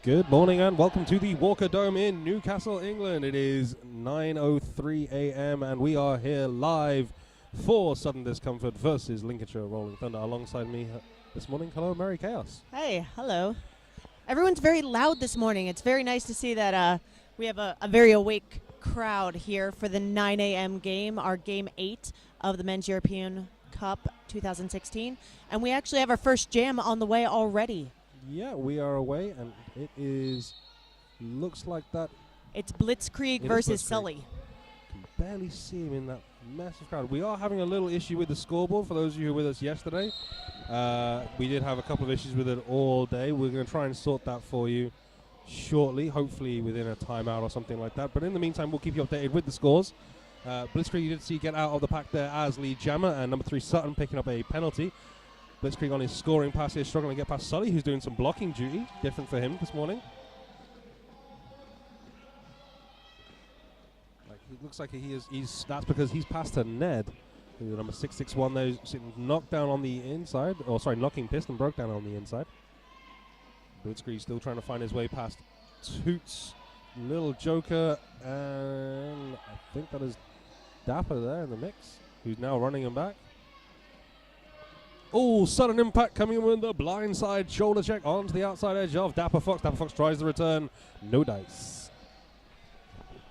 Good morning and welcome to the Walker Dome in Newcastle, England. It is 9:03 a.m. and we are here live for Sudden Discomfort versus Lincolnshire Rolling Thunder. Alongside me this morning, hello, Mary Chaos. Hey, hello. Everyone's very loud this morning. It's very nice to see that we have a very awake crowd here for the 9 a.m. game, our Game 8 of the Men's European Cup 2016. And we actually have our first jam on the way already. Yeah, we are away, and looks like that. It's Blitzkrieg versus Sully. Can barely see him in that massive crowd. We are having a little issue with the scoreboard for those of you who were with us yesterday. We did have a couple of issues with it all day. We're going to try and sort that for you shortly, hopefully within a timeout or something like that. But in the meantime, we'll keep you updated with the scores. Blitzkrieg, you did see get out of the pack there as Lee Jammer, and number 3 Sutton picking up a penalty. Blitzkrieg on his scoring pass here, struggling to get past Sully, who's doing some blocking duty. Different for him this morning. It looks like that's because he's passed to Ned, who number 661 there, sitting knocked down on the inside. Knocking pissed and broke down on the inside. Blitzkrieg still trying to find his way past Toots, Little Joker, and I think that is Dapper there in the mix, who's now running him back. Oh, sudden impact coming in with the blindside shoulder check onto the outside edge of Dapper Fox. Dapper Fox tries the return. No dice.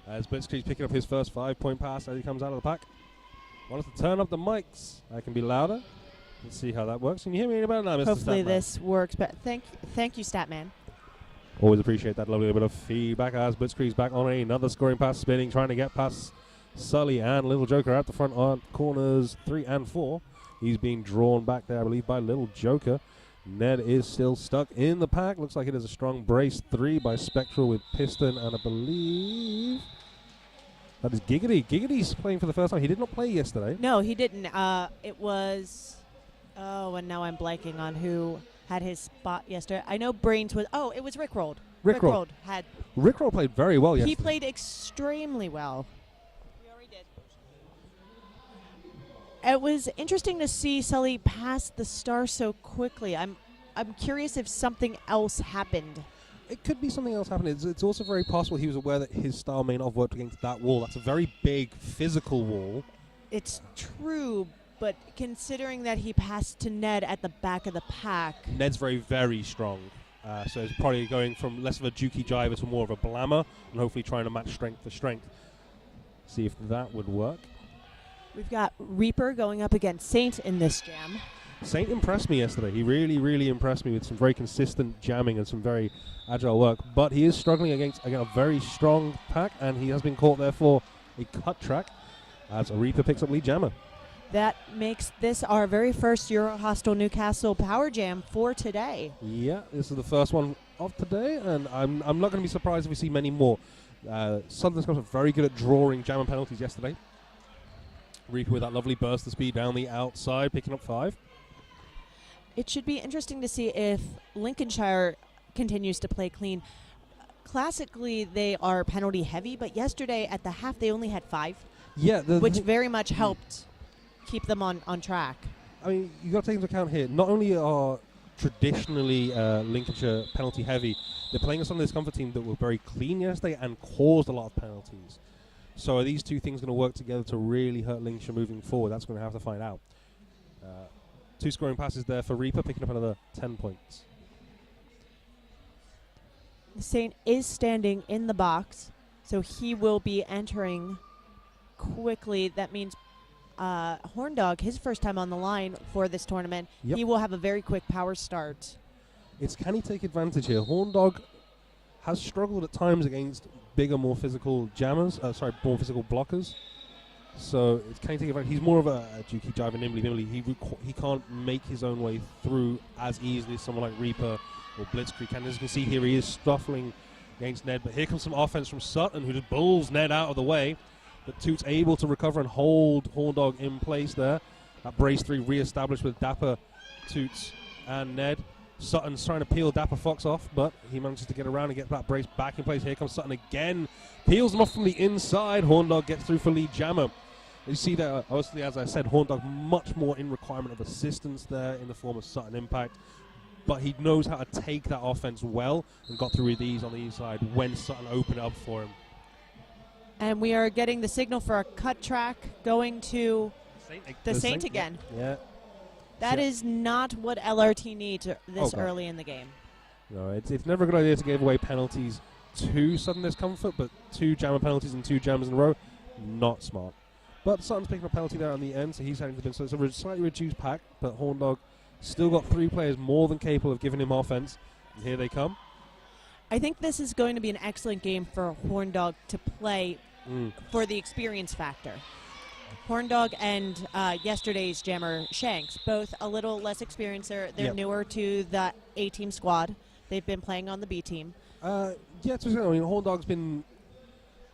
As Blitzkrieg's picking up his first 5-point pass as he comes out of the pack. Want us to turn up the mics. I can be louder. Let's see how that works. Can you hear me any better now, Mr. Hopefully Statman? this works. But thank you, Statman. Always appreciate that lovely bit of feedback as Blitzkrieg's back on another scoring pass, spinning, trying to get past Sully and Little Joker out the front on corners 3 and 4. He's being drawn back there, I believe, by Little Joker. Ned is still stuck in the pack. Looks like it is a strong brace 3 by Spectral with Piston, and I believe that is Giggity. Giggity's playing for the first time. He did not play yesterday. No, he didn't. It was... Oh, and now I'm blanking on who had his spot yesterday. I know Brains was... Oh, it was Rickrolled. Rickrolled had... Rickroll played very well yesterday. He played extremely well. We already did. It was interesting to see Sully pass the star so quickly. I'm curious if something else happened. It could be something else happening. It's also very possible he was aware that his style may not have worked against that wall. That's a very big physical wall. It's true, but considering that he passed to Ned at the back of the pack... Ned's very, very strong. So it's probably going from less of a jukey jiver to more of a blammer, and hopefully trying to match strength for strength. See if that would work. We've got Reaper going up against Saint in this jam. Saint impressed me yesterday. He really, really impressed me with some very consistent jamming and some very agile work. But he is struggling against, again, a very strong pack, and he has been caught there for a cut track as Reaper picks up lead jammer. That makes this our very first Euro Hostel Newcastle Power Jam for today. Yeah, this is the first one of today, and I'm not going to be surprised if we see many more. Southern Scots were very good at drawing jam and penalties yesterday. Reaper with that lovely burst of speed down the outside, picking up 5. It should be interesting to see if Lincolnshire continues to play clean. Classically, they are penalty heavy, but yesterday at the half they only had 5. Yeah, which very much helped keep them on track. I mean, you got to take into account here, not only are traditionally Lincolnshire penalty heavy, they're playing a Sudden Discomfort team that were very clean yesterday and caused a lot of penalties. So are these two things going to work together to really hurt Lincolnshire moving forward? That's going to have to find out. 2 scoring passes there for Reaper, picking up another 10 points. Saint is standing in the box, so he will be entering quickly. That means Horndog, his first time on the line for this tournament, he will have a very quick power start. Can he take advantage here? Horndog has struggled at times against bigger, more physical jammers, more physical blockers. So can he take advantage? He's more of a jukey jiver, nimbly. He can't make his own way through as easily as someone like Reaper or Blitzkrieg can. As you can see here, he is stuffling against Ned, but here comes some offense from Sutton, who just bulls Ned out of the way. But Toots able to recover and hold Horndog in place there. That brace 3 re-established with Dapper, Toots, and Ned. Sutton's trying to peel Dapper Fox off, but he manages to get around and get that brace back in place. Here comes Sutton again. Peels him off from the inside. Horndog gets through for lead jammer. You see that, obviously, as I said, Horndog much more in requirement of assistance there in the form of Sutton Impact. but he knows how to take that offense well and got through with ease on the east side when Sutton opened up for him. And we are getting the signal for a cut track going to the Saint again. Yeah. That is not what LRT needs this God. early in the game. No, it's never a good idea to give away penalties to Sutton Discomfort, but 2 jammer penalties and 2 jammers in a row, not smart. But Sutton's picking up a penalty there on the end, so he's heading to the bin. So it's a slightly reduced pack, but Horndog still got 3 players more than capable of giving him offense. And here they come. I think this is going to be an excellent game for Horndog to play for the experience factor. Horndog and yesterday's jammer Shanks, both a little less experienced. They're newer to the A-team squad. They've been playing on the B team. Yeah, Horndog's been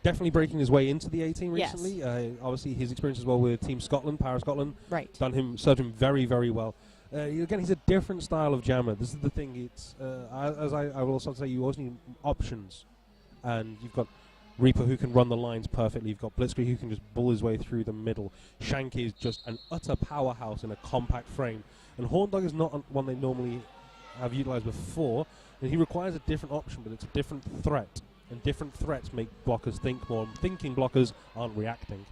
definitely breaking his way into the A-team recently. Yes. Obviously, his experience as well with Team Scotland, Power Scotland, Right. served him very, very well. Again, he's a different style of jammer. This is the thing. It's as I will also say, you always need options, and you've got Reaper who can run the lines perfectly. You've got Blitzkrieg who can just bull his way through the middle. Shank is just an utter powerhouse in a compact frame, and Horndog is not one they normally have utilized before. And he requires a different option, but it's a different threat, and different threats make blockers think more. Thinking blockers aren't reacting.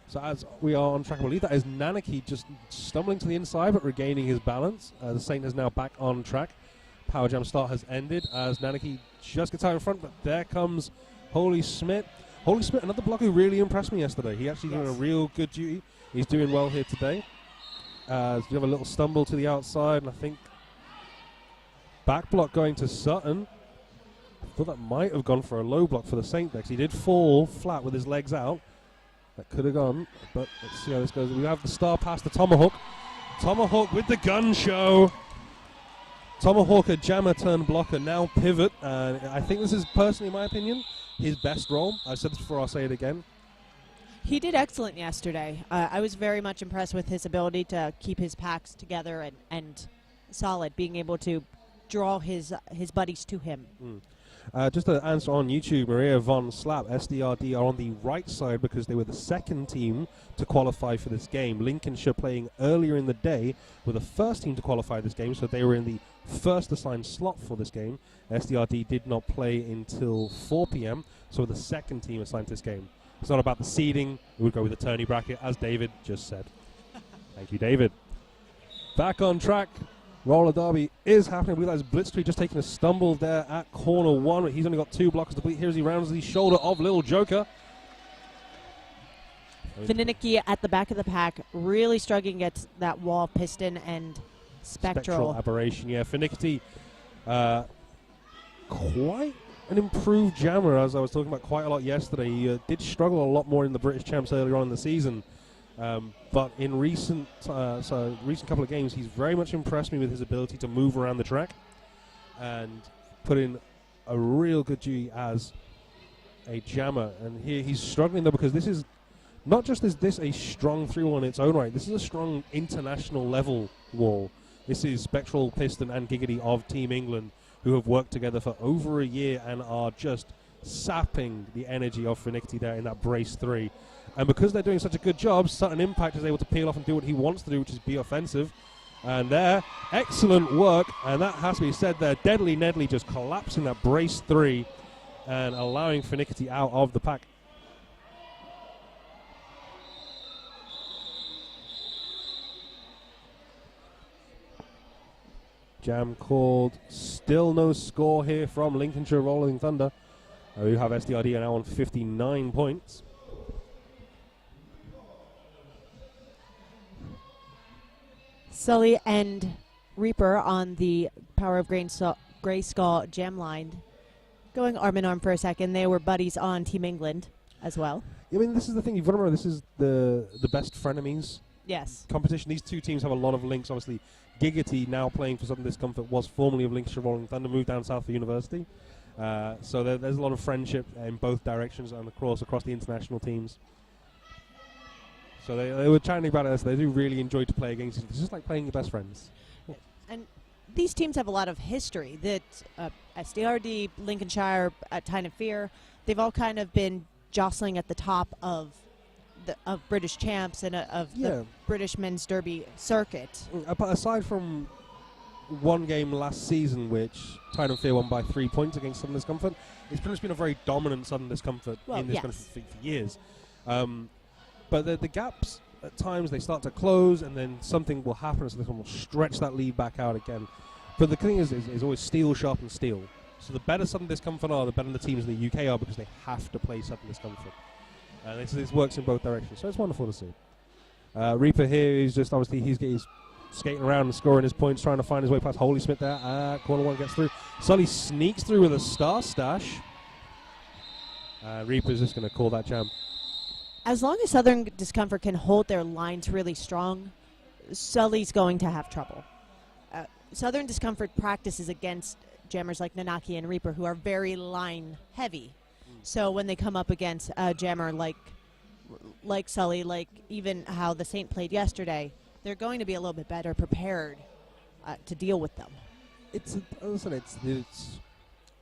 So as we are on track, I believe that is Nanaki just stumbling to the inside but regaining his balance. The Saint is now back on track. Power Jam start has ended as Nanaki just gets out in front, but there comes Holy Smith. Holy Smith, another blocker who really impressed me yesterday. He actually did a real good duty. He's doing well here today. As we have a little stumble to the outside, and I think back block going to Sutton. I thought that might have gone for a low block for the Saint decks. He did fall flat with his legs out. That could have gone, but let's see how this goes. We have the star pass to Tomahawk. Tomahawk with the gun show. Tomahawk, a jammer turn blocker, now pivot. And I think this is, personally, in my opinion, his best role. I've said this before, I'll say it again. He did excellent yesterday. I was very much impressed with his ability to keep his packs together and solid, being able to draw his buddies to him. Just to answer on YouTube, Maria Von Slap, SDRD are on the right side because they were the second team to qualify for this game. Lincolnshire playing earlier in the day were the first team to qualify this game, so they were in the first assigned slot for this game. SDRD did not play until 4 p.m., so the second team assigned to this game. It's not about the seeding. We would go with the tourney bracket, as David just said. Thank you, David. Back on track. Roller derby is happening. We realize Blitzkrieg just taking a stumble there at corner 1. But he's only got 2 blockers to beat. Here as he rounds the shoulder of Little Joker. Fininiki at the back of the pack, really struggling against that wall piston and spectral aberration. Yeah, Finicity, quite an improved jammer, as I was talking about quite a lot yesterday. He did struggle a lot more in the British Champs earlier on in the season. But in recent couple of games, he's very much impressed me with his ability to move around the track and put in a real good duty as a jammer. And here he's struggling though, because this is not just is this a strong 3-wall in its own right. This is a strong international level wall. This is Spectral, Piston, and Giggity of Team England, who have worked together for over a year and are just sapping the energy of Finicity there in that brace 3. And because they're doing such a good job, Sutton Impact is able to peel off and do what he wants to do, which is be offensive. And there, excellent work, and that has to be said there. Deadly Nedley just collapsing that brace 3 and allowing Finicity out of the pack. Jam called. Still no score here from Lincolnshire Rolling Thunder. We have SDRD now on 59 points. Sully and Reaper on the Power of Greyskull gem line. Going arm in arm for a second. They were buddies on Team England as well. I mean, this is the thing. You've got to remember, this is the best frenemies competition. These two teams have a lot of links. Obviously, Giggity, now playing for Sutton Discomfort, was formerly of Lincolnshire Rolling Thunder, moved down south for university. So there's a lot of friendship in both directions and across the international teams. So they were chatting about it. They do really enjoy to play against each other. It's just like playing your best friends. And these teams have a lot of history. That SDRD, Lincolnshire, Tyne and Fear, they've all kind of been jostling at the top of British champs and of the British men's derby circuit. But aside from one game last season, which Tide and Fear won by 3 points against Southern Discomfort. It's pretty much been a very dominant Southern Discomfort in this country for years. But the gaps, at times, they start to close, and then something will happen, so this one will stretch that lead back out again. But the thing is always steel sharpens steel. So the better Southern Discomfort are, the better the teams in the UK are, because they have to play Southern Discomfort. This works in both directions, so it's wonderful to see. Reaper here is just, obviously, he's skating around and scoring his points, trying to find his way past Holy Smith there. Corner one gets through. Sully sneaks through with a star stash. Reaper's just going to call that jam. As long as Southern Discomfort can hold their lines really strong, Sully's going to have trouble. Southern Discomfort practices against jammers like Nanaki and Reaper, who are very line heavy. So when they come up against a jammer like Sully, like even how the Saint played yesterday, they're going to be a little bit better prepared to deal with them. It's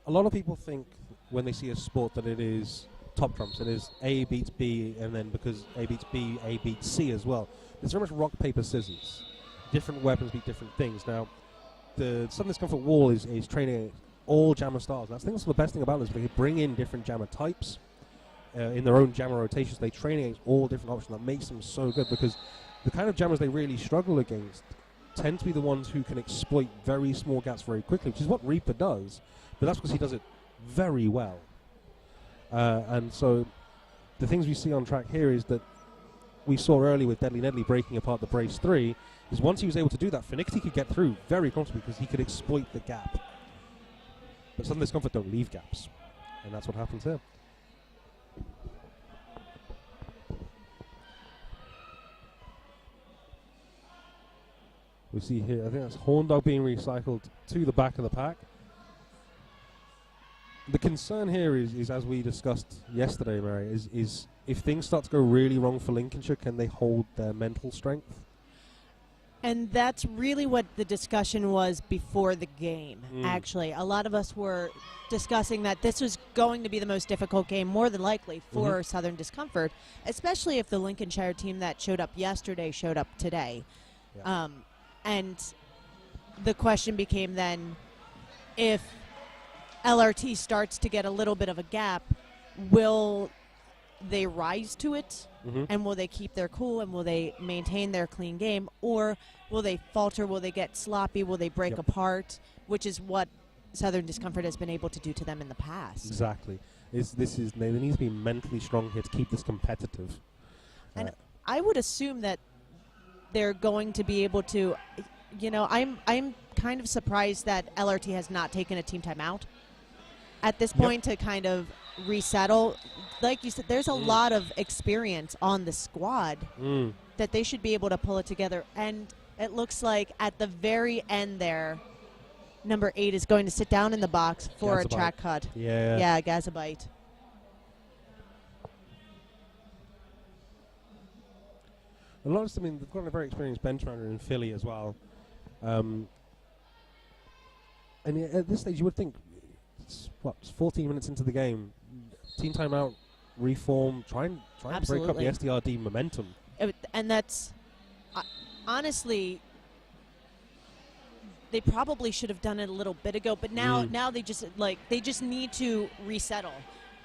a lot of people think when they see a sport that it is top trumps. It is A beats B, and then because A beats B, A beats C as well. It's very much rock, paper, scissors. Different weapons beat different things. Now, the Southern Discomfort Wall is training all jammer styles. I think that's the best thing about this. They bring in different jammer types in their own jammer rotations. They train against all different options. That makes them so good, because the kind of jammers they really struggle against tend to be the ones who can exploit very small gaps very quickly, which is what Reaper does, but that's because he does it very well. And so the things we see on track here is that we saw earlier with Deadly Nedley breaking apart the Brace 3, is once he was able to do that, Finicky could get through very comfortably because he could exploit the gap. But Southern Discomfort don't leave gaps, and that's what happens here. We see here, I think that's Horndog being recycled to the back of the pack. The concern here is as we discussed yesterday, Mary, is if things start to go really wrong for Lincolnshire, can they hold their mental strength? And that's really what the discussion was before the game, actually. A lot of us were discussing that this was going to be the most difficult game, more than likely, for Southern Discomfort, especially if the Lincolnshire team that showed up yesterday showed up today. Yeah. And the question became then, if LRT starts to get a little bit of a gap, will they rise to it? And will they keep their cool, and will they maintain their clean game, or will they falter, will they get sloppy, will they break apart, which is what Southern Discomfort has been able to do to them in the past. Exactly. They need to be mentally strong here to keep this competitive. And I would assume that they're going to be able to, I'm kind of surprised that LRT has not taken a team timeout at this point to kind of resettle. Like you said, there's a lot of experience on the squad that they should be able to pull it together. And it looks like at the very end there, number 8 is going to sit down in the box for a track cut. Yeah, Gazabite. A lot of, they've got a very experienced bench runner in Philly as well. And at this stage, you would think, it's 14 minutes into the game, team timeout, reform, try and break up the SDRD momentum. And that's, honestly, they probably should have done it a little bit ago, but now they just need to resettle.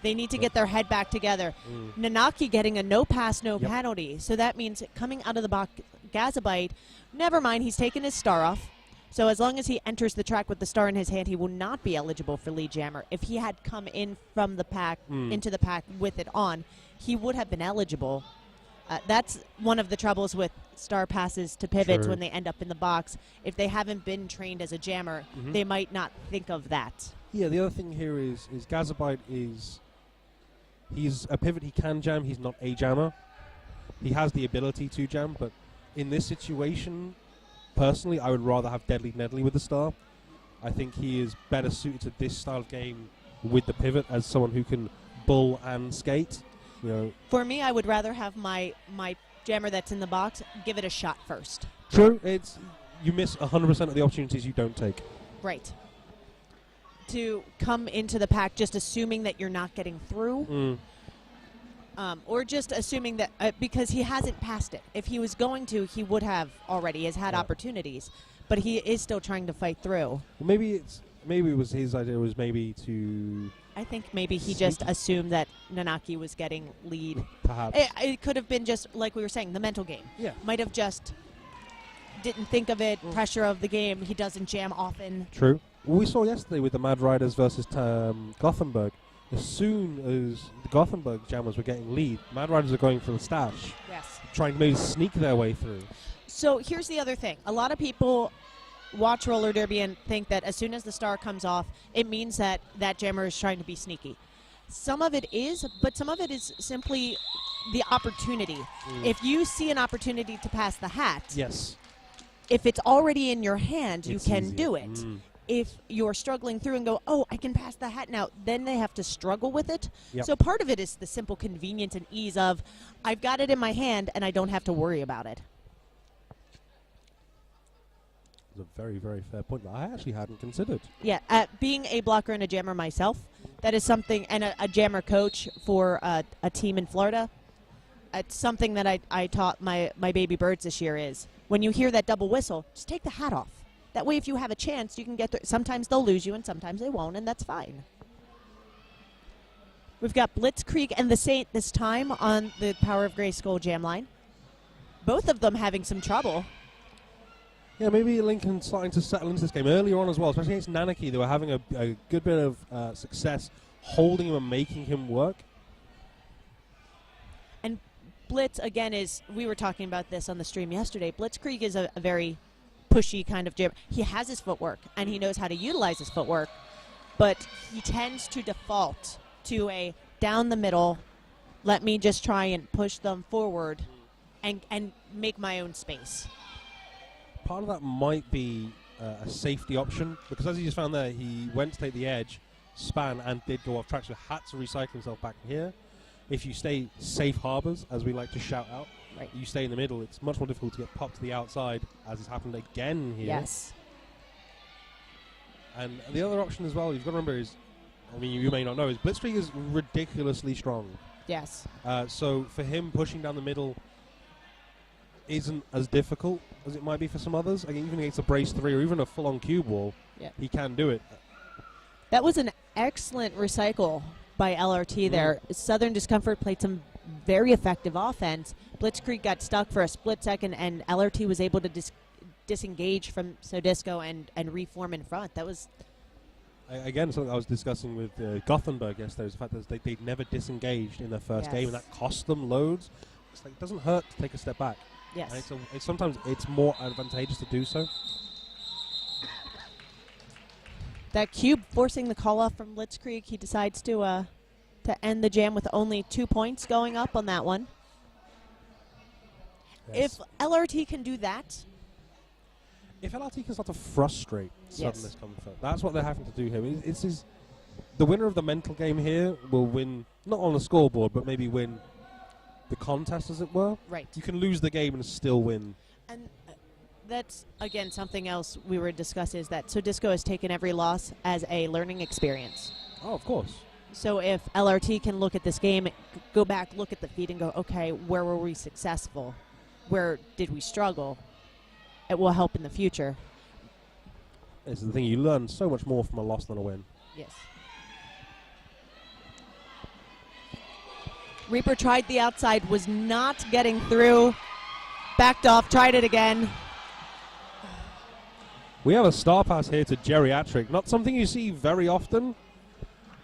They need to get their head back together. Nanaki getting a no pass, no penalty. So that means coming out of the box, Gazabite, never mind, he's taken his star off. So as long as he enters the track with the star in his hand, he will not be eligible for lead jammer. If he had come in from the pack, into the pack with it on, he would have been eligible. That's one of the troubles with star passes to pivots when they end up in the box. If they haven't been trained as a jammer, they might not think of that. Yeah, the other thing here is Gazabite he's a pivot, he can jam, he's not a jammer. He has the ability to jam, but in this situation, personally, I would rather have Deadly Nedley with the star. I think he is better suited to this style of game with the pivot as someone who can bull and skate. For me, I would rather have my jammer that's in the box give it a shot first. True, you miss 100% of the opportunities you don't take. Right. To come into the pack just assuming that you're not getting through, or just assuming that because he hasn't passed it. If he was going to, he would have already. Has had opportunities, but he is still trying to fight through. Well, maybe it was his idea was maybe to I think maybe he just assumed that Nanaki was getting lead. perhaps. It could have been just, like we were saying, the mental game. Yeah. Might have just didn't think of it, pressure of the game. He doesn't jam often. True. Well, we saw yesterday with the Mad Riders versus Gothenburg. As soon as the Gothenburg jammers were getting lead, Mad Riders are going for the stash, Yes. trying to maybe sneak their way through. So here's the other thing. A lot of people watch roller derby and think that as soon as the star comes off, it means that that jammer is trying to be sneaky. Some of it is, but some of it is simply the opportunity. If you see an opportunity to pass the hat, Yes. if it's already in your hand, you It's can easier. do it. If you're struggling through and go, oh, I can pass the hat now, then they have to struggle with it. Yep. So part of it is the simple convenience and ease of, I've got it in my hand and I don't have to worry about it. It's a very, very fair point that I actually hadn't considered. Yeah, being a blocker and a jammer myself, that is something, and a jammer coach for a team in Florida, it's something that I taught my baby birds this year is, when you hear that double whistle, just take the hat off. That way if you have a chance, you can get through. Sometimes they'll lose you and sometimes they won't, and that's fine. We've got Blitzkrieg and the Saint this time on the Power of Grayskull jam line. Both of them having some trouble. Yeah, maybe Lincoln starting to settle into this game earlier on as well, especially against Nanaki. They were having a good bit of success holding him and making him work. And Blitz, again, we were talking about this on the stream yesterday, Blitzkrieg is a very pushy kind of jammer. He has his footwork, and he knows how to utilize his footwork, but he tends to default to a down the middle, let me just try and push them forward and make my own space. Part of that might be a safety option, because as you just found there, he went to take the edge, span, and did go off track, so had to recycle himself back here. If you stay safe harbors, as we like to shout out, Right. you stay in the middle, it's much more difficult to get popped to the outside, as has happened again here. Yes. And the other option as well, you've got to remember is, I mean, you may not know, is Blitzkrieg is ridiculously strong. Yes. So for him, pushing down the middle isn't as difficult as it might be for some others. Like, even against a brace 3 or even a full-on cube wall, Yep. he can do it. That was an excellent recycle by LRT there. Southern Discomfort played some very effective offense. Blitzkrieg got stuck for a split second, and LRT was able to disengage from Sodisco and reform in front. That was... Again, something I was discussing with Gothenburg yesterday was the fact that they'd never disengaged in their first game, and that cost them loads. It's like, it doesn't hurt to take a step back. Yes. And sometimes it's more advantageous to do so. That cube forcing the call off from Blitzkrieg. He decides to end the jam with only 2 points going up on that one. Yes. If LRT can do that, If LRT can start to frustrate sudden Yes. discomfort, that's what they're having to do here. The winner of the mental game here will win, not on the scoreboard, but maybe win the contest, as it were. right. You can lose the game and still win. And that's, again, something else we were discussing is that Sodisco has taken every loss as a learning experience. Oh, of course. So if LRT can look at this game, go back, look at the feed, and go, okay, where were we successful? Where did we struggle? It will help in the future. This is the thing. You learn so much more from a loss than a win. Yes. Reaper tried the outside, was not getting through. Backed off, tried it again. We have a star pass here to Geriatric. Not something you see very often,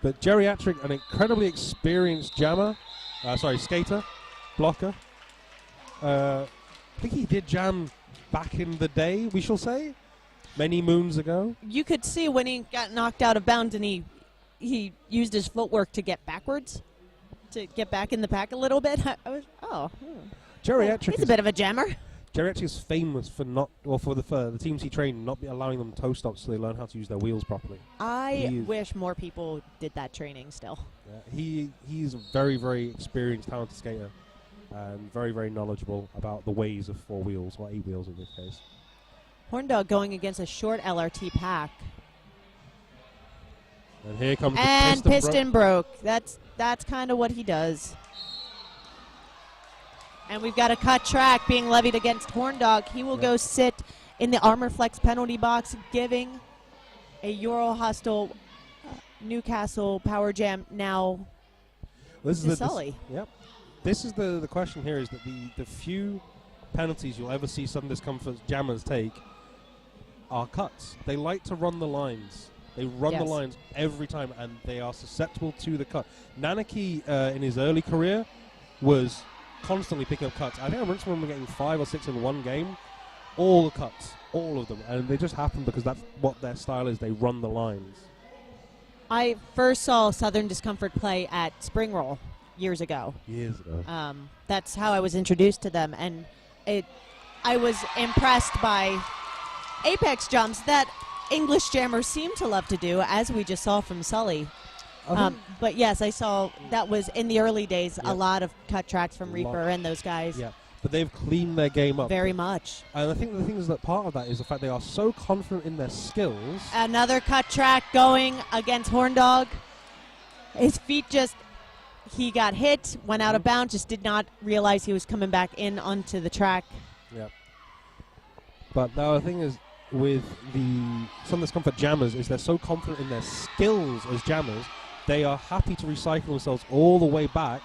but Geriatric, an incredibly experienced jammer, skater, blocker. I think he did jam back in the day, we shall say, many moons ago. You could see when he got knocked out of bounds and he used his footwork to get backwards, to get back in the pack a little bit. I was, Geriatric he's a bit of a jammer. Geriatric is famous for the teams he trained not allowing them toe stops so they learn how to use their wheels properly. I wish more people did that training still. Yeah, he's a very, very experienced, talented skater and very, very knowledgeable about the ways of 4 wheels, or 8 wheels in this case. Horndog going against a short LRT pack. And here comes And the piston broke. That's kind of what he does. And we've got a cut track being levied against Horndog. He will go sit in the armor flex penalty box, giving a Euro hostile Newcastle power jam now This to is Sully. Yep. This is the question here is that the few penalties you'll ever see Sudden Discomfort jammers take are cuts. They like to run the lines. They run the Yes. lines every time, and they are susceptible to the cut. Nanaki, in his early career, was constantly picking up cuts. I think I remember getting 5 or 6 in one game. All the cuts, all of them. And they just happen because that's what their style is. They run the lines. I first saw Southern Discomfort play at Spring Roll years ago. Years ago. That's how I was introduced to them, and I was impressed by apex jumps that English jammers seem to love to do, as we just saw from Sully. But yes, I saw that was in the early days a lot of cut tracks from Reaper and those guys. Yeah, but they've cleaned their game up. Very much. And I think the thing is that part of that is the fact they are so confident in their skills. Another cut track going against Horndog. His feet he got hit, went out of bounds, just did not realize he was coming back in onto the track. Yeah. But now the thing is, with some Discomfort jammers, is they're so confident in their skills as jammers, they are happy to recycle themselves all the way back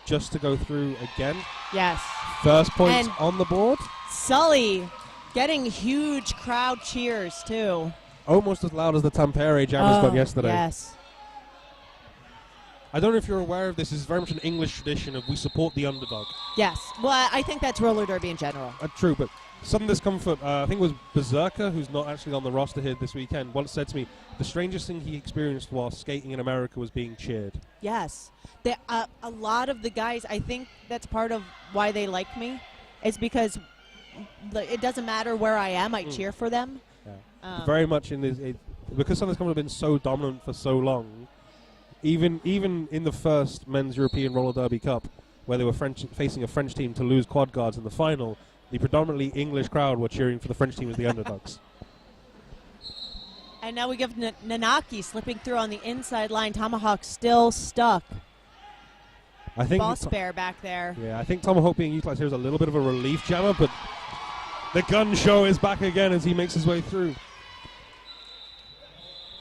just to go through again. Yes. First points And on the board. Sully getting huge crowd cheers, too. Almost as loud as the Tampere jammers got yesterday. Yes. I don't know if you're aware of this. This is very much an English tradition of we support the underdog. Yes. Well, I think that's roller derby in general. True, but Sudden Discomfort, I think it was Berserker, who's not actually on the roster here this weekend, once said to me, the strangest thing he experienced while skating in America was being cheered. Yes. A lot of the guys, I think that's part of why they like me, is because it doesn't matter where I am, I cheer for them. Yeah. Very much in this, because Sudden Discomfort have been so dominant for so long, even in the first Men's European Roller Derby Cup, where they were facing a French team to lose quad guards in the final, the predominantly English crowd were cheering for the French team as the underdogs. And now we give Nanaki slipping through on the inside line. Tomahawk still stuck. I think Boss Bear back there. Yeah, I think Tomahawk being utilized here is a little bit of a relief jammer, but the gun show is back again as he makes his way through.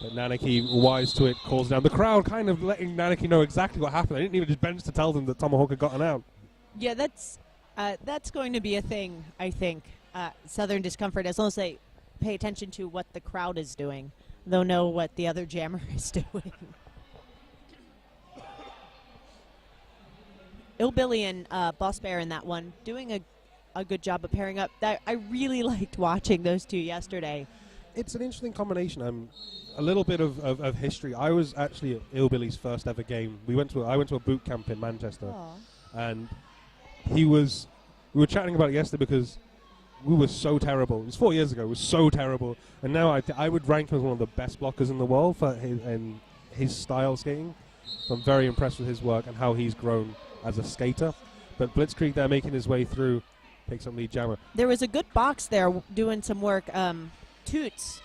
But Nanaki, wise to it, calls down. The crowd kind of letting Nanaki know exactly what happened. They didn't even just bench to tell them that Tomahawk had gotten out. Yeah, that's going to be a thing, I think. Southern Discomfort, as long as they pay attention to what the crowd is doing, they'll know what the other jammer is doing. Illbilly and Boss Bear in that one, doing a good job of pairing up. I really liked watching those two yesterday. It's an interesting combination. A little bit of history. I was actually at Illbilly's first ever game. I went to a boot camp in Manchester. Aww. And we were chatting about it yesterday because we were so terrible. It was 4 years ago. It was so terrible. And now I would rank him as one of the best blockers in the world for his style skating. So I'm very impressed with his work and how he's grown as a skater. But Blitzkrieg there making his way through, picks up lead jammer. There was a good box there doing some work. Toots,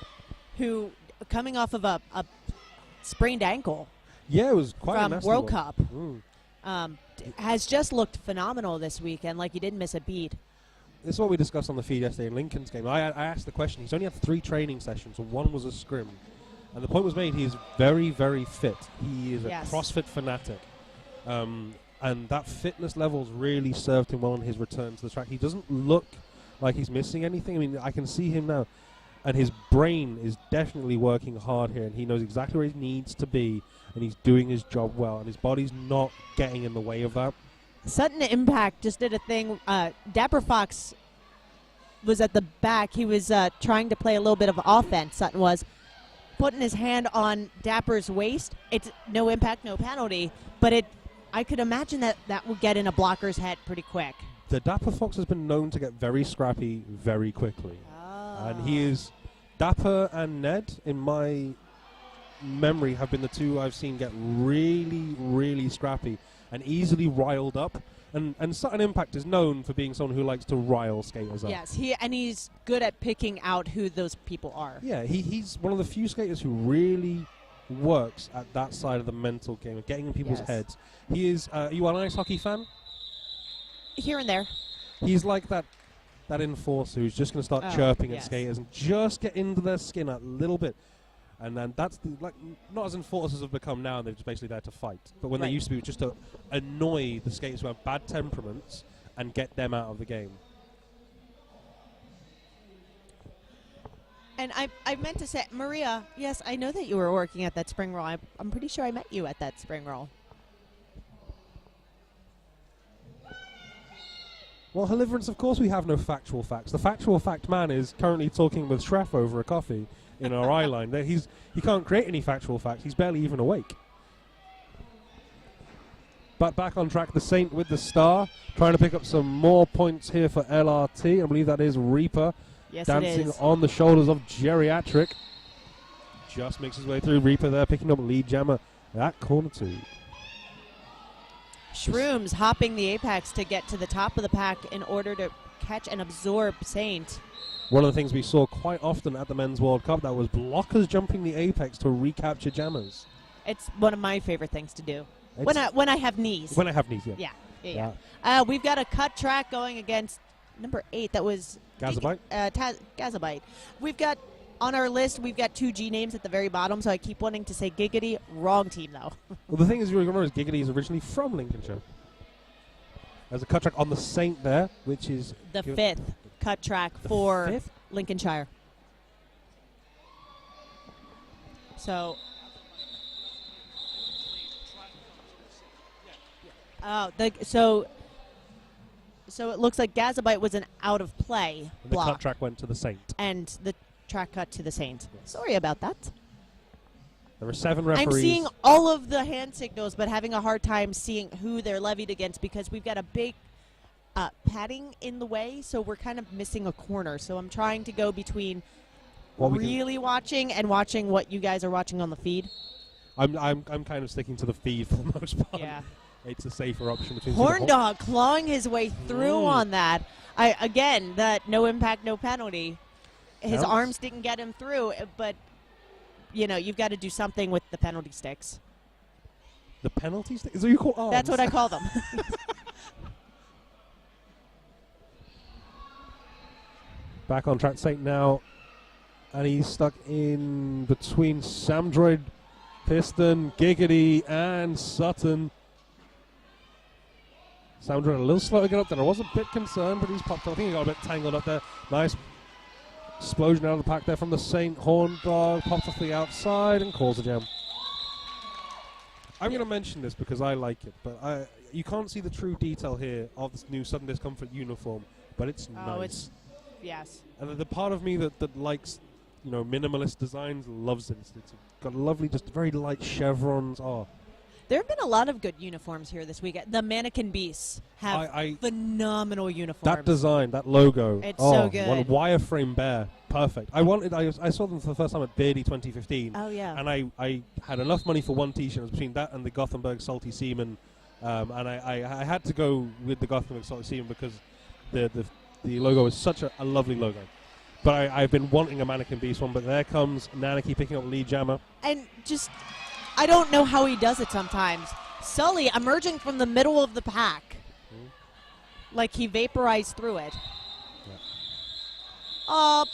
who coming off of a sprained ankle. Yeah, it was quite a from nasty World one. Cup. Has just looked phenomenal this weekend, like he didn't miss a beat. This is what we discussed on the feed yesterday in Lincoln's game. I asked the question. He's only had 3 training sessions, and 1 was a scrim. And the point was made, he's very, very fit. He is a CrossFit fanatic. And that fitness level's really served him well on his return to the track. He doesn't look like he's missing anything. I mean, I can see him now. And his brain is definitely working hard here, and he knows exactly where he needs to be, and he's doing his job well, and his body's not getting in the way of that. Sutton Impact just did a thing. Dapper Fox was at the back. He was trying to play a little bit of offense, Sutton was, putting his hand on Dapper's waist. It's no impact, no penalty, but I could imagine that would get in a blocker's head pretty quick. The Dapper Fox has been known to get very scrappy very quickly. And he is Dapper and Ned, in my memory, have been the two I've seen get really, really scrappy and easily riled up. And Sutton Impact is known for being someone who likes to rile skaters up. Yes, he's good at picking out who those people are. Yeah, he's one of the few skaters who really works at that side of the mental game, of getting in people's heads. He is, are you an ice hockey fan? Here and there. He's like that that enforcer who's just going to start Oh, chirping at yes. skaters and just get into their skin a little bit. And then that's not as enforcers have become now, and they're just basically there to fight. But when they Right. used to be, it was just to annoy the skaters who have bad temperaments and get them out of the game. And I meant to say, Maria, yes, I know that you were working at that spring roll. I'm pretty sure I met you at that spring roll. Well, Deliverance, of course we have no factual facts. The factual fact man is currently talking with Shreff over a coffee in our eye line. He can't create any factual facts. He's barely even awake. But back on track, the Saint with the star, trying to pick up some more points here for LRT. I believe that is Reaper. Yes, Dancing it is. on the shoulders of Geriatric. Just makes his way through. Reaper there picking up Lead Jammer at corner 2. Shrooms hopping the apex to get to the top of the pack in order to catch and absorb Saint. One of the things we saw quite often at the Men's World Cup, that was blockers jumping the apex to recapture jammers. It's one of my favorite things to do. When I have knees. When I have knees, yeah. Yeah. We've got a cut track going against number 8. That was Gazabite? Gazabite. We've got on our list, we've got 2 G names at the very bottom, so I keep wanting to say Giggity. Wrong team, though. Well, the thing is, you remember, is Giggity is originally from Lincolnshire. There's a cut track on the Saint there, which is The 5th cut track for 5th? Lincolnshire. So. So it looks like Gazabite was an out of play and the cut block, track went to the Saint. and the track cut to the Saint. Sorry about that. There are 7 referees. I'm seeing all of the hand signals, but having a hard time seeing who they're levied against because we've got a big padding in the way, so we're kind of missing a corner. So I'm trying to go between really watching and watching what you guys are watching on the feed. I'm kind of sticking to the feed for the most part. Yeah. It's a safer option between Horn Dog clawing his way through on that. Again, that no impact, no penalty. His Counts. arms didn't get him through, but you've got to do something with the penalty sticks. The penalty stick? Is that what you call arms? That's what I call them. Back on track, Saint now, and he's stuck in between Samdroid, Piston, Giggity, and Sutton. Samdroid a little slow to get up there. I was a bit concerned, but he's popped up. I think he got a bit tangled up there. Nice explosion out of the pack there from the Saint. Horn Dog pops off the outside and calls a jam. I'm going to mention this because I like it, but you can't see the true detail here of this new Sudden Discomfort uniform, but it's nice. Yes. And the part of me that likes, minimalist designs loves it. It's got lovely, just very light chevrons. Oh, There have been a lot of good uniforms here this week. The Mannequin Beasts have phenomenal uniforms. that design, that logo. It's so good. One wireframe bear, perfect. I saw them for the first time at Beardy 2015. Oh, yeah. And I had enough money for one T-shirt. It was between that and the Gothenburg Salty Seaman, and I had to go with the Gothenburg Salty Seaman because the logo is such a lovely logo. But I've been wanting a Mannequin Beast one, but there comes Nanaki picking up Lead Jammer. And I don't know how he does it sometimes. Sully emerging from the middle of the pack. Like he vaporized through it. Yeah. Oh,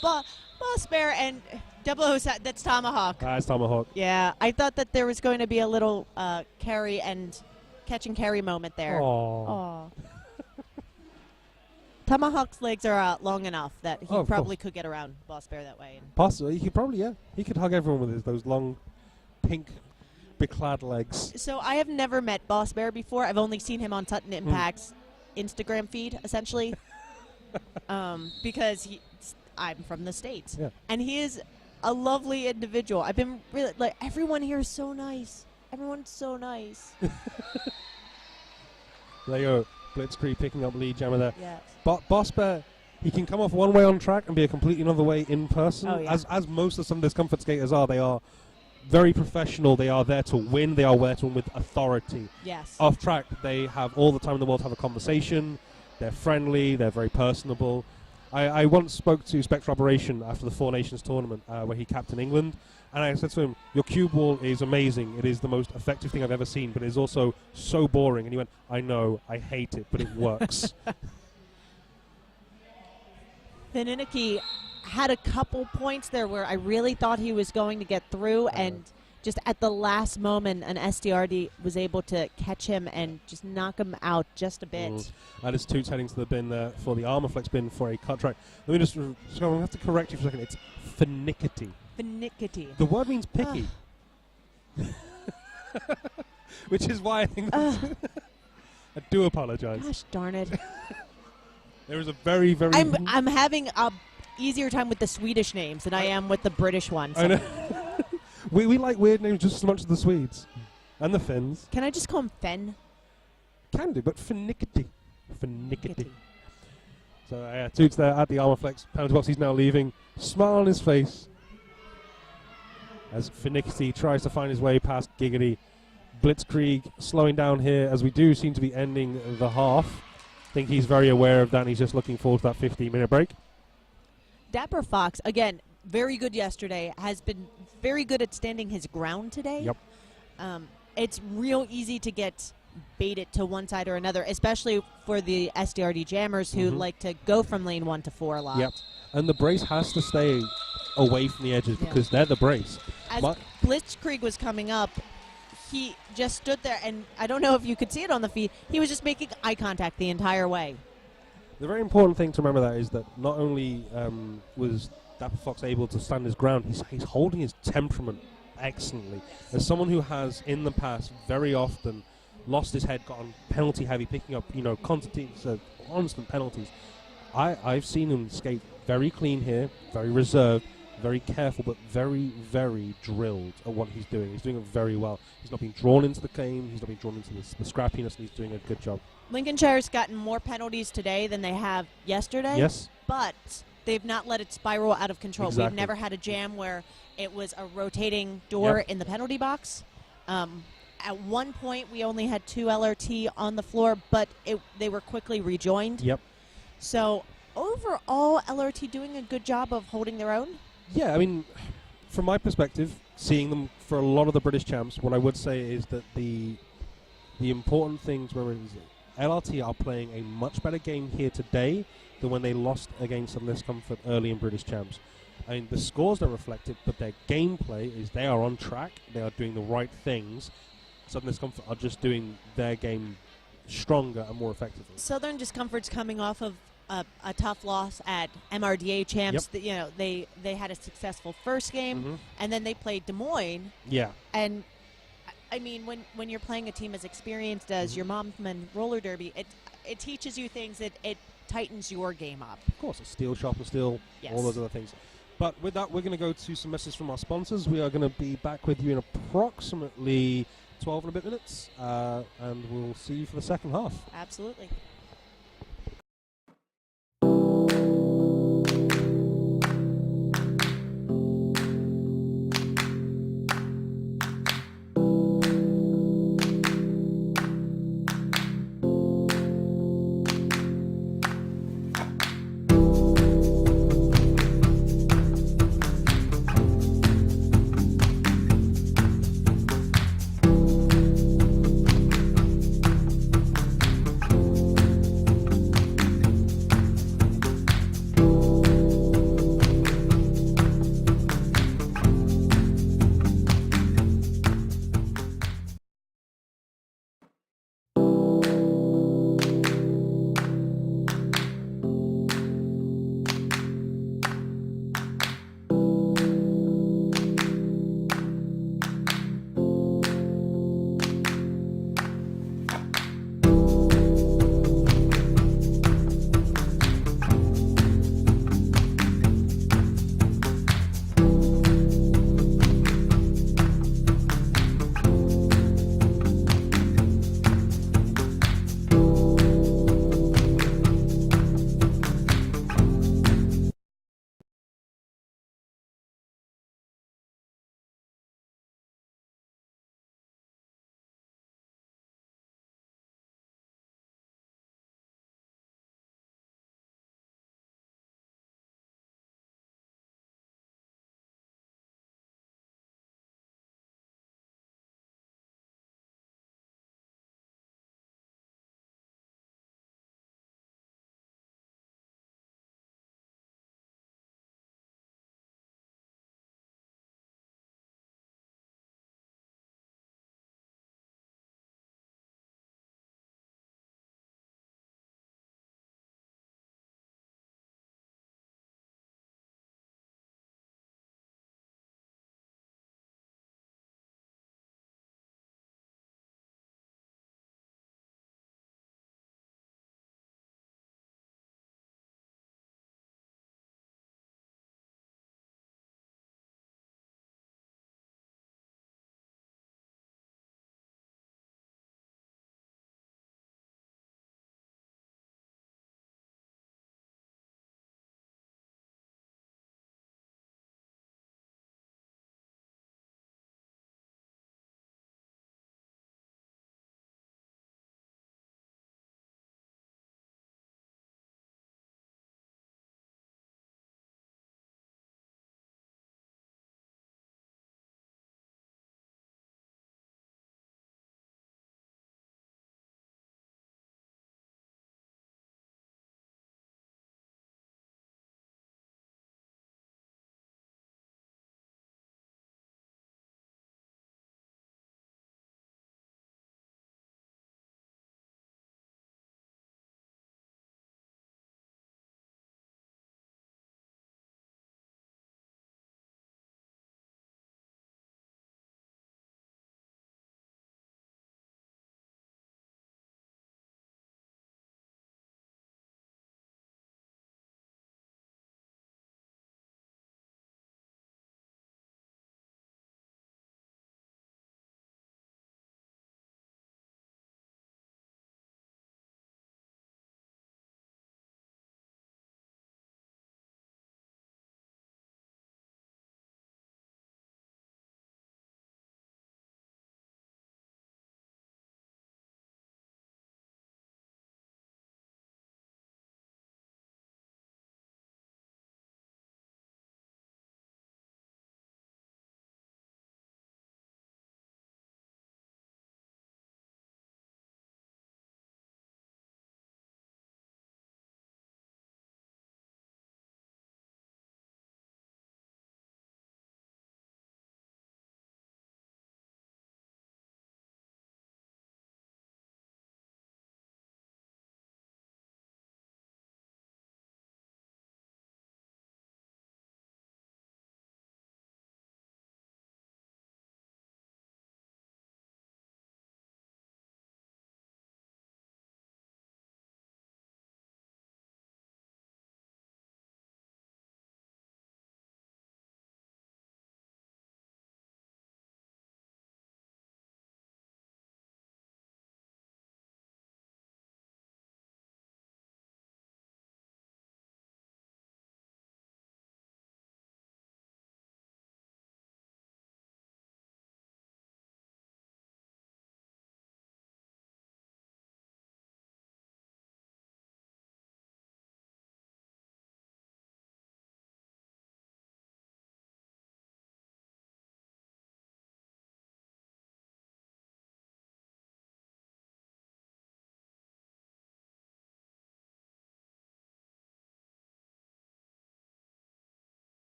Boss Bear and 007, that's Tomahawk. It's Tomahawk. Yeah, I thought that there was going to be a little carry and catch and carry moment there. Aww. Tomahawk's legs are out long enough that he Oh, of probably course. could get around Boss Bear that way. Possibly. He could probably, he could hug everyone with those long, pink, beclad legs. So I have never met Boss Bear before. I've only seen him on Sutton Impact's Instagram feed, essentially, because I'm from the States. Yeah. And he is a lovely individual. I've been really, everyone here is so nice. Everyone's so nice. There you go. Blitzkrieg picking up Lead Jammer there. Yes. Boss Bear, he can come off one way on track and be a completely another way in person. Oh, yeah. As most of some Discomfort skaters are, they are very professional. They are there to win. They are there to win with authority. Yes. Off track, they have all the time in the world to have a conversation. They're friendly. They're very personable. I once spoke to Spectre Operation after the Four Nations tournament where he captained England, and I said to him, your cube wall is amazing. It is the most effective thing I've ever seen, but it is also so boring. And he went, I know, I hate it, but it works. Fininiki had a couple points there where I really thought he was going to get through, and just at the last moment, an SDRD was able to catch him and just knock him out just a bit. That is Toots heading to the bin there for the Armorflex bin for a cut track. Let me just, so I have to correct you for a second. It's Finicity. Finicity. The word means picky. Which is why I think I do apologize. Gosh darn it. There is a very, very... I'm having a easier time with the Swedish names than I am with the British ones. I know. we like weird names just as much as the Swedes. And the Finns. Can I just call him Fen? Can do, but Finicity. Finicity. So, Toots there at the Armorflex. Penalty box, he's now leaving. Smile on his face. As Finicity tries to find his way past Giggity. Blitzkrieg slowing down here as we do seem to be ending the half. I think he's very aware of that and he's just looking forward to that 15-minute break. Dapper Fox, again, very good yesterday, has been very good at standing his ground today. Yep. It's real easy to get baited to one side or another, especially for the SDRD jammers who like to go from lane 1 to 4 a lot. Yep. And the brace has to stay away from the edges because they're the brace. As Blitzkrieg was coming up, he just stood there, and I don't know if you could see it on the feed, he was just making eye contact the entire way. The very important thing to remember that is that not only was Dapper Fox able to stand his ground, he's holding his temperament excellently. As someone who has, in the past, very often lost his head, got on penalty heavy, picking up, constant penalties, I've seen him skate very clean here, very reserved, very careful, but very, very drilled at what he's doing. He's doing it very well. He's not being drawn into the game. He's not being drawn into the scrappiness, and he's doing a good job. Lincolnshire's gotten more penalties today than they have yesterday. Yes. But they've not let it spiral out of control. Exactly. We've never had a jam where it was a rotating door in the penalty box. At one point, we only had 2 LRT on the floor, but they were quickly rejoined. Yep. So overall, LRT doing a good job of holding their own. Yeah, I mean, from my perspective, seeing them for a lot of the British champs, what I would say is that the important things were LRT are playing a much better game here today than when they lost against Sudden Discomfort early in British champs. I mean, the scores don't reflect it, but their gameplay is they are on track. They are doing the right things. Sudden Discomfort are just doing their game stronger and more effectively. Southern Discomfort's coming off of a tough loss at MRDA champs. Yep. They had a successful first game, and then they played Des Moines. Yeah. And I mean, when you're playing a team as experienced as your Momsman Roller Derby, it teaches you things. It tightens your game up. Of course, it's steel, sharp and steel, all those other things. But with that, we're going to go to some messages from our sponsors. We are going to be back with you in approximately 12 and a bit minutes, and we'll see you for the second half. Absolutely.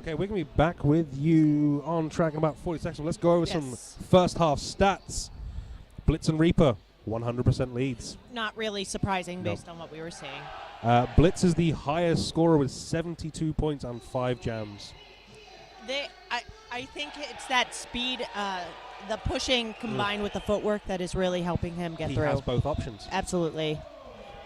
Okay, we're going to be back with you on track in about 40 seconds. Let's go over some first half stats. Blitz and Reaper, 100% leads. Not really surprising based on what we were seeing. Blitz is the highest scorer with 72 points and 5 jams. I think it's that speed, the pushing combined with the footwork that is really helping him get through. He has both options. Absolutely.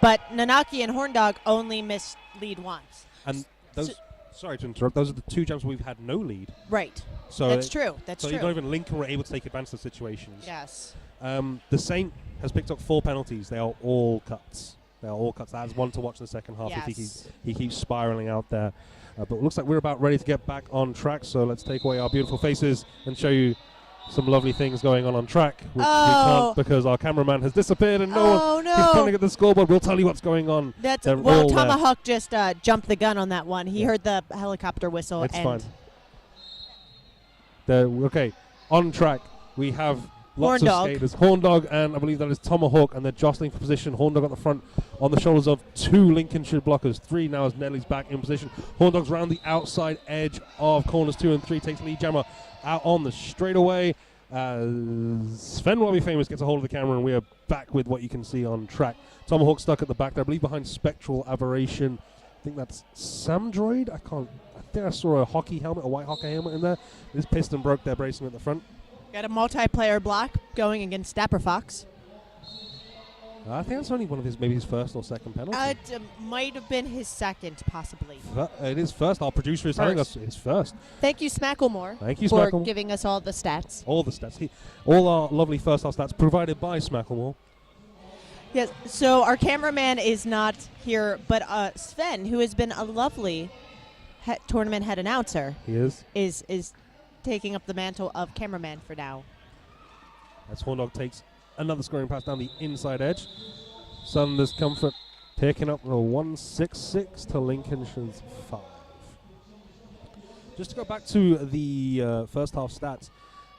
But Nanaki and Horndog only missed lead once. And those, sorry to interrupt, those are the 2 jams we've had no lead. Right. So That's true. That's so true. not even Lincoln were able to take advantage of situations. Yes. The Saint has picked up 4 penalties. They are all cuts. That's one to watch in the second half Yes. if he keeps spiraling out there. But it looks like we're about ready to get back on track, so let's take away our beautiful faces and show you some lovely things going on track, which we can't because our cameraman has disappeared and no. he's pointing at the scoreboard. We'll tell you what's going on. Tomahawk just jumped the gun on that one. He heard the helicopter whistle. It's fine. Okay, on track we have lots of skaters. Horndog and I believe that is Tomahawk, and they're jostling for position. Horndog at the front on the shoulders of 2 Lincolnshire blockers. 3 now as Nedley's back in position. Horndog's round the outside edge of corners 2 and 3. Takes lead jammer out on the straightaway. Sven Robbie Famous gets a hold of the camera, and we are back with what you can see on track. Tomahawk stuck at the back there, I believe behind Spectral Aberration. I think that's Samdroid. I think I saw a white hockey helmet in there. This piston broke their bracing at the front. Got a multiplayer block going against Dapper Fox. I think that's only one of his first or second penalty. It might have been his second, possibly. It is first. Our producer is telling us it's first. Thank you, Smacklemore. Thank you, for Smacklemore. giving us all the stats. All the stats. All our lovely first half stats provided by Smacklemore. Yes. So our cameraman is not here, but Sven, who has been a lovely tournament head announcer, He is taking up the mantle of cameraman for now. As Horndog takes another scoring pass down the inside edge. Sunder's Comfort picking up a 166 to Lincolnshire's 5. Just to go back to the first half stats,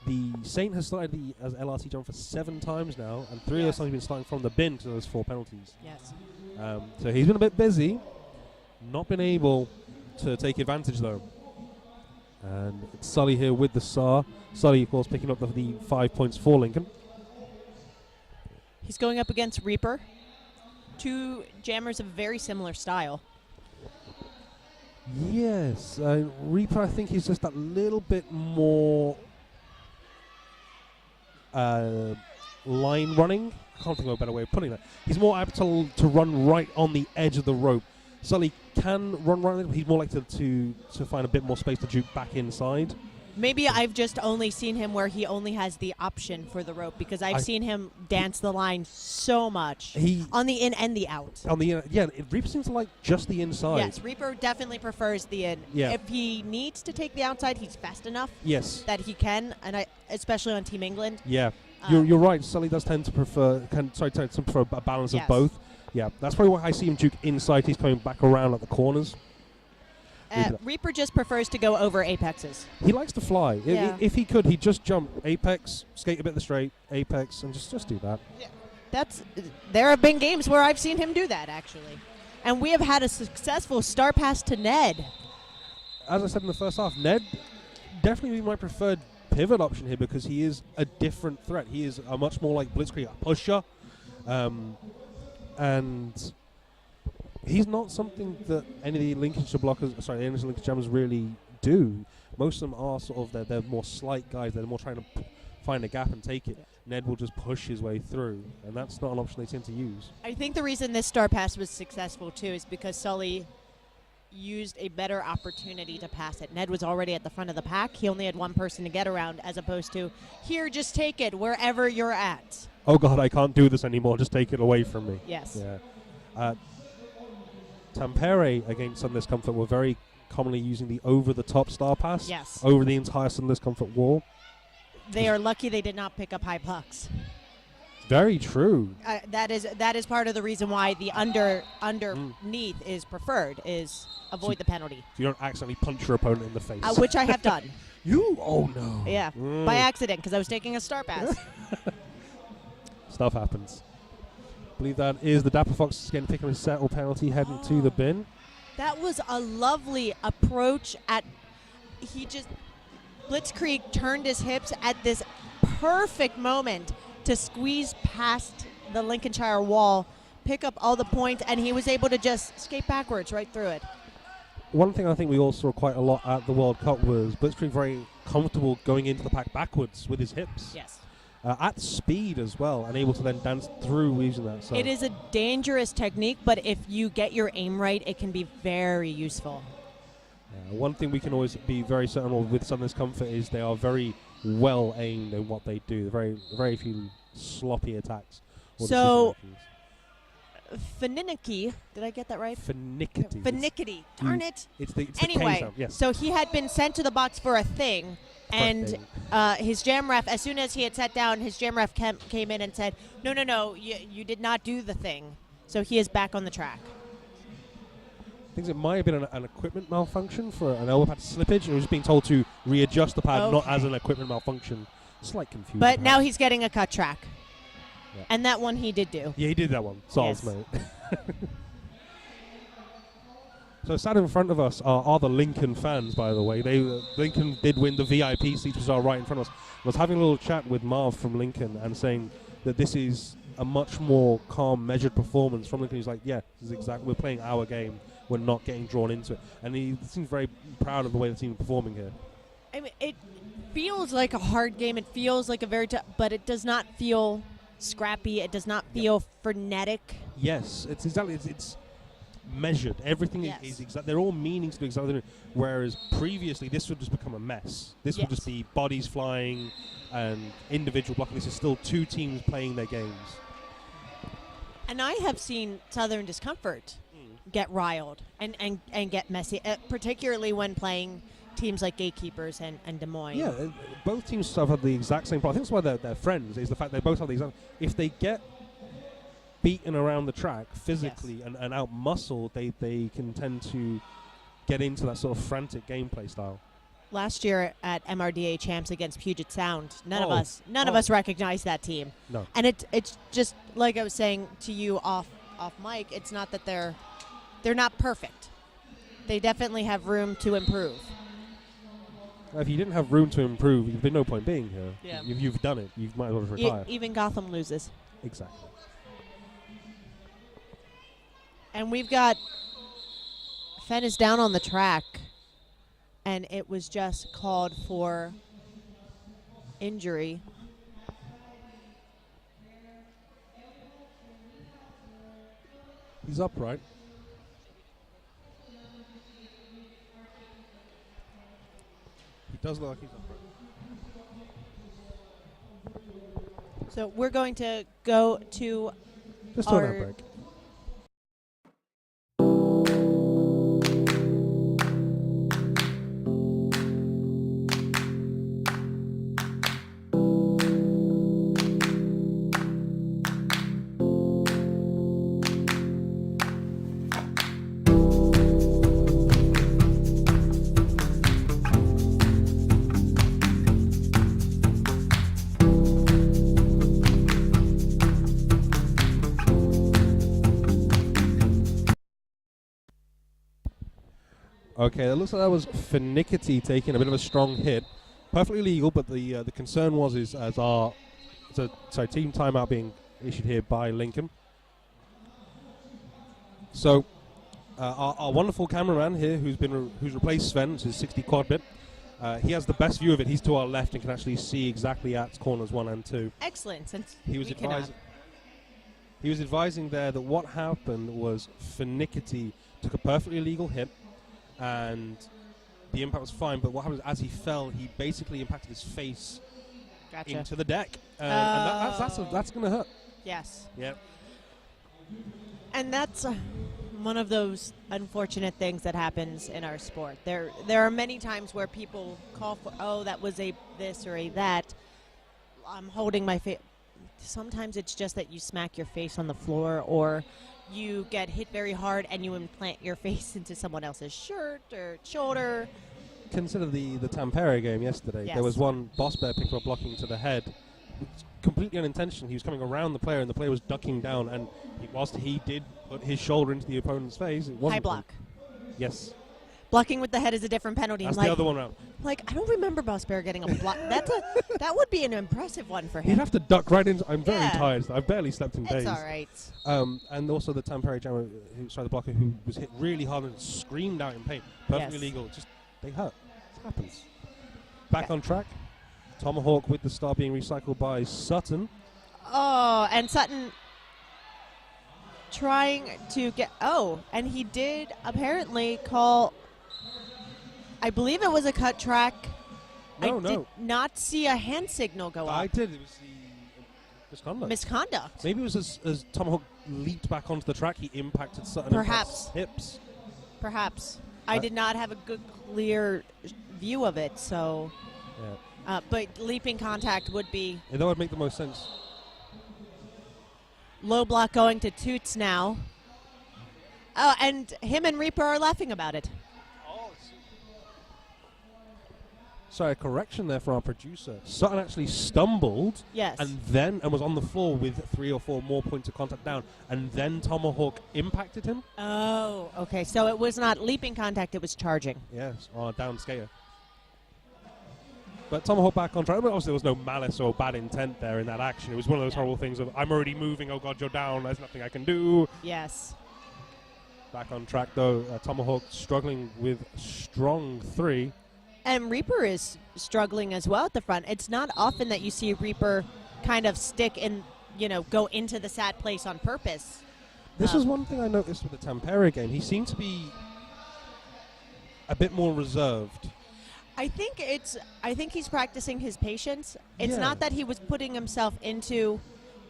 the Saint has started as LRT jump for 7 times now, and 3 of those times he's been starting from the bin because of those 4 penalties. Yes. So he's been a bit busy, not been able to take advantage though. And it's Sully here with the SAR. Sully, of course, picking up the 5 points for Lincoln. He's going up against Reaper. 2 jammers of very similar style. Yes. Reaper, I think he's just that little bit more line running. I can't think of a better way of putting that. He's more apt to run right on the edge of the rope. Sully can run right on it, but he's more likely to find a bit more space to juke back inside. Maybe I've just only seen him where he only has the option for the rope, because I've seen him dance the line so much on the in and the out. On the Reaper seems to like just the inside. Yes, Reaper definitely prefers the in. Yeah. If he needs to take the outside, he's fast enough. Yes. That he can, and especially on Team England. Yeah, you're right. Sully does tend to prefer a balance of both. Yeah, that's probably why I see him juke inside. He's coming back around at the corners. Reaper just prefers to go over apexes. He likes to fly. Yeah. If he could, he'd just jump apex, skate a bit the straight, apex, and just do that. Yeah. There have been games where I've seen him do that, actually. And we have had a successful star pass to Ned. As I said in the first half, Ned definitely my preferred pivot option here because he is a different threat. He is a much more like Blitzkrieg, a pusher. And he's not something that any of the Lincolnshire jammers really do. Most of them are sort of, they're more slight guys. They're more trying to find a gap and take it. Ned will just push his way through, and that's not an option they tend to use. I think the reason this star pass was successful, too, is because Sully used a better opportunity to pass it. Ned was already at the front of the pack. He only had one person to get around, as opposed to, here, just take it wherever you're at. Oh, God, I can't do this anymore. Just take it away from me. Yes. Yeah. Tampere against Sunless Comfort were very commonly using the over-the-top star pass over the entire Sunless Comfort wall. They are lucky they did not pick up high pucks. Very true. That is part of the reason why the underneath is preferred, is avoid the penalty. So you don't accidentally punch your opponent in the face. Which I have done. Oh no. Yeah, by accident, because I was taking a star pass. Stuff happens. I believe that is the Dapper Fox getting picking a settle penalty heading to the bin. That was a lovely approach at he just Blitzkrieg turned his hips at this perfect moment to squeeze past the Lincolnshire wall, pick up all the points, and he was able to just skate backwards right through it. One thing I think we all saw quite a lot at the World Cup was Blitzkrieg very comfortable going into the pack backwards with his hips. Yes. At speed as well, and able to then dance through using that. So It is a dangerous technique, but if you get your aim right, it can be very useful. one thing we can always be very certain of with Southern Comfort is they are very well aimed in what they do. Very few sloppy attacks. So, Finicky, did I get that right? Finickety. Finickety. Darn it. It's the K Anyway, sound, yes. so he had been sent to the box for a thing, and his jam ref, as soon as he had sat down, his jam ref came in and said, no, you did not do the thing. So he is back on the track. I think it might have been an equipment malfunction for an elbow pad slippage, and he was being told to readjust the pad, not as an equipment malfunction. Slight confusion. But now he's getting a cut track. Yeah. And that one he did do. Yeah, he did that one. Sols, Yes. mate. So sat in front of us are the Lincoln fans, by the way. Lincoln did win the VIP seats, which are right in front of us. I was having a little chat with Marv from Lincoln and saying that this is a much more calm, measured performance from Lincoln. He's like, yeah, this is exactly. We're playing our game. We're not getting drawn into it. And he seems very proud of the way the team is performing here. I mean, it feels like a hard game. It feels like a very tough, but it does not feel scrappy. It does not feel frenetic. Yes, it's exactly. It's measured. Everything is exact. They're all meaning to do exactly different. Whereas previously, this would just become a mess. This would just be bodies flying and individual blocking. This is still two teams playing their games. And I have seen Southern Discomfort get riled and get messy, particularly when playing teams like Gatekeepers and Des Moines. Yeah, both teams have had the exact same problem. I think that's why they're friends, is the fact they both have the exact. If they get beaten around the track physically and out-muscled, they can tend to get into that sort of frantic gameplay style. Last year at MRDA Champs against Puget Sound, none of us recognized that team. No. And it's just like I was saying to you off mic, it's not that they're not perfect. They definitely have room to improve. If you didn't have room to improve, there's no point being here. Yeah. You've done it. You might as well just retire. Even Gotham loses. Exactly. And we've got Fenn is down on the track, and it was just called for injury. He's upright. He does look like he's upright. So we're going to go to Just on that break. Okay, it looks like that was Finickety taking a bit of a strong hit. Perfectly legal, but the concern was team timeout being issued here by Lincoln. So our wonderful cameraman here, who's replaced Sven, who's 60 quad bit, he has the best view of it. He's to our left and can actually see exactly at corners 1 and 2. excellent. Since He was advising there that what happened was Finickety took a perfectly legal hit, and the impact was fine, but what happened is as he fell, he basically impacted his face into the deck. And that's going to hurt. Yes. Yeah. And that's one of those unfortunate things that happens in our sport. There are many times where people call for, that was a this or a that. I'm holding my face. Sometimes it's just that you smack your face on the floor, or you get hit very hard and you implant your face into someone else's shirt or shoulder. Consider the Tampere game yesterday. Yes. There was one Boss Bear picking up blocking to the head. It's completely unintentional. He was coming around the player and the player was ducking down, and whilst he did put his shoulder into the opponent's face, it wasn't High block. Yes. Blocking with the head is a different penalty. That's like, the other one round. Like, I don't remember Boss Bear getting a block. That would be an impressive one for him. He'd have to duck right into. I'm very Yeah. tired. I've barely slept in days. It's all right. And also the Tampere jammer, the blocker who was hit really hard and screamed out in pain. Perfectly Yes. legal. Just they hurt. It happens. Back Yeah. on track. Tomahawk with the star being recycled by Sutton. Oh, and Sutton trying to get. Oh, and he did apparently call. I believe it was a cut track. No, I did not see a hand signal go I up. did. It was the misconduct. Misconduct. Maybe it was as Tomahawk leaped back onto the track, he impacted Sutton. Perhaps. Hips. Perhaps. I did not have a good, clear view of it, so. Yeah. But leaping contact would be That would make the most sense. low block going to Toots now. Oh, and him and Reaper are laughing about it. Sorry, a correction there for our producer. Sutton actually stumbled. Yes. And was on the floor with 3 or 4 more points of contact down, and then Tomahawk impacted him. Oh, okay. So it was not leaping contact; it was charging. Yes, on a down skater. But Tomahawk back on track. Obviously, there was no malice or bad intent there in that action. It was one of those horrible things of, I'm already moving, oh God, you're down, there's nothing I can do. Yes. Back on track, though. Tomahawk struggling with strong 3. And Reaper is struggling as well at the front. It's not often that you see Reaper kind of stick and, go into the sad place on purpose. This is one thing I noticed with the Tampere game. He seemed to be a bit more reserved. I think he's practicing his patience. It's Yeah. not that he was putting himself into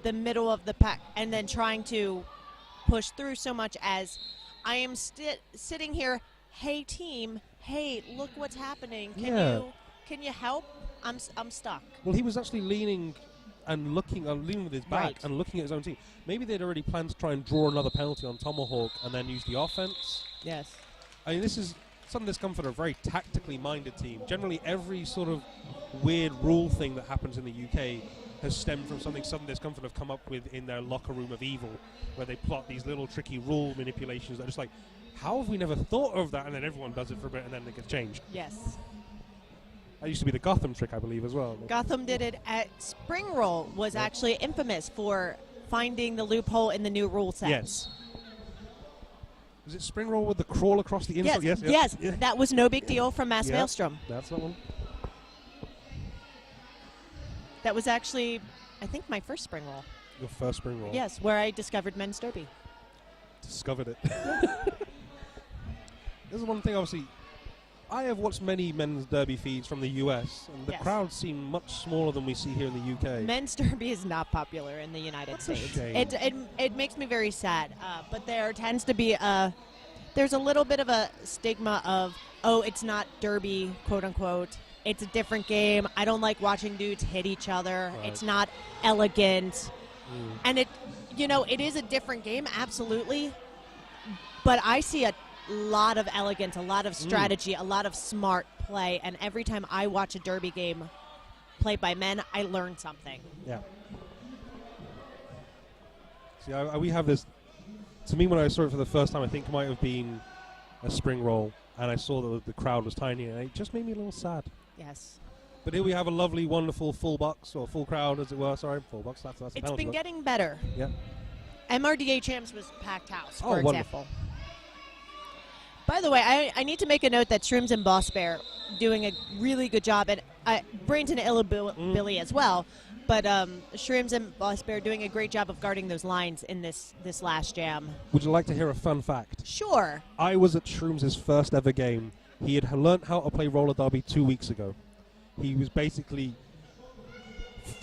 the middle of the pack and then trying to push through so much as I am sitting here, hey team, hey, look what's happening. Can you help? I'm stuck. Well, he was actually leaning and leaning with his back Right. and looking at his own team. Maybe they'd already planned to try and draw another penalty on Tomahawk and then use the offense. Yes. I mean, this is Sudden Discomfort are a very tactically minded team. Generally, every sort of weird rule thing that happens in the UK has stemmed from something Sudden Discomfort have come up with in their locker room of evil, where they plot these little tricky rule manipulations that are just like, how have we never thought of that? And then everyone does it for a bit and then it gets changed. Yes. That used to be the Gotham trick, I believe, as well. Gotham did it at Spring Roll, was actually infamous for finding the loophole in the new rule set. Yes. Was it Spring Roll with the crawl across the inside? Yes. Yeah. That was no big deal from Mass Yeah. Maelstrom. That's that one. That was actually, I think, my first Spring Roll. Your first Spring Roll. Yes, where I discovered men's derby. Discovered it. This is one thing, obviously. I have watched many men's derby feeds from the US, and the Yes. crowds seem much smaller than we see here in the UK. Men's derby is not popular in the United That's a States. shame. It makes me very sad. But there tends to be there's a little bit of a stigma of, oh, it's not derby, quote unquote. It's a different game. I don't like watching dudes hit each other. Right. It's not elegant. And it is a different game, absolutely. But I see a lot of elegance, a lot of strategy, a lot of smart play, and every time I watch a derby game played by men, I learn something. Yeah. See, we have this. To me, when I saw it for the first time, I think it might have been a Spring Roll, and I saw that the crowd was tiny, and it just made me a little sad. Yes. But here we have a lovely, wonderful full box, or full crowd, as it were. Sorry, full box. That's a It's penalty been box. getting better. Yeah. MRDA Champs was packed house, Oh, for wonderful. example. By the way, I need to make a note that Shrooms and Boss Bear doing a really good job, and Brainton Billy as well. But Shrooms and Boss Bear doing a great job of guarding those lines in this last jam. Would you like to hear a fun fact? Sure. I was at Shrooms' first ever game. He had learnt how to play roller derby 2 weeks ago. He was basically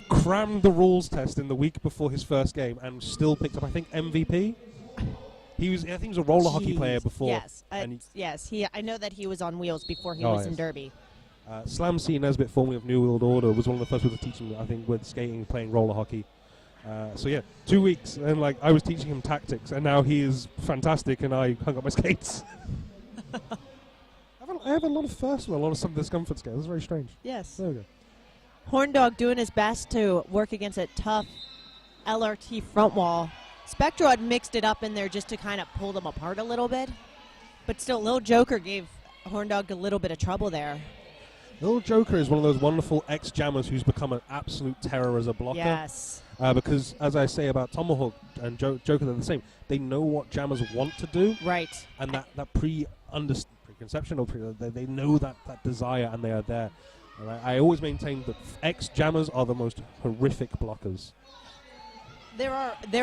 crammed the rules test in the week before his first game and still picked up, I think, MVP. I think he was a roller hockey player before. Yes. and Yes. I know that he was on wheels before he Oh, was in yes. Derby. Slam C. Nesbitt, formerly of New World Order, was one of the first people to teach him, I think, with skating, playing roller hockey. So yeah, 2 weeks, and I was teaching him tactics, and now he is fantastic, and I hung up my skates. I have a lot of firsts with a lot of some discomfort skates. It's very strange. Yes. There we go. Horndog doing his best to work against a tough LRT front wall. Spectro had mixed it up in there just to kind of pull them apart a little bit. But still, Lil Joker gave Horndog a little bit of trouble there. Little Joker is one of those wonderful ex-jammers who's become an absolute terror as a blocker. Yes. Because, as I say about Tomahawk and Joker, they're the same. They know what jammers want to do. Right. And that preconception, or they know that desire, and they are there. And I always maintain that ex-jammers are the most horrific blockers. There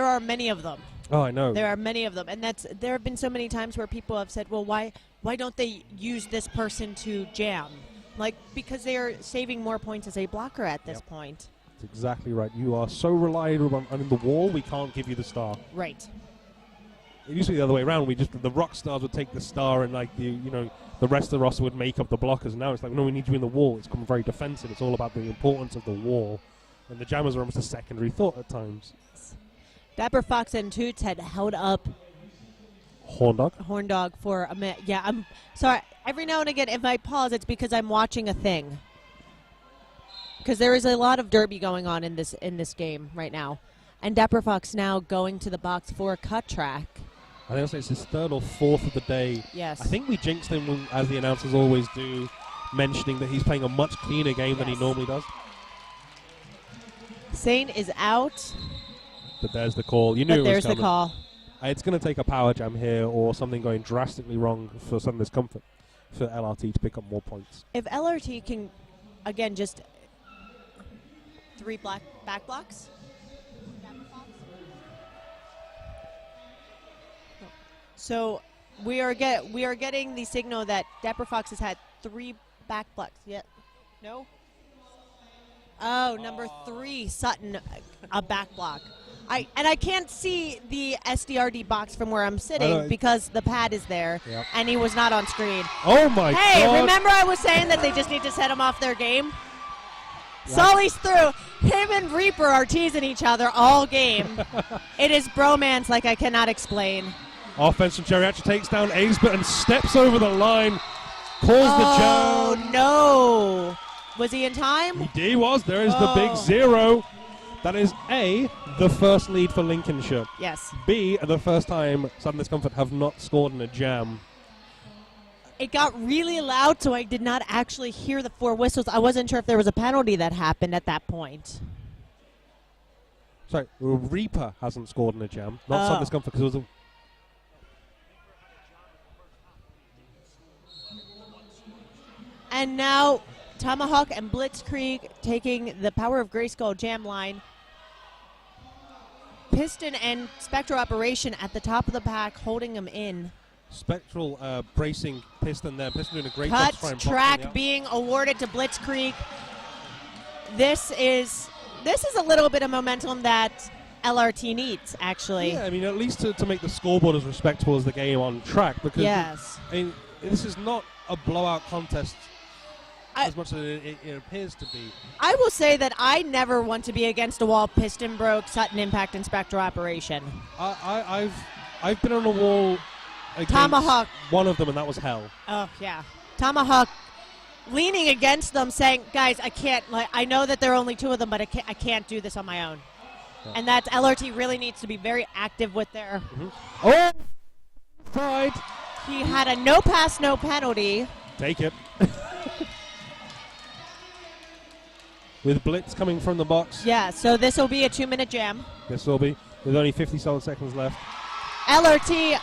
are many of them. Oh, I know. There are many of them, and there have been so many times where people have said, "Well, why don't they use this person to jam?" Like, because they are saving more points as a blocker at this point. That's exactly right. You are so reliant on the wall, we can't give you the star. Right. It used to be the other way around. The rock stars would take the star, and the rest of the roster would make up the blockers. Now it's like, no, we need you in the wall. It's become very defensive. It's all about the importance of the wall, and the jammers are almost a secondary thought at times. Dapper Fox and Toots had held up Horndog for a minute. Yeah, I'm sorry. Every now and again, if I pause, it's because I'm watching a thing. Because there is a lot of derby going on in this game right now, and Dapper Fox now going to the box for a cut track. I think it's his third or fourth of the day. Yes. I think we jinxed him, as the announcers always do, mentioning that he's playing a much cleaner game than he normally does. Sane is out. But there's the call. You knew But it was there's coming. the call. It's going to take a power jam here, or something going drastically wrong for Southern Discomfort for LRT to pick up more points. If LRT can, again, just 3 back blocks. So we are getting the signal that Dapper Fox has had 3 back blocks. Yeah. No? Oh, number 3, Sutton, a back block. I can't see the SDRD box from where I'm sitting because the pad is there, and he was not on screen. Oh, my God. Hey, remember I was saying that they just need to set him off their game? Yeah. Sully's through. Him and Reaper are teasing each other all game. It is bromance like I cannot explain. Offense from Geriatric takes down Aesbert and steps over the line, calls the jam. Oh, no. Was he in time? He was. There is the big 0. That is A, the first lead for Lincolnshire. Yes. B, the first time Southern Discomfort have not scored in a jam. It got really loud, so I did not actually hear the 4 whistles. I wasn't sure if there was a penalty that happened at that point. Sorry, Reaper hasn't scored in a jam. Not Southern Discomfort, because it was a... And now Tomahawk and Blitzkrieg taking the Power of Grayskull jam line. Piston and Spectral Operation at the top of the pack, holding them in. Spectral bracing Piston there. Piston doing a great job. Cut track being awarded to Blitzkrieg. This is a little bit of momentum that LRT needs, actually. Yeah, I mean, at least to make the scoreboard as respectable as the game on track. Because yes. This is not a blowout contest as much as it appears to be. I will say that I never want to be against a wall. Piston broke, Sutton Impact, and Spectral Operation. I've been on a wall against Tomahawk. One of them, and that was hell. Oh, yeah. Tomahawk leaning against them, saying, guys, I can't, I know that there are only 2 of them, but I can't do this on my own. Yeah. And that LRT really needs to be very active with their... Oh! Fight! He had a no pass, no penalty. Take it. With Blitz coming from the box. Yeah, so this will be a 2-minute jam. This will be, with only 57 seconds left. LRT,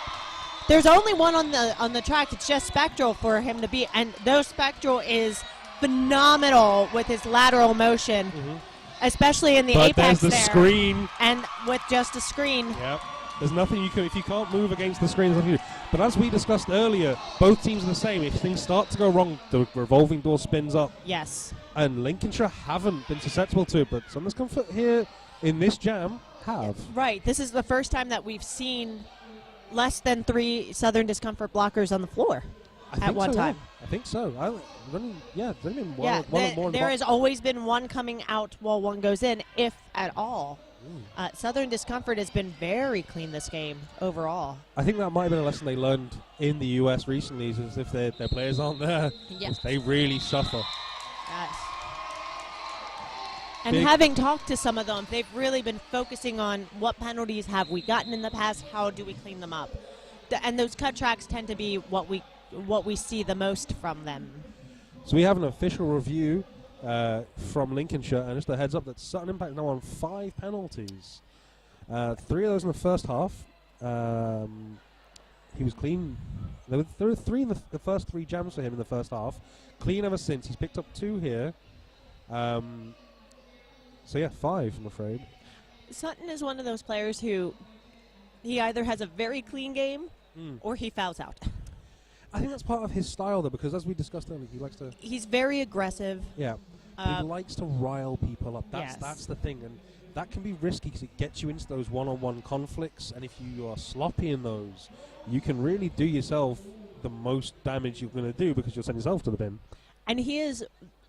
there's only one on the track. It's just Spectral for him to beat, and though Spectral is phenomenal with his lateral motion, especially in the apex there's the screen. And with just a screen. Yep. There's nothing you can, if you can't move against the screen, there's nothing you can do. But as we discussed earlier, both teams are the same. If things start to go wrong, the revolving door spins up. Yes. And Lincolnshire haven't been susceptible to it, but Southern Discomfort here in this jam have. Right. This is the first time that we've seen less than 3 Southern Discomfort blockers on the floor at one time. Yeah. I think so. There's only been one more. There has always been one coming out while one goes in, if at all. Southern Discomfort has been very clean this game overall. I think that might have been a lesson they learned in the US recently, is if their players aren't there, they really suffer. Yes. And having talked to some of them, they've really been focusing on what penalties have we gotten in the past, how do we clean them up. And those cut tracks tend to be what we what we see the most from them. So we have an official review from Lincolnshire, and just a heads up that Sutton Impact now on 5 penalties. 3 of those in the first half. He was clean. There were 3 in the first 3 jams for him in the first half. Clean ever since. He's picked up 2 here. So yeah, 5, I'm afraid. Sutton is one of those players who he either has a very clean game or he fouls out. I think that's part of his style, though, because as we discussed earlier, he likes to... He's very aggressive. Yeah. He likes to rile people up. That's the thing. And that can be risky because it gets you into those one-on-one conflicts. And if you are sloppy in those, you can really do yourself the most damage you're going to do because you'll send yourself to the bin. And he is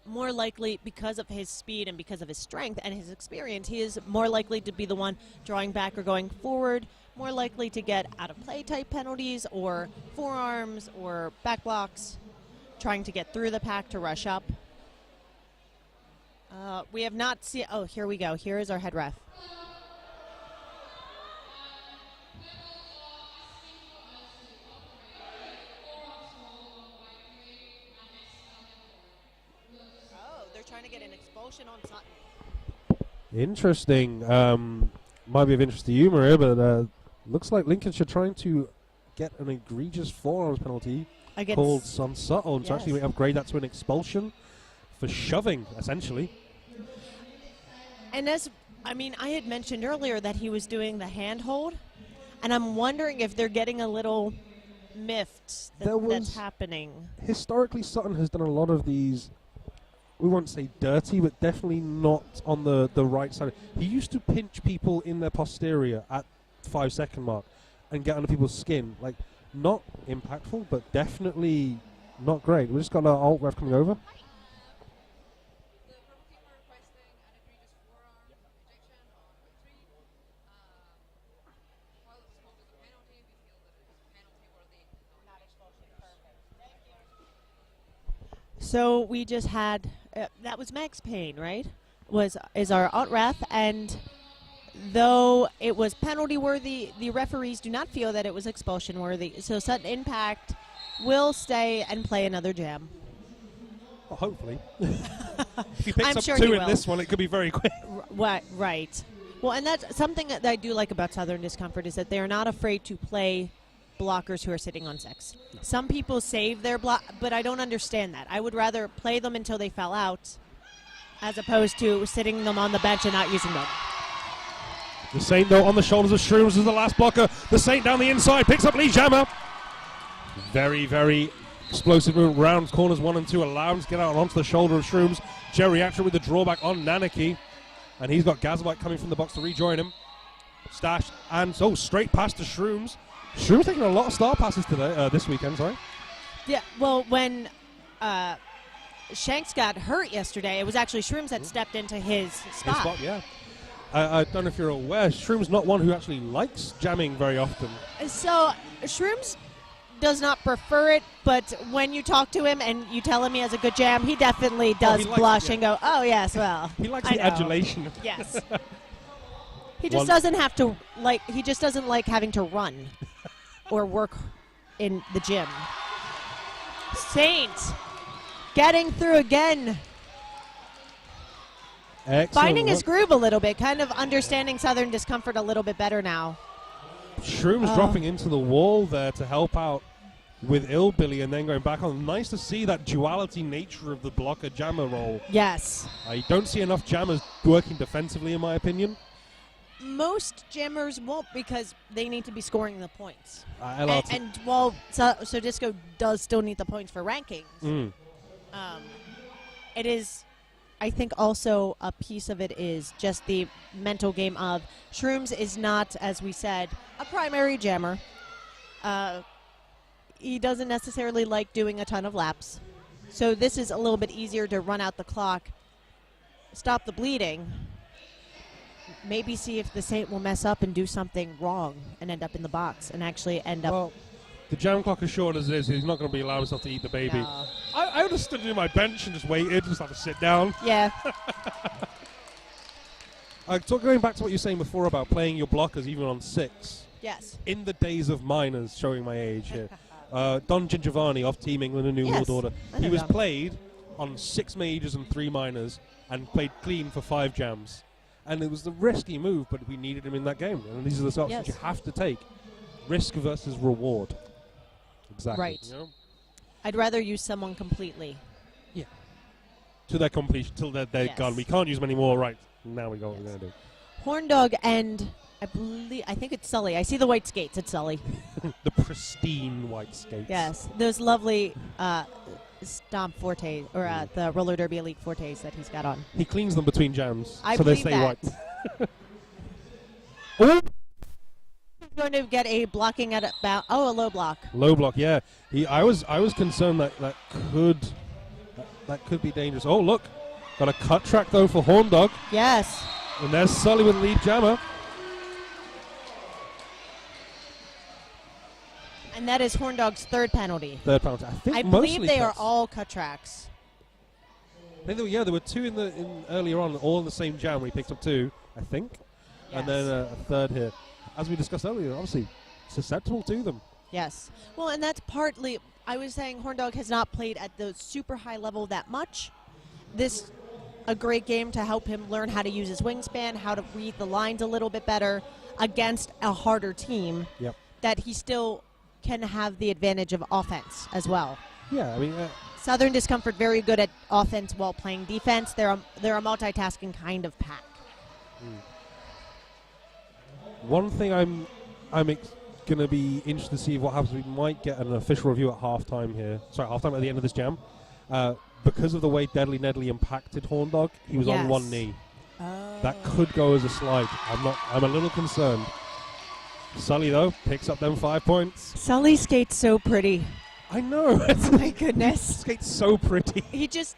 more likely, because of his speed and because of his strength and his experience, he is more likely to be the one drawing back or going forward, more likely to get out-of-play type penalties or forearms or back blocks, trying to get through the pack to rush up. We have not seen... Oh, here we go. Here is our head ref. Oh, they're trying to get an expulsion on Sutton. Interesting. Might be of interest to you, Maria, but looks like Lincolnshire trying to get an egregious forearms penalty called on Sutton. So actually we upgrade that to an expulsion for shoving, essentially. And I had mentioned earlier that he was doing the handhold, and I'm wondering if they're getting a little miffed that's happening. Historically, Sutton has done a lot of these, we won't say dirty, but definitely not on the right side. He used to pinch people in their posterior at 5-second mark and get under people's skin. Like, not impactful, but definitely not great. We just got our alt ref coming over. So we just had, that was Max Payne, right? Is our alt ref, and though it was penalty worthy, the referees do not feel that it was expulsion worthy. So Sutton Impact will stay and play another jam. Well, hopefully. If he picks I'm up sure 2 he in this one, it could be very quick. Right. Well, and that's something that I do like about Southern Discomfort is that they are not afraid to play blockers who are sitting on 6. No. Some people save their block, but I don't understand that. I would rather play them until they fell out as opposed to sitting them on the bench and not using them. The Saint, though, on the shoulders of Shrooms is the last blocker. The Saint down the inside, picks up Lee Jammer. Very, very explosive move. Rounds corners 1 and 2, allow him to get out onto the shoulder of Shrooms. Geriatric with the drawback on Nanaki. And he's got Gazabite coming from the box to rejoin him. Stash, and straight past to Shrooms. Shrooms taking a lot of star passes today, this weekend, sorry. Yeah, well, when Shanks got hurt yesterday, it was actually Shrooms that stepped into his spot. Yeah. I don't know if you're aware, Shrooms not one who actually likes jamming very often. So Shrooms does not prefer it, but when you talk to him and you tell him he has a good jam, he definitely does blush and go, oh, yes, well, he likes the adulation. Yes. He just doesn't have to, he just doesn't like having to run or work in the gym. Saint getting through again. Excellent. Finding his groove a little bit, kind of understanding Southern Discomfort a little bit better now. Shrooms dropping into the wall there to help out with Illbilly and then going back on. Nice to see that duality nature of the blocker-jammer role. Yes. You don't see enough jammers working defensively, in my opinion. Most jammers won't because they need to be scoring the points. So Disco does still need the points for rankings. It is, I think also a piece of it is just the mental game of Shrooms is not, as we said, a primary jammer. He doesn't necessarily like doing a ton of laps. So this is a little bit easier to run out the clock, stop the bleeding, maybe see if the Saint will mess up and do something wrong and end up in the box and actually end up... Well, the jam clock, as short as it is, he's not going to be allowing himself to eat the baby. No. I would have stood in my bench and just waited, just have to sit down. Yeah. Going back to what you were saying before about playing your blockers even on 6. Yes. In the days of minors, showing my age here, Don Gingiovanni off Team England and New Yes, World Order. I know He was Don. played on 6 majors and 3 minors and played clean for 5 jams. And it was the risky move, but we needed him in that game. And these are the shots that you have to take. Risk versus reward. Exactly. Right. You know? I'd rather use someone completely. To their completion, till they're Yes. gone. We can't use them anymore. Right. Now we go what we're going to do. Horndog and I think it's Sully. I see the white skates. It's Sully. The pristine white skates. Yes, those lovely Stomp Forte, or the Roller Derby Elite Fortes that he's got on. He cleans them between jams, I so they believe stay that. white. Oh! He's going to get a blocking at about a low block. Low block, yeah. I was concerned that could be dangerous. Oh, look. Got a cut track, though, for Horndog. Yes. And there's Sully with the lead jammer. And that is Horndog's third penalty. Third penalty. I think I mostly believe they are cuts. all cut tracks. I think there were 2 in earlier on, all in the same jam where he picked up 2, I think. And then a third here. As we discussed earlier, obviously susceptible to them. Yes. Well, and that's partly, I was saying Horndog has not played at the super high level that much. This, a great game to help him learn how to use his wingspan, how to read the lines a little bit better against a harder team. Yep. That he still can have the advantage of offense as well. Yeah, I mean... Southern Discomfort very good at offense while playing defense. They're a multitasking kind of pack. One thing I'm going to be interested to see what happens. We might get an official review at halftime here. Sorry, halftime at the end of this jam. Because of the way Deadly Nedley impacted Horndog, he was on one knee. That could go as a slide. I'm a little concerned. Sully, though, picks up them 5 points. Sully skates so pretty. I know. My goodness. Skates so pretty. He just,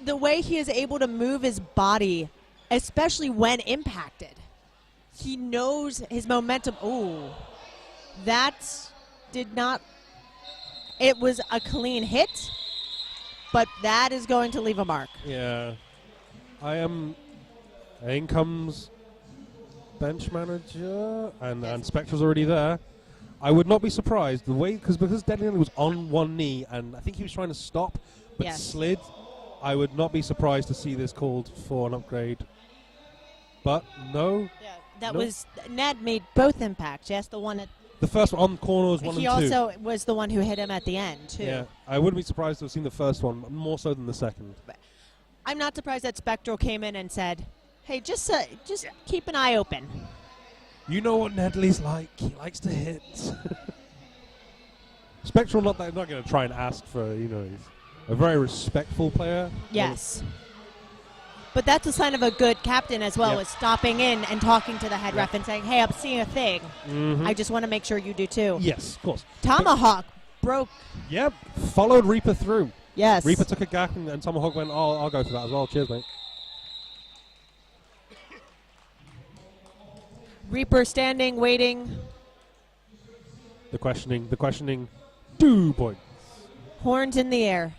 the way he is able to move his body, especially when impacted. He knows his momentum. Ooh, that did not, it was a clean hit, but that is going to leave a mark. Yeah. In comes bench manager, and Spectre's already there. I would not be surprised the way because Deadly Nedley was on one knee, and I think he was trying to stop, but slid. I would not be surprised to see this called for an upgrade. But no. Yeah, that was Ned made both impacts. Yes, the one at the first one on corners 1 and 2. He also was the one who hit him at the end too. Yeah, I wouldn't be surprised to have seen the first one more so than the second. I'm not surprised that Spectral came in and said, "Hey, just keep an eye open." You know what Nedley's like. He likes to hit. Spectral not going to try and ask for, he's a very respectful player. Yes. But that's a sign of a good captain as well, is stopping in and talking to the head ref and saying, "Hey, I'm seeing a thing. I just want to make sure you do too." Yes, of course. Tomahawk broke. Yep, followed Reaper through. Yes. Reaper took a gap and Tomahawk went, I'll go for that as well. Cheers, mate. Reaper standing, waiting. The questioning. 2 points. Horns in the air.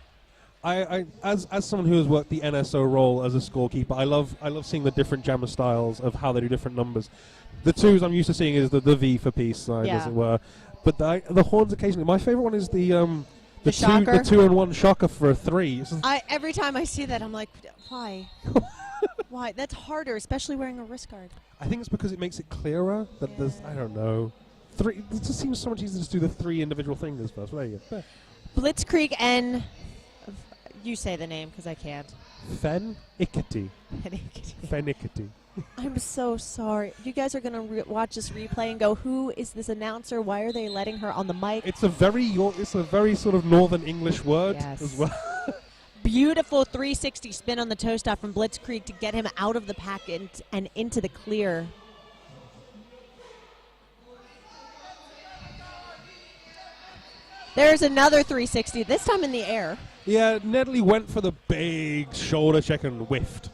I as someone who has worked the NSO role as a scorekeeper, I love seeing the different jammer styles of how they do different numbers. The 2s I'm used to seeing is the V for peace side, as it were. But the horns occasionally. My favorite one is the shocker? the 2 and 1 shocker for a 3. Every time I see that, I'm like, why? Why? That's harder, especially wearing a wrist guard. I think it's because it makes it clearer that there's, I don't know, 3. It just seems so much easier to just do the 3 individual fingers first. Well, there you go. Blitzkrieg and you say the name because I can't. Fennicity. Fennicity. I'm so sorry. You guys are going to watch this replay and go, who is this announcer? Why are they letting her on the mic? It's a very sort of Northern English word as well. Beautiful 360 spin on the toe stop from Blitzkrieg to get him out of the pack and into the clear. There's another 360, this time in the air. Yeah, Nedley went for the big shoulder check and whiffed.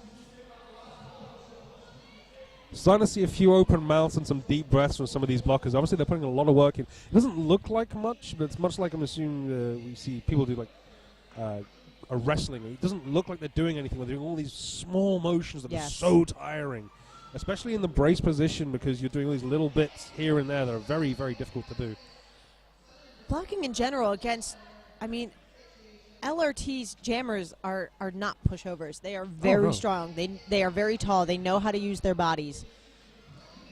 Starting to see a few open mouths and some deep breaths from some of these blockers. Obviously, they're putting a lot of work in. It doesn't look like much, but it's much like I'm assuming we see people do like a wrestling. It doesn't look like they're doing anything. They're doing all these small motions that are so tiring, especially in the brace position because you're doing all these little bits here and there that are very, very difficult to do. blocking in general against, I mean, LRT's jammers are not pushovers. They are very strong. They are very tall. They know how to use their bodies.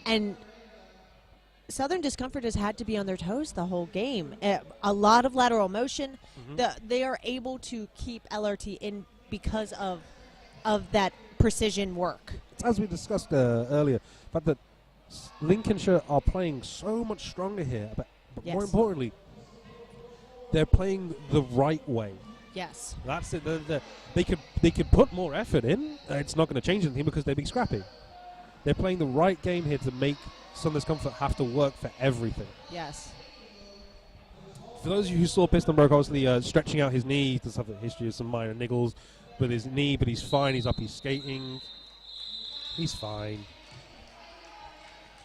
And Southern Discomfort has had to be on their toes the whole game. A lot of lateral motion. They are able to keep LRT in because of that precision work. As we discussed earlier, but that Lincolnshire are playing so much stronger here. But more importantly, they're playing the right way. Yes. That's it. They could put more effort in. It's not going to change anything because they're being scrappy. They're playing the right game here to make Southern Discomfort have to work for everything. Yes. For those of you who saw Piston Broke, obviously stretching out his knee, he does have a history of some minor niggles with his knee, but he's fine. He's up. He's skating. He's fine.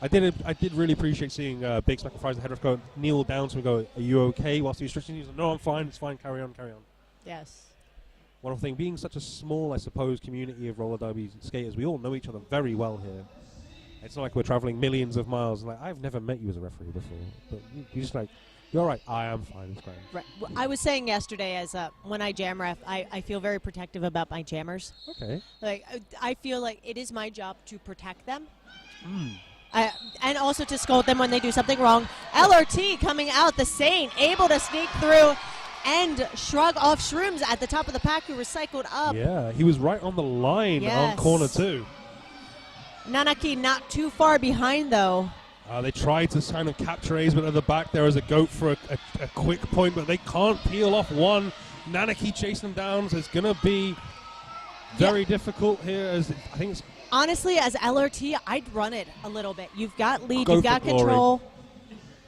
I did really appreciate seeing Big Smack and Fries, the head ref, kneel down to him and go, "Are you okay?" Whilst he was stretching, he was like, "No, I'm fine. It's fine. Carry on, carry on." Yes. Wonderful thing. Being such a small, I suppose, community of roller derby skaters, we all know each other very well here. It's not like we're traveling millions of miles. Like, I've never met you as a referee before, but you're just like, "You're all right. I am fine. It's great." Right. Well, I was saying yesterday, as when I jam ref, I feel very protective about my jammers. Okay. Like I feel like it is my job to protect them. And also to scold them when they do something wrong. LRT coming out, the Saint, able to sneak through and shrug off Shrooms at the top of the pack, who recycled up. Yeah, he was right on the line on corner 2. Nanaki not too far behind, though. They tried to kind of capture Ace, but at the back there is a goat for a quick point, but they can't peel off one. Nanaki chasing them down, so it's going to be very difficult here. As I think it's honestly, as LRT, I'd run it a little bit. You've got lead, you've got control.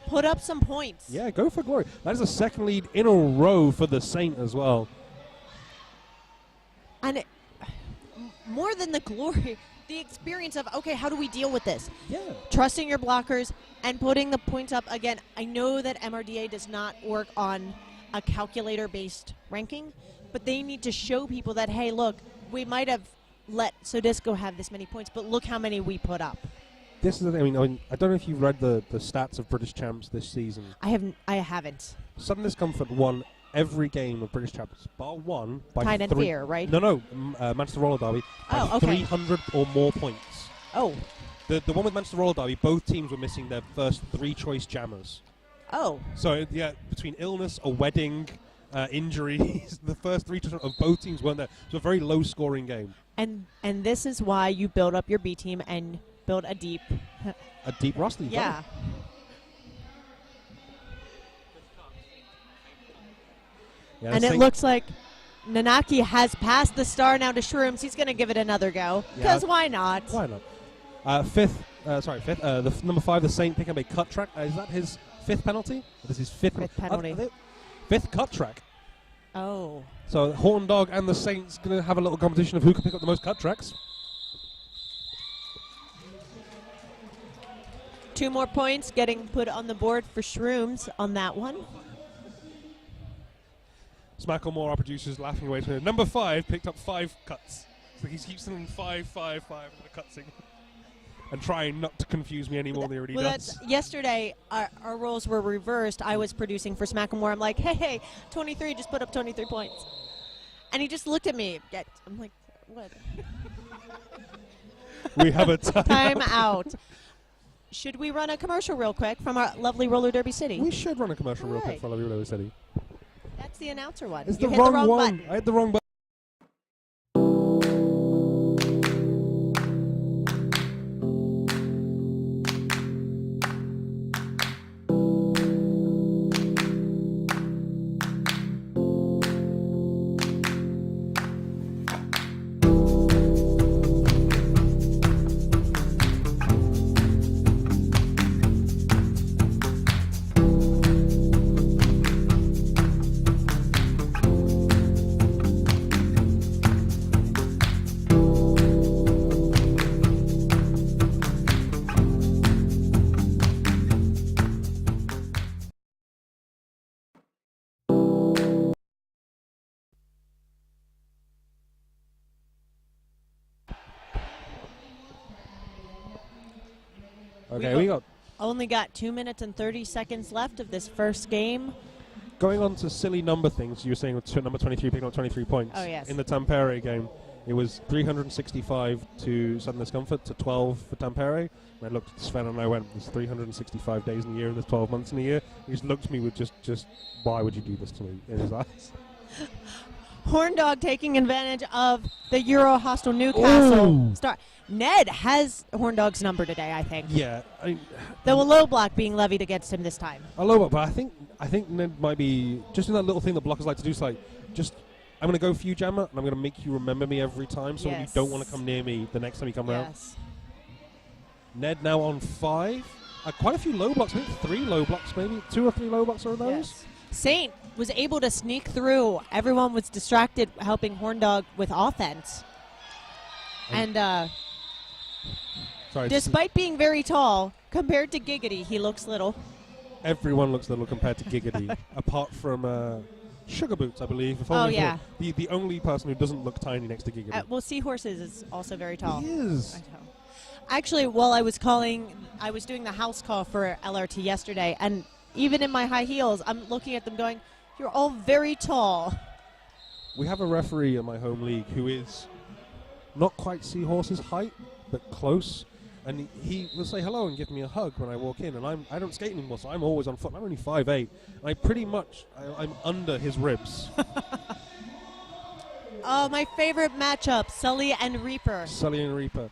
Put up some points. Yeah, go for glory. That is a second lead in a row for the Saint as well. And more than the glory, the experience of, okay, how do we deal with this? Yeah. Trusting your blockers and putting the points up. Again, I know that MRDA does not work on a calculator-based ranking, but they need to show people that, hey, look, we might have let Sodisco have this many points, but look how many we put up. This is the thing. I mean, I don't know if you've read the stats of British champs this season. I haven't. Southern Discomfort won every game of British champs, bar one by Tide and Fear, right? No, Manchester Roller Derby by 300 or more points. Oh. The one with Manchester Roller Derby, both teams were missing their first 3 choice jammers. Oh. So yeah, between illness, a wedding, injuries, the first 3 choices of both teams weren't there. So a very low scoring game. And this is why you build up your B team and build a deep roster. Yeah. And it looks like Nanaki has passed the star now to Shrooms. He's going to give it another go. Because why not? Why not? Fifth. The number 5, the Saint, picking up a cut track. Is that his 5th penalty? This is his 5th penalty. 5th cut track. Oh. So Horn Dog and the Saints going to have a little competition of who can pick up the most cut tracks. 2 more points getting put on the board for Shrooms on that one. Smacklemore, our producer's laughing away to him. Number 5 picked up 5 cuts. So he keeps them 5, 5, 5 with the cutsing. And trying not to confuse me any more than he already does. Yesterday, our roles were reversed. I was producing for Smacklemore. I'm like, hey, 23 just put up 23 points. And he just looked at me. I'm like, what? We have a time out. Should we run a commercial real quick from our lovely Roller Derby City? We should run a commercial real quick for lovely Roller Derby City. That's the announcer one. It's you the hit wrong the wrong one. button. I hit the wrong button. Okay, we only got 2 minutes and 30 seconds left of this first game. Going on to silly number things, you were saying with number 23 picking up 23 points. Oh, yes. In the Tampere game, it was 365 to Sudden Discomfort to 12 for Tampere. And I looked at Sven and I went, there's 365 days in a year and there's 12 months in a year. He just looked at me with just why would you do this to me in his eyes? Horndog taking advantage of the Euro hostile Newcastle start. Ned has Horndog's number today, I think. Yeah. The low block being levied against him this time. A low block, but I think Ned might be just in that little thing that blockers like to do. It's like, I'm going to go for you, Jammer, and I'm going to make you remember me every time, so when you don't want to come near me the next time you come around. Ned now on 5. Quite a few low blocks. I think 3 low blocks, maybe 2 or 3 low blocks are those. Yes. Saint was able to sneak through. Everyone was distracted helping Horndog with offense. And despite being very tall, compared to Giggity, he looks little. Everyone looks little compared to Giggity, apart from Sugar Boots, I believe. The only person who doesn't look tiny next to Giggity. Well, Seahorses is also very tall. He is. Actually, while I was doing the house call for LRT yesterday, and even in my high heels, I'm looking at them going, you're all very tall. We have a referee in my home league who is not quite Seahorse's height, but close. And he will say hello and give me a hug when I walk in. And I don't skate anymore, so I'm always on foot. I'm only 5'8". And I'm under his ribs. Oh, my favorite matchup, Sully and Reaper. Sully and Reaper.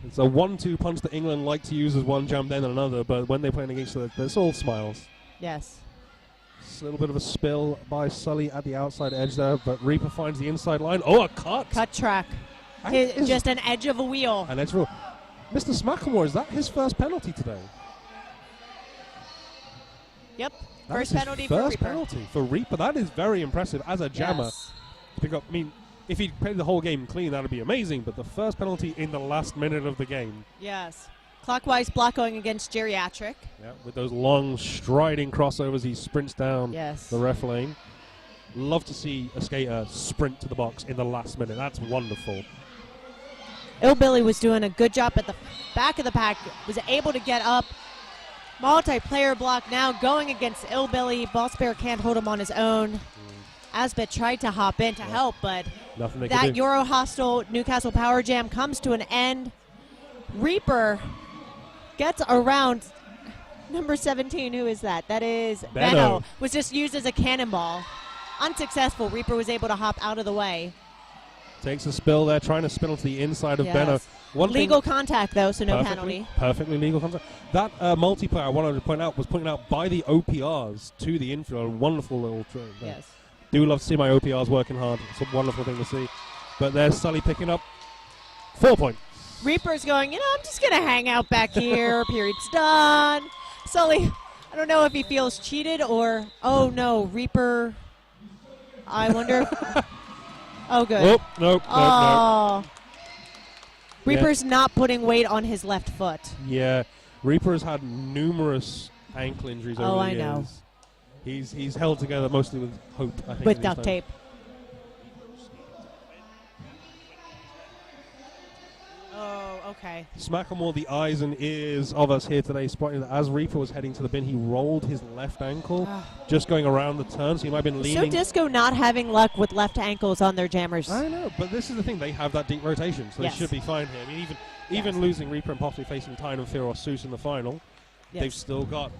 It's a 1-2 punch that England like to use as one jump, then another, but when they're playing against it, it's all smiles. Yes. It's a little bit of a spill by Sully at the outside edge there, but Reaper finds the inside line. Oh, a cut! Cut track. Just an edge of a wheel. An edge of a wheel. Mr. Smackamore, is that his first penalty today? Yep. First penalty for Reaper. First penalty for Reaper. That is very impressive as a jammer. Yes. To pick up. I mean, if he'd played the whole game clean, that would be amazing. But the first penalty in the last minute of the game. Yes. Clockwise block going against Geriatric. Yeah, with those long striding crossovers, he sprints down the ref lane. Love to see a skater sprint to the box in the last minute. That's wonderful. Illbilly was doing a good job at the back of the pack. Was able to get up. Multiplayer block now going against Illbilly. Ballspear can't hold him on his own. Asbeth tried to hop in to help, but that Euro hostile Newcastle Power Jam comes to an end. Reaper gets around number 17. Who is that? That is Benno. Was just used as a cannonball. Unsuccessful. Reaper was able to hop out of the way. Takes a spill there, trying to spin onto the inside of Benno. Legal contact, though, so no penalty. Perfectly legal contact. That multiplayer I wanted to point out was pointed out by the OPRs to the infield. A wonderful little trick. Yes. Do love to see my OPRs working hard. It's a wonderful thing to see. But there's Sully picking up 4 points. Reaper's going, I'm just going to hang out back here. Period's done. Sully, I don't know if he feels cheated or, oh, no, Reaper, I wonder. Oh, good. Nope. Reaper's not putting weight on his left foot. Yeah. Reaper has had numerous ankle injuries over the years. I know. He's held together mostly with hope, I think. With duct tape. Oh, okay. Smackamore, the eyes and ears of us here today, spotting that as Reaper was heading to the bin, he rolled his left ankle, just going around the turn, so he might have been leaning. So Disco not having luck with left ankles on their jammers. I know, but this is the thing. They have that deep rotation, so they should be fine here. I mean, even losing Reaper and possibly facing Tyne and Fear or Seuss in the final, they've still got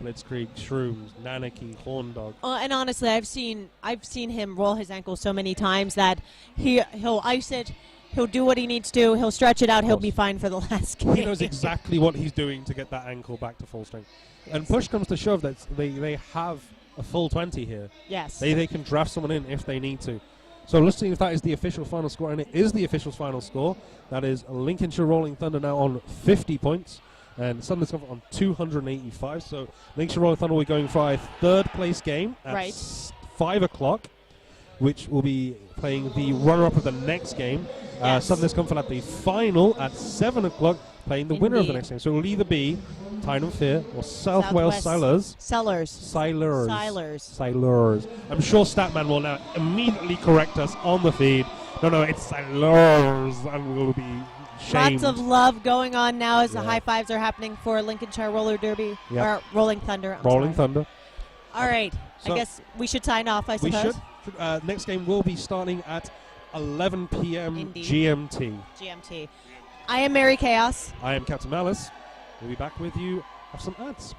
Blitzkrieg, Shrooms, Nanaki, Horndog. And honestly, I've seen him roll his ankle so many times that he'll ice it. He'll do what he needs to. He'll stretch it out. He'll be fine for the last game. He knows exactly what he's doing to get that ankle back to full strength. Yes. And push comes to shove, that they have a full 20 here. Yes. They can draft someone in if they need to. So let's see if that is the official final score. And it is the official final score. That is Lincolnshire Rolling Thunder now on 50 points. And Sudden Discomfort on 285. So Lincolnshire Rolling Thunder will be going for a third place game at 5 o'clock, which will be playing the runner-up of the next game. Sudden Discomfort at the final at 7 o'clock, playing the winner of the next game. So it will either be Tyne and Fear or South Wales Silers. Silers. I'm sure Statman will now immediately correct us on the feed. No, it's Silers, and we'll be shamed. Lots of love going on now as the high fives are happening for Lincolnshire Roller Derby, or Rolling Thunder. Rolling Thunder. All right. So I guess we should sign off, I we suppose. should. Next game will be starting at 11 p.m. Indeed. GMT. GMT. I am Mary Chaos. I am Captain Malice. We'll be back with you after some ads.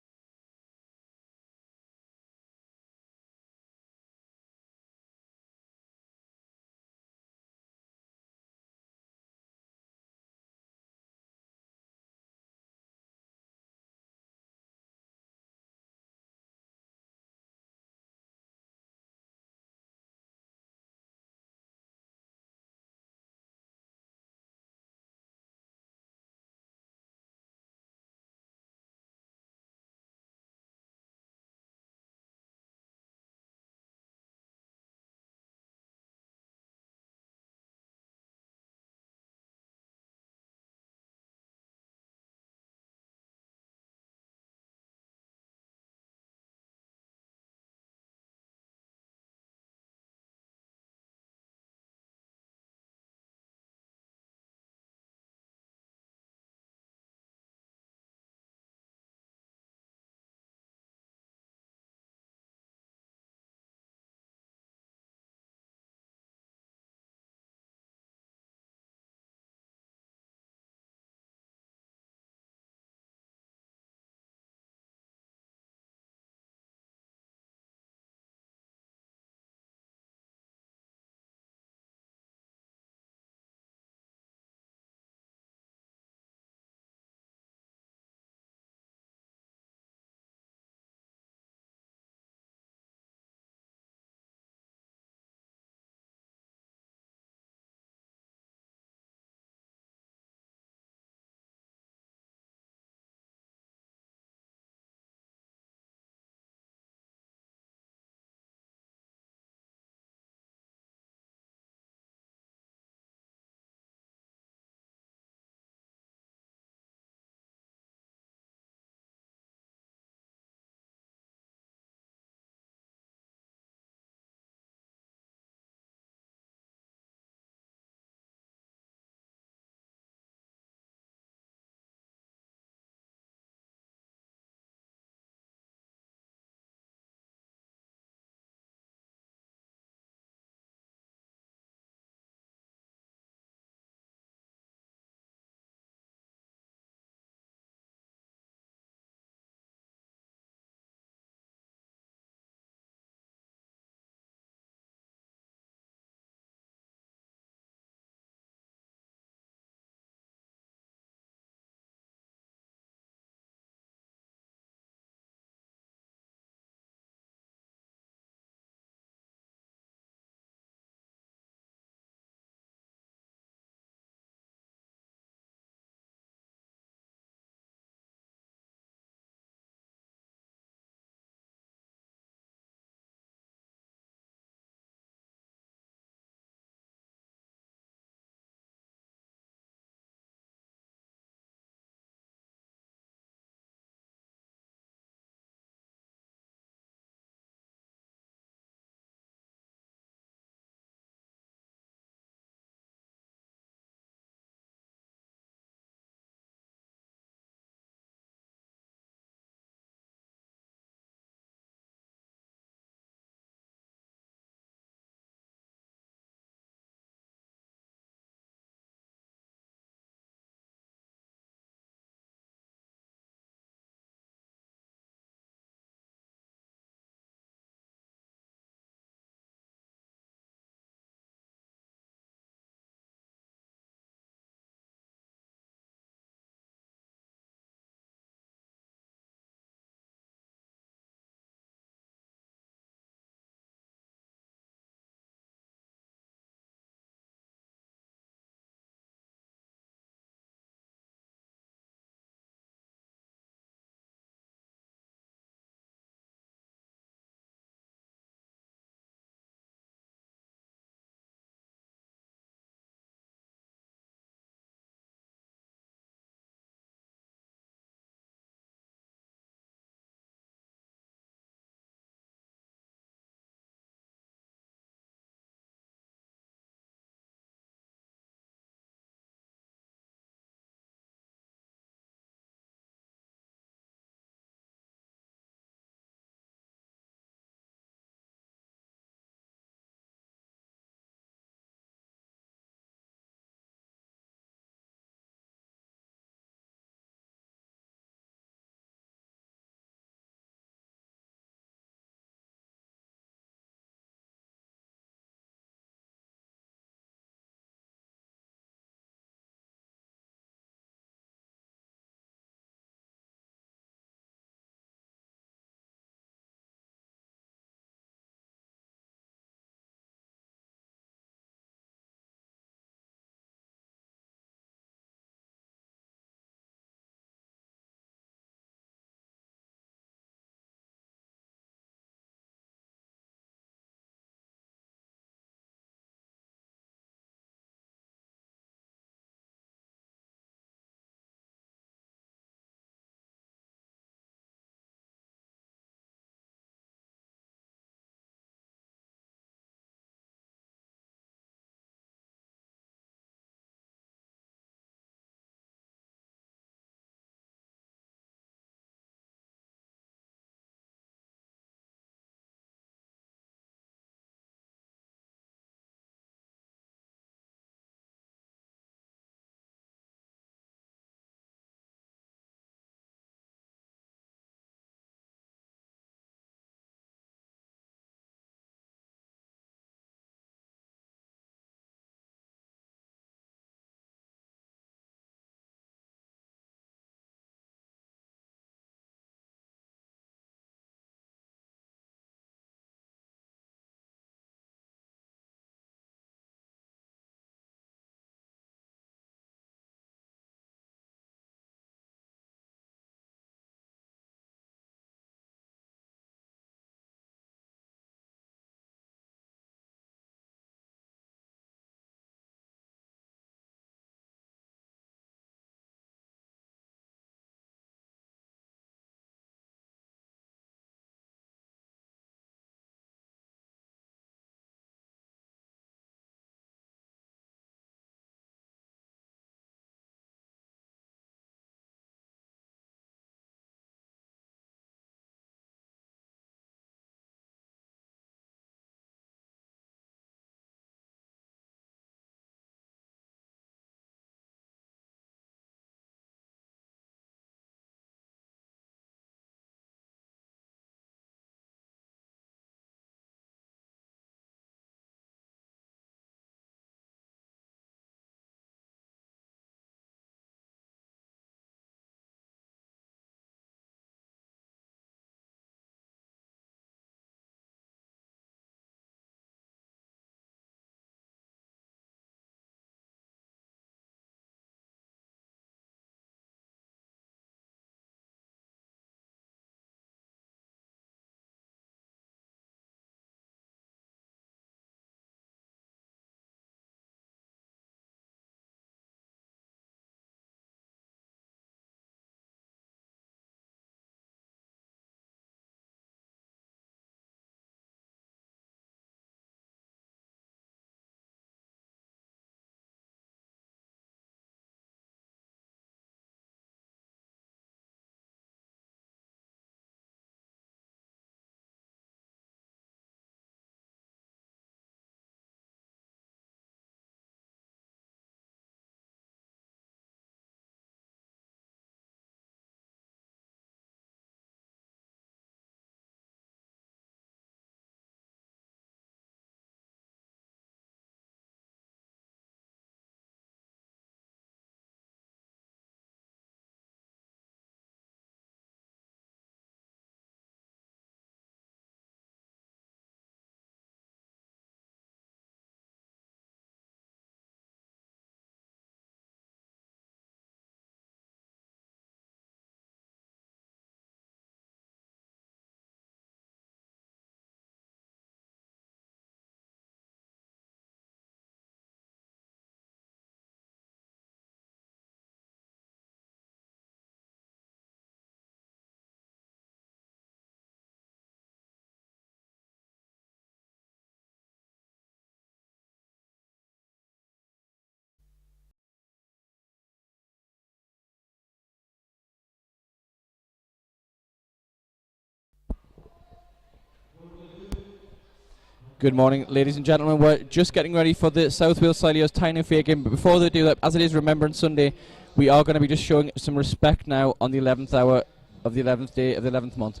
Good morning, ladies and gentlemen. We're just getting ready for the South Wales Silios Tyne and Fair game, but before they do that, as it is Remembrance Sunday, we are going to be just showing some respect now on the 11th hour of the 11th day of the 11th month.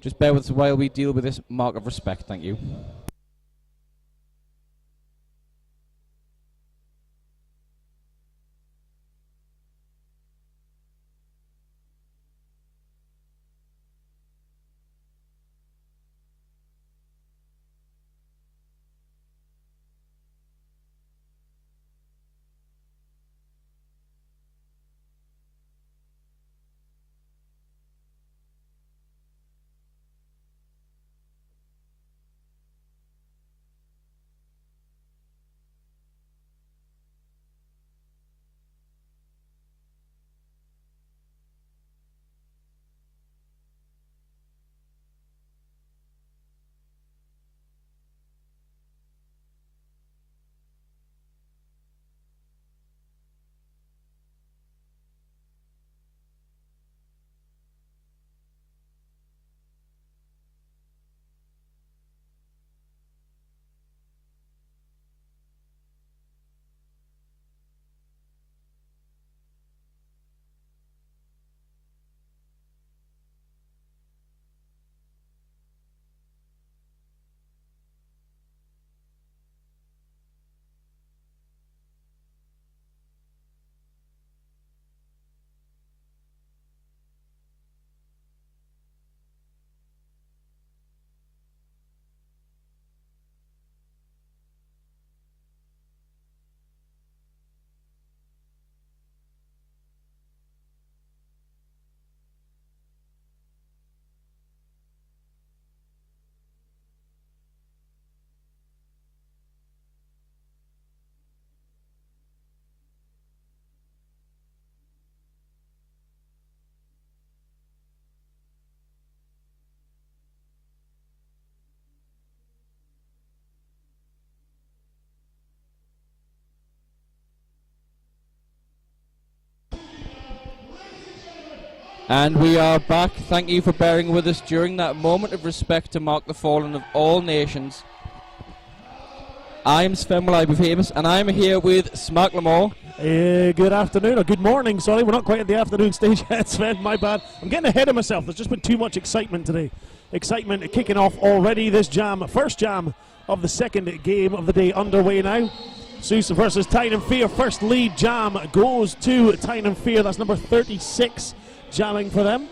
Just bear with us while we deal with this mark of respect. Thank you. And we are back. Thank you for bearing with us during that moment of respect to mark the fallen of all nations. I'm Sven Malai with Hamus, and I'm here with Smark Lamore. Good afternoon, or good morning, sorry, we're not quite at the afternoon stage yet, Sven, my bad. I'm getting ahead of myself, there's just been too much excitement today. Excitement kicking off already, this jam, first jam of the second game of the day underway now. Sousa versus Tyne and Fair, first lead jam goes to Tyne and Fair, that's number 36 jamming for them.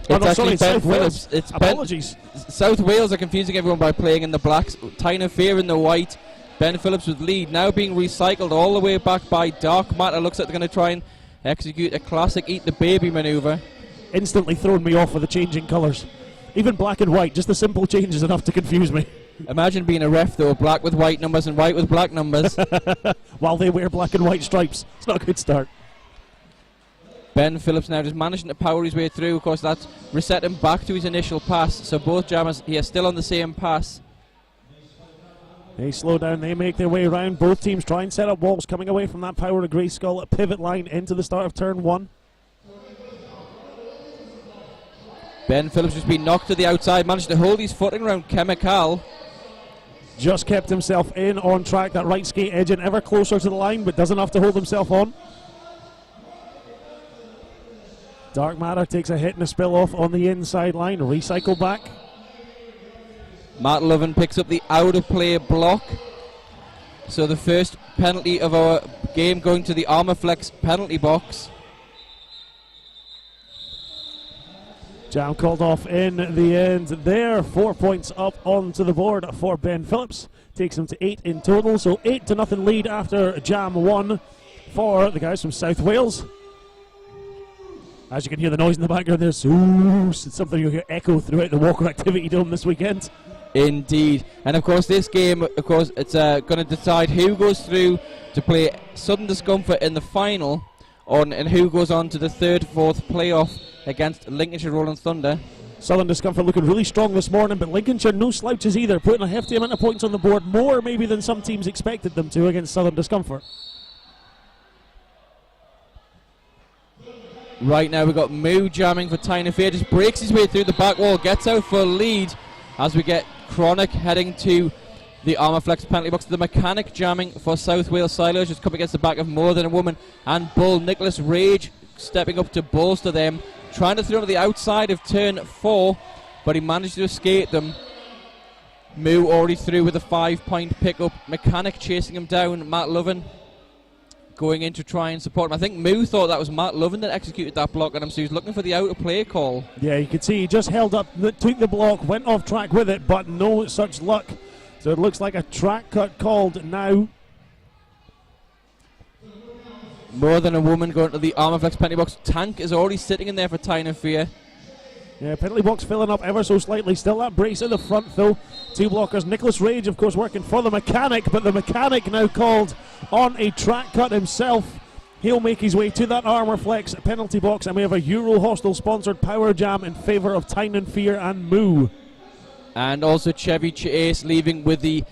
South Wales. Apologies. South Wales are confusing everyone by playing in the blacks, Tyne and Fair in the white. Ben Phillips with lead, now being recycled all the way back by Dark Matter. Looks like they're going to try and execute a classic eat the baby manoeuvre. Instantly thrown me off with the changing colours. Even black and white, just the simple change is enough to confuse me. Imagine being a ref though, black with white numbers and white with black numbers. While they wear black and white stripes. It's not a good start. Ben Phillips now just managing to power his way through. Of course, that's reset him back to his initial pass. So both jammers here still on the same pass. They slow down, they make their way around. Both teams try and set up walls coming away from that Power of Greyskull pivot line into the start of turn one. Ben Phillips just been knocked to the outside, managed to hold his footing around Chemical. Just kept himself in on track, that right skate edging ever closer to the line, but does enough to hold himself on. Dark Matter takes a hit and a spill off on the inside line, recycle back. Matt Lovin picks up the out of play block. So the first penalty of our game going to the Armorflex penalty box. Jam called off in the end there. 4 points up onto the board for Ben Phillips. Takes him to 8 in total, so 8-0 lead after Jam 1 for the guys from South Wales. As you can hear the noise in the background, there's it's something you'll hear echo throughout the Walker Activity Dome this weekend. Indeed. And of course this game, of course, it's going to decide who goes through to play Southern Discomfort in the final and who goes on to the third, fourth playoff against Lincolnshire Rolling Thunder. Southern Discomfort looking really strong this morning, but Lincolnshire no slouches either, putting a hefty amount of points on the board, more maybe than some teams expected them to against Southern Discomfort. Right now we've got Moo jamming for Tyne and Fair, just breaks his way through the back wall, gets out for a lead as we get Chronic heading to the Armour Flex penalty box. The mechanic jamming for South Wales Silos, just coming against the back of More Than a Woman and Bull. Nicholas Rage stepping up to bolster them, trying to throw to the outside of turn 4, but he managed to escape them. Moo already through with a 5-point pickup. Mechanic chasing him down. Matt Lovin going in to try and support him. I think Moo thought that was Matt Lovin that executed that block on him, so he was looking for the out of play call. Yeah, you could see he just held up, took the block, went off track with it, but no such luck. So it looks like a track cut called now. More Than a Woman going to the Armour Flex penalty box. Tank is already sitting in there for Tyne Fear. Yeah, penalty box filling up ever so slightly. Still that brace at the front though. 2 blockers. Nicholas Rage, of course, working for the mechanic, but the mechanic now called on a track cut himself. He'll make his way to that Armour Flex penalty box, and we have a Euro Hostel sponsored power jam in favour of Tyne and Fear and Moo. And also Chevy Chase leaving with the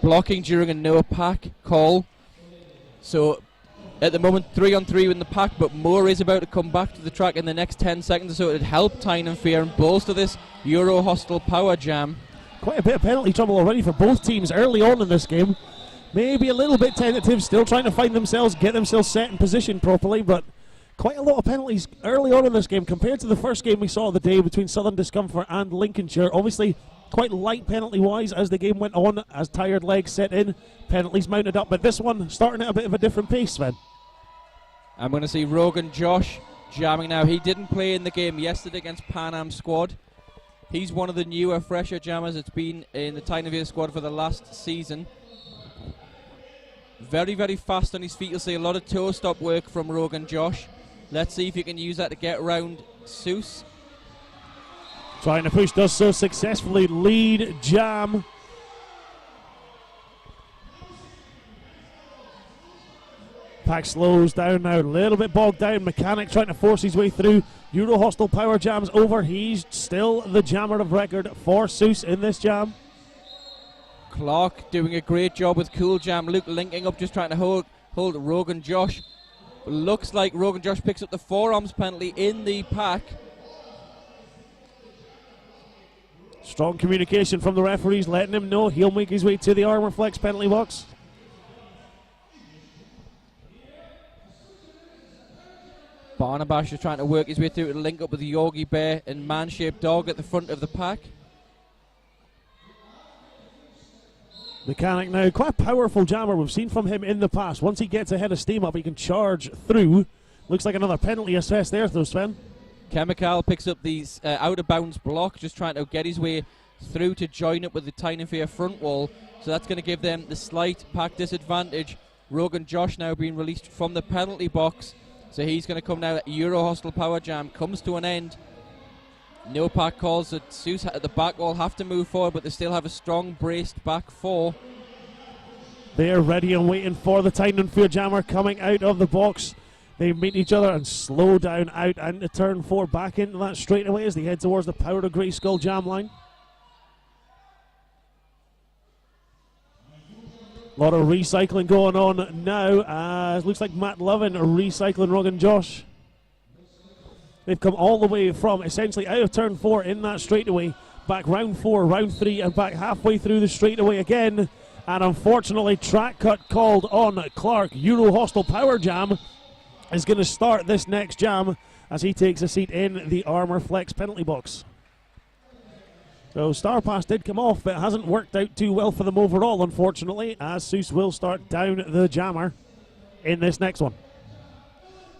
blocking during a no pack call. So at the moment 3-on-3 in the pack, but Moore is about to come back to the track in the next 10 seconds, so it'd help Tyne and Fear and bolster this Euro Hostel power jam. Quite a bit of penalty trouble already for both teams early on in this game. Maybe a little bit tentative, still trying to find themselves, get themselves set in position properly, but quite a lot of penalties early on in this game compared to the first game we saw of the day between Southern Discomfort and Lincolnshire. Obviously quite light penalty wise as the game went on, as tired legs set in, penalties mounted up, but this one starting at a bit of a different pace, Sven. I'm going to see Rogan Josh jamming now. He didn't play in the game yesterday against Pan Am squad. He's one of the newer, fresher jammers. It's been in the Tyne and Fear squad for the last season. Very, very fast on his feet. You'll see a lot of toe stop work from Rogan Josh. Let's see if you can use that to get around Seuss. Trying to push, does so successfully. Lead jam. Pack slows down now, a little bit bogged down. Mechanic trying to force his way through. Euro Hostel power jams over. He's still the jammer of record for Seuss in this jam. Clark doing a great job with Cool Jam. Luke linking up, just trying to hold Rogan Josh. But looks like Rogan Josh picks up the forearms penalty in the pack. Strong communication from the referees, letting him know he'll make his way to the Armour Flex penalty box. Barnabash is trying to work his way through to link up with the Yorgie Bear and Man-Shaped Dog at the front of the pack. Mechanic now, quite a powerful jammer. We've seen from him in the past. Once he gets ahead of steam up, he can charge through. Looks like another penalty assessed there, though, Sven. Chemical picks up the out-of-bounds block, just trying to get his way through to join up with the Tyne and Fear front wall. So that's going to give them the slight pack disadvantage. Rogan Josh now being released from the penalty box. So he's going to come now. Euro Hostel power jam comes to an end. No pack calls. So Seuss at the back wall have to move forward, but they still have a strong braced back four. They're ready and waiting for the Tyne and Fear jammer coming out of the box. They meet each other and slow down out into turn 4, back into that straightaway as they head towards the Power of Grey Skull jam line. A lot of recycling going on now. It looks like Matt Lovin recycling Rogan Josh. They've come all the way from essentially out of turn 4 in that straightaway, back round 4, round 3, and back halfway through the straightaway again. And unfortunately, track cut called on Clark. Euro Hostel Power Jam is going to start this next jam as he takes a seat in the Armour Flex penalty box. So Star Pass did come off, but it hasn't worked out too well for them overall, unfortunately, as Seuss will start down the jammer in this next one.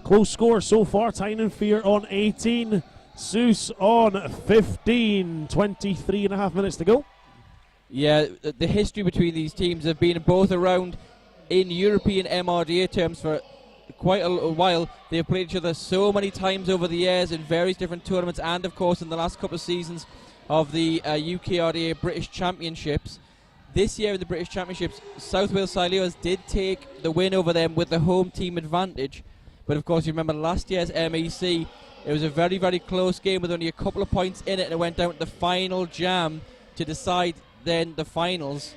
Close score so far, Tyne and Fear on 18, Seuss on 15, 23 and a half minutes to go. Yeah, the history between these teams have been both around in European MRDA terms for quite a while. They've played each other so many times over the years in various different tournaments, and of course in the last couple of seasons of the UKRDA British Championships. This year in the British Championships, South Wales Sileos did take the win over them with the home team advantage. But of course, you remember last year's MEC, it was a very, very close game with only a couple of points in it, and it went down to the final jam to decide then the finals.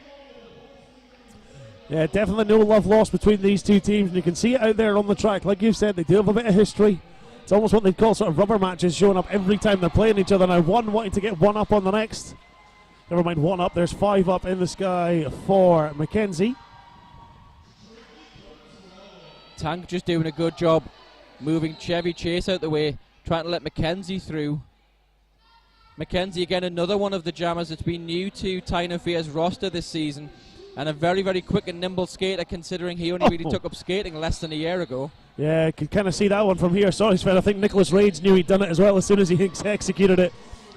Yeah, definitely no love lost between these two teams, and you can see it out there on the track. Like you've said, they do have a bit of history. It's almost what they'd call sort of rubber matches, showing up every time they're playing each other. Now one wanting to get one up on the next. Never mind 1 up. There's 5 up in the sky for Mackenzie. Tank just doing a good job moving Chevy Chase out the way, trying to let Mackenzie through. Mackenzie, again, another one of the jammers that's been new to Tyne & Fear's roster this season, and a very, very quick and nimble skater, considering he only really took up skating less than a year ago. Yeah, I could kind of see that one from here. Sorry, Sven. I think Nicholas Raids knew he'd done it as well as soon as he executed it.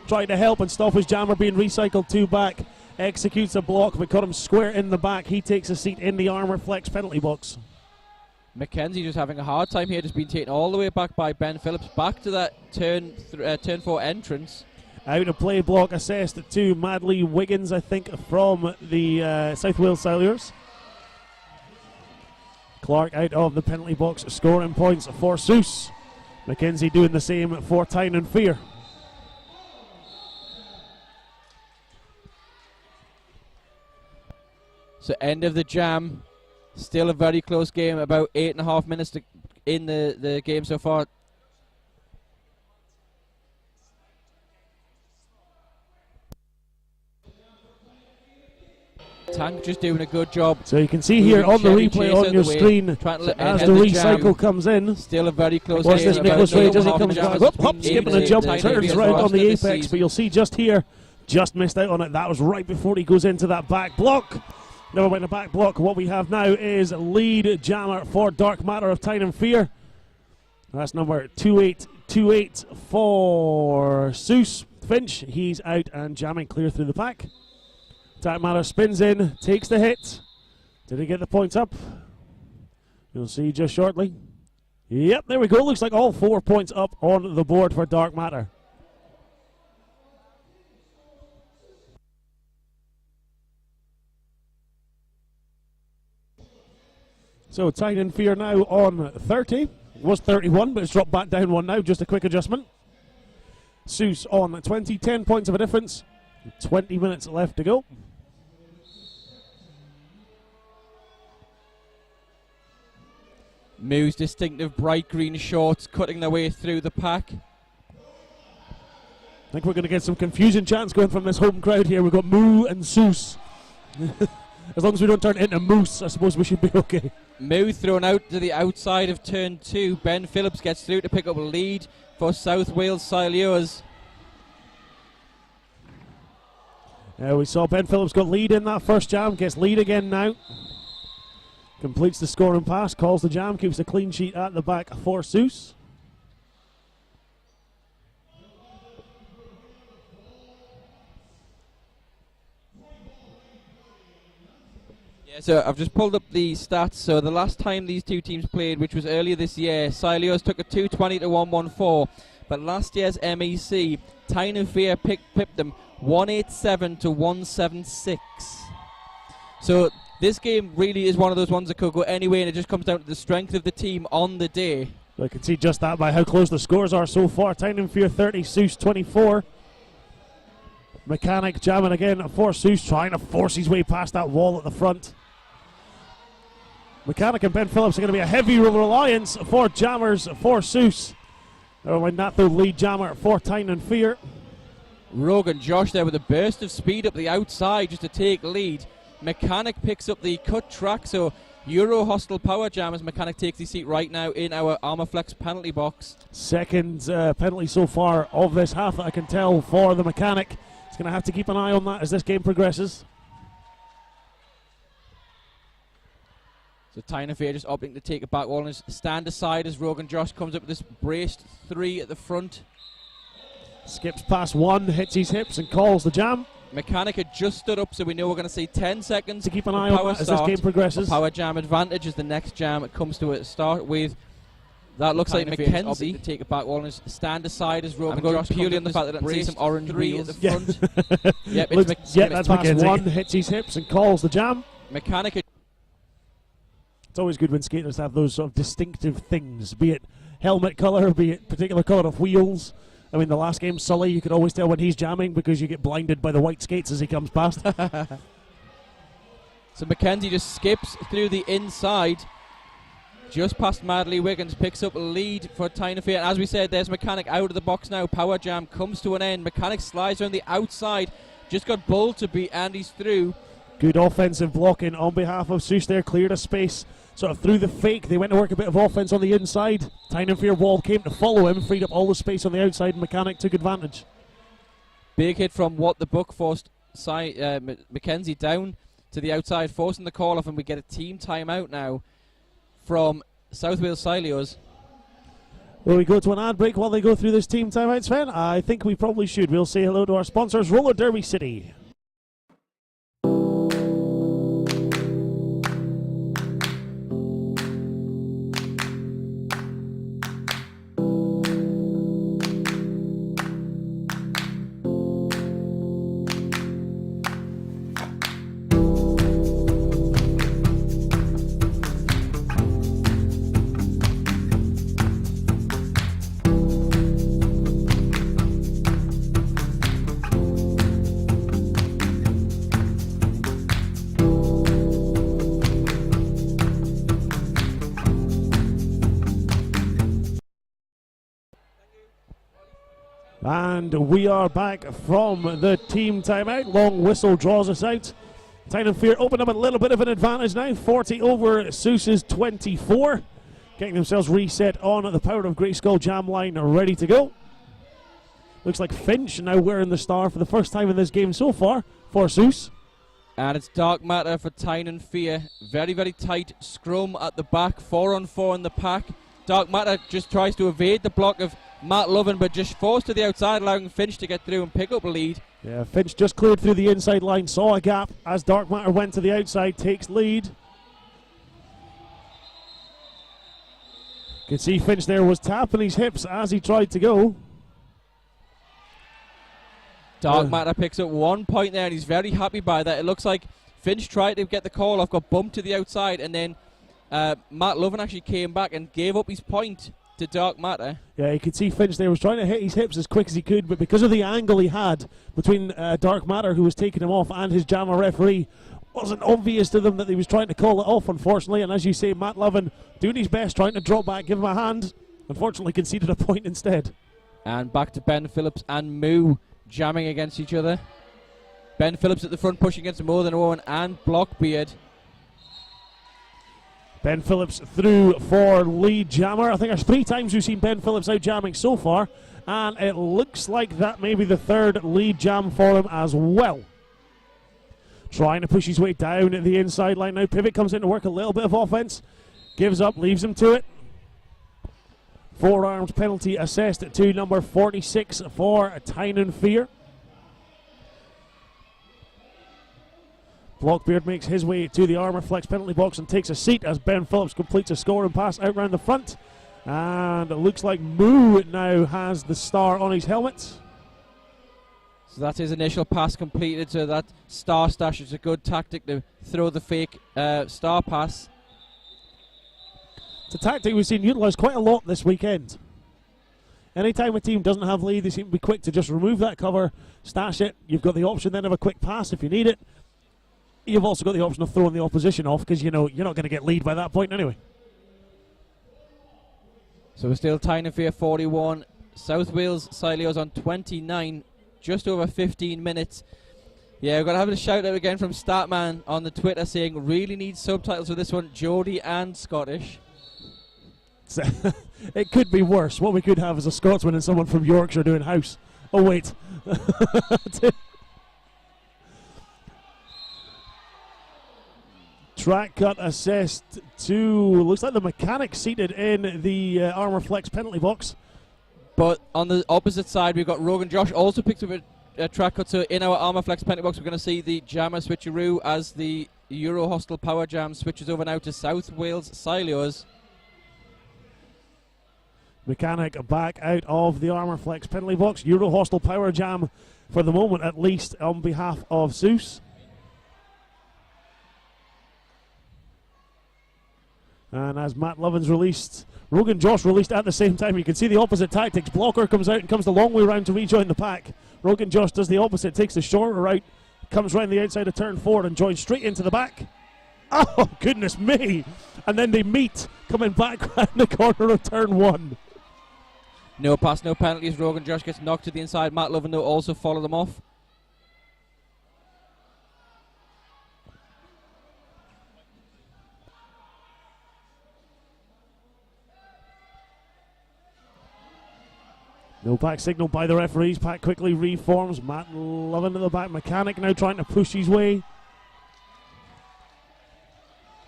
Tried to help and stop his jammer being recycled 2 back. Executes a block, but got him square in the back. He takes a seat in the Armour Flex penalty box. Mackenzie just having a hard time here, just being taken all the way back by Ben Phillips, back to that turn 4 entrance. Out of play block assessed to Madley Wiggins, I think, from the South Wales Silures. Clark out of the penalty box, scoring points for Seuss. Mackenzie doing the same for Tyne & Fear. So end of the jam. Still a very close game, about 8.5 minutes in the game so far. Tank just doing a good job. So you can see here on the replay on your screen, as the recycle comes in. Still a very close Watch game. this Nicholas Rage as he comes back. Hop, skipping a jump, turns right on the apex, but you'll see just here, just missed out on it. That was right before he goes into that back block. Never mind the back block. What we have now is lead jammer for Dark Matter of Tyne & Fear. That's number 2828 for Seuss Finch. He's out and jamming clear through the pack. Dark Matter spins in, takes the hit. Did he get the points up? You'll see just shortly. Yep, there we go. Looks like all 4 points up on the board for Dark Matter. So Tyne & Fear now on 30. It was 31, but it's dropped back down 1 now. Just a quick adjustment. Seuss on 20, 10 points of a difference. 20 minutes left to go. Moo's distinctive bright green shorts cutting their way through the pack. I think we're going to get some confusion chants going from this home crowd here. We've got Moo and Seuss. As long as we don't turn it into Moose, I suppose we should be okay. Moo thrown out to the outside of turn 2. Ben Phillips gets through to pick up a lead for South Wales Silures. We saw Ben Phillips got lead in that first jam, gets lead again now. Completes the scoring pass, calls the jam, keeps a clean sheet at the back for Seuss. Yeah, so I've just pulled up the stats. So the last time these two teams played, which was earlier this year, Silures took a 220 to 114. But last year's MEC, Tyne & Fear pipped them 187 to 176. So this game really is one of those ones that could go anyway, and it just comes down to the strength of the team on the day. I can see just that by how close the scores are so far. Tyne & Fear 30, Seuss 24. Mechanic jamming again for Seuss, trying to force his way past that wall at the front. Mechanic and Ben Phillips are going to be a heavy reliance for jammers for Seuss. Never mind that, the lead jammer for Tyne & Fear. Rogan Josh there with a burst of speed up the outside just to take lead. Mechanic picks up the cut track, so Euro Hostile Power Jam as Mechanic takes his seat right now in our Armour Flex penalty box. Second penalty so far of this half that I can tell for the Mechanic. He's going to have to keep an eye on that as this game progresses. So Tyne & Fear just opting to take it back wall and stand aside as Rogan Josh comes up with this braced 3 at the front. Skips past 1, hits his hips and calls the jam. Mechanic had just stood up, so we know we're going to see 10 seconds to keep an eye on that as this game progresses. Power jam advantage as the next jam comes to a start with. That looks like Mackenzie to take it back wall and stand aside as Rogan Josh purely on the fact that I see some orange 3 at the front. Yep, that's past 1, hits his hips and calls the jam. Mechanic. It's always good when skaters have those sort of distinctive things, be it helmet colour, be it particular colour of wheels. I mean, the last game, Sully, you could always tell when he's jamming because you get blinded by the white skates as he comes past. So Mackenzie just skips through the inside, just past Madley Wiggins, picks up a lead for Tyne & Fear. And as we said, there's Mechanic out of the box now. Power jam comes to an end. Mechanic slides around the outside, Just got Bull to beat Andy's through. Good offensive blocking on behalf of Seuss there. Cleared a space. Sort of through the fake. They went to work a bit of offense on the inside. Tynan Fear Wall came to follow him. Freed up all the space on the outside. Mechanic took advantage. Big hit from What the Book forced Mackenzie down to the outside, forcing the call off, and we get a team timeout now from South Wales Sileos. Will we go to an ad break while they go through this team timeout, Sven? I think we probably should. We'll say hello to our sponsors, Roller Derby City. And we are back from the team timeout. Long whistle draws us out. Tynan Fear open up a little bit of an advantage now. 40 over Seuss's 24. Getting themselves reset on the Power of Great Skull jam line, ready to go. Looks like Finch now wearing the star for the first time in this game so far for Seuss. And it's Dark Matter for Tynan Fear. Very, very tight scrum at the back. 4-on-4 in the pack. Dark Matter just tries to evade the block of Matt Lovin, but just forced to the outside, allowing Finch to get through and pick up a lead. Yeah, Finch just cleared through the inside line, saw a gap as Dark Matter went to the outside, takes lead. Could see Finch there was tapping his hips as he tried to go. Dark Matter picks up 1 point there, and he's very happy by that. It looks like Finch tried to get the call off, got bumped to the outside, and then Matt Lovin actually came back and gave up his point to Dark Matter. Yeah, you could see Finch there was trying to hit his hips as quick as he could, but because of the angle he had between Dark Matter, who was taking him off, and his jammer referee, wasn't obvious to them that he was trying to call it off, unfortunately. And as you say, Matt Lovin doing his best, trying to drop back, give him a hand. Unfortunately, conceded a point instead. And back to Ben Phillips and Moo jamming against each other. Ben Phillips at the front pushing against More Than Owen and Blockbeard. Ben Phillips through for lead jammer. I think there's 3 times we've seen Ben Phillips out jamming so far, and it looks like that may be the 3rd lead jam for him as well. Trying to push his way down at the inside line now. Pivot comes in to work a little bit of offense. Gives up, leaves him to it. Forearms penalty assessed to number 46 for Tynan Fear. Blockbeard makes his way to the Armour Flex penalty box and takes a seat as Ben Phillips completes a score and pass out round the front. And it looks like Moo now has the star on his helmet. So that's his initial pass completed. So that star stash is a good tactic to throw the fake star pass. It's a tactic we've seen utilised quite a lot this weekend. Anytime a team doesn't have lead, they seem to be quick to just remove that cover, stash it. You've got the option then of a quick pass if you need it. You've also got the option of throwing the opposition off because you know you're not going to get lead by that point anyway. So we're still Tynan Fear 41, South Wales Sileos on 29, just over 15 minutes. Yeah, we've got to have a shout out again from Statman on the Twitter saying really needs subtitles for this one, Geordie and Scottish. It could be worse. What we could have is a Scotsman and someone from Yorkshire doing house. Oh wait. Track cut assessed to, looks like the mechanic seated in the Armour Flex penalty box. But on the opposite side, we've got Rogan Josh also picked up a track cut. So in our Armour Flex penalty box, we're going to see the jammer switcheroo as the Euro Hostel Power Jam switches over now to South Wales Sileos. Mechanic back out of the Armour Flex penalty box. Euro Hostel Power Jam for the moment, at least, on behalf of Seuss. And as Matt Lovin's released, Rogan Josh released at the same time. You can see the opposite tactics. Blocker comes out and comes the long way around to rejoin the pack. Rogan Josh does the opposite, takes the shorter route, comes round the outside of turn 4 and joins straight into the back. Oh, goodness me! And then they meet, coming back round the corner of turn 1. No pass, no penalties. Rogan Josh gets knocked to the inside. Matt Lovin, though, also followed them off. No back signal by the referees. Pack quickly reforms. Matt Lovin at the back. Mechanic now trying to push his way.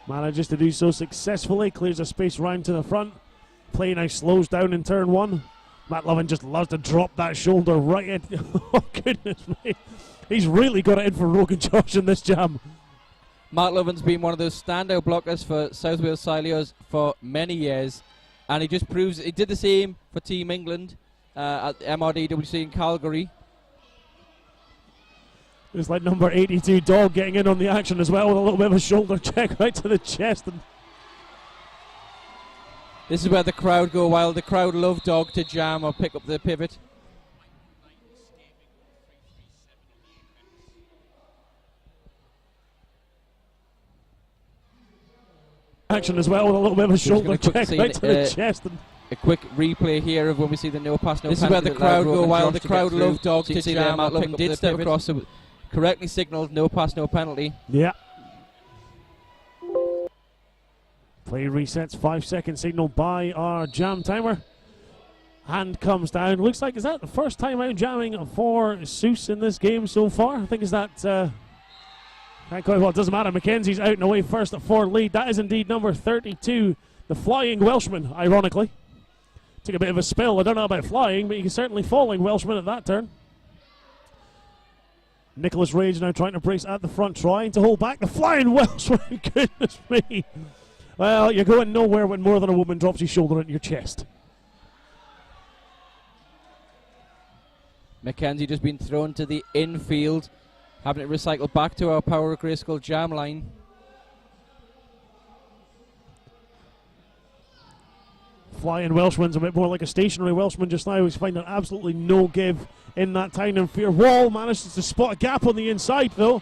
Manages to do so successfully. Clears a space round to the front. Play now slows down in turn 1. Matt Lovin just loves to drop that shoulder right in. Oh, goodness me. He's really got it in for Rogan Josh in this jam. Matt Lovin's been one of those standout blockers for South Wales Sileos for many years, and he just proves he did the same for Team England at MRDWC in Calgary. It's like number 82 Dog getting in on the action as well with a little bit of a shoulder check right to the chest. And this is where the crowd go wild. The crowd love Dog to jam or pick up the pivot. action as well with a little bit of a shoulder check right to the chest. And a quick replay here of when we see the no pass, no this penalty. is where the crowd go wild. The crowd love Dog to jam. Matt Lovin did step across, so correctly signalled no pass, no penalty. Yeah. Play resets, 5-second signal by our jam timer. Hand comes down. Looks like, is that the first time out jamming for Seuss in this game so far? I think is that. Can't quite, well, it doesn't matter. Mackenzie's out and away first at 4 lead. That is indeed number 32, the Flying Welshman, ironically. Took a bit of a spill. I don't know about flying, but you can certainly falling Welshman at that turn. Nicholas Rage now trying to brace at the front, trying to hold back the Flying Welshman. Goodness me. Well, you're going nowhere when more than a woman drops your shoulder into your chest. Mackenzie just been thrown to the infield, having it recycled back to our Power of Grayskull jam line. Flying Welshman's a bit more like a stationary Welshman just now. He's finding absolutely no give in that Time and Fear wall. Manages to spot a gap on the inside though.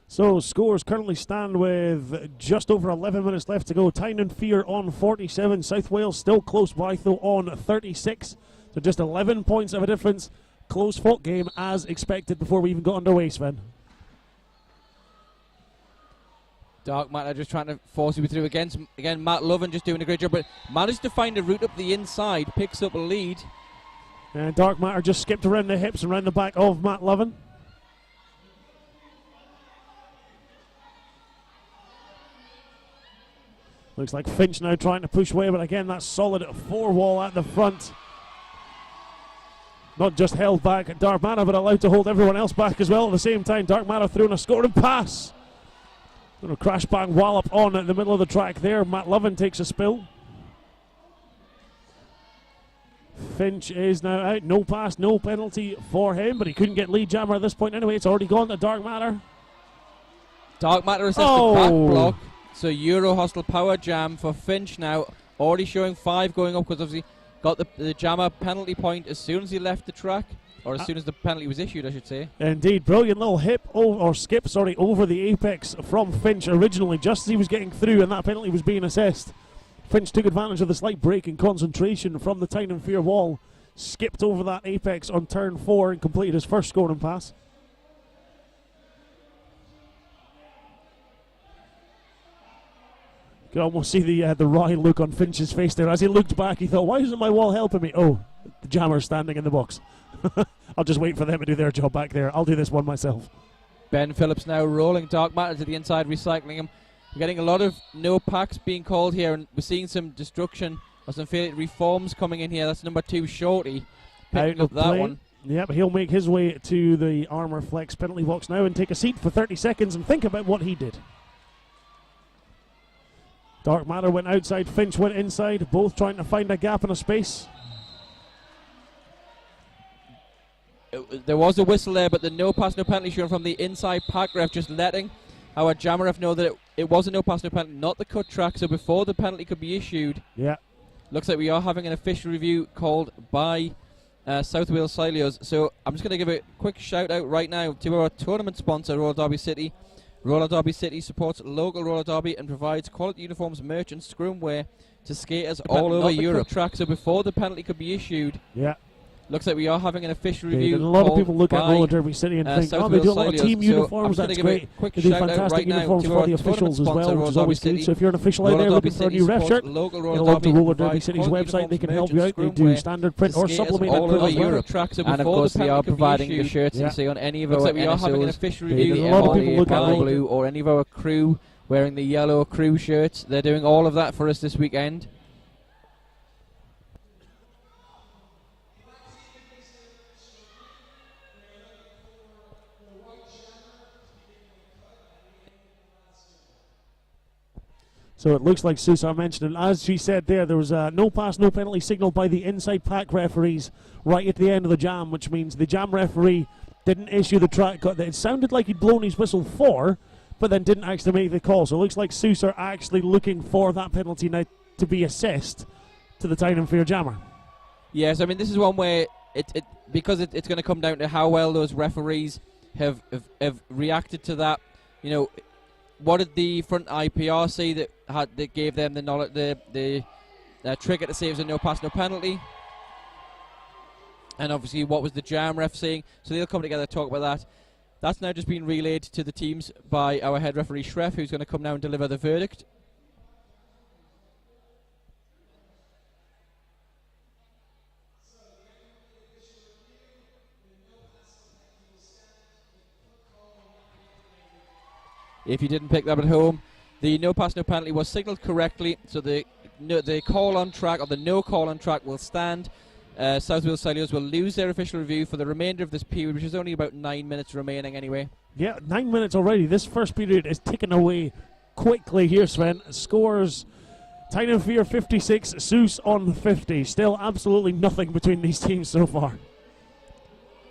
So scores currently stand with just over 11 minutes left to go. Tyne and Fear on 47. South Wales still close by though on 36. So just 11 points of a difference. Close fought game as expected before we even got underway, Sven. Dark Matter just trying to force you through again. Matt Lovin just doing a great job, but managed to find a route up the inside, picks up a lead. And Dark Matter just skipped around the hips and around the back of Matt Lovin. Looks like Finch now trying to push away, but again, that solid 4 wall at the front. Not just held back at Dark Matter, but allowed to hold everyone else back as well at the same time. Dark Matter throwing a scoring pass. Going to crash bang wallop on at the middle of the track there. Matt Lovin takes a spill. Finch is now out. No pass, no penalty for him, but he couldn't get lead jammer at this point anyway. It's already gone to Dark Matter. Dark Matter assists the back block. So Euro Hostile Power Jam for Finch now, already showing 5 going up because obviously got the jammer penalty point as soon as he left the track, or as soon as the penalty was issued, I should say. Indeed, brilliant little skip over the apex from Finch originally, just as he was getting through and that penalty was being assessed. Finch took advantage of the slight break in concentration from the Tyne and Fear wall, skipped over that apex on turn 4 and completed his first scoring pass. You can almost see the wry look on Finch's face there. As he looked back, he thought, why isn't my wall helping me? Oh, the jammer's standing in the box. I'll just wait for them to do their job back there. I'll do this one myself. Ben Phillips now rolling Dark Matter to the inside, recycling him. We're getting a lot of no packs being called here, and we're seeing some destruction or some failed reforms coming in here. That's number 2, Shorty, picking up that one. Yeah, but he'll make his way to the Armour Flex penalty box now and take a seat for 30 seconds and think about what he did. Dark Matter went outside, Finch went inside, both trying to find a gap and a space. There was a whistle there, but the no pass, no penalty shown from the inside pack ref, just letting our jammer ref know that it was a no pass, no penalty, not the cut track, so before the penalty could be issued. Yeah. Looks like we are having an official review called by South Wales Sileos. So I'm just going to give a quick shout out right now to our tournament sponsor, Roller Derby City. Roller Derby City supports local roller derby and provides quality uniforms, merch and scrum wear to skaters all over Europe. Track. So before the penalty could be issued, looks like we are having an official review. A lot of people look at Roller Derby City and think, South they do a Wales lot of Sileos. team uniforms, that's great. They do fantastic uniforms for the officials as well, which is always good. So if you're an official out there looking for a new ref shirt, you'll log to Roller Derby City's website, they can help you out. They do standard print or supplemented print as well. And of course they are providing the shirts you see on any of our NSOs, a lot of people look at blue or any of our crew wearing the yellow crew shirts. They're doing all of that for us this weekend. So it looks like Susa mentioned, and as she said there was no pass, no penalty signalled by the inside pack referees right at the end of the jam, which means the jam referee didn't issue the track cut. It sounded like he'd blown his whistle for, but then didn't actually make the call. So it looks like Susa are actually looking for that penalty now to be assessed to the Tyne and Fear jammer. Yes, I mean this is one where because it's going to come down to how well those referees have reacted to that. You know, what did the front IPR say that gave them the knowledge, the trigger to say it was a no pass, no penalty? And obviously, what was the jam ref saying? So they'll come together to talk about that. That's now just been relayed to the teams by our head referee Schreff, who's going to come now and deliver the verdict. If you didn't pick that at home, the no pass, no penalty was signalled correctly, so the call on track, or the no call on track, will stand. South Wales Sileos will lose their official review for the remainder of this period, which is only about 9 minutes remaining anyway. Yeah, 9 minutes already. This first period is ticking away quickly here, Sven. Scores Tyne and Fear 56, Seuss on 50. Still absolutely nothing between these teams so far.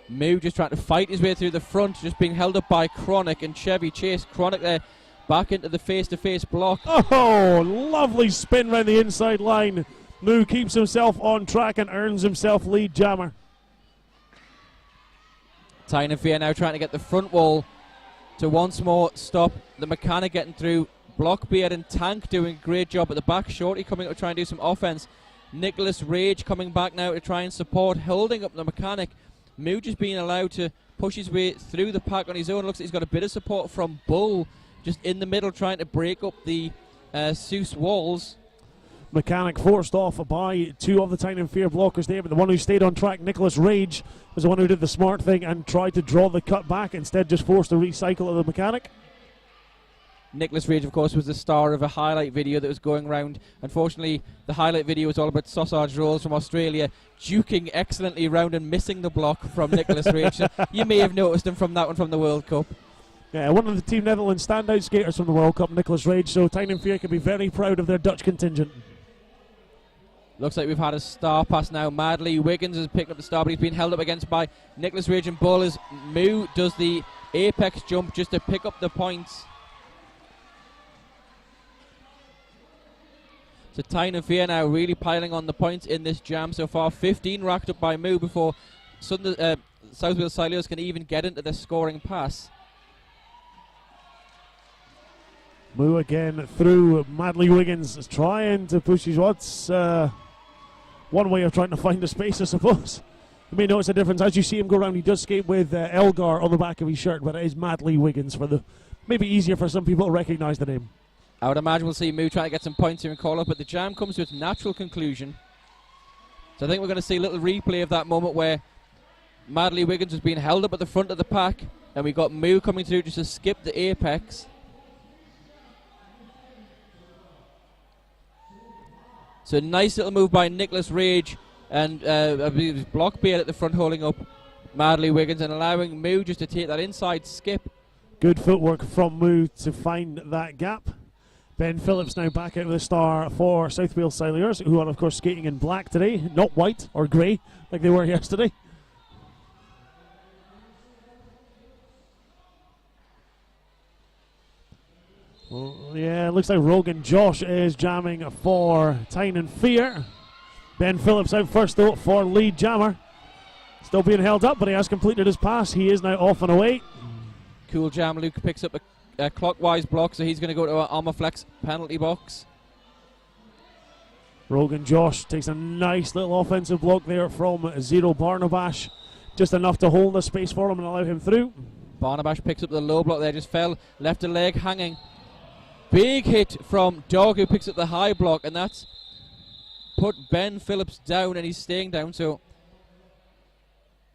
Moo just trying to fight his way through the front, just being held up by Chronic and Chevy Chase. Chronic there back into the face-to-face block. Oh, lovely spin round the inside line. Moo keeps himself on track and earns himself lead jammer. Tyne and Fear now trying to get the front wall to once more stop the mechanic getting through. Blockbeard and Tank doing a great job at the back. Shorty coming up to try and do some offense. Nicholas Rage coming back now to try and support, holding up the mechanic. Moo just being allowed to push his way through the pack on his own. Looks like he's got a bit of support from Bull just in the middle trying to break up the Seuss walls. Mechanic forced off by two of the Tyne and Fear blockers there, but the one who stayed on track, Nicholas Rage, was the one who did the smart thing and tried to draw the cut back, instead just forced a recycle of the mechanic. Nicholas Rage, of course, was the star of a highlight video that was going around. Unfortunately, the highlight video was all about sausage rolls from Australia, duking excellently around and missing the block from Nicholas Rage. You may have noticed him from that one from the World Cup. Yeah, one of the Team Netherlands standout skaters from the World Cup, Nicholas Rage, so Tyne and Fear can be very proud of their Dutch contingent. Looks like we've had a star pass now. Madly Wiggins has picked up the star, but he's been held up against by Nicholas Rage and Bull as Moo does the apex jump just to pick up the points. So Tyne and Fear now really piling on the points in this jam so far. 15 racked up by Moo before South Wales Sileos can even get into the scoring pass. Moo again through. Madly Wiggins is trying to push his odds. One way of trying to find a space, I suppose. You may notice a difference. As you see him go around, he does skate with Elgar on the back of his shirt, but it is Madly Wiggins for the maybe easier for some people to recognise the name. I would imagine we'll see Moo trying to get some points here and call up, but the jam comes to its natural conclusion. So I think we're going to see a little replay of that moment where Madly Wiggins was being held up at the front of the pack, and we got Moo coming through just to skip the apex. So nice little move by Nicholas Rage, and I believe it was Blockbeard at the front holding up Madly Wiggins and allowing Moo just to take that inside skip. Good footwork from Moo to find that gap. Ben Phillips now back out with a star for South Wales Sileos, who are of course skating in black today, not white or grey like they were yesterday. Well, yeah, it looks like Rogan Josh is jamming for Tyne and Fear. Ben Phillips out first though for lead jammer. Still being held up, but he has completed his pass. He is now off and away. Cool jam. Luke picks up a clockwise block, so he's going to go to our Armorflex penalty box. Rogan Josh takes a nice little offensive block there from Zero Barnabash. Just enough to hold the space for him and allow him through. Barnabash picks up the low block there, just fell, left a leg hanging. Big hit from Dog, who picks up the high block, and that's put Ben Phillips down, and he's staying down, so...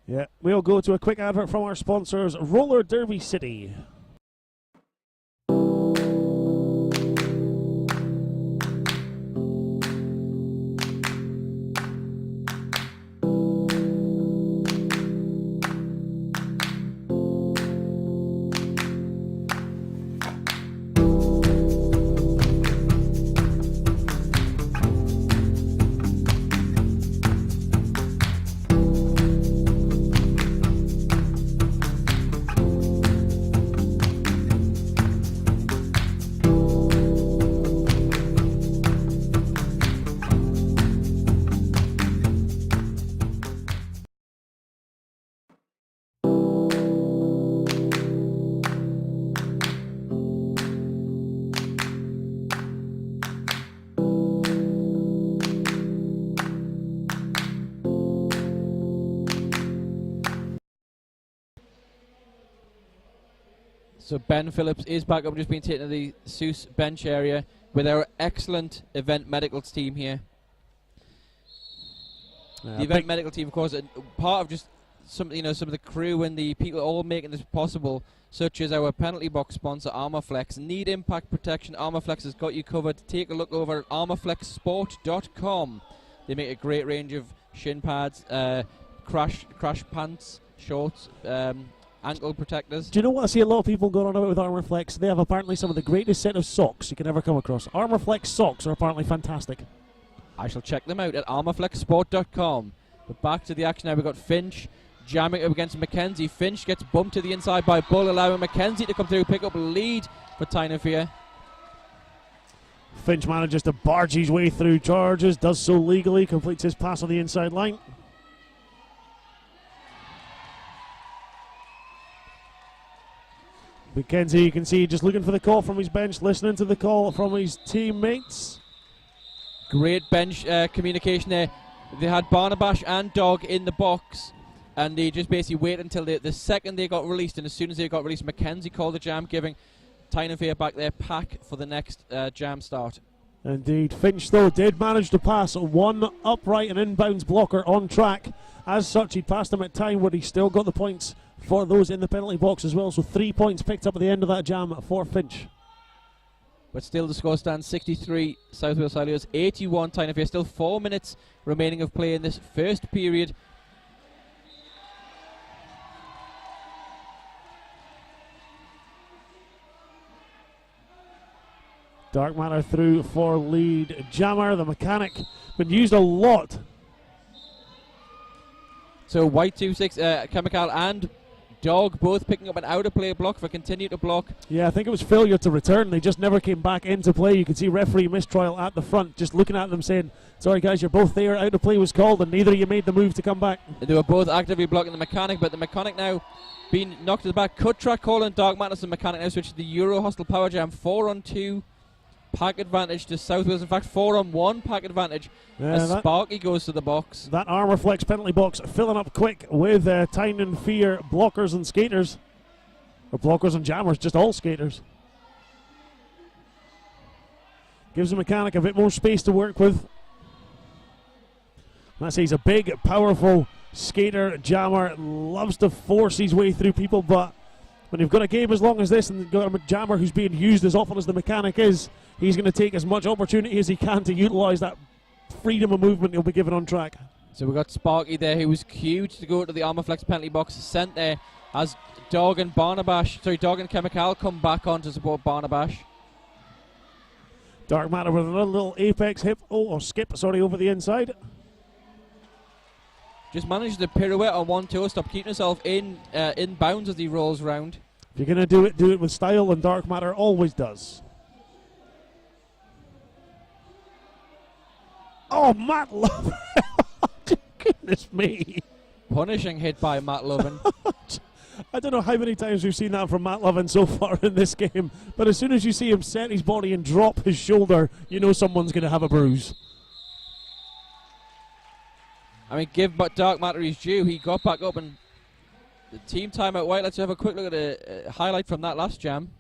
Yeah, we'll go to a quick advert from our sponsors, Roller Derby City. So Ben Phillips is back up, just being taken to the Seuss bench area with our excellent event medicals team here. The event medical team, of course, part of just some of the crew and the people all making this possible, such as our penalty box sponsor Armorflex. Need impact protection? Armorflex has got you covered. Take a look over at armorflexsport.com. They make a great range of shin pads, crash pants, shorts, ankle protectors. Do you know what I see a lot of people going on about with Armorflex? They have apparently some of the greatest set of socks you can ever come across. Armorflex socks are apparently fantastic. I shall check them out at armorflexsport.com. But back to the action now. We've got Finch jamming up against Mackenzie. Finch gets bumped to the inside by Bull, allowing Mackenzie to come through, pick up a lead for Tynofia. Finch manages to barge his way through charges, does so legally, completes his pass on the inside line. Mackenzie, you can see, just looking for the call from his bench, listening to the call from his teammates. Great bench communication there. They had Barnabash and Dog in the box, and they just basically waited until the second they got released, and as soon as they got released, Mackenzie called the jam, giving Tynofia back their pack for the next jam start. Indeed. Finch, though, did manage to pass one upright and inbounds blocker on track. As such, he passed him at time, but he still got the points for those in the penalty box as well. So 3 points picked up at the end of that jam for Finch. But still the score stands 63 South Wales Highlanders, 81 Tynofia. Still 4 minutes remaining of play in this first period. Dark Matter through for lead jammer. The mechanic been used a lot. So White 2-6, Chemical and Dog both picking up an out of play block for continue to block. Yeah, I think it was failure to return. They just never came back into play. You can see referee mistrial at the front, just looking at them saying, sorry guys, you're both there. Out of play was called and neither of you made the move to come back. They were both actively blocking the mechanic, but the mechanic now being knocked to the back. Cut track call and Dark Matter. The mechanic now switched to the Euro Hostile Power Jam. 4-on-2 pack advantage to South Wales. In fact, 4-on-1 pack advantage as Sparky goes to the box. That Armorflex penalty box filling up quick with Tynofia blockers and skaters. Or blockers and jammers, just all skaters. Gives the mechanic a bit more space to work with. Let's say he's a big, powerful skater, jammer, loves to force his way through people, but when you've got a game as long as this and you've got a jammer who's being used as often as the mechanic is, he's going to take as much opportunity as he can to utilise that freedom of movement he'll be given on track. So we've got Sparky there, who was queued to go to the Armorflex penalty box, sent there as Dog and Chemical come back on to support Barnabash. Dark Matter with another little apex skip over the inside. Just managed to pirouette on one toe, stop keeping himself in bounds as he rolls round. If you're going to do it with style, and Dark Matter always does. Oh, Matt Love. Goodness me. punishing hit by Matt Lovin. I don't know how many times we've seen that from Matt Lovin so far in this game, but as soon as you see him set his body and drop his shoulder, you know someone's going to have a bruise. I mean, give Dark Matter his due. He got back up and the team timeout white. Let's have a quick look at a highlight from that last jam.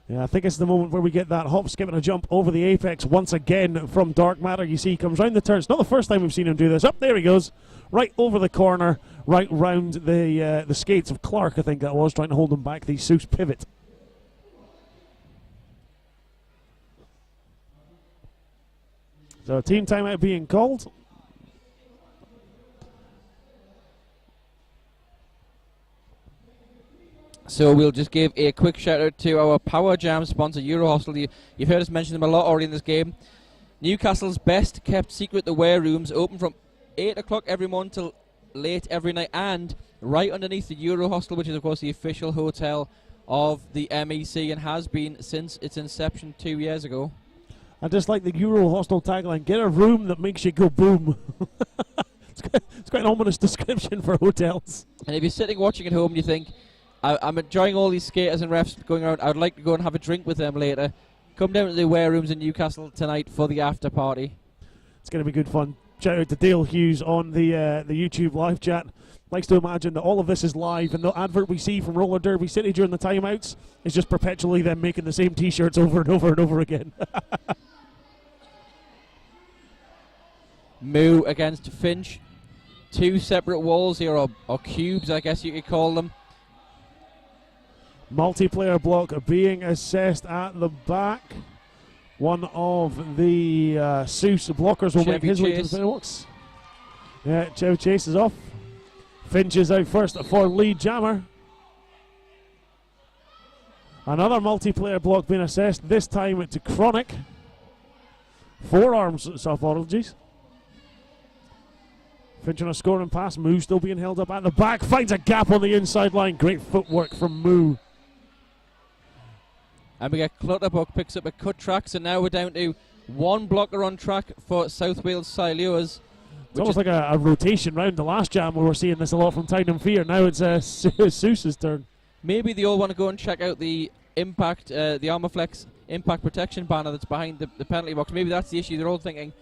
Yeah, I think it's the moment where we get that hop, skip, and a jump over the apex once again from Dark Matter. You see he comes round the turn. It's not the first time we've seen him do this. Up there he goes, right over the corner, right round the skates of Clark, I think that was, trying to hold him back, the Seuss pivot. So team timeout being called. So we'll just give a quick shout out to our Power Jam sponsor, Eurohostel. You've heard us mention them a lot already in this game. Newcastle's best kept secret, the Wear Rooms, open from 8 o'clock every morning till late every night, and right underneath the Eurohostel, which is of course the official hotel of the MEC and has been since its inception 2 years ago. I just like the Eurohostel tagline, get a room that makes you go boom. It's quite an ominous description for hotels. And if you're sitting watching at home and you think, I'm enjoying all these skaters and refs going around, I would like to go and have a drink with them later, come down to the Wear Rooms in Newcastle tonight for the after party. It's going to be good fun. Shout out to Dale Hughes on the YouTube live chat. Likes to imagine that all of this is live, and the advert we see from Roller Derby City during the timeouts is just perpetually them making the same T-shirts over and over and over again. Moo against Finch. Two separate walls here, or cubes, I guess you could call them. Multiplayer block being assessed at the back. One of the Seuss blockers will make his way to the pillbox. Yeah, Chevy Chase is off. Finch is out first for lead jammer. Another multiplayer block being assessed, this time to Chronic. Forearms apologies. Finch on a scoring pass. Moo still being held up at the back. Finds a gap on the inside line. Great footwork from Moo. And we get Clutterbuck picks up a cut track, so now we're down to one blocker on track for South Wales Silures. It's almost like a rotation round the last jam where we're seeing this a lot from Tyne and Fear. Now it's Seuss's turn. Maybe they all want to go and check out the Impact, the Armorflex Impact Protection banner that's behind the penalty box. Maybe that's the issue. They're all thinking,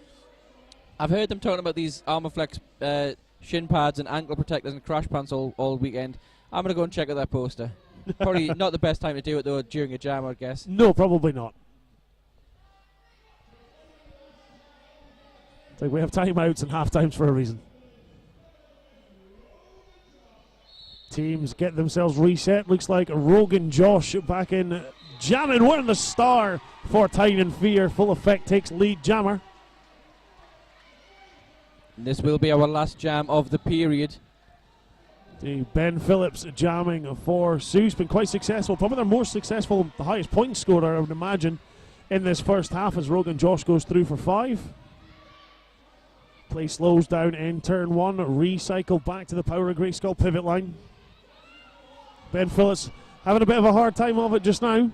I've heard them talking about these Armorflex shin pads and ankle protectors and crash pants all weekend. I'm going to go and check out that poster. Probably not the best time to do it, though, during a jam, I guess. No, probably not. It's like we have timeouts and half times for a reason. Teams get themselves reset. Looks like Rogan Josh back in jamming. Wearing the star for Tyne and Fear. Full Effect takes lead jammer. This will be our last jam of the period. The Ben Phillips jamming for Seuss. Been quite successful. Probably their most successful, the highest point scorer, I would imagine, in this first half as Rogan Josh goes through for 5. Play slows down in turn 1. Recycle back to the Power of Great Skull pivot line. Ben Phillips having a bit of a hard time of it just now.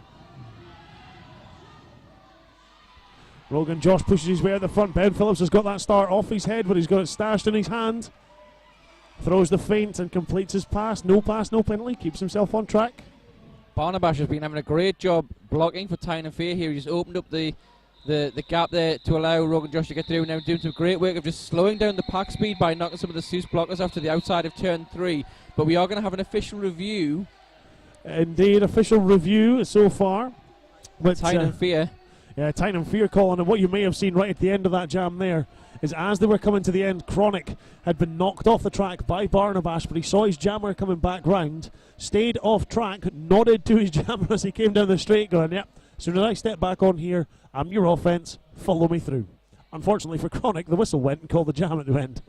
Rogan Josh pushes his way at the front. Ben Phillips has got that star off his head, but he's got it stashed in his hand. Throws the feint and completes his pass. No pass, no penalty. Keeps himself on track. Barnabash has been having a great job blocking for Tyne and Fear here. He's opened up the gap there to allow Rogan Josh to get through. Now doing some great work of just slowing down the pack speed by knocking some of the Seuss blockers off to the outside of turn 3. But we are going to have an official review. Indeed, official review so far. But Tyne and Fear. Yeah, Tyne and Fear calling. And what you may have seen right at the end of that jam there is as they were coming to the end, Chronic had been knocked off the track by Barnabash, but he saw his jammer coming back round, stayed off track, nodded to his jammer as he came down the straight going, yep, as soon as I step back on here, I'm your offense, follow me through. Unfortunately for Chronic, the whistle went and called the jam at the end.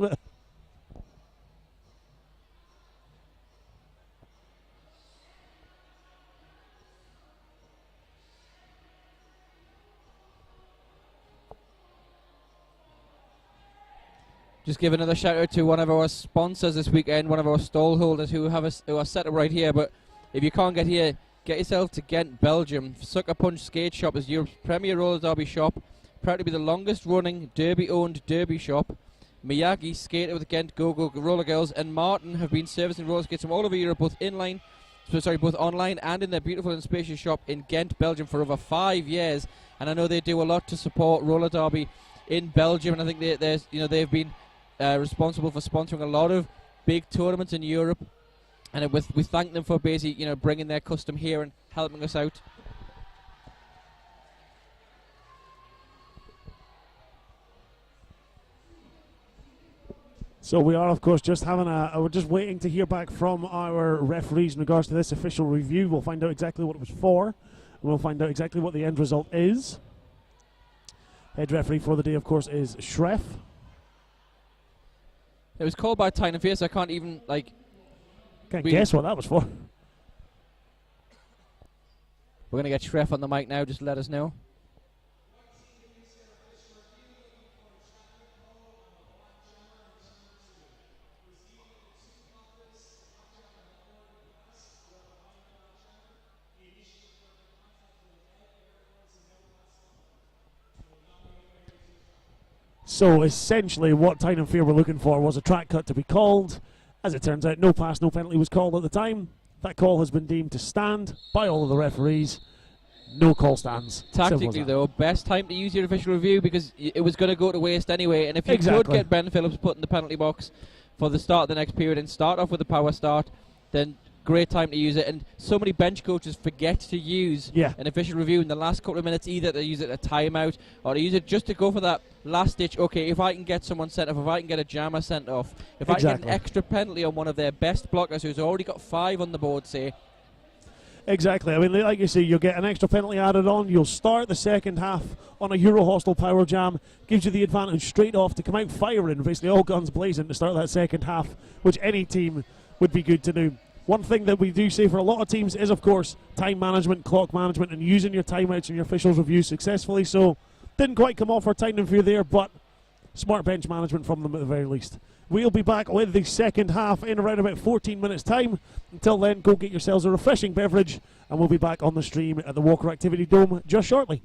Just give another shout out to one of our sponsors this weekend, one of our stall holders who are set up right here. But if you can't get here, get yourself to Ghent, Belgium. Sucker Punch Skate Shop is Europe's premier roller derby shop, proud to be the longest running derby owned derby shop. Miyagi, skater with Ghent Go-Go Roller Girls, and Martin have been servicing roller skates from all over Europe, both both online and in their beautiful and spacious shop in Ghent, Belgium, for over 5 years. And I know they do a lot to support roller derby in Belgium, and I think they've been responsible for sponsoring a lot of big tournaments in Europe. And we thank them for basically bringing their custom here and helping us out. So we are, of course, just having we're just waiting to hear back from our referees in regards to this official review. We'll find out exactly what it was for, and we'll find out exactly what the end result is. Head referee for the day, of course, is Schreff. It was called by Tyne and Fair, so I can't even, Can't guess what that was for. We're going to get Schreff on the mic now, just let us know. So essentially what Tyne and Fair were looking for was a track cut to be called. As it turns out, no pass, no penalty was called at the time. That call has been deemed to stand by all of the referees. No call stands. Tactically, though, best time to use your official review because it was going to go to waste anyway. And if you could get Ben Phillips put in the penalty box for the start of the next period and start off with a power start, then great time to use it. And so many bench coaches forget to use an official review in the last couple of minutes, either to use it a timeout or to use it just to go for that last ditch. Okay, if I can get someone sent off, if I can get a jammer sent off, if I can get an extra penalty on one of their best blockers who's already got 5 on the board, say. Exactly. I mean, like you say, you'll get an extra penalty added on. You'll start the second half on a Euro Hostel power jam. Gives you the advantage straight off to come out firing, basically all guns blazing to start that second half, which any team would be good to do. One thing that we do say for a lot of teams is, of course, time management, clock management, and using your timeouts and your officials' reviews successfully. So, didn't quite come off for Tyne and Fair there, but smart bench management from them at the very least. We'll be back with the second half in around about 14 minutes' time. Until then, go get yourselves a refreshing beverage, and we'll be back on the stream at the Walker Activity Dome just shortly.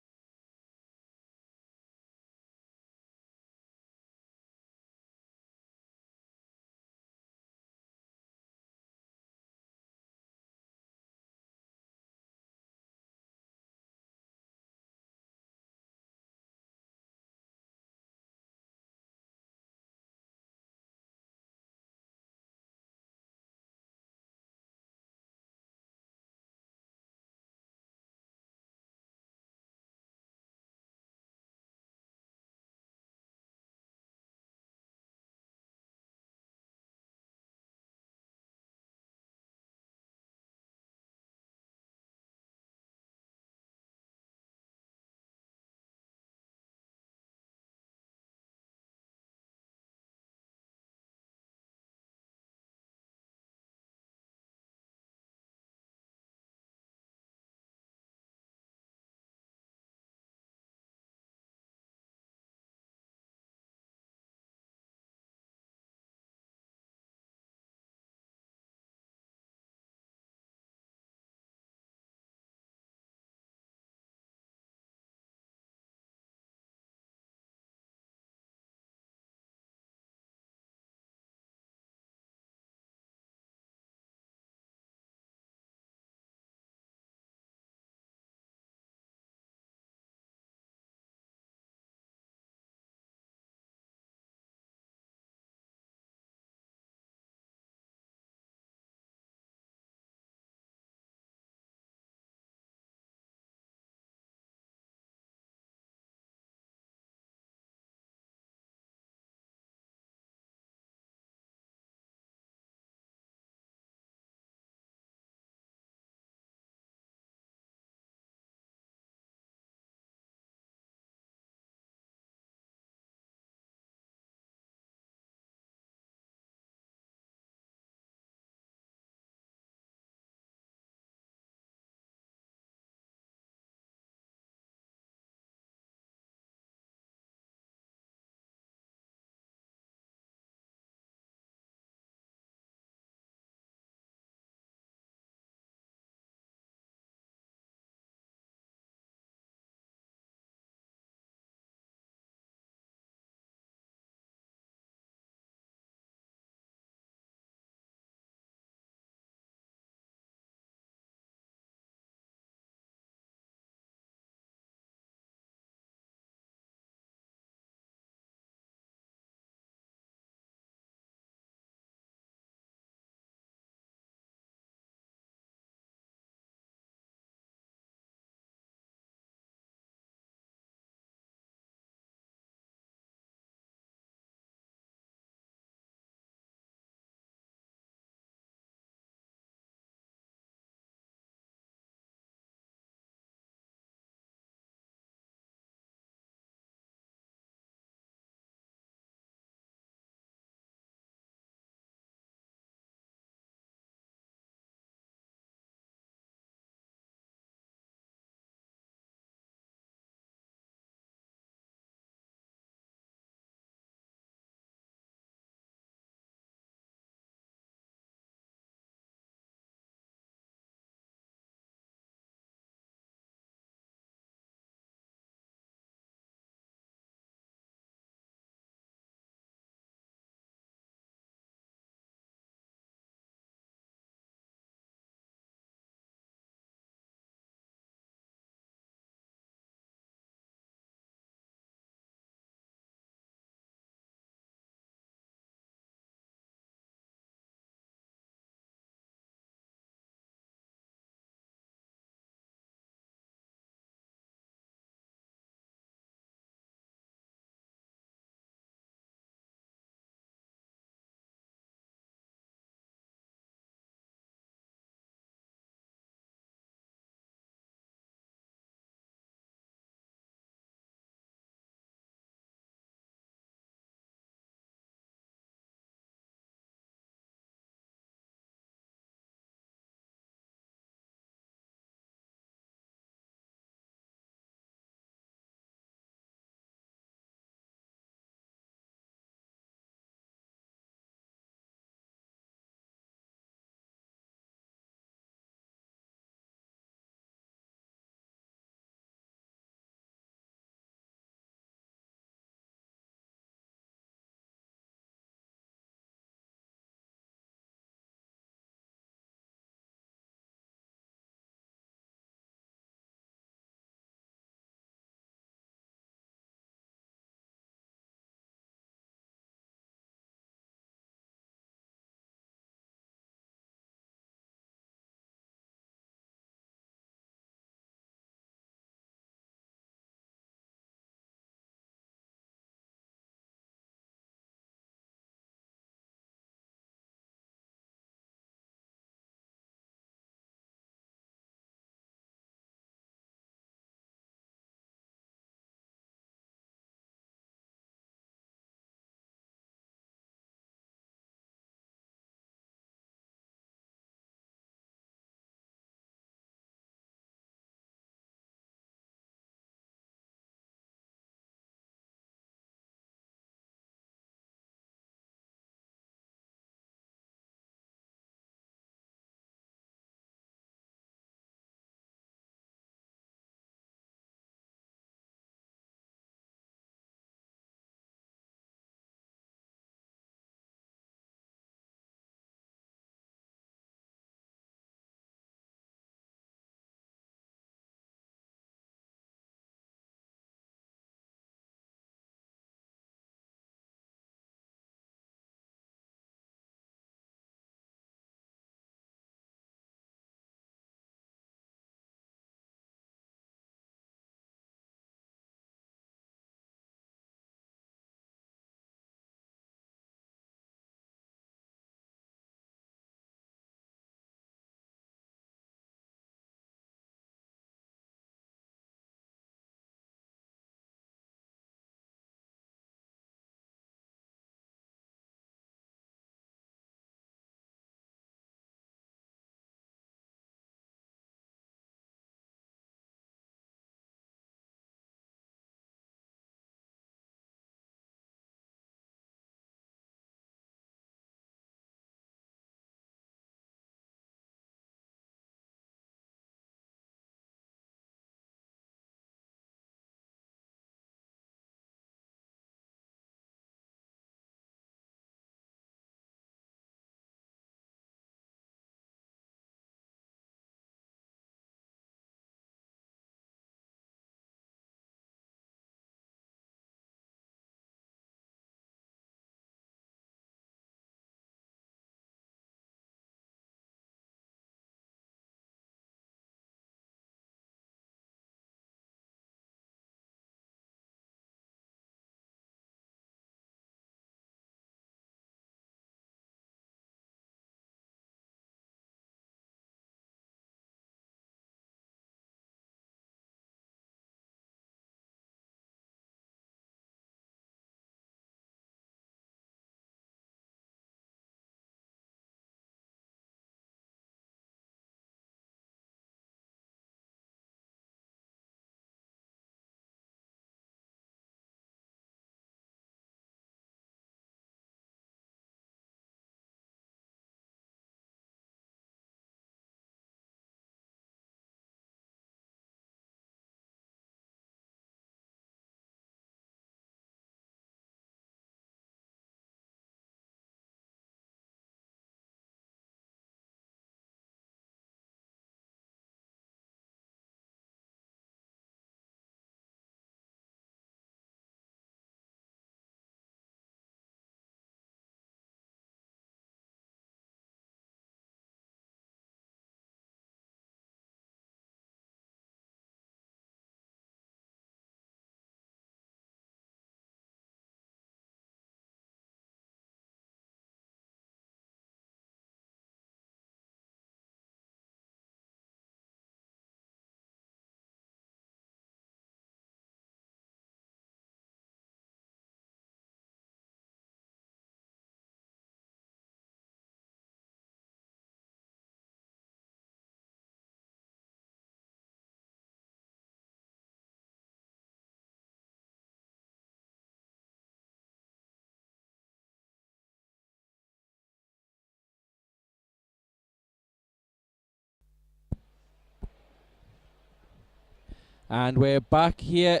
And we're back here.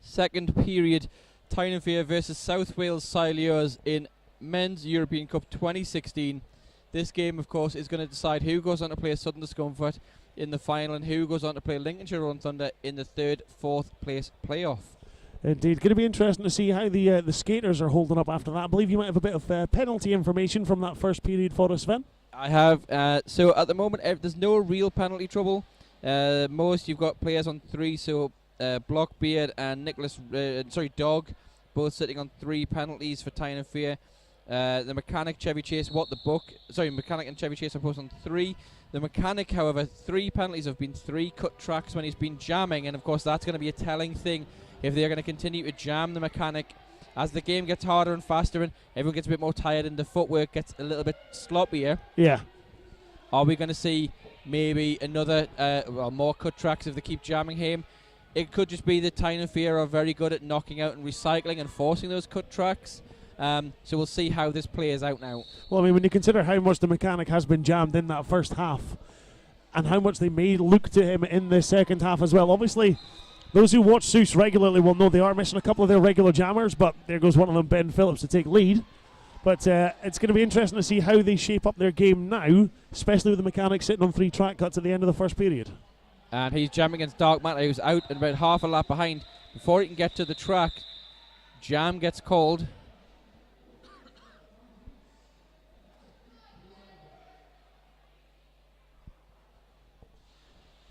Second period. Tyne Fair versus South Wales Silures in Men's European Cup 2016. This game, of course, is going to decide who goes on to play Sutton Discomfort in the final and who goes on to play Lincolnshire Rolling Thunder in the third, fourth place playoff. Indeed, going to be interesting to see how the skaters are holding up after that. I believe you might have a bit of penalty information from that first period for us, Sven. I have. So at the moment, there's no real penalty trouble. Most you've got players on 3, so Blockbeard and Dog, both sitting on 3 penalties for Tyne Fair. The Mechanic, Chevy Chase, Mechanic and Chevy Chase are both on 3. The Mechanic, however, 3 penalties have been 3 cut tracks when he's been jamming, and of course that's going to be a telling thing if they're going to continue to jam the Mechanic as the game gets harder and faster and everyone gets a bit more tired and the footwork gets a little bit sloppier. Yeah. Are we going to see maybe another more cut tracks if they keep jamming him? It could just be that Tyne Fair are very good at knocking out and recycling and forcing those cut tracks. So we'll see how this plays out now. Well, I mean, when you consider how much the Mechanic has been jammed in that first half and how much they may look to him in the second half as well. Obviously, those who watch Seuss regularly will know they are missing a couple of their regular jammers, but there goes one of them, Ben Phillips, to take lead. But it's going to be interesting to see how they shape up their game now, especially with the Mechanic sitting on 3 track cuts at the end of the first period. And he's jamming against Dark Matter, who's out and about half a lap behind. Before he can get to the track, jam gets called.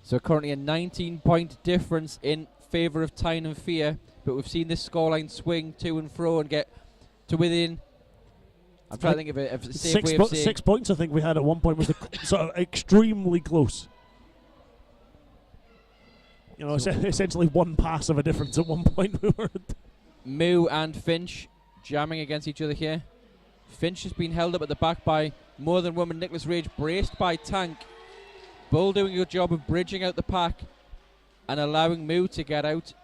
So currently a 19-point difference in favour of Tyne Fair, but we've seen this scoreline swing to and fro and get to within. I'm trying to think of a safe way of saying 6 points. I think we had at one point was sort of extremely close. You know, essentially one pass of a difference at one point. We were Moo and Finch jamming against each other here. Finch has been held up at the back by More Than Woman Nicholas Rage, braced by Tank. Bull doing a good job of bridging out the pack and allowing Moo to get out.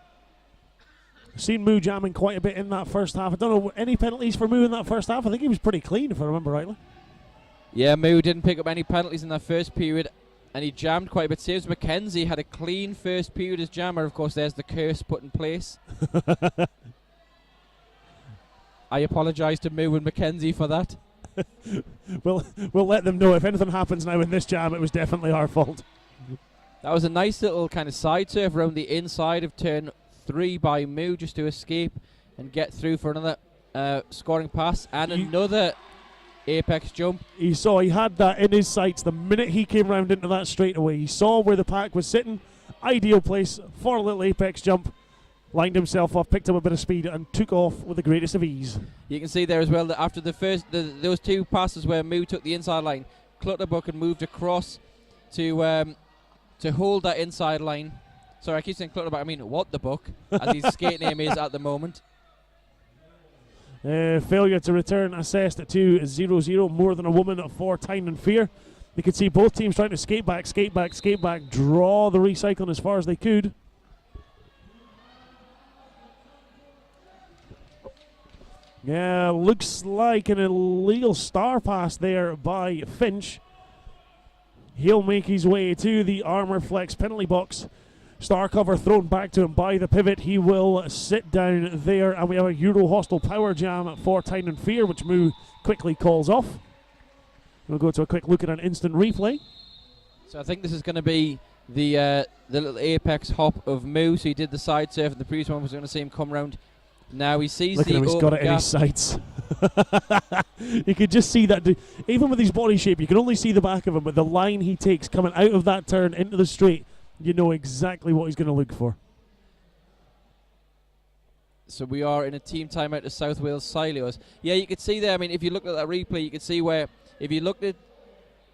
Seen Moo jamming quite a bit in that first half. I don't know, any penalties for Moo in that first half? I think he was pretty clean, if I remember rightly. Yeah, Moo didn't pick up any penalties in that first period, and he jammed quite a bit. Saves McKenzie had a clean first period as jammer. Of course, there's the curse put in place. I apologise to Moo and McKenzie for that. We'll let them know if anything happens now in this jam, it was definitely our fault. That was a nice little kind of side surf around the inside of turn 3 by Moo just to escape and get through for another scoring pass and another apex jump. He had that in his sights the minute he came round into that straightaway. He saw where the pack was sitting, ideal place for a little apex jump, lined himself off, picked up a bit of speed and took off with the greatest of ease. You can see there as well that after the first those 2 passes where Moo took the inside line, Clutterbuck had moved across to hold that inside line. Sorry, I keep saying Clutterbuck, I mean What the Buck, as his skate name is at the moment. Failure to return assessed at 2-0-0, More Than a Woman for Tyne Fair. You could see both teams trying to skate back, draw the recycling as far as they could. Yeah, looks like an illegal star pass there by Finch. He'll make his way to the Armour Flex penalty box. Star cover thrown back to him by the pivot. He will sit down there, and we have a Euro Hostel power jam for Tyne Fair, which Moo quickly calls off. We'll go to a quick look at an instant replay. So I think this is going to be the little apex hop of Moo. So he did the side surf, and the previous one was going to see him come round. Now he sees Look the at him, he's got it in his sights. You could just see that. Even with his body shape, you can only see the back of him, but the line he takes coming out of that turn into the straight, you know exactly what he's going to look for. So we are in a team timeout to South Wales Silures. Yeah, you could see there, I mean, if you looked at that replay, you could see where, if you looked at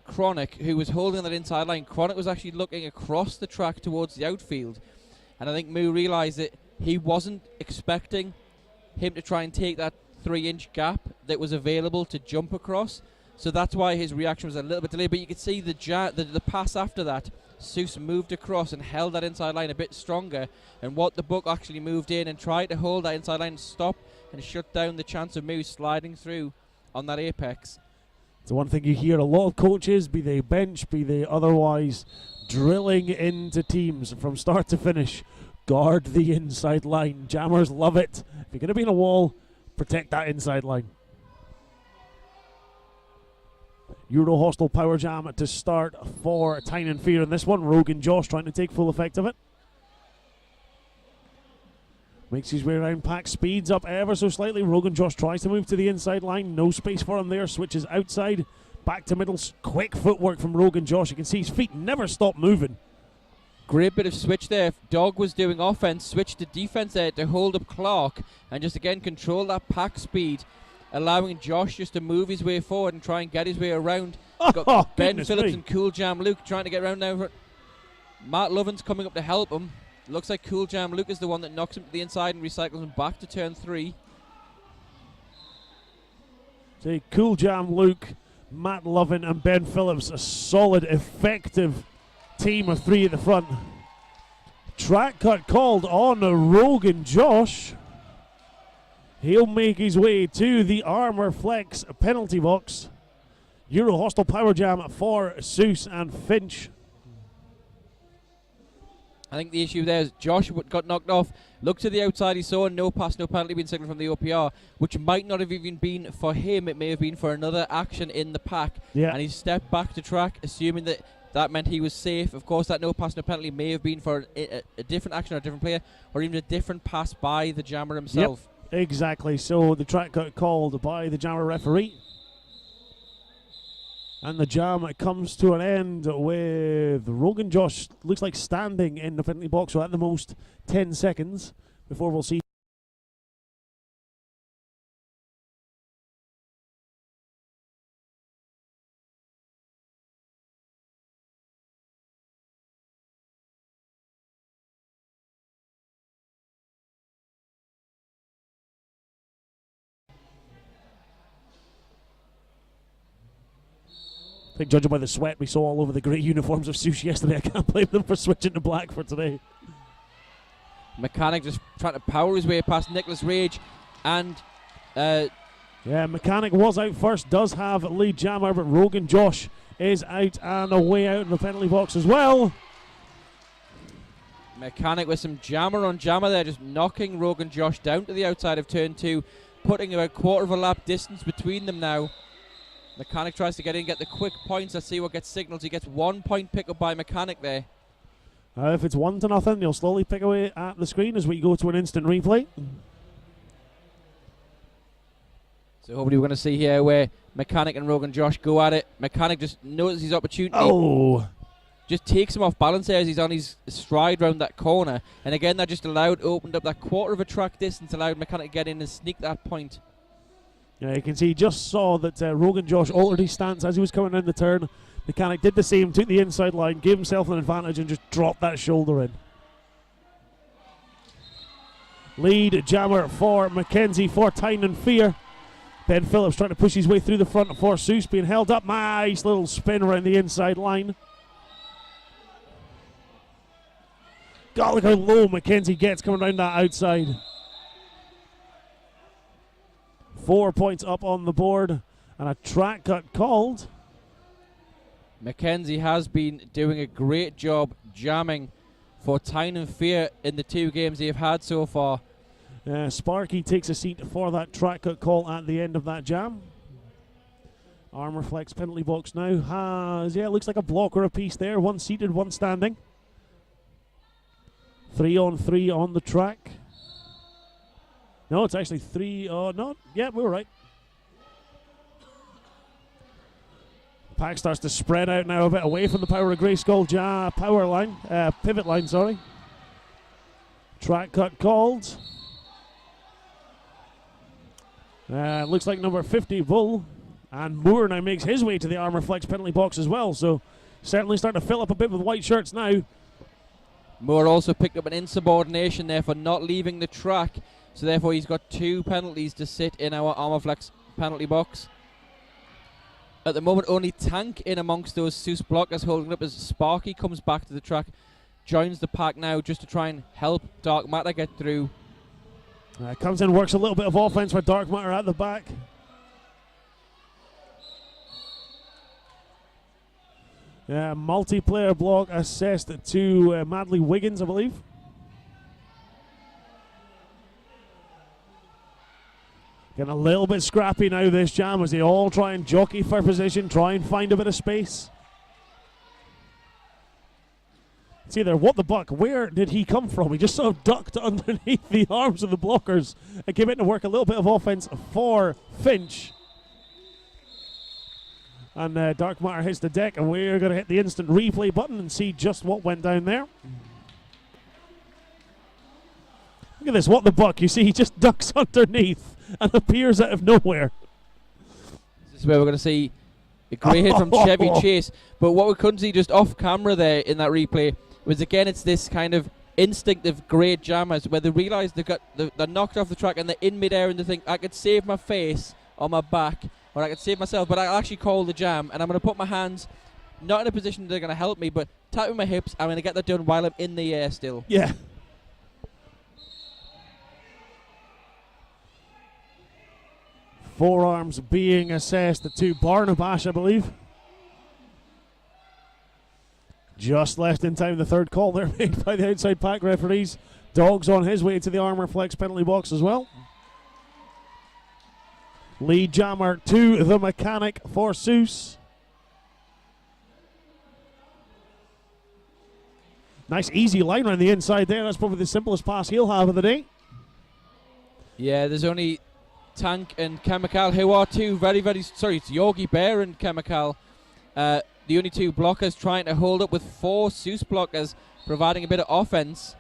Chronic, who was holding that inside line, Chronic was actually looking across the track towards the outfield. And I think Moo realised that he wasn't expecting him to try and take that 3-inch gap that was available to jump across. So that's why his reaction was a little bit delayed. But you could see the pass after that, Seuss moved across and held that inside line a bit stronger. And What the Book actually moved in and tried to hold that inside line, stop and shut down the chance of Moo sliding through on that apex. It's the one thing you hear a lot of coaches, be they bench, be they otherwise, drilling into teams from start to finish. Guard the inside line. Jammers love it. If you're going to be in a wall, protect that inside line. Euro Hostel Power Jam to start for Tyne and Fear in this one. Rogan Josh trying to take full effect of it. Makes his way around pack, speeds up ever so slightly. Rogan Josh tries to move to the inside line. No space for him there. Switches outside. Back to middle. Quick footwork from Rogan Josh. You can see his feet never stop moving. Great bit of switch there. If Dog was doing offense, switched to defense there to hold up Clark and just again control that pack speed, allowing Josh just to move his way forward and try and get his way around. Got Ben Phillips and Cool Jam Luke trying to get around now. Matt Lovin's coming up to help him. Looks like Cool Jam Luke is the one that knocks him to the inside and recycles him back to turn 3. See, Cool Jam Luke, Matt Lovin and Ben Phillips, a solid, effective team of 3 at the front. Track cut called on Rogan Josh. He'll make his way to the Armour Flex penalty box. Euro Hostel Power Jam for Seuss and Finch. I think the issue there is Josh got knocked off, looked to the outside, he saw no pass, no penalty being signalled from the OPR, which might not have even been for him, it may have been for another action in the pack. Yeah. And he stepped back to track, assuming that that meant he was safe. Of course, that no pass, no penalty may have been for a different action or a different player, or even a different pass by the Jammer himself. Yep, exactly. So the track got called by the Jammer referee. And the jam comes to an end with Rogan Josh, looks like standing in the penalty box, so at the most 10 seconds before we'll see. I think judging by the sweat we saw all over the grey uniforms of Sushi yesterday, I can't blame them for switching to black for today. Mechanic just trying to power his way past Nicholas Rage, and yeah, Mechanic was out first, does have lead Jammer, but Rogan Josh is out and away out in the penalty box as well. Mechanic with some Jammer on Jammer there, just knocking Rogan Josh down to the outside of turn 2, putting about quarter of a lap distance between them now. Mechanic tries to get in, get the quick points. Let's see what gets signalled. He gets 1 point pick up by Mechanic there. If it's 1-0, you'll slowly pick away at the screen as we go to an instant replay. So hopefully we're going to see here where Mechanic and Rogan Josh go at it. Mechanic just notices his opportunity. Oh! Just takes him off balance there as he's on his stride round that corner. And again, that just opened up that quarter of a track distance, allowed Mechanic to get in and sneak that point. Yeah, you can see he just saw that Rogan Josh altered his stance as he was coming down the turn. Mechanic did the same, took the inside line, gave himself an advantage and just dropped that shoulder in. Lead Jammer for Mackenzie for Tyne and Fear. Ben Phillips trying to push his way through the front for Seuss, being held up. Nice little spin around the inside line. God, look how low Mackenzie gets coming down that outside. 4 points up on the board, and a track cut called. Mackenzie has been doing a great job jamming for Tyne and Fear in the 2 games they've had so far. Sparky takes a seat for that track cut call at the end of that jam. Armour Flex penalty box now has, looks like a blocker apiece there. 1 seated, 1 standing. 3 on 3 on the track. No, it's actually 3. Oh, no. Yeah, we were right. Pack starts to spread out now a bit away from the Power of Grayskull power line. Pivot line, sorry. Track cut called. Looks like number 50, Bull. And Moore now makes his way to the Armour Flex penalty box as well. So certainly starting to fill up a bit with white shirts now. Moore also picked up an insubordination there for not leaving the track. So therefore he's got 2 penalties to sit in our Armour Flex penalty box. At the moment only Tank in amongst those Seuss blockers holding up as Sparky comes back to the track. Joins the pack now just to try and help Dark Matter get through. Comes in, works a little bit of offense for Dark Matter at the back. Multiplayer block assessed to Madley Wiggins, I believe. Getting a little bit scrappy now, this jam, as they all try and jockey for position, try and find a bit of space. It's either what the buck, where did he come from? He just sort of ducked underneath the arms of the blockers and came in to work a little bit of offense for Finch. And Dark Matter hits the deck, and we're going to hit the instant replay button and see just what went down there. Look at this, what the buck. You see, he just ducks underneath and appears out of nowhere. This is where we're going to see a great hit from Chevy Chase. But what we couldn't see just off camera there in that replay was, again, it's this kind of instinctive great jammers where they realise they're knocked off the track and they're in midair and they think, I could save my face or my back, or I could save myself, but I'll actually call the jam, and I'm going to put my hands not in a position they're going to help me, but tapping my hips, I'm going to get that done while I'm in the air still. Yeah. Forearms being assessed to Barnabash, I believe. Just left in time, the third call there made by the outside pack referees. Dogs on his way to the Armour Flex penalty box as well. Lead jammer to the mechanic for Seuss. Nice easy line around the inside there. That's probably the simplest pass he'll have of the day. Yeah, there's only Tank and Chemical, who are two it's Yogi Bear and Chemical. The only two blockers trying to hold up with four Seuss blockers, providing a bit of offense.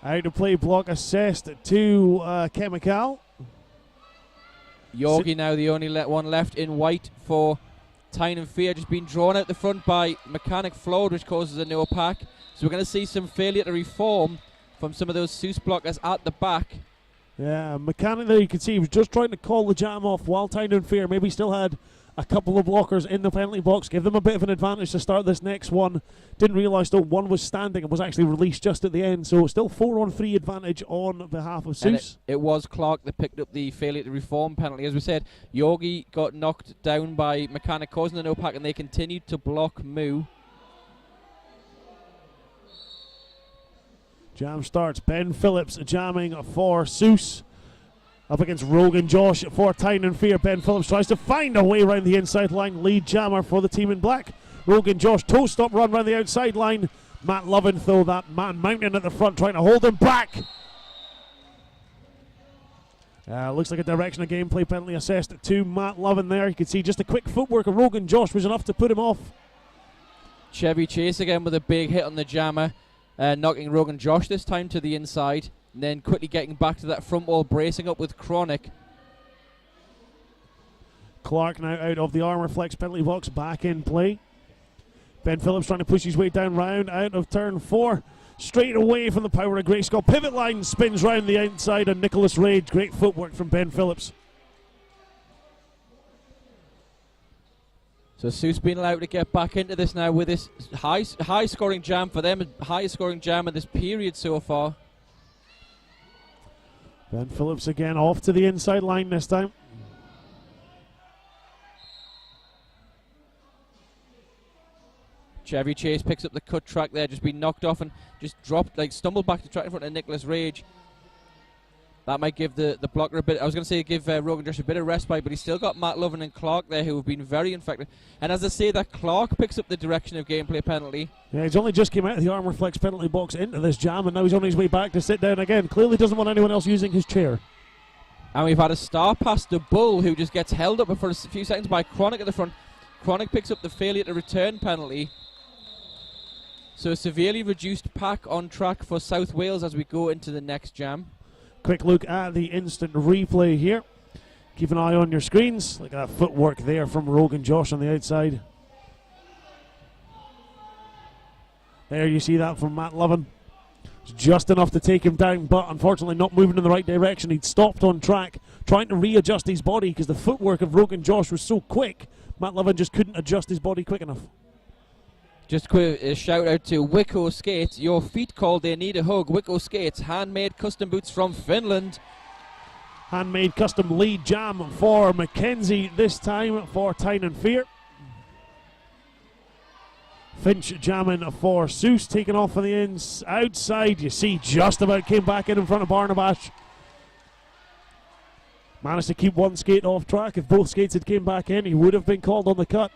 Out to play block assessed to Chemical. Yogi now the only one left in white for Tyne and Fear, just being drawn out the front by Mechanic Flood, which causes a no pack. So we're going to see some failure to reform from some of those Seuss blockers at the back. Yeah, Mechanic there, you can see he was just trying to call the jam off while Tyne and Fear maybe still had a couple of blockers in the penalty box, give them a bit of an advantage to start this next one. Didn't realise though one was standing and was actually released just at the end, so still 4-on-3 advantage on behalf of Seuss. It was Clark that picked up the failure to reform penalty. As we said, Yogi got knocked down by Mechanic, causing the no pack, and they continued to block Moo. Jam starts, Ben Phillips jamming for Seuss. Up against Rogan Josh for Tyne and Fear. Ben Phillips tries to find a way around the inside line. Lead jammer for the team in black. Rogan Josh, toe stop run around the outside line. Matt Lovin, though, that man mountain at the front, trying to hold him back. Looks like a direction of gameplay penalty assessed to Matt Lovin there. You can see just a quick footwork of Rogan Josh was enough to put him off. Chevy Chase again with a big hit on the jammer, knocking Rogan Josh this time to the inside. And then quickly getting back to that front wall, bracing up with Chronic. Clark now out of the Armour Flex penalty box, back in play. Ben Phillips trying to push his way down round, out of turn 4. Straight away from the power of Grayskull. Pivot line spins round the outside of Nicholas Rage. Great footwork from Ben Phillips. So Seuss being allowed to get back into this now with this high scoring jam for them, highest scoring jam in this period so far. Ben Phillips again off to the inside line this time. Chevy Chase picks up the cut track there, just been knocked off and just dropped, stumbled back to track in front of Nicholas Rage. That might give the blocker a bit, I was going to say give Rogan Josh a bit of respite, but he's still got Matt Lovin and Clark there who have been very effective. And as I say, that Clark picks up the direction of gameplay penalty. Yeah, he's only just came out of the Armour Flex penalty box into this jam, and now he's on his way back to sit down again. Clearly doesn't want anyone else using his chair. And we've had a star pass to Bull, who just gets held up for a few seconds by Chronic at the front. Chronic picks up the failure to return penalty. So a severely reduced pack on track for South Wales as we go into the next jam. Quick look at the instant replay here. Keep an eye on your screens. Look at that footwork there from Rogan Josh on the outside. There you see that from Matt Lovin. It's just enough to take him down, but unfortunately not moving in the right direction. He'd stopped on track, trying to readjust his body because the footwork of Rogan Josh was so quick. Matt Lovin just couldn't adjust his body quick enough. Just quick a shout out to Wicco Skates. Your feet called, they need a hug. Wicco Skates, handmade custom boots from Finland. Handmade custom lead jam for Mackenzie, this time for Tyne and Fear. Finch jamming for Seuss, taking off on the outside. You see, just about came back in front of Barnabash. Managed to keep one skate off track. If both skates had came back in, he would have been called on the cut.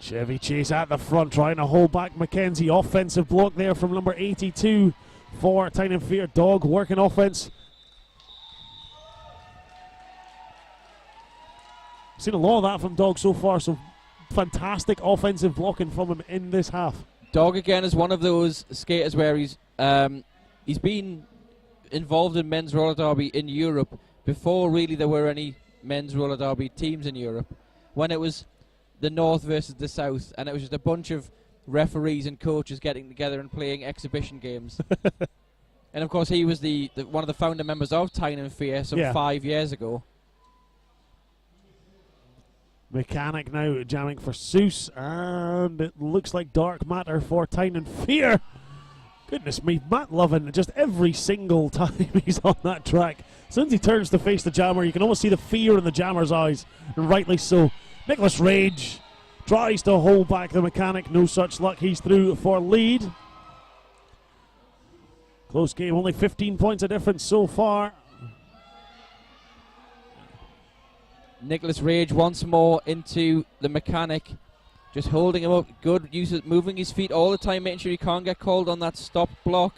Chevy Chase at the front, trying to hold back Mackenzie. Offensive block there from number 82 for Tynan Fear. Dog working offense. Seen a lot of that from Dog so far, so fantastic offensive blocking from him in this half. Dog again is one of those skaters where he's been involved in men's roller derby in Europe before really there were any men's roller derby teams in Europe, when it was the North versus the South, and it was just a bunch of referees and coaches getting together and playing exhibition games. And of course he was the one of the founder members of Tynan Fear some 5 years ago. Mechanic now jamming for Seuss, and it looks like Dark Matter for Tynan Fear. Goodness me, Matt Lovin, just every single time he's on that track. As soon as he turns to face the jammer, you can almost see the fear in the jammer's eyes, and rightly so. Nicholas Rage tries to hold back the Mechanic, no such luck. He's through for lead. Close game, only 15 points of difference so far. Nicholas Rage once more into the Mechanic, just holding him up. Good use of moving his feet all the time, making sure he can't get called on that stop block.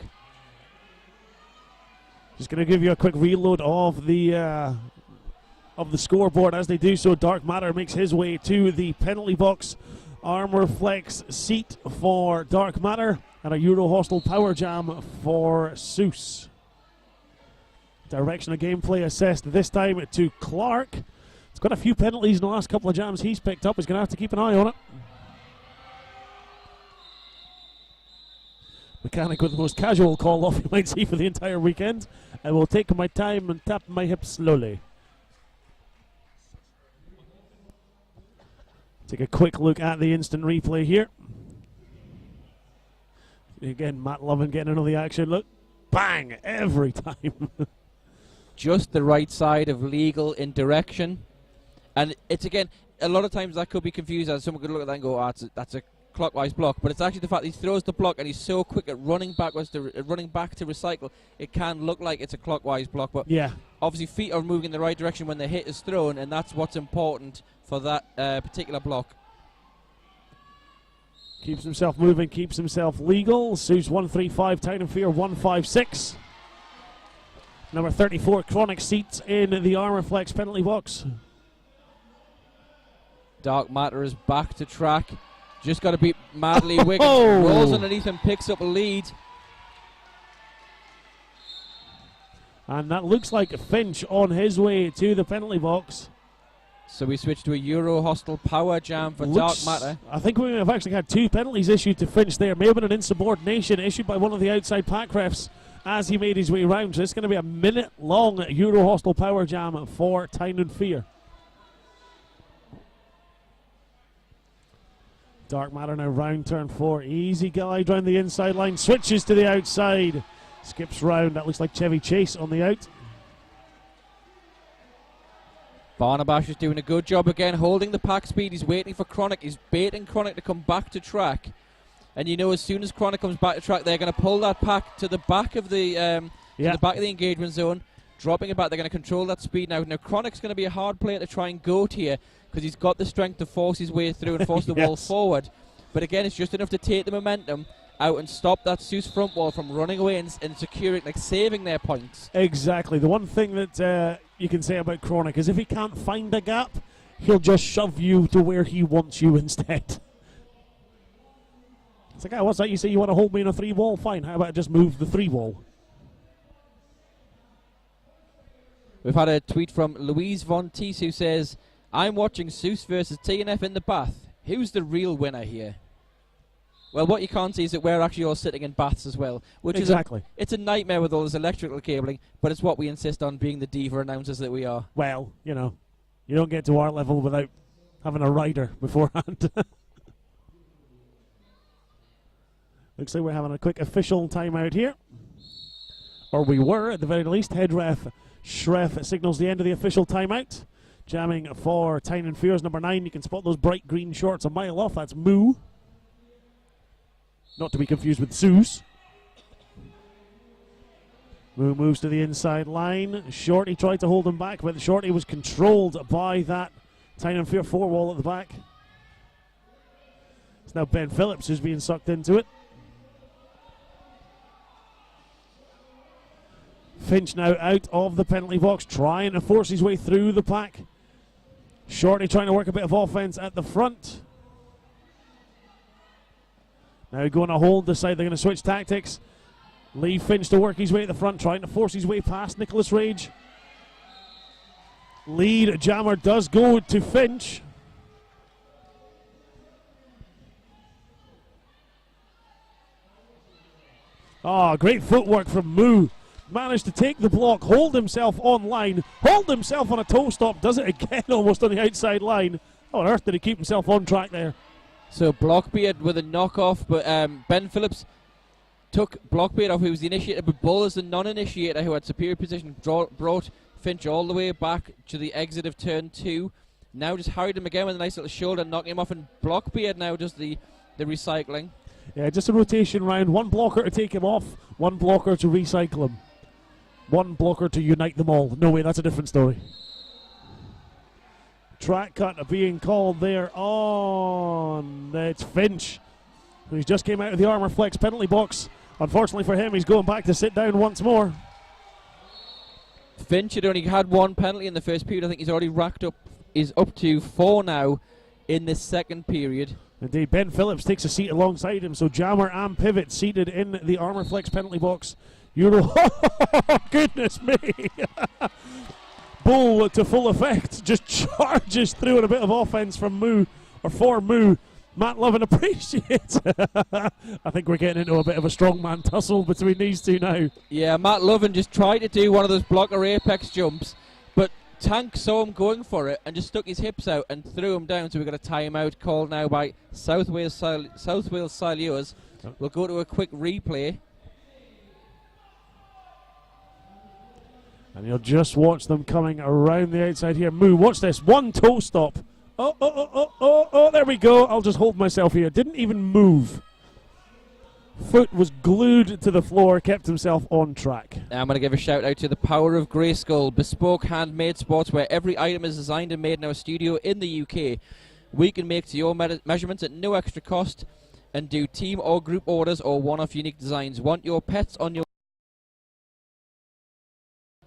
Just going to give you a quick reload of the scoreboard. As they do so, Dark Matter makes his way to the penalty box. Arm Reflex seat for Dark Matter, and a Euro Hostel Power Jam for Seuss. Direction of gameplay assessed this time to Clark. He's got a few penalties in the last couple of jams he's picked up. He's going to have to keep an eye on it. Mechanic with the most casual call off you might see for the entire weekend. I will take my time and tap my hips slowly. Take a quick look at the instant replay here. Again, Matt Lovin getting into the action. Look, bang, every time. Just the right side of legal in direction. And it's, again, a lot of times that could be confused as someone could look at that and go, that's a clockwise block. But it's actually the fact that he throws the block and he's so quick at running back to recycle, it can look like it's a clockwise block. But yeah, obviously feet are moving in the right direction when the hit is thrown, and that's what's important for that particular block. Keeps himself moving, keeps himself legal. Seuss 135, Tynan Fear 156. Number 34, Chronic seats in the Arm Reflex penalty box. Dark Matter is back to track. Just got to beat Madly Wiggins. Rolls underneath and picks up a lead. And that looks like Finch on his way to the penalty box. So we switch to a Euro Hostel Power Jam for Dark Matter. I think we have actually had 2 penalties issued to Finch there. May have been an insubordination issued by one of the outside pack refs as he made his way around. So it's going to be a minute-long Euro Hostel Power Jam for Tynan Fear. Dark Matter now round turn 4. Easy glide round the inside line. Switches to the outside. Skips round. That looks like Chevy Chase on the out. Barnabash is doing a good job again, holding the pack speed. He's waiting for Chronic. He's baiting Chronic to come back to track. And you know, as soon as Chronic comes back to track, they're going to pull that pack to the back of the engagement zone, dropping it back. They're going to control that speed now. Now, Chronic's going to be a hard player to try and goat here because he's got the strength to force his way through and force the wall forward. But again, it's just enough to take the momentum out and stop that Seuss front wall from running away and securing, like saving their points. Exactly. The one thing that you can say about Chronic is if he can't find a gap, he'll just shove you to where he wants you instead. It's like, what's that? You say you want to hold me in a 3-wall? Fine. How about I just move the 3-wall? We've had a tweet from Louise Von Teese who says, I'm watching Seuss versus TNF in the bath. Who's the real winner here? Well, what you can't see is that we're actually all sitting in baths as well, which is it's a nightmare with all this electrical cabling, but it's what we insist on being the diva announcers that we are. Well, you know, you don't get to our level without having a rider beforehand. Looks like we're having a quick official timeout here. Or we were, at the very least. Head ref Schreff signals the end of the official timeout. Jamming for Tyne and Fears number 9. You can spot those bright green shorts a mile off. That's Moo. Not to be confused with Zeus. Moo moves to the inside line. Shorty tried to hold him back, but Shorty was controlled by that Tyne and Fear 4 wall at the back. It's now Ben Phillips who's being sucked into it. Finch now out of the penalty box, trying to force his way through the pack. Shorty trying to work a bit of offense at the front. Now going to hold, decide they're going to switch tactics. Leave Finch to work his way at the front, trying to force his way past Nicholas Rage. Lead jammer does go to Finch. Oh, great footwork from Moo. Managed to take the block, hold himself on line, hold himself on a toe stop, does it again almost on the outside line. How on earth did he keep himself on track there? So Blockbeard with a knockoff, but Ben Phillips took Blockbeard off, who was the initiator, but Bull is the non-initiator who had superior position, brought Finch all the way back to the exit of turn 2. Now just harried him again with a nice little shoulder, knocking him off, and Blockbeard now does the recycling. Yeah, just a rotation round. One blocker to take him off, one blocker to recycle him. One blocker to unite them all. No way, that's a different story. Track cut being called there on. It's Finch, who's just came out of the Armour Flex penalty box. Unfortunately for him, he's going back to sit down once more. Finch had only had one penalty in the first period. I think he's already racked up, is up to 4 now in this second period. Indeed, Ben Phillips takes a seat alongside him, so Jammer and Pivot seated in the Armour Flex penalty box. Euro, goodness me! Bull to full effect, just charges through and a bit of offense from Moo, or for Moo. Matt Lovin appreciates. I think we're getting into a bit of a strongman tussle between these two now. Yeah, Matt Lovin just tried to do one of those blocker apex jumps, but Tank saw him going for it and just stuck his hips out and threw him down, so we got a timeout called now by South Wales Silures. We'll go to a quick replay. And you'll just watch them coming around the outside here. Moo, watch this. One toe stop. Oh, there we go. I'll just hold myself here. Didn't even move. Foot was glued to the floor, kept himself on track. I'm going to give a shout out to the Power of Grayskull, bespoke handmade sports where every item is designed and made in our studio in the UK. We can make to your measurements at no extra cost and do team or group orders or one-off unique designs. Want your pets on your...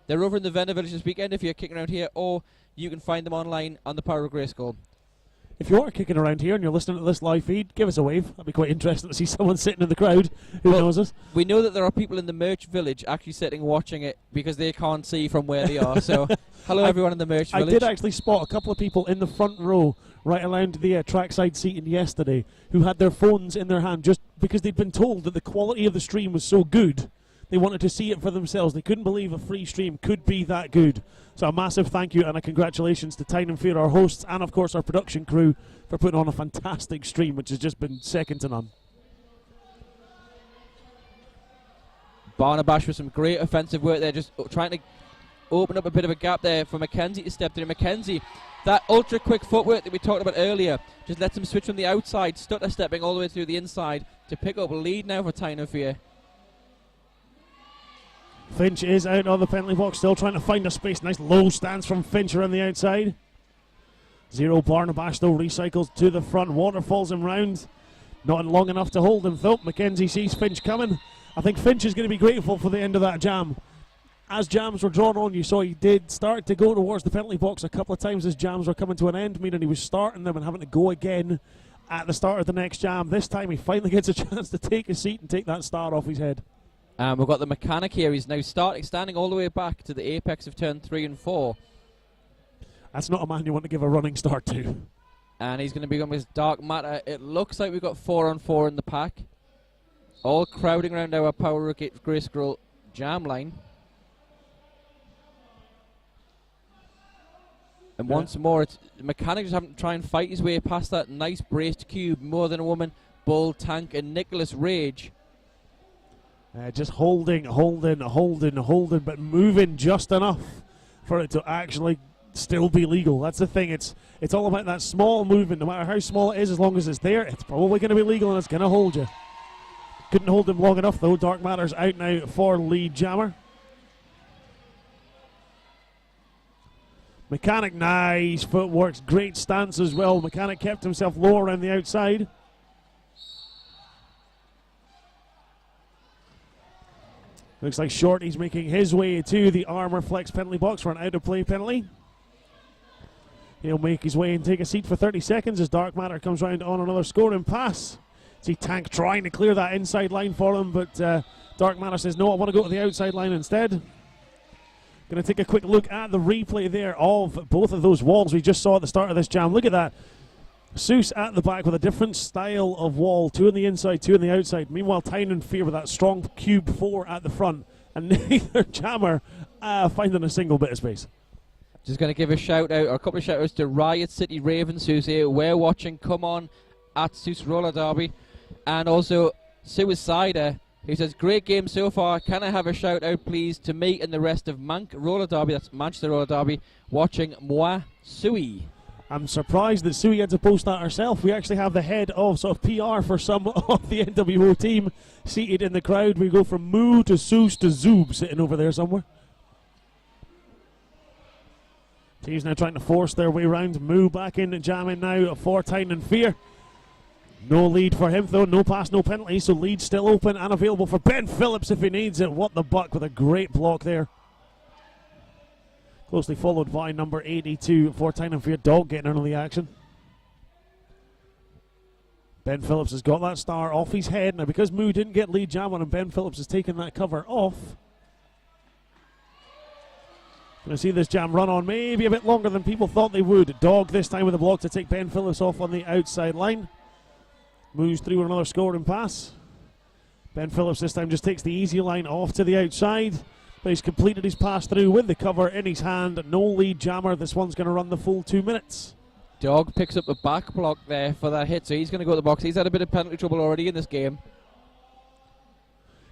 They're over in the vendor village this weekend if you're kicking around here, or you can find them online on the Power of Grayskull. If you are kicking around here and you're listening to this live feed, give us a wave. That'd be quite interesting to see someone sitting in the crowd who knows us. We know that there are people in the merch village actually sitting watching it because they can't see from where they are. So, hello everyone in the merch village. I did actually spot a couple of people in the front row right around the trackside seating yesterday who had their phones in their hand just because they'd been told that the quality of the stream was so good. They wanted to see it for themselves. They couldn't believe a free stream could be that good. So a massive thank you and a congratulations to Tyne and Fear, our hosts, and of course our production crew for putting on a fantastic stream, which has just been second to none. Barnabash with some great offensive work there, just trying to open up a bit of a gap there for Mackenzie to step through. Mackenzie, that ultra quick footwork that we talked about earlier, just lets him switch from the outside, stutter stepping all the way through the inside to pick up a lead now for Tyne and Fear. Finch is out of the penalty box, still trying to find a space. Nice low stance from Finch around the outside. Zero Barnabash though recycles to the front. Waterfalls him round. Not long enough to hold him though. Mackenzie sees Finch coming. I think Finch is going to be grateful for the end of that jam. As jams were drawn on, you saw he did start to go towards the penalty box a couple of times as jams were coming to an end, meaning he was starting them and having to go again at the start of the next jam. This time he finally gets a chance to take a seat and take that start off his head. We've got the mechanic here. He's now standing all the way back to the apex of turn 3 and 4. That's not a man you want to give a running start to. And he's going to be going with his Dark Matter. It looks like we've got 4 on 4 in the pack. All crowding around our Power of Grayskull jam line. And once more, it's the mechanic just having to try and fight his way past that nice braced cube. More Than a Woman, Bull, Tank, and Nicholas Rage. Just holding, but moving just enough for it to actually still be legal. That's the thing. It's all about that small movement. No matter how small it is, as long as it's there, it's probably going to be legal and it's going to hold you. Couldn't hold him long enough though. Dark Matter's out now for lead jammer. Mechanic, nice footwork, great stance as well. Mechanic kept himself low around the outside. Looks like Shorty's making his way to the Armour Flex penalty box for an out-of-play penalty. He'll make his way and take a seat for 30 seconds as Dark Matter comes round on another scoring pass. See Tank trying to clear that inside line for him, but Dark Matter says, no, I want to go to the outside line instead. Going to take a quick look at the replay there of both of those walls we just saw at the start of this jam. Look at that. Seuss at the back with a different style of wall, 2 on the inside, 2 on the outside. Meanwhile, Tyne and Fear with that strong cube 4 at the front, and neither jammer finding a single bit of space. Just going to give a shout out, or a couple of shout outs to Riot City Ravens, who's here. We're watching Come On at Seuss Roller Derby, and also Suicider, who says, great game so far. Can I have a shout out, please, to me and the rest of Manc Roller Derby, that's Manchester Roller Derby, watching Moi Sui. I'm surprised that Sui had to post that herself. We actually have the head of sort of PR for some of the NWO team seated in the crowd. We go from Moo to Seuss to Zoob sitting over there somewhere. Team's now trying to force their way round. Moo back in jamming now for Tyne and Fear. No lead for him though, no pass, no penalty, so lead still open and available for Ben Phillips if he needs it. What the buck with a great block there. Closely followed by number 82 for Tyne and Fear, Dog getting into the action. Ben Phillips has got that star off his head. Now because Moo didn't get lead jam on him, Ben Phillips has taken that cover off. Going to see this jam run on maybe a bit longer than people thought they would. Dog this time with a block to take Ben Phillips off on the outside line. Moves through another scoring pass. Ben Phillips this time just takes the easy line off to the outside. But he's completed his pass through with the cover in his hand. No lead jammer. This one's going to run the full 2 minutes. Dog picks up the back block there for that hit, so he's going to go to the box. He's had a bit of penalty trouble already in this game.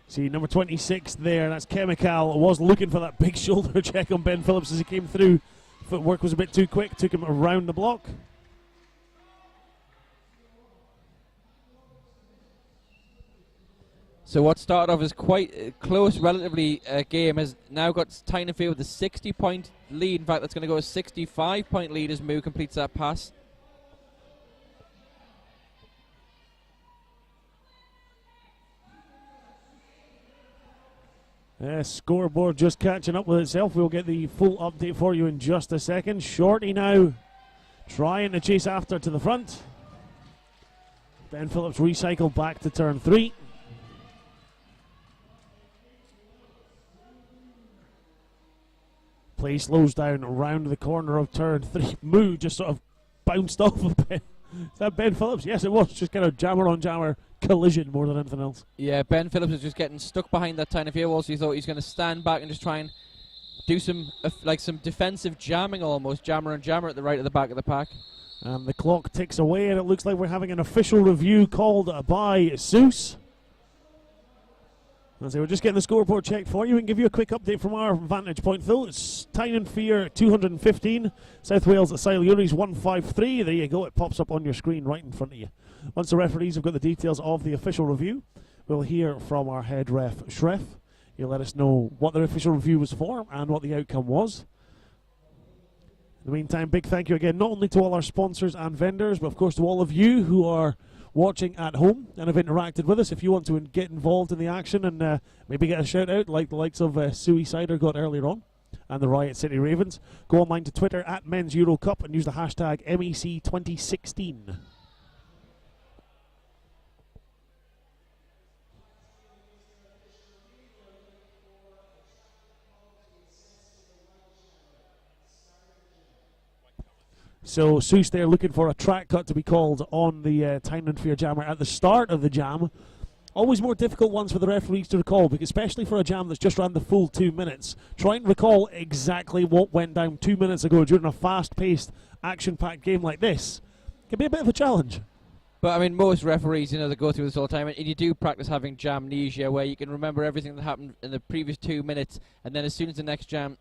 See, number 26 there, that's Chemical, was looking for that big shoulder check on Ben Phillips as he came through. Footwork was a bit too quick, took him around the block. So what started off as quite a close, relatively game has now got Tyne and Fear with a 60-point lead. In fact, that's going to go a 65-point lead as Moo completes that pass. Scoreboard just catching up with itself. We'll get the full update for you in just a second. Shorty now trying to chase after to the front. Ben Phillips recycled back to turn 3. Play slows down around the corner of turn 3. Moo just sort of bounced off of Ben. Is that Ben Phillips? Yes, it was. Just kind of jammer on jammer collision more than anything else. Yeah, Ben Phillips is just getting stuck behind that Tyne and Fear wall, so he thought he's going to stand back and just try and do some some defensive jamming almost. Jammer and jammer at the right of the back of the pack. And the clock ticks away, and it looks like we're having an official review called by Seuss. And so we're just getting the scoreboard checked for you and give you a quick update from our vantage point, though. It's Tyne and Fear 215, South Wales at Siluri's 153. There you go, it pops up on your screen right in front of you. Once the referees have got the details of the official review, we'll hear from our head ref, Shreff. He'll let us know what the official review was for and what the outcome was. In the meantime, big thank you again, not only to all our sponsors and vendors, but of course to all of you who are watching at home and have interacted with us. If you want to get involved in the action and maybe get a shout out like the likes of Suicider got earlier on and the Riot City Ravens, go online to Twitter at Men's Euro Cup and use the hashtag MEC2016. So Seuss there looking for a track cut to be called on the Tyne and Fear jammer at the start of the jam. Always more difficult ones for the referees to recall, because especially for a jam that's just ran the full 2 minutes. Try and recall exactly what went down 2 minutes ago during a fast-paced, action-packed game like this can be a bit of a challenge. But I mean, most referees, they go through this all the time, and you do practice having jamnesia, where you can remember everything that happened in the previous 2 minutes, and then as soon as the next jam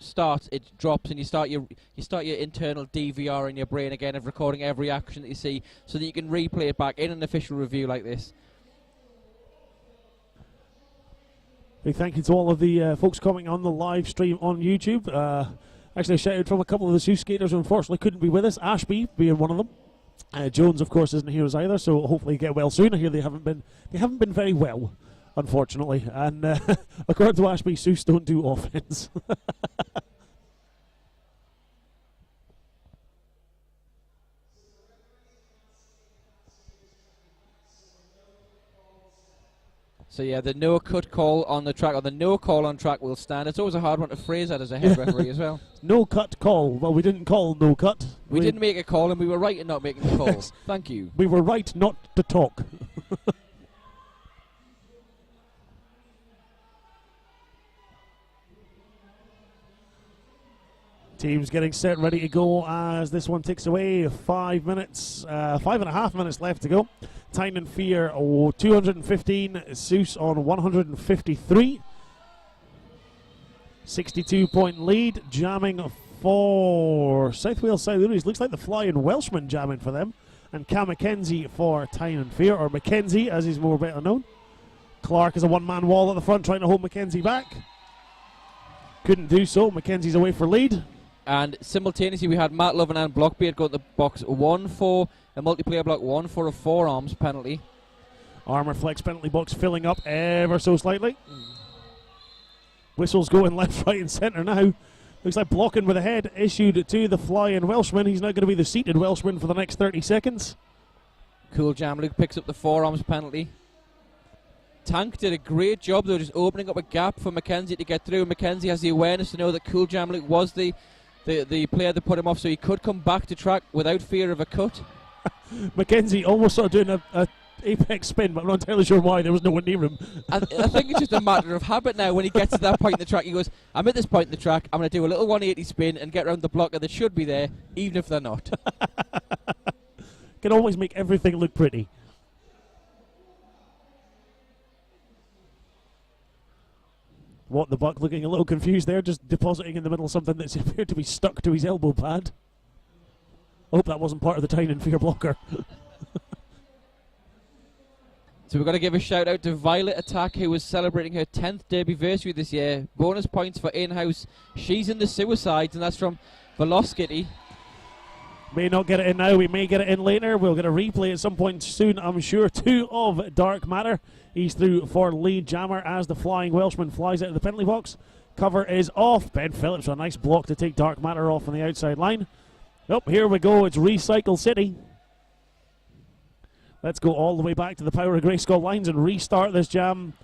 starts, it drops, and you start your internal DVR in your brain again of recording every action that you see, so that you can replay it back in an official review like this. Big thank you to all of the folks commenting on the live stream on YouTube. Actually, a shout out from a couple of the Zeus skaters who unfortunately couldn't be with us. Ashby being one of them. Jones, of course, isn't here either, so hopefully get well soon. I hear they haven't been very well, unfortunately. And according to Ashby, Zeus don't do offense. So yeah, the no cut call on the track, or the no call on track will stand. It's always a hard one to phrase that as a head referee as well. No cut call. Well, we didn't call no cut. We didn't make a call, and we were right in not making the call. Yes. Thank you. We were right not to talk. Teams getting set, ready to go as this one ticks away. 5 minutes, 5.5 minutes left to go. Tyne and Fear 215, Zeus on 153. 62-point lead, jamming for South Wales Southeries. Looks like the Flying Welshman jamming for them. And Cam McKenzie for Tyne and Fear, or McKenzie as he's more better known. Clark is a one-man wall at the front trying to hold McKenzie back. Couldn't do so. McKenzie's away for lead. And simultaneously, we had Matt Loven and Blockbeard go to box 1 for a multiplayer block, 1 for a forearms penalty. Armour Flex penalty box filling up ever so slightly. Whistles going left, right, and centre now. Looks like blocking with a head issued to the Flying Welshman. He's now going to be the seated Welshman for the next 30 seconds. Cool Jam Luke picks up the forearms penalty. Tank did a great job, though, just opening up a gap for McKenzie to get through. McKenzie has the awareness to know that Cool Jam Luke was the player that put him off, so he could come back to track without fear of a cut. McKenzie almost started doing a apex spin, but I'm not entirely sure why. There was no one near him. I think it's just a matter of habit now. When he gets to that point in the track, he goes, I'm at this point in the track, I'm going to do a little 180 spin and get around the blocker that should be there, even if they're not. Can always make everything look pretty. What, the Buck looking a little confused there, just depositing in the middle something that appeared to be stuck to his elbow pad. I hope that wasn't part of the Tyne and Fear blocker. So we've got to give a shout out to Violet Attack, who was celebrating her 10th debutversary this year. Bonus points for in-house. She's in the Suicides, and that's from Velocity. May not get it in now, we may get it in later. We'll get a replay at some point soon, I'm sure. 2 of Dark Matter. He's through for lead jammer as the Flying Welshman flies out of the penalty box. Cover is off. Ben Phillips, a nice block to take Dark Matter off on the outside line. Oh, here we go, it's Recycle City. Let's go all the way back to the Power of Grayskull lines and restart this jam.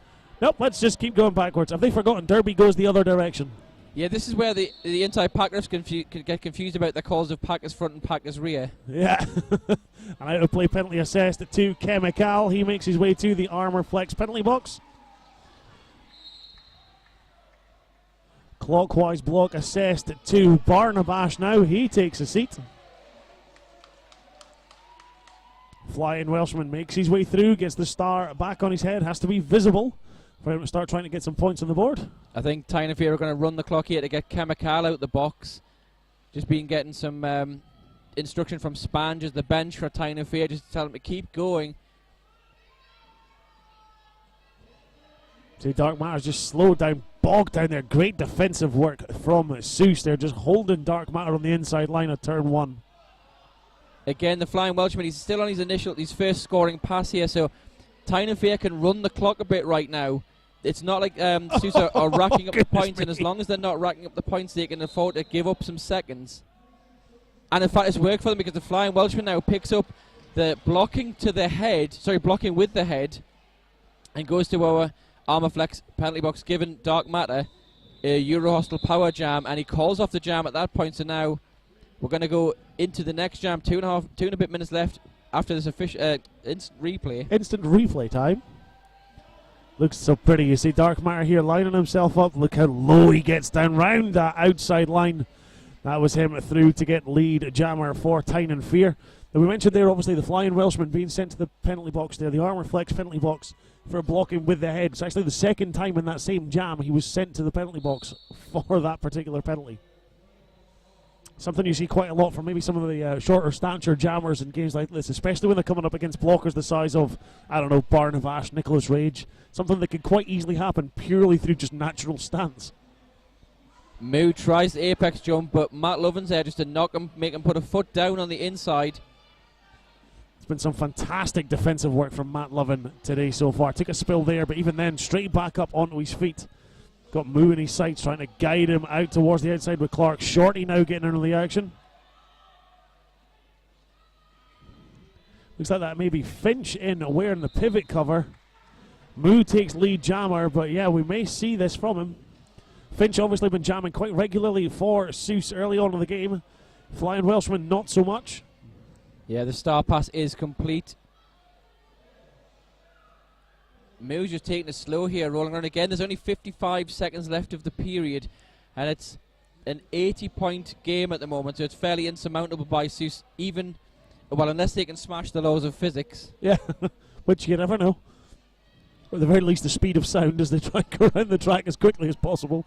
Nope, let's just keep going backwards. Have they forgotten Derby goes the other direction? Yeah, this is where the inside packers can get confused about the calls of Packers front and Packers rear. Yeah. An out of play penalty assessed to Chemical. He makes his way to the Armour Flex penalty box. Clockwise block assessed to Barnabash now. He takes a seat. Flying Welshman makes his way through, gets the star back on his head, has to be visible for him to start trying to get some points on the board. I think Tyne and Fear are going to run the clock here to get Chemical out the box. Just been getting some instruction from Spange as the bench for Tyne and Fear, just to tell him to keep going. See, Dark Matter's just slowed down, bogged down there. Great defensive work from Zeus. They're just holding Dark Matter on the inside line of turn 1. Again, the Flying Welshman, he's still on his first scoring pass here, so Tyne and Fear can run the clock a bit right now. It's not like Zeus are racking up the points, and as long as they're not racking up the points, they can afford to give up some seconds. And in fact, it's worked for them because the Flying Welshman now picks up the blocking with the head, and goes to our Armour Flex penalty box, giving Dark Matter a Euro Hostel power jam, and he calls off the jam at that point. So now we're going to go into the next jam. 2 and a bit minutes left after this instant replay. Instant replay time. Looks so pretty. You see Dark Matter here lining himself up. Look how low he gets down round that outside line. That was him through to get lead jammer for Tyne and Fear. And we mentioned there, obviously, the Flying Welshman being sent to the penalty box there, the Armour Flex penalty box for blocking with the head. It's actually the second time in that same jam he was sent to the penalty box for that particular penalty. Something you see quite a lot from maybe some of the shorter stature jammers in games like this, especially when they're coming up against blockers the size of, I don't know, Barnavash, Nicholas Rage. Something that can quite easily happen purely through just natural stance. Moo tries the apex jump, but Matt Lovin's there just to knock him, make him put a foot down on the inside. It's been some fantastic defensive work from Matt Lovin today so far. Took a spill there, but even then, straight back up onto his feet. Got Moo in his sights, trying to guide him out towards the outside with Clark. Shorty now getting into the action. Looks like that may be Finch in wearing the pivot cover. Moo takes lead jammer, but yeah, we may see this from him. Finch obviously been jamming quite regularly for Seuss early on in the game. Flying Welshman not so much. Yeah, the star pass is complete. Moo's just taking it slow here, rolling around again. There's only 55 seconds left of the period, and it's an 80-point game at the moment, so it's fairly insurmountable by Seuss, even, well, unless they can smash the laws of physics. Yeah, which you never know. Or at the very least, the speed of sound as they try and go around the track as quickly as possible.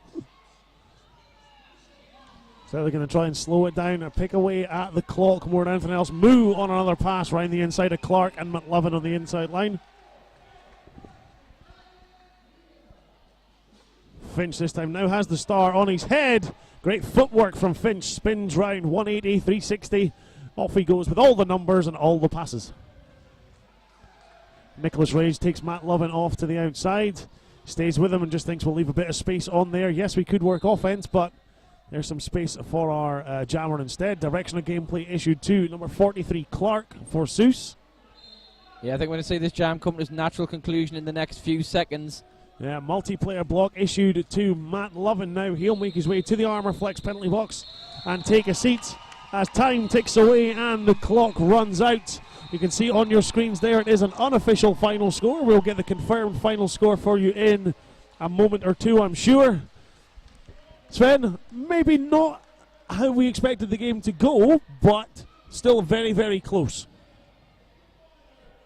So they're going to try and slow it down or pick away at the clock more than anything else. Moo on another pass around the inside of Clark and McLovin on the inside line. Finch this time now has the star on his head. Great footwork from Finch. Spins round 180, 360. Off he goes with all the numbers and all the passes. Nicholas Rage takes Matt Lovin off to the outside. Stays with him and just thinks we'll leave a bit of space on there. Yes, we could work offense, but there's some space for our jammer instead. Direction of gameplay issued to number 43, Clark, for Seuss. Yeah, I think we're going to see this jam come to its natural conclusion in the next few seconds. Yeah, multiplayer block issued to Matt Lovin now. He'll make his way to the Armour Flex penalty box and take a seat as time ticks away and the clock runs out. You can see on your screens there it is an unofficial final score. We'll get the confirmed final score for you in a moment or two, I'm sure. Sven, maybe not how we expected the game to go, but still very, very close.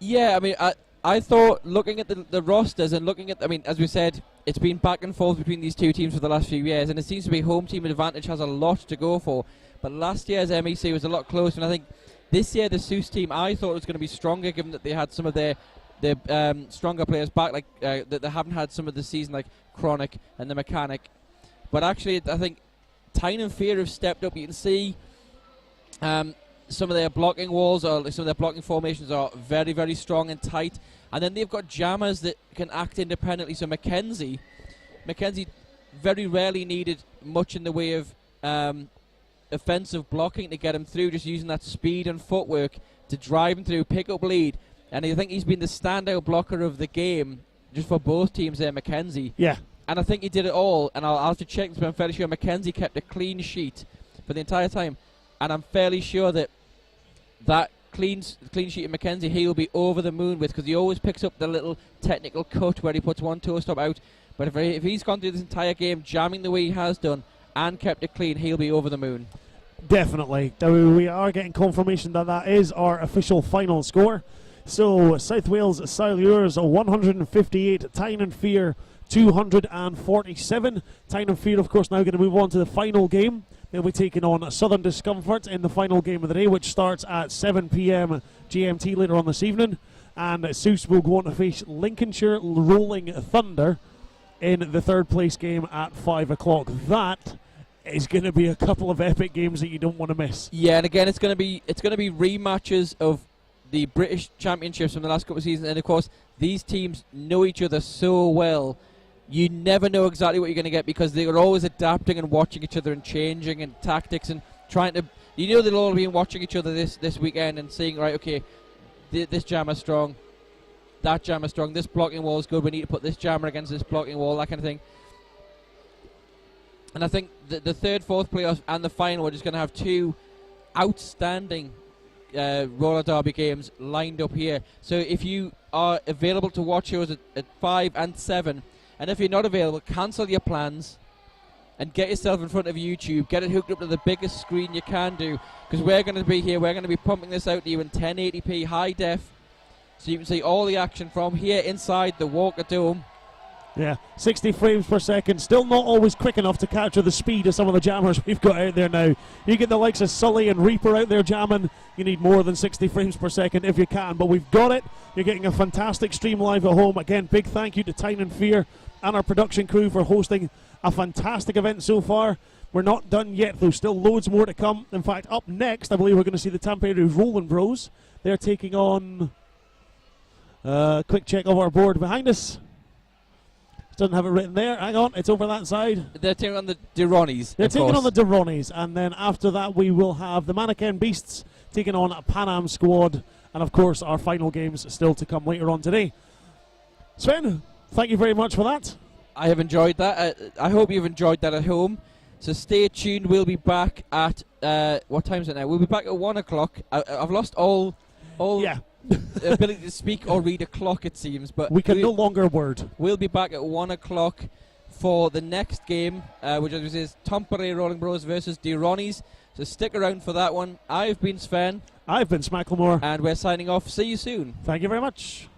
Yeah, I mean, I thought looking at the rosters and looking at, I mean, as we said, it's been back and forth between these two teams for the last few years, and it seems to be home team advantage has a lot to go for. But last year's MEC was a lot closer, and I think this year the Seuss team, I thought was going to be stronger, given that they had some of their stronger players back, like that they haven't had some of the season, like Chronic and the Mechanic. But actually, I think Tyne and Fear have stepped up. You can see some of their blocking walls or some of their blocking formations are very, very strong and tight. And then they've got jammers that can act independently. So Mackenzie very rarely needed much in the way of offensive blocking to get him through, just using that speed and footwork to drive him through, pick up lead. And I think he's been the standout blocker of the game just for both teams there, Mackenzie. Yeah. And I think he did it all. And I'll have to check this, but I'm fairly sure Mackenzie kept a clean sheet for the entire time. And I'm fairly sure that clean sheet of Mackenzie he will be over the moon with, because he always picks up the little technical cut where he puts one toe stop out. But if he's gone through this entire game jamming the way he has done and kept it clean, he'll be over the moon. Definitely. We are getting confirmation that is our official final score. So South Wales Silures 158, Tyne and Fear 247. Tyne and Fear, of course, now going to move on to the final game. They'll be taking on Southern Discomfort in the final game of the day, which starts at 7 p.m. GMT later on this evening. And Seuss will go on to face Lincolnshire Rolling Thunder in the third place game at 5 o'clock. That is going to be a couple of epic games that you don't want to miss. Yeah, and again, it's going to be rematches of the British Championships from the last couple of seasons, and of course, these teams know each other so well. You never know exactly what you're going to get, because they are always adapting and watching each other and changing and tactics and trying to. You know, they'll all be watching each other this weekend and saying, right, okay, this jammer's strong, that jammer's strong, this blocking wall is good, we need to put this jammer against this blocking wall, that kind of thing. And I think the third, fourth playoff and the final are just going to have two outstanding roller derby games lined up here. So if you are available to watch yours at 5 and 7, and if you're not available, cancel your plans and get yourself in front of YouTube. Get it hooked up to the biggest screen you can do, because we're going to be here. We're going to be pumping this out to you in 1080p high def, so you can see all the action from here inside the Walker Dome. Yeah, 60 frames per second. Still not always quick enough to capture the speed of some of the jammers we've got out there now. You get the likes of Sully and Reaper out there jamming. You need more than 60 frames per second if you can, but we've got it. You're getting a fantastic stream live at home. Again, big thank you to Tyne and Fear and our production crew for hosting a fantastic event so far. We're not done yet, though. Still loads more to come. In fact, up next, I believe we're going to see the Tampere Rolling Bros. They're taking on... quick check of our board behind us. Doesn't have it written there. Hang on, it's over that side. They're taking on the Duronis. They're taking on the Duronis, and then after that we will have the Mannequin Beasts taking on a Pan Am Squad, and of course our final games still to come later on today. Sven, thank you very much for that. I have enjoyed that. I hope you've enjoyed that at home. So stay tuned. We'll be back at what time is it now? We'll be back at 1 o'clock. I've lost all Yeah. ability to speak or read a clock, it seems, but We can no longer word. we'll be back at 1 o'clock for the next game, which is Tampere Rolling Bros versus Duronis. So stick around for that one. I've been Sven, I've been Smacklemore. and we're signing off. See you soon. Thank you very much.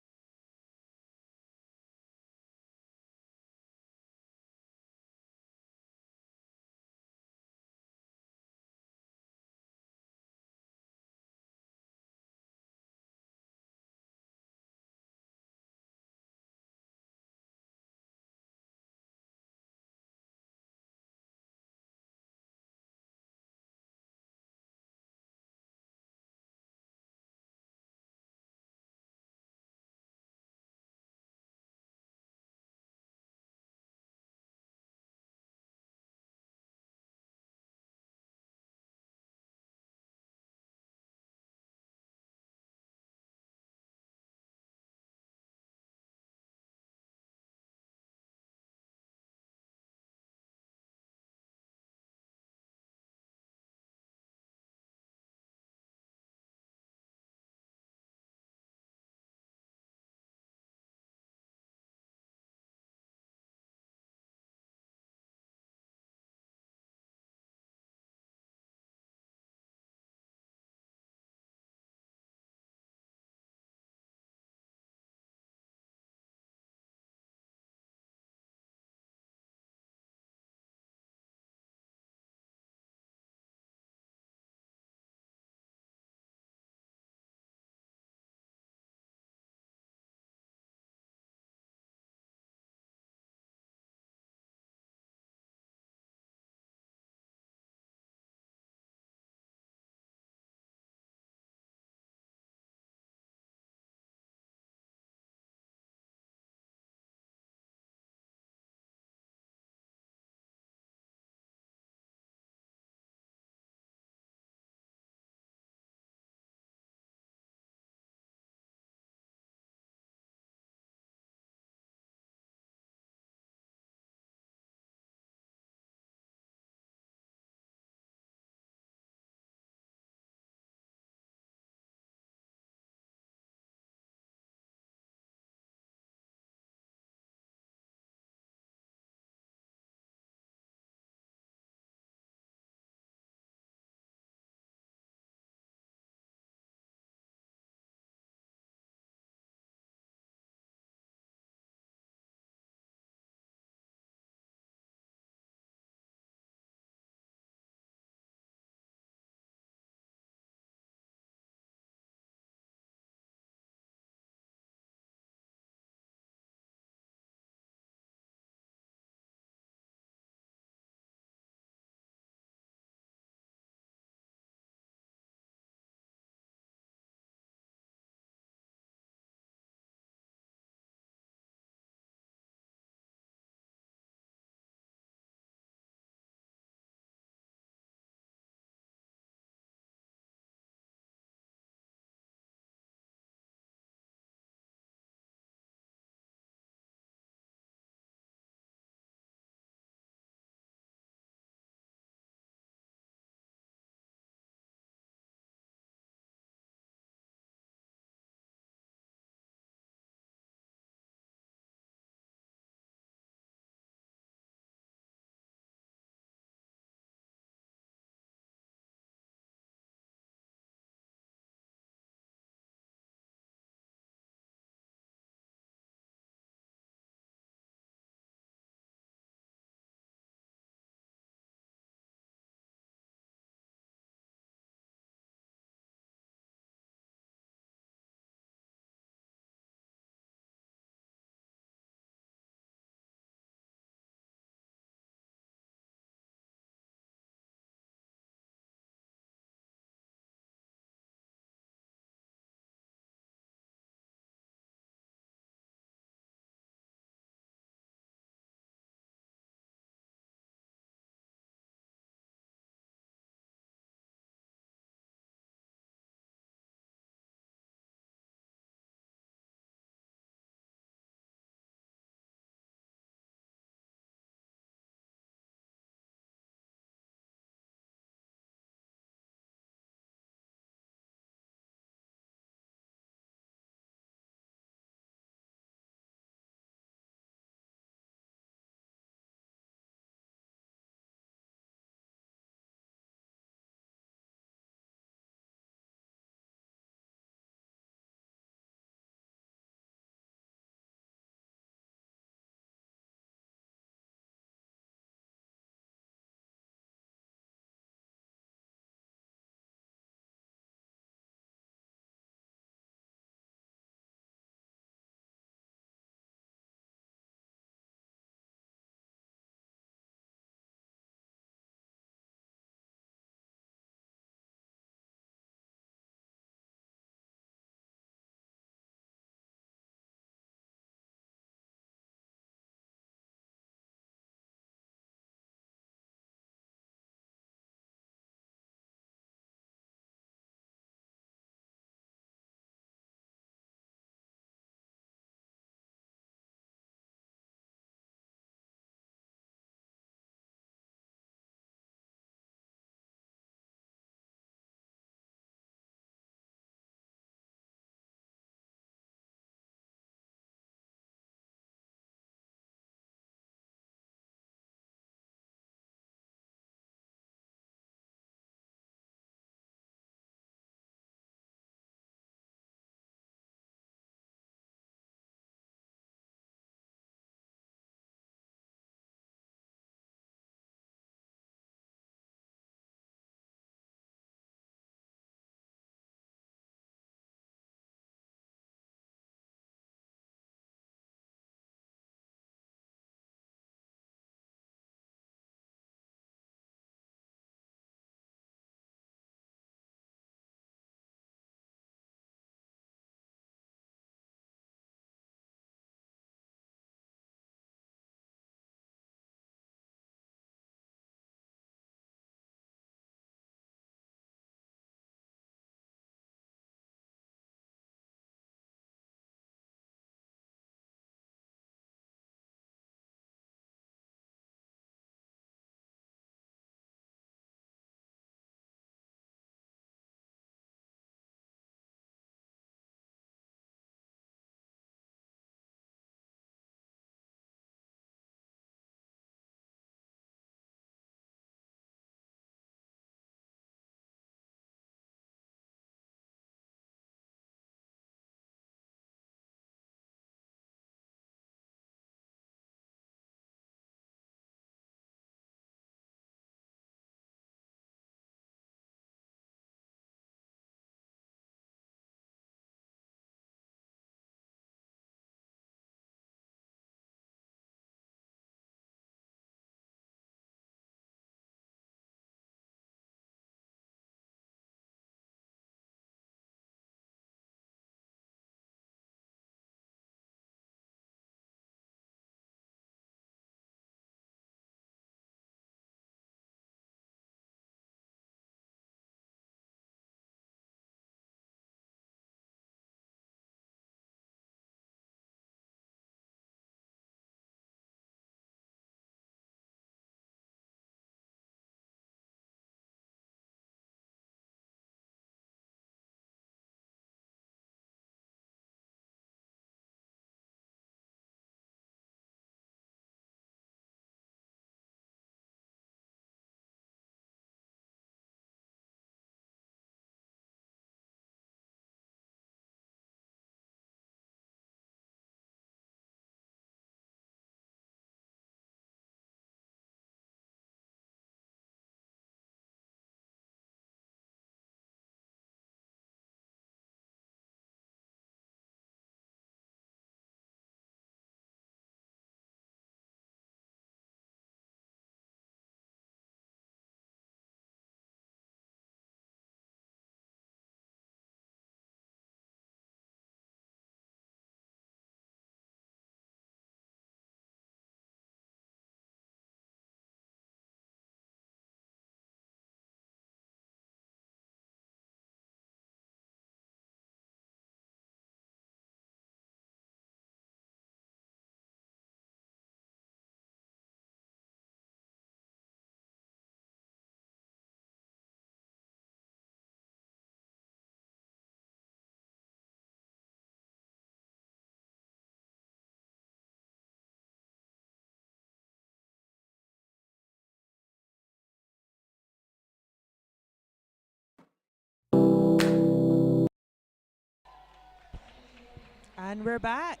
And we're back.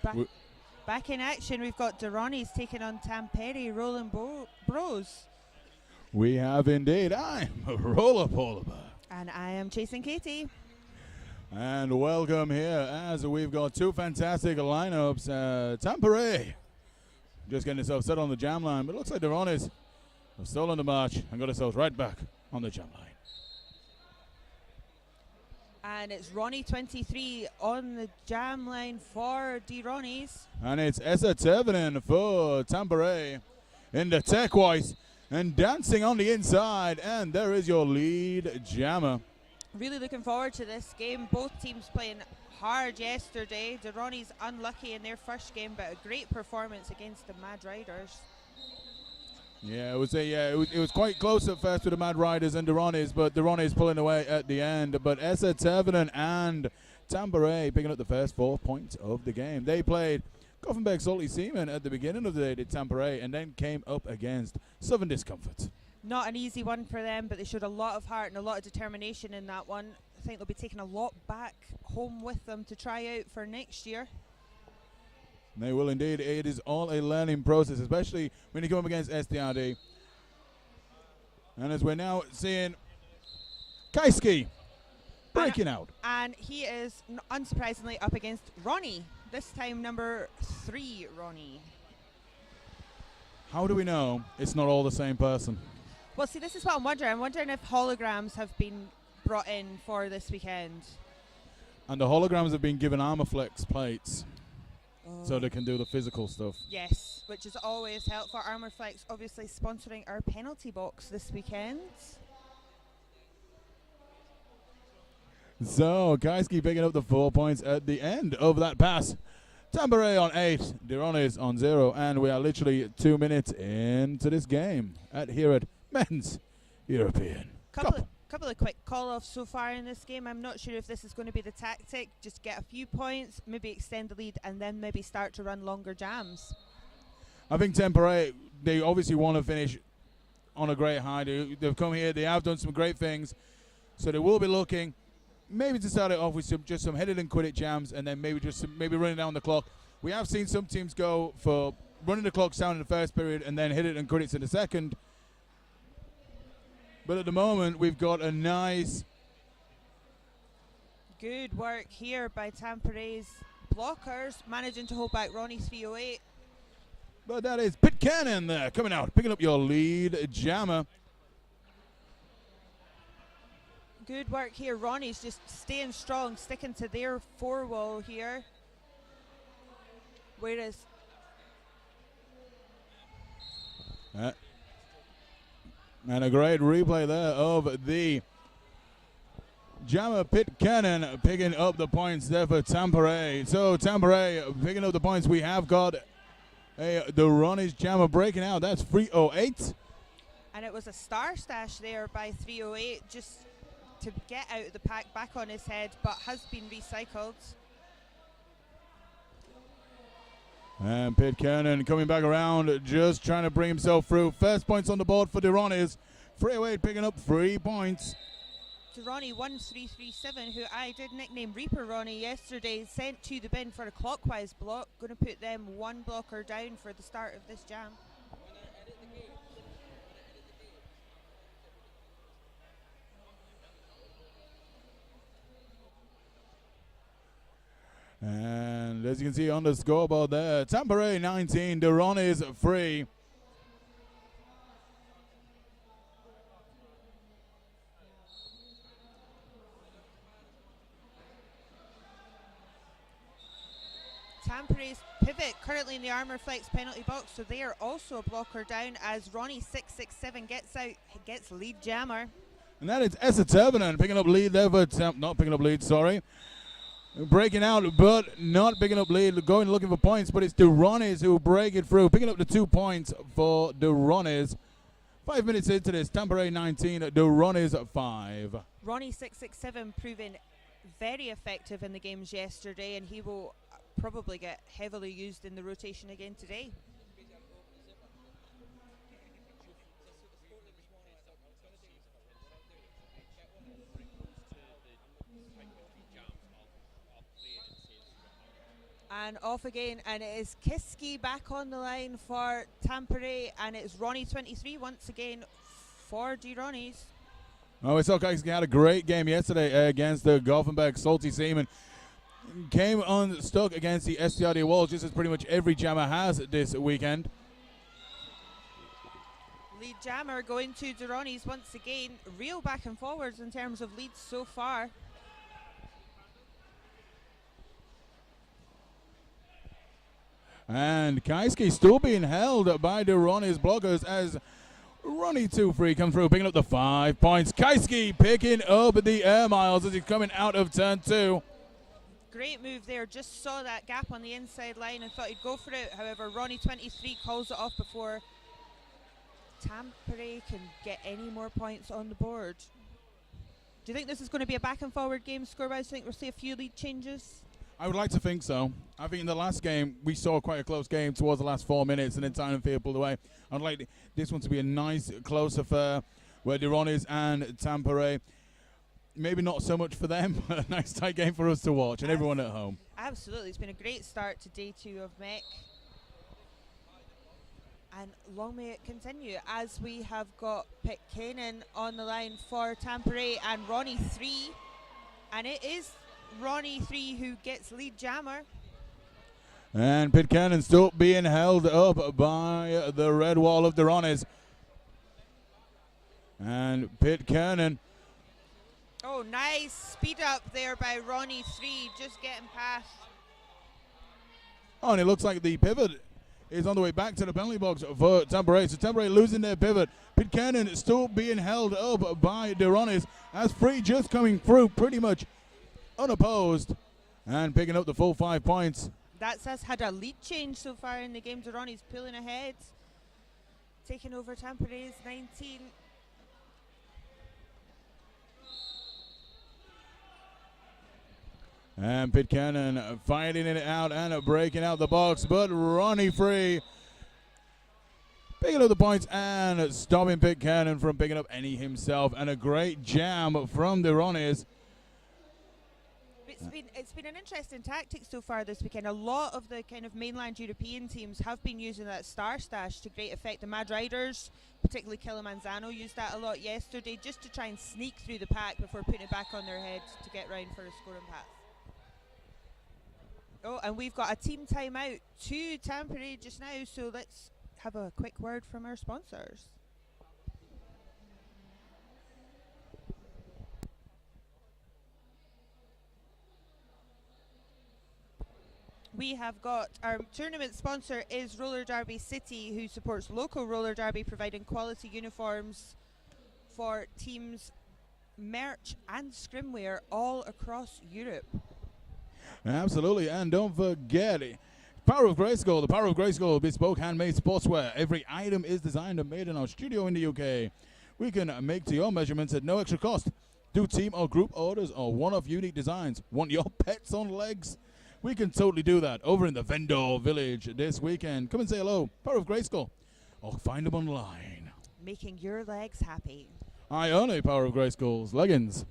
W- Back in action. We've got Durrani's taking on Tampere Rolling Bros. We have indeed. I'm Roller Polar. And I am chasing Katie. And welcome here as we've got two fantastic lineups. Tampere just getting himself set on the jam line, but it looks like Durrani's have stolen the march and got themselves right back on the jam line. And it's Ronnie 23 on the jam line for Durrani's. And it's Esa Tervinen for Tampere in the turquoise and dancing on the inside. And there is your lead jammer. Really looking forward to this game. Both teams playing hard yesterday. Durrani's unlucky in their first game, but a great performance against the Mad Riders. Yeah, it was quite close at first with the Mad Riders and Durrani's, but Durrani's pulling away at the end. But Esa Tervinen and Tampere picking up the first 4 points of the game. They played Gothenburg Salty Seamen at the beginning of the day, did Tampere, and then came up against Southern Discomfort. Not an easy one for them, but they showed a lot of heart and a lot of determination in that one. I think they'll be taking a lot back home with them to try out for next year. They will indeed. It is all a learning process, especially when you come up against SDRD. And as we're now seeing Kaiski breaking out. And he is, unsurprisingly, up against Ronnie. This time number 3, Ronnie. How do we know it's not all the same person? Well, see, this is what I'm wondering. I'm wondering if holograms have been brought in for this weekend. And the holograms have been given Armorflex plates so they can do the physical stuff. Yes, which is always helpful. Armorflex obviously sponsoring our penalty box this weekend. So Kaiski picking up the 4 points at the end of that pass. Tampere on 8, Durrani's on 0, and we are literally 2 minutes into this game here at Men's European Cup. Couple of quick call-offs so far in this game. I'm not sure if this is going to be the tactic. Just get a few points, maybe extend the lead, and then maybe start to run longer jams. I think Tampere, they obviously want to finish on a great high. They've come here, they have done some great things, so they will be looking maybe to start it off with just some hit it and quit it jams, and then maybe running down the clock. We have seen some teams go for running the clock down in the first period and then hit it and quit it in the second. But at the moment, we've got a nice... Good work here by Tampere's blockers, managing to hold back Ronnie 308. But that is Pitcairn there, coming out, picking up your lead jammer. Good work here. Ronnie's just staying strong, sticking to their 4-wall here. Whereas... And a great replay there of the jammer Pitcairn picking up the points there for Tampere. So Tampere picking up the points. We have got the Ronnie's jammer breaking out. That's 308. And it was a star stash there by 308 just to get out of the pack back on his head, but has been recycled. And Pitcairn coming back around, just trying to bring himself through. First points on the board for Durrani's. 308 picking up 3 points. Ronnie 1337, who I did nickname Reaper Ronnie yesterday, sent to the bin for a clockwise block. Going to put them 1 blocker down for the start of this jam. And as you can see on the scoreboard there, Tampere 19, Durrani's 3. Tampere's pivot currently in the Armorflex penalty box, so they are also a blocker down as Ronnie 667 gets lead jammer. And that is Esa Tervinen picking up lead there for not picking up lead, sorry. Breaking out, but not picking up lead, going looking for points, but it's Durrani's who break it through, picking up the 2 points for Durrani's. 5 minutes into this, Tampere 19, Durrani's 5. Ronnie 667 proving very effective in the games yesterday, and he will probably get heavily used in the rotation again today. And off again, and it is Kiski back on the line for Tampere, and it's Ronnie 23 once again for the Ronnies. Oh, we saw Kiski had a great game yesterday against the Gothenburg Salty Seamen. Came unstuck against the STRD Wolves, just as pretty much every jammer has this weekend. Lead jammer going to the Ronnies once again. Real back and forwards in terms of leads so far. And Kaiski still being held by the Ronnie's blockers as Ronnie 2-3 come through, picking up the 5 points. Kaiski picking up the air miles as he's coming out of turn 2. Great move there, just saw that gap on the inside line and thought he'd go for it. However, Ronnie 23 calls it off before Tampere can get any more points on the board. Do you think this is going to be a back and forward game score-wise? Do you think we'll see a few lead changes? I would like to think so. I think in the last game, we saw quite a close game towards the last 4 minutes, and then Tyne Field pulled away. I'd like this one to be a nice, close affair where the Ronnies and Tampere, maybe not so much for them, but a nice tight game for us to watch and everyone at home. Absolutely. It's been a great start to day 2 of MEC. And long may it continue, as we have got Pitcairn on the line for Tampere and Ronnie 3. And it is Ronnie 3 who gets lead jammer. And Pitcairn still being held up by the red wall of the Ronnies. And Pitcairn. Oh, nice speed up there by Ronnie 3, just getting past. Oh, and it looks like the pivot is on the way back to the penalty box for Tampere. So Tampere losing their pivot. Pitcairn still being held up by the Ronnies as Free just coming through pretty much unopposed and picking up the full 5 points. That's us had a lead change so far in the game. Ronnie's pulling ahead, taking over Tampere's 19. And Pitcairn fighting it out and breaking out the box, but Ronnie Free picking up the points and stopping Pitcairn from picking up any himself. And a great jam from the Ronnies. It's been an interesting tactic so far this weekend. A lot of the kind of mainland European teams have been using that star stash to great effect. The Mad Riders, particularly Kilimanjaro, used that a lot yesterday just to try and sneak through the pack before putting it back on their head to get round for a scoring path. Oh, and we've got a team timeout to Tampere just now, so let's have a quick word from our sponsors. We have got our tournament sponsor is Roller Derby City, who supports local roller derby, providing quality uniforms for teams, merch and scrimwear all across Europe. Absolutely, and don't forget Power of Grayskull. The Power of Grayskull, bespoke handmade sportswear. Every item is designed and made in our studio in the UK. We can make to your measurements at no extra cost. Do team or group orders or one-off unique designs. Want your pets on legs? We can totally do that over in the Vendor Village this weekend. Come and say hello, Power of Grayskull, or find them online. Making your legs happy. I own a Power of Grayskull's leggings.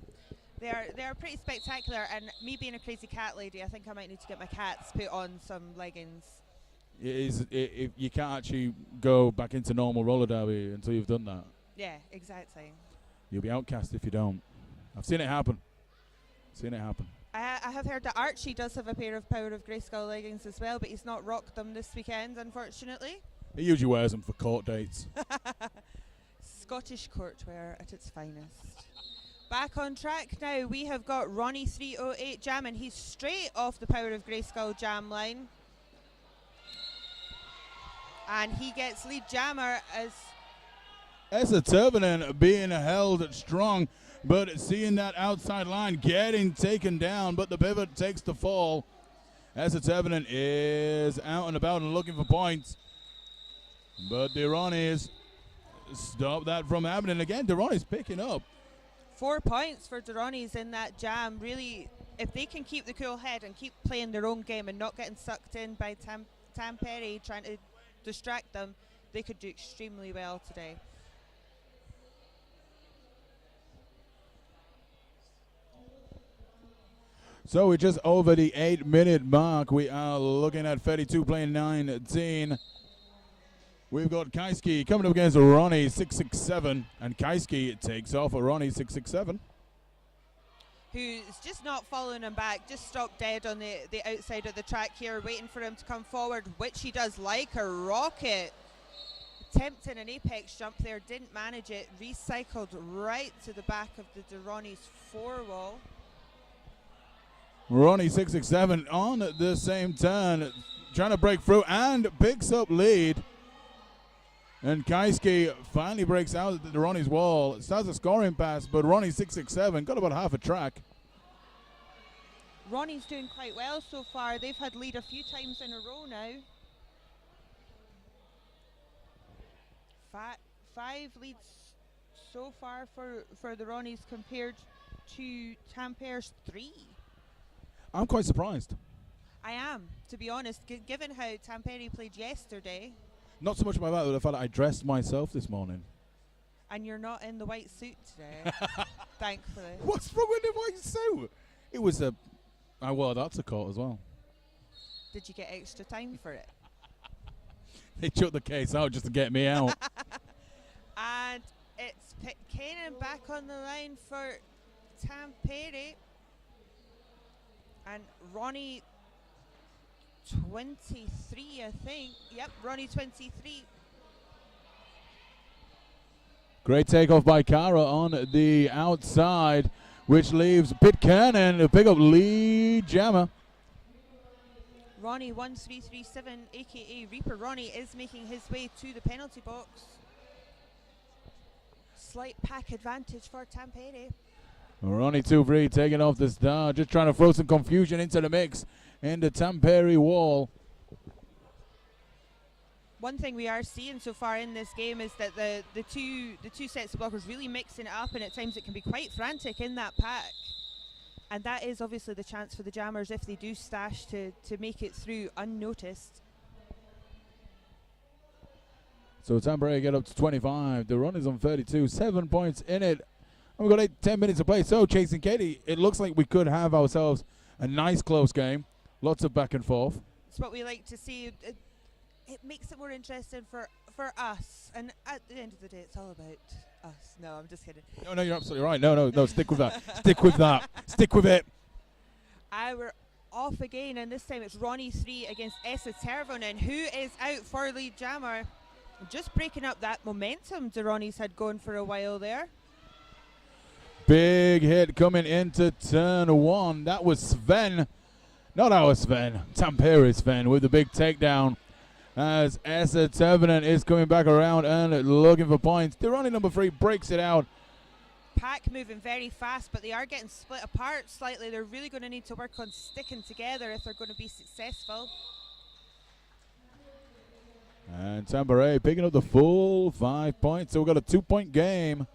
They're pretty spectacular, and me being a crazy cat lady, I think I might need to get my cats put on some leggings. If you can't actually go back into normal roller derby until you've done that. Yeah, exactly. You'll be outcast if you don't. I've seen it happen. I have heard that Archie does have a pair of Power of Grayskull leggings as well, but he's not rocked them this weekend, unfortunately. He usually wears them for court dates. Scottish courtwear at its finest. Back on track now, we have got Ronnie 308 jamming. He's straight off the Power of Grayskull jam line. And he gets lead jammer as Esa Tervanen being held strong, but seeing that outside line getting taken down, but the pivot takes the fall. Esa Tervanen is out and about and looking for points. But Ronnies stop that from happening. Again, Ronnies picking up. 4 points for Ronnies in that jam. Really, if they can keep the cool head and keep playing their own game and not getting sucked in by Tampere trying to distract them, they could do extremely well today. So we're just over the 8-minute mark. We are looking at 32 playing 19. We've got Kaiski coming up against Ronnie 667, and Kaiski takes off a Ronnie 667. Who's just not following him back, just stopped dead on the outside of the track here, waiting for him to come forward, which he does like a rocket. Attempting an apex jump there, didn't manage it, recycled right to the back of the Ronnie's 4 wall. Ronnie 667 on the same turn, trying to break through and picks up lead. And Kaiski finally breaks out the Ronnie's wall. Starts a scoring pass, but Ronnie 667 got about half a track. Ronnie's doing quite well so far. They've had lead a few times in a row now. 5 leads so far for the Ronnies compared to Tampere's 3. I'm quite surprised. I am, to be honest, given how Tampere played yesterday. Not so much about that, but the fact that I dressed myself this morning. And you're not in the white suit today, thankfully. What's wrong with the white suit? It was I wore that to court as well. Did you get extra time for it? They took the case out just to get me out. And it's Pitcairn back on the line for Tampere. And Ronnie 23, I think. Yep, Ronnie 23. Great takeoff by Kara on the outside, which leaves Pitcairn to pick up lead jammer. Ronnie 1337, aka Reaper Ronnie, is making his way to the penalty box. Slight pack advantage for Tampere. Ronnie 2-3 taking off the star, just trying to throw some confusion into the mix in the Tampere wall. One thing we are seeing so far in this game is that the two sets of blockers really mixing it up, and at times it can be quite frantic in that pack. And that is obviously the chance for the jammers, if they do stash, to make it through unnoticed. So Tampere get up to 25. The run is on 32, 7 points in it. And we've got 10 minutes to play. So, Chasing Katie, it looks like we could have ourselves a nice close game. Lots of back and forth. It's what we like to see. It makes it more interesting for us. And at the end of the day, it's all about us. No, I'm just kidding. No, you're absolutely right. No, stick with that. Stick with that. Stick with it. We're off again, and this time it's Ronnie 3 against Esa Tervonen, who is out for lead jammer. Just breaking up that momentum the Ronnies had going for a while there. Big hit coming into turn 1. That was Sven. Not our Sven. Tampere's Sven with the big takedown. As Esa Tervonen is coming back around and looking for points. The Ronnie number 3 breaks it out. Pack moving very fast, but they are getting split apart slightly. They're really going to need to work on sticking together if they're going to be successful. And Tampere picking up the full 5 points. So we've got a 2-point game.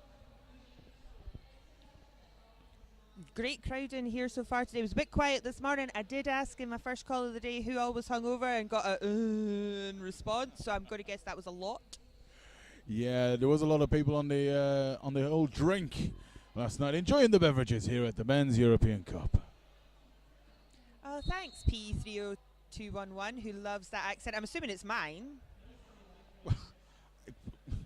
Great crowd in here so far today. It was a bit quiet this morning. I did ask in my first call of the day who all was hungover and got a response, so I'm going to guess that was a lot. Yeah, there was a lot of people on the old drink last night, enjoying the beverages here at the Men's European Cup. Oh, thanks, P30211, who loves that accent. I'm assuming it's mine.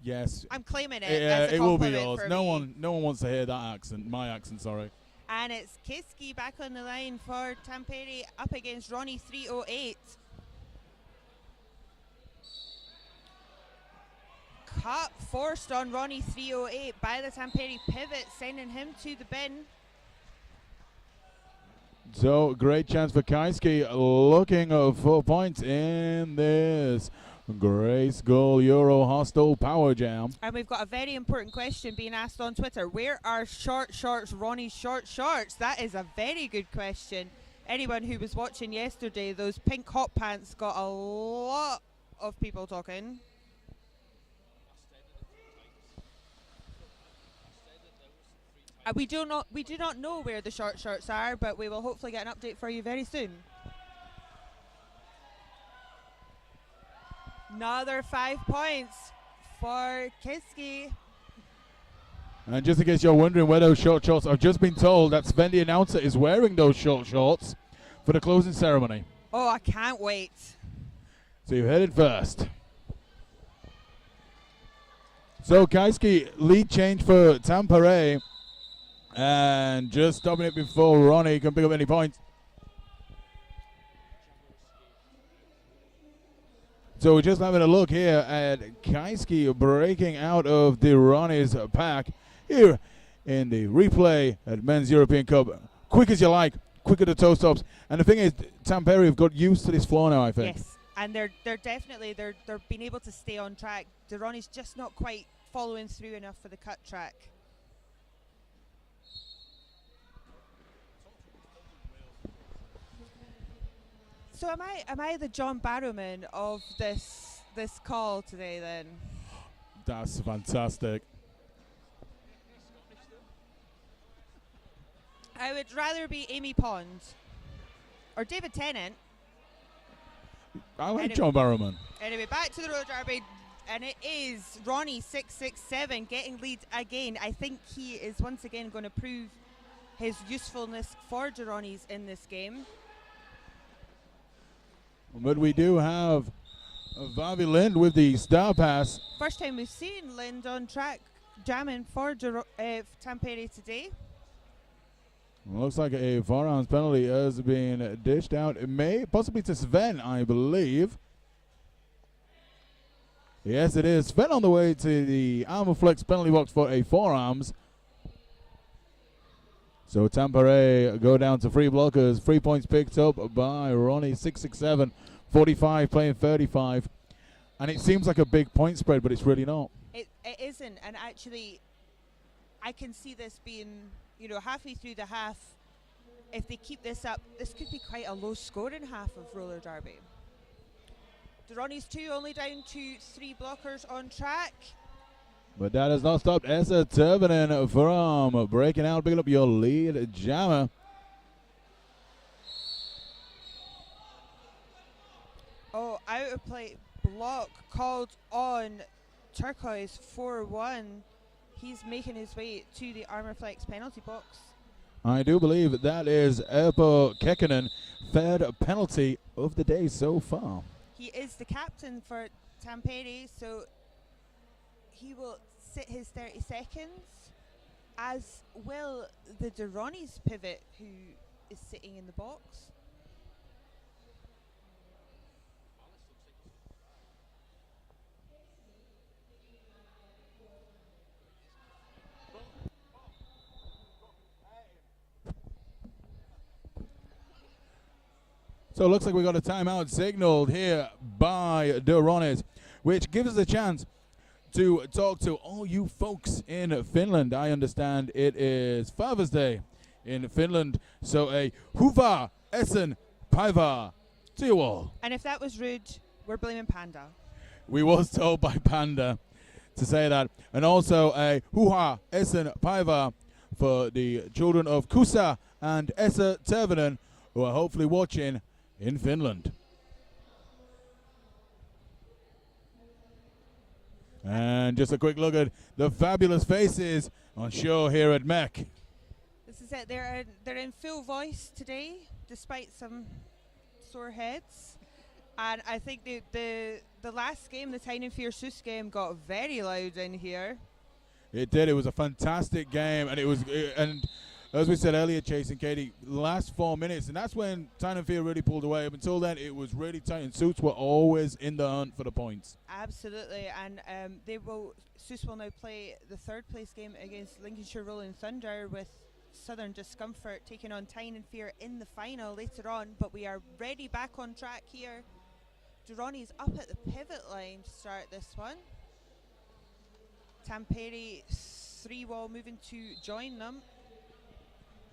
Yes. I'm claiming it as a it will be compliment yours. for No me. one wants to hear that accent. My accent, sorry. And it's Kiski back on the line for Tampere up against Ronnie 308. Cut forced on Ronnie 308 by the Tampere pivot, sending him to the bin. So, great chance for Kaiski, looking for points in this Grace Goal Euro Hostel Power Jam. And we've got a very important question being asked on Twitter. Where are short shorts, Ronnie's short shorts? That is a very good question. Anyone who was watching yesterday, those pink hot pants got a lot of people talking. We do not know where the short shorts are, but we will hopefully get an update for you very soon. Another 5 points for Kiski. And just in case you're wondering where those short shorts, I've just been told that Sven, the announcer, is wearing those short shorts for the closing ceremony. Oh, I can't wait. So you're headed first. So Kaiski, lead change for Tampere. And just stopping it before Ronnie can pick up any points. So we're just having a look here at Kaiski breaking out of the Ronnie's pack here in the replay at Men's European Cup. Quick as you like, quick at the toe stops. And the thing is, Tampere have got used to this floor now, I think. Yes, and they're definitely they're being able to stay on track. Ronnie's just not quite following through enough for the cut track. So am I the John Barrowman of this call today then? That's fantastic. I would rather be Amy Pond or David Tennant. I like John Barrowman. Anyway, back to the roller derby, and it is Ronnie 667 getting lead again. I think he is once again going to prove his usefulness for Ronnie's in this game. But we do have Vavi Lind with the star pass. First time we've seen Lind on track jamming for Tampere today. Looks like a forearms penalty has been dished out. It may possibly to Sven, I believe. Yes, it is. Sven on the way to the armor flex penalty box for a forearms. So Tampere go down to 3 blockers. 3 points picked up by Ronnie, 667, 45 playing 35. And it seems like a big point spread, but it's really not. It isn't, and actually I can see this being, halfway through the half. If they keep this up, this could be quite a low scoring half of roller derby. Ronnie's 2 only down to 3 blockers on track. But that has not stopped Esa Tervanen from breaking out, picking up your lead jammer. Oh, out of play block called on Turquoise 4-1. He's making his way to the Armor Flex penalty box. I do believe that is Erpo Kekkonen, third penalty of the day so far. He is the captain for Tampere, so he will sit his 30 seconds, as will the Ronnie's pivot, who is sitting in the box. So it looks like we got a timeout signaled here by Ronnie's, which gives us a chance to talk to all you folks in Finland. I understand it is Father's Day in Finland, so a hyvää Essen päivää to you all. And if that was rude, we're blaming Panda. We was told by Panda to say that. And also a hyvää Essen päivää for the children of Kusa and Esa Tervanen, who are hopefully watching in Finland. And just a quick look at the fabulous faces on show here at MEC. This is it. They're in full voice today, despite some sore heads. And I think the last game, the Tyne and Fear Sus game, got very loud in here. It did. It was a fantastic game, and and as we said earlier, Chase and Katie, last 4 minutes, and that's when Tyne and Fear really pulled away. Up until then, it was really tight, and Suits were always in the hunt for the points. Absolutely, and Sus will now play the third place game against Lincolnshire Rolling Thunder, with Southern Discomfort taking on Tyne and Fear in the final later on. But we are ready back on track here. Ronnie's up at the pivot line to start this one. Tampere 3-wall moving to join them.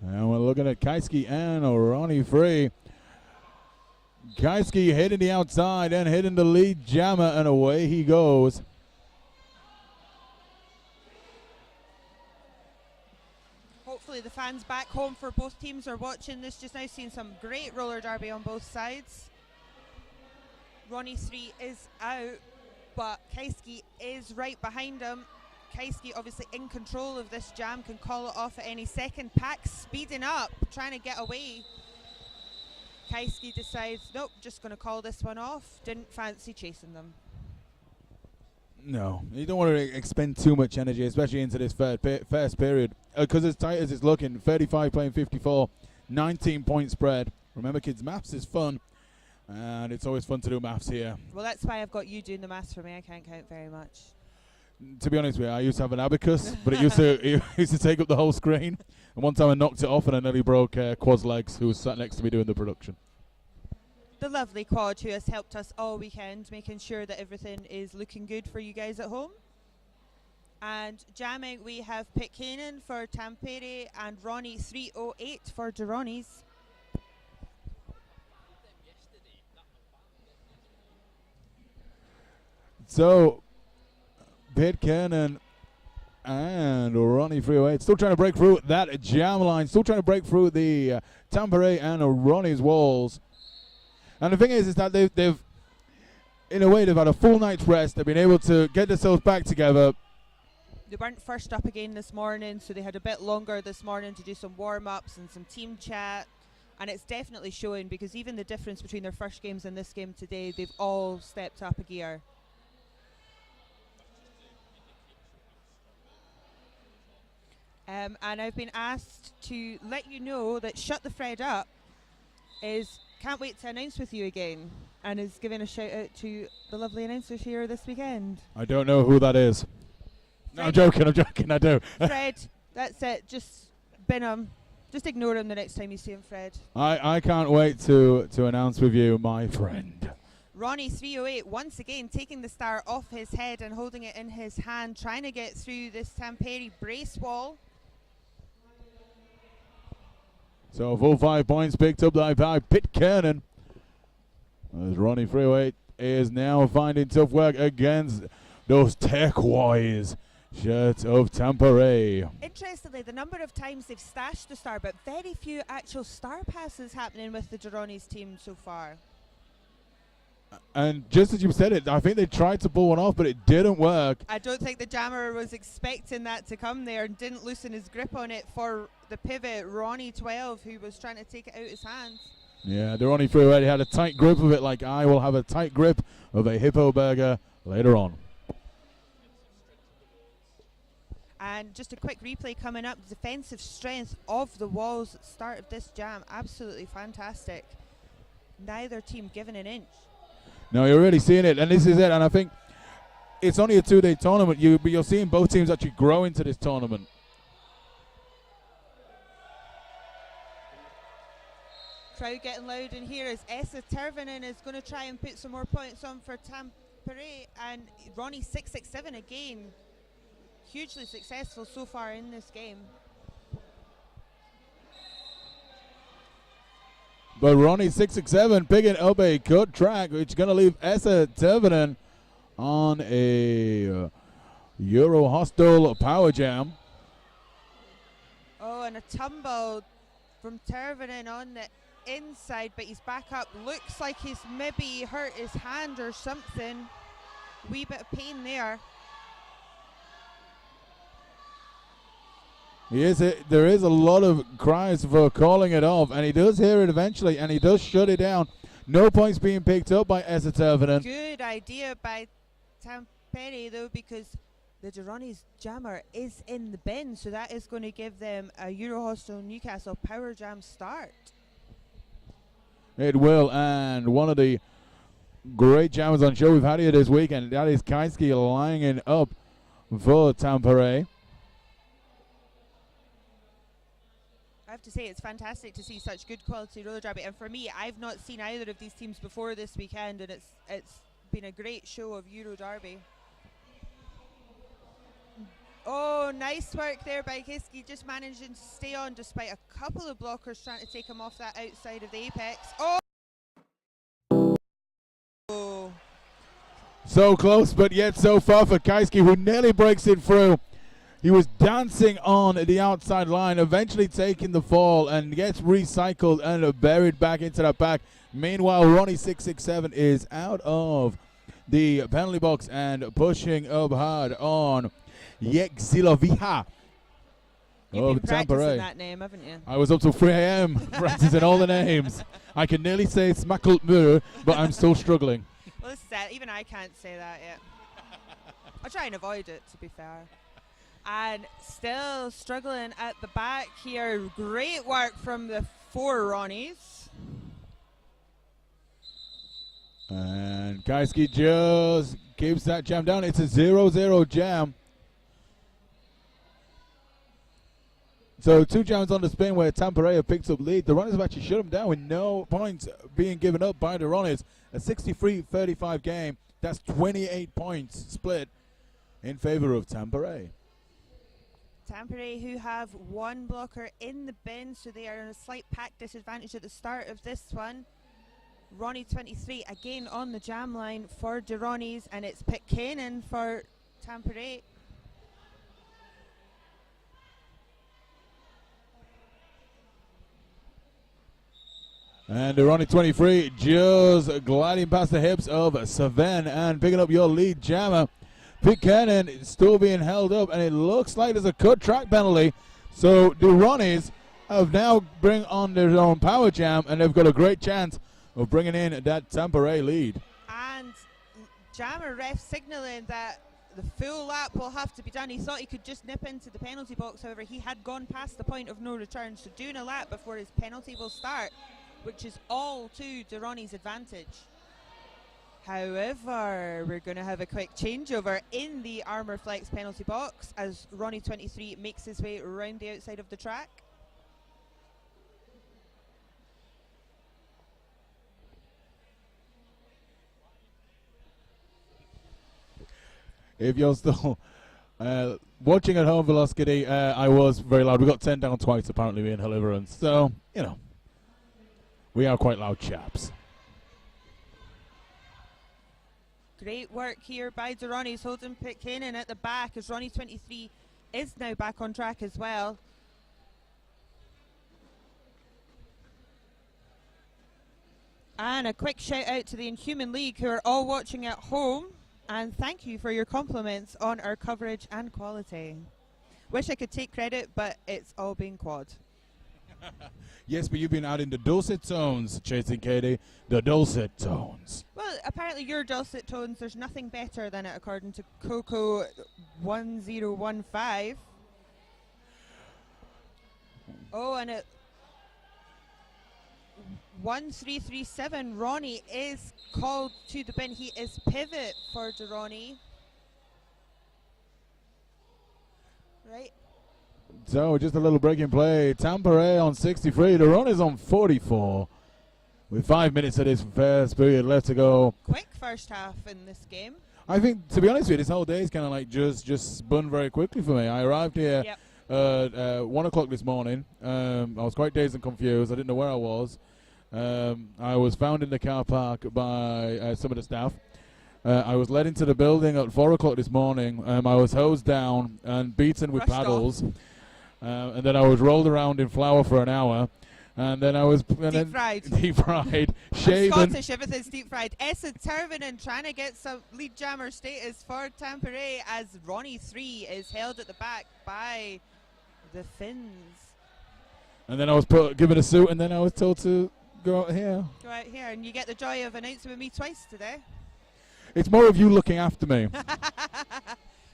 And we're looking at Kaiski and Ronnie Free. Kaiski hitting the outside and hitting the lead jammer, and away he goes. Hopefully the fans back home for both teams are watching this just now, seeing some great roller derby on both sides. Ronnie 3 is out, but Kaiski is right behind him. Kaiski obviously in control of this jam, can call it off at any second. Pack speeding up, trying to get away. Kaiski decides, nope, just going to call this one off. Didn't fancy chasing them. No, you don't want to expend too much energy, especially into this first period. Because as tight as it's looking, 35 playing 54, 19-point spread. Remember, kids, maths is fun, and it's always fun to do maths here. Well, that's why I've got you doing the maths for me. I can't count very much. To be honest with you, I used to have an abacus, but it used to take up the whole screen. And one time I knocked it off and I nearly broke Quad's legs, who was sat next to me doing the production. The lovely Quad, who has helped us all weekend, making sure that everything is looking good for you guys at home. And jamming, we have Pitcairn for Tampere and Ronnie 308 for Duronys. So, Pitcairn and Ronnie 308 still trying to break through that jam line, still trying to break through the Tampere and Ronnie's walls. And the thing is that they've, in a way, they've had a full night's rest. They've been able to get themselves back together. They weren't first up again this morning, so they had a bit longer this morning to do some warm-ups and some team chat. And it's definitely showing, because even the difference between their first games and this game today, they've all stepped up a gear. And I've been asked to let you know that Shut the Fred Up is can't wait to announce with you again, and is giving a shout out to the lovely announcers here this weekend. I don't know who that is. No, I'm joking, I do. Fred, that's it. Just bin just ignore him the next time you see him, Fred. I can't wait to announce with you, my friend. Ronnie 308 once again taking the star off his head and holding it in his hand, trying to get through this Tampere brace wall. So full 5 points picked up by Pitcairn. As Ronnie 308 is now finding tough work against those turquoise shirts of Tampere. Interestingly, the number of times they've stashed the star, but very few actual star passes happening with the Duronys team so far. And just as you said it, I think they tried to pull one off, but it didn't work. I don't think the jammer was expecting that to come there and didn't loosen his grip on it for the pivot, Ronnie 12, who was trying to take it out his hands. Yeah, the Ronnie 308 had a tight grip of it, like I will have a tight grip of a hippo burger later on. And just a quick replay coming up. The defensive strength of the walls at the start of this jam, absolutely fantastic. Neither team given an inch. No, you're really seeing it, and this is it. And I think it's only a 2-day tournament, but you're seeing both teams actually grow into this tournament. Crowd getting loud in here as Essa Tervanen is going to try and put some more points on for Tampere, and Ronnie 667 again. Hugely successful so far in this game. But Ronnie 667 picking up a cut track, which is going to leave Essa Tervanen on a Euro Hostel power jam. Oh, and a tumble from Tervanen on the inside, but he's back up. Looks like he's maybe hurt his hand or something. Wee bit of pain there. There is a lot of cries for calling it off, and he does hear it eventually, and he does shut it down. No points being picked up by Essa Tervanen. Good idea by Tampere, though, because the Duronys jammer is in the bin, so that is going to give them a Eurohostel Newcastle Power Jam start. It will, and one of the great jammers on show we've had here this weekend, that is Kaiski lining up for Tampere. I have to say, it's fantastic to see such good quality roller derby, and for me, I've not seen either of these teams before this weekend, and it's been a great show of Euro derby. Oh, nice work there by Kaiski, just managing to stay on despite a couple of blockers trying to take him off that outside of the apex. Oh! So close, but yet so far for Kaiski, who nearly breaks it through. He was dancing on the outside line, eventually taking the fall and gets recycled and buried back into that pack. Meanwhile, Ronnie 667 is out of the penalty box and pushing up hard on Yexilovija. You've been practicing Tampere. that name, haven't you? I was up till 3 a.m. practicing all the names. I can nearly say Smackle, but I'm still struggling. Well, this is it. Even I can't say that yet. I'll try and avoid it, to be fair. And still struggling at the back here. Great work from the 4 Ronnies. And Kaiski just keeps that jam down. It's a 0-0 jam. So 2 jams on the spin where Tampere picks up lead. The Ronnies have actually shut them down with no points being given up by the Ronnies. A 63-35 game. That's 28 points split in favor of Tampere. Tampere, who have 1 blocker in the bin, so they are in a slight pack disadvantage at the start of this one. Ronnie 23 again on the jam line for the Ronnies, and it's Pitcairn for Tampere. And the Ronnie 23 just gliding past the hips of Saven and picking up your lead jammer. Pitcairn is still being held up, and it looks like there's a cut track penalty. So the Ronnies have now bring on their own power jam, and they've got a great chance of bringing in that Tampere lead. And jammer ref signaling that the full lap will have to be done. He thought he could just nip into the penalty box. However, he had gone past the point of no return, so doing a lap before his penalty will start, which is all to the Ronnie's advantage. However, we're going to have a quick changeover in the Armour Flex penalty box as Ronnie 23 makes his way around the outside of the track. If you're still watching at home, Velocity, I was very loud. We got 10 down twice, apparently, me and Deliverance. So, you know, we are quite loud chaps. Great work here by the Ronnies, holding Pitcairn at the back as Ronnie 23 is now back on track as well. And a quick shout out to the Inhuman League who are all watching at home. And thank you for your compliments on our coverage and quality. Wish I could take credit, but it's all been quad. Yes, but you've been out in the dulcet tones, Chasing Katie. The dulcet tones. Well, apparently your dulcet tones, there's nothing better than it, according to Coco 1015. Oh, and it 1337, Ronnie is called to the bin. He is pivot for the Ronnie. Right. So just a little break in play. Tampere on 63. The run is on 44. With 5 minutes of this first period left to go. Quick first half in this game. I think, to be honest with you, this whole day is kind of like just spun very quickly for me. I arrived here at 1 o'clock this morning. I was quite dazed and confused. I didn't know where I was. I was found in the car park by some of the staff. I was led into the building at 4 o'clock this morning. I was hosed down and beaten with paddles. And then I was rolled around in flour for an hour. And then I was deep fried, shaven. Scottish, everything's deep fried. Essa Tervanen trying to get some lead jammer status for Tampere as Ronnie 3 is held at the back by the Finns. And then I was given a suit, and then I was told to go out here. Go out here, and you get the joy of announcing with me twice today. It's more of you looking after me.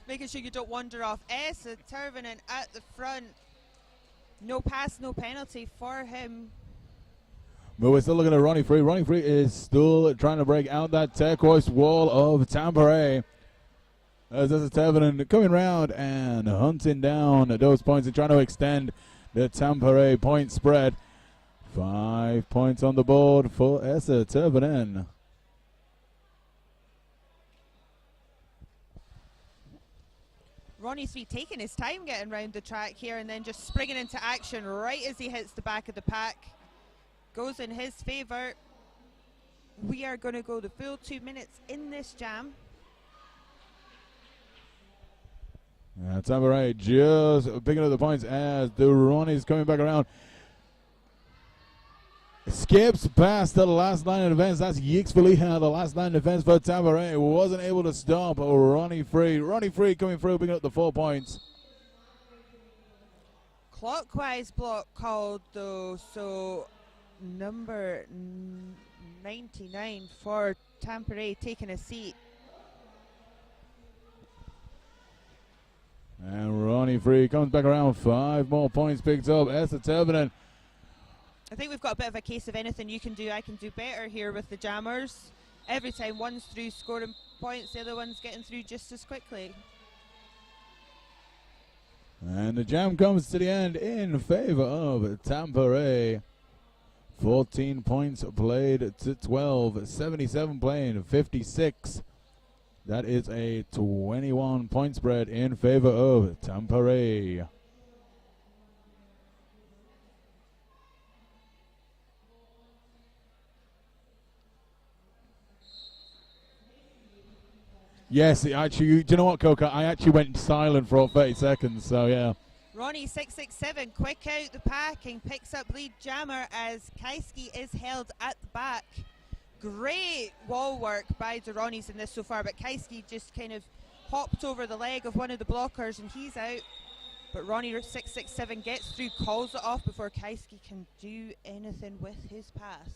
Making sure you don't wander off. Essa Tervanen at the front. No pass, no penalty for him. But we're still looking at Ronnie Free. Ronnie Free is still trying to break out that turquoise wall of Tampere. As there's a Tervanen coming round and hunting down those points and trying to extend the Tampere point spread. 5 points on the board for Essa Tervanen. Ronnie 3 taking his time getting round the track here and then just springing into action right as he hits the back of the pack. Goes in his favour. We are going to go the full 2 minutes in this jam. Tampere just picking up the points as the Ronnie's coming back around. skips past the last line of defense. That's Yeeks Feliha, the last line of defense for Tampere. Wasn't able to stop Ronnie Free. Ronnie Free coming through, picking up the 4 points. Clockwise block called though, so number 99 for Tampere taking a seat. And Ronnie Free comes back around. 5 more points picked up. Esther Tervinen. I think we've got a bit of a case of anything you can do, I can do better here with the jammers. Every time one's through scoring points, the other one's getting through just as quickly. And the jam comes to the end in favor of Tampere. 14 points played to 12. 77 playing 56. That is a 21 point spread in favor of Tampere. Yes, actually, do you know what, Coca? I actually went silent for 30 seconds, so yeah. Ronnie 667 quick out the pack and picks up lead jammer as Kaiski is held at the back. Great wall work by the Ronnies in this so far, but Kaiski just kind of hopped over the leg of one of the blockers and he's out. But Ronnie 667 gets through, calls it off before Kaiski can do anything with his pass.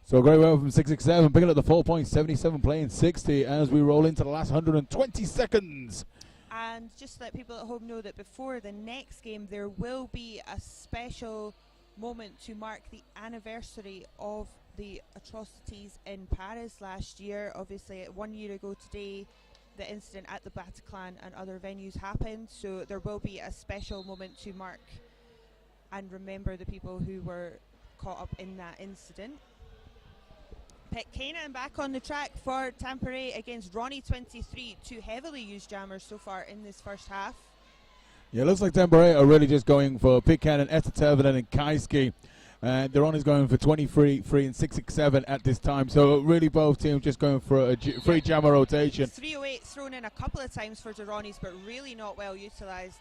So great work from 667, picking up the 4 points, 77 playing 60 as we roll into the last 120 seconds. And just let people at home know that before the next game there will be a special moment to mark the anniversary of the atrocities in Paris last year. Obviously 1 year ago today the incident at the Bataclan and other venues happened, so there will be a special moment to mark and remember the people who were caught up in that incident. Pet Kanan back on the track for Tampere against Ronnie 23, 2 heavily used jammers so far in this first half. Yeah, it looks like Tampere are really just going for Pitcairn, Esther Tervinen and Kaiski. They're on is going for 23, 3 and 667 at this time. So really both teams just going for a free jammer rotation. 308 thrown in a couple of times for the Ronnies, but really not well utilised.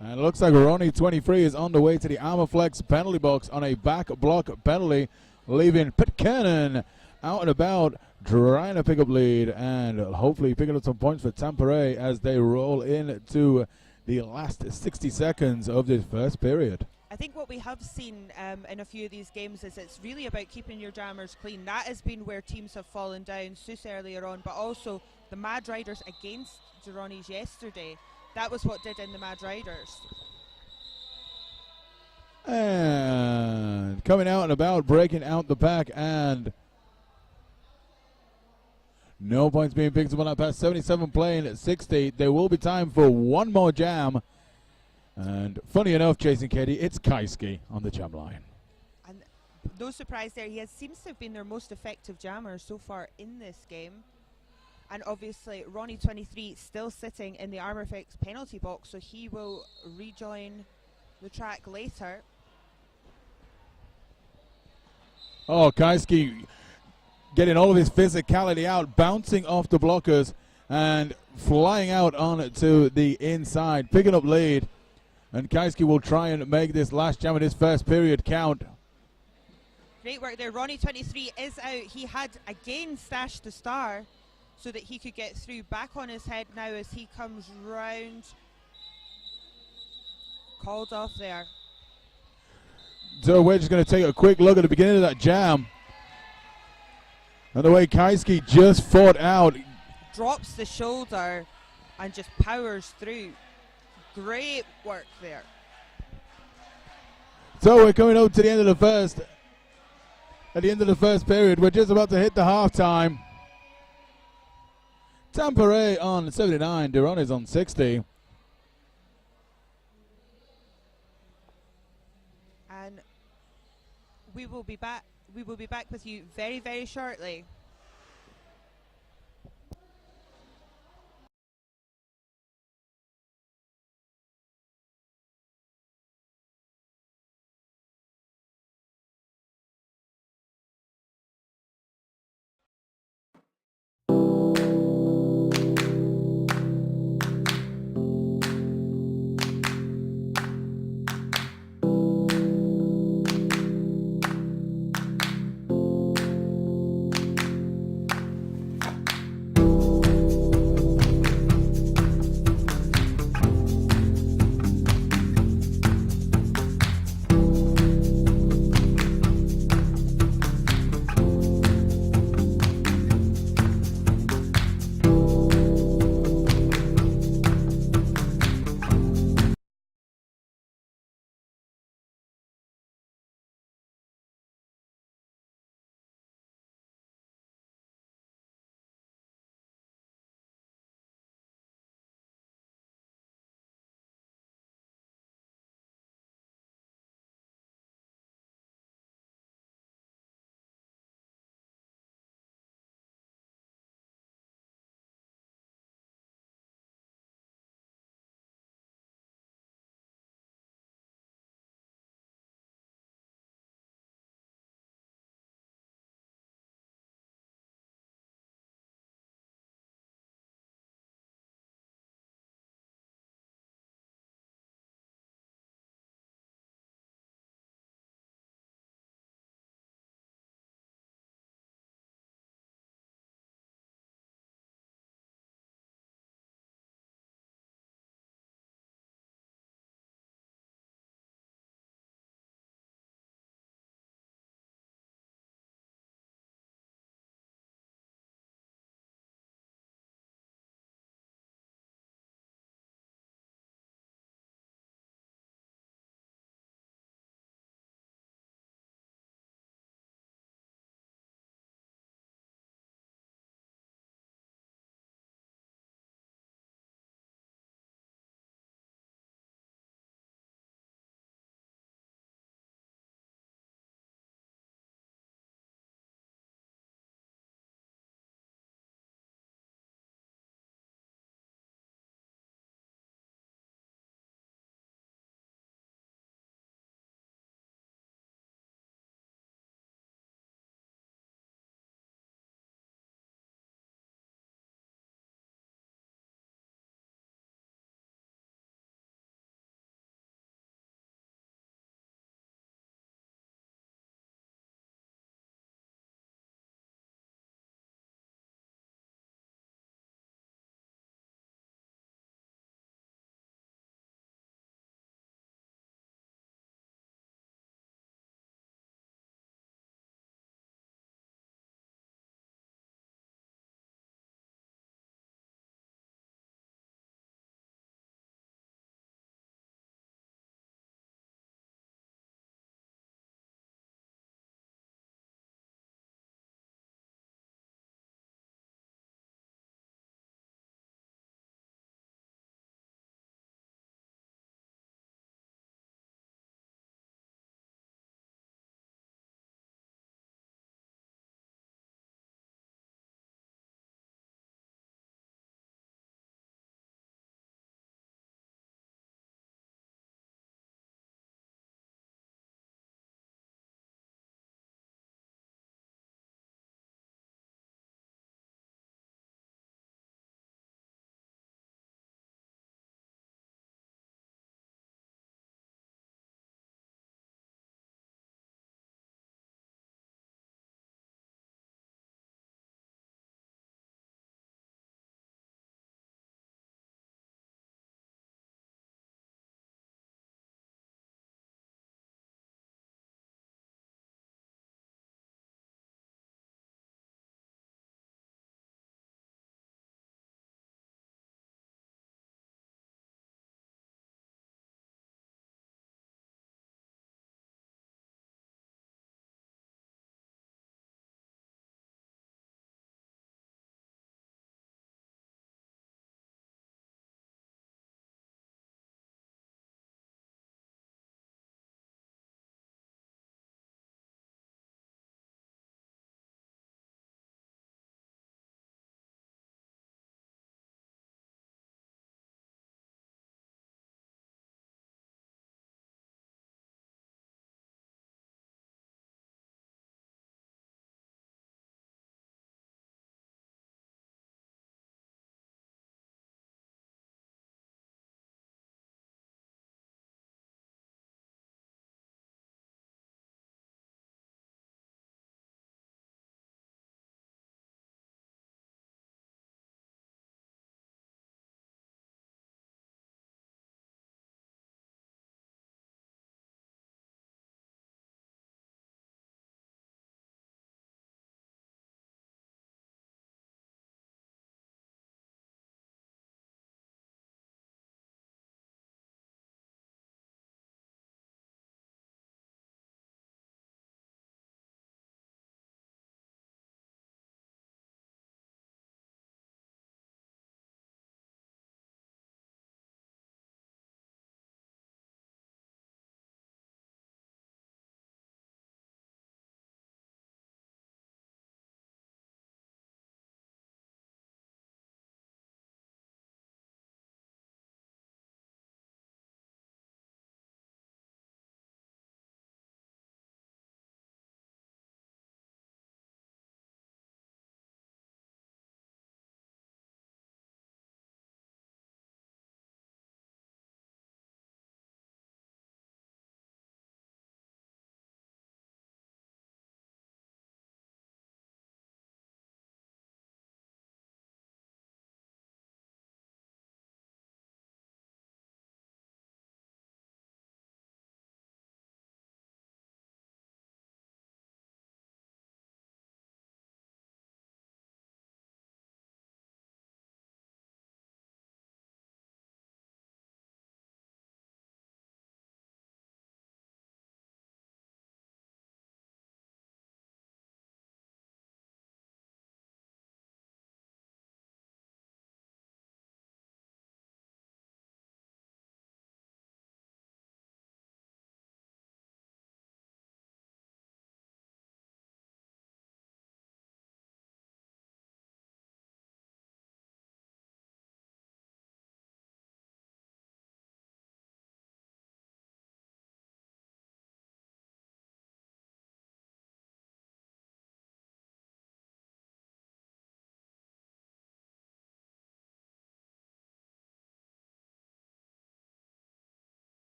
And it looks like Ronnie 23 is on the way to the Armor Flex penalty box on a back block penalty, leaving Pitcairn out and about, trying to pick up lead and hopefully picking up some points for Tampere as they roll into the last 60 seconds of this first period. I think what we have seen in a few of these games is it's really about keeping your jammers clean. That has been where teams have fallen down. Sus earlier on, but also the Mad Riders against the Ronnies yesterday. That was what did in the Mad Riders. And coming out and about, breaking out the pack, and no points being picked up on that pass. 77 playing at 60. There will be time for one more jam. And funny enough, Jason Katie, it's Kaiski on the jam line. And no surprise there, he seems to have been their most effective jammer so far in this game. And obviously, Ronnie 23 still sitting in the Armor Flex penalty box, so he will rejoin the track later. Oh, Kaiski getting all of his physicality out, bouncing off the blockers and flying out on to the inside, picking up lead. And Kaiski will try and make this last jam in his first period count. Great work there. Ronnie 23 is out. He had again stashed the star so that he could get through. Back on his head now as he comes round. Called off there. So we're just going to take a quick look at the beginning of that jam. And the way Kaiski just fought out. Drops the shoulder and just powers through. Great work there. So we're coming up to the end of the first. At the end of the first period, we're just about to hit the halftime. Tampere on 79, Duron is on 60. And we will be back. We will be back with you very, very shortly.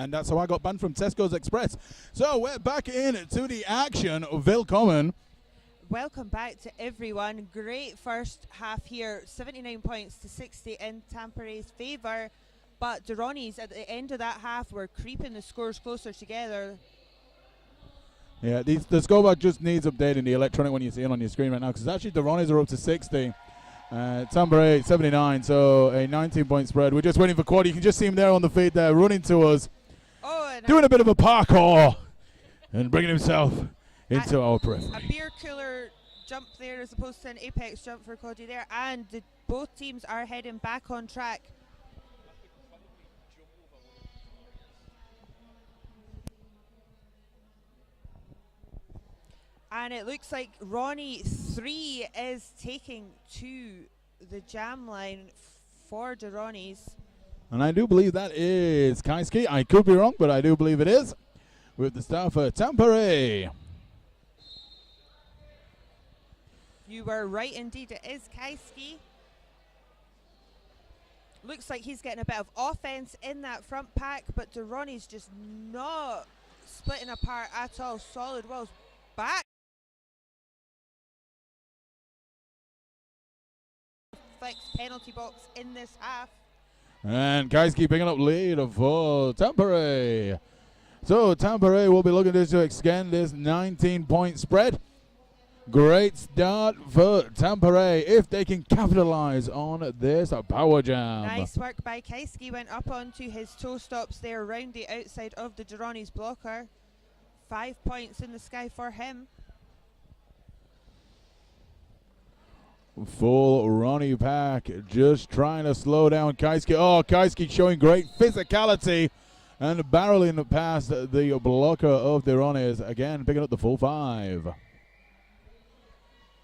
and that's how I got banned from Tesco's Express. So we're back into the action. Willkommen. Welcome back to everyone. Great first half here. 79 points to 60 in Tampere's favour. But Duronys at the end of that half were creeping the scores closer together. Yeah, the scoreboard just needs updating, the electronic one you see on your screen right now, because actually Duronys are up to 60. Tampere 79, so a 19-point spread. We're just waiting for Quad. You can just see him there on the feet there, running to us, doing a bit of a parkour and bringing himself into our periphery. A beer cooler jump there as opposed to an apex jump for Cody there, and both teams are heading back on track. And it looks like Ronnie 3 is taking to the jam line for Duronys. And I do believe that is Kaiski. I could be wrong, but I do believe it is. With the start for Tampere. You were right indeed, it is Kaiski. Looks like he's getting a bit of offense in that front pack, but Duronys just not splitting apart at all. Solid Walls back. Flex penalty box in this half. And Kaiski picking up lead for Tampere. So Tampere will be looking to extend this 19-point spread. Great start for Tampere if they can capitalize on this power jam. Nice work by Kaiski. Went up onto his toe stops there around the outside of the Duronys blocker. 5 points in the sky for him. Full Ronnie pack, just trying to slow down Kaiski. Oh, Kaiski showing great physicality and barreling past the blocker of the Ronnies. Again, picking up the full 5.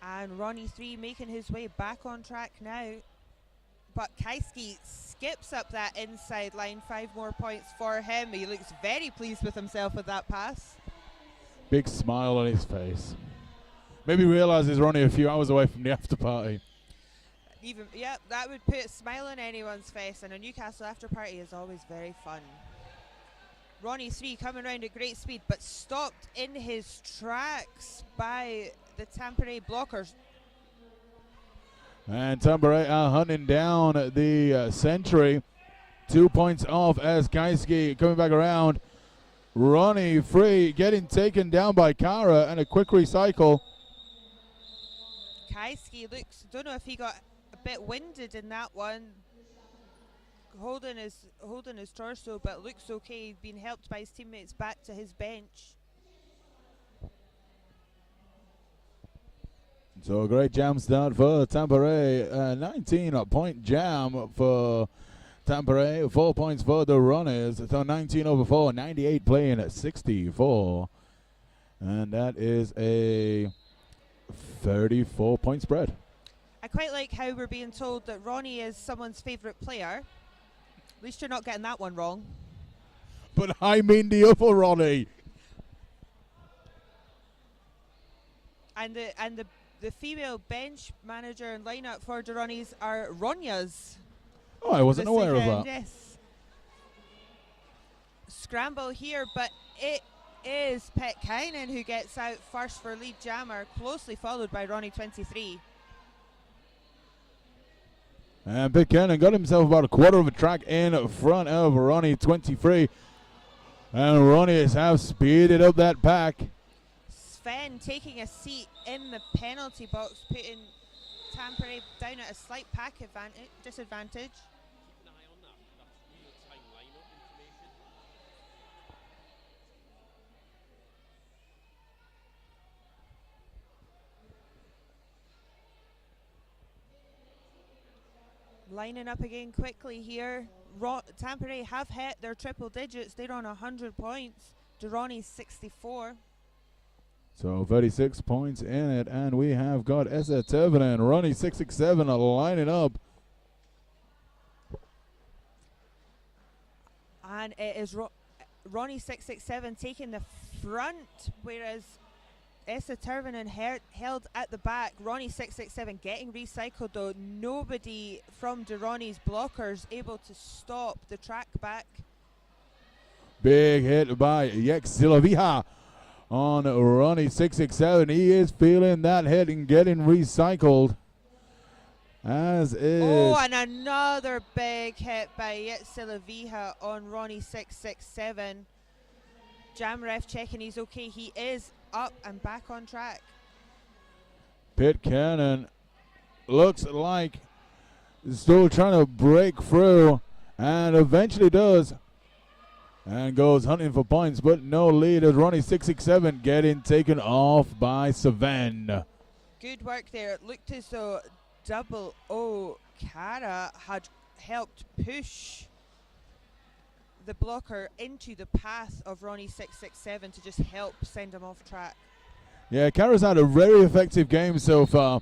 And Ronnie 3 making his way back on track now. But Kaiski skips up that inside line. 5 more points for him. He looks very pleased with himself with that pass. Big smile on his face. Maybe realizes we're only a few hours away from the after party. Yep, that would put a smile on anyone's face, and a Newcastle after party is always very fun. Ronnie 3 coming around at great speed, but stopped in his tracks by the Tampere blockers. And Tampere are hunting down the Century. 2 points off as Kaiski coming back around. Ronnie 3 getting taken down by Kara, and a quick recycle. Kaiski looks, don't know if he got a bit winded in that one, holding his torso, but looks okay, being helped by his teammates back to his bench. So a great jam start for Tampere. 19-point jam for Tampere. 4 points for the Runners. So 19 over 4, 98 playing at 64. And that is a 34-point spread. I quite like how we're being told that Ronnie is someone's favourite player. At least you're not getting that one wrong. But I mean the other Ronnie. And the female bench manager and lineup for Duronys are Ronias. Oh, I wasn't aware of that. Yes. Scramble here, but it is Petkainen who gets out first for lead jammer, closely followed by Ronnie 23. And Petkainen got himself about a quarter of a track in front of Ronnie 23. And Ronnie have speeded up that pack. Sven taking a seat in the penalty box, putting Tampere down at a slight pack disadvantage. Lining up again quickly here. Tampere have hit their triple digits. They're on 100 points. Duronys 64. So 36 points in it, and we have got Esa Tervanen, Ronnie 667 lining up. And it is Ronnie 667 taking the front, whereas Esa Tervanen held at the back. Ronnie 667 getting recycled though. Nobody from Duronys blockers able to stop the track back. Big hit by Yex Silavija on Ronnie 667. He is feeling that hit and getting recycled. As is. Oh, and another big hit by Yitsilavija on Ronnie 667. Jam ref checking he's okay. He is up and back on track. Pitcairn looks like still trying to break through and eventually does. And goes hunting for points, but no lead as Ronnie 667 getting taken off by Savan. Good work there. It looked as though Double O Cara had helped push the blocker into the path of Ronnie 667 to just help send him off track. Yeah, Cara's had a very effective game so far.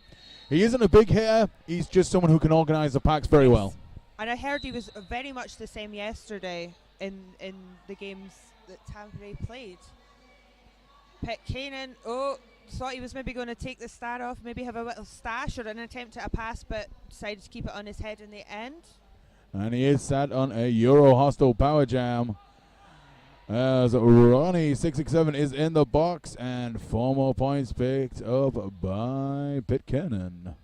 He isn't a big hitter, he's just someone who can organize the packs very well. And I heard he was very much the same yesterday in the games that Tampere played. Pitcairn, thought he was maybe going to take the star off, maybe have a little stash or an attempt at a pass, but decided to keep it on his head in the end. And he is sat on a Euro Hostile Power Jam as Ronnie 667 is in the box and 4 more points picked up by Pitcairn.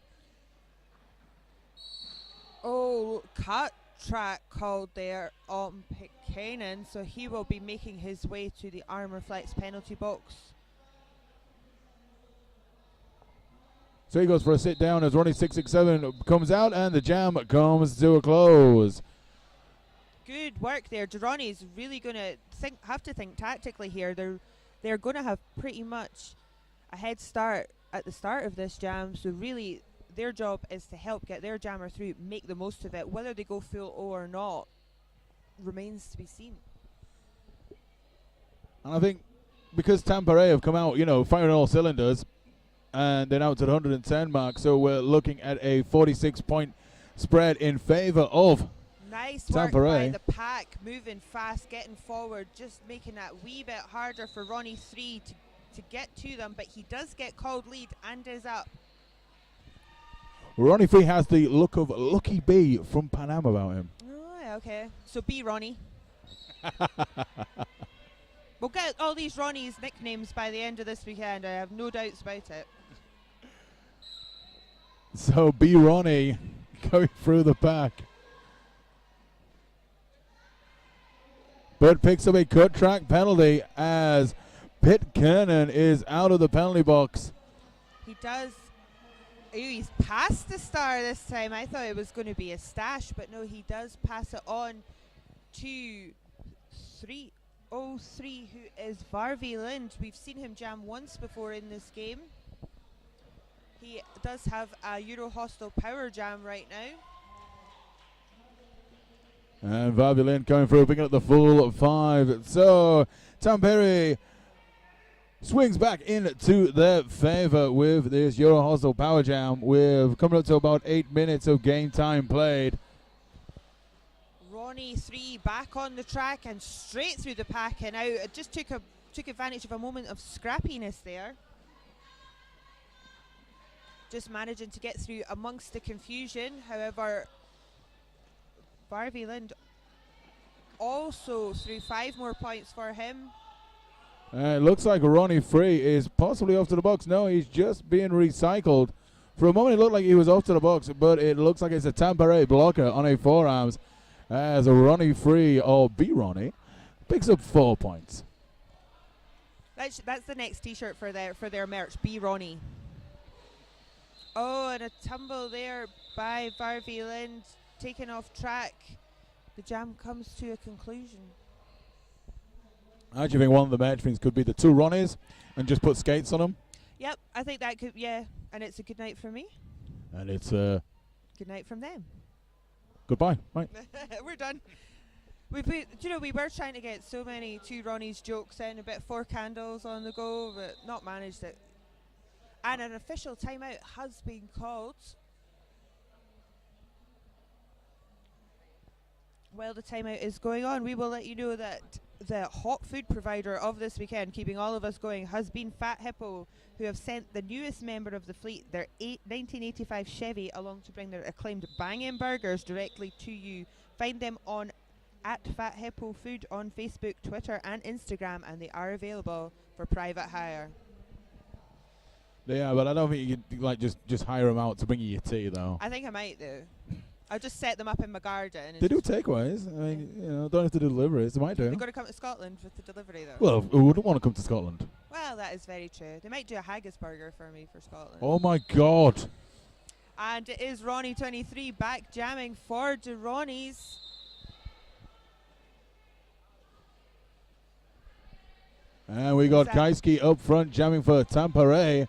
Oh, cut track called there on Pitcairn, so he will be making his way to the Armour Flex penalty box. So he goes for a sit down as Ronnie 667 comes out and the jam comes to a close. Good work there. Ronnie's really going to have to think tactically here. They're going to have pretty much a head start at the start of this jam, so really their job is to help get their jammer through, make the most of it. Whether they go full O or not remains to be seen. And I think because Tampere have come out, firing all cylinders, and then out to the 110 mark, so we're looking at a 46-point spread in favor of nice work by the pack, moving fast, getting forward, just making that wee bit harder for Ronnie 3 to get to them, but he does get called lead and is up. Ronnie 3 has the look of Lucky B from Pan Am about him. Oh, yeah, okay. So B Ronnie. We'll get all these Ronnies nicknames by the end of this weekend. I have no doubts about it. So B Ronnie going through the pack. But picks up a cut track penalty as Pitcairn is out of the penalty box. He does. He's past the star this time. I thought it was going to be a stash, but no, he does pass it on to 303, who is Varvey Lind. We've seen him jam once before in this game. He does have a Euro Hostile Power Jam right now. And Varvey Lind coming through, picking up the full 5. So Tampere swings back into their favor with this Euro Hostile Power Jam. We're coming up to about 8 minutes of game time played. Ronnie 3 back on the track and straight through the pack and out. It just took advantage of a moment of scrappiness there. Just managing to get through amongst the confusion. However, Varvey Lind also threw 5 more points for him. It looks like Ronnie 3 is possibly off to the box. No, he's just being recycled. For a moment it looked like he was off to the box, but it looks like it's a Tampere blocker on a forearms as a Ronnie 3 or B Ronnie picks up 4 points. That's the next t-shirt for their merch, B Ronnie. Oh, and a tumble there by Varvey Lind, taken off track. The jam comes to a conclusion. I actually think one of the match things could be the 2 Ronnies and just put skates on them. Yep, I think that could, yeah. And it's a good night for me. And it's good night from them. Goodbye. Right. We're done. We were trying to get so many 2 Ronnies jokes in, a bit 4 candles on the go, but not managed it. And an official timeout has been called. While the timeout is going on, we will let you know that the hot food provider of this weekend, keeping all of us going, has been Fat Hippo, who have sent the newest member of the fleet, their 1985 Chevy, along to bring their acclaimed bangin' burgers directly to you. Find them on at Fat Hippo Food on Facebook, Twitter, and Instagram, and they are available for private hire. Yeah, but I don't think you could like just hire them out to bring you your tea, though. I think I might do. I'll just set them up in my garden. And They do just- takeaways. I mean, you know, don't have to do deliveries. They might do. They've got to come to Scotland with the delivery, though. Well, who wouldn't want to come to Scotland? Well, that is very true. They might do a haggis burger for me for Scotland. Oh my God! And it is Ronnie 23 back jamming for the Ronnies. And we got Kaiski up front jamming for Tampere.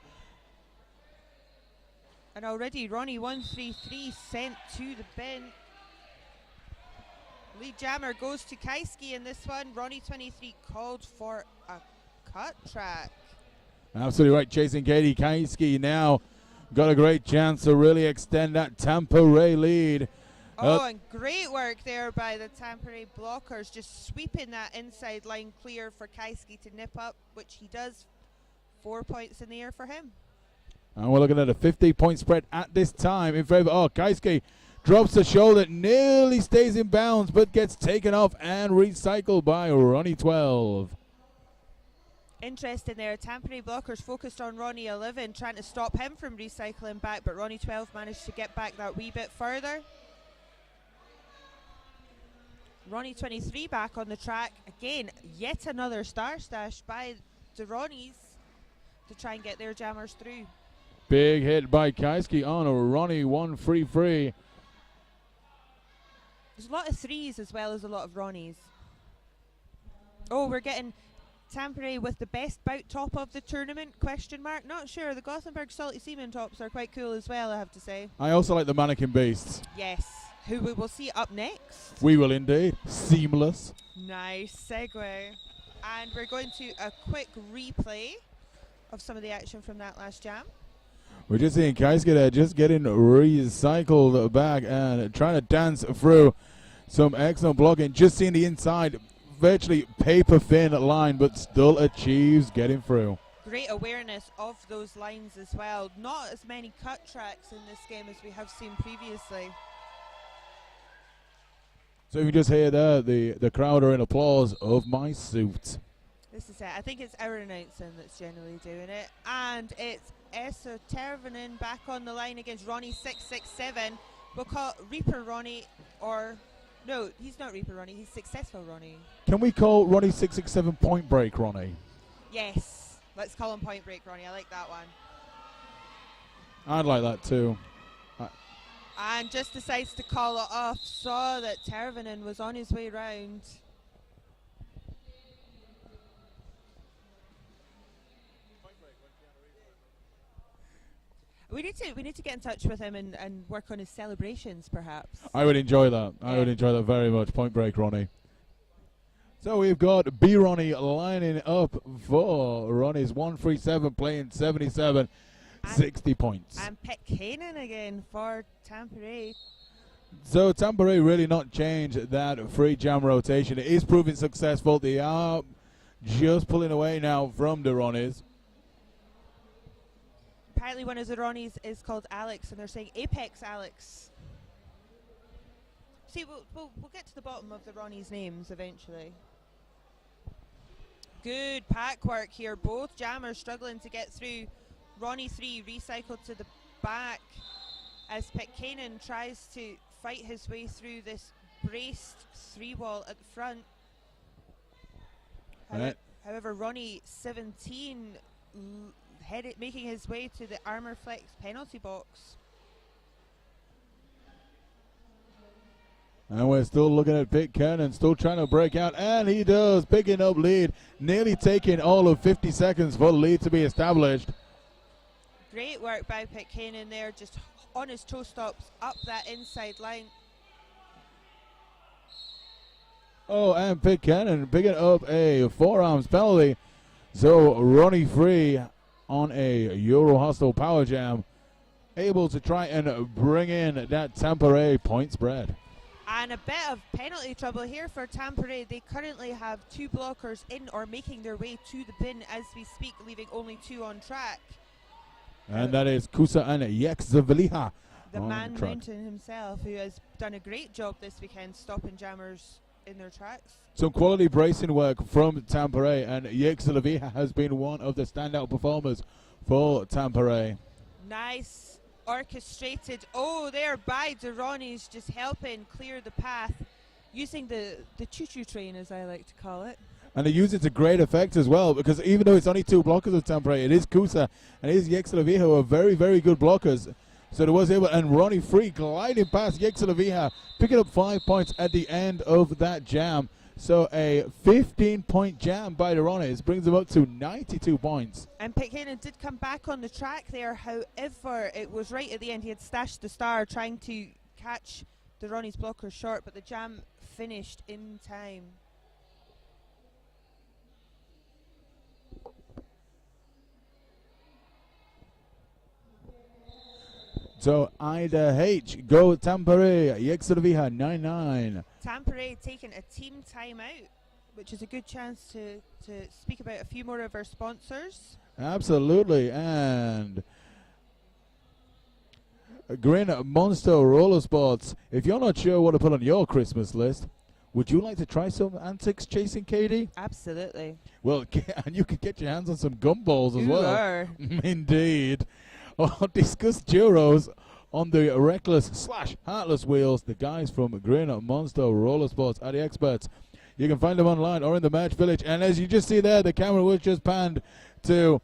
And already Ronnie 133 sent to the bin. Lead jammer goes to Kaiski in this one. Ronnie 23 called for a cut track. Absolutely right, chasing Katie Kaiski now. Got a great chance to really extend that Tampere lead. Oh, and great work there by the Tampere blockers, just sweeping that inside line clear for Kaiski to nip up, which he does. 4 points in the air for him. And we're looking at a 50-point spread at this time in favor. Oh, Kaiski drops the shoulder, nearly stays in bounds, but gets taken off and recycled by Ronnie 12. Interesting there. Tampere blockers focused on Ronnie 11, trying to stop him from recycling back, but Ronnie 12 managed to get back that wee bit further. Ronnie 23 back on the track. Again, yet another star stash by the Ronnies to try and get their jammers through. Big hit by Kaiski on a Ronnie 133. There's a lot of threes as well as a lot of Ronnies. Oh, we're getting Tampere with the best bout top of the tournament, question mark. Not sure. The Gothenburg Salty Seaman tops are quite cool as well, I have to say. I also like the Mannequin Beasts. Yes. Who we will see up next. We will indeed. Seamless. Nice segue. And we're going to a quick replay of some of the action from that last jam. We're just seeing Kaiski there just getting recycled back and trying to dance through some excellent blocking. Just seeing the inside, virtually paper thin line, but still achieves getting through. Great awareness of those lines as well. Not as many cut tracks in this game as we have seen previously. So you just hear there the crowd are in applause of my suit. This is it. I think it's our announcing that's generally doing it. And it's Esa Tervanen back on the line against Ronnie 667. We'll call Reaper Ronnie, or no, he's not Reaper Ronnie, he's Successful Ronnie. Can we call Ronnie 667 Point Break Ronnie? Yes, let's call him Point Break Ronnie. I like that one. I'd like that too. And just decides to call it off. Saw that Tervanen was on his way round. We need to get in touch with him and work on his celebrations, perhaps. I would enjoy that. I would enjoy that very much. Point Break Ronnie. So we've got B Ronnie lining up for Ronnie's 137, playing 77, 60 points. And Pet Kanan again for Tampere. So Tampere really not changed that free jam rotation. It is proving successful. They are just pulling away now from the Ronnies. Apparently one of the Ronnies is called Alex, and they're saying Apex Alex. See, we'll get to the bottom of the Ronnies' names eventually. Good pack work here. Both jammers struggling to get through. Ronnie 3 recycled to the back as Pitkanen tries to fight his way through this braced 3-wall at the front. However, Ronnie 17 making his way to the Armour Flex penalty box. And we're still looking at Pitkanen, still trying to break out, and he does, picking up lead, nearly taking all of 50 seconds for the lead to be established. Great work by Pitkanen there, just on his toe stops up that inside line. Oh, and Pitkanen picking up a forearms penalty. So Ronnie Free on a Euro Hostel Power Jam, able to try and bring in that Tampere point spread. And a bit of penalty trouble here for Tampere. They currently have 2 blockers in or making their way to the bin as we speak, leaving only 2 on track. And that is Kusa and Yekzavliha. The man mountain himself, who has done a great job this weekend stopping jammers in their tracks. Some quality bracing work from Tampere, and Yexelavia has been one of the standout performers for Tampere. Nice orchestrated. Oh, there by Durrani's just helping clear the path using the choo-choo train, as I like to call it. And they use it to great effect as well, because even though it's only two blockers of Tampere, it is Kusa and it is Yexelavia who are very, very good blockers. So there was able, and Ronnie Free gliding past Yexelavia, picking up 5 points at the end of that jam. So a 15-point jam by the Ronnies brings them up to 92 points. And Pitcairn did come back on the track there, however, it was right at the end. He had stashed the star trying to catch the Ronnie's blocker short, but the jam finished in time. So Ida H, go Tampere, Yexelavia 9-9. Tampere taking a team timeout, which is a good chance to speak about a few more of our sponsors. Absolutely, and Grin Monster Roller Sports. If you're not sure what to put on your Christmas list, would you like to try some antics chasing Katie? Absolutely. Well, and you can get your hands on some gumballs as You well. are. Indeed. Or discuss Duros on the Reckless/Heartless wheels. The guys from Grin Monster Roller Sports are the experts. You can find them online or in the Match Village. And as you just see there, the camera was just panned to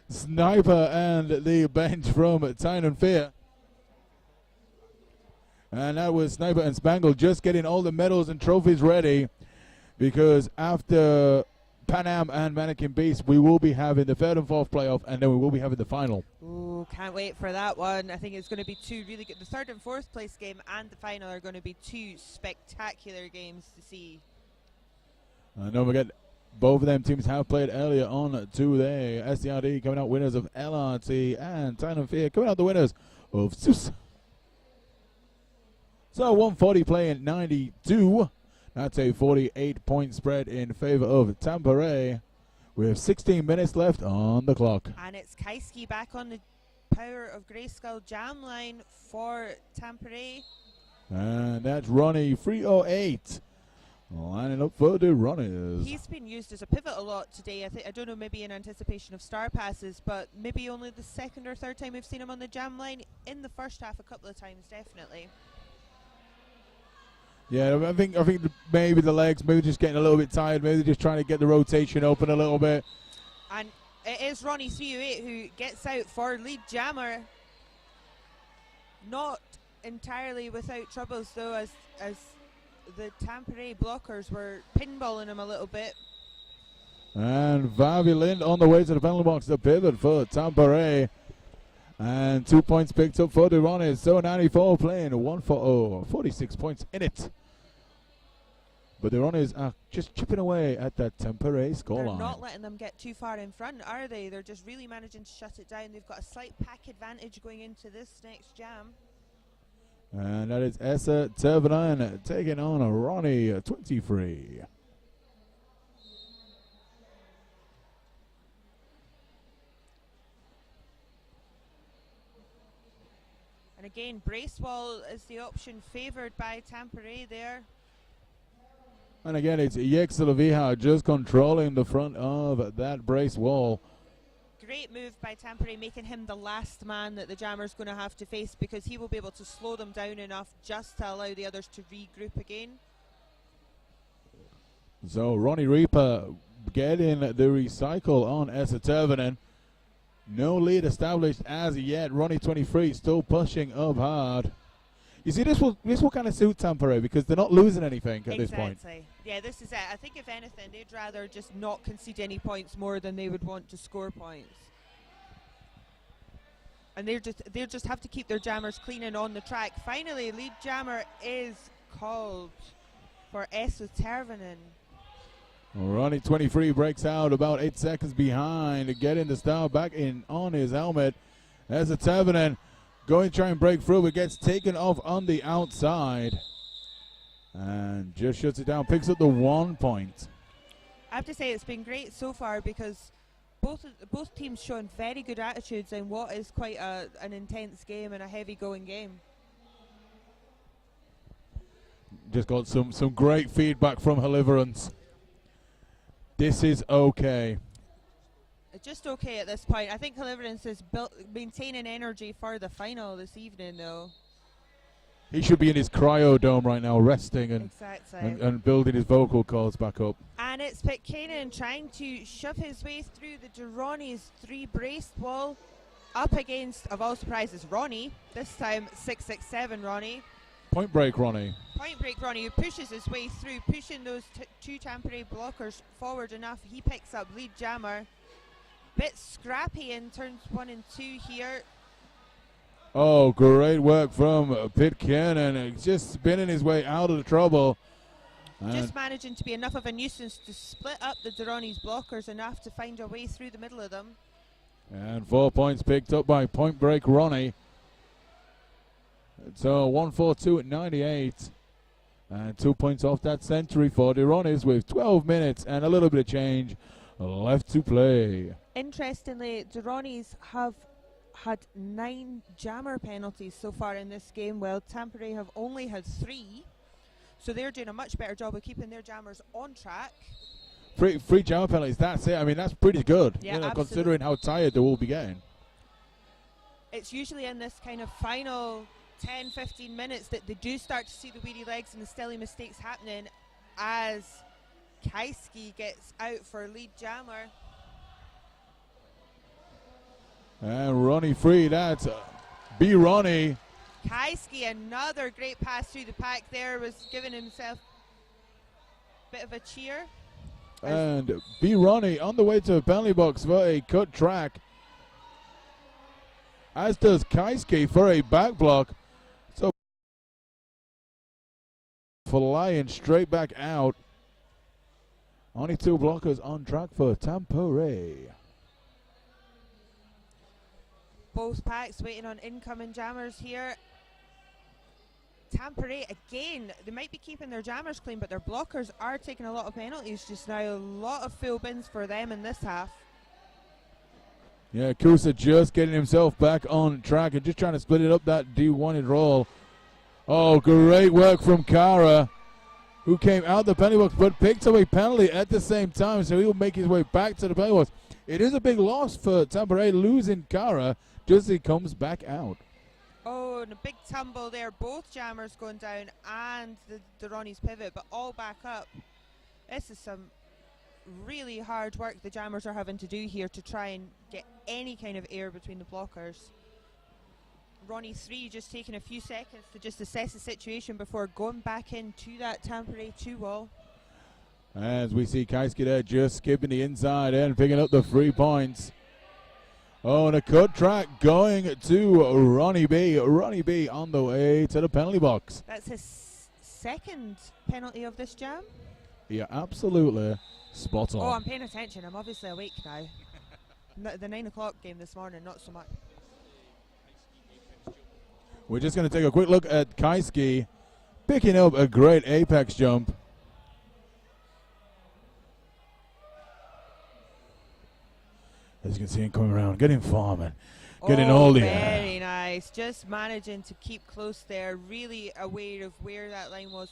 Sniper and the bench from Tyne and Fear. And that was Sniper and Spangle just getting all the medals and trophies ready, because after Pan Am and Mannequin Beast, we will be having the third and fourth playoff, and then we will be having the final. Ooh, can't wait for that one. I think it's going to be two really good. The third and fourth place game and the final are going to be two spectacular games to see. And don't forget, both of them teams have played earlier on today. SCRD coming out winners of LRT, and Tyne and Fear coming out the winners of SUS. So 140 playing 92. That's a 48-point spread in favor of Tampere. We have 16 minutes left on the clock. And it's Kaiski back on the Power of Grayskull jam line for Tampere. And that's Ronnie 308 lining up for the Ronnies. He's been used as a pivot a lot today. I don't know, maybe in anticipation of star passes, but maybe only the second or third time we've seen him on the jam line. In the first half, a couple of times, definitely. Yeah, I think maybe the legs, maybe just getting a little bit tired. Maybe they're just trying to get the rotation open a little bit. And it is Ronnie 308 who gets out for lead jammer. Not entirely without troubles though, as the Tampere blockers were pinballing him a little bit. And Vavi Lind on the way to the penalty box, the pivot for Tampere. And 2 points picked up for the Ronnies. So 94 playing 46 points in it. But the Ronnies are just chipping away at that Tampere scoreline. They're not letting them get too far in front, are they? They're just really managing to shut it down. They've got a slight pack advantage going into this next jam. And that is Essa Tervanen taking on Ronnie 23. And again, Bracewall is the option favoured by Tampere there. And again, it's Yexelavia just controlling the front of that brace wall. Great move by Tampere, making him the last man that the Jammer's going to have to face, because he will be able to slow them down enough just to allow the others to regroup again. So Ronnie Reaper getting the recycle on Essa Tervanen. No lead established as yet. Ronnie 23 still pushing up hard. You see, this will kind of suit Tampere because they're not losing anything at this point. Exactly. Yeah, this is it. I think if anything, they'd rather just not concede any points more than they would want to score points. And they'll just have to keep their jammers clean and on the track. Finally, lead jammer is called for Essa Tervanen. Ronnie 23 breaks out about 8 seconds behind, getting the style back in on his helmet. Essa Tervanen going to try and break through, but gets taken off on the outside. And just shuts it down, picks up the 1 point. I have to say it's been great so far, because both teams showing very good attitudes in what is quite an intense game and a heavy going game. Just got some great feedback from Deliverance. This is okay. Just okay at this point. I think Deliverance is maintaining energy for the final this evening, though. He should be in his cryo dome right now, resting Exactly. and building his vocal cords back up. And it's Pitcairn trying to shove his way through the Durrani's 3-braced wall up against, of all surprises, Ronnie. This time 667 Ronnie. Point break, Ronnie. Point break Ronnie, who pushes his way through, pushing those two Tampere blockers forward enough. He picks up lead jammer. Bit scrappy in turns 1 and 2 here. Oh, great work from Pitcairn, and just spinning his way out of the trouble. Just managing to be enough of a nuisance to split up the Durrani's blockers enough to find a way through the middle of them. And 4 points picked up by Point Break Ronnie. So 142 at 98. And 2 points off that century for Durrani's with 12 minutes and a little bit of change left to play. Interestingly, Durrani's have had 9 jammer penalties so far in this game, while Tampere have only had 3. So they're doing a much better job of keeping their jammers on track. Free jammer penalties, that's it. I mean, that's pretty good, Yeah, considering how tired they will be getting. It's usually in this kind of final 10-15 minutes that they do start to see the weedy legs and the silly mistakes happening as Kaiski gets out for lead jammer. And Ronnie free, that's B. Ronnie. Kaiski, another great pass through the pack there, was giving himself a bit of a cheer. And B. Ronnie on the way to a penalty box for a cut track. As does Kaiski for a back block. So flying straight back out. Only 2 blockers on track for Tampere. Both packs waiting on incoming jammers here. Tampere, again, they might be keeping their jammers clean, but their blockers are taking a lot of penalties just now. A lot of full bins for them in this half. Yeah, Kusa just getting himself back on track and just trying to split it up that D1 roll. Oh, great work from Kara, who came out the penalty box but picked up a penalty at the same time, so he will make his way back to the penalty box. It is a big loss for Tampere, losing Kara just as he comes back out. Oh, and a big tumble there. Both jammers going down and the Ronnie's pivot, but all back up. This is some really hard work the jammers are having to do here to try and get any kind of air between the blockers. Ronnie 3 just taking a few seconds to just assess the situation before going back into that Tampere 2 wall. As we see Kaiski there just skipping the inside and picking up the 3 points. Oh, and a cut track going to Ronnie B. Ronnie B on the way to the penalty box. That's his second penalty of this jam. Yeah, absolutely spot on. Oh, I'm paying attention. I'm obviously awake now. The 9 o'clock game this morning, not so much. We're just going to take a quick look at Kaiski picking up a great apex jump. As you can see him coming around, getting farming, getting all the air. Very nice. Just managing to keep close there, really aware of where that line was.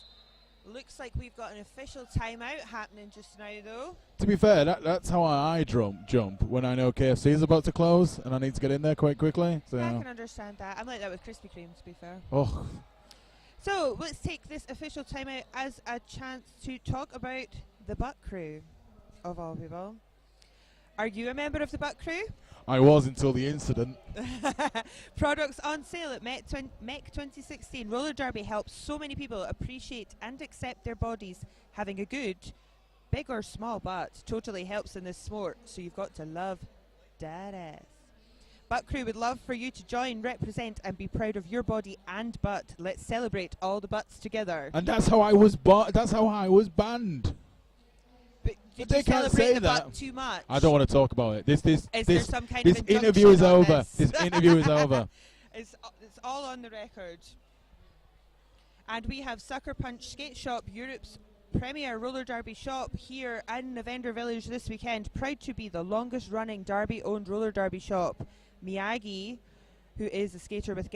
Looks like we've got an official timeout happening just now, though. To be fair, that's how I jump when I know KFC is about to close and I need to get in there quite quickly. So. I can understand that. I'm like that with Krispy Kreme, to be fair. Oh. So let's take this official timeout as a chance to talk about the Butt Crew, of all people. Are you a member of the Butt Crew? I was until the incident. Products on sale at MEC 2016. Roller Derby helps so many people appreciate and accept their bodies. Having a good, big or small butt totally helps in this sport, so you've got to love that ass. Butt Crew would love for you to join, represent and be proud of your body and butt. Let's celebrate all the butts together. And that's how I was banned. But did They you can't celebrate say the that. butt too much? I don't want to talk about it. This Is there some kind of interview is injunction on over. this? This interview is over. It's all on the record. And we have Sucker Punch Skate Shop, Europe's premier roller derby shop here in the Vendor Village this weekend. Proud to be the longest running derby owned roller derby shop. Miyagi, who is a skater with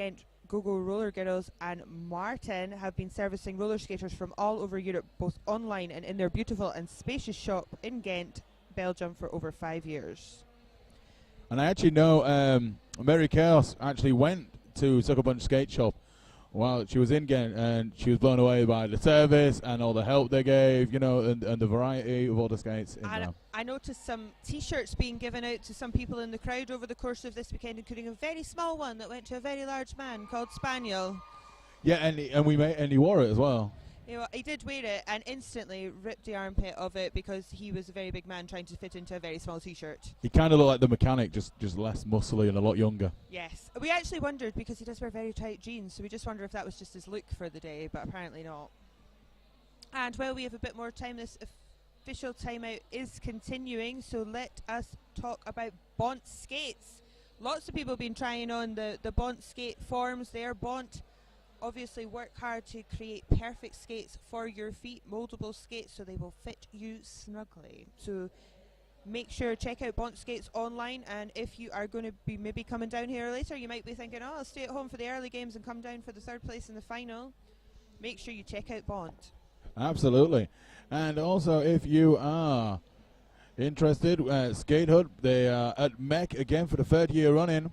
GoGo Roller Girls and Martin have been servicing roller skaters from all over Europe, both online and in their beautiful and spacious shop in Ghent, Belgium, for over 5 years. And I actually know Mary Chaos actually went to Sucker Punch Skate Shop while she was in Ghent, and she was blown away by the service and all the help they gave, you know, and the variety of all the skates. And I noticed some T-shirts being given out to some people in the crowd over the course of this weekend, including a very small one that went to a very large man called Spaniel. Yeah, and he wore it as well. He did wear it and instantly ripped the armpit of it because he was a very big man trying to fit into a very small T-shirt. He kind of looked like the mechanic, just less muscly and a lot younger. Yes. We actually wondered, because he does wear very tight jeans, so we just wondered if that was just his look for the day, but apparently not. And while we have a bit more time, this official timeout is continuing, so let us talk about Bont skates. Lots of people have been trying on the Bont skate forms there. Bont obviously work hard to create perfect skates for your feet, moldable skates, so they will fit you snugly. So make sure check out Bont skates online, and if you are going to be maybe coming down here later, you might be thinking, oh, I'll stay at home for the early games and come down for the third place in the final. Make sure you check out Bont. Absolutely. And also, if you are interested, Skate Hut, they are at MEC again for the third year running.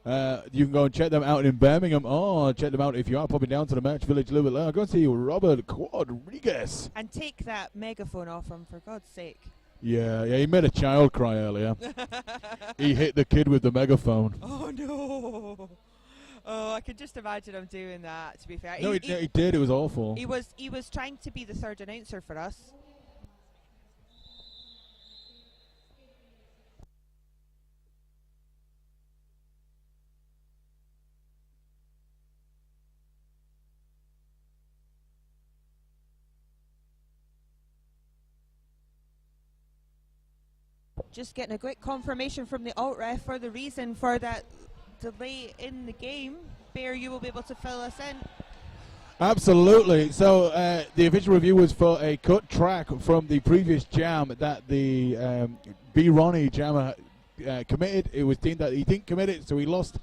You can go and check them out in Birmingham, or check them out if you are popping down to the Merch Village a little bit later. Go and see Robert Quadriguez. And take that megaphone off him, for God's sake. Yeah, he made a child cry earlier. He hit the kid with the megaphone. Oh, no. Oh, I could just imagine him doing that, to be fair. No, he did. It was awful. He was trying to be the third announcer for us. Just getting a quick confirmation from the alt ref for the reason for that delay in the game. Bear, you will be able to fill us in. Absolutely. So the official review was for a cut track from the previous jam that the B. Ronnie jammer committed. It was deemed that he didn't commit it, so he lost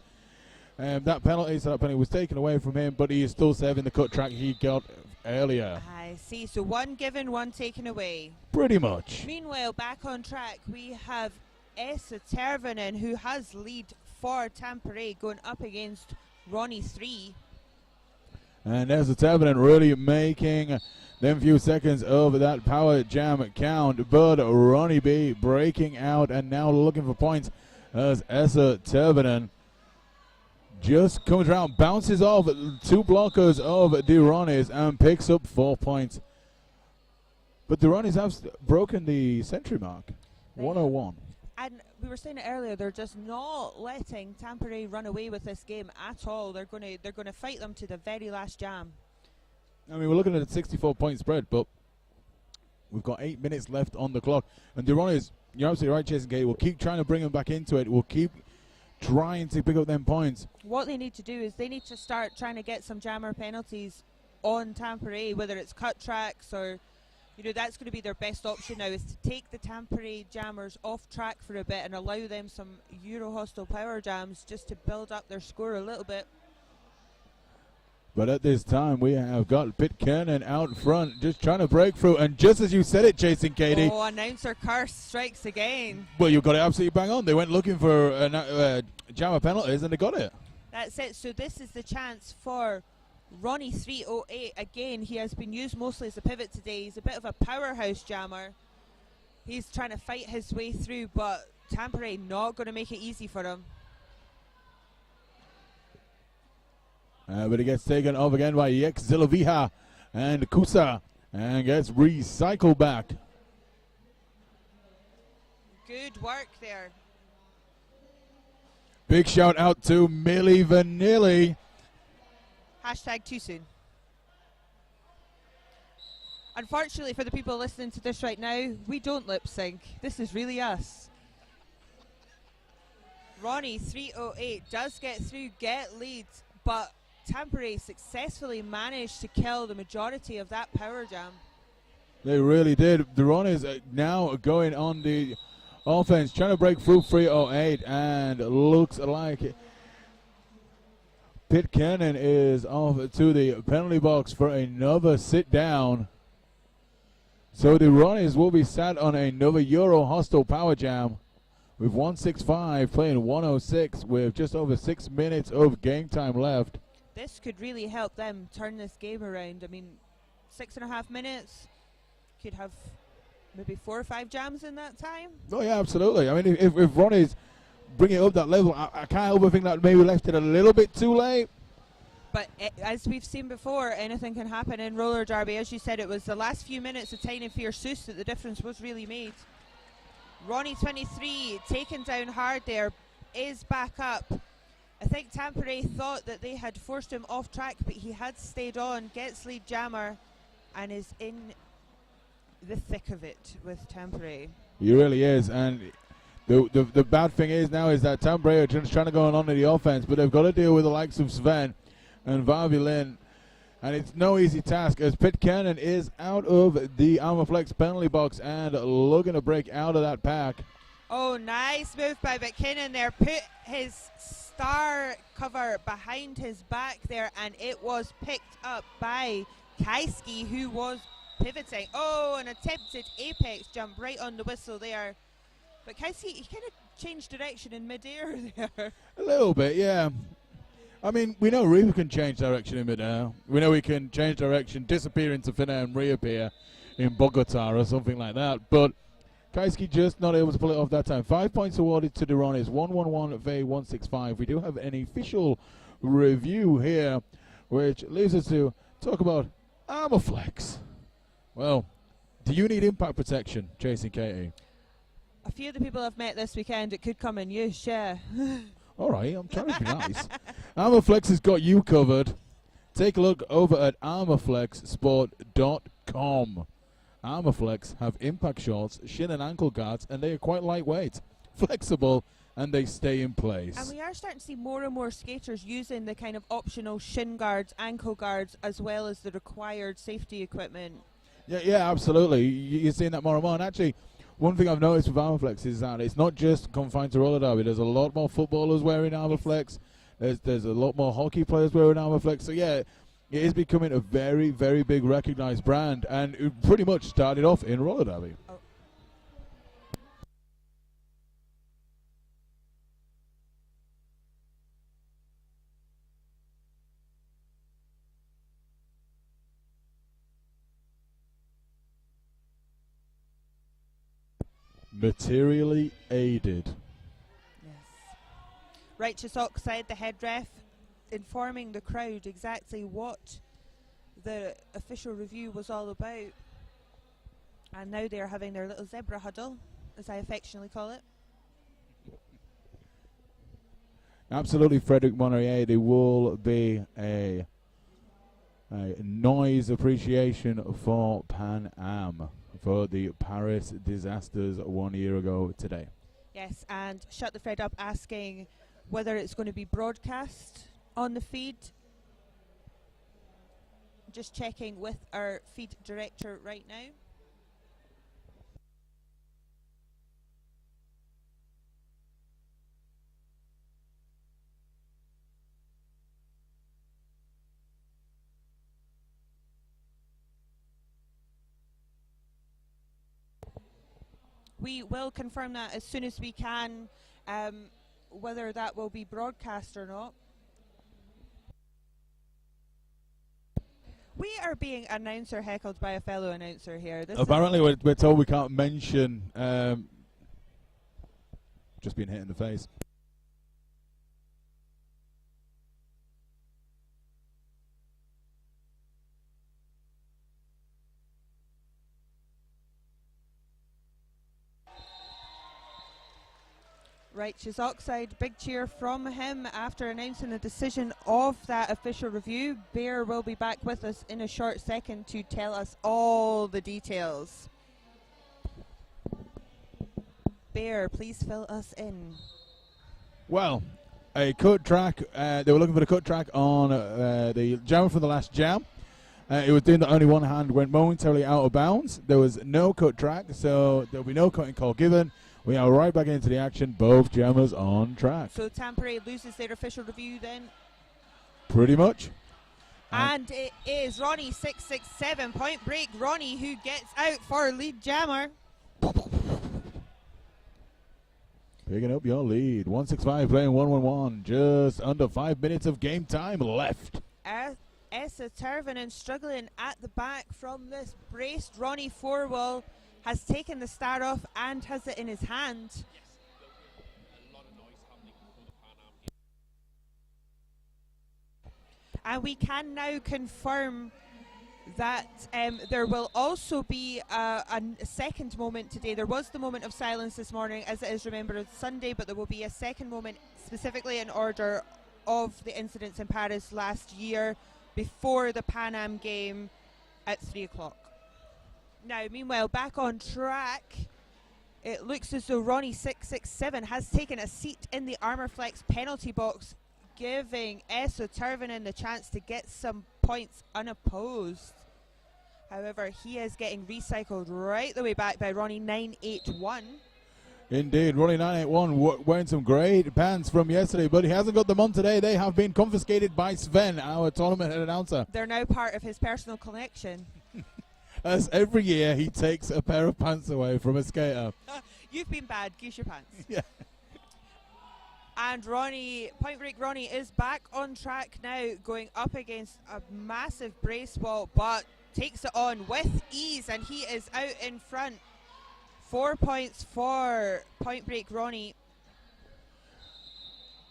that penalty. So that penalty was taken away from him, but he is still serving the cut track he got earlier. I see. So one given, one taken away. Pretty much. Meanwhile, back on track, we have Esa Tervonen, who has lead for Tampere, going up against Ronnie 3. And there's the Tervonen really making them few seconds of that power jam count. But Ronnie B breaking out and now looking for points as Esa Tervonen just comes around, bounces off 2 blockers of Duronis and picks up 4 points. But Duronis have broken the century mark, 101. And we were saying it earlier, they're just not letting Tampere run away with this game at all. They're going to fight them to the very last jam. I mean, we're looking at a 64-point spread, but we've got 8 minutes left on the clock. And Duronis, you're absolutely right, Jason Gate, will keep trying to bring them back into it. We'll keep trying to pick up them points. What they need to do is they need to start trying to get some jammer penalties on Tampere, whether it's cut tracks or, you know, that's going to be their best option now, is to take the Tampere jammers off track for a bit and allow them some Euro hostile power jams just to build up their score a little bit. But at this time, we have got Pitcairn out front, just trying to break through. And just as you said it, Jason Katie. Oh, announcer curse strikes again. Well, you've got it absolutely bang on. They went looking for jammer penalties, and they got it. That's it. So this is the chance for Ronnie 308. Again, he has been used mostly as a pivot today. He's a bit of a powerhouse jammer. He's trying to fight his way through, but Tampere not going to make it easy for him. But it gets taken off again by Yex Ziloviha and Kusa and gets recycled back. Good work there. Big shout out to Milli Vanilli. Hashtag too soon. Unfortunately for the people listening to this right now, we don't lip sync. This is really us. Ronnie 308 does get through, get lead, but Tampere successfully managed to kill the majority of that power jam. They really did. Duron is now going on the offense, trying to break through 308, and looks like Pitcairn is off to the penalty box for another sit down. So the Ronnies will be sat on another Euro hostile power jam with 165 playing 106 with just over 6 minutes of game time left. This could really help them turn this game around. I mean, 6.5 minutes, could have maybe 4 or 5 jams in that time. Oh yeah, absolutely. I mean, if Ronnies bring it up that level, I can't help but think that maybe left it a little bit too late. But as we've seen before, anything can happen in roller derby. As you said, it was the last few minutes of Tiny Fierce that the difference was really made. Ronnie 23 taken down hard there, is back up. I think Tampere thought that they had forced him off track, but he had stayed on, gets lead jammer, and is in the thick of it with Tampere. He really is, and the bad thing is now is that Tampere are just trying to go on to the offense, but they've got to deal with the likes of Sven and Varvilin, and it's no easy task as Pitcairn is out of the Armorflex penalty box and looking to break out of that pack. Oh, nice move by McKinnon there. Put his star cover behind his back there, and it was picked up by Kaiski, who was pivoting. Oh, an attempted apex jump right on the whistle there. But Kaiski, he kind of changed direction in midair there. A little bit, yeah. I mean, we know Reaper can change direction in midair. We know he can change direction, disappear into thin air and reappear in Bogota or something like that. But Kaiski just not able to pull it off that time. 5 points awarded to Duronis, 111 v 165. We do have an official review here, which leaves us to talk about Armorflex. Well, do you need impact protection, Chasing Katie? A few of the people I've met this weekend, it could come in use, yeah. All right, I'm trying to be nice. Armorflex has got you covered. Take a look over at armorflexsport.com. Armorflex have impact shorts, shin and ankle guards, and they are quite lightweight, flexible, and they stay in place. And we are starting to see more and more skaters using the kind of optional shin guards, ankle guards, as well as the required safety equipment. Yeah, absolutely. You're seeing that more and more. And actually, one thing I've noticed with Armorflex is that it's not just confined to roller derby. There's a lot more footballers wearing Armorflex. There's a lot more hockey players wearing Armorflex. So yeah, it is becoming a very, very big recognized brand, and it pretty much started off in roller derby. Oh. Materially aided. Yes. Righteous Oxide, the head ref, informing the crowd exactly what the official review was all about. And now they're having their little zebra huddle, as I affectionately call it. Absolutely, Frederick Monnier. There will be a noise appreciation for Pan Am for the Paris disasters 1 year ago today. Yes, and Shut the Fred Up asking whether it's going to be broadcast on the feed. Just checking with our feed director right now. We will confirm that as soon as we can, whether that will be broadcast or not. We are being announcer heckled by a fellow announcer here. This Apparently, we're told we can't mention just being hit in the face. Righteous Oxide, big cheer from him after announcing the decision of that official review. Bear will be back with us in a short second to tell us all the details. Bear, please fill us in. Well, a cut track. They were looking for the cut track on the jam from the last jam. It was doing that only one hand went momentarily out of bounds. There was no cut track, so there'll be no cutting call given. We are right back into the action. Both jammers on track. So Tampere loses their official review then? Pretty much. And it is Ronnie 667, Point Break Ronnie, who gets out for lead jammer. Picking up your lead. 165 playing 111. Just under 5 minutes of game time left. Essa Tervanen struggling at the back from this braced Ronnie Forwell has taken the star off and has it in his hand. And we can now confirm that there will also be a second moment today. There was the moment of silence this morning, as it is Remembrance Sunday, but there will be a second moment specifically in order of the incidents in Paris last year before the Pan Am game at 3 o'clock. Now, meanwhile, back on track, it looks as though Ronnie 667 has taken a seat in the Armourflex penalty box, giving Esso Tervanen the chance to get some points unopposed. However, he is getting recycled right the way back by Ronnie 981. Indeed, Ronnie 981 wearing some great pants from yesterday, but he hasn't got them on today. They have been confiscated by Sven, our tournament head announcer. They're now part of his personal collection. As every year he takes a pair of pants away from a skater. You've been bad, goose your pants. Yeah. And Point Break Ronnie is back on track now, going up against a massive brace wall, but takes it on with ease, and he is out in front. 4 points for Point Break Ronnie.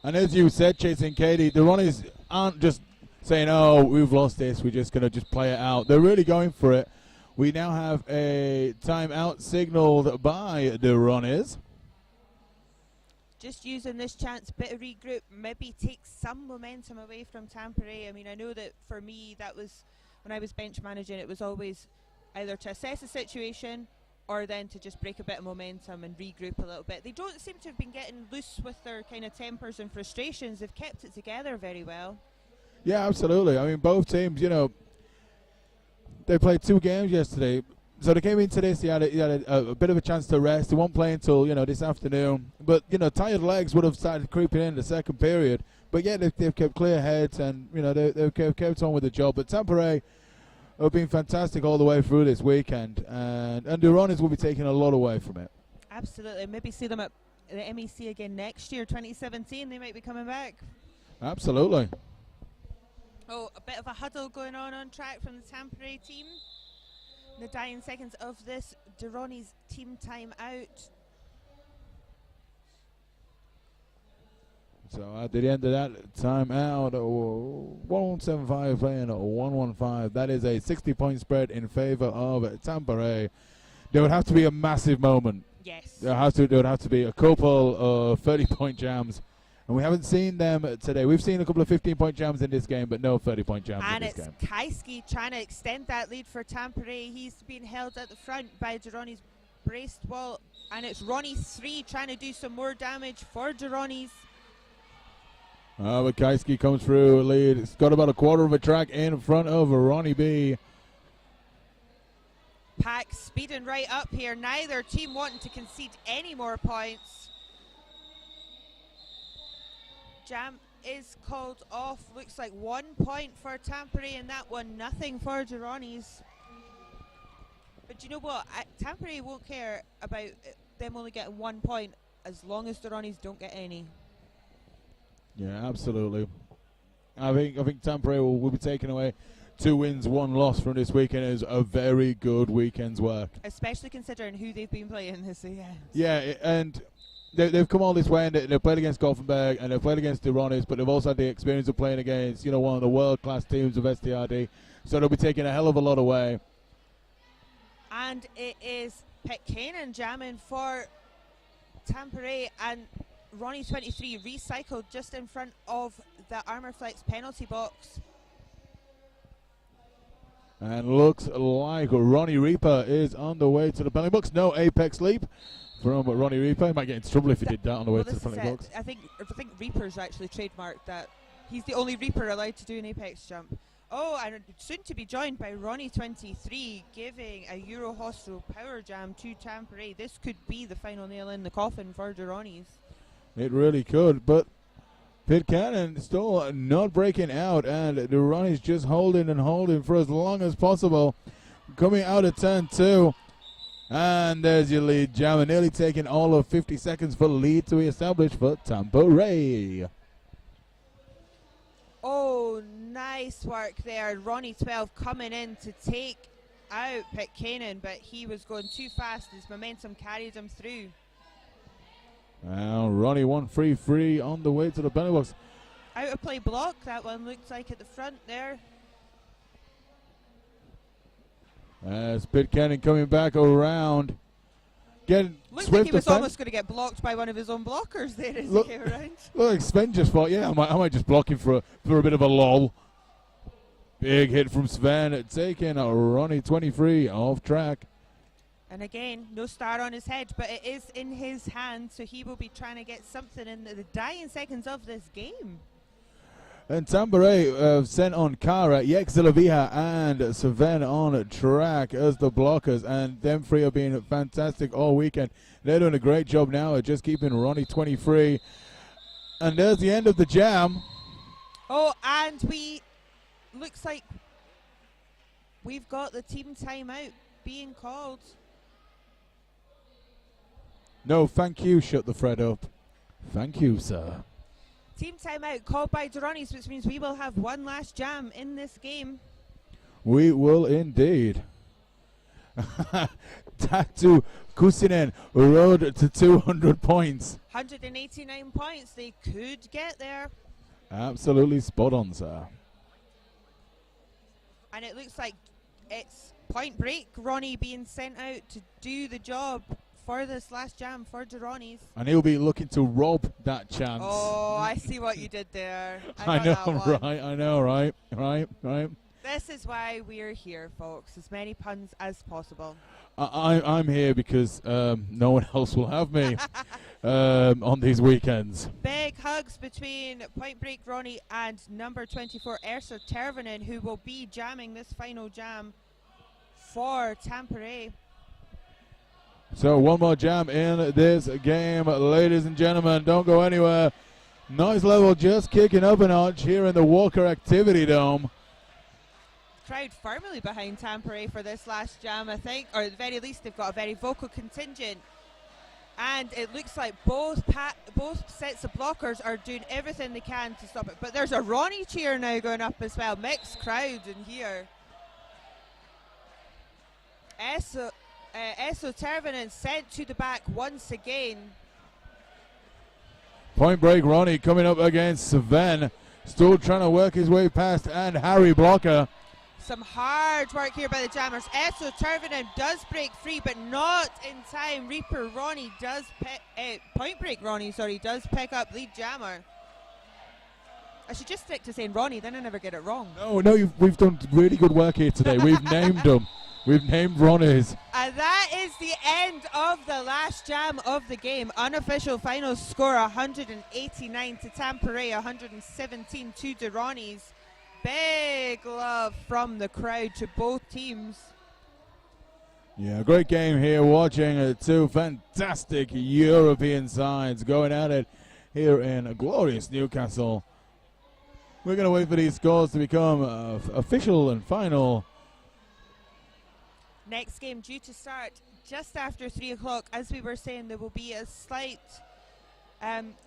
And as you said, Chasing Katie, the Ronnies aren't just saying, oh, we've lost this, we're just going to just play it out. They're really going for it. We now have a timeout signaled by the Ronnies. Just using this chance, bit of regroup, maybe take some momentum away from Tampere. I mean, I know that for me, that was when I was bench managing, it was always either to assess the situation or then to just break a bit of momentum and regroup a little bit. They don't seem to have been getting loose with their kind of tempers and frustrations. They've kept it together very well. Yeah, absolutely. I mean, both teams, you know, they played 2 games yesterday. So they came in today, so he had a bit of a chance to rest. They won't play until, you know, this afternoon. But, you know, tired legs would have started creeping in the second period. But, yeah, they've kept clear heads and, you know, they've kept on with the job. But Tampere have been fantastic all the way through this weekend. And the Ronnies will be taking a lot away from it. Absolutely. Maybe see them at the MEC again next year, 2017. They might be coming back. Absolutely. Oh, a bit of a huddle going on track from the Tampere team. The dying seconds of this Durrani's team time out. So at the end of that time out, 175 playing 115. That is a 60-point spread in favor of Tampere. There would have to be a massive moment. Yes. There would have to be a couple of 30-point jams. And we haven't seen them today. We've seen a couple of 15-point jams in this game, but no 30-point jams in this game. And it's Kaiski trying to extend that lead for Tampere. He's been held at the front by Durrani's braced wall. And it's Ronnie 3 trying to do some more damage for Durrani's. But Kaiski comes through lead. It's got about a quarter of a track in front of Ronnie B. Pack speeding right up here. Neither team wanting to concede any more points. Jam is called off. Looks like 1 point for Tampere and that one nothing for Durrani's. But you know what? Tampere won't care about them only getting 1 point as long as Durrani's don't get any. Yeah, absolutely. I think Tampere will be taking away 2 wins, 1 loss from this weekend. Is a very good weekend's work. Especially considering who they've been playing this weekend. Yeah, and they've come all this way and they've played against Gothenburg and they've played against the Ronnies, but they've also had the experience of playing against, you know, one of the world-class teams of STRD. So they'll be taking a hell of a lot away. And it is Pitcairn jamming for Tampere, and Ronnie 23 recycled just in front of the Armourflex penalty box. And looks like Ronnie Reaper is on the way to the penalty box. No apex leap from Ronnie Reaper. He might get into trouble if he did that on the way to the penalty box. I think Reaper's actually trademarked that. He's the only Reaper allowed to do an apex jump. Oh, and soon to be joined by Ronnie 23, giving a Euro Hostel power jam to Tampere. This could be the final nail in the coffin for Durrani's. It really could, but Pitcairn still not breaking out, and Durrani's just holding and holding for as long as possible. Coming out of turn 2. And there's your lead jammer, nearly taking all of 50 seconds for the lead to be established for Tampa Ray. Oh, nice work there. Ronnie 12 coming in to take out Pitcairn, but he was going too fast. His momentum carried him through. Well, Ronnie 1-3-3 on the way to the penalty box. Out of play block, that one looks like at the front there. As Pitcairn coming back around. Getting Looks swift like he was defense. almost going to get blocked by one of his own blockers there as Look- he came around. Look, like Sven just thought, yeah, I might just block him for a bit of a lull. Big hit from Sven, taking Ronnie 23 off track. And again, no star on his head, but it is in his hand, so he will be trying to get something in the dying seconds of this game. And Tambouré sent on Kara, Yexelavija, and Sven on track as the blockers, and them three are being fantastic all weekend. They're doing a great job now at just keeping Ronnie 23. And there's the end of the jam. Oh, and looks like we've got the team timeout being called. No, thank you, shut the thread up. Thank you, sir. Team timeout called by Durrani's, which means we will have one last jam in this game. We will indeed. Tatu Kusinen road to 200 points. 189 points, they could get there. Absolutely spot on, sir. And it looks like it's point break. Ronnie being sent out to do the job for this last jam for Durrani's. And he'll be looking to rob that chance. Oh, I see what you did there. I got know, that one. right? I know, right? Right. This is why we're here, folks. As many puns as possible. I'm here because no one else will have me on these weekends. Big hugs between Point Break Ronnie and number 24 Ersa Tervonen, who will be jamming this final jam for Tampere. So one more jam in this game, ladies and gentlemen. Don't go anywhere. Noise level just kicking up a notch here in the Walker Activity Dome. Crowd firmly behind Tampere for this last jam, I think, or at the very least they've got a very vocal contingent. And it looks like both sets of blockers are doing everything they can to stop it. But there's a Ronnie cheer now going up as well. Mixed crowd in here. Esso Tervonen sent to the back once again. Point Break Ronnie coming up against Sven. Still trying to work his way past and Harry Blocker. Some hard work here by the jammers. Esso Tervonen does break free, but not in time. Reaper Ronnie does Point Break Ronnie, does pick up lead jammer. I should just stick to saying Ronnie, then I never get it wrong. No, we've done really good work here today. We've named them. We've named Ronnie's. And that is the end of the last jam of the game. Unofficial final score 189 to Tampere, 117 to Durrani's. Big love from the crowd to both teams. Yeah, great game here. Watching two fantastic European sides going at it here in glorious Newcastle. We're going to wait for these scores to become official and final. Next game due to start just after 3 o'clock. As we were saying, there will be a slight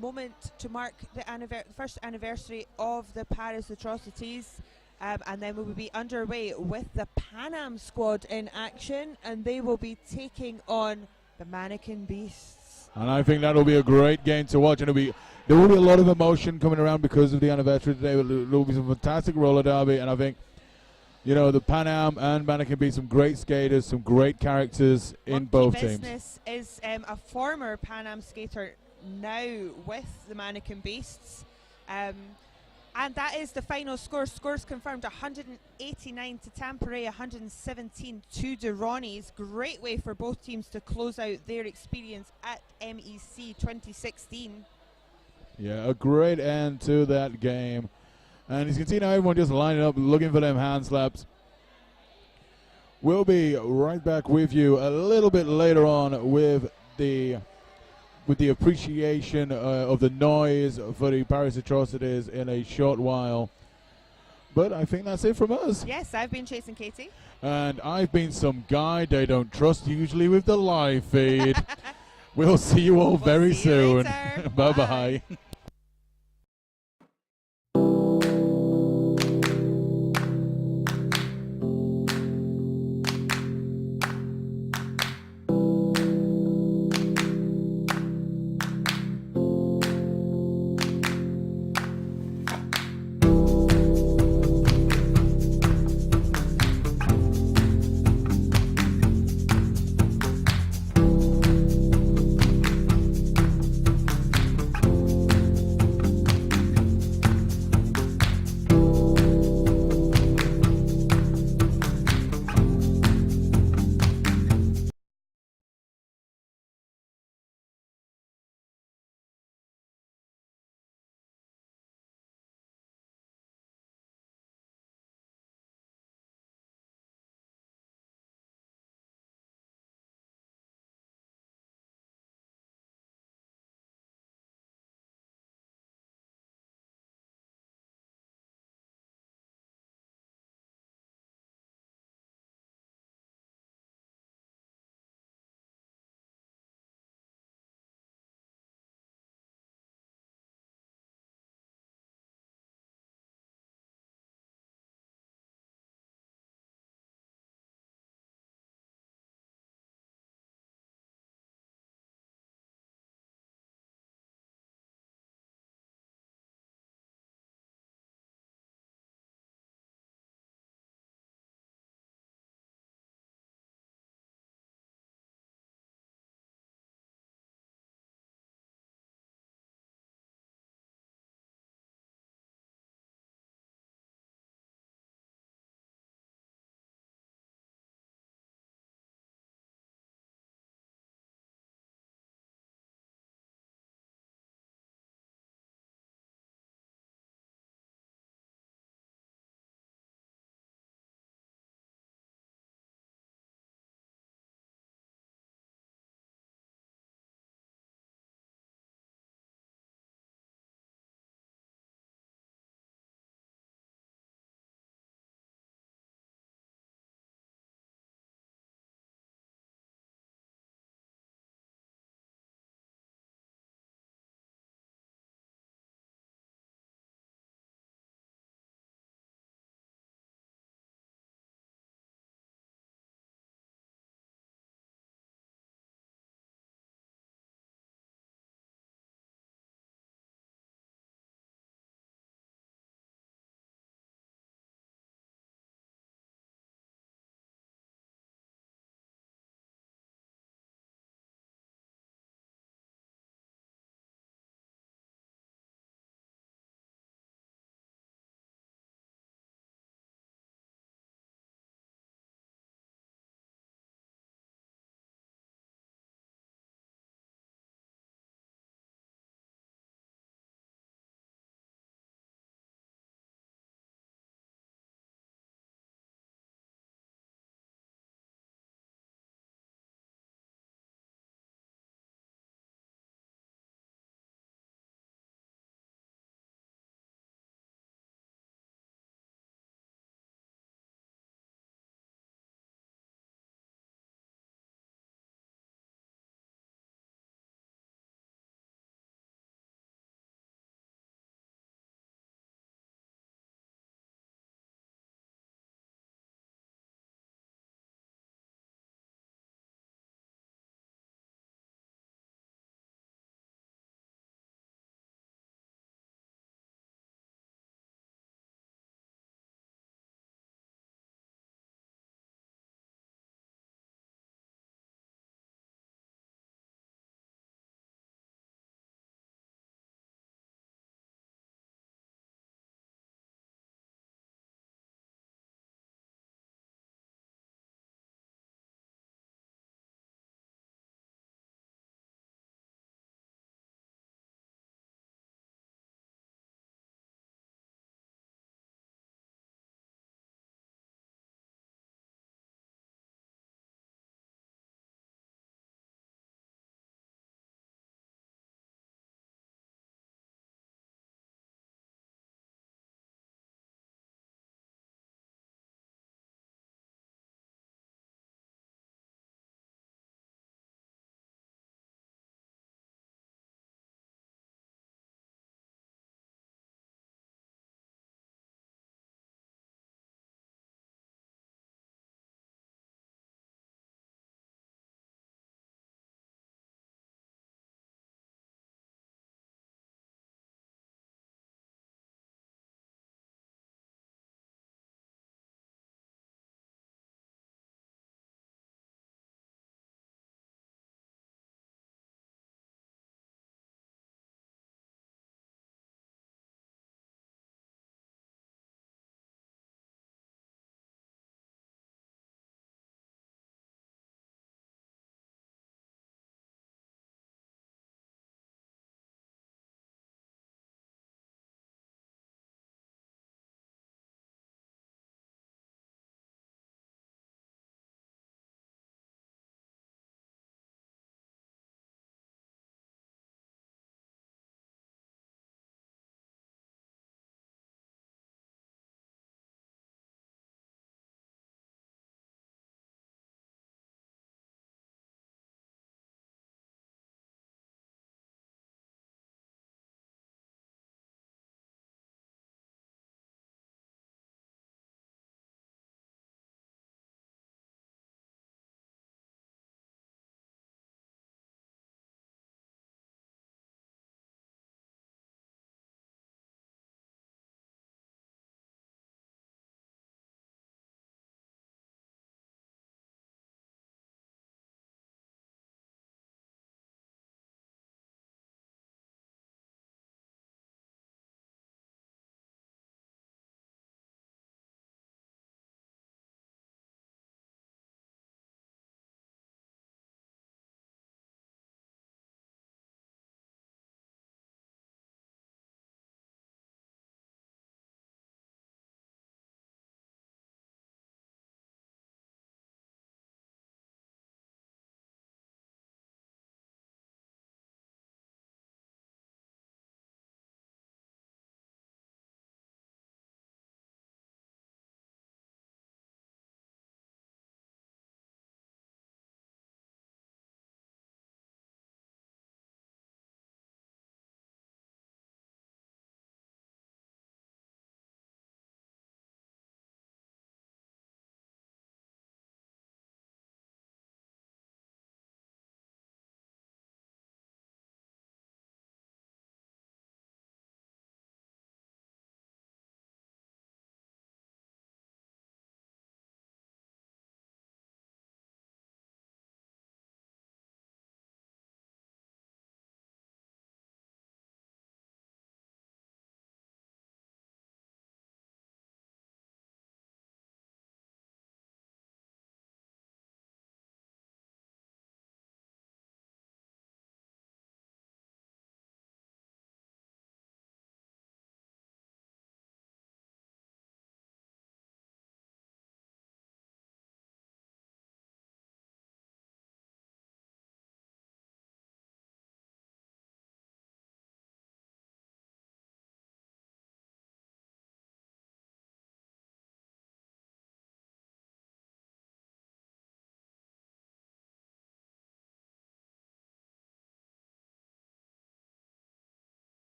moment to mark the first anniversary of the Paris atrocities. And then we will be underway with the Pan Am squad in action. And they will be taking on the Mannequin Beasts. And I think that'll be a great game to watch. And there will be a lot of emotion coming around because of the anniversary today. There will be some fantastic roller derby. And I think, the Pan Am and Mannequin Beasts, some great skaters, some great characters in both teams. Business is a former Pan Am skater now with the Mannequin Beasts. And that is the final score. Scores confirmed 189 to Tampere, 117 to Durrani's. Great way for both teams to close out their experience at MEC 2016. Yeah, a great end to that game. And as you can see now, everyone just lining up, looking for them hand slaps. We'll be right back with you a little bit later on with the with the appreciation of the noise for the Paris atrocities in a short while. But I think that's it from us. Yes, I've been chasing Katie. And I've been some guy they don't trust usually with the live feed. We'll see you all very see you soon. later. Bye-bye.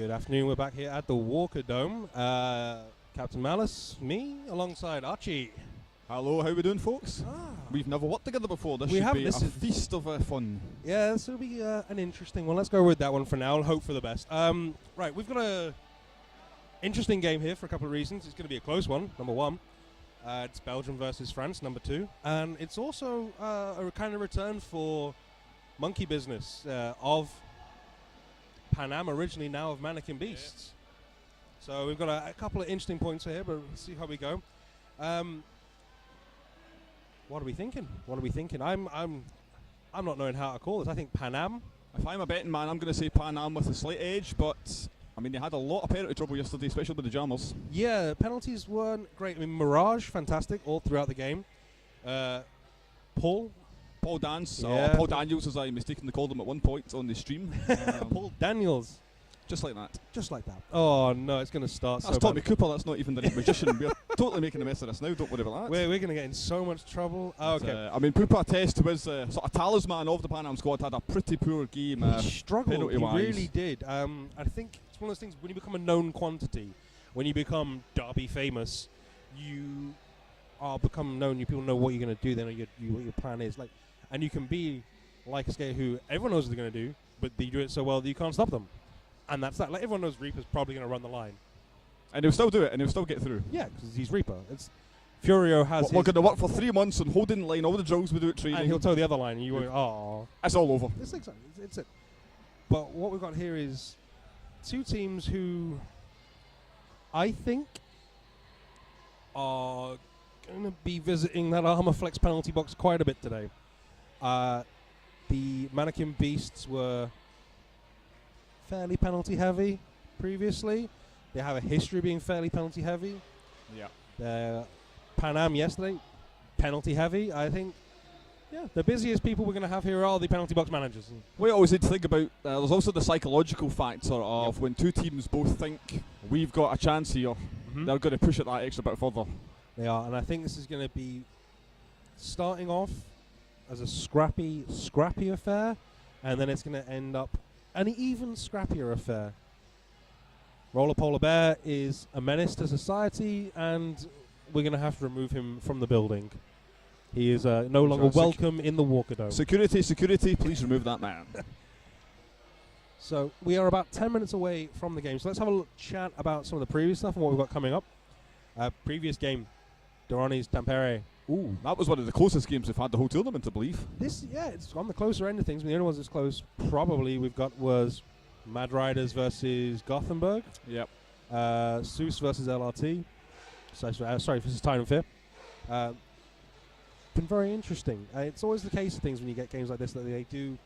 Good afternoon. We're back here at the Walker Dome. Captain Malice, me, alongside Archie. Hello, how we doing, folks? We've never worked together before. This should be a feast of fun. Yeah, this will be an interesting one. Let's go with that one for now and hope for the best. Right, we've got a interesting game here for a couple of reasons. It's going to be a close one, number one. It's Belgium versus France, number two. And it's also a kind of return for Monkey Business of Pan Am, originally now of Mannequin Beasts. Yeah. So we've got a couple of interesting points here, but let's see how we go. What are we thinking? I'm not knowing how to call this. I think Pan Am. If I'm a betting man, I'm going to say Pan Am with a slight edge, but I mean, they had a lot of penalty trouble yesterday, especially with the jammers. Yeah, penalties weren't great. I mean, Mirage, fantastic all throughout the game. Paul Dance, yeah. Paul Daniels, as I mistakenly called him at one point on the stream. Paul Daniels. Just like that. Just like that. Oh, no, it's going to start That's so Tommy bad. Cooper, that's not even the right magician. We're totally making a mess of this now, don't worry about that. We're going to get in so much trouble. Oh, okay. I mean, Pupa Test, who was sort of talisman of the Pan Am squad, had a pretty poor game. He struggled. He penalty-wise. really did. I think it's one of those things, when you become a known quantity, when you become Derby famous, you are become known, people know what you're going to do then, or what your plan is. And you can be like a skater who everyone knows what they're going to do, but they do it so well that you can't stop them. And that's that. Like, everyone knows Reaper's probably going to run the line. And he'll still do it, and he'll still get through. Yeah, because he's Reaper. Furio has We're going to work for 3 months and holding the line, all the drills we do at training. and he'll toe the other line, and you go, oh. It's all over. It's it. But what we've got here is two teams who I think are going to be visiting that Armorflex penalty box quite a bit today. The Mannequin Beasts were fairly penalty heavy previously. They have a history of being fairly penalty heavy. Yeah. Pan Am yesterday, penalty heavy. I think, yeah, the busiest people we're going to have here are the penalty box managers. We always need to think about, there's also the psychological factor of when two teams both think we've got a chance here, they're going to push it that extra bit further. They are, and I think this is going to be starting off as a scrappy affair, and then it's going to end up an even scrappier affair. Roller Polar Bear is a menace to society, and we're going to have to remove him from the building. He is no longer welcome in the Walker Dome. Security, please remove that man. So we are about 10 minutes away from the game, so let's have a little chat about some of the previous stuff and what we've got coming up. Previous game, Dorani's Tampere. Ooh, that was one of the closest games we've had the whole tournament, I believe. It's on the closer end of things. The only ones that's close probably we've got was Mad Riders versus Gothenburg. Yep. Seuss versus LRT. Versus Time and Fear. Been very interesting. It's always the case of things when you get games like this that they do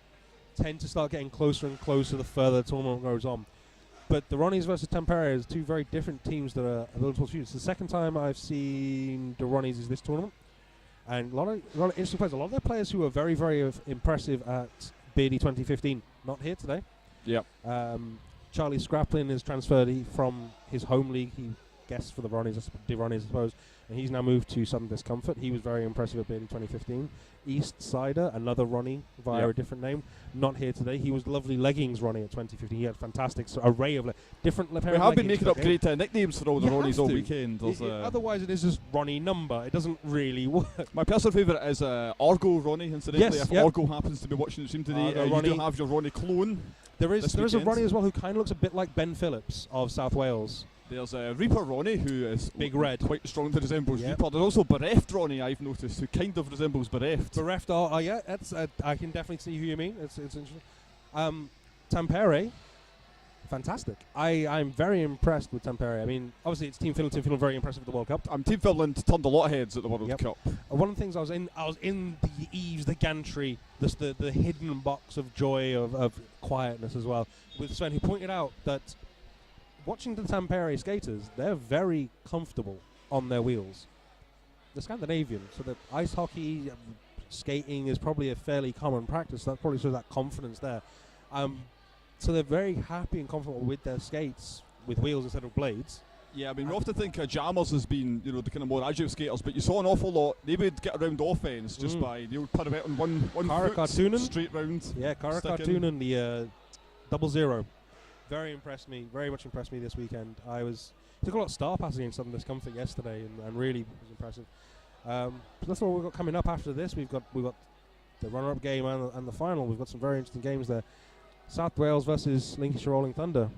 tend to start getting closer and closer the further the tournament goes on. But the Ronnies versus Tampere is two very different teams that are able to shoot. It's the second time I've seen the Ronnies is this tournament. And a lot of interesting players. A lot of their players who are very, very impressive at Beardy 2015, not here today. Yep. Charlie Scraplin is transferred from his home league. He guessed for the Ronnies, I suppose. And he's now moved to Southern Discomfort. He was very impressive at Beardy 2015. East Sider, another Ronnie via a different name, not here today. He was Lovely Leggings Ronnie at 2015. He had a fantastic array of different pair of leggings. We have been making up great nicknames for all the Ronnies all weekend. Otherwise, it is just Ronnie number. It doesn't really work. My personal favourite is Argo Ronnie, incidentally. Yes, if Argo happens to be watching the stream today, you do have your Ronnie clone. There is a Ronnie as well who kind of looks a bit like Ben Phillips of South Wales. There's Reaper Ronnie, who is Big Red, quite strongly resembles Reaper. There's also Bereft Ronnie, I've noticed, who kind of resembles Bereft. Bereft, yeah, that's I can definitely see who you mean. It's interesting. Tampere, fantastic. I'm very impressed with Tampere. I mean, obviously it's Team Finland feeling very impressive at the World Cup. Team Finland turned a lot of heads at the World Cup. One of the things I was in the eaves, the gantry, the hidden box of joy of quietness as well, with Sven, who pointed out that watching the Tampere skaters, they're very comfortable on their wheels. The Scandinavian, so the ice hockey, skating is probably a fairly common practice. That probably shows that confidence there. So they're very happy and comfortable with their skates with wheels instead of blades. Yeah, I mean, we often think Jammers has been, the kind of more agile skaters, but you saw an awful lot. They would get around offense just by the old pirouette on one foot, straight round. Yeah, Kara Cartoonen, the 00. Very much impressed me this weekend. Took a lot of star passes against Southern Discomfort yesterday, and really was impressive. So that's what we've got coming up after this. We've got the runner-up game and the final. We've got some very interesting games there. South Wales versus Lincolnshire Rolling Thunder.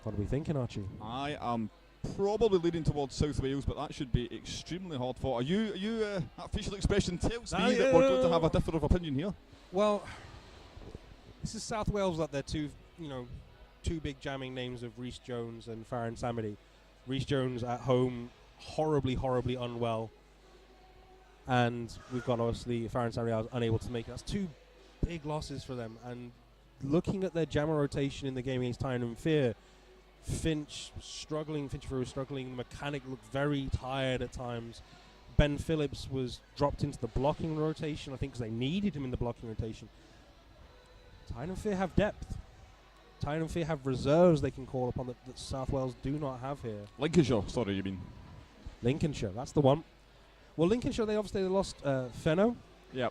What are we thinking, Archie? I am probably leaning towards South Wales, but that should be extremely hard fought. Are you that facial expression tells me that we're going to have a difference of opinion here. Well, this is South Wales, like they're two big jamming names of Rhys Jones and Farron Samity. Rhys Jones at home, horribly unwell. And we've got obviously Farron Samity unable to make it. That's two big losses for them. And looking at their jammer rotation in the game against Tyne and Fear, Finch was struggling, the mechanic looked very tired at times. Ben Phillips was dropped into the blocking rotation, I think because they needed him in the blocking rotation. Tyne and Fear have depth. Tyne and Fear have reserves they can call upon that South Wales do not have here. Lincolnshire, sorry, you mean? Lincolnshire, that's the one. Well, Lincolnshire, they lost Fenno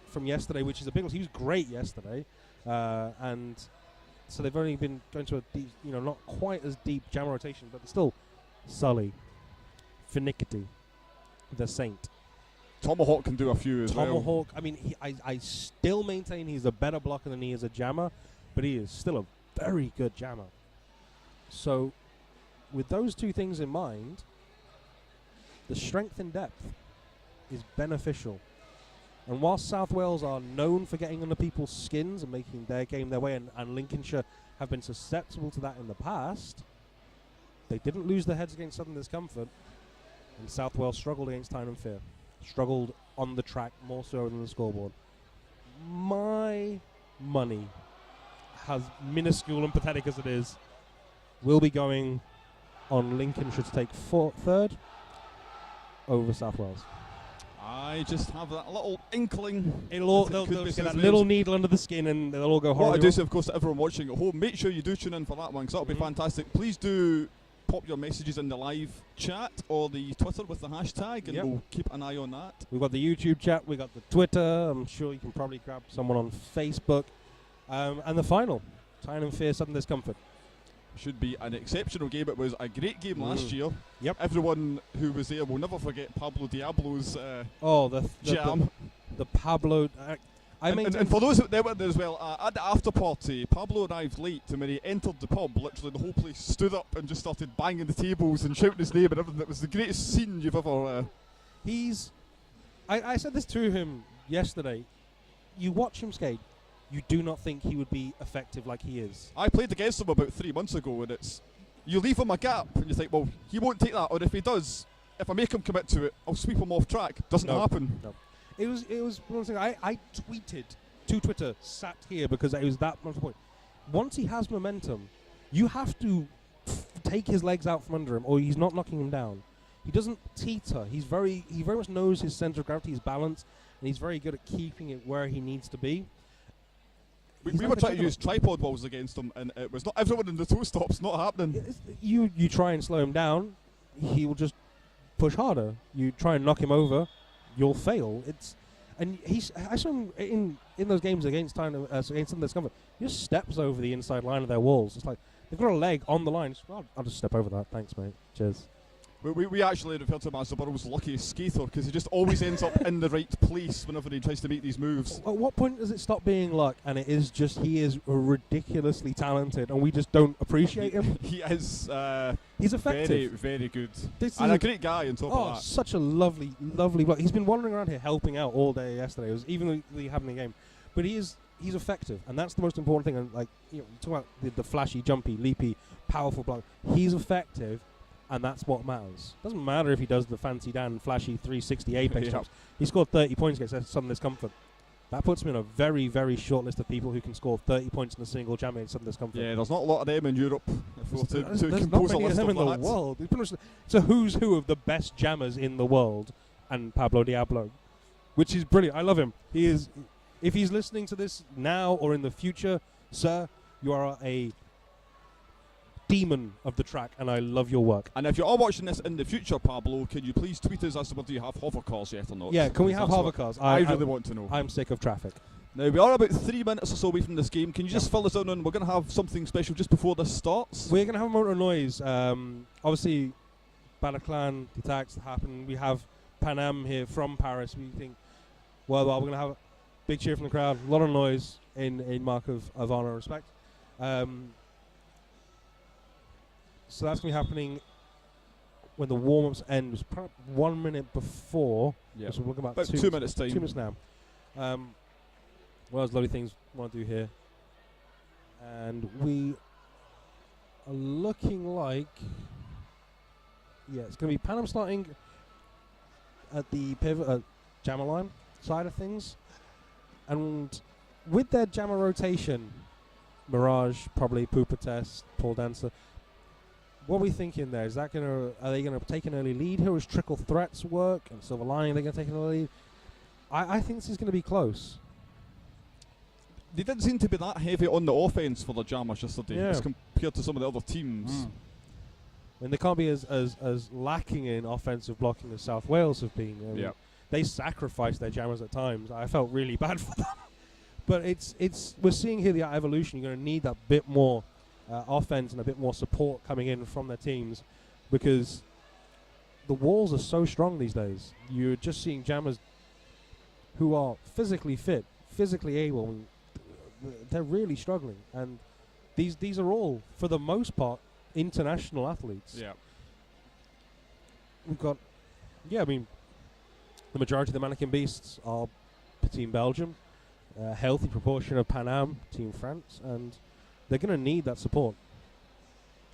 from yesterday, which is a big loss. He was great yesterday. And so they've only been going to a deep, not quite as deep jam rotation, but still Sully, Finicity, the Saint. Tomahawk can do a few as well. Tomahawk, I mean, I still maintain he's a better blocker than he is a jammer, but he is still a very good jammer. So with those two things in mind, the strength and depth is beneficial. And whilst South Wales are known for getting under people's skins and making their game their way, and Lincolnshire have been susceptible to that in the past, they didn't lose their heads against Southern Discomfort, and South Wales struggled against Tyne and Fear. Struggled on the track more so than the scoreboard. My money, as minuscule and pathetic as it is, will be going on Lincolnshire to take third over South Wales. I just have that little inkling. They'll get that little needle under the skin and they'll all go horrible. What I do say, of course, to everyone watching at home, make sure you do tune in for that one, because that'll be fantastic. Please do pop your messages in the live chat or the Twitter with the hashtag, and we'll keep an eye on that. We've got the YouTube chat, we've got the Twitter, I'm sure you can probably grab someone on Facebook. And the final, Tyne and Fear, Southern Discomfort. Should be an exceptional game. It was a great game last year. Yep. Everyone who was there will never forget Pablo Diablo's jam. The Pablo... And for those that were there as well, at the after party, Pablo arrived late, and when he entered the pub, literally the whole place stood up and just started banging the tables and shouting his name and everything. It was the greatest scene you've ever... I said this to him yesterday. You watch him skate, you do not think he would be effective like he is. I played against him about 3 months ago, and you leave him a gap, and you think, well, he won't take that, or if he does, if I make him commit to it, I'll sweep him off track. Doesn't happen. No. It was one thing I tweeted to Twitter, sat here, because it was that much the point. Once he has momentum, you have to take his legs out from under him, or he's not knocking him down. He doesn't teeter. He very much knows his center of gravity, his balance, and he's very good at keeping it where he needs to be. We were trying to use tripod balls against him, and it was not everyone in the toe stops. Not happening. You try and slow him down, he will just push harder. You try and knock him over, you'll fail. I saw him in those games against Southern Discomfort. He just steps over the inside line of their walls. It's like they've got a leg on the line. I'll just step over that. Thanks, mate. Cheers. We actually refer to him as the borough's luckiest skater, because he just always ends up in the right place whenever he tries to make these moves. At what point does it stop being luck and it is just he is ridiculously talented and we just don't appreciate him? He is he's effective. Very, very good. And a great guy on top of that. Such a lovely bloke. He's been wandering around here helping out all day yesterday. It was even though having a game. But he's effective, and that's the most important thing. And talk about the flashy, jumpy, leapy, powerful bloke. He's effective. And that's what matters. Doesn't matter if he does the fancy Dan flashy 360 apex jumps. He scored 30 points against Southern Discomfort. That puts me on a very, very short list of people who can score 30 points in a single jam against Southern Discomfort. Yeah, there's not a lot of them in Europe. There's not many of them in the world. It's a who's who of the best jammers in the world, and Pablo Diablo, which is brilliant. I love him. He is. If he's listening to this now or in the future, sir, you are a demon of the track, and I love your work. And if you are watching this in the future, Pablo, can you please tweet us as to whether you have hover cars yet or not? Yeah, can we have hover cars? I really want to know. I'm sick of traffic. Now, we are about 3 minutes or so away from this game. Can you just fill us in on, we're going to have something special just before this starts? We're going to have a moment of noise. Obviously, Bataclan, the attacks that happen. We have Pan Am here from Paris. We think, well, we're going to have a big cheer from the crowd, a lot of noise in mark of honor and respect. So that's going to be happening when the warm-ups end. It's probably 1 minute before. Yeah. So we're looking About 2 2 minutes time. 2 minutes now. Well, there's lovely things we want to do here. And we are looking like... Yeah, it's going to be Pan Am starting at the pivot, jammer line side of things. And with their jammer rotation, Mirage, probably Pooper Test, Paul Dancer, what are we thinking there? Is that are they gonna take an early lead here? Is Trickle Threats work? And Silver Lining, they're gonna take an early lead? I think this is gonna be close. They didn't seem to be that heavy on the offense for the Jammers yesterday, Yeah. as compared to some of the other teams. I mean, they can't be as lacking in offensive blocking as South Wales have been. I mean, they sacrificed their jammers at times. I felt really bad for them. But we're seeing here the evolution. You're going to need that bit more offense and a bit more support coming in from their teams, because the walls are so strong these days. You're just seeing jammers who are physically fit, physically able. And they're really struggling, and these are all, for the most part, international athletes. Yeah. We've got, I mean, the majority of the Mannequin Beasts are Team Belgium, a healthy proportion of Pan Am, Team France, and they're going to need that support.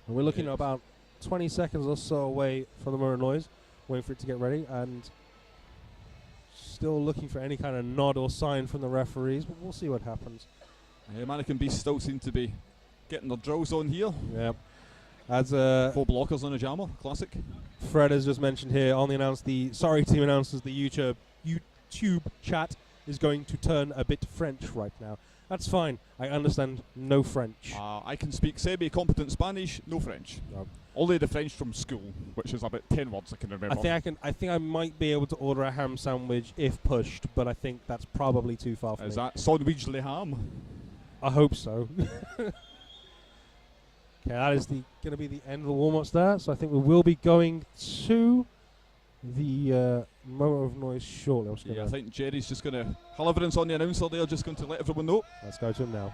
And we're looking at about 20 seconds or so away from the moment of noise, waiting for it to get ready, and still looking for any kind of nod or sign from the referees, but we'll see what happens. Mannequin Beasts still seem to be getting their drills on here. Yeah. As 4 blockers on a jammer, classic. Fred has just mentioned here on the team announces the YouTube chat is going to turn a bit French right now. That's fine. I understand no French. I can speak semi-competent Spanish, no French. No. Only the French from school, which is about 10 words I can remember. I think I might be able to order a ham sandwich if pushed, but I think that's probably too far for me. Is that sandwich le ham? I hope so. Okay, that is going to be the end of the warm-ups there. So I think we will be going to the moment of noise shortly. I think Jerry's just going to... Halloran's on the announcer there, just going to let everyone know. Let's go to him now.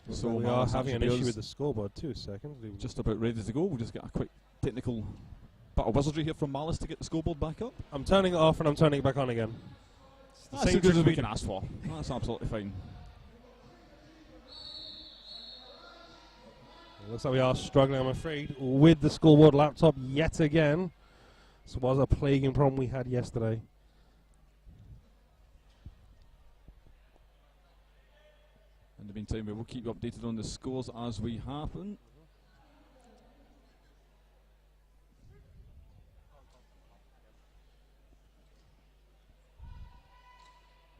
Yes. So So we are Malice having an actually issue is with the scoreboard. 2 seconds. just about ready to go. We'll just get a quick technical bit of wizardry here from Malice to get the scoreboard back up. I'm turning it off and I'm turning it back on again. It's the That's same as good trick as we we can do. ask for. That's absolutely fine. It looks like we are struggling, I'm afraid, with the scoreboard laptop yet again. This was a plaguing problem we had yesterday. In the meantime, we will keep you updated on the scores as we happen.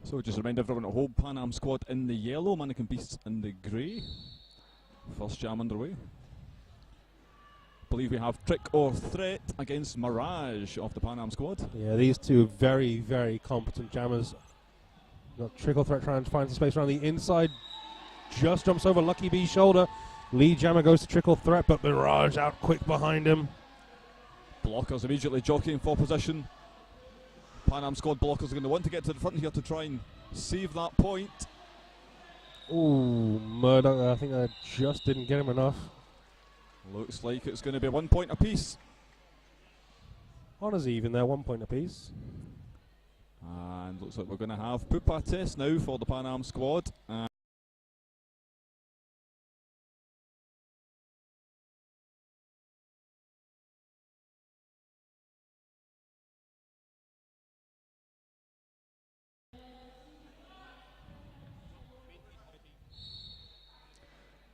So just remind everyone at home, Pan Am squad in the yellow, Mannequin Beasts in the grey. First jam underway. Believe we have Trick or Threat against Mirage of the Pan Am squad. Yeah, these two very, very competent jammers. Got Trickle Threat trying to find some space around the inside. Just jumps over Lucky B's shoulder. Lead jammer goes to Trickle Threat, but Mirage out quick behind him. Blockers immediately jockeying for position. Pan Am squad blockers are going to want to get to the front here to try and save that point. Ooh, Murdoch, I think I just didn't get him enough. Looks like it's going to be 1 point apiece. Honours even there, 1 point apiece. And looks like we're going to have Pupa test now for the Pan Am squad.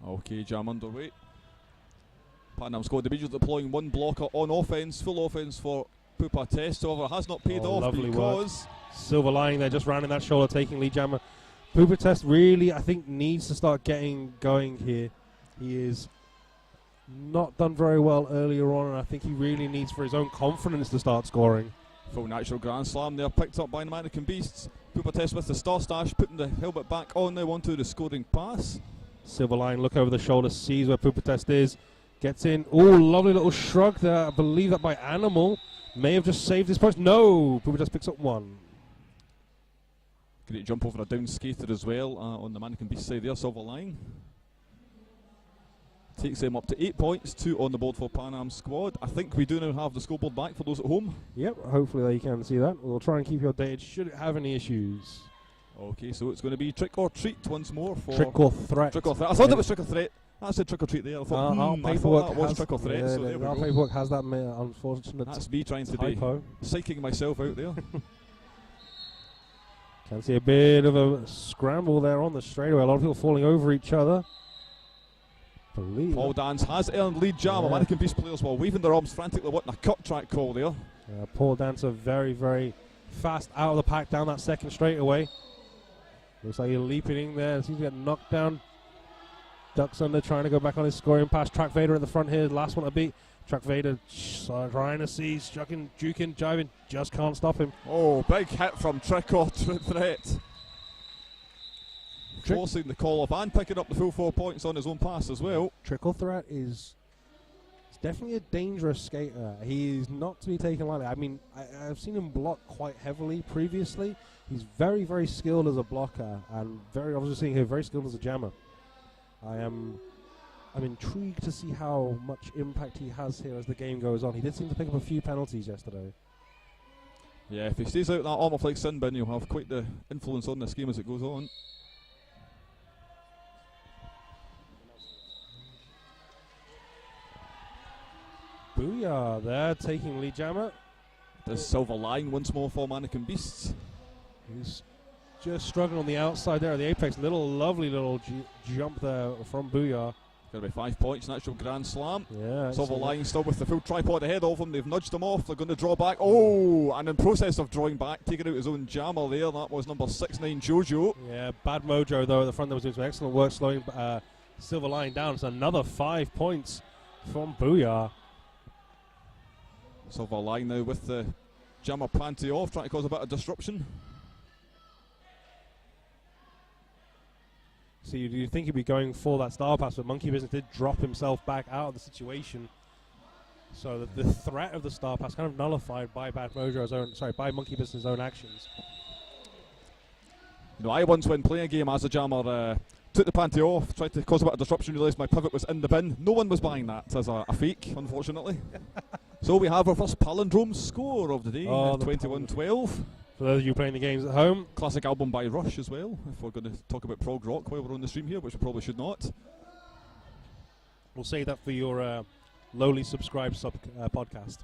Okay, jam underway. Pan Am squad immediately deploying one blocker on offence, full offence for Pupa test. However, has not paid off Lovely because Silver Lining there, just rounding that shoulder, taking lead jammer. Pooper Test really, I think, needs to start getting going here. He is not done very well earlier on, and I think he really needs, for his own confidence, to start scoring. full natural Grand Slam there, picked up by the Mannequin Beasts. Pupa test with the Star Stash, putting the helmet back on now onto the scoring pass. Silver Line, look over the shoulder, sees where Pooper Test is, gets in. Oh, lovely little shrug there. I believe that by Animal may have just saved his post. No, Pooper Test picks up one. Great jump over a down skater as well on the Mannequin Beast side there, Silver Line. Takes them up to 8 points, 2 on the board for Pan Am squad. I think we do now have the scoreboard back for those at home. Yep, hopefully they can see that. We'll try and keep you updated should it have any issues. Okay, so it's going to be Trick or Treat once more for Trick or Threat. Trick or Threat. I thought it was Trick or Threat. I said Trick or Treat there. I thought, Our I paperwork thought that was has, Trick or Threat. yeah, So there we our go. paperwork has that unfortunate That's me trying to typo. be psyching myself out there. Can see a bit of a scramble there on the straightaway. A lot of people falling over each other. Believe Paul Dans has earned lead jam. Yeah. Mannequin Beast players while waving their arms frantically, wanting a cut track call there. Paul Dancer very, very fast out of the pack down that second straightaway. Looks like he's leaping in there. Seems to get knocked down. Ducks under, trying to go back on his scoring pass. Track Vader at the front here, last one to beat. Track Vader trying to see, juking, juking, jiving, just can't stop him. Oh, big hit from Trick or Threat. Forcing the call off and picking up the full 4 points on his own pass as well. Trickle Threat is definitely a dangerous skater. He is not to be taken lightly. I mean, I've seen him block quite heavily previously. He's very, very skilled as a blocker, and very obviously seeing him very skilled as a jammer. I'm intrigued to see how much impact he has here as the game goes on. He did seem to pick up a few penalties yesterday. Yeah, if he stays out that Armour Flex sin bin, he'll have quite the influence on this game as it goes on. Booyah there, taking lead jammer. This Silver Line once more for Mannequin Beasts. He's just struggling on the outside there of the apex. Lovely little jump there from Booyah. Going to be 5 points, natural Grand Slam. Yeah. Silver Line still with the full tripod ahead of him. They've nudged him off. They're going to draw back. Oh, and in process of drawing back, taking out his own jammer there. That was number 6'9" Jojo. Yeah, Bad Mojo though at the front there was doing some excellent work slowing Silver Line down. It's another 5 points from Booyah. Silver Line now with the jammer panty off, trying to cause a bit of disruption. So you'd think he'd be going for that star pass, but Monkey Business did drop himself back out of the situation. So the threat of the star pass kind of nullified by by Monkey Business' own actions. You know, I once, when playing a game as a jammer, took the panty off, tried to cause a bit of disruption, realised my pivot was in the bin. No one was buying that as a fake, unfortunately. So we have our first palindrome score of the day, Oh, the 21-12. For those of you playing the games at home, Classic album by Rush as well, if we're going to talk about prog rock while we're on the stream here, which we probably should not. we'll save that for your lowly subscribed podcast.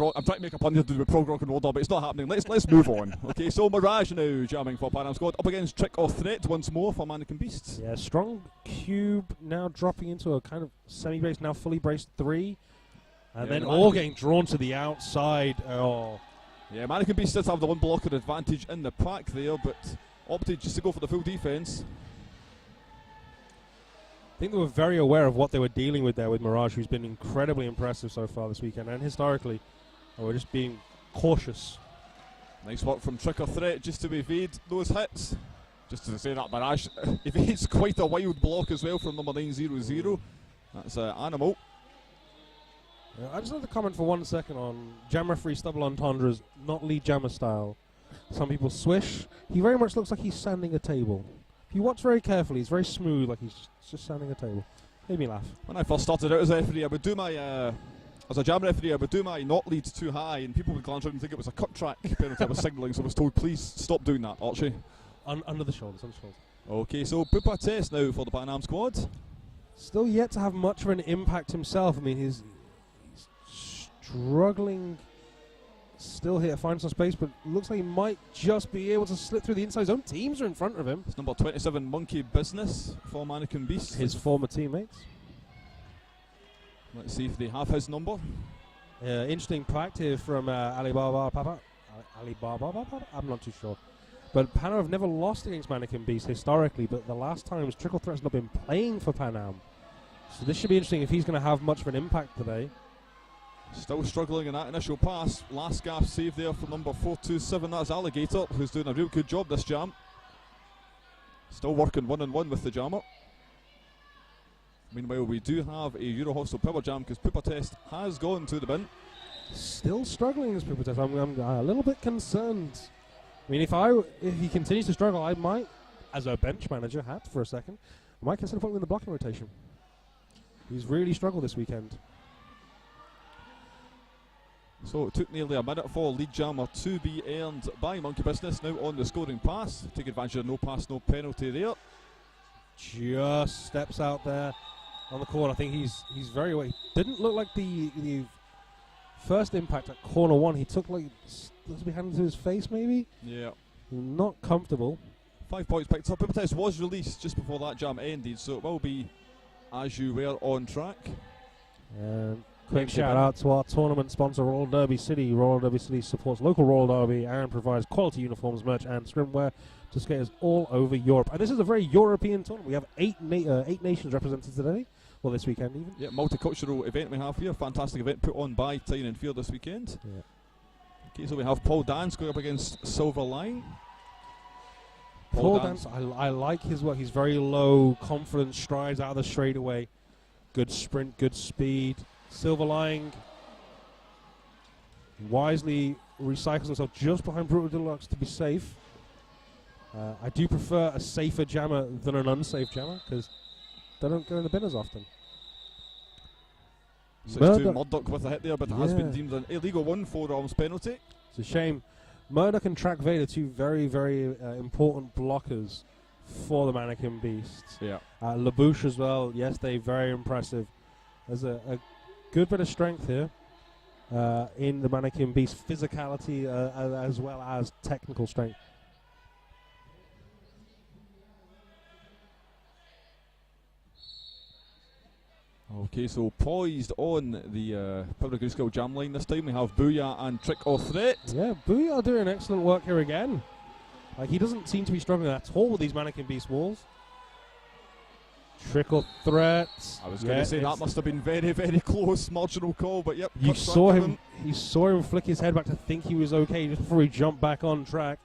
I'm trying to make a pun here to do with prog rock and roll, but it's not happening. Let's move on. Okay, so Mirage now jamming for Pan Am Squad, up against Trick or Threat once more for Mannequin Beasts. Yeah, Strong Cube now dropping into a kind of semi-braced, now fully braced 3. And Yeah, then the all Mannequin- getting drawn to the outside. Oh, Yeah, Mannequin Beasts does have the one blocker advantage in the pack there, but opted just to go for the full defense. I think they were very aware of what they were dealing with there with Mirage, who's been incredibly impressive so far this weekend, and historically, they were just being cautious. Nice work from Trick or Threat just to evade those hits. Just to say that Mirage evades quite a wild block as well from number 900. That's Animal. I just want to comment for 1 second on Jam Referee Stubble Entendres, not lead jammer style. Some people swish. He very much looks like he's sanding a table. If you watch very carefully, he's very smooth, like he's just sanding a table. Made me laugh. When I first started out as a referee, I would do my as a jam referee, I would do my not leads too high, and people would glance around and think it was a cut track penalty I was signalling. So I was told, please stop doing that, Archie. Under the shoulders, under the shoulders. Okay, so Pupa Test now for the Pan Am squad. Still yet to have much of an impact himself. I mean, he's struggling still here, find some space, but looks like he might just be able to slip through the inside. His own teams are in front of him. It's number 27, Monkey Business for Mannequin Beast. His former teammates. Let's see if they have his number. Interesting pact here from Alibaba Papa. Alibaba Papa? I'm not too sure. But Pan Am have never lost against Mannequin Beast historically, but the last times Trick or Threat's not been playing for Pan Am. So this should be interesting if he's going to have much of an impact today. Still struggling in that initial pass. Last gasp save there for number 427. That's Alligator, who's doing a real good job this jam. Still working 1-on-1 with the jammer. Meanwhile, we do have a Euro Hostel Power Jam because Pupa Test has gone to the bin. Still struggling as Pupa Test. I'm a little bit concerned. I mean, if he continues to struggle, I might, as a bench manager, for a second, I might consider putting him in the blocking rotation. He's really struggled this weekend. So it took nearly a minute for lead jammer to be earned by Monkey Business. Now on the scoring pass. Take advantage of no pass, no penalty there. Just steps out there on the corner. I think he's very away. Didn't look like the first impact at corner 1. He took like was be handed to his face maybe. Yeah. Not comfortable. 5 points picked up. Pupa Test was released just before that jam ended, so it will be as you were on track. Quick shout out to our tournament sponsor, Royal Derby City. Royal Derby City supports local Royal Derby and provides quality uniforms, merch, and swimwear to skaters all over Europe. And this is a very European tournament. We have eight nations represented today, well, this weekend even. Yeah, multicultural event we have here. Fantastic event put on by Tyne and Fear this weekend. Yeah. Okay, so we have Paul Dance going up against Silver Line. Paul Dance, I like his work. He's very low, confident strides out of the straightaway. Good sprint, good speed. Silverline wisely recycles himself just behind Brutal Deluxe to be safe. I do prefer a safer jammer than an unsafe jammer because they don't go in the bin as often. 6-2 Murdoch with a hit there, but it has been deemed an illegal 1 4-arms penalty. It's a shame. Murdoch and Track Vader, two very, very important blockers for the Mannequin Beasts. Yeah. LaBouche as well, yes, they're very impressive. There's a good bit of strength here in the Mannequin Beast, physicality as well as technical strength. Okay, so poised on the Power Good Skill jam line this time, we have Booyah and Trick or Threat. Yeah, Booyah doing excellent work here again. Like, he doesn't seem to be struggling at all with these Mannequin Beast walls. Trick or Threat. I was going to say that must have been very, very close, marginal call, but yep. You saw him flick his head back to think he was okay just before he jumped back on track.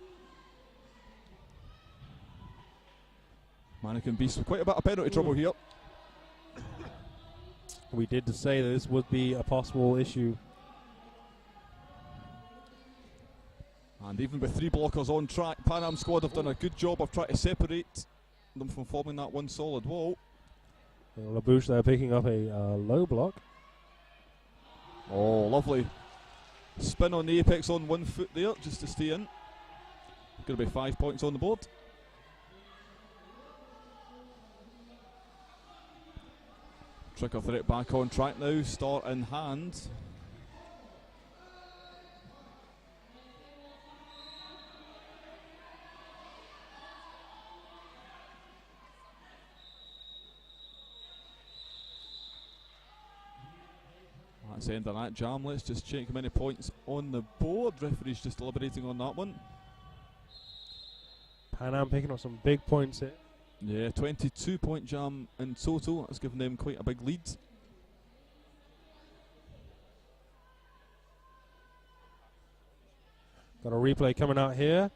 Mannequin Beast with quite a bit of penalty trouble here. We did say that this would be a possible issue. And And even with 3 blockers on track, Pan Am squad have done a good job of trying to separate them from forming that one solid wall. Labouche there picking up a low block. Oh, lovely. Spin on the apex on 1 foot there, just to stay in. Going to be 5 points on the board. Trick or threat back on track now, start in hand. That's the end of that jam. Let's just check how many points on the board. Referee's just deliberating on that one. Pan Am picking up some big points here. Yeah, 22-point jam in total. That's given them quite a big lead. Got a replay coming out here.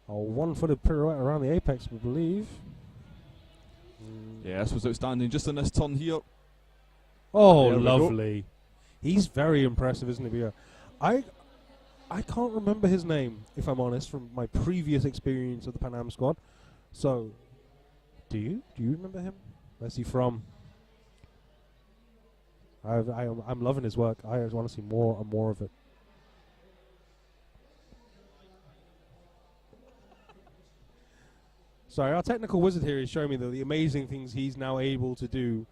A 1-footed pirouette around the apex, we believe. Yeah, this was outstanding. Just in this turn here. Oh, There we go. lovely. He's very impressive, isn't he, Bia? I can't remember his name, if I'm honest, from my previous experience of the Pan Am squad. So, do you remember him? Where's he from? I'm loving his work. I just want to see more and more of it. Sorry, our technical wizard here is showing me the amazing things he's now able to do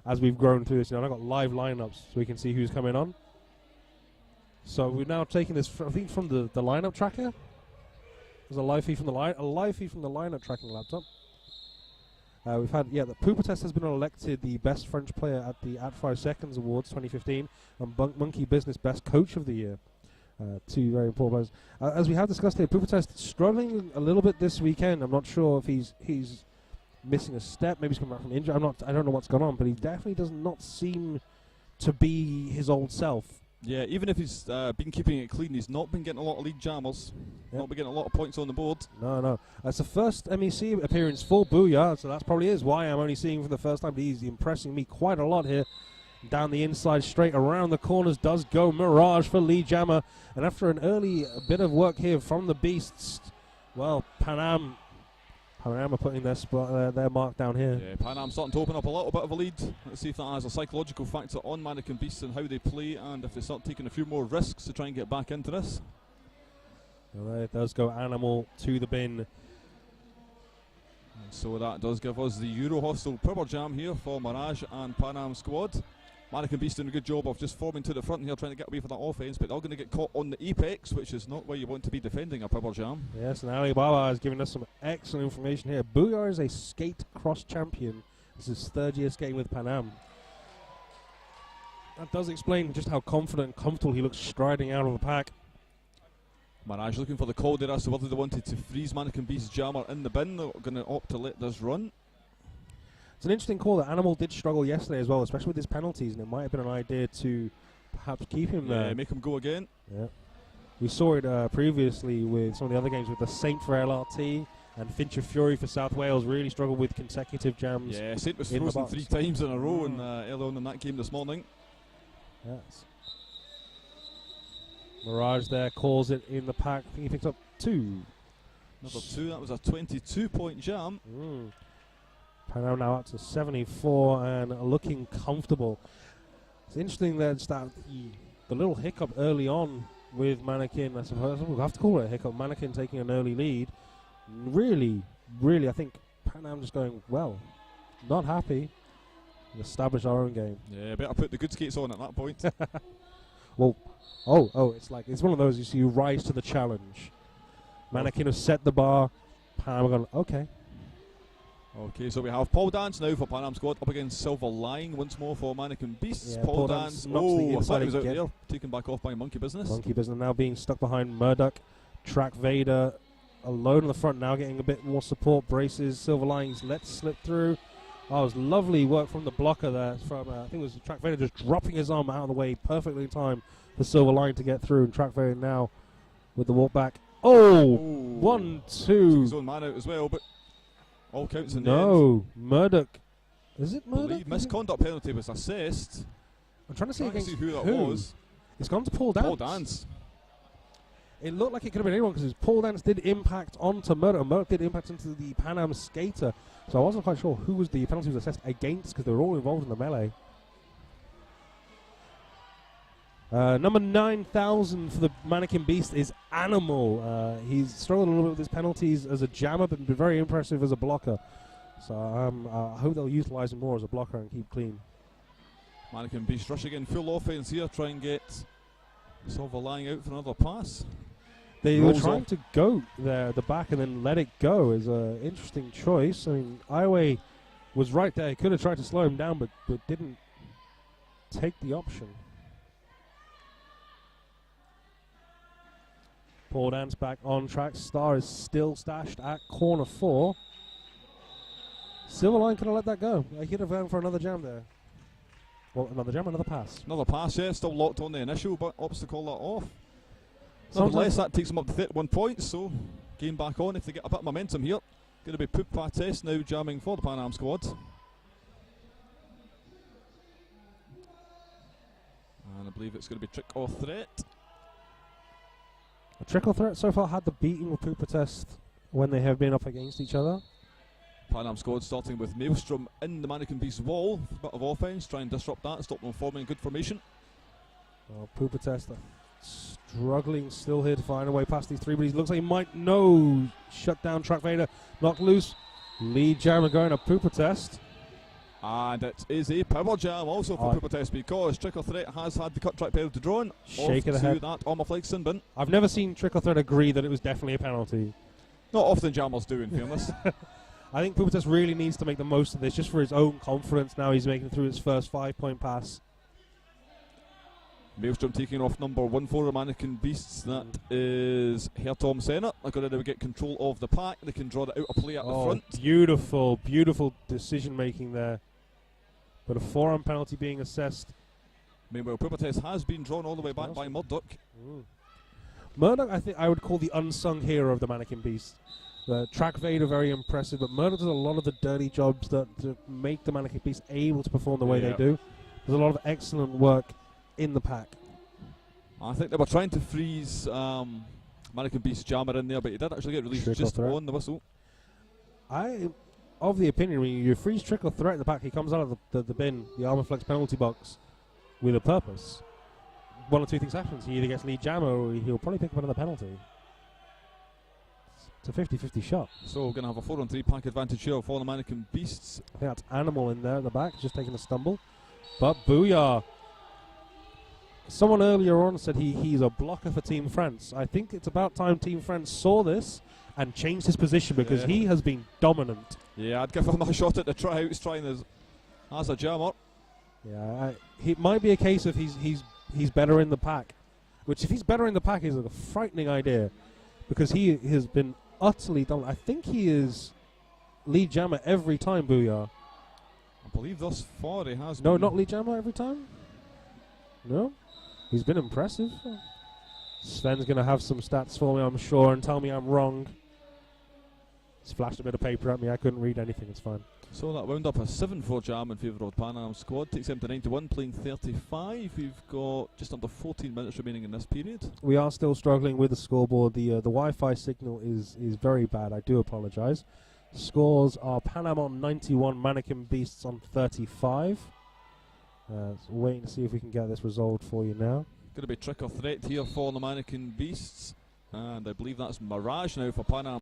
as we've grown through this. You know, I've got live lineups so we can see who's coming on. So we're now taking this, I think, from the lineup tracker. There's a live feed from the lineup tracking laptop. We've had, the Pooper Test has been elected the best French player at the At 5 Seconds Awards 2015 and Monkey Business Best Coach of the Year. Two very important players. As we have discussed here, Pooper Test struggling a little bit this weekend. I'm not sure if he's missing a step. Maybe he's coming back from injury. I don't know what's going on, but he definitely does not seem to be his old self. Yeah, even if he's been keeping it clean, he's not been getting a lot of lead jammers. Yep. Not been getting a lot of points on the board. No. That's the first MEC appearance for Booyah, so that probably is why I'm only seeing him for the first time. But he's impressing me quite a lot here. Down the inside, straight around the corners does go Mirage for lead jammer. And after an early bit of work here from the Beasts, well, Pan Am are putting their mark down here. Yeah, Pan Am starting to open up a little bit of a lead. Let's see if that has a psychological factor on Mannequin Beasts and how they play, and if they start taking a few more risks to try and get back into this. Well, there does go Animal to the bin. And so that does give us the Euro Hostel Power Jam here for Mirage and Pan Am squad. Mannequin Beast doing a good job of just forming to the front here, trying to get away from that offense, but they're going to get caught on the apex, which is not where you want to be defending a Power Jam. Yes, and Alibaba is giving us some excellent information here. Booyah is a skate cross champion. This is his third year skating with Pan Am. That does explain just how confident and comfortable he looks striding out of the pack. Mirage looking for the call there as to whether they wanted to freeze Mannequin Beast's jammer in the bin. They're going to opt to let this run. It's an interesting call that Animal did struggle yesterday as well, especially with his penalties, and it might have been an idea to perhaps keep him there. Yeah, make him go again. Yeah. We saw it previously with some of the other games with the Saint for LRT and Fincher Fury for South Wales. Really struggled with consecutive jams. Yeah, Saint was in the frozen box. 3 times in a row early on in that game this morning. Yes. Mirage there calls it in the pack. I think he picks up 2. Number 2, that was a 22-point jam. Pan Am now up to 74 and looking comfortable. It's interesting that the little hiccup early on with Mannequin, I suppose we'll have to call it a hiccup, Mannequin taking an early lead. Really, I think Pan Am just going, well, not happy. We'll establish our own game. Yeah, better put the good skates on at that point. Well, it's one of those you rise to the challenge. Mannequin have set the bar. Pan Am are going, okay. Okay, so we have Paul Dance now for Pan Am squad up against Silver Line once more for Mannequin Beasts. Yeah, Paul Paul Dance, Dance knocks the I thought inside he was out again. there, taken back off by Monkey Business. Monkey Business now being stuck behind Murdoch. Track Vader alone in the front now, getting a bit more support. Braces, Silver Lines, let's slip through. Oh, it was lovely work from the blocker there. From I think it was Track Vader just dropping his arm out of the way perfectly in time for Silver Line to get through. And Track Vader now with the walk back. Oh, 1-2. Took his own man out as well, but all counts in the end. No, Murdoch. Is it I Murdoch? believe misconduct penalty was assessed. I'm trying to see Trying to against see who that was. It's gone to Paul Dance. Paul Dance. It looked like it could have been anyone because his pole dance did impact onto Murdoch. Murdoch did impact into the Pan Am skater. So I wasn't quite sure who was the penalty was assessed against because they were all involved in the melee. Number 9,000 for the Mannequin Beast is Animal. He's struggled a little bit with his penalties as a jammer, but been very impressive as a blocker. So I hope they'll utilise him more as a blocker and keep clean. Mannequin Beast rushing in full offense here, try and get Silva lying out for another pass. They were Rolls trying off. to go there at the back and then let it go is an interesting choice. I mean, Ioway was right there. He could have tried to slow him down, but didn't take the option. Paul Dance back on track. Star is still stashed at corner 4. Silverline could have let that go. He could have gone for another jam there. Well, another jam, another pass. Another pass, yeah, still locked on the initial, but opts to call that off. Sometimes- Nonetheless, that takes them up to 31 points, so game back on if they get a bit of momentum here. Going to be Poop Pates now jamming for the Pan Am squad. And I believe it's going to be Trick or Threat. Trickle Threat so far had the beating with Pooper Test when they have been up against each other. Pan Am squad starting with Maelstrom in the Mannequin Beast wall. A bit of offense, try and disrupt that, stop them forming in good formation. Pooper Test struggling still here to find a way past these three, but he looks like he might shut down Track Vader, knocked loose. Lead jammer going to Pooper Test. And it is a power jam also for Oh. Pooper Test because Trick or Threat has had the cut track pedal to draw in. Shake of the to head. that Armorflex sin bin. I've never seen Trick or Threat agree that it was definitely a penalty. Not often jammers do, in fairness. I think Pooper Test really needs to make the most of this just for his own confidence now he's making it through his first 5-point pass. Maelstrom taking off number 1 for the Mannequin Beasts. That is Hertom Senna. They're going to get control of the pack. They can draw it out of play at the front. Beautiful, beautiful decision making there. But a forearm penalty being assessed. Meanwhile, Pooper Test has been drawn all the way back by Murdoch. Murdoch, I think I would call the unsung hero of the Mannequin Beast. Track Vader very impressive, but Murdoch does a lot of the dirty jobs to make the Mannequin Beast able to perform the way they do. There's a lot of excellent work in the pack. I think they were trying to freeze Mannequin Beast jammer in there, but he did actually get released Trickle just threat. on the whistle. I of the opinion when you freeze Trickle Threat at the back, he comes out of the bin, the Armorflex penalty box, with a purpose. One or two things happens. He either gets lead jammer or he'll probably pick up another penalty. It's a 50-50 shot. So we're going to have a 4-on-3 pack advantage here for the Mannequin Beasts. I think that's Animal in there at the back, just taking a stumble. But Booyah. Someone earlier on said he's a blocker for Team France. I think it's about time Team France saw this and changed his position because he has been dominant. Yeah, I'd give him a shot at the tryouts, trying as a jammer. Yeah, it might be a case of he's better in the pack, which if he's better in the pack is a frightening idea because he has been utterly dominant. I think he is lead jammer every time, Booyah. I believe thus far he has No, been. not lead jammer every time? No? He's been impressive. Sven's going to have some stats for me, I'm sure, and tell me I'm wrong. He's flashed a bit of paper at me. I couldn't read anything. It's fine. So that wound up a 7-4 jam in favour of the Pan Am squad. Takes them to 91, playing 35. We've got just under 14 minutes remaining in this period. We are still struggling with the scoreboard. The Wi-Fi signal is very bad. I do apologise. Scores are Pan Am on 91, Mannequin Beasts on 35. Waiting to see if we can get this resolved for you now. Going to be Trick or Threat here for the Mannequin Beasts. And I believe that's Mirage now for Pan Am.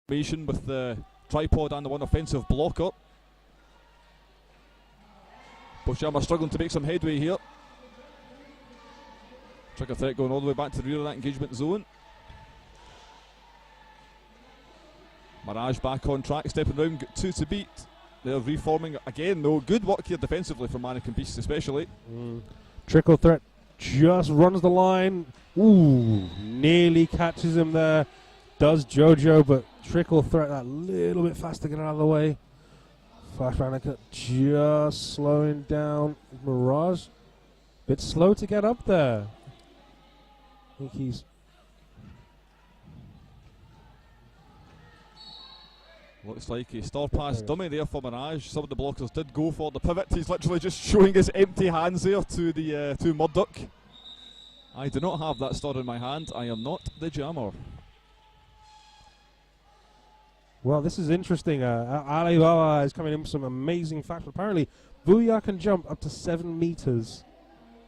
With the tripod and the one offensive blocker. Both jammers struggling to make some headway here. Trick or Threat going all the way back to the rear of that engagement zone. Mirage back on track, stepping round, got 2 to beat. They're reforming again though. Good work here defensively from Mannequin Beasts especially. Trickle Threat just runs the line. Ooh, nearly catches him there. Does Jojo, but Trickle Threat that little bit faster, get out of the way. Flash Bandicoot just slowing down. Mirage, bit slow to get up there. I think he's... Looks like a star pass dummy there for Mirage. Some of the blockers did go for the pivot. He's literally just showing his empty hands there to the to Murdoch. I do not have that star in my hand. I am not the jammer. Well, this is interesting. Alibaba is coming in with some amazing facts. Apparently, Booyah can jump up to 7 meters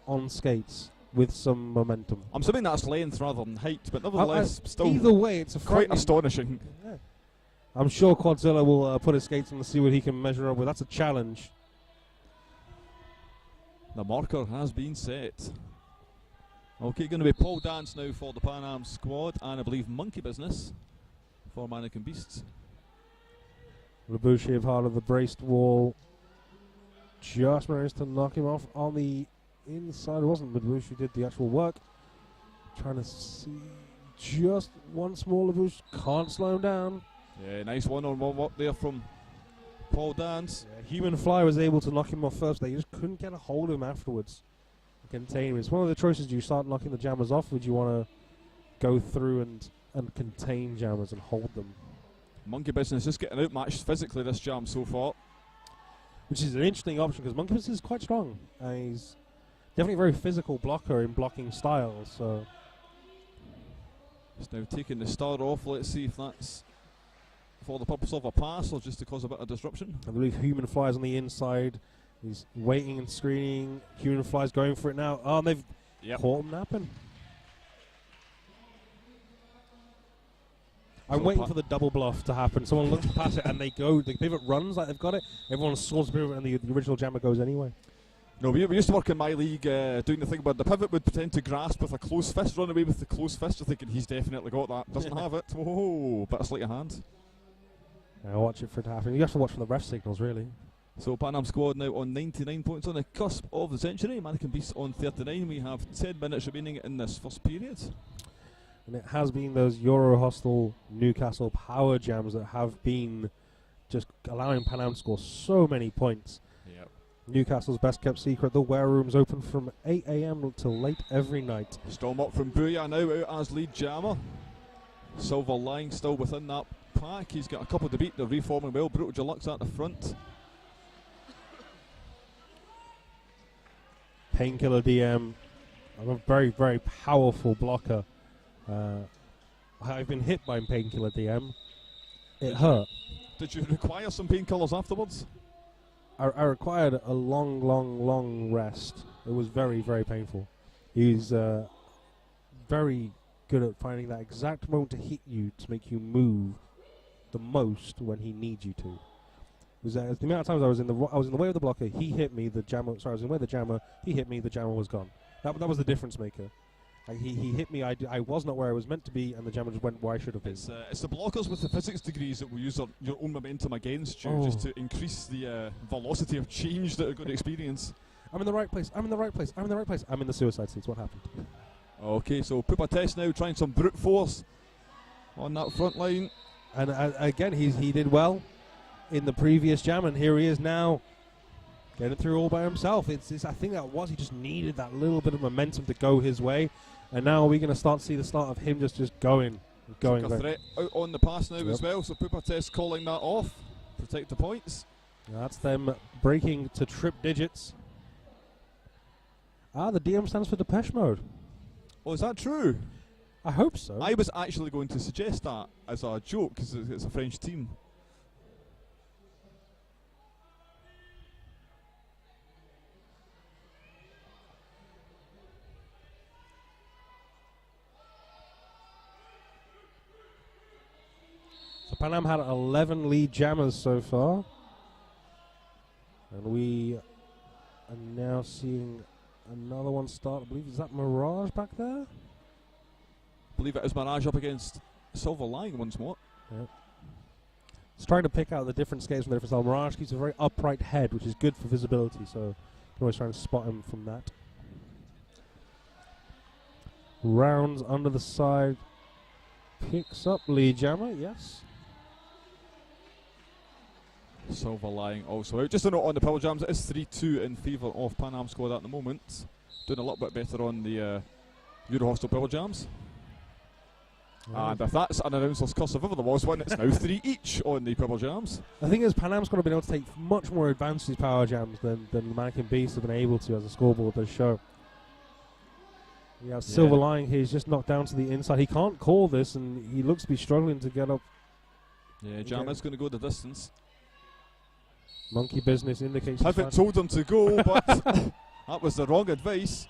on skates with some momentum. I'm assuming that's length rather than height, but nevertheless, still either way, it's a quite frightening- astonishing. Yeah. I'm sure Quadzilla will put his skates on to see what he can measure up with. That's a challenge. The marker has been set. Okay, going to be pole dance now for the Pan Am squad, and I believe monkey business for Mannequin Beasts. Labouche part of the braced wall. Just managed to knock him off on the inside. It wasn't Labouche who did the actual work. Trying to see just one small Labouche. Can't slow him down. Yeah, nice one-on-one work there from Paul Dance. Yeah, Human Fly was able to knock him off first. They just couldn't get a hold of him afterwards. Contain him. It's one of the choices. Do you start knocking the jammers off? Would you want to go through and contain jammers and hold them? Monkey Business just getting outmatched physically this jam so far. Which is an interesting option because Monkey Business is quite strong. He's definitely a very physical blocker in blocking style. So He's now taking the star off. Let's see if that's for the purpose of a pass or just to cause a bit of disruption. I believe Human Fly's on the inside. He's waiting and screening. Human Fly's going for it now. Oh, and they've caught him napping. I'm So waiting for the double bluff to happen. Someone looks past it and they go. The pivot runs like they've got it. Everyone swords the pivot and the original jammer goes anyway. No, we used to work in my league doing the thing where the pivot would pretend to grasp with a closed fist, run away with the closed fist. You're thinking he's definitely got that. Doesn't have it. Oh, bit of sleight of hand. Now watch it for it to happen. You have to watch for the ref signals, really. So Pan Am squad now on 99 points on the cusp of the century. Mannequin Beasts on 39. We have 10 minutes remaining in this first period. And it has been those Euro hostile Newcastle power jams that have been just allowing Pan Am to score so many points. Yep. Newcastle's best kept secret, the wear room's open from 8 a.m. till late every night. Storm up from Booyah now out as lead jammer. Silver Line still within that pack. He's got a couple to beat. They're reforming well. Brutal Deluxe at the front. Painkiller DM, I'm a very, very powerful blocker. I've been hit by Painkiller DM. It hurt. Did you require some painkillers afterwards? I required a long rest. It was very, very painful. He's very good at finding that exact moment to hit you to make you move the most when he needs you to. Was the amount of times I was in the way of the blocker, he hit me, the jammer. Sorry, I was in the way of the jammer. He hit me, the jammer was gone. That was the difference maker. Like he hit me. I was not where I was meant to be, and the jammer just went where I should have been. It's the blockers with the physics degrees that will use your own momentum against you, just to increase the velocity of change that you're going to experience. I'm in the right place. I'm in the right place. I'm in the right place. I'm in the suicide seats. What happened? Okay, so Poopa Test now trying some brute force on that front line. And again, he did well in the previous jam, and here he is now getting through all by himself. I think he just needed that little bit of momentum to go his way, and now we're going to start to see the start of him just going. Took a threat out on the pass now as well, so Poopa Test calling that off. Protect the points. That's them breaking to trip digits. The DM stands for Depeche Mode. Oh, is that true? I hope so. I was actually going to suggest that as a joke because it's a French team. So Pan Am had 11 lead jammers so far. And we are now seeing another one start. I believe, is that Mirage back there? I believe it is Mirage up against Silver Line once more. Yeah. It's trying to pick out the different skates from the different style. Mirage keeps a very upright head, which is good for visibility, so you can always try and spot him from that. Rounds under the side. Picks up lead jammer, yes. Silver Line also out. Just a note on the Power Jams, it is 3-2 in favour of Pan Am squad at the moment. Doing a little bit better on the Euro Hostel Power Jams. And if that's an announcer's curse, if ever there was one, it's now 3 each on the Power Jams. The thing is, Pan Am's going to be able to take much more advantage of these Power Jams than the Mannequin Beasts have been able to, as the scoreboard does show. Yeah, Silver Lining here. He's just knocked down to the inside. He can't call this, and he looks to be struggling to get up. Yeah, Jam is going to go the distance. Monkey Business indicates. Pivot told him to go, but that was the wrong advice.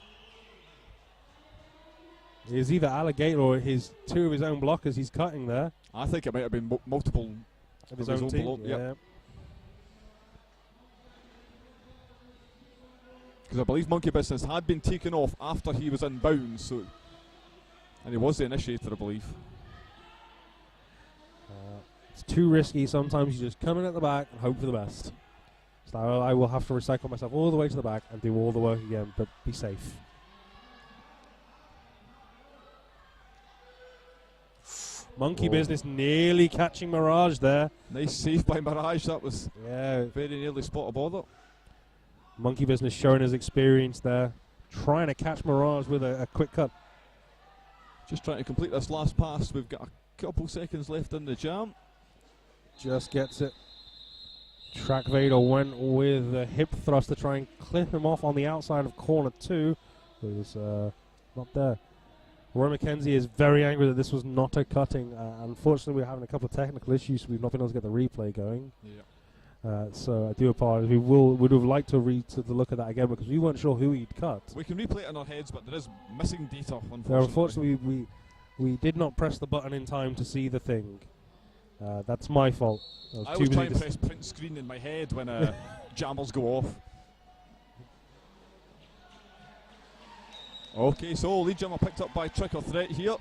It's either Alligator or two of his own blockers he's cutting there. I think it might have been multiple of his own team. Yep. Because I believe Monkey Business had been taken off after he was in bounds, and he was the initiator, I believe. It's too risky. Sometimes you just come in at the back and hope for the best. So I will have to recycle myself all the way to the back and do all the work again, but be safe. Monkey Business nearly catching Mirage there. Nice save by Mirage. That was very nearly spot a bother. Monkey Business showing his experience there, trying to catch Mirage with a quick cut. Just trying to complete this last pass. We've got a couple seconds left in the jam. Just gets it. Track Vader went with a hip thrust to try and clip him off on the outside of corner 2. It was not there. Roy McKenzie is very angry that this was not a cutting. Unfortunately, we're having a couple of technical issues, so we've not been able to get the replay going. Yeah. So I do apologize. We would have liked to look at that again because we weren't sure who he'd cut. We can replay it in our heads, but there is missing data, unfortunately. Unfortunately, we did not press the button in time to see the thing. That's my fault. I was trying to press print screen in my head when jammers go off. Okay, so lead jammer picked up by Trick or Threat here.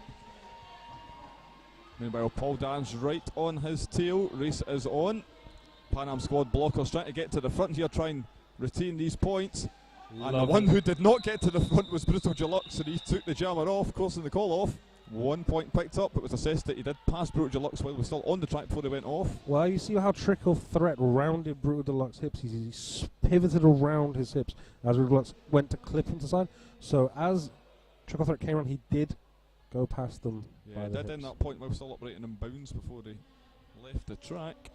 Meanwhile, Paul Dan's right on his tail. Race is on. Pan Am squad blockers trying to get to the front here, try and retain these points. And the one who did not get to the front was Brutal Deluxe, and he took the jammer off, causing the call off. 1 point picked up. It was assessed that he did pass Brutal Deluxe while he was still on the track before he went off. Well, you see how Trick or Threat rounded Brutal Deluxe hips. He pivoted around his hips as Brutal Deluxe went to clip him to the side. So as Trick or Threat came around, he did go past them. Yeah, he did in that point while he was still operating in bounds before he left the track.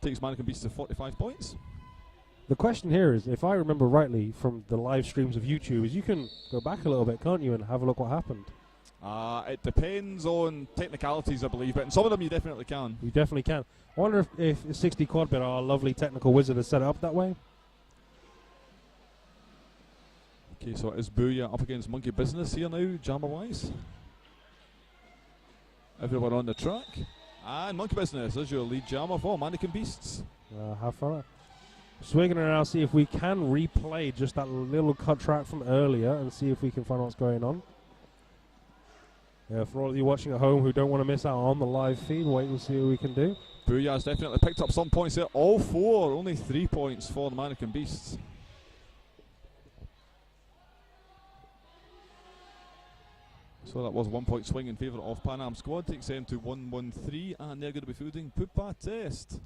Takes Mannequin Beast to 45 points. The question here is, if I remember rightly from the live streams of YouTube, is you can go back a little bit, can't you, and have a look what happened? It depends on technicalities, I believe, but in some of them you definitely can. You definitely can. I wonder if 60 Quad Bit, our lovely technical wizard, has set it up that way. Okay, so it is Booyah up against Monkey Business here now, jammer-wise. Everyone on the track. And Monkey Business is your lead jammer for Mannequin Beasts. Have fun. So we're going to now see if we can replay just that little cut track from earlier and see if we can find out what's going on. For all of you watching at home who don't want to miss out on the live feed, wait and see what we can do. Booyah's definitely picked up some points there. All 4, only 3 points for the Mannequin Beasts. So that was 1 point swing in favour of Pan Am squad. Takes them to 1-1-3, and they're going to be fielding Poopa Test.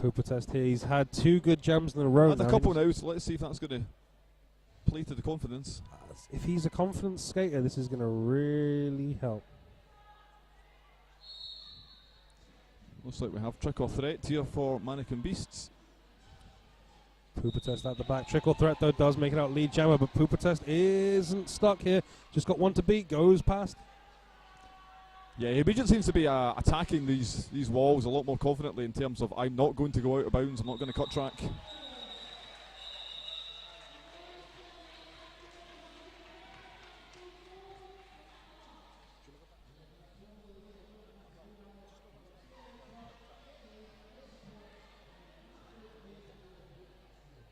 Poopa Test here. He's had 2 good jams in a row. Had a couple now, so let's see if that's going to play to the confidence. If he's a confident skater, this is going to really help. Looks like we have Trick or Threat here for Mannequin Beasts. Poopa Test at the back. Trick or Threat, though, does make it out lead jammer, but Poopa Test isn't stuck here. Just got one to beat, goes past. Yeah, Immediate seems to be attacking these walls a lot more confidently in terms of, I'm not going to go out of bounds, I'm not going to cut track.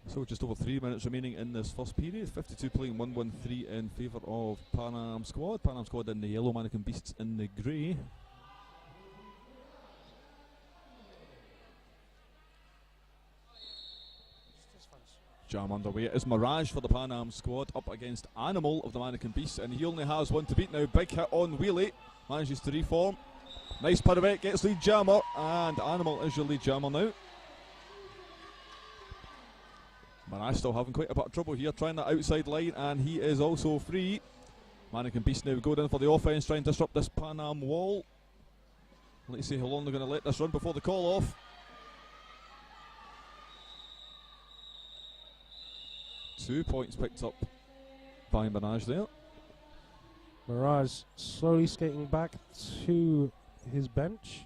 So just over 3 minutes remaining in this first period. 52 playing 1-1-3 in favour of Pan Am squad. Pan Am squad in the yellow, Mannequin Beasts in the grey. Jam underway. It is Mirage for the Pan Am squad up against Animal of the Mannequin Beasts, and he only has one to beat now. Big hit on Wheelie. Manages to reform. Nice pirouette, gets lead jammer, and Animal is your lead jammer now. Mirage still having quite a bit of trouble here, trying that outside line, and he is also free. Mannequin Beast now going in for the offense, trying to disrupt this Pan Am wall. Let's see how long they're going to let this run before the call off. .2 points picked up by Mirage there. Mirage slowly skating back to his bench.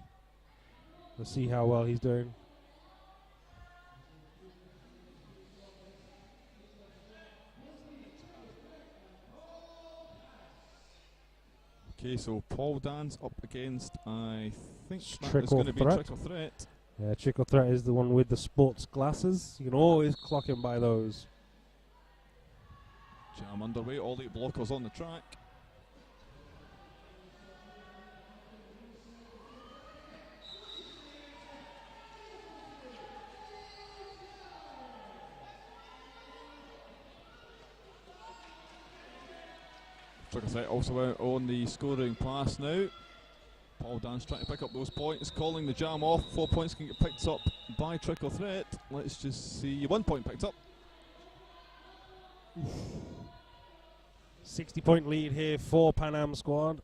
Let's see how well he's doing. Okay, so Paul Dan's up against, I think that is Trickle going to be Threat. Trickle Threat. Yeah, Trickle Threat is the one with the sports glasses. You can always clock him by those. Jam underway, all 8 blockers on the track. Trickle Threat also out on the scoring pass now. Paul Dan's trying to pick up those points, calling the jam off. 4 points can get picked up by Trickle Threat. Let's just see, 1 point picked up. 60-point lead here for Pan Am squad.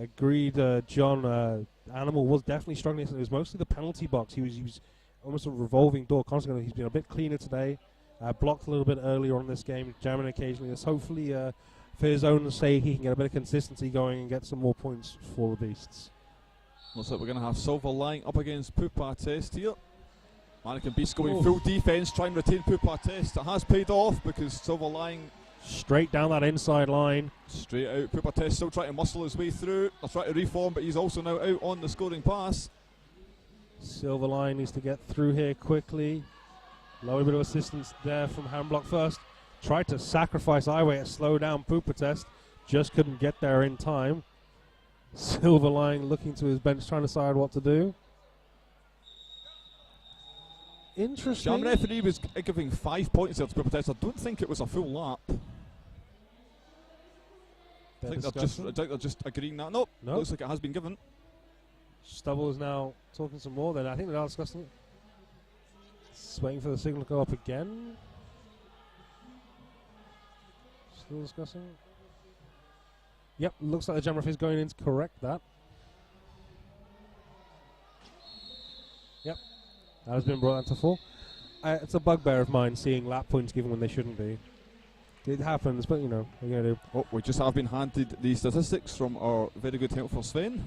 Agreed, John. Animal was definitely struggling. It was mostly the penalty box. He was almost a revolving door constantly. He's been a bit cleaner today. Blocked a little bit earlier on this game, jamming occasionally. Let's hopefully, for his own sake, he can get a bit of consistency going and get some more points for the Beasts. Looks like we're going to have Silver Line up against Pupa Test here. Mannequin Beast going full defense, trying to retain Pupa Test. It has paid off because Silver Line straight down that inside line. Straight out. Pupa Test still trying to muscle his way through. They're trying to reform, but he's also now out on the scoring pass. Silver Line needs to get through here quickly. Low bit of assistance there from Handblock first. Tried to sacrifice Highway to slow down Pupa Test. Just couldn't get there in time. Silver Line looking to his bench, trying to decide what to do. Interesting. Jam referee was giving 5 points there to Pupa Test. I don't think it was a full lap. I think they're just agreeing that. Nope. Looks like it has been given. Stubble is now talking some more. Then I think they're now discussing it. Just waiting for the signal to go up again. Still discussing. Yep, looks like the jam referee is going in to correct that. Yep, that has been brought down to 4. It's a bugbear of mine seeing lap points given when they shouldn't be. It happens, but you know, what are you going to do? Oh, we just have been handed the statistics from our very good helpful Sven.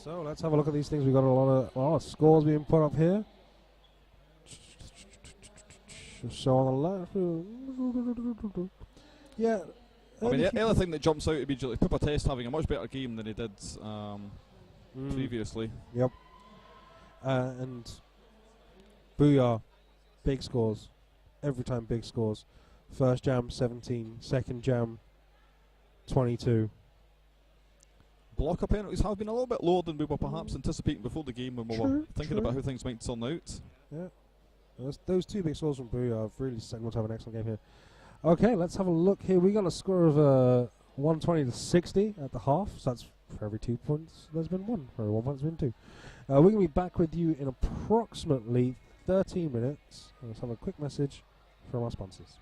So let's have a look at these things. We've got a lot of scores being put up here. So on the left, yeah. I mean, the other thing that jumps out immediately, Pupa Test having a much better game than he did previously. Yep. And Booyah, big scores. Every time big scores. First jam, 17. Second jam, 22. Blocker penalties have been a little bit lower than we were perhaps anticipating before the game when we were thinking about how things might turn out. Yeah. Those 2 big scores from Booyah have really set to have an excellent game here. Okay, let's have a look here. We got a score of 120 to 60 at the half. So that's for every 2 points, there's been 1. For every 1 point, there's been 2. We're going to be back with you in approximately 13 minutes. Let's have a quick message from our sponsors.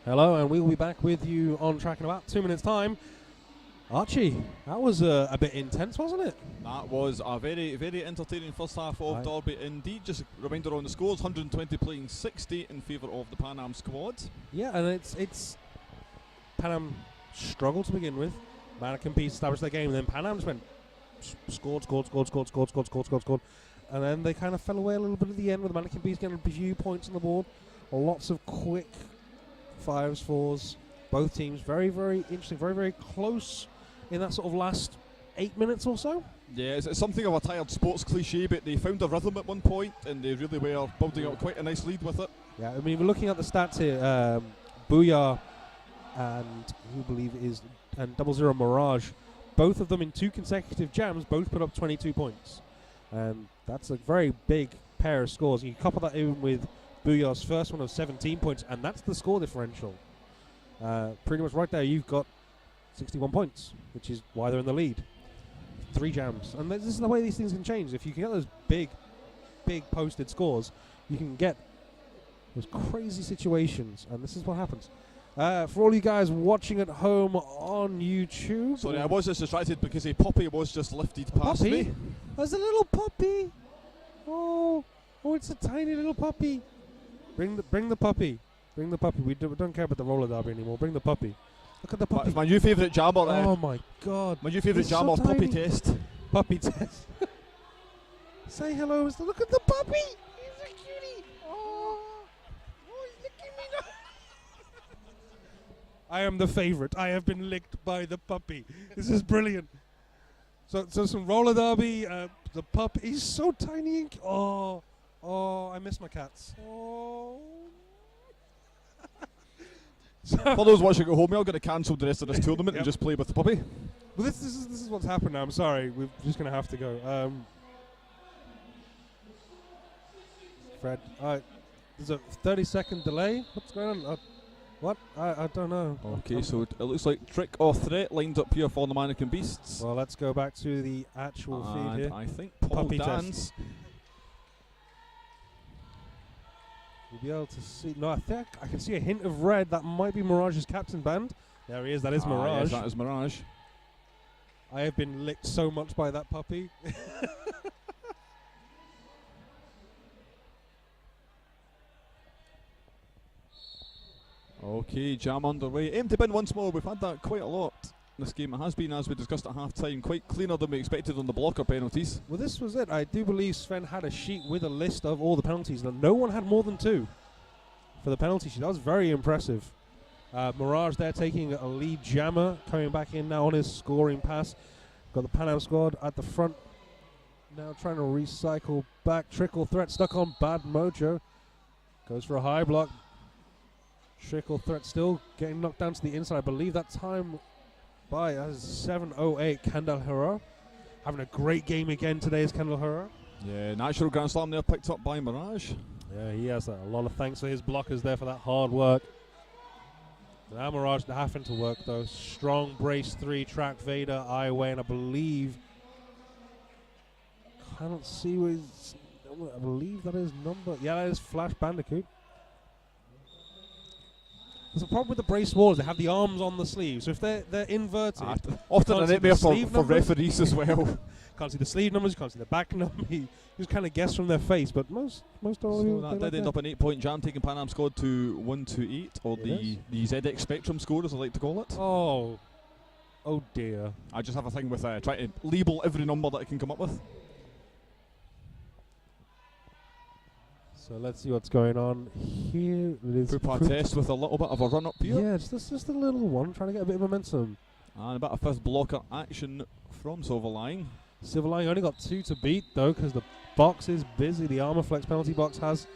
Hello, and we will be back with you on track in about 2 minutes' time. Archie, that was a bit intense, wasn't it? That was a very, very entertaining first half of Derby indeed. Just a reminder on the scores: 120 playing 60 in favour of the Pan Am squad. Yeah, and it's Pan Am struggled to begin with. Mannequin Beast established their game, and then Pan Am just went scored, and then they kind of fell away a little bit at the end with the Mannequin Beast getting a few points on the board. Lots of quick 5s, 4s. Both teams very, very interesting, very, very close in that sort of last 8 minutes or so. Yeah, it's something of a tired sports cliche, but they found a rhythm at one point, and they really were building up quite a nice lead with it. Yeah, I mean, we're looking at the stats here. Booyah and who believe is and 00 Mirage, both of them in 2 consecutive jams, both put up 22 points, and that's a very big pair of scores. You couple that in with Booyah's first one of 17 points, and that's the score differential. Pretty much right there, you've got 61 points, which is why they're in the lead. 3 jams, and this is the way these things can change. If you can get those big posted scores, you can get those crazy situations, and this is what happens. For all you guys watching at home on YouTube. Sorry, I was just distracted because a puppy was just lifted past me. There's a little puppy. Oh, it's a tiny little puppy. Bring the puppy. Bring the puppy. We don't care about the roller derby anymore. Bring the puppy. Look at the puppy. It's my new favourite jammer. Oh my God. My new favourite He's jammer, so Puppy tiny. Test. Puppy test. Say hello, Mr. Look at the puppy. He's a cutie. Oh, he's licking me now. I am the favourite. I have been licked by the puppy. This is brilliant. So some roller derby. The pup. He's so tiny. And I miss my cats. Oh. For those watching at home, we're going to cancel the rest of this tournament and Yep. just play with the puppy. Well, this is what's happened now. I'm sorry. We're just going to have to go. Fred, there's a 30-second delay. What's going on? What? I don't know. Okay, so it looks like Trick or Threat lined up here for the Mannequin Beasts. Well, let's go back to the actual feed And here. I think Paul Puppy test. Dance. You'll be able to see. No, I think I can see a hint of red. That might be Mirage's captain band. There he is. That is Mirage. Yes, that is Mirage. I have been licked so much by that puppy. Okay, jam underway. Aim to bin once more. We've had that quite a lot. This game it has been, as we discussed at half time, quite cleaner than we expected on the blocker penalties. Well, this was it. I do believe Sven had a sheet with a list of all the penalties, and no one had more than 2 for the penalty sheet. That was very impressive. Mirage there taking a lead jammer, coming back in now on his scoring pass. Got the Pan Am squad at the front, now trying to recycle back. Trickle Threat stuck on Bad Mojo. Goes for a high block. Trickle Threat still getting knocked down to the inside. I believe that time by 7:08. Kendall Herrera having a great game again today is Kendall Herrera. Yeah, natural Grand Slam there picked up by Mirage. Yeah, he has a lot of thanks for his blockers there for that hard work. Now Mirage having to work though. Strong brace 3 track Vader Iway, and I believe cannot see where his, I believe that is number. Yeah, that is Flash Bandicoot. There's a problem with the brace walls. They have the arms on the sleeves, so if they're inverted, Often can't a see nightmare the for sleeve numbers. referees as well. can't see the sleeve numbers, you can't see the back number. You just kind of guess from their face, but most all of you. So that did end up an 8-point jam, taking Pan Am squad to 1-8, or It the ZX Spectrum score, as I like to call it. Oh dear. I just have a thing with trying to label every number that I can come up with. So let's see what's going on here. It is Pupa Test with a little bit of a run up here. Yeah, just a little one, trying to get a bit of momentum. And a bit of fifth blocker action from Silverline. Silverline only got 2 to beat though, because the box is busy. The Armor Flex penalty box has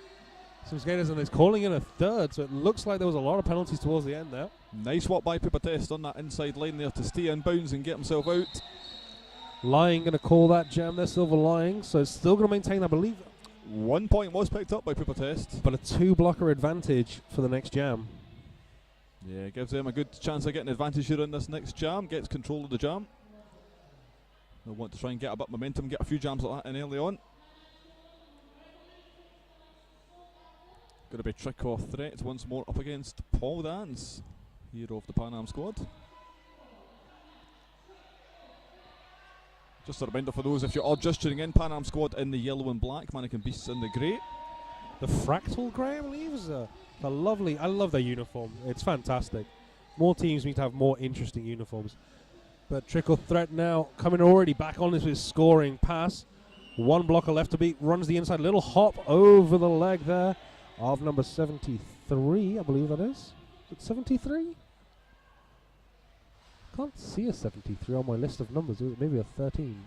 some skaters, and is calling in a 3rd. So it looks like there was a lot of penalties towards the end there. Nice work by Pupa Test on that inside line there to stay in bounds and get himself out. Lying going to call that jam there, Silverline. So it's still going to maintain, I believe, 1 point was picked up by Pupa Test. but a 2 blocker advantage for the next jam. Yeah, gives them a good chance of getting advantage here in this next jam. Gets control of the jam. They'll want to try and get a bit of momentum, get a few jams like that in early on. Going to be Trick or Threat once more up against Paul Dans, hero of the Pan Am squad. Just a reminder for those if you are just tuning in, Pan Am squad in the yellow and black, Mannequin Beasts in the grey. The fractal grey, I believe, is a lovely. I love their uniform. It's fantastic. More teams need to have more interesting uniforms. But Trick or Threat now coming already back on this with scoring pass. One blocker left to beat. Runs the inside. Little hop over the leg there of number 73, I believe that is. Is it 73? Can't see a 73 on my list of numbers. Maybe a 13.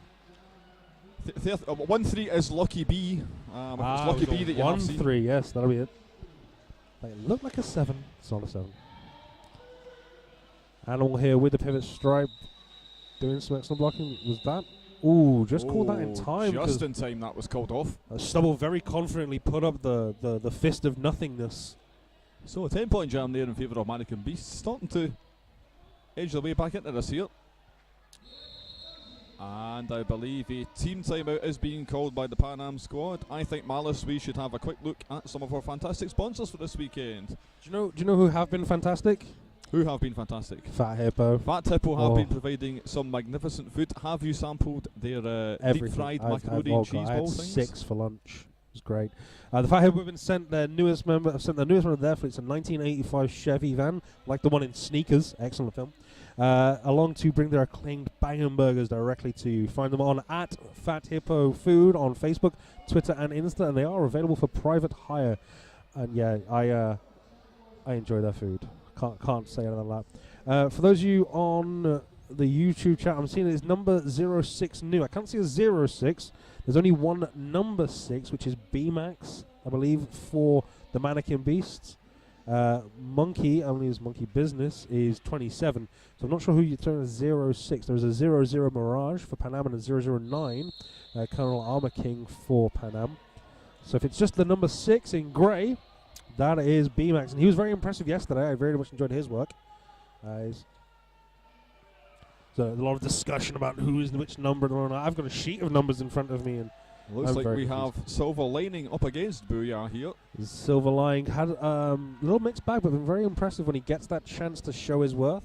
1-3 is Lucky B. It's Lucky B that you have seen. 1-3, yes, that'll be it. It looked like a 7. It's not a 7. Animal here with the pivot stripe. Doing some excellent blocking. Was that? Ooh, just called that in time. Just in time that was called off. Stubble very confidently put up the fist of nothingness. So a 10-point jam there in favour of Mannequin Beasts. Starting to edge their way back into this here. And I believe a team timeout is being called by the Pan Am squad. I think, Malice, we should have a quick look at some of our fantastic sponsors for this weekend. Do you know who have been fantastic? Who have been fantastic? Fat Hippo. Fat Hippo have been providing some magnificent food. Have you sampled their deep-fried macaroni and cheese ball things? 6 for lunch. It was great. The Fat Hippo have been sent their newest member. Sent their newest member of their fleet. It's a 1985 Chevy van, like the one in Sneakers. Excellent film. Along to bring their acclaimed Bangin' Burgers directly to you. Find them on at Fat Hippo Food on Facebook, Twitter, and Insta, and they are available for private hire. And yeah, I enjoy their food. Can't say anything than that. For those of you on the YouTube chat, I'm seeing it's number 06 new. I can't see a 06. There's only one number 6, which is B-Max, I believe, for the Mannequin Beasts. Monkey, I believe it's Monkey Business, is 27. So I'm not sure who you turn as 06. There's a 00 Mirage for Pan Am and a 009 Colonel Armor King for Pan Am. So if it's just the number 6 in grey, that is B-Max. And he was very impressive yesterday. I very much enjoyed his work. So a lot of discussion about who is which number. I've got a sheet of numbers in front of me, and looks like we have Silver Lining up against Booyah here. Silver Lining had a little mixed bag, but been very impressive when he gets that chance to show his worth.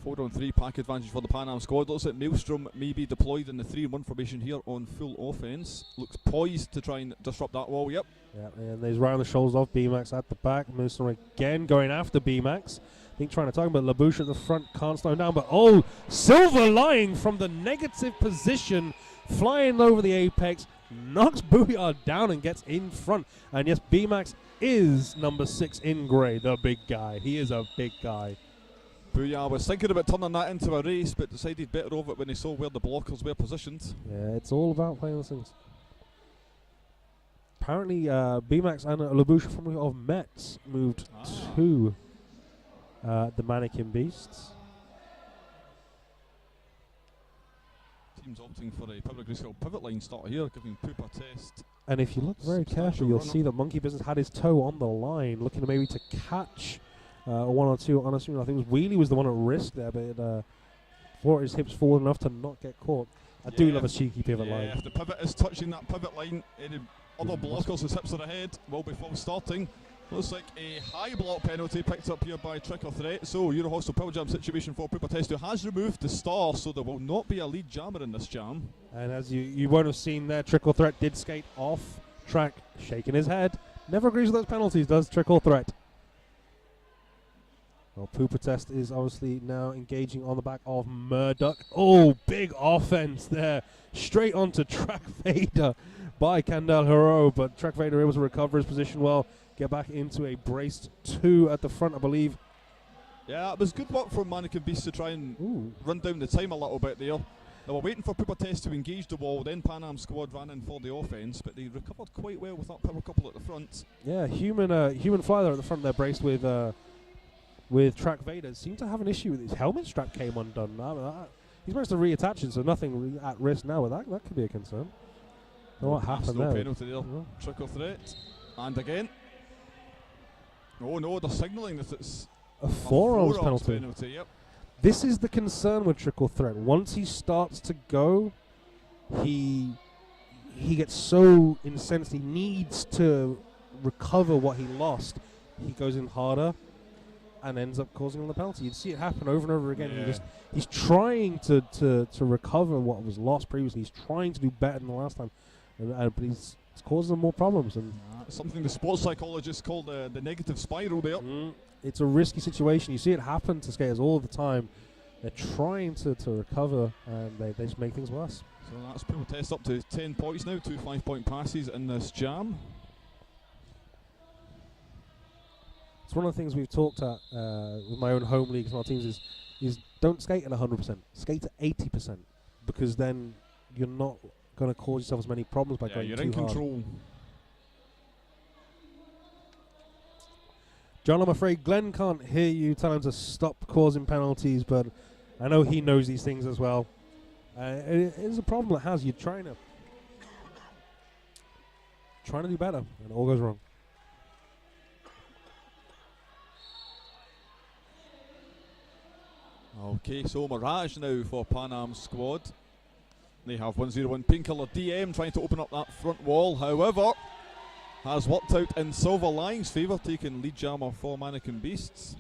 4-on-3 pack advantage for the Pan Am squad. Looks like Maelstrom may be deployed in the 3-1 formation here on full offense. Looks poised to try and disrupt that wall. Yep. Yeah, and he's right on the shoulders of B-Max at the back. Maelstrom again going after B-Max. I think trying to target, but LaBouche at the front can't slow him down. But Silver Lining from the negative position, flying over the apex, knocks Booyah down and gets in front. And yes, B-Max is number 6 in grey, the big guy. He is a big guy. Booyah was thinking about turning that into a race, but decided better of it when he saw where the blockers were positioned. Yeah, it's all about playing those things. Apparently, B-Max and LaBouche from of Metz moved to the Mannequin Beasts. Team's opting for a Power Grayscale pivot line start here, giving Poop a test. And if you look very carefully, you'll see that Monkey Business had his toe on the line, looking maybe to catch one or two unassuming. I think it was Wheelie was the one at risk there, but it brought his hips forward enough to not get caught. I do love a cheeky pivot line. If the pivot is touching that pivot line, any other blockers whose hips are ahead will be full starting. Looks like a high block penalty picked up here by Trick or Threat. So Euro Hostel Power Jam situation for Poopa Testo has removed the star, so there will not be a lead jammer in this jam. And as you won't have seen there, Trick or Threat did skate off track, shaking his head. Never agrees with those penalties, does Trick or Threat. Well, Poopa Test is obviously now engaging on the back of Murdoch. Oh, big offense there. Straight onto Track Vader by Kandel Hero, but Track Vader able to recover his position well, get back into a braced 2 at the front, I believe. Yeah, it was good work from Mannequin Beast to try and run down the time a little bit there. They were waiting for Poopa Test to engage the wall, then Pan Am squad ran in for the offense, but they recovered quite well with that power couple at the front. Yeah, human fly there at the front there, braced with Track Vader. Seemed to have an issue with his helmet strap came undone. He's managed to reattach it, so nothing at risk now. That could be a concern. What happened there? Penalty there. Trick or Threat. And again. Oh no, they're signalling that it's a forearms penalty. Yep. This is the concern with Trick or Threat. Once he starts to go, he gets so incensed. He needs to recover what he lost, he goes in harder and ends up causing him the penalty. You see it happen over and over again. Yeah. He's trying to recover what was lost previously. He's trying to do better than the last time, but it's causing him more problems. And Something the sports psychologists call the negative spiral there. it's a risky situation. You see it happen to skaters all the time. They're trying to recover, and they just make things worse. So that's Puma Test up to 10 points now, 2 5-point passes in this jam. It's one of the things we've talked at with my own home leagues and our teams is don't skate at 100%. Skate at 80%, because then you're not going to cause yourself as many problems by going You're too in hard. control. John, I'm afraid Glenn can't hear you tell him to stop causing penalties, but I know he knows these things as well. It is a problem it has. You're trying to do better, and it all goes wrong. Okay, so Mirage now for Pan Am squad. They have 101 Painkiller DM trying to open up that front wall. However, has worked out in Silver Lying's favour, taking lead jammer for Mannequin Beasts.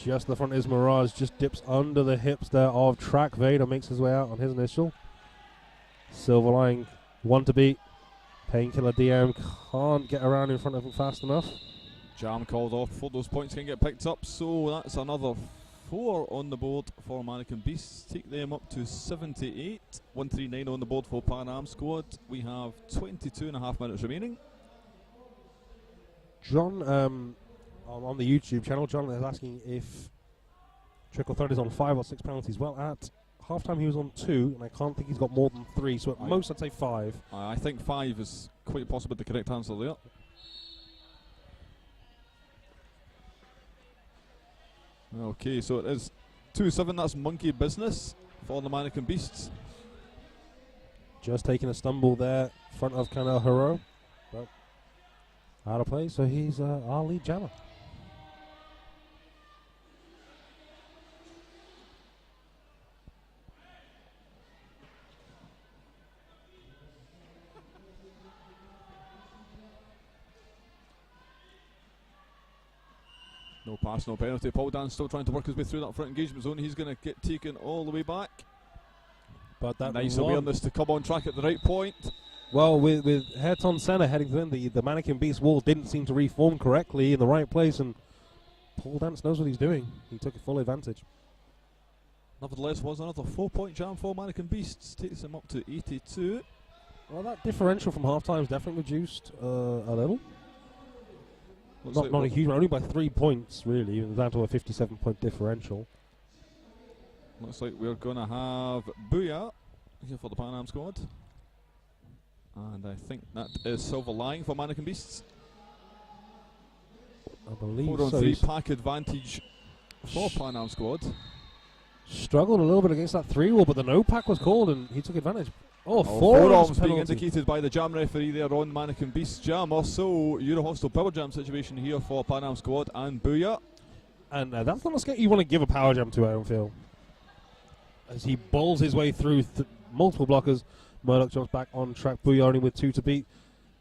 Just the front is Mirage, just dips under the hips there of Track. Vader makes his way out on his initial. Silver Lining, one to beat. Painkiller DM can't get around in front of him fast enough. Jam called off before those points can get picked up, so that's another 4 on the board for Mannequin Beasts. Take them up to 78. 139 on the board for Pan Am squad. We have 22.5 minutes remaining. John, on the YouTube channel, John is asking if Trickle Thread is on 5 or 6 penalties. Well, at halftime he was on 2, and I can't think he's got more than 3, so at most I'd say 5. I think 5 is quite possibly the correct answer there. Okay, so it is 2-7, that's monkey business for the Mannequin Beasts. Just taking a stumble there, front of Canal Hero. Well, out of play, so he's our lead jammer. No pass, no penalty. Paul Dan still trying to work his way through that front engagement zone. He's going to get taken all the way back. But that Nice one- awareness to come on track at the right point. Well, with Herton Senna heading to the end, the Mannequin Beast wall didn't seem to reform correctly in the right place, and Paul Dance knows what he's doing. He took full advantage. Nevertheless, was another 4-point jam for Mannequin Beasts. Takes him up to 82. Well, that differential from half time is definitely reduced a little. Looks Not like a we're- huge, only by 3 points, really, down to a 57-point differential. Looks like we're going to have Booyah here for the Pan Am squad. And I think that is Silver Lining for Mannequin Beasts. I believe 4 on so. 3 He's pack advantage for Pan Am squad. struggled a little bit against that 3 wall, but the no pack was called and he took advantage. Oh, Oh, forearms forearms being penalty. indicated by the jam referee there on Mannequin Beasts jam. Also, Euro Hostel power jam situation here for Pan Am squad and Booyah. And that's not a skate you want to give a power jam to, I don't feel. As he bowls his way through multiple blockers, Murdoch jumps back on track. Booyah only with 2 to beat.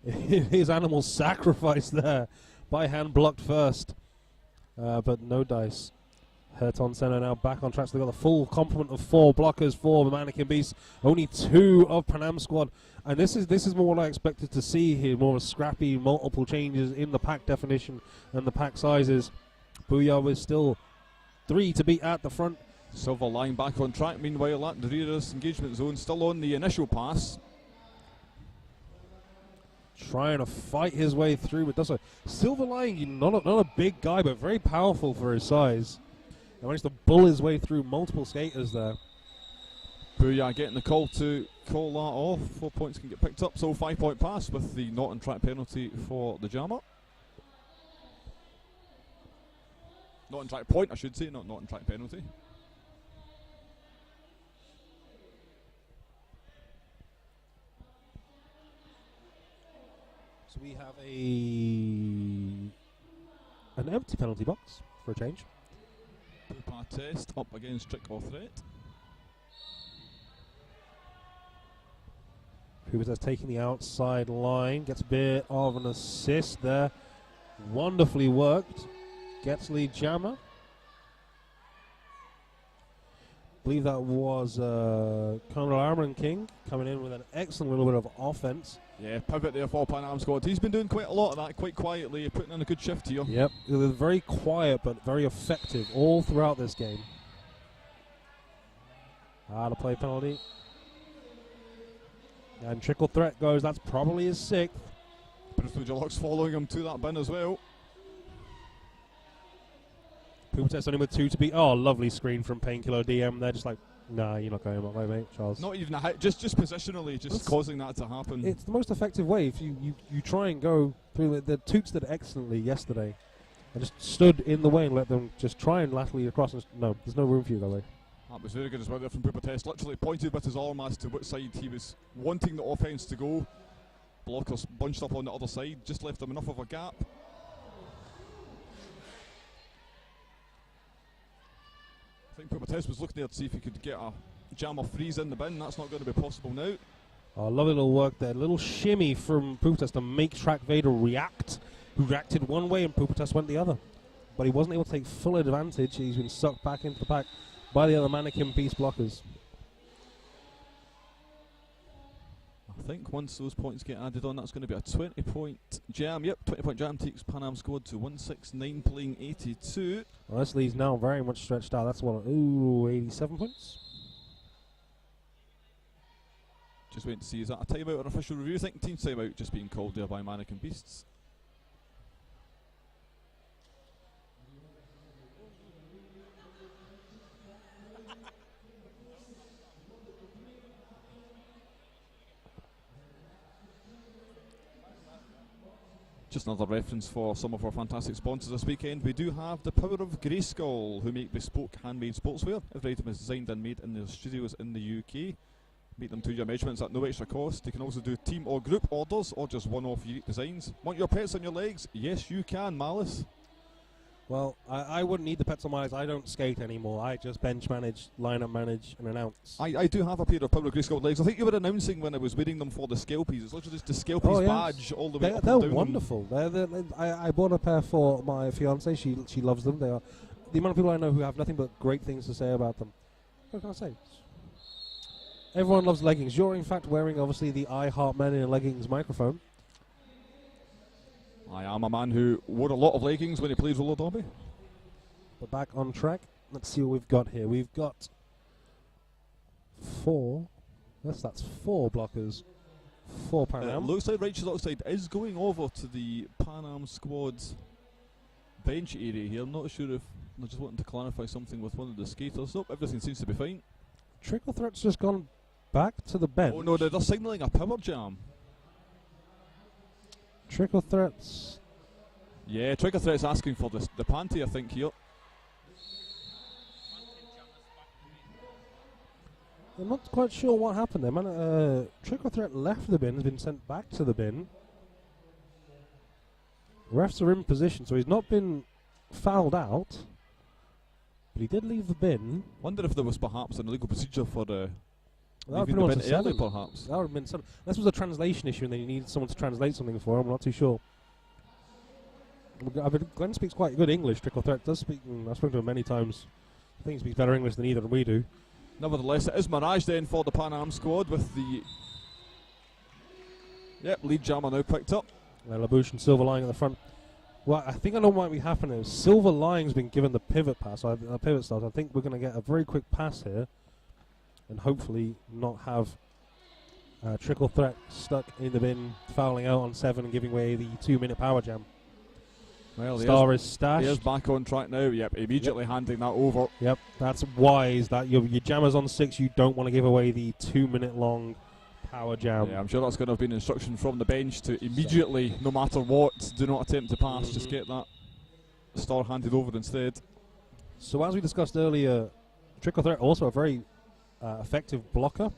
His animal sacrifice there by hand blocked first. But no dice. Herton Senna now back on track. So they've got the full complement of 4 blockers for the Mannequin Beast. Only 2 of Pan Am squad. And this is more what I expected to see here. More of scrappy, multiple changes in the pack definition and the pack sizes. Booyah with still 3 to beat at the front. Silver Line back on track. Meanwhile, at the rear of this engagement zone, still on the initial pass. Trying to fight his way through, but does so. Silver Lining, not a big guy, but very powerful for his size. He managed to bull his way through multiple skaters there. Booyah getting the call to call that off. 4 points can get picked up, so 5-point pass with the not on track penalty for the jammer. Not on track point, I should say, not on track penalty. So we have an empty penalty box for a change. Pupa Test up against Trick or Threat. Pubertas taking the outside line, gets a bit of an assist there. Wonderfully worked. Gets lead jammer. I believe that was Conrad Armand King coming in with an excellent little bit of offense. Yeah, pivot there for Pan Am squad. He's been doing quite a lot of that, quite quietly, putting in a good shift here. Yep, it was very quiet but very effective all throughout this game. Out of play penalty. And trickle threat goes, that's probably his 6th. Bristol following him to that bin as well. Pubertas only with 2 to beat. Oh, lovely screen from Painkiller DM. They're just like, nah, you're not going that way, mate, Charles. Not even a hit, just positionally, just causing that to happen. It's the most effective way. If you try and go through the Toots did excellently yesterday. I just stood in the way and let them just try and laterally across. And no, there's no room for you that way. That was very good as well there from Pubertas. Literally pointed with his arm as to which side he was wanting the offense to go. Blockers bunched up on the other side, just left them enough of a gap. I think Pubertas was looking there to see if he could get a jammer freeze in the bin. That's not going to be possible now. Oh, lovely little work there. Little shimmy from Pubertas to make Track Vader react. Who reacted one way and Pubertas went the other. But he wasn't able to take full advantage. He's been sucked back into the pack by the other Mannequin Beast blockers. I think once those points get added on, that's going to be a 20-point jam. Yep, 20-point jam takes Pan Am squad to 169, playing 82. Well, this leads now very much stretched out. That's what, 87 points? Just waiting to see, is that a timeout or an official review? I think team timeout just being called there by Mannequin Beasts. Just another reference for some of our fantastic sponsors this weekend. We do have the Power of Grayskull, who make bespoke handmade sportswear. Every item is designed and made in their studios in the UK. Meet them to your measurements at no extra cost. You can also do team or group orders or just one-off unique designs. Want your pets on your legs? Yes, you can, Malice. Well, I wouldn't need the pets on my legs. I don't skate anymore. I just bench manage, lineup manage, and announce. I do have a pair of Power of Grayskull legs. I think you were announcing when I was wearing them for the Skelpies. It's literally just the Skelpies badge all the way up they're and down. wonderful. I bought a pair for my fiancée. She loves them. They are the amount of people I know who have nothing but great things to say about them. What can I say? Everyone loves leggings. You're in fact wearing obviously the I Heart Men in Leggings microphone. I am a man who wore a lot of leggings when he played roller derby. But back on track. Let's see what we've got here. We've got 4. Yes, that's 4 blockers. 4 Pan Am. Looks like Righteous Oxide is going over to the Pan Am squad's bench area here. I'm not sure if they're just wanting to clarify something with one of the skaters. Nope, everything seems to be fine. Trickle Threat's just gone back to the bench. Oh no, they're signalling a power jam. Trickle Threats. Yeah, Trickle Threat's asking for the panty, I think, here. I'm not quite sure what happened there. Trickle Threat left the bin, has been sent back to the bin. Refs are in position, so he's not been fouled out. But he did leave the bin. Wonder if there was perhaps an illegal procedure for leaving the the bin early, perhaps. That would have been some. This was a translation issue, and they needed someone to translate something for him. I'm not too sure. Glenn speaks quite good English. Trickle Threat does speak. I've spoken to him many times. I think he speaks better English than either we do. Nevertheless, it is Mirage then for the Pan Am squad with the lead jammer now picked up. LaBouche and Silver Lining at the front. Well, I think I know what might be happening. Silver Lining's been given the pivot pass, pivot start. I think we're going to get a very quick pass here, and hopefully not have Trickle Threat stuck in the bin, fouling out on 7 and giving away the 2-minute power jam. Well, Star is stashed. He is back on track now. Yep, immediately handing that over. Yep, that's wise. That your jammer's on 6. You don't want to give away the 2-minute long power jam. Yeah, I'm sure that's going to have been instruction from the bench to immediately, no matter what, do not attempt to pass. Just get that Star handed over instead. So as we discussed earlier, Trickle Threat also a very effective blocker.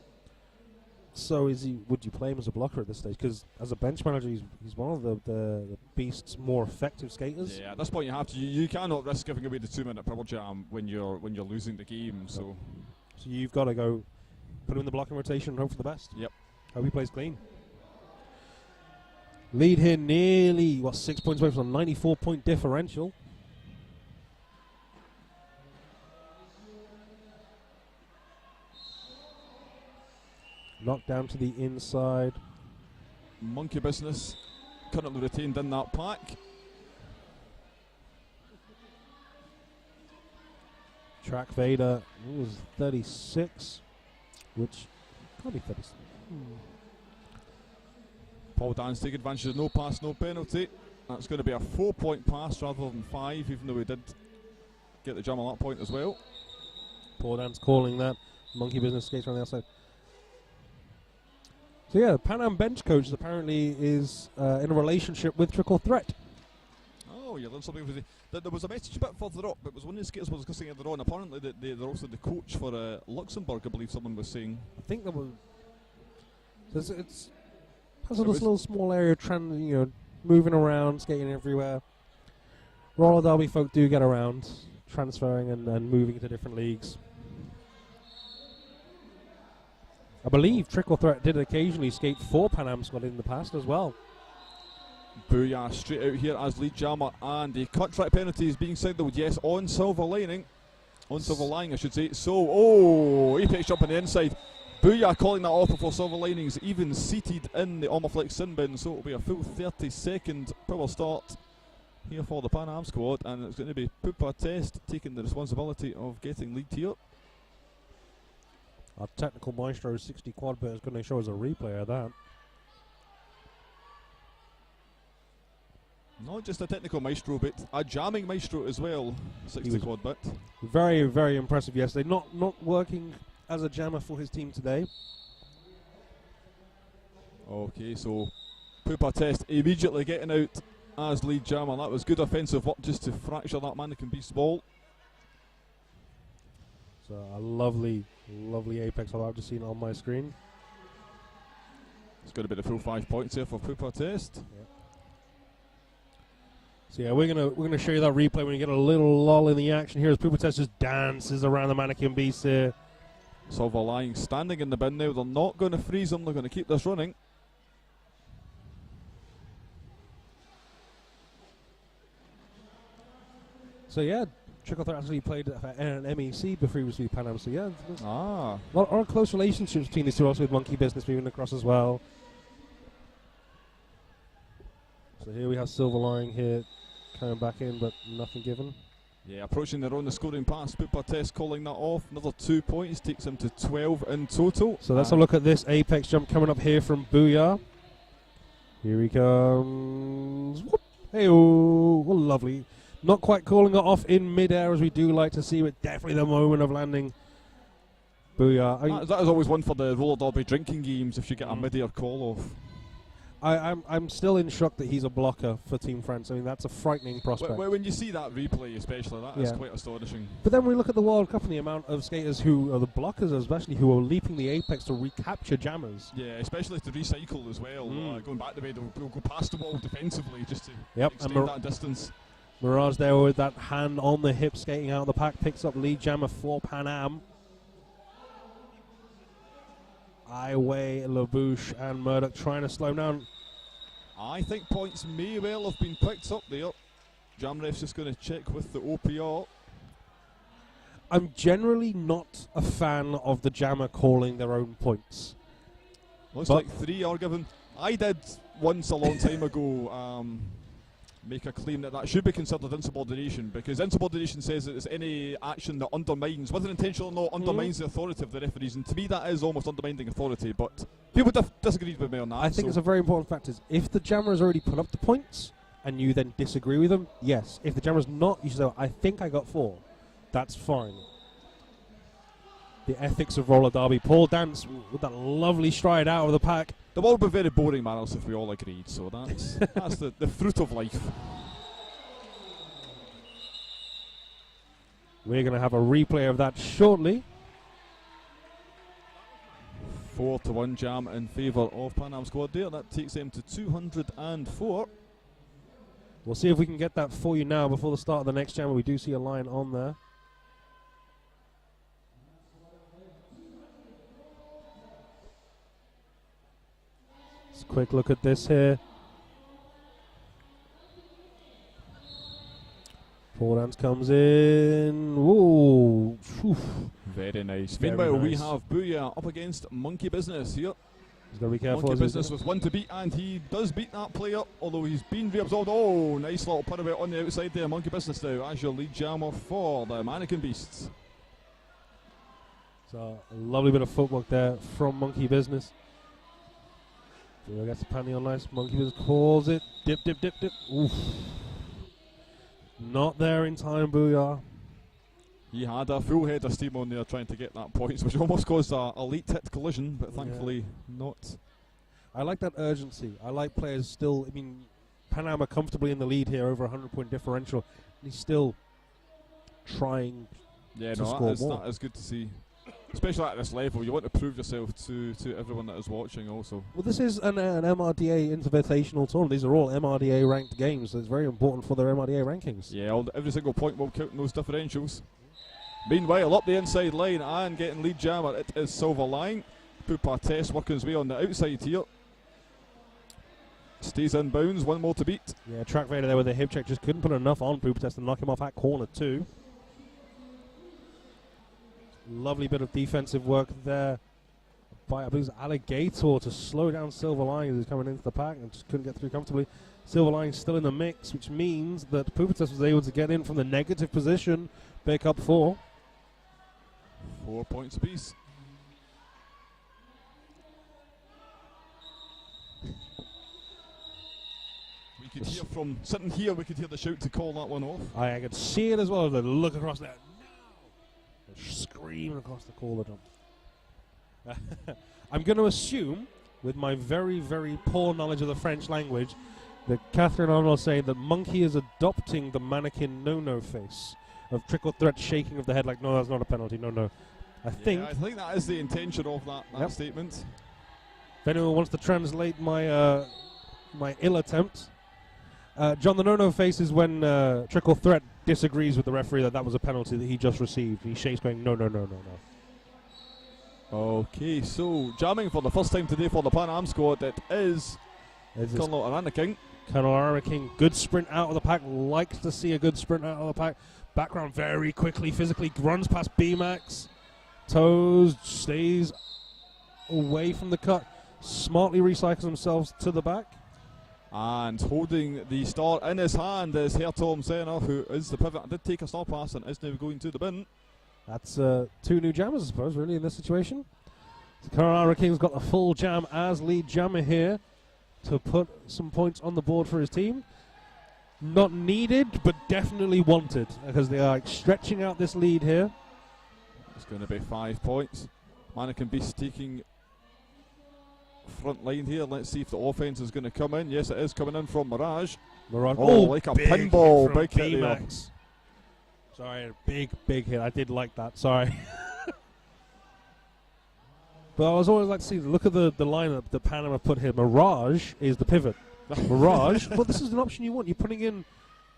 So would you play him as a blocker at this stage? Because as a bench manager, he's one of the Beast's more effective skaters. Yeah, at this point you have to. You cannot risk giving away the 2-minute power jam when you're losing the game. So you've got to go put him in the blocking rotation and hope for the best. Yep. Hope he plays clean. Lead here nearly, 6 points away from a 94-point differential. Knocked down to the inside. Monkey Business currently retained in that pack. Track Vader was 36, which can't be 36. Paul Dance take advantage of no pass, no penalty. That's going to be a 4-point pass rather than 5, even though we did get the jam on that point as well. Paul Dance calling that. Monkey Business skates around the outside. So yeah, Pan Am bench coach apparently is in a relationship with Triple Threat. Oh, you learned something. There was a message a bit further up. It was one of the skaters was discussing earlier on. Apparently, they're also the coach for Luxembourg, I believe someone was saying. I think there was. It's has this little small area, moving around, skating everywhere. Roller derby folk do get around, transferring and moving to different leagues. I believe Triple Threat did occasionally skate for Pan Am squad in the past as well. Booyah straight out here as lead jammer, and the contract penalty is being signalled, yes, on Silver Lining. On Silver Lining, I should say. So, Apex jump on the inside. Booyah calling that off before Silver Lining's even seated in the Omaflex sin bin, so it'll be a full 30-second power start here for the Pan Am squad, and it's going to be Poopa Test taking the responsibility of getting lead here. Our technical maestro 60 quad bit is going to show us a replay of that. Not just a technical maestro, but a jamming maestro as well. 60 quad bit. Very, very impressive yesterday. Not working as a jammer for his team today. Okay, so Poopa Test immediately getting out as lead jammer. That was good offensive work just to fracture that Mannequin Beast ball. So a lovely Apex I've just seen on my screen. It's going to be the full 5 points here for Poopa Test. Yeah. So yeah, we're gonna show you that replay when you get a little lull in the action here as Poopa Test just dances around the Mannequin Beast here. Silver Lining standing in the bin now. They're not going to freeze him. They're going to keep this running. So yeah, Triple Threat actually played an MEC before he was with Pan Am. So yeah, a Ah. lot of close relationships between these two. Also with Monkey Business moving across as well. So here we have Silver Lining here coming back in, but nothing given. Yeah, approaching their own, the scoring pass. Poopa Test calling that off. Another 2 points takes him to 12 in total. So let's have a look at this Apex jump coming up here from Booyah. Here he comes. Hey-oh, well, lovely. Not quite calling it off in mid-air as we do like to see, but definitely the moment of landing. Booyah. That is always one for the roller derby drinking games if you get a mid-air call off. I'm still in shock that he's a blocker for Team France. I mean, that's a frightening prospect. When you see that replay especially, that is quite astonishing. But then we look at the World Cup and the amount of skaters who are the blockers, especially who are leaping the apex to recapture jammers. Yeah, especially to recycle as well. Going back the way, they'll go past the wall defensively just to extend that distance. Mirage there with that hand on the hip, skating out of the pack, picks up lead jammer for Pan Am. Iway, LaBouche and Murdoch trying to slow him down. I think points may well have been picked up there. Jam ref's just going to check with the OPR. I'm generally not a fan of the jammer calling their own points. Looks like 3 are given. I did once a long time ago make a claim that should be considered insubordination, because insubordination says that it's any action that undermines, whether intentional or not, undermines the authority of the referees, and to me that is almost undermining authority, but people disagreed with me on that. I think it's a very important fact is if the jammer has already put up the points and you then disagree with them, yes. If the jammer's not, you should say, I think I got 4. That's fine. The ethics of roller derby. Paul Dance with that lovely stride out of the pack. The world would be very boring, Manos, if we all agreed, so that's that's the fruit of life. We're going to have a replay of that shortly. 4-1 jam in favour of Pan Am squad there. That takes them to 204. We'll see if we can get that for you now before the start of the next jam. We do see a line on there. Let's quick look at this here. Four dance comes in. Ooh. Oof. Very nice. Very Meanwhile, we nice. have Booyah up against Monkey Business here. He's got to be careful. Monkey as he Business does. with one to beat, and he does beat that player, although he's been reabsorbed. Oh, nice little pirouette on the outside there. Monkey Business now as your lead jammer for the Mannequin Beasts. So a lovely bit of footwork there from Monkey Business. Booyah gets the panty on nice. Monkey Business calls it. Dip, dip, dip, dip. Oof. Not there in time, Booyah. He had a full head of steam on there trying to get that points, which almost caused a late hit collision, but thankfully not. I like that urgency. I like players still. I mean, Panama comfortably in the lead here, over 100-point differential. And he's still trying. Yeah, to no, score that more. is good to see. Especially at this level, you want to prove yourself to everyone that is watching also. Well, this is an MRDA Invitational tournament. These are all MRDA ranked games, so it's very important for their MRDA rankings. Yeah, every single point will count in those differentials. Meanwhile, up the inside line and getting lead jammer, it is Silverline. Pupates working his way on the outside here. Stays in bounds, one more to beat. Yeah, Track Vader there with a hip check, just couldn't put enough on Pupates to knock him off at corner 2. Lovely bit of defensive work there by, I believe, Alligator to slow down Silverline as he's coming into the pack and just couldn't get through comfortably. Silverline still in the mix, which means that Pupates was able to get in from the negative position, pick up 4. 4 points apiece. We could hear from sitting here, we could hear the shout to call that one off. I could see it as well, the look across there. No! Screaming across the caller jump. I'm going to assume, with my very, very poor knowledge of the French language, that Catherine Arnold saying that Monkey is adopting the mannequin no-no face of trickle threat shaking of the head like, no, that's not a penalty, no. I think I think that is the intention of that Yep. statement. if anyone wants to translate my my ill attempt, John, the no-no face is when Trickle Threat disagrees with the referee that was a penalty that he just received. He shakes going, no. Okay, so jamming for the first time today for the Pan Am squad, it is This is Colonel Aranaking. Colonel Araking, good sprint out of the pack, likes to see a good sprint out of the pack. Background very quickly, physically runs past B-Max. Toes, stays away from the cut, smartly recycles himself to the back. And holding the star in his hand is Herr Tom Senna, who is the pivot and did take a star pass and is now going to the bin. That's 2 new jammers, I suppose, really, in this situation. So Colonel Araking's got the full jam as lead jammer here to put some points on the board for his team. Not needed, but definitely wanted, because they are stretching out this lead here. It's going to be 5 points. Mannequin Beast taking front line here. Let's see if the offense is going to come in. Yes, it is coming in from Mirage. Mirage. Oh, like a big pinball. hit from Big hit there. B-Max. Sorry, a big hit. I did like that. Sorry. But I was always like to see, look at the lineup that Panama put here. Mirage is the pivot. Mirage, well, this is an option you want. You're putting in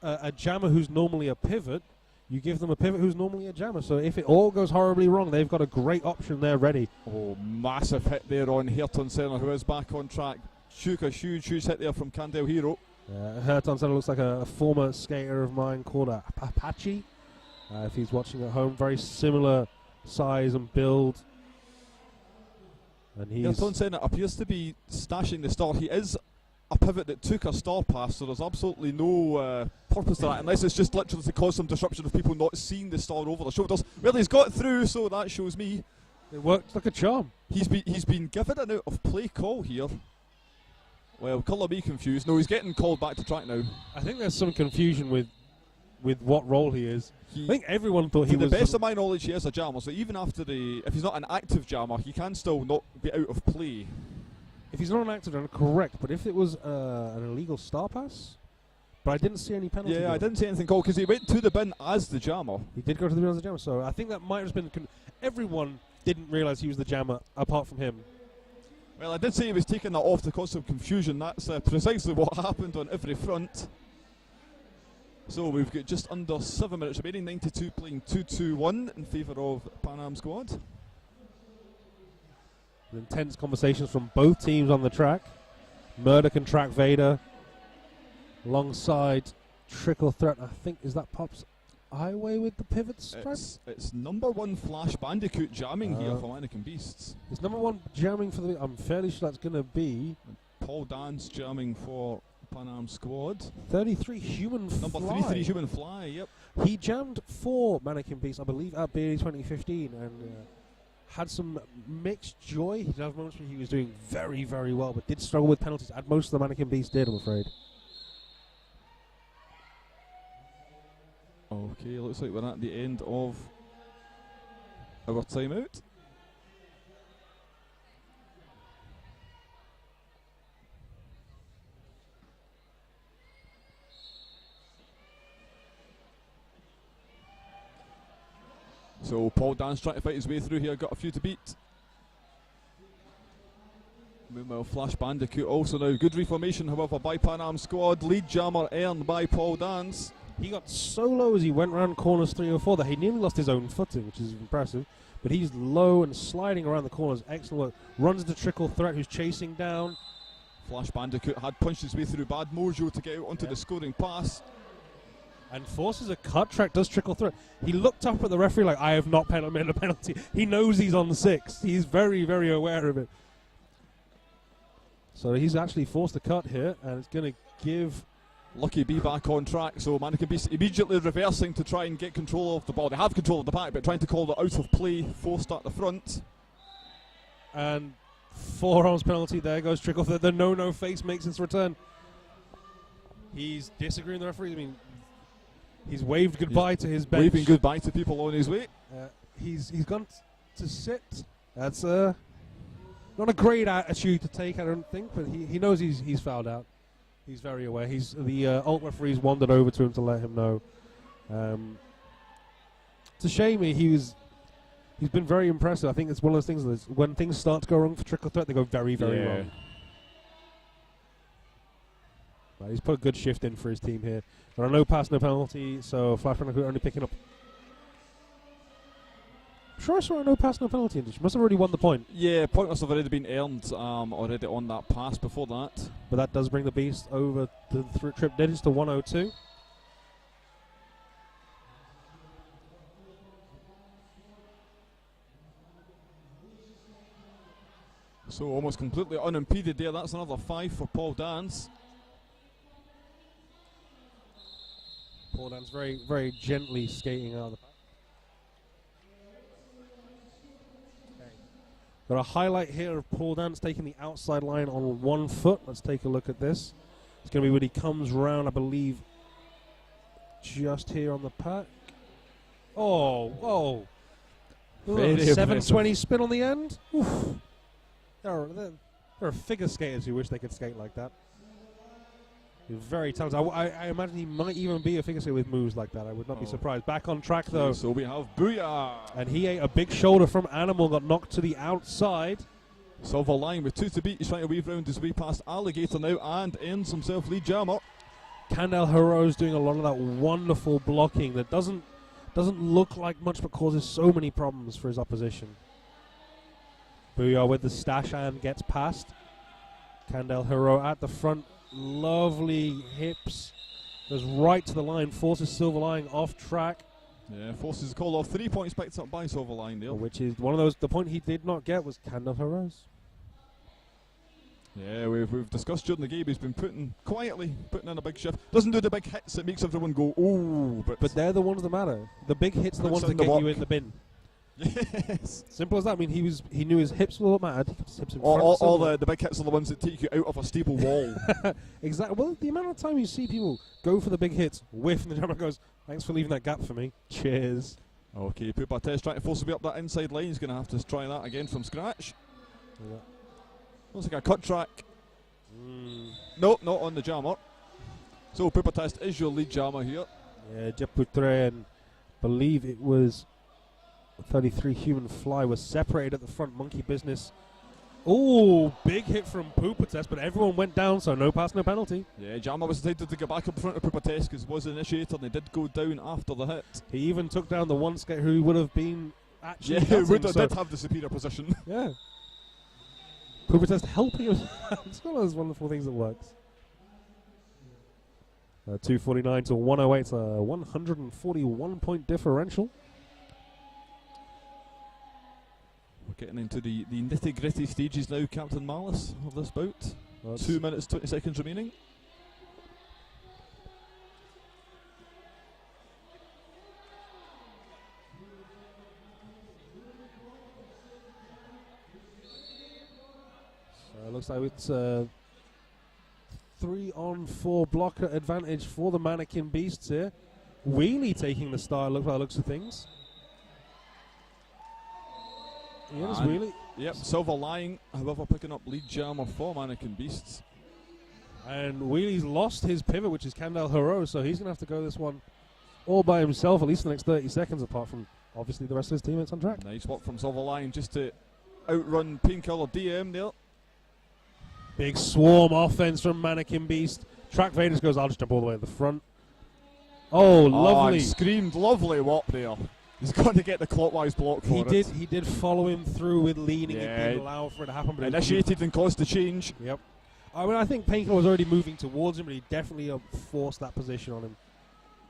a jammer who's normally a pivot. You give them a pivot who's normally a jammer. So if it all goes horribly wrong, they've got a great option there ready. Oh, massive hit there on Hairton Senna, who is back on track. Took a huge hit there from Candel Hero. Herton Senna looks like a former skater of mine called Apache. If he's watching at home, very similar size and build. And he's Hairton Senna appears to be stashing the star. He is a pivot that took a star pass, so there's absolutely no purpose to that, unless it's just literally to cause some disruption of people not seeing the star over their shoulders. Well, he's got through, so that shows me it works like a charm. he's been given an out of play call here. Well, colour me confused. No, he's getting called back to track now. I think there's some confusion with what role he is. I think everyone thought he To the was. best of my knowledge, he is a jammer, so even after if he's not an active jammer, he can still not be out of play. If he's not an active jammer, correct. But if it was an illegal star pass, but I didn't see any penalty. Yeah, I given. didn't see anything called because he went to the bin as the jammer. He did go to the bin as the jammer, so I think that might have been. Everyone didn't realise he was the jammer, apart from him. Well, I did say he was taking that off to cause some confusion. That's precisely what happened on every front. So we've got just under 7 minutes remaining. 92 playing 2-2-1 in favour of Pan Am squad. Intense conversations from both teams on the track. Murder can track Vader. Alongside Trickle Threat, I think, is that Pop's Highway with the pivot stripe? It's number one Flash Bandicoot jamming here for Mannequin Beasts. Is number one jamming for the... I'm fairly sure that's going to be... Paul Dance jamming for Pan Am Squad. 33 Human Fly. Number 33 Human Fly, yep. He jammed for Mannequin Beasts, I believe, at BA 2015 and had some mixed joy. He did have moments where he was doing very, very well, but did struggle with penalties, as most of the Mannequin Beasts did, I'm afraid. Okay, looks like we're at the end of our timeout. So Paul Dance trying to fight his way through here, got a few to beat. Meanwhile, Flash Bandicoot also now good reformation, however, by Pan Am Squad. Lead jammer earned by Paul Dance. He got so low as he went around corners 3 or 4 that he nearly lost his own footing, which is impressive. But he's low and sliding around the corners. Excellent work. Runs into Trickle Threat, who's chasing down. Flash Bandicoot had punched his way through Bad Mojo to get out onto the scoring pass. And forces a cut track, does Trickle Threat. He looked up at the referee like, I have not made a penalty. He knows he's on the 6. He's very, very aware of it. So he's actually forced a cut here, and it's going to give... Lucky B back on track, so Mannequin Beast immediately reversing to try and get control of the ball. They have control of the pack, but trying to call it out of play, forced at the front. And forearms penalty, there goes Trickle Threat. The no face makes its return. He's disagreeing with the referee. I mean, he's waved goodbye to his bench. Waving goodbye to people on his way. He's gone to sit. That's not a great attitude to take, I don't think, but he knows he's fouled out. He's very aware. The alt referee's wandered over to him to let him know. It's a shame. He's been very impressive. I think it's one of those things that when things start to go wrong for Trickle Threat, they go very, very wrong. Right, he's put a good shift in for his team here. There are no pass, no penalty, so Flash Bandicoot only picking up. I'm sure I saw a no pass, no penalty. She must have already won the point. Yeah, point must have already been earned already on that pass before that. But that does bring the Beast over the trip digits to 102. So almost completely unimpeded there. That's another 5 for Paul Dance. Paul Dance very, very gently skating out of the pack. Got a highlight here of Paul Dance taking the outside line on 1 foot. Let's take a look at this. It's going to be when he comes round, I believe, just here on the pack. Oh. Very 720 spin on the end. Oof. There are figure skaters who wish they could skate like that. He's very talented. I imagine he might even be a figure skater with moves like that. I would not be surprised. Back on track, though. So we have Booyah! And he ate a big shoulder from Animal, got knocked to the outside. Silver line with 2 to beat. He's trying to weave round his way past Alligator now and ends himself lead jammer. Kandel Heroes doing a lot of that wonderful blocking that doesn't look like much but causes so many problems for his opposition. Booyah with the stash and gets past. Kandel Hero at the front. Lovely hips. Goes right to the line. Forces Silverline off track. Yeah, forces a call off. 3 points picked up by Silverline there. Which is one of those. The point he did not get was Kandel Heroes. Yeah, we've discussed during the game. He's been putting in a big shift. Doesn't do the big hits. It makes everyone go, oh. But they're the ones that matter. The big hits are the ones that get you in the bin. Yes. Simple as that. I mean, he knew his hips were what mattered. He put his hips in all front. the big hits are the ones that take you out of a stable wall. Exactly. Well, the amount of time you see people go for the big hits, whiff, and the drummer goes, "Thanks for leaving that gap for me. Cheers." Okay, Pupates trying to force him up that inside line. He's going to have to try that again from scratch. Yeah. Looks like a cut track. No, not on the jammer. So Pupates is your lead jammer here. Yeah, Japutre and believe it was 33 Human Fly was separated at the front. Monkey Business. Oh, big hit from Pupates, but everyone went down, so no pass, no penalty. Yeah, Jammer was decided to get back up front of Pupates because he was the initiator and they did go down after the hit. He even took down the one skater who would have been actually did have the superior position. Yeah. Cooper test helping him. It's one of those wonderful things that works. 249 to 108, it's a 141 point differential. We're getting into the nitty gritty stages now, Captain Malice, of this bout. 2 minutes, 20 seconds remaining. So it looks like it's 3-on-4 blocker advantage for the Mannequin Beasts here. Wheelie taking the start, look by the looks of things. Yes, Wheelie. Yep, Silver Lion, however, picking up lead jammer for Mannequin Beasts. And Wheelie's lost his pivot, which is Kandal Hero, so he's going to have to go this one all by himself, at least the next 30 seconds, apart from, obviously, the rest of his teammates on track. Nice work from Silver Lion just to outrun Painkiller DM there. Big swarm offense from Mannequin Beast. Track Vaders goes, I'll just jump all the way to the front. Oh, lovely. Screamed lovely walk there. He's got to get the clockwise block for it. He did follow him through with leaning. Yeah. It didn't allow for it to happen. But initiated and caused the change. Yep. I mean, I think Painkiller was already moving towards him, but he definitely forced that position on him.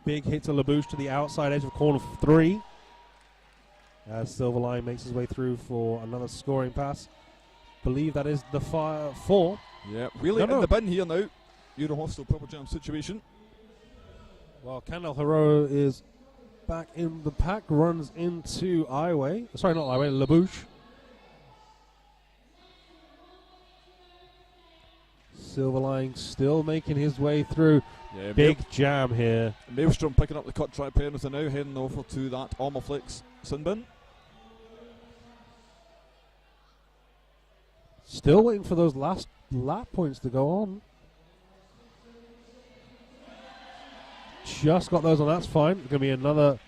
Big hit to LaBouche to the outside edge of corner 3. As Silver Lion makes his way through for another scoring pass. Believe that is the 4. Yeah, wheelie in the bin here now. Euro Hostel proper jam situation. Well, Kandal Hero is back in the pack, runs into Iway. Sorry, not Iway, LaBouche. Silver Lion still making his way through. Yeah, big jam here. Maelstrom picking up the cut track penalty and now heading over to that Armorflex sin bin. Still waiting for those last lap points to go on. Just got those on, that's fine. Going to be another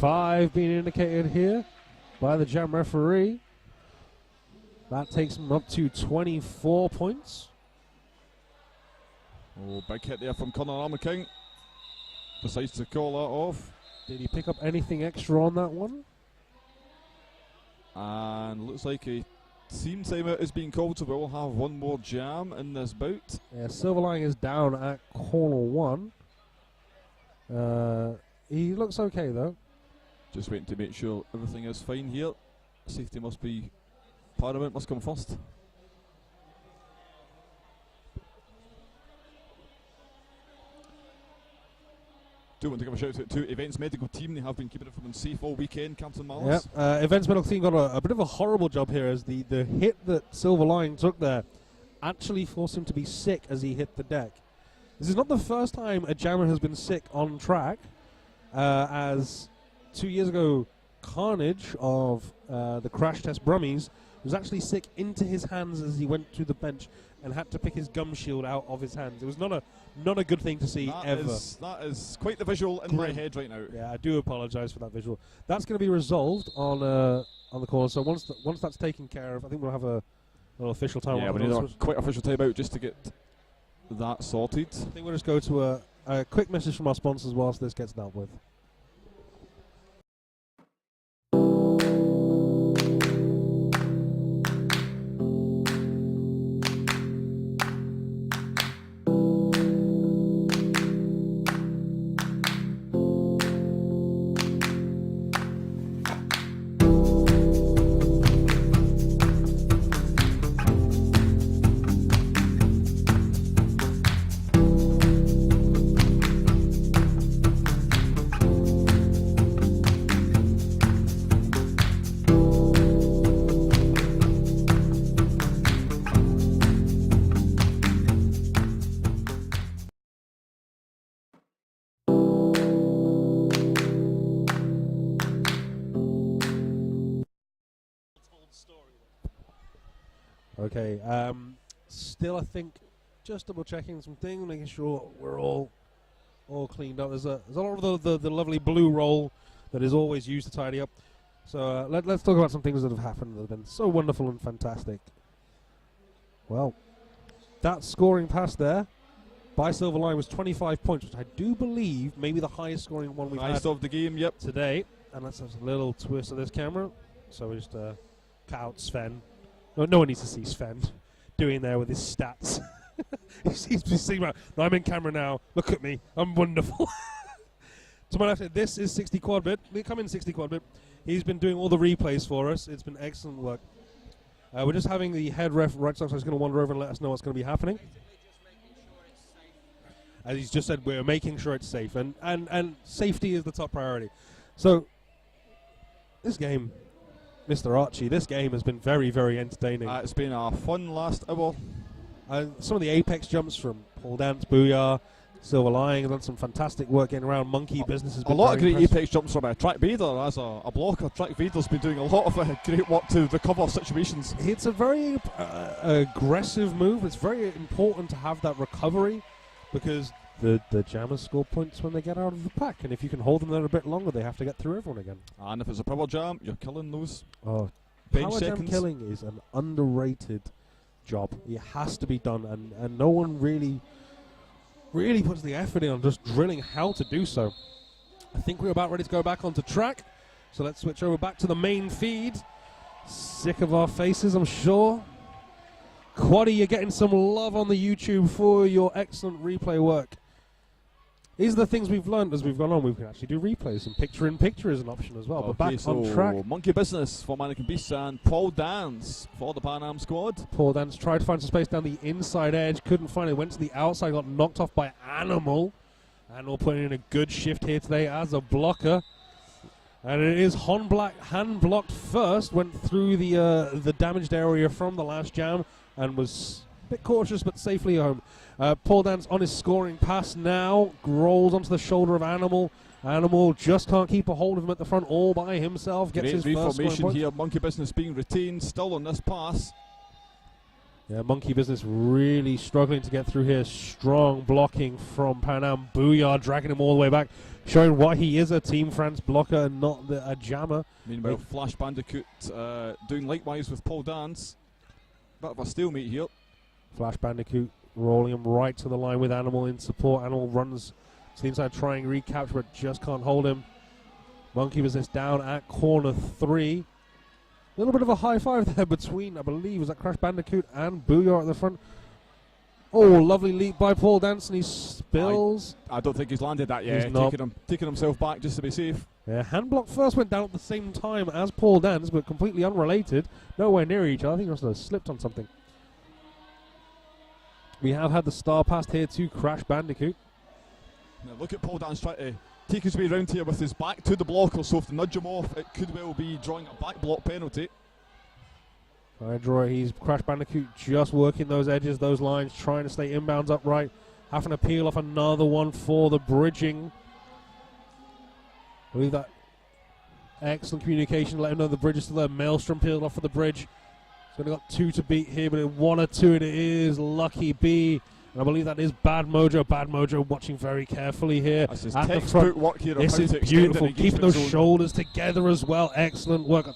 5 being indicated here by the jam referee. That takes him up to 24 points. Oh, big hit there from Conor Armour King. Decides to call that off. Did he pick up anything extra on that one? And looks like a team timeout is being called, so we'll have one more jam in this bout. Yeah, Silver Lion is down at corner 1. He looks okay though. Just waiting to make sure everything is fine here. Safety must be paramount, must come first. Do want to give a shout out to Events Medical Team. They have been keeping everyone safe all weekend, Captain Malice. Yep. Events Medical Team got a bit of a horrible job here, as the hit that Silver Lion took there actually forced him to be sick as he hit the deck. This is not the first time a jammer has been sick on track, as 2 years ago, Carnage of the Crash Test Brummies was actually sick into his hands as he went to the bench and had to pick his gum shield out of his hands. It was not a good thing to see ever. That is quite the visual in my head right now. Yeah, I do apologise for that visual. That's going to be resolved on the corner. So once that's taken care of, I think we'll have a little official timeout. Yeah, we need a quick official timeout just to get that sorted. I think we'll just go to a quick message from our sponsors whilst this gets dealt with. Okay, still I think just double checking some things, making sure we're all cleaned up. There's a lot of the lovely blue roll that is always used to tidy up. So let's talk about some things that have happened that have been so wonderful and fantastic. Well, that scoring pass there by Silver Lion was 25 points, which I do believe may be the highest scoring one we've had of the game, yep. today. And let's have a little twist of this camera. So we just cut out Sven. No one needs to see Sven doing there with his stats. He's sitting around. No, I'm in camera now. Look at me. I'm wonderful. To my left, this is 60 quad bit. We come in 60 quad bit. He's been doing all the replays for us. It's been excellent work. We're just having the head ref right side, so he's going to wander over and let us know what's going to be happening. As he's just said, we're making sure it's safe, and safety is the top priority. So, this game, Mr. Archie, this game has been very, very entertaining. It's been a fun last hour. Some of the apex jumps from Paul Dance, Booyah, Silver Lion have done some fantastic work getting around. Monkey Business has been a lot of very great impressive. apex jumps from Track Vader. As a blocker, Track Vader's been doing a lot of great work to recover situations. It's a very aggressive move. It's very important to have that recovery because the jammers score points when they get out of the pack, and if you can hold them there a bit longer, they have to get through everyone again. And if it's a power jam, you're killing those Oh, bench power jam seconds. killing is an underrated job. It has to be done, and no one really puts the effort in on just drilling how to do so. I think we're about ready to go back onto track, so let's switch over back to the main feed. Sick of our faces, I'm sure. Quaddy, you're getting some love on the YouTube for your excellent replay work. These are the things we've learned as we've gone on. We can actually do replays, and picture-in-picture is an option as well. But back on track. Monkey Business for Mannequin Beasts and Paul Dance for the Pan Am squad. Paul Dance tried to find some space down the inside edge, couldn't find it, went to the outside, got knocked off by Animal. Animal putting in a good shift here today as a blocker. And it is hand blocked first, went through the damaged area from the last jam and was a bit cautious but safely home. Paul Dance on his scoring pass now, rolls onto the shoulder of Animal. Animal just can't keep a hold of him at the front all by himself. Gets Great his first scoring reformation point. here. Monkey Business being retained still on this pass. Yeah, Monkey Business really struggling to get through here. Strong blocking from Pan Am. Booyah dragging him all the way back, showing why he is a Team France blocker and not a jammer. Meanwhile, Flash Bandicoot doing likewise with Paul Dance. Bit of a stalemate here. Flash Bandicoot rolling him right to the line with Animal in support. Animal runs to the inside trying recapture but just can't hold him. Monkey Business down at corner 3. A little bit of a high five there between, I believe, was that Crash Bandicoot and Booyah at the front. Oh, lovely leap by Paul Dance, and he spills. I don't think he's landed that yet. He's not. Taking himself back just to be safe. Yeah, hand block first went down at the same time as Paul Dance, but completely unrelated. Nowhere near each other. I think he must have slipped on something. We have had the star passed here to Crash Bandicoot. Now look at Paul Dance trying to take his way around here with his back to the blocker, so if to nudge him off, it could well be drawing a back block penalty. He's Crash Bandicoot just working those edges, those lines, trying to stay inbounds upright, having to peel off another one for the bridging. I believe that excellent communication, let him know the bridge is still there. Maelstrom peeled off for the bridge. He's only got 2 to beat here, but in 1 or 2 it is Lucky B. And I believe that is Bad Mojo. Bad Mojo watching very carefully here. That's his at the textbook front. work here. This is beautiful, keeping those shoulders together as well. Excellent work.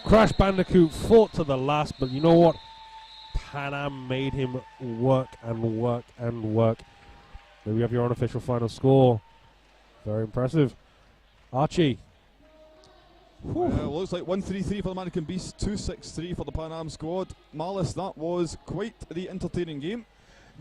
Crash Bandicoot fought to the last, but you know what? Pan Am made him work and work and work. There we have your unofficial final score. Very impressive. Archie. Looks like 1-3-3 for the Mannequin Beast, 2-6-3 for the Pan Am squad. Malice, that was quite the entertaining game.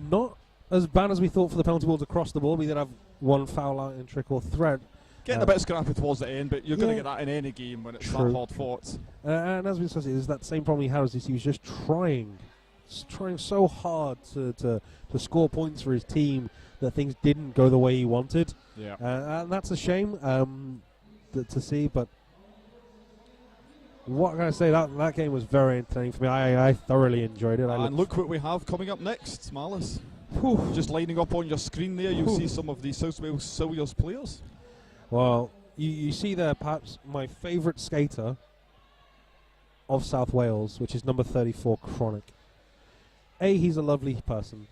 Not as bad as we thought for the penalty balls across the board. We did have one foul out in trick or threat. Getting a bit scrappy towards the end, but you're going to yeah. get that in any game when it's True. that hard fought. And as we discussed, it's that same problem he had as he was just trying so hard to score points for his team that things didn't go the way he wanted. Yeah. And that's a shame to see, but what can I say? That game was very entertaining for me. I thoroughly enjoyed it. And look what we have coming up next, Malice. Just lining up on your screen there, you'll see some of the South Wales Silvios players. Well, you see there perhaps my favourite skater of South Wales, which is number 34, Chronic. A, he's a lovely person,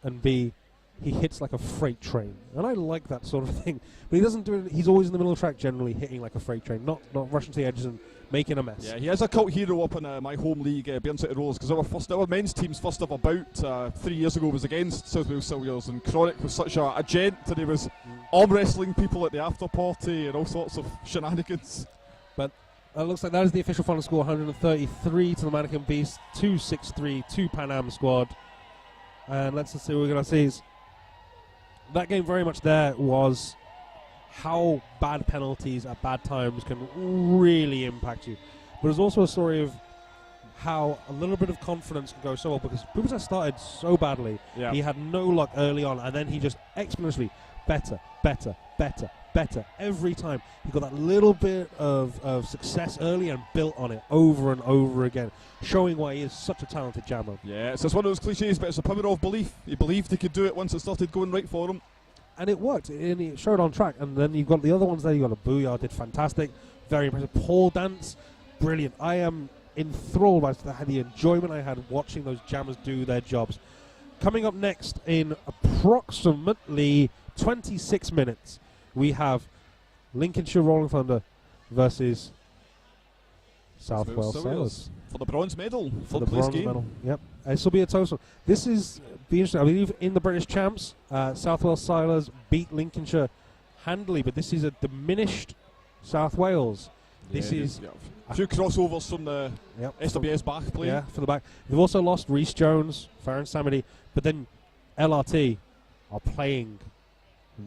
and B, he hits like a freight train, and I like that sort of thing. But he doesn't do it. He's always in the middle of the track, generally hitting like a freight train, not rushing to the edges and making a mess. Yeah, he is a cult hero up in my home league, Bairn City Rollers, because our men's team's first ever bout 3 years ago was against South Wales Silvios, and Chronic was such a gent, and he was arm wrestling people at the after party and all sorts of shenanigans. But looks like that is the official final score, 133 to the Mannequin Beast, 263 to Pan Am squad. And let's see what we're going to see. That game very much there was how bad penalties at bad times can really impact you. But it's also a story of how a little bit of confidence can go so well, because Bubasar started so badly. Yeah. He had no luck early on, and then he just exponentially better every time. He got that little bit of success early and built on it over and over again, showing why he is such a talented jammer. Yeah, it's just one of those cliches, but it's the power of belief. He believed he could do it once it started going right for him. And it worked, and it showed on track. And then you've got the other ones there. You've got a Booyah, did fantastic, very impressive. Paul Dance, brilliant. I am enthralled by the enjoyment I had watching those jammers do their jobs. Coming up next in approximately 26 minutes, we have Lincolnshire Rolling Thunder versus South Wales Sailors for the bronze medal. for the Third place bronze game. medal. Yep, this will be a total. This is be interesting. I believe in the British champs, South Wales Sailors beat Lincolnshire handily, but this is a diminished South Wales. This is a few crossovers from the yep, SWS back play. Yeah, for the back. They've also lost Rhys Jones, Farron Samity, but then LRT are playing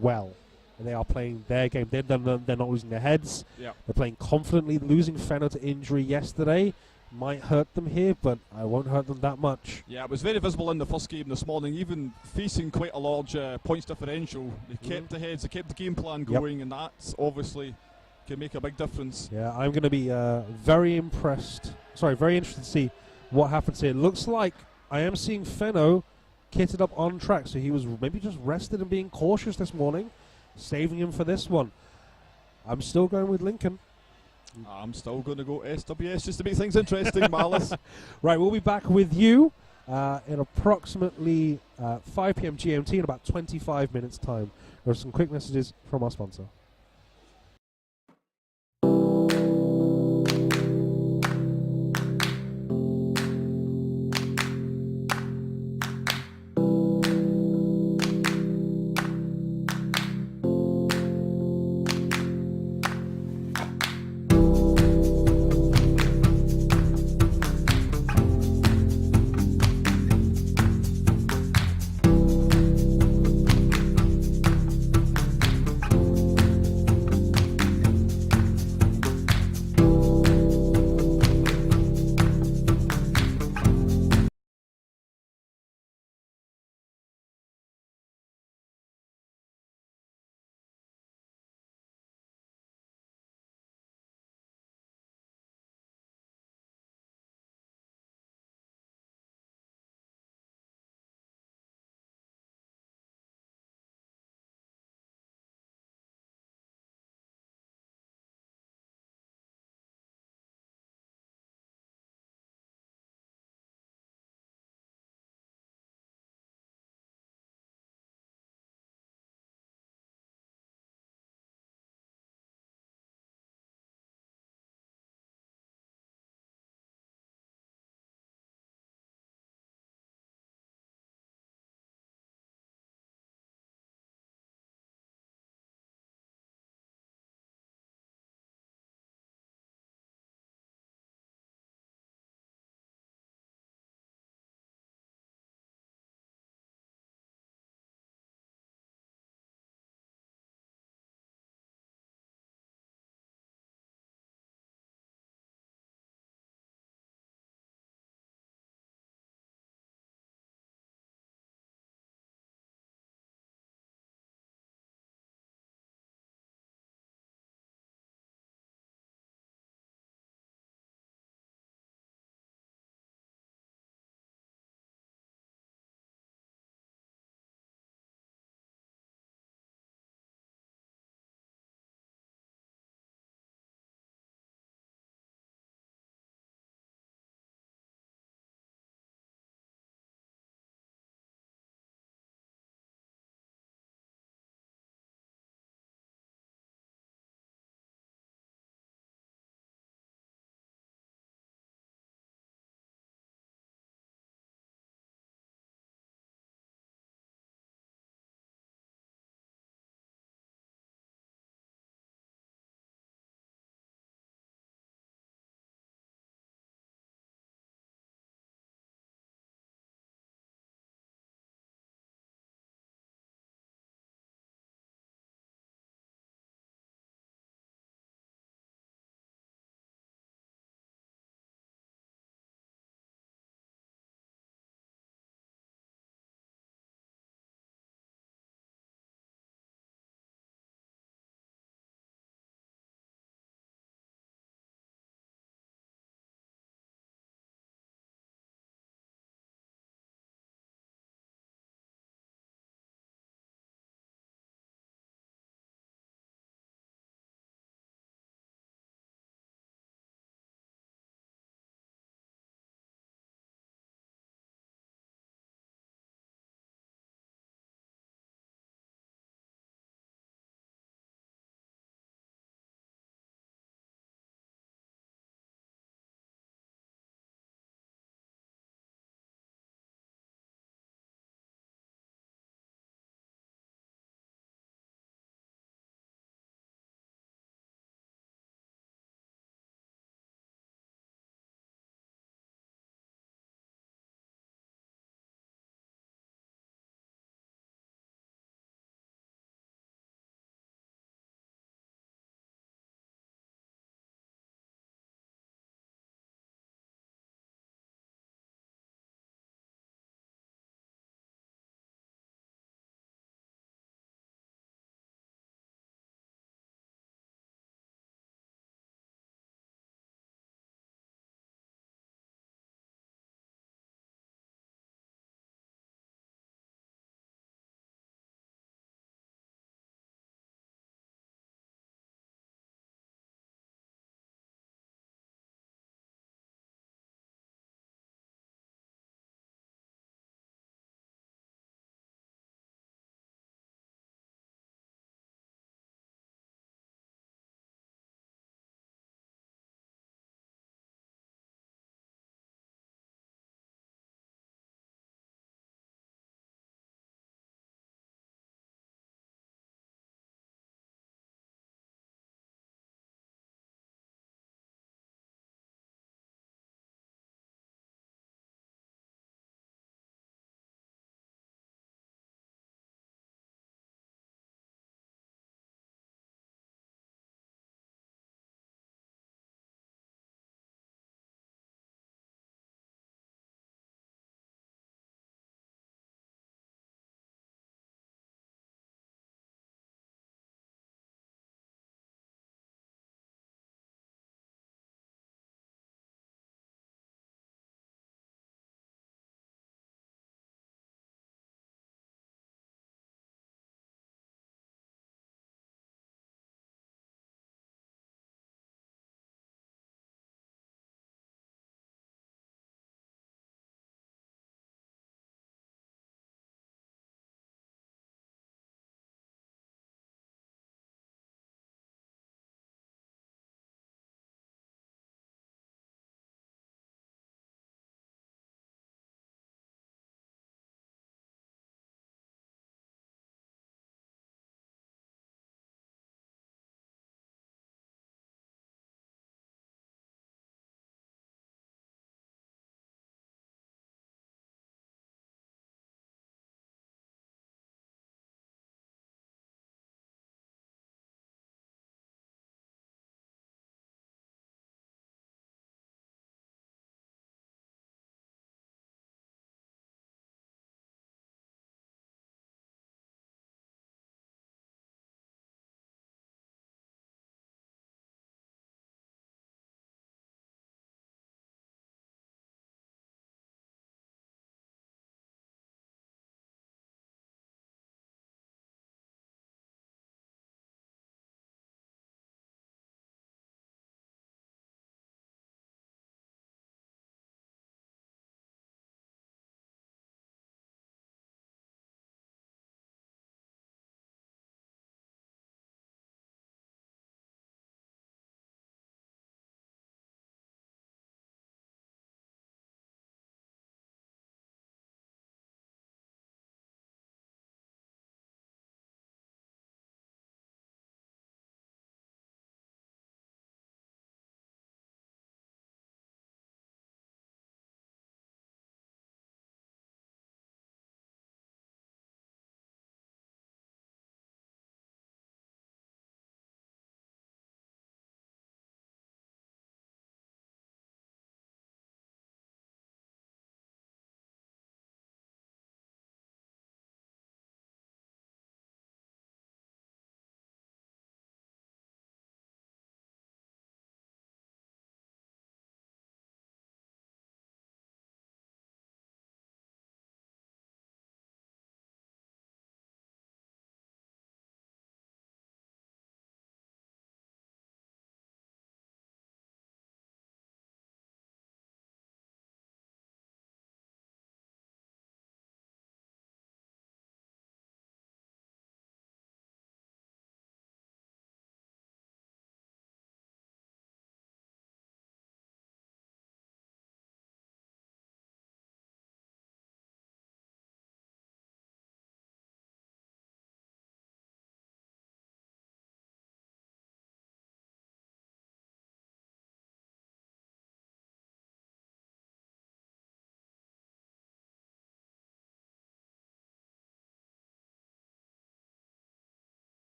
well. And they are playing their game. They're not losing their heads. Yeah. They're playing confidently. Losing Fenno to injury yesterday might hurt them here, but I won't hurt them that much. Yeah, it was very visible in the first game this morning. Even facing quite a large points differential, they kept the heads, they kept the game plan going, and that's obviously can make a big difference. Yeah, I'm going to be very interested to see what happens here. Looks like I am seeing Fenno kitted up on track, so he was maybe just rested and being cautious this morning, saving him for this one. I'm still going with Lincoln. I'm still going to go SWS just to make things interesting, Malice. Right, we'll be back with you in approximately 5 p.m. GMT in about 25 minutes' time. There are some quick messages from our sponsor.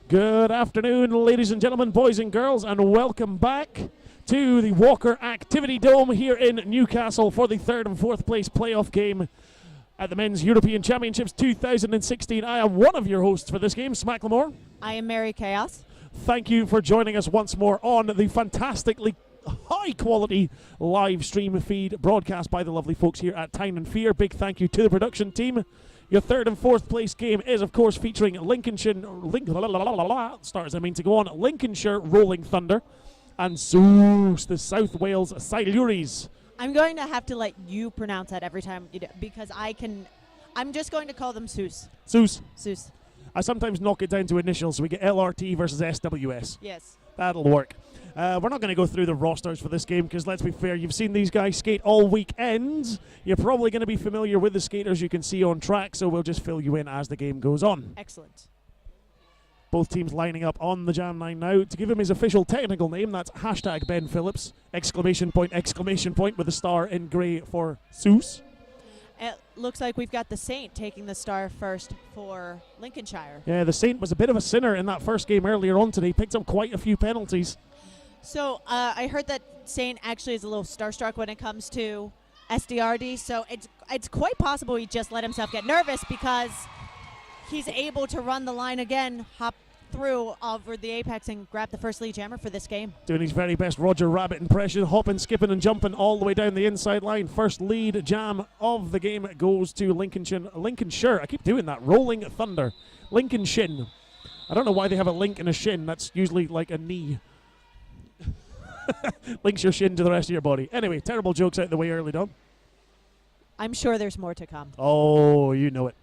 Good afternoon, ladies and gentlemen, boys and girls, and welcome back to the Walker Activity Dome here in Newcastle for the 3rd and 4th place playoff game at the Men's European Championships 2016. I am one of your hosts for this game, Smack Lamore. I am Mary Chaos. Thank you for joining us once more on the fantastically high-quality live stream feed broadcast by the lovely folks here at Tyne and Fear. Big thank you to the production team. Your 3rd and 4th place game is, of course, featuring Lincolnshire Rolling Thunder and Zeus, the South Wales Silures. I'm going to have to let you pronounce that every time you do, because I'm just going to call them Zeus. Zeus. Zeus. I sometimes knock it down to initials, so we get LRT versus SWS. Yes. That'll work. We're not going to go through the rosters for this game because, let's be fair, you've seen these guys skate all weekend. You're probably going to be familiar with the skaters you can see on track, so we'll just fill you in as the game goes on. Excellent. Both teams lining up on the Jam 9 now. To give him his official technical name, that's hashtag Ben Phillips, exclamation point, with a star in grey for Zeus. It looks like we've got the Saint taking the star first for Lincolnshire. Yeah, the Saint was a bit of a sinner in that first game earlier on today. Picked up quite a few penalties. So I heard that Saint actually is a little starstruck when it comes to SDRD, so it's quite possible he just let himself get nervous because he's able to run the line again, hop through over the apex and grab the first lead jammer for this game. Doing his very best Roger Rabbit impression, hopping, skipping and jumping all the way down the inside line. First lead jam of the game goes to Lincolnshire. I keep doing that. Rolling Thunder. Lincoln Shin. I don't know why they have a link and a shin. That's usually like a knee. Links your shin to the rest of your body. Anyway, terrible jokes out the way early on. I'm sure there's more to come. Oh, you know it.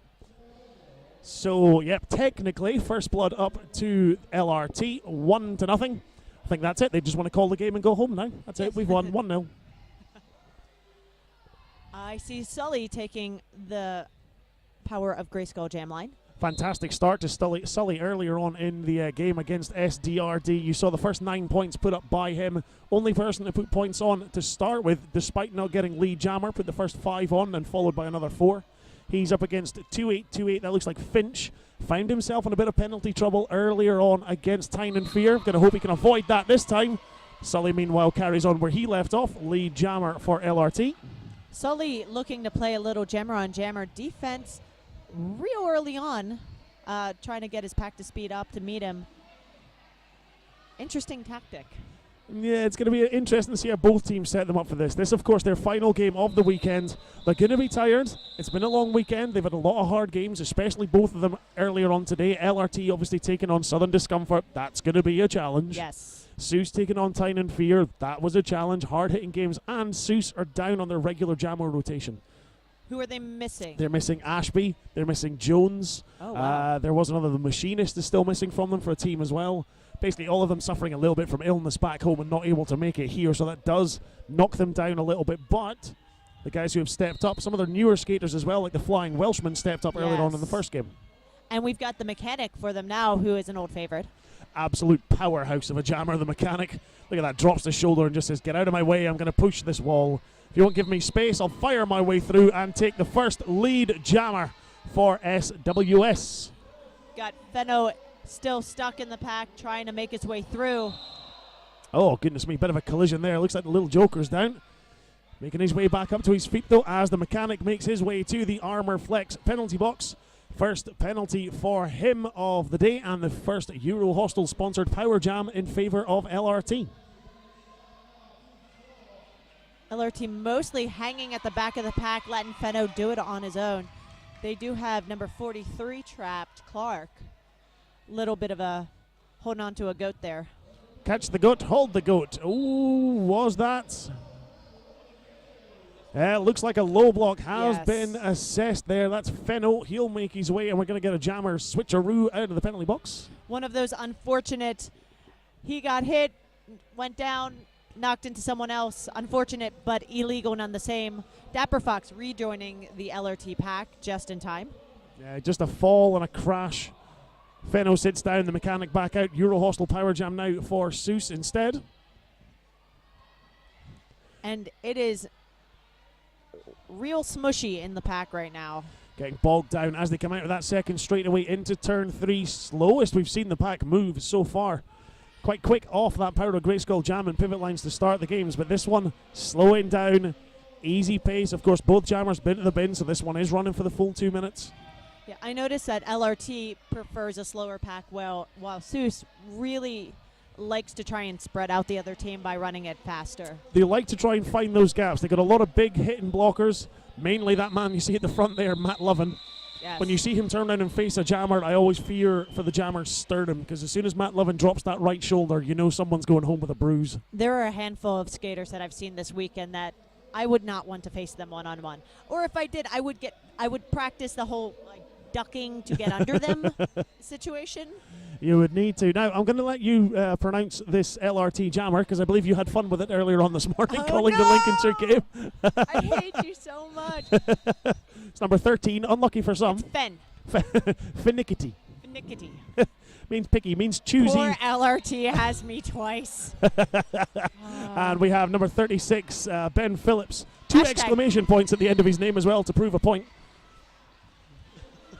So, yep, technically, first blood up to LRT, 1-0. I think that's it. They just want to call the game and go home now. That's it. We've won 1-0. I see Sully taking the Power of Grayskull jam line. Fantastic start to Sully earlier on in the game against SDRD. You saw the first 9 points put up by him. Only person to put points on to start with, despite not getting lead jammer. Put the first 5 on and followed by another 4. He's up against 2-8-2-8. That looks like Finch. Found himself in a bit of penalty trouble earlier on against Tyne and Fear. Going to hope he can avoid that this time. Sully, meanwhile, carries on where he left off. Lead jammer for LRT. Sully looking to play a little jammer on jammer defense real early on, trying to get his pack to speed up to meet him. Interesting tactic. Yeah, it's going to be interesting to see how both teams set them up for this. This, of course, their final game of the weekend. They're going to be tired. It's been a long weekend. They've had a lot of hard games, especially both of them earlier on today. LRT obviously taking on Southern Discomfort. That's going to be a challenge. Yes. Zeus taking on Tyne and Fear. That was a challenge. Hard-hitting games. And Zeus are down on their regular jammer rotation. Who are they missing? They're missing Ashby. They're missing Jones. Oh, wow. There was another. The Machinist is still missing from them for a team as well. Basically, all of them suffering a little bit from illness back home and not able to make it here, so that does knock them down a little bit. But the guys who have stepped up, some of their newer skaters as well, like the Flying Welshman, stepped up earlier on in the first game. And we've got the Mechanic for them now, who is an old favorite. Absolute powerhouse of a jammer, the Mechanic. Look at that, drops the shoulder and just says, get out of my way, I'm going to push this wall. If you won't give me space, I'll fire my way through and take the first lead jammer for SWS. Got Fenno still stuck in the pack, trying to make his way through. Oh, goodness me, bit of a collision there. Looks like the little Joker's down. Making his way back up to his feet, though, as the Mechanic makes his way to the Armour Flex penalty box. First penalty for him of the day, and the first Euro Hostel-sponsored Power Jam in favour of LRT. LRT mostly hanging at the back of the pack, letting Fenno do it on his own. They do have number 43 trapped, Clark. Little bit of a holding on to a goat there. Catch the goat, hold the goat. Ooh, was that? Looks like a low block has been assessed there. That's Fenno. He'll make his way, and we're going to get a jammer switcheroo out of the penalty box. One of those unfortunate, he got hit, went down, knocked into someone else. Unfortunate, but illegal none the same. Dapper Fox rejoining the LRT pack just in time. Yeah, just a fall and a crash. Fenno sits down, the Mechanic back out. Euro Hostel Power Jam now for Zeus instead. And it is real smushy in the pack right now. getting bogged down as they come out of that second straightaway into turn 3. Slowest we've seen the pack move so far. Quite quick off that Power of Grayskull jam and pivot lines to start the games, but this one slowing down, easy pace. Of course, both jammers been to the bin, so this one is running for the full 2 minutes. Yeah, I noticed that LRT prefers a slower pack while Seuss really likes to try and spread out the other team by running it faster. They like to try and find those gaps. They got a lot of big hitting blockers, mainly that man you see at the front there, Matt Lovin. Yes. When you see him turn around and face a jammer, I always fear for the jammer's sternum, because as soon as Matt Lovin drops that right shoulder, you know someone's going home with a bruise. There are a handful of skaters that I've seen this weekend that I would not want to face them one-on-one. Or if I did, I would practice the whole ducking to get under them situation. You would need to. Now, I'm going to let you pronounce this LRT jammer, because I believe you had fun with it earlier on this morning, calling the Lincolnshire game. I hate you so much. It's number 13, unlucky for some. It's Fen. Finickety. Finickety. Means picky, means choosy. Poor LRT has me twice. And we have number 36, Ben Phillips. 2 Hashtag. exclamation points at the end of his name as well to prove a point.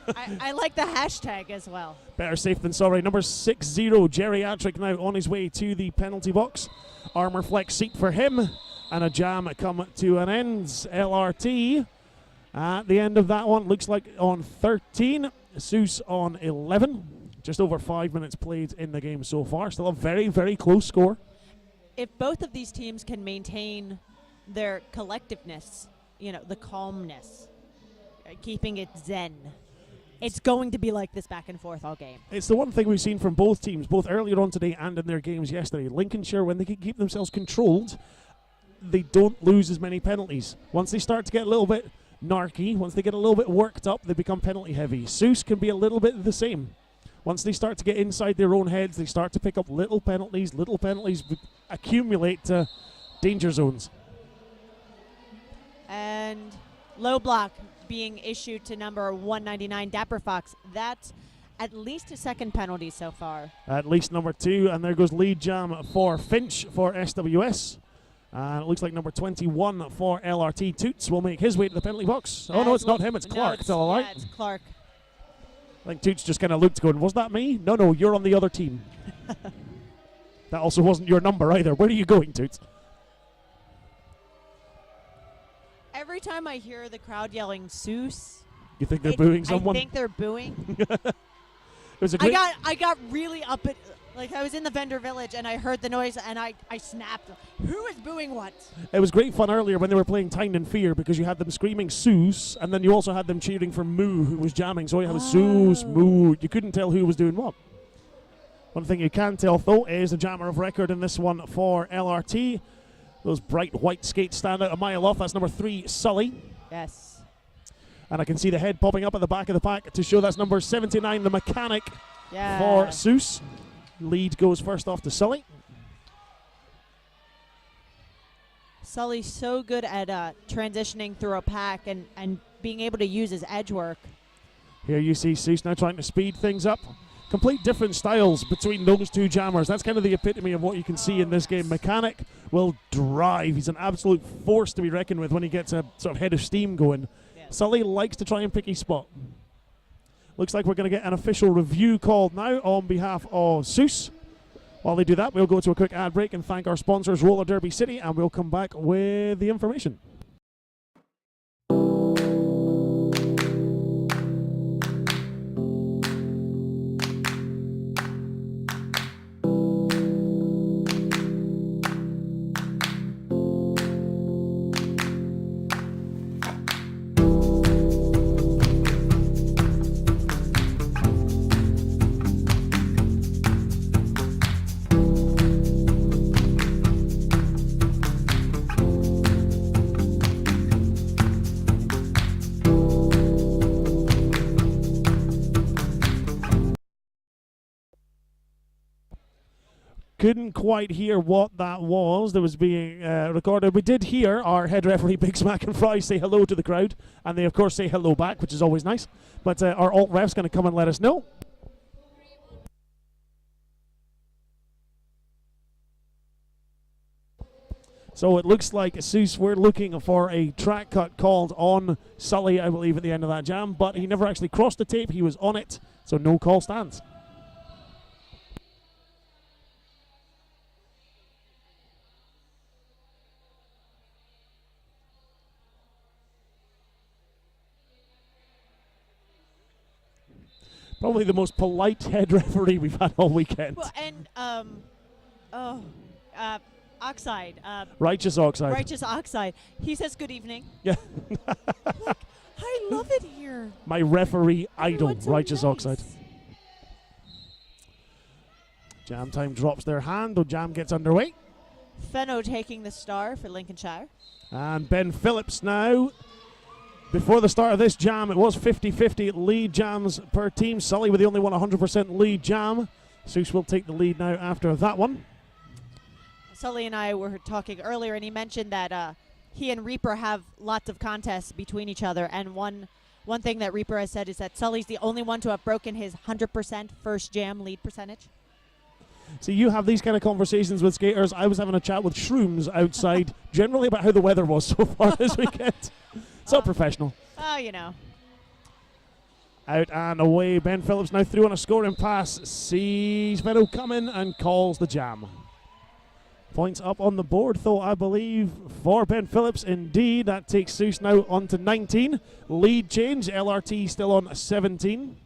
I like the hashtag as well. Better safe than sorry. Number 60, Geriatric, now on his way to the penalty box. Armor flex seat for him. And a jam come to an end. LRT at the end of that one. Looks like on 13. Seuss on 11. Just over 5 minutes played in the game so far. Still a very, very close score. If both of these teams can maintain their collectiveness, the calmness, keeping it zen, it's going to be like this back and forth all game. It's the one thing we've seen from both teams, both earlier on today and in their games yesterday. Lincolnshire, when they can keep themselves controlled, they don't lose as many penalties. Once they start to get a little bit narky, once they get a little bit worked up, they become penalty heavy. Seuss can be a little bit the same. Once they start to get inside their own heads, they start to pick up little penalties accumulate to danger zones. And low block being issued to number 199, Dapper Fox. That's at least a second penalty so far. At least number 2, and there goes lead jam for Finch for SWS. It looks like number 21 for LRT. Toots will make his way to the penalty box. Oh, no, it's not him, it's Clark. It's all right. Yeah, it's Clark. I think Toots just kind of looked going, was that me? No, you're on the other team. That also wasn't your number either. Where are you going, Toots? Every time I hear the crowd yelling Seuss, You think they're booing someone? I think they're booing. It was a great I got really up at, I was in the vendor village and I heard the noise and I snapped. Who is booing what? It was great fun earlier when they were playing Tyne and Fear, because you had them screaming Seuss, and then you also had them cheering for Moo, who was jamming. So you had Seuss, Moo. You couldn't tell who was doing what. One thing you can tell, though, is the jammer of record in this one for LRT. Those bright white skates stand out a mile off. That's number 3, Sully. Yes. And I can see the head popping up at the back of the pack to show that's number 79, the Mechanic Yeah. for Seuss. Lead goes first off to Sully. Sully's so good at transitioning through a pack and being able to use his edge work. Here you see Seuss now trying to speed things up. Complete different styles between those two jammers. That's kind of the epitome of what you can see in this game. Mechanic will drive. He's an absolute force to be reckoned with when he gets a sort of head of steam going. Yeah. Sully likes to try and pick his spot. Looks like we're going to get an official review called now on behalf of Seuss. While they do that, we'll go to a quick ad break and thank our sponsors, Roller Derby City, and we'll come back with the information. Couldn't quite hear what that was that was being recorded. We did hear our head referee Big Smack and Fry say hello to the crowd, and they of course say hello back, which is always nice. But our alt ref's going to come and let us know. So it looks like Seuss, we're looking for a track cut called on Sully, I believe, at the end of that jam, but he never actually crossed the tape. He was on it, so no call stands. Probably the most polite head referee we've had all weekend. Well, and Oxide. Righteous Oxide. Righteous Oxide. He says good evening. Yeah. Look, I love it here. My referee idol, Everyone's so Righteous nice. Oxide. Jam Time drops their hand, though Jam gets underway. Fenno taking the star for Lincolnshire. And Ben Phillips now. Before the start of this jam, it was 50-50 lead jams per team. Sully with the only one 100% lead jam. Seuss will take the lead now after that one. Sully and I were talking earlier, and he mentioned that he and Reaper have lots of contests between each other. And one thing that Reaper has said is that Sully's the only one to have broken his 100% first jam lead percentage. So you have these kind of conversations with skaters. I was having a chat with Shrooms outside, generally about how the weather was so far this weekend. So professional. Oh, you know. Out and away. Ben Phillips now through on a scoring pass. Sees Fenno coming and calls the jam. Points up on the board, though, I believe, for Ben Phillips. Indeed, that takes Seuss now on to 19. Lead change. LRT still on 17.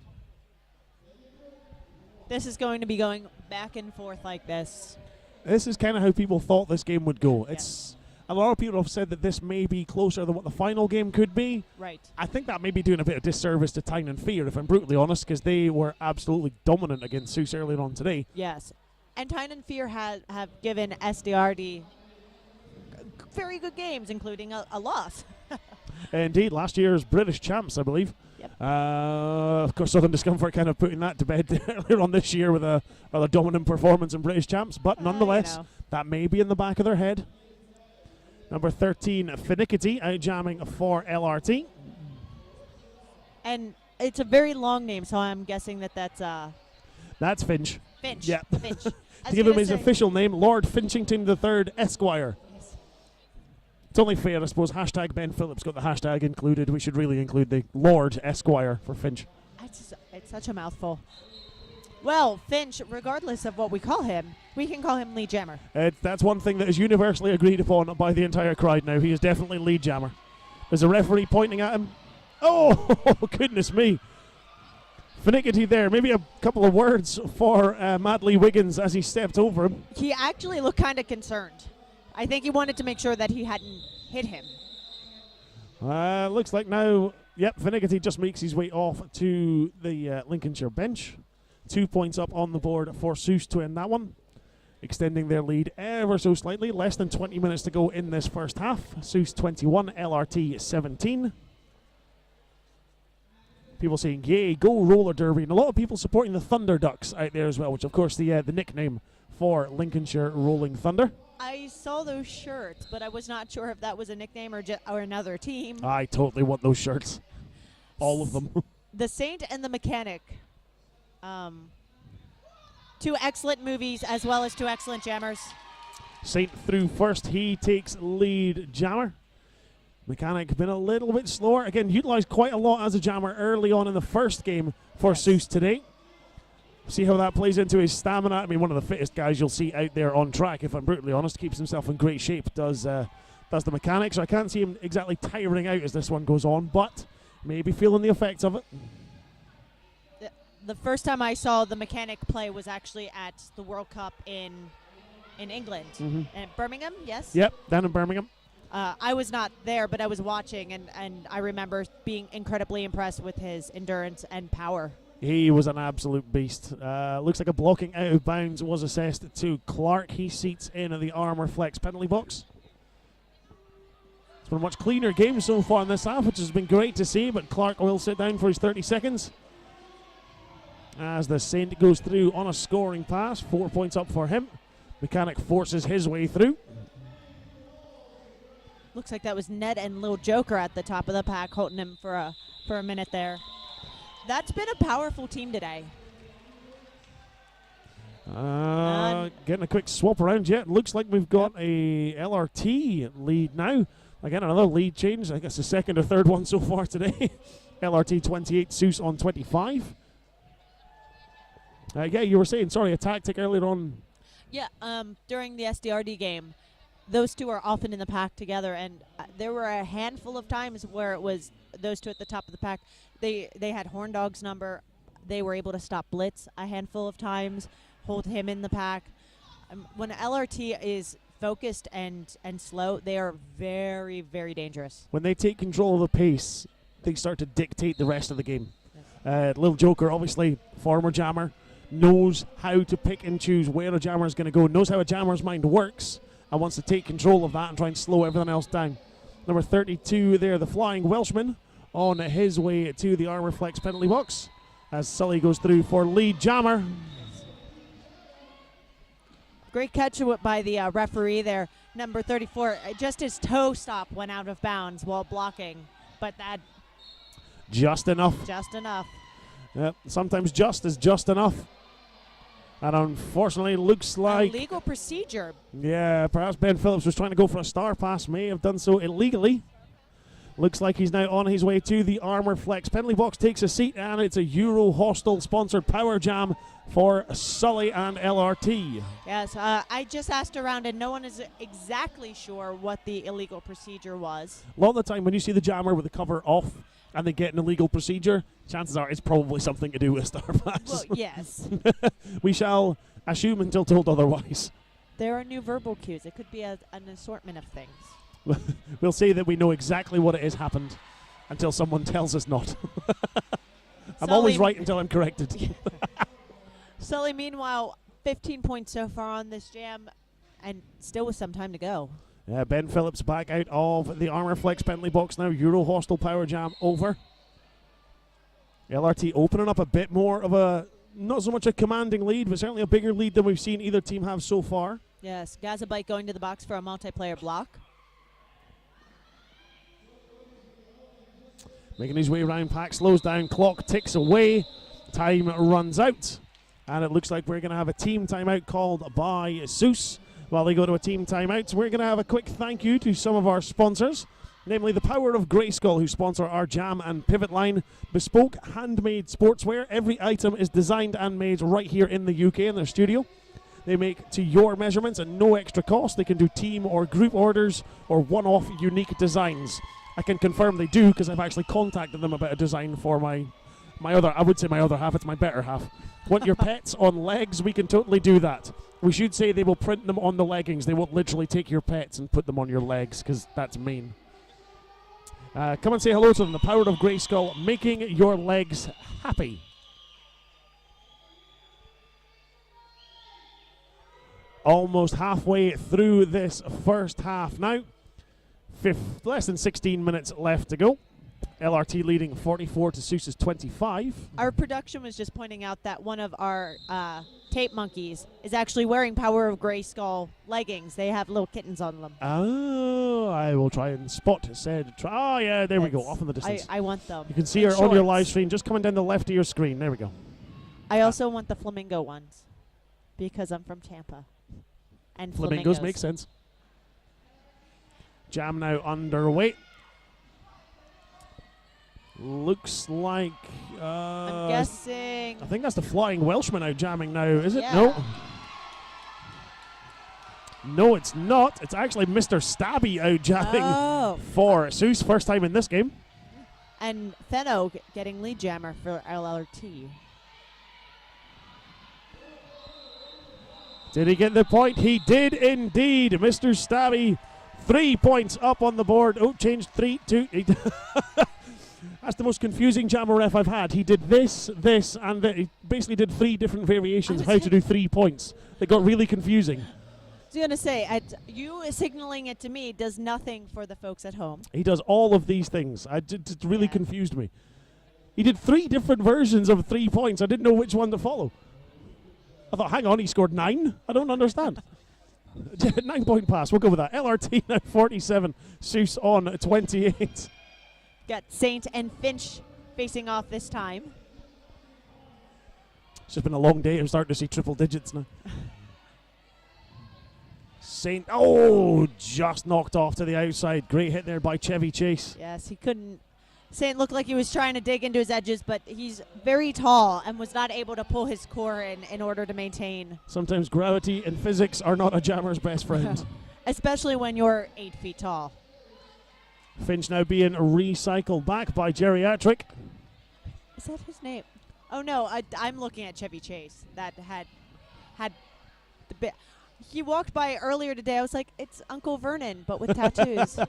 This is going to be going back and forth like this. This is kind of how people thought this game would go. It's a lot of people have said that this may be closer than what the final game could be. Right. I think that may be doing a bit of disservice to Tyne and Fear, if I'm brutally honest, because they were absolutely dominant against Seuss earlier on today. Yes. And Tyne and Fear have given SDRD very good games, including a loss. Indeed, last year's British champs, I believe. Yep. Of course, Southern Discomfort kind of putting that to bed earlier on this year with a rather dominant performance in British champs, but nonetheless, you know. that may be in the back of their head. Number 13, Finickety, out jamming for LRT. And it's a very long name, so I'm guessing that's That's Finch. Finch. Yeah. Finch. To give him his official name, Lord Finchington III, Esquire. Yes. It's only fair, I suppose. Hashtag Ben Phillips got the hashtag included. We should really include the Lord Esquire for Finch. It's such a mouthful. Well, Finch, regardless of what we call him, we can call him lead jammer. That's one thing that is universally agreed upon by the entire crowd now. He is definitely lead jammer. There's a referee pointing at him. Oh, goodness me. Finickety there. Maybe a couple of words for Matt Lee Wiggins as he stepped over him. He actually looked kind of concerned. I think he wanted to make sure that he hadn't hit him. Looks like now, Finickety just makes his way off to the Lincolnshire bench. 2 points up on the board for Seuss to end that one, extending their lead ever so slightly. Less than 20 minutes to go in this first half. Seuss 21, LRT 17. People saying, yay, go roller derby. And a lot of people supporting the Thunder Ducks out there as well, which of course the nickname for Lincolnshire Rolling Thunder. I saw those shirts, but I was not sure if that was a nickname or another team. I totally want those shirts. All of them. The Saint and the Mechanic. Two excellent movies as well as two excellent jammers. Saint through first. He takes lead jammer. Mechanic been a little bit slower. Again, utilized quite a lot as a jammer early on in the first game for Seuss today. See how that plays into his stamina. I mean, one of the fittest guys you'll see out there on track, if I'm brutally honest. Keeps himself in great shape, does the Mechanic. So I can't see him exactly tiring out as this one goes on, but maybe feeling the effects of it. The first time I saw the Mechanic play was actually at the World Cup in England. And Birmingham, yes? Yep, down in Birmingham. I was not there, but I was watching, and I remember being incredibly impressed with his endurance and power. He was an absolute beast. Looks like a blocking out of bounds was assessed to Clark. He seats in at the Armour Flex penalty box. It's been a much cleaner game so far in this half, which has been great to see, but Clark will sit down for his 30 seconds. As the Saint goes through on a scoring pass, 4 points up for him. Mechanic forces his way through. Looks like that was Ned and Lil Joker at the top of the pack holding him for a minute there. That's been a powerful team today. getting a quick swap around yet. Looks like we've got a LRT lead now. Again, another lead change. I guess the second or third one so far today. LRT 28, Seuss on 25. Yeah, you were saying, sorry, a tactic earlier on. Yeah, during the SDRD game, those two are often in the pack together, and there were a handful of times where it was those two at the top of the pack. They had Horndog's number. They were able to stop Blitz a handful of times, hold him in the pack. When LRT is focused and slow, they are very, very dangerous. When they take control of the pace, they start to dictate the rest of the game. Little Joker, obviously, former jammer, knows how to pick and choose where a jammer is going to go, knows how a jammer's mind works, and wants to take control of that and try and slow everything else down. Number 32 there, the Flying Welshman, on his way to the Armor Flex penalty box as Sully goes through for lead jammer. Great catch by the referee there, number 34. Just his toe stop went out of bounds while blocking, but that Just enough. just enough. Yep, sometimes just is just enough. And unfortunately, looks like... Illegal procedure. Yeah, perhaps Ben Phillips was trying to go for a star pass, may have done so illegally. Looks like he's now on his way to the Armor Flex. Penalty box takes a seat, and it's a Euro Hostel sponsored power jam for Sully and LRT. Yes, I just asked around, and no one is exactly sure what the illegal procedure was. A lot of the time when you see the jammer with the cover off and they get an illegal procedure, chances are it's probably something to do with star pass. Well, yes. We shall assume until told otherwise. There are new verbal cues. It could be an assortment of things. We'll say that we know exactly what it has happened until someone tells us not. I'm always Sully- right until I'm corrected. Sully, meanwhile, 15 points so far on this jam, and still with some time to go. Yeah, Ben Phillips back out of the Armor Flex penalty box now. Euro Hostel power jam over. LRT opening up a bit more of a, not so much a commanding lead, but certainly a bigger lead than we've seen either team have so far. Yes, Gazabite going to the box for a multiplayer block. Making his way around, pack slows down, clock ticks away, time runs out. And it looks like we're going to have a team timeout called by Seuss. While they go to a team timeout, we're going to have a quick thank you to some of our sponsors, namely the Power of Grayskull, who sponsor our jam and pivot line. Bespoke, handmade sportswear. Every item is designed and made right here in the UK in their studio. They make to your measurements and no extra cost. They can do team or group orders or one-off unique designs. I can confirm they do because I've actually contacted them about a design for my other, I would say my other half, it's my better half. Want your pets on legs? We can totally do that. We should say they will print them on the leggings. They won't literally take your pets and put them on your legs because that's mean. Come and say hello to them. The Power of Grayskull, making your legs happy. Almost halfway through this first half now. Less than 16 minutes left to go. LRT leading 44 to Seuss's 25. Our production was just pointing out that one of our tape monkeys is actually wearing Power of Grayskull leggings. They have little kittens on them. Oh, I will try and spot said. Oh, yeah, there we go, off in the distance. I want them. You can see her on your live stream, just coming down the left of your screen. There we go. I also want the flamingo ones because I'm from Tampa. And Flamingos make sense. Jam now underway. Looks like... I'm guessing... I think that's the Flying Welshman out jamming now, is it? Yeah. No. No, it's not. It's actually Mr. Stabby out jamming for Seuss. First time in this game. And Fenno getting lead jammer for LRT. Did he get the point? He did indeed. Mr. Stabby, 3 points up on the board. Oh, changed 3, 2. That's the most confusing jammer ref I've had. He did this, and he basically did 3 different variations of how to do 3 points. They got really confusing. I was going to say, you signaling it to me does nothing for the folks at home. He does all of these things. It really confused me. He did 3 different versions of 3 points. I didn't know which one to follow. I thought, hang on, he scored 9? I don't understand. 9-point pass. We'll go with that. LRT now 47. Seuss on 28. Got Saint and Finch facing off this time. It's just been a long day. I'm starting to see triple digits now. Saint, oh, just knocked off to the outside. Great hit there by Chevy Chase. Yes, he couldn't. Saint looked like he was trying to dig into his edges, but he's very tall and was not able to pull his core in order to maintain. Sometimes gravity and physics are not a jammer's best friend. Especially when you're 8 feet tall. Finch now being recycled back by Geriatric. Is that his name? Oh no, I'm looking at Chevy Chase. That had the bit. He walked by earlier today. I was like, it's Uncle Vernon, but with tattoos.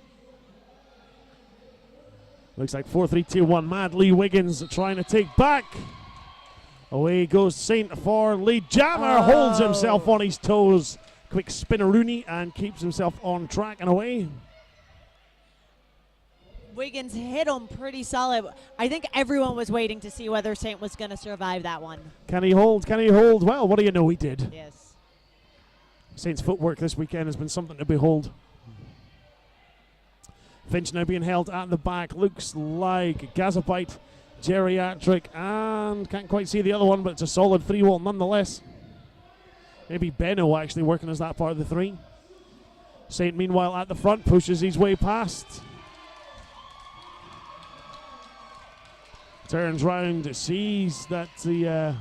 Looks like 4-3-2-1. Mad Lee Wiggins trying to take back. Away goes Saint for lead. Jammer holds himself on his toes. Quick spinneroonie and keeps himself on track and away. Wiggins hit him pretty solid. I think everyone was waiting to see whether Saint was going to survive that one. Can he hold? Can he hold? Well, what do you know? He did. Yes. Saint's footwork this weekend has been something to behold. Finch now being held at the back. Looks like Gazabite, Geriatric, and can't quite see the other one, but it's a solid 3-wall nonetheless. Maybe Benno actually working as that part of the 3. Saint, meanwhile, at the front, pushes his way past. Turns round, sees that the...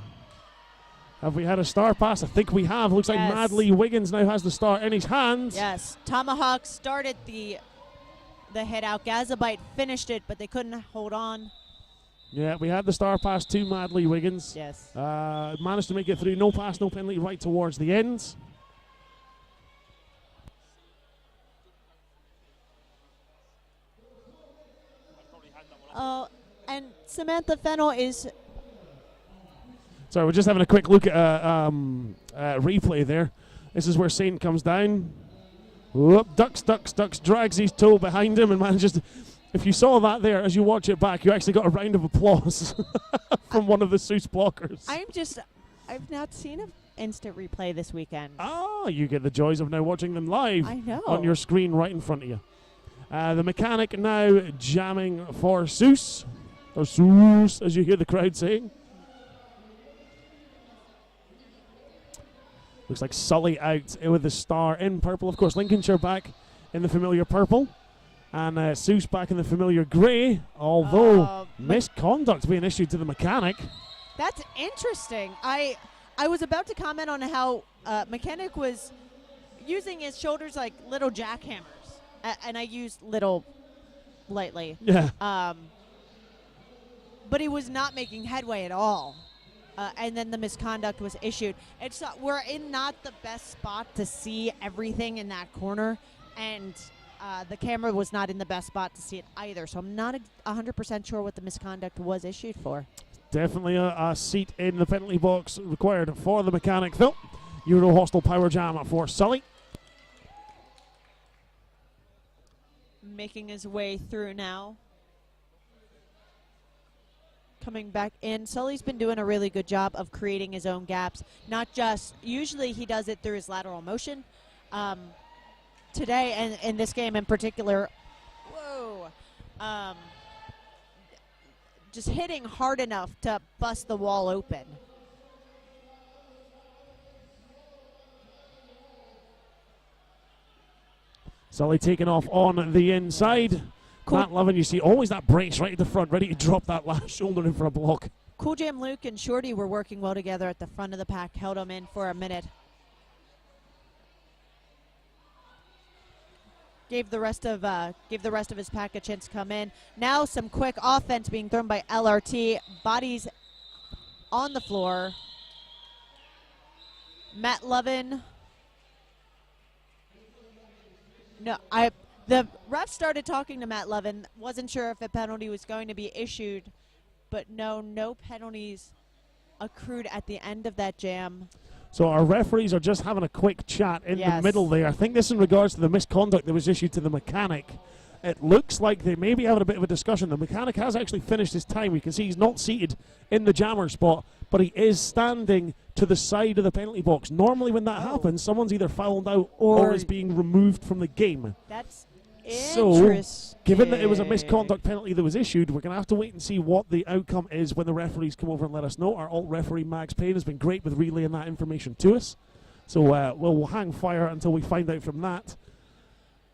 have we had a star pass? I think we have. Looks like Yes. Mad Lee Wiggins now has the star in his hands. Yes. Tomahawk started the hit out. Gazabite finished it, but they couldn't hold on. Yeah, we had the star pass to Mad Lee Wiggins. Yes. Managed to make it through. No pass, no penalty right towards the end. And Samantha Fennell is... Sorry, we're just having a quick look at replay there. This is where Saint comes down. Whoop, ducks, drags his toe behind him and manages to... If you saw that there, as you watch it back, you actually got a round of applause from one of the Seuss blockers. I've not seen an instant replay this weekend. Ah, you get the joys of now watching them live I know. on your screen right in front of you. The mechanic now jamming for Seuss. Or Seuss, as you hear the crowd saying. Looks like Sully out with the star in purple. Of course, Lincolnshire back in the familiar purple. And Seuss back in the familiar grey. Although misconduct being issued to the mechanic. That's interesting. I was about to comment on how Mechanic was using his shoulders like little jackhammers. And I used little lightly. Yeah. But he was not making headway at all. And then the misconduct was issued. We're in not the best spot to see everything in that corner. And the camera was not in the best spot to see it either. So I'm not 100% sure what the misconduct was issued for. Definitely a seat in the penalty box required for the mechanic, though. Euro Hostel Power Jam for Sully. Making his way through now. Coming back in. Sully's been doing a really good job of creating his own gaps. Not just, usually he does it through his lateral motion. Today, and in this game in particular, just hitting hard enough to bust the wall open. Sully taking off on the inside. Cool. Matt Lovin, you see always that brace right at the front, ready to drop that last shoulder in for a block. Cool Jam Luke and Shorty were working well together at the front of the pack, held him in for a minute. Gave the rest of his pack a chance to come in. Now some quick offense being thrown by LRT. Bodies on the floor. Matt Lovin. The ref started talking to Matt Lovin. Wasn't sure if a penalty was going to be issued, but no penalties accrued at the end of that jam. So our referees are just having a quick chat in the middle there. I think this in regards to the misconduct that was issued to the mechanic. It looks like they may be having a bit of a discussion. The mechanic has actually finished his time. We can see he's not seated in the jammer spot, but he is standing to the side of the penalty box. Normally when that happens, someone's either fouled out or is being removed from the game. That's so, interesting. Given that it was a misconduct penalty that was issued, we're going to have to wait and see what the outcome is when the referees come over and let us know. Our alt referee, Max Payne, has been great with relaying that information to us. So we'll hang fire until we find out from that.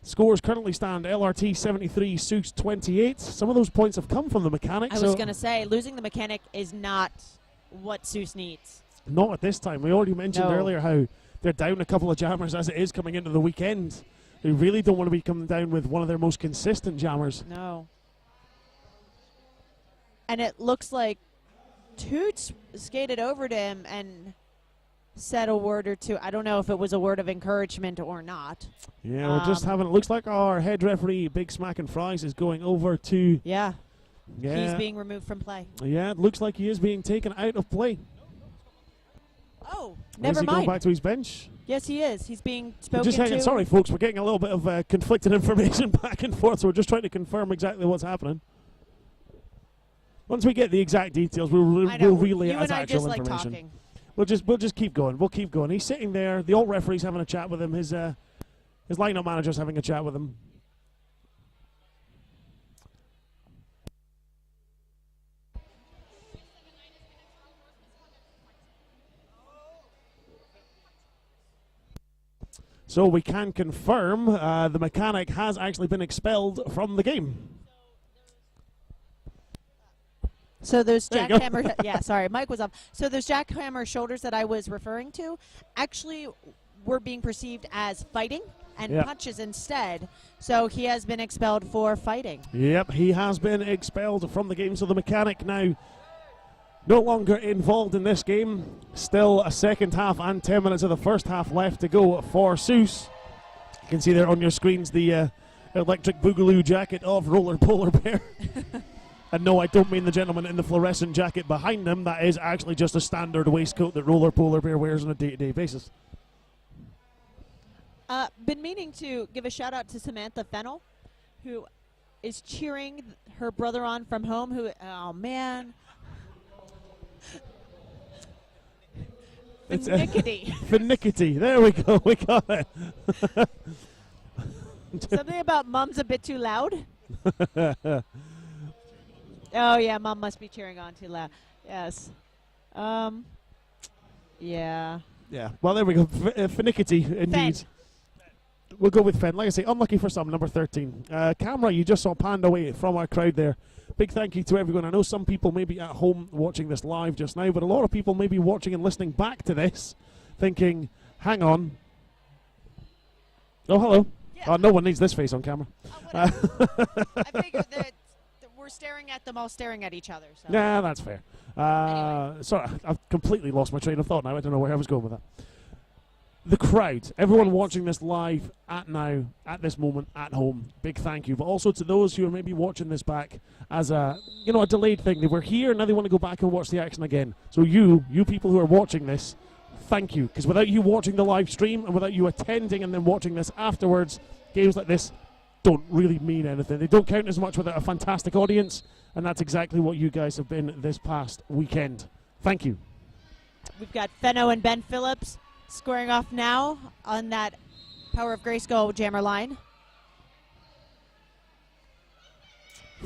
Scores currently stand LRT 73, Seuss 28. Some of those points have come from the mechanic. I was going to say, losing the mechanic is not what Seuss needs. Not at this time. We already mentioned No. earlier how they're down a couple of jammers as it is coming into the weekend. They really don't want to be coming down with one of their most consistent jammers. No. And it looks like Toots skated over to him and said a word or two. I don't know if it was a word of encouragement or not. Yeah, we're just having, it looks like our head referee, Big Smack and Fries, is going over to... Yeah. Yeah. He's being removed from play. Yeah, it looks like he is being taken out of play. Oh, Is never he going mind. back to his bench? Yes, he is. He's being spoken Just hanging. to. Sorry, folks, we're getting a little bit of conflicting information back and forth, so we're just trying to confirm exactly what's happening. Once we get the exact details, we'll I know. relay You it as and I actual just like information. talking. We'll just keep going. We'll keep going. He's sitting there. The old referee's having a chat with him. His lineup manager's having a chat with him. So we can confirm the mechanic has actually been expelled from the game. So those There you go. jackhammer, yeah, sorry, Mike was off. So those jackhammer shoulders that I was referring to actually were being perceived as fighting and Yeah. punches instead. So he has been expelled for fighting. Yep, he has been expelled from the game. So the mechanic now no longer involved in this game. Still a second half and 10 minutes of the first half left to go for Seuss. You can see there on your screens the electric boogaloo jacket of Roller Polar Bear. And no, I don't mean the gentleman in the fluorescent jacket behind him. That is actually just a standard waistcoat that Roller Polar Bear wears on a day-to-day basis. Been meaning to give a shout out to Samantha Fennel, who is cheering her brother on from home. Who, oh man, It's Nickety. Finickety. There we go. We got it. Something about mom's a bit too loud. Oh yeah, mom must be cheering on too loud. Yes. Yeah. Yeah. Well, there we go. Finickety, indeed. Fen. We'll go with Fen. Like I say, unlucky for some, number 13. Camera, you just saw panned away from our crowd there. Big thank you to everyone. I know some people may be at home watching this live just now, but a lot of people may be watching and listening back to this thinking, hang on. Oh, hello. Yeah. Oh, no one needs this face on camera. I figured that we're staring at them all staring at each other. So. Yeah, that's fair. Sorry, I've completely lost my train of thought now. I don't know where I was going with that. The crowd, everyone watching this live at this moment, at home, big thank you. But also to those who are maybe watching this back as a delayed thing. They were here, now they want to go back and watch the action again. So you people who are watching this, thank you. Because without you watching the live stream and without you attending and then watching this afterwards, games like this don't really mean anything. They don't count as much without a fantastic audience, and that's exactly what you guys have been this past weekend. Thank you. We've got Fenno and Ben Phillips squaring off now on that Power of Grayskull jammer line.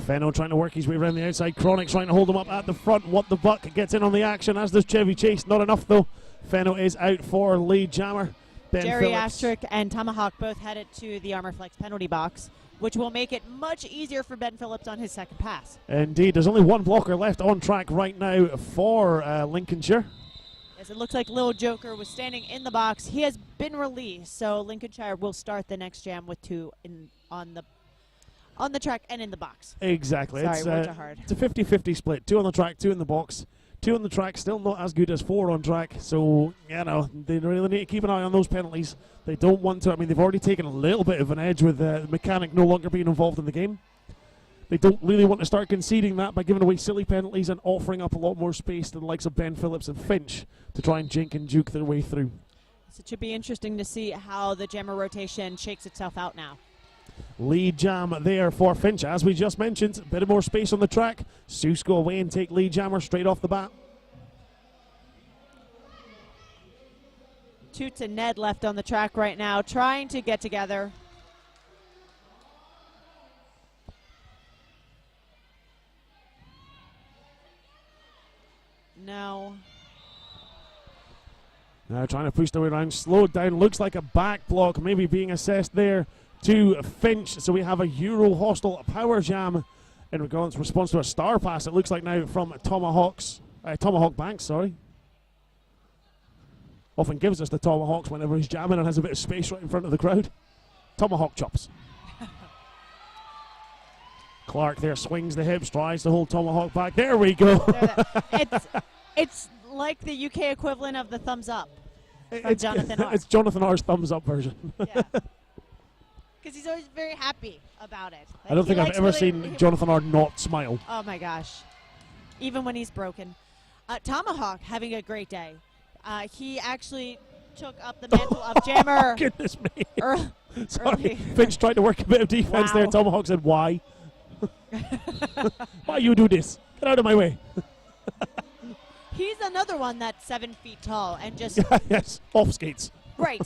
Fenno trying to work his way around the outside. Chronic trying to hold him up at the front. What the Buck gets in on the action, as does Chevy Chase. Not enough though. Fenno is out for lead jammer. Ben Jerry Phillips. Astrick and Tomahawk both headed to the Armor Flex penalty box, which will make it much easier for Ben Phillips on his second pass. Indeed, there's only one blocker left on track right now for Lincolnshire. As it looks like Lil Joker was standing in the box. He has been released, so Lincolnshire will start the next jam with two on the track and in the box. Exactly. Sorry, words are hard. It's a 50-50 split. 2 on the track, 2 in the box. 2 on the track, still not as good as 4 on track. So, they really need to keep an eye on those penalties. They don't want to. I mean, they've already taken a little bit of an edge with the mechanic no longer being involved in the game. They don't really want to start conceding that by giving away silly penalties and offering up a lot more space to the likes of Ben Phillips and Finch to try and jink and juke their way through. So it should be interesting to see how the jammer rotation shakes itself out now. Lead jam there for Finch. As we just mentioned, a bit of more space on the track. Seuss go away and take lead jammer straight off the bat. Toots and Ned left on the track right now, trying to get together. No. Now trying to push the way around, slowed down, looks like a back block maybe being assessed there to Finch. So we have a Euro hostile power jam in response to a star pass, it looks like now from Tomahawk Banks, sorry. Often gives us the Tomahawks whenever he's jamming and has a bit of space right in front of the crowd. Tomahawk chops. Clark there swings the hips, tries to hold Tomahawk back. There we go. It's like the UK equivalent of the thumbs up from Jonathan R. It's Jonathan R's thumbs up version. Yeah. Because he's always very happy about it. I don't think I've ever seen Jonathan R not smile. Oh my gosh. Even when he's broken. Tomahawk having a great day. He actually took up the mantle of jammer. Goodness me. Sorry, early. Finch tried to work a bit of defense there. Tomahawk said, why? Why you do this? Get out of my way. He's another one that's 7 feet tall and just... Yes, off skates. Right.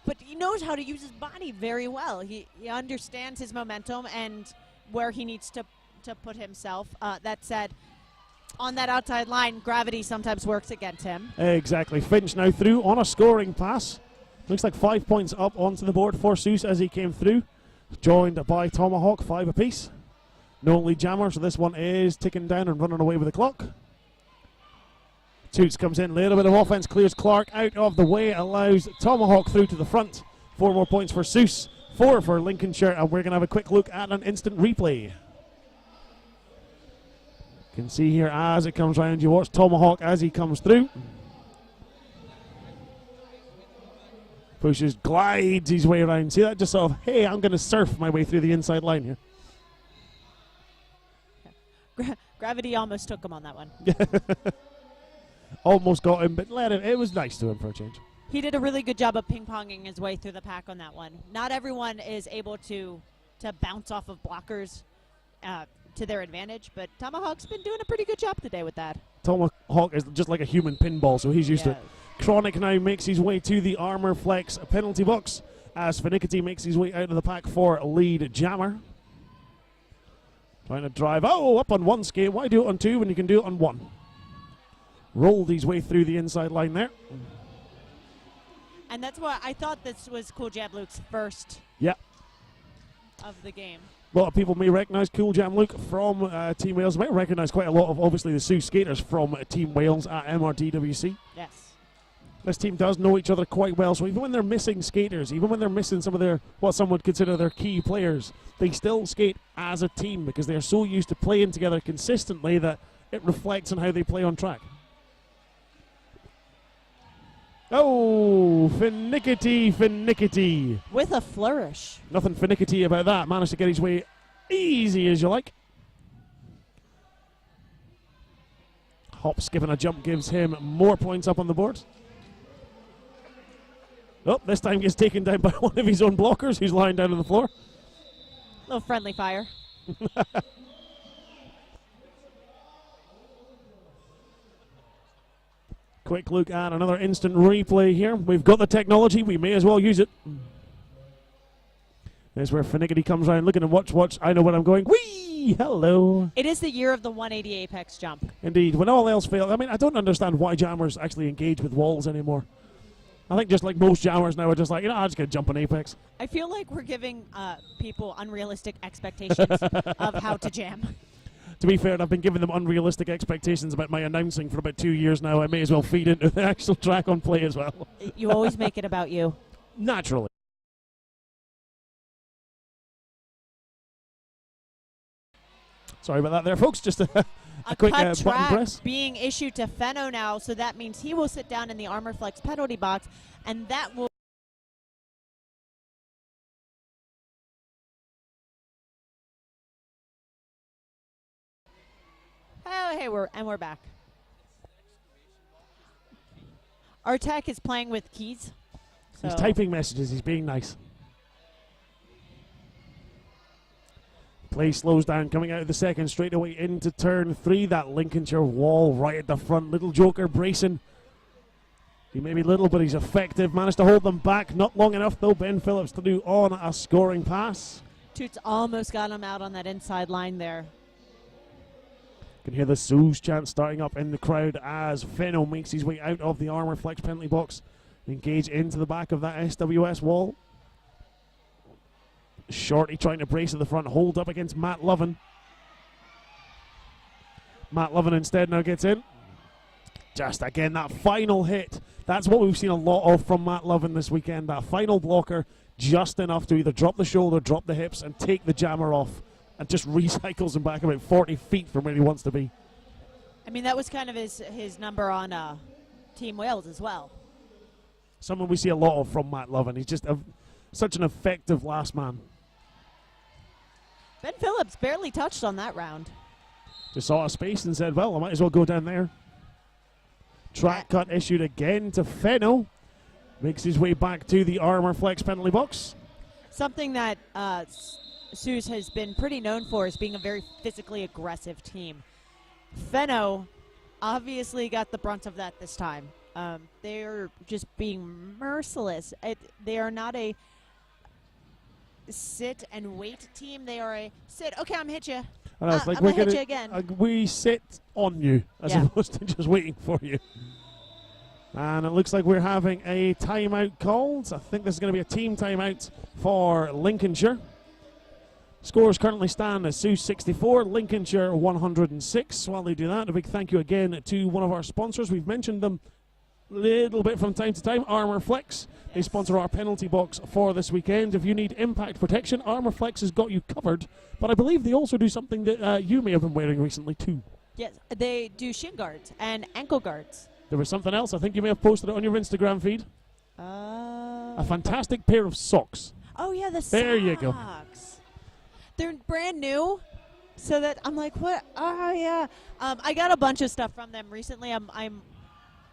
But he knows how to use his body very well. He understands his momentum and where he needs to put himself. That said, on that outside line, gravity sometimes works against him. Exactly. Finch now through on a scoring pass. Looks like 5 points up onto the board for Seuss as he came through. Joined by Tomahawk, 5 apiece. No lead jammer, so this one is ticking down and running away with the clock. Toots comes in, little bit of offense, clears Clark out of the way, allows Tomahawk through to the front. 4 more points for Seuss, 4 for Lincolnshire, and we're going to have a quick look at an instant replay. You can see here as it comes round, you watch Tomahawk as he comes through. Pushes, glides his way around. See that? Just sort of, hey, I'm going to surf my way through the inside line here. Gravity almost took him on that one. Almost got him, but let him. It was nice to him for a change. He did a really good job of ping-ponging his way through the pack on that one. Not everyone is able to bounce off of blockers to their advantage, but Tomahawk's been doing a pretty good job today with that. Tomahawk is just like a human pinball, so he's used to it. Chronic now makes his way to the Armor Flex penalty box as Finickety makes his way out of the pack for lead jammer. Trying to drive, up on 1 skate. Why do it on 2 when you can do it on 1? Rolled his way through the inside line there. And that's why I thought this was Cool Jam Luke's first of the game. A lot of people may recognize Cool Jam Luke from Team Wales. May recognize quite a lot of, obviously, the Sioux skaters from Team Wales at MRTWC. Yes. This team does know each other quite well, so even when they're missing skaters, even when they're missing some of their, what some would consider their key players, they still skate as a team because they're so used to playing together consistently that it reflects on how they play on track. Oh, Finickety. With a flourish. Nothing Finickety about that. Managed to get his way easy as you like. Hop, skip, and a jump gives him more points up on the board. Oh, this time gets taken down by one of his own blockers who's lying down on the floor. Little friendly fire. Quick look at another instant replay here. We've got the technology, we may as well use it. There's where Finickety comes around looking and watch. I know where I'm going. Whee! Hello. It is the year of the 180 apex jump. Indeed. When all else fails, I mean, I don't understand why jammers actually engage with walls anymore. I think just like most jammers now are just like, I'm just going to jump on apex. I feel like we're giving people unrealistic expectations of how to jam. To be fair, I've been giving them unrealistic expectations about my announcing for about 2 years now. I may as well feed into the actual track on play as well. You always make it about you. Naturally. Sorry about that there, folks. Just a quick cut button track press. Being issued to Fenno now, so that means he will sit down in the Armor Flex penalty box, and that will... Oh, hey, we're back. Our tech is playing with keys. So He's typing messages. He's being nice. Play slows down, coming out of the second straight away into turn 3. That Lincolnshire wall right at the front. Little Joker bracing. He may be little, but he's effective. Managed to hold them back. Not long enough, though, Ben Phillips to do on a scoring pass. Toots almost got him out on that inside line there. Can hear the Sue's chant starting up in the crowd as Fenno makes his way out of the Armor Flex penalty box. Engage into the back of that SWS wall. Shorty trying to brace at the front, hold up against Matt Lovin. Matt Lovin instead now gets in. Just again, that final hit. That's what we've seen a lot of from Matt Lovin this weekend. That final blocker, just enough to either drop the shoulder, drop the hips, and take the jammer off. And just recycles him back about 40 feet from where he wants to be. I mean, that was kind of his number on Team Wales as well. Someone we see a lot of from Matt Lovin. He's just such an effective last man. Ben Phillips barely touched on that round. Just saw a space and said, well, I might as well go down there. Track cut issued again to Fenno. Makes his way back to the Armor Flex penalty box. Something that Suze has been pretty known for is being a very physically aggressive team. Fenno obviously got the brunt of that this time. They're just being merciless. They are not a sit and wait team. They are a sit. Okay, I'm hit you. It's like I'm gonna hit you again. We sit on you as opposed to just waiting for you. And it looks like we're having a timeout called. I think this is going to be a team timeout for Lincolnshire. Scores currently stand as Sioux 64, Lincolnshire 106. While they do that, a big thank you again to one of our sponsors. We've mentioned them a little bit from time to time, Armor Flex. They sponsor our penalty box for this weekend. If you need impact protection, Armor Flex has got you covered. But I believe they also do something that you may have been wearing recently too. Yes, they do shin guards and ankle guards. There was something else. I think you may have posted it on your Instagram feed. A fantastic pair of socks. Oh yeah, the socks. There you go. They're brand new, so that I'm like, what? Oh yeah. I got a bunch of stuff from them recently. I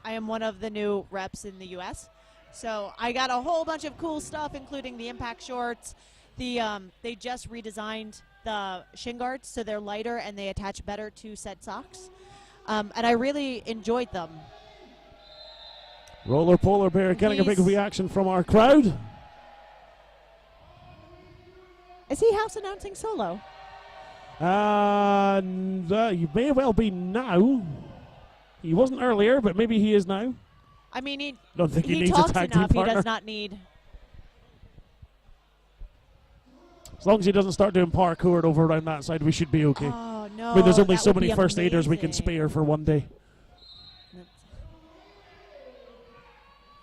am one of the new reps in the U.S., so I got a whole bunch of cool stuff, including the impact shorts. They just redesigned the shin guards, so they're lighter and they attach better to said socks, and I really enjoyed them. Roller Polar Bear getting a big reaction from our crowd. Is he house announcing solo? You may well be now. He wasn't earlier, but maybe he is now. I mean, Don't think he needs talks a tag team enough. He partner. does not need. As long as he doesn't start doing parkour over around that side, we should be okay. Oh no! I mean, there's only that so would many be first aiders we can amazing. spare for one day.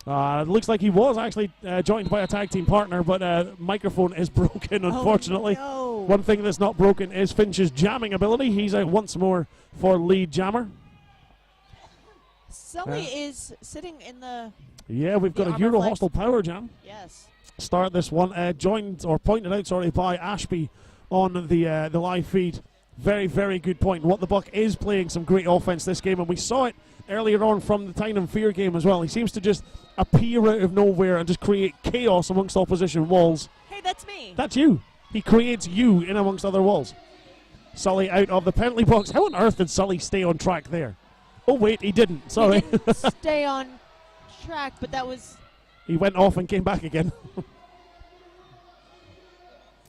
It looks like he was actually joined by a tag team partner, but microphone is broken, unfortunately. Oh, no. One thing that's not broken is Finch's jamming ability. He's out once more for lead jammer. Sully is sitting in the. Yeah, we've got a Armor Euro Flex. Hostile Power Jam. Yes. Start this one, pointed out by Ashby on the live feed. Very, very good point. What the Buck is playing some great offense this game, and we saw it earlier on from the Tynan Fear game as well. He seems to just appear out of nowhere and just create chaos amongst opposition walls. Hey, that's me. That's you. He creates you in amongst other walls. Sully out of the penalty box. How on earth did Sully stay on track there? Oh wait, he didn't. Sorry. He didn't stay on track, but that was. He went off and came back again. Um,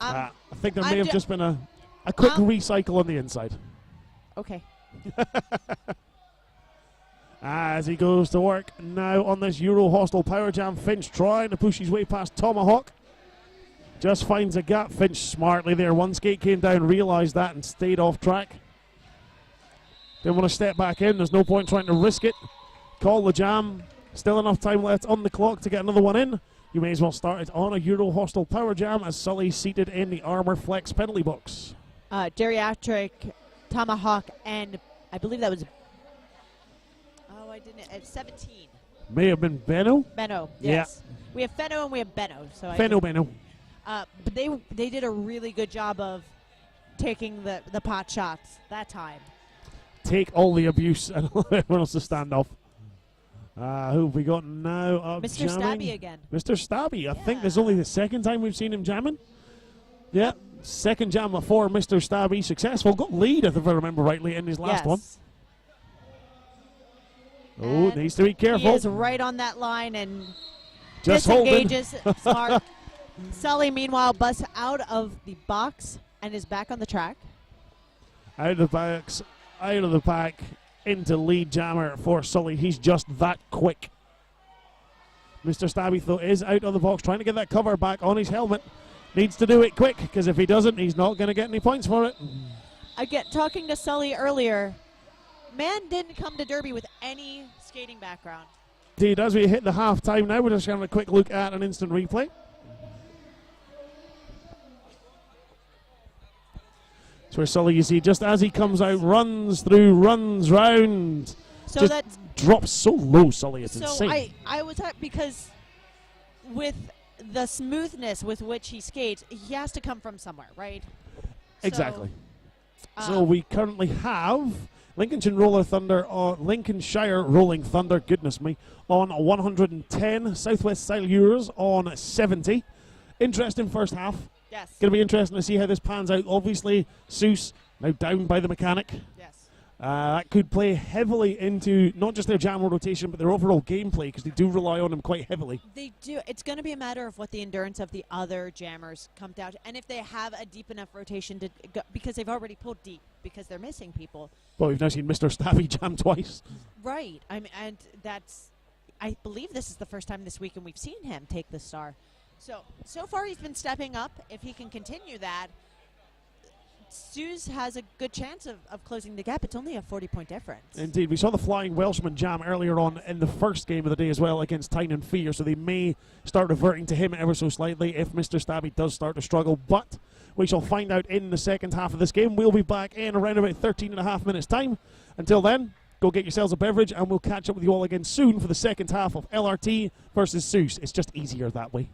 I think there may I'm have ju- just been a quick recycle on the inside. Okay. As he goes to work now on this Euro Hostile Power Jam, Finch trying to push his way past Tomahawk. Just finds a gap. Finch smartly there. One skate came down, realised that, and stayed off track. Didn't want to step back in. There's no point trying to risk it. Call the jam. Still enough time left on the clock to get another one in. You may as well start it on a Euro Hostile Power Jam as Sully's seated in the Armor Flex penalty box. Geriatric, Tomahawk, and I believe that was. Oh, I didn't. At 17. May have been Benno. Benno. Yeah. Yes. We have Fenno and we have Benno. So Benno. But they did a really good job of taking the pot shots that time. Take all the abuse and everyone else to stand off. Who have we got now up Mr. jamming? Stabby again. Mr. Stabby. I think this is only the second time we've seen him jamming. Yeah, second jam for Mr. Stabby. Successful. Got lead, if I remember rightly, in his last one. Oh, needs to be careful. He is right on that line and just disengages. Smart. Sully, meanwhile, busts out of the box and is back on the track. Out of the box out of the pack into lead jammer for Sully. He's just that quick. Mr. Stabby, though, is out of the box, trying to get that cover back on his helmet. Needs to do it quick, because if he doesn't, he's not going to get any points for it. Again, talking to Sully earlier, man didn't come to Derby with any skating background. Indeed, as we hit the half time now, we're just having a quick look at an instant replay. It's where Sully, you see, just as he comes out, runs through, runs round. So just that's drops so low, Sully. It's so insane. I was happy because with the smoothness with which he skates, he has to come from somewhere, right? Exactly. So, So we currently have Lincolnshire Rolling Thunder, goodness me, on 110. Southwest Silures on 70. Interesting first half. yes. Going to be interesting to see how this pans out. Obviously, Seuss now down by the mechanic. Yes. That could play heavily into not just their jammer rotation, but their overall gameplay, because they do rely on him quite heavily. They do. It's going to be a matter of what the endurance of the other jammers come down to, and if they have a deep enough rotation to go, because they've already pulled deep because they're missing people. Well, we've now seen Mr. Stabby jam twice. Right. I mean, and that's. I believe this is the first time this weekend we've seen him take the star. So far he's been stepping up. If he can continue that, Suze has a good chance of closing the gap. It's only a 40-point difference. Indeed, we saw the Flying Welshman jam earlier on in the first game of the day as well against Tynan Fear, so they may start reverting to him ever so slightly if Mr. Stabby does start to struggle, but we shall find out in the second half of this game. We'll be back in around about 13 and a half minutes time. Until then, go get yourselves a beverage and we'll catch up with you all again soon for the second half of LRT versus Seuss. It's just easier that way.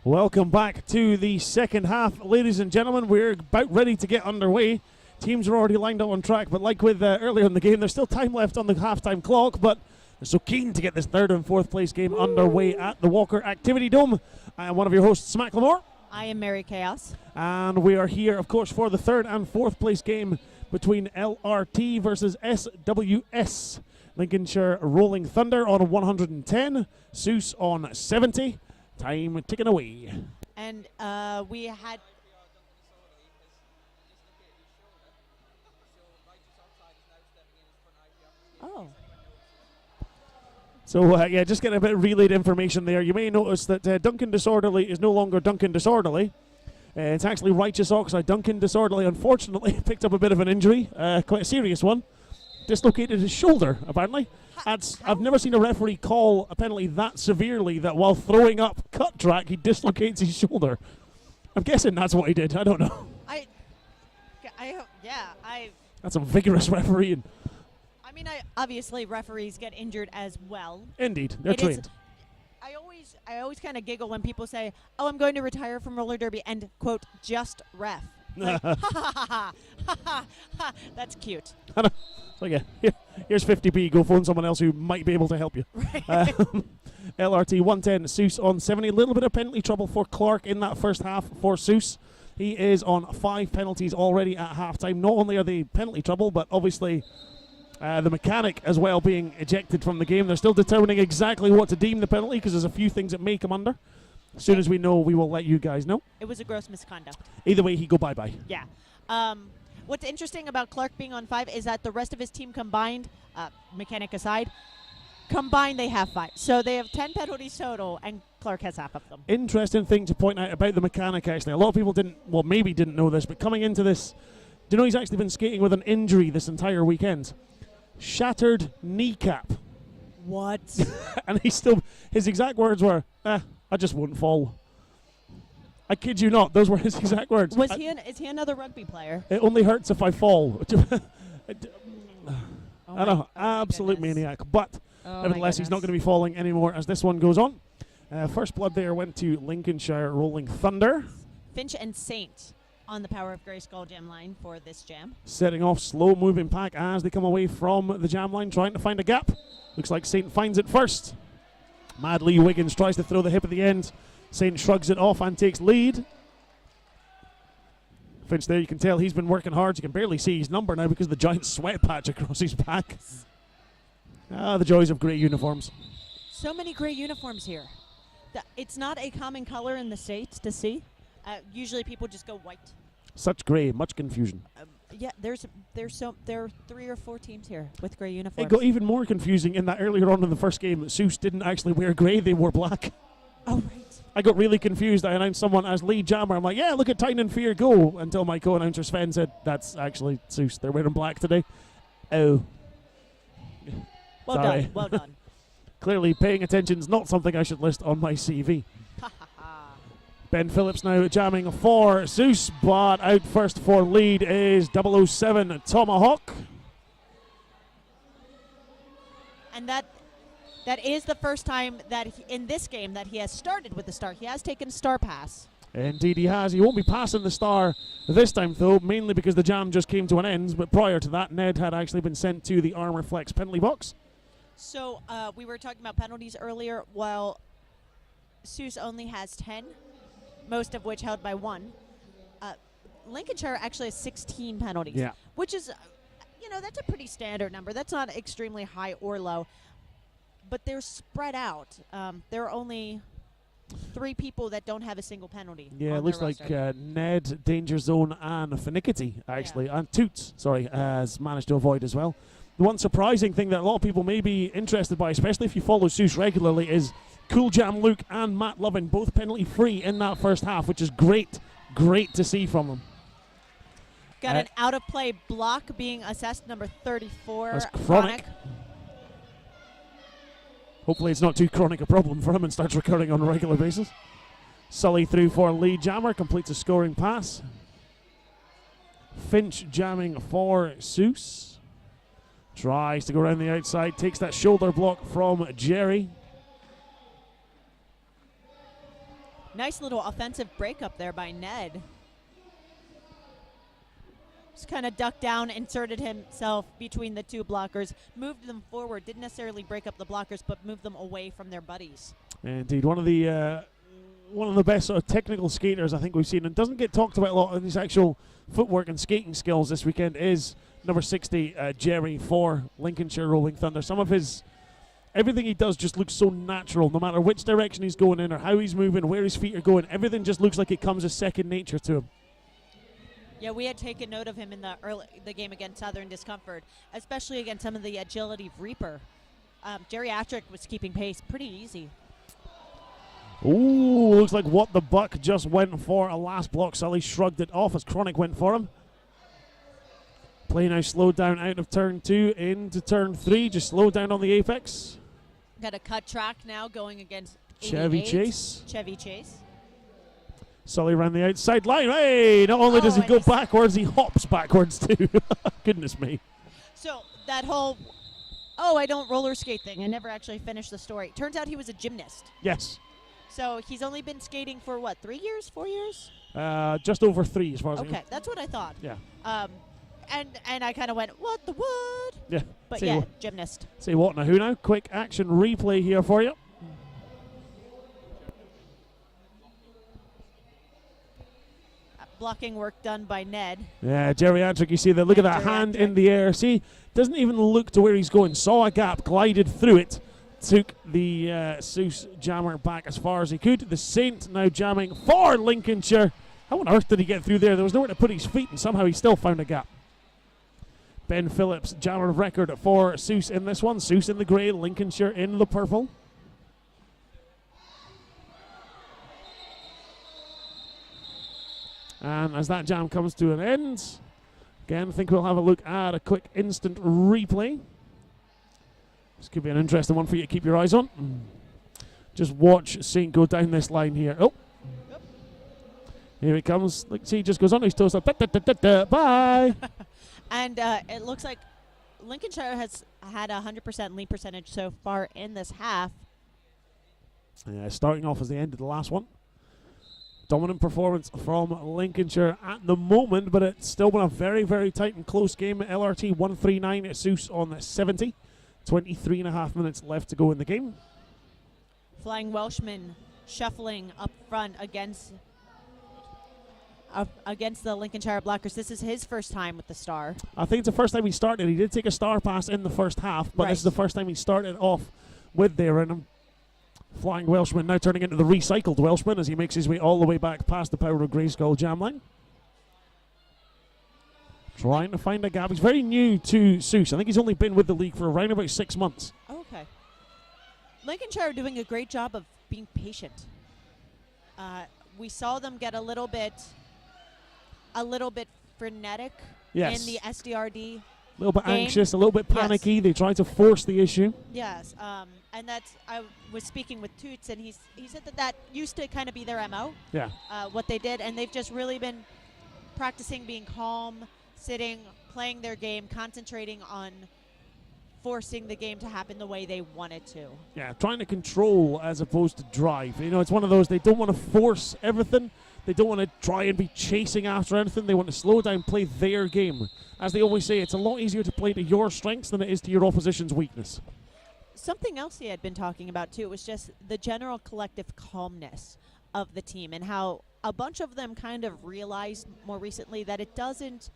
Welcome back to the second half, ladies and gentlemen. We're about ready to get underway. Teams are already lined up on track, but like with earlier in the game, there's still time left on the halftime clock, but they're so keen to get this third and fourth place game underway at the Walker Activity Dome. I'm one of your hosts, Macklemore. I am Mary Chaos. And we are here, of course, for the third and fourth place game between LRT versus SWS. Lincolnshire Rolling Thunder on 110, Seuss on 70. Time ticking away. And we had... Oh. So, yeah, just getting a bit of relayed information there. You may notice that Duncan Disorderly is no longer Duncan Disorderly. It's actually Righteous Oxide. Duncan Disorderly, unfortunately, picked up a bit of an injury, quite a serious one. Dislocated his shoulder, apparently. I've never seen a referee call a penalty that severely that while throwing up cut track, he dislocates his shoulder. I'm guessing that's what he did. I don't know. That's some vigorous refereeing. I mean, obviously referees get injured as well. Indeed, they're trained. I always kind of giggle when people say, "Oh, I'm going to retire from roller derby," and quote, "just ref." Like, ha ha ha ha ha. That's cute. So yeah, here's 50p. Go phone someone else who might be able to help you. Right. LRT 110, Seuss on 70. A little bit of penalty trouble for Clark in that first half for Seuss. He is on 5 penalties already at halftime. Not only are they penalty trouble, but obviously the mechanic as well being ejected from the game. They're still determining exactly what to deem the penalty because there's a few things that may come under. As soon as we know, we will let you guys know. It was a gross misconduct. Either way, he go bye-bye. Yeah. What's interesting about Clark being on 5 is that the rest of his team combined, mechanic aside, combined they have 5. So they have 10 penalties total, and Clark has half of them. Interesting thing to point out about the mechanic, actually. A lot of people maybe didn't know this, but coming into this, do you know he's actually been skating with an injury this entire weekend? Shattered kneecap. What? And his exact words were, I just won't fall. I kid you not, those were his exact words. Is he another rugby player? It only hurts if I fall. I know, Oh my absolute goodness. maniac. But nevertheless, he's not going to be falling anymore as this one goes on. First blood there went to Lincolnshire Rolling Thunder. Finch and Saint on the Power of Grey Skull jam line for this jam. Setting off slow moving pack as they come away from the jam line, trying to find a gap. Looks like Saint finds it first. Mad Lee Wiggins tries to throw the hip at the end. Saint shrugs it off and takes lead. Finch there, you can tell he's been working hard. You can barely see his number now because of the giant sweat patch across his back. The joys of grey uniforms. So many gray uniforms here. It's not a common color in the States to see. Usually people just go white. Such grey, much confusion. Yeah, there are 3 or 4 teams here with gray uniforms. It got even more confusing in that earlier on in the first game, Seuss didn't actually wear grey, they wore black. Oh, right. I got really confused. I announced someone as lead jammer. I'm like, yeah, look at Tyne and Fear go. Until my co-announcer Sven said, that's actually Seuss. They're wearing black today. Oh. Well Sorry. done. Well done. Clearly, paying attention is not something I should list on my CV. Ben Phillips now jamming for Seuss, but out first for lead is 007 Tomahawk. And that is the first time that in this game that he has started with the star. He has taken star pass. Indeed he has. He won't be passing the star this time though, mainly because the jam just came to an end, but prior to that, Ned had actually been sent to the Armour Flex penalty box. So we were talking about penalties earlier. While Seuss only has 10, most of which held by 1, Lincolnshire actually has 16 penalties. Yeah. Which is, that's a pretty standard number. That's not extremely high or low. But they're spread out. There are only 3 people that don't have a single penalty. Yeah, on it looks their like roster. Ned, Danger Zone, and Finickety, actually, and Toots, has managed to avoid as well. The one surprising thing that a lot of people may be interested by, especially if you follow Seuss regularly, is Cool Jam Luke and Matt Lovin both penalty-free in that first half, which is great to see from them. Got an out-of-play block being assessed, number 34. That's Chronic. Hopefully it's not too chronic a problem for him and starts recurring on a regular basis. Sully through for lead jammer, completes a scoring pass. Finch jamming for Seuss. Tries to go around the outside, takes that shoulder block from Jerry. Nice little offensive breakup there by Ned. Just kind of ducked down, inserted himself between the two blockers, moved them forward, didn't necessarily break up the blockers, but moved them away from their buddies. Indeed, one of the best sort of technical skaters I think we've seen, and doesn't get talked about a lot in his actual footwork and skating skills this weekend, is number 60, Jerry, for Lincolnshire Rolling Thunder. Everything he does just looks so natural, no matter which direction he's going in or how he's moving, where his feet are going. Everything just looks like it comes as second nature to him. Yeah, we had taken note of him in the game against Southern Discomfort, especially against some of the agility of Reaper. Geriatric was keeping pace pretty easy. Ooh, looks like what the buck just went for. A last block. Sully shrugged it off as Chronic went for him. Play now slowed down out of turn 2 into turn 3. Just slowed down on the apex. Got a cut track now going against Chevy 88. Chase. Chevy Chase. Sully ran the outside line. Hey, not only does he and go backwards, he hops backwards too. Goodness me. So that whole, I don't roller skate thing, I never actually finished the story. Turns out he was a gymnast. Yes. So he's only been skating for what, 3 years, 4 years? Just over 3 as far as I know. Okay, that's what I thought. Yeah. And I kind of went, what the what? Yeah. But Say yeah, what- gymnast. Say what now? Who now? Quick action replay here for you. Blocking work done by Ned. Yeah, geriatric, you see that. Look at that hand in the air. See, doesn't even look to where he's going. Saw a gap, glided through it, took the Seuss jammer back as far as he could. The Saint now jamming for Lincolnshire. How on earth did he get through there? There was nowhere to put his feet, and somehow he still found a gap. Ben Phillips, jammer of record for Seuss in this one. Seuss in the grey, Lincolnshire in the purple. And as that jam comes to an end, again, I think we'll have a look at a quick instant replay. This could be an interesting one for you to keep your eyes on. Just watch Saint go down this line here. Oh. Yep. Here he comes. Look, see, he just goes on his toes. Bye. And it looks like Lincolnshire has had a 100% lead percentage so far in this half. Yeah, starting off as the end of the last one. Dominant performance from Lincolnshire at the moment, but it's still been a very, very tight and close game. LRT 139 at Seuss on 70. 23 and a half minutes left to go in the game. Flying Welshman shuffling up front against the Lincolnshire Blockers. This is his first time with the star. I think it's the first time he started. He did take a star pass in the first half, but this is the first time he started off with there in him. Flying Welshman now turning into the recycled Welshman as he makes his way all the way back past the Power of Greyskull jam line. Trying to find a gap. He's very new to Seuss. I think he's only been with the league for around about 6 months. Okay. Lincolnshire are doing a great job of being patient. We saw them get a little bit frenetic in the SDRD. A little bit game. anxious, a little bit panicky. Yes. They try to force the issue. Yes, and that's, I was speaking with Toots, and he said that used to kind of be their MO, Yeah. what they did, and they've just really been practicing being calm, sitting, playing their game, concentrating on forcing the game to happen the way they want it to. Yeah, trying to control as opposed to drive. You know, it's one of those, they don't want to force everything. They don't want to try and be chasing after anything. They want to slow down, play their game. As they always say, it's a lot easier to play to your strengths than it is to your opposition's weakness. Something else he had been talking about, too, was just the general collective calmness of the team and how a bunch of them kind of realized more recently that it doesn't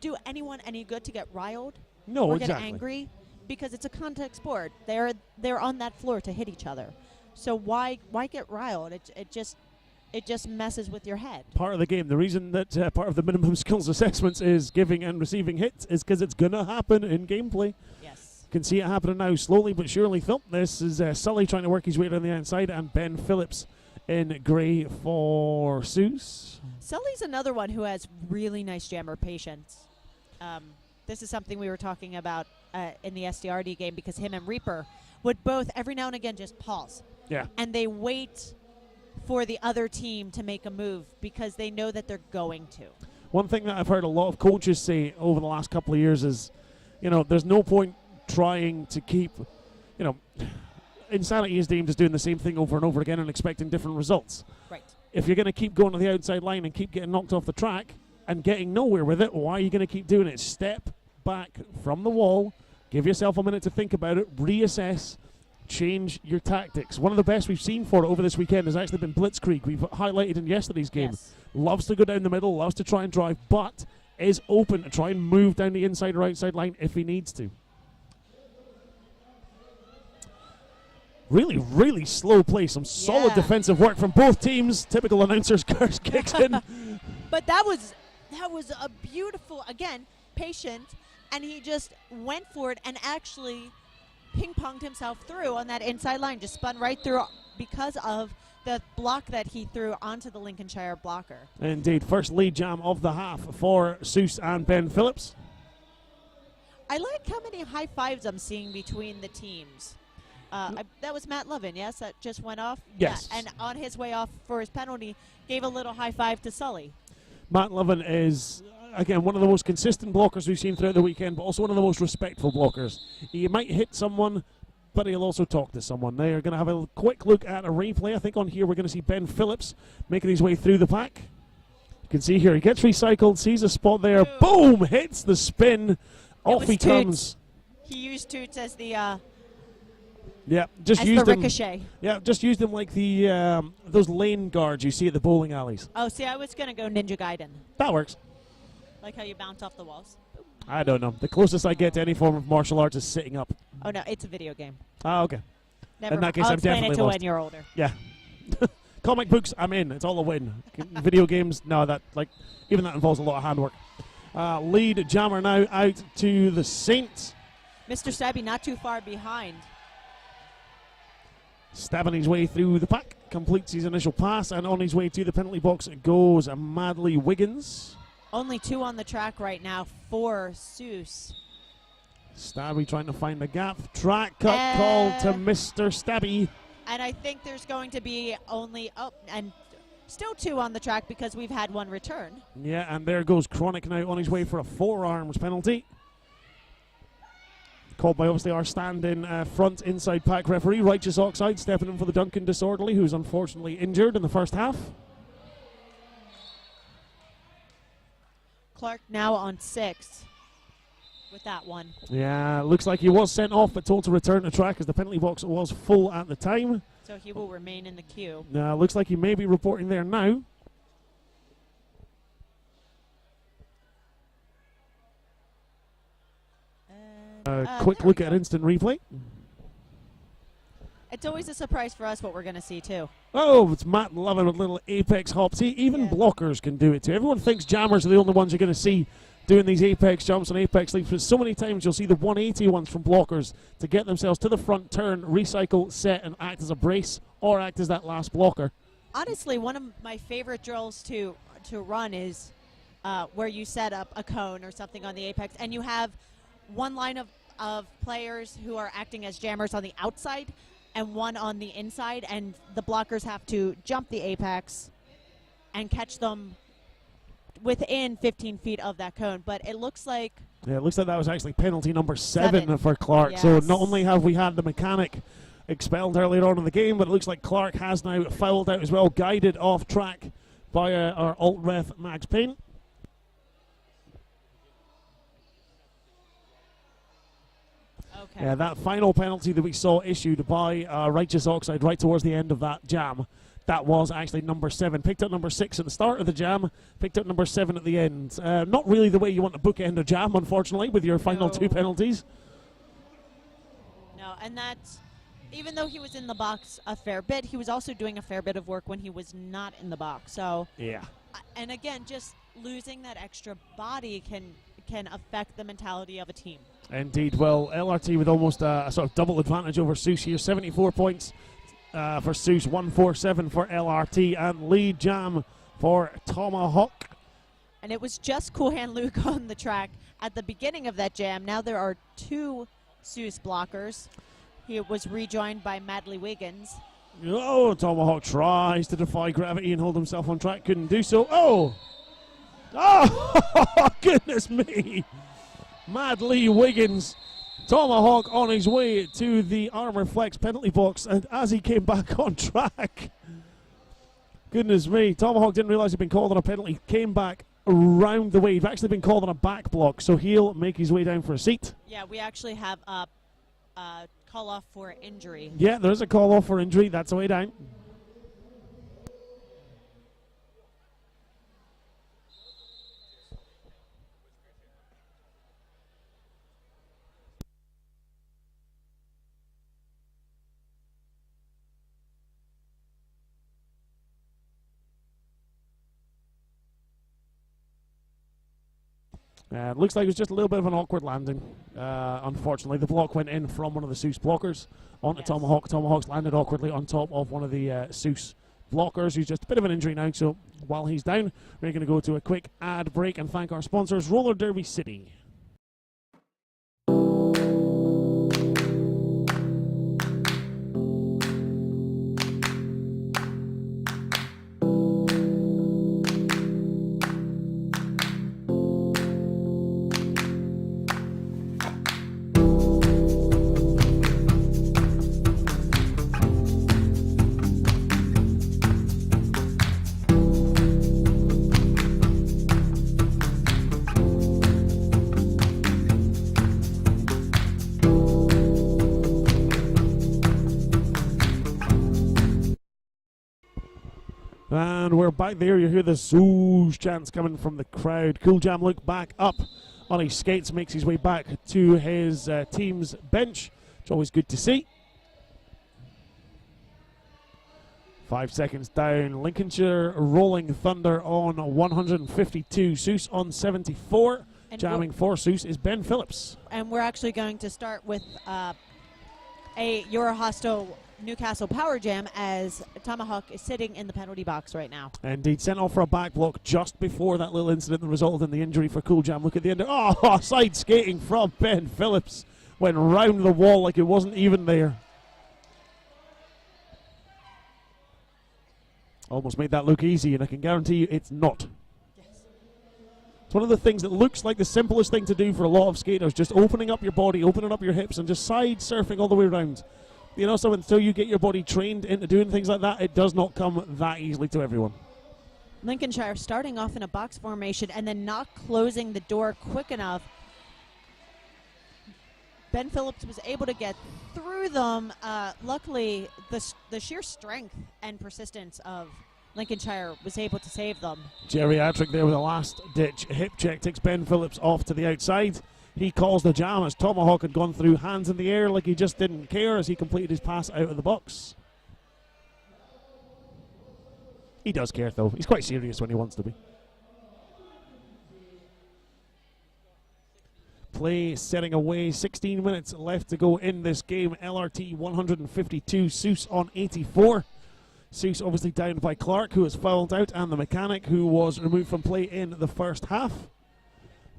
do anyone any good to get riled or get angry, because it's a contact sport. They're on that floor to hit each other. So why get riled? It just messes with your head. Part of the game. The reason that part of the minimum skills assessments is giving and receiving hits is because it's going to happen in gameplay. Yes. Can see it happening now, slowly but surely. This is Sully trying to work his way down the outside, and Ben Phillips in grey for Seuss. Sully's another one who has really nice jammer patience. This is something we were talking about in the SDRD game, because him and Reaper would both every now and again just pause. Yeah. And they wait for the other team to make a move because they know that they're going to. One thing that I've heard a lot of coaches say over the last couple of years is, there's no point trying to keep, insanity is deemed as doing the same thing over and over again and expecting different results. Right. If you're going to keep going to the outside line and keep getting knocked off the track and getting nowhere with it, why are you going to keep doing it? Step back from the wall, give yourself a minute to think about it, reassess, change your tactics. One of the best we've seen for it over this weekend has actually been Blitzkrieg. We've highlighted in yesterday's game. Yes. Loves to go down the middle, loves to try and drive, but is open to try and move down the inside or outside line if he needs to. Really, really slow play. Some solid Yeah. defensive work from both teams. Typical announcer's curse kicks in. But that was a beautiful, again, patient, and he just went for it and actually ping-ponged himself through on that inside line, just spun right through because of the block that he threw onto the Lincolnshire blocker. Indeed, first lead jam of the half for Seuss and Ben Phillips. I like how many high fives I'm seeing between the teams. That was Matt Lovin, yes? That just went off? Yes. Yeah, and on his way off for his penalty, gave a little high five to Sully. Matt Lovin is, again, one of the most consistent blockers we've seen throughout the weekend, but also one of the most respectful blockers. He might hit someone, but he'll also talk to someone. They are going to have a quick look at a replay. I think on here we're going to see Ben Phillips making his way through the pack. You can see here, he gets recycled, sees a spot there, boom, hits the spin, off was he Toots. comes. He used Toots as the Yeah, just as used the him. ricochet. Yeah, just used him like the those lane guards you see at the bowling alleys. Oh, see, I was going to go Ninja Gaiden. That works. Like how you bounce off the walls. I don't know. The closest I get to any form of martial arts is sitting up. Oh, no, it's a video game. Ah, okay. Never In that mind. case, I'll I'm explain it definitely to lost. when you're older. Yeah. Comic books, I'm in. It's all a win. Video games, no, that even that involves a lot of handwork. Lead jammer now out to the Saints. Mr. Stabby not too far behind. Stabbing his way through the pack, completes his initial pass, and on his way to the penalty box goes Madley Wiggins. Only 2 on the track right now for Seuss. Stabby trying to find the gap. Track cut called to Mr. Stabby. And I think there's going to be only, and still 2 on the track because we've had 1 return. Yeah, and there goes Chronic now on his way for a forearms penalty. Called by obviously our stand-in front inside pack referee, Righteous Oxide, stepping in for the Duncan Disorderly, who's unfortunately injured in the first half. Clark now on 6 with that one. Yeah, looks like he was sent off but told to return to track as the penalty box was full at the time. So he will remain in the queue. Looks like he may be reporting there now. Quick there look we at go. instant replay. It's always a surprise for us what we're going to see, too. Oh, it's Matt Lovin with little apex hops. Even blockers can do it too. Everyone thinks jammers are the only ones you're going to see doing these apex jumps and apex leaps, but so many times you'll see the 180 ones from blockers to get themselves to the front, turn, recycle, set, and act as a brace or act as that last blocker. Honestly, one of my favorite drills to run is where you set up a cone or something on the apex, and you have one line of players who are acting as jammers on the outside and one on the inside, and the blockers have to jump the apex and catch them within 15 feet of that cone. But it looks like Yeah, it looks like that was actually penalty number 7 7. for Clark. So Yes. not only have we had the mechanic expelled earlier on in the game, but it looks like Clark has now fouled out as well, guided off track by our alt ref Max Payne. okay. Yeah, that final penalty that we saw issued by Righteous Oxide right towards the end of that jam, that was actually number 7. Picked up number 6 at the start of the jam, picked up number 7 at the end. Not really the way you want to bookend a jam, unfortunately, with your final No. 2 penalties. No, and that's, even though he was in the box a fair bit, he was also doing a fair bit of work when he was not in the box. So, Yeah. and again, just losing that extra body can affect the mentality of a team. Indeed. Well, LRT with almost a sort of double advantage over Seuss here. 74 points for Seuss, 147 for LRT, and lead jam for Tomahawk. And it was just Cool Hand Luke on the track at the beginning of that jam. Now there are 2 Seuss blockers. He was rejoined by Madley Wiggins. Oh, Tomahawk tries to defy gravity and hold himself on track. Couldn't do so. Oh! Oh, goodness me! Madley Wiggins Tomahawk on his way to the Armor Flex penalty box, and as he came back on track, goodness me, Tomahawk didn't realize he'd been called on a penalty, came back around the way. He'd actually been called on a back block, so he'll make his way down for a seat. Yeah, we actually have a call off for injury. Yeah, there is a call off for injury. That's the way down. Looks like it was just a little bit of an awkward landing. Unfortunately, the block went in from one of the Seuss blockers onto Tomahawk. Tomahawk's landed awkwardly on top of one of the Seuss blockers, who's just a bit of an injury now. So while he's down, we're going to go to a quick ad break and thank our sponsors, Roller Derby City. And we're back there. You hear the Zoosh chants coming from the crowd. Cool Jam look back up on his skates, makes his way back to his team's bench. It's always good to see. 5 seconds down. Lincolnshire Rolling Thunder on 152. Seuss on 74. And Jamming for Seuss is Ben Phillips. And we're actually going to start with a Eurohosto Newcastle Power Jam as Tomahawk is sitting in the penalty box right now. Indeed, sent off for a back block just before that little incident that resulted in the injury for Cool Jam. Look at the end. Oh, side skating from Ben Phillips. Went round the wall like it wasn't even there. Almost made that look easy, and I can guarantee you it's not. Yes. It's one of the things that looks like the simplest thing to do for a lot of skaters, just opening up your body, opening up your hips, and just side surfing all the way around. You know, so until you get your body trained into doing things like that, it does not come that easily to everyone. Lincolnshire starting off in a box formation and then not closing the door quick enough. Ben Phillips was able to get through them. Luckily, the sheer strength and persistence of Lincolnshire was able to save them. Geriatric there with a last-ditch hip check takes Ben Phillips off to the outside. He calls the jam as Tomahawk had gone through, hands in the air like he just didn't care as he completed his pass out of the box. He does care, though. He's quite serious when he wants to be. Play setting away. 16 minutes left to go in this game. LRT 152, Seuss on 84. Seuss obviously down by Clark, who has fouled out, and the mechanic, who was removed from play in the first half.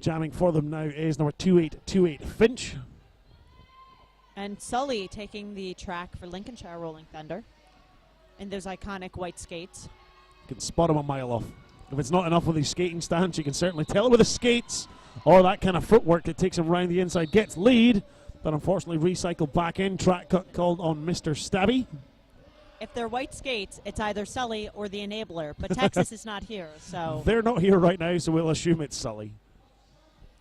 Jamming for them now is number 2828 Finch. And Sully taking the track for Lincolnshire Rolling Thunder in those iconic white skates. You can spot him a mile off. If it's not enough with his skating stance, you can certainly tell it with the skates or that kind of footwork that takes him around the inside. Gets lead, but unfortunately recycled back in. Track cut called on Mr. Stabby. If they're white skates, it's either Sully or the enabler, but Texas is not here, so. They're not here right now, so we'll assume it's Sully.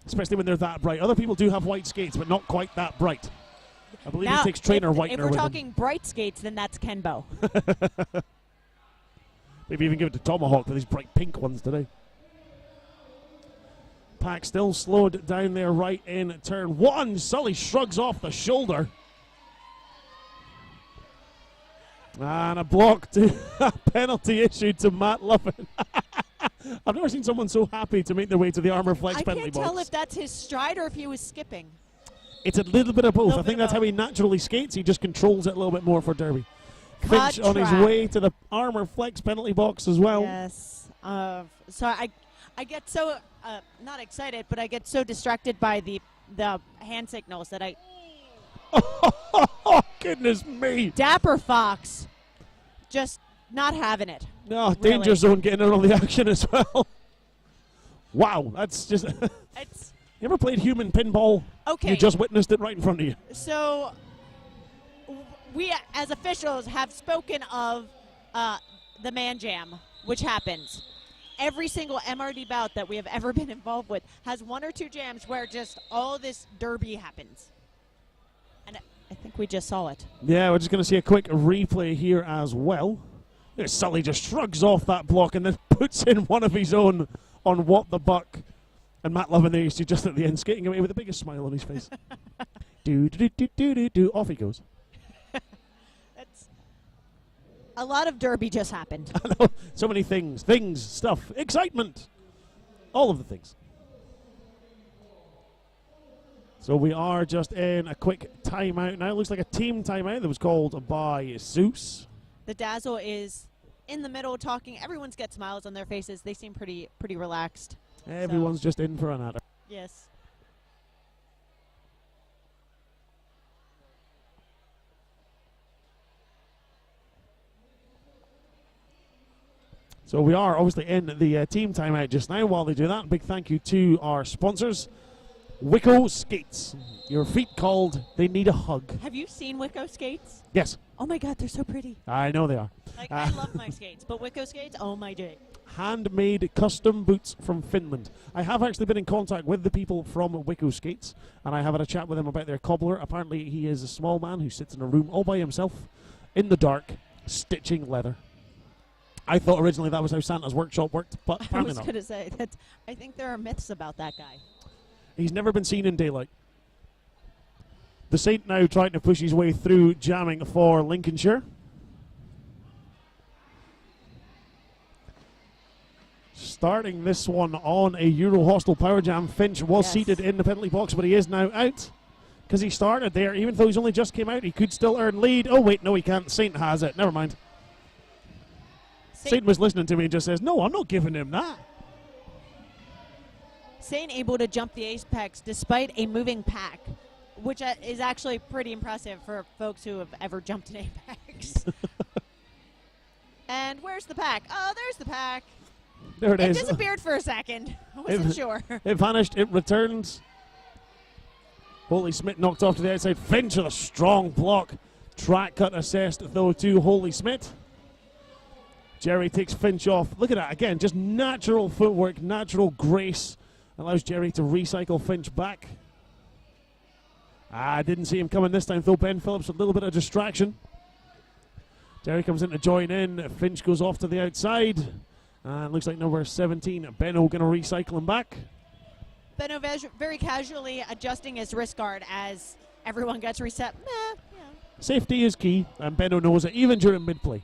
Especially when they're that bright. Other people do have white skates, but not quite that bright. I believe now, it takes trainer whitener if we're with talking bright skates, then that's Kenbo. Maybe even give it to Tomahawk with his bright pink ones today. Pack still slowed down there right in turn one. Sully shrugs off the shoulder. And a block to a penalty issued to Matt Lovin. I've never seen someone so happy to make their way to the Armor Flex penalty box. I can't tell if that's his stride or if he was skipping. It's a little bit of both. I think that's how he naturally skates. He just controls it a little bit more for Derby. Finch on his way to the Armor Flex penalty box as well. Yes. So I get so, not excited, but I get so distracted by the hand signals that I... Oh, goodness me. Dapper Fox just not having it. No, really. Danger Zone getting in on the action as well. Wow, that's just... You ever played human pinball? Okay. You just witnessed it right in front of you. So, we as officials have spoken of the Man Jam, which happens. Every single MRD bout that we have ever been involved with has one or two jams where just all this derby happens. And I think we just saw it. Yeah, we're just going to see a quick replay here as well. Sully just shrugs off that block and then puts in one of his own on What the Buck. And Matt Lovin there, just at the end, skating away with the biggest smile on his face. do, do, do, do, do, do. Off he goes. That's a lot of derby just happened. I know. So many things, stuff, excitement. All of the things. So we are just in a quick timeout now. It looks like a team timeout that was called by Zeus. The Dazzle is in the middle talking. Everyone's got smiles on their faces. They seem pretty relaxed. Everyone's just in for an adder. Yes. So we are obviously in the team timeout just now. While they do that, big thank you to our sponsors, Wico Skates. Your feet cold, they need a hug. Have you seen Wico skates? Yes, Oh my God, they're so pretty. I know they are. Like, I love my skates, but Wico skates, oh my day. Handmade custom boots from Finland. I have actually been in contact with the people from Wico Skates, and I have had a chat with him about their cobbler. Apparently he is a small man who sits in a room all by himself in the dark, stitching leather. I thought originally that was how Santa's workshop worked, but I apparently was not. going to say, that I think there are myths about that guy. He's never been seen in daylight. The Saint now trying to push his way through, jamming for Lincolnshire. Starting this one on a Euro Hostel Power Jam. Finch was seated in the penalty box, but he is now out because he started there. Even though he's only just came out, he could still earn lead. Oh, wait, no, he can't. Saint has it. Never mind. Saint was listening to me and just says, no, I'm not giving him that. Saint able to jump the apex despite a moving pack, which is actually pretty impressive for folks who have ever jumped an apex. And where's the pack? Oh, there's the pack. There it is. It disappeared for a second. I wasn't sure. It vanished. It returns. Holy Smith knocked off to the outside. Finch with a strong block. Track cut assessed, though, to Holy Smith. Jerry takes Finch off. Look at that. Again, just natural footwork, natural grace. Allows Jerry to recycle Finch back. I didn't see him coming this time, though. Ben Phillips, a little bit of distraction. Jerry comes in to join in. Finch goes off to the outside. And looks like number 17, Benno, going to recycle him back. Benno very casually adjusting his wrist guard as everyone gets reset. Safety is key, and Benno knows it, even during mid-play.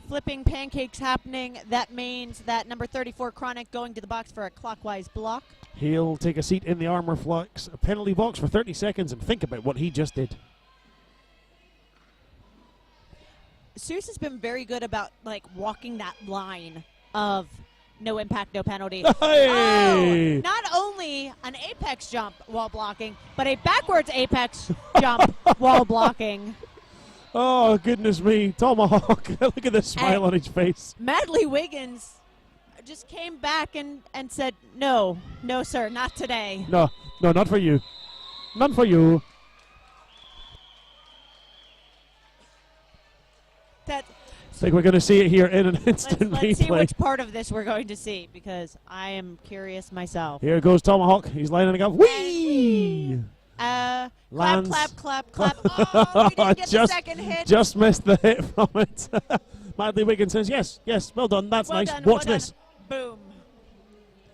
Flipping pancakes happening. That means that number 34, Chronic, going to the box for a clockwise block. He'll take a seat in the Armor Flux penalty box for 30 seconds and think about what he just did. Zeus has been very good about walking that line of no impact, no penalty. Hey! Oh, not only an apex jump while blocking, but a backwards apex jump while blocking. Oh, goodness me. Tomahawk. Look at the smile on his face. Madly Wiggins just came back and said, no, sir, not today. No, not for you. None for you. That, I think we're going to see it here in an instant let's see replay. which part of this we're going to see, because I am curious myself. Here goes Tomahawk. He's lining it up. Whee! Clap, Lands. clap. Oh, we didn't get the second hit. Just missed the hit from it. Madly Wiggins says, yes, well done. That's Well nice. done, Watch well this. done. Boom.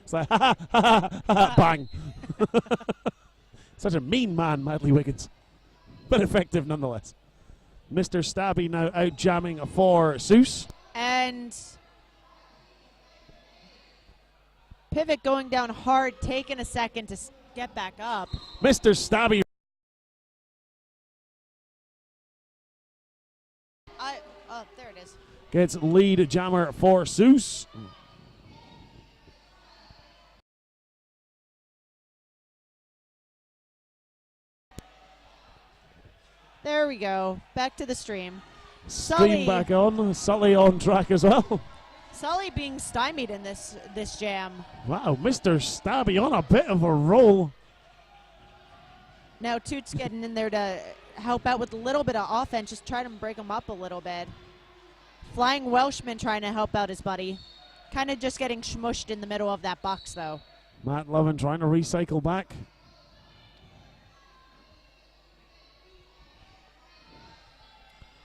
It's like, ha ha ha, bang. Such a mean man, Madly Wiggins. But effective nonetheless. Mr. Stabby now out jamming for Zeus. And Pivot going down hard, taking a second to get back up. Mr. Stabby. Oh, there it is. Gets lead jammer for Zeus. There we go. Back to the stream. Stream back on. Sully on track as well. Sully being stymied in this jam. Wow, Mr. Stabby on a bit of a roll. Now Toots getting in there to help out with a little bit of offense, just try to break him up a little bit. Flying Welshman trying to help out his buddy. Kind of just getting smushed in the middle of that box, though. Matt Lovin trying to recycle back.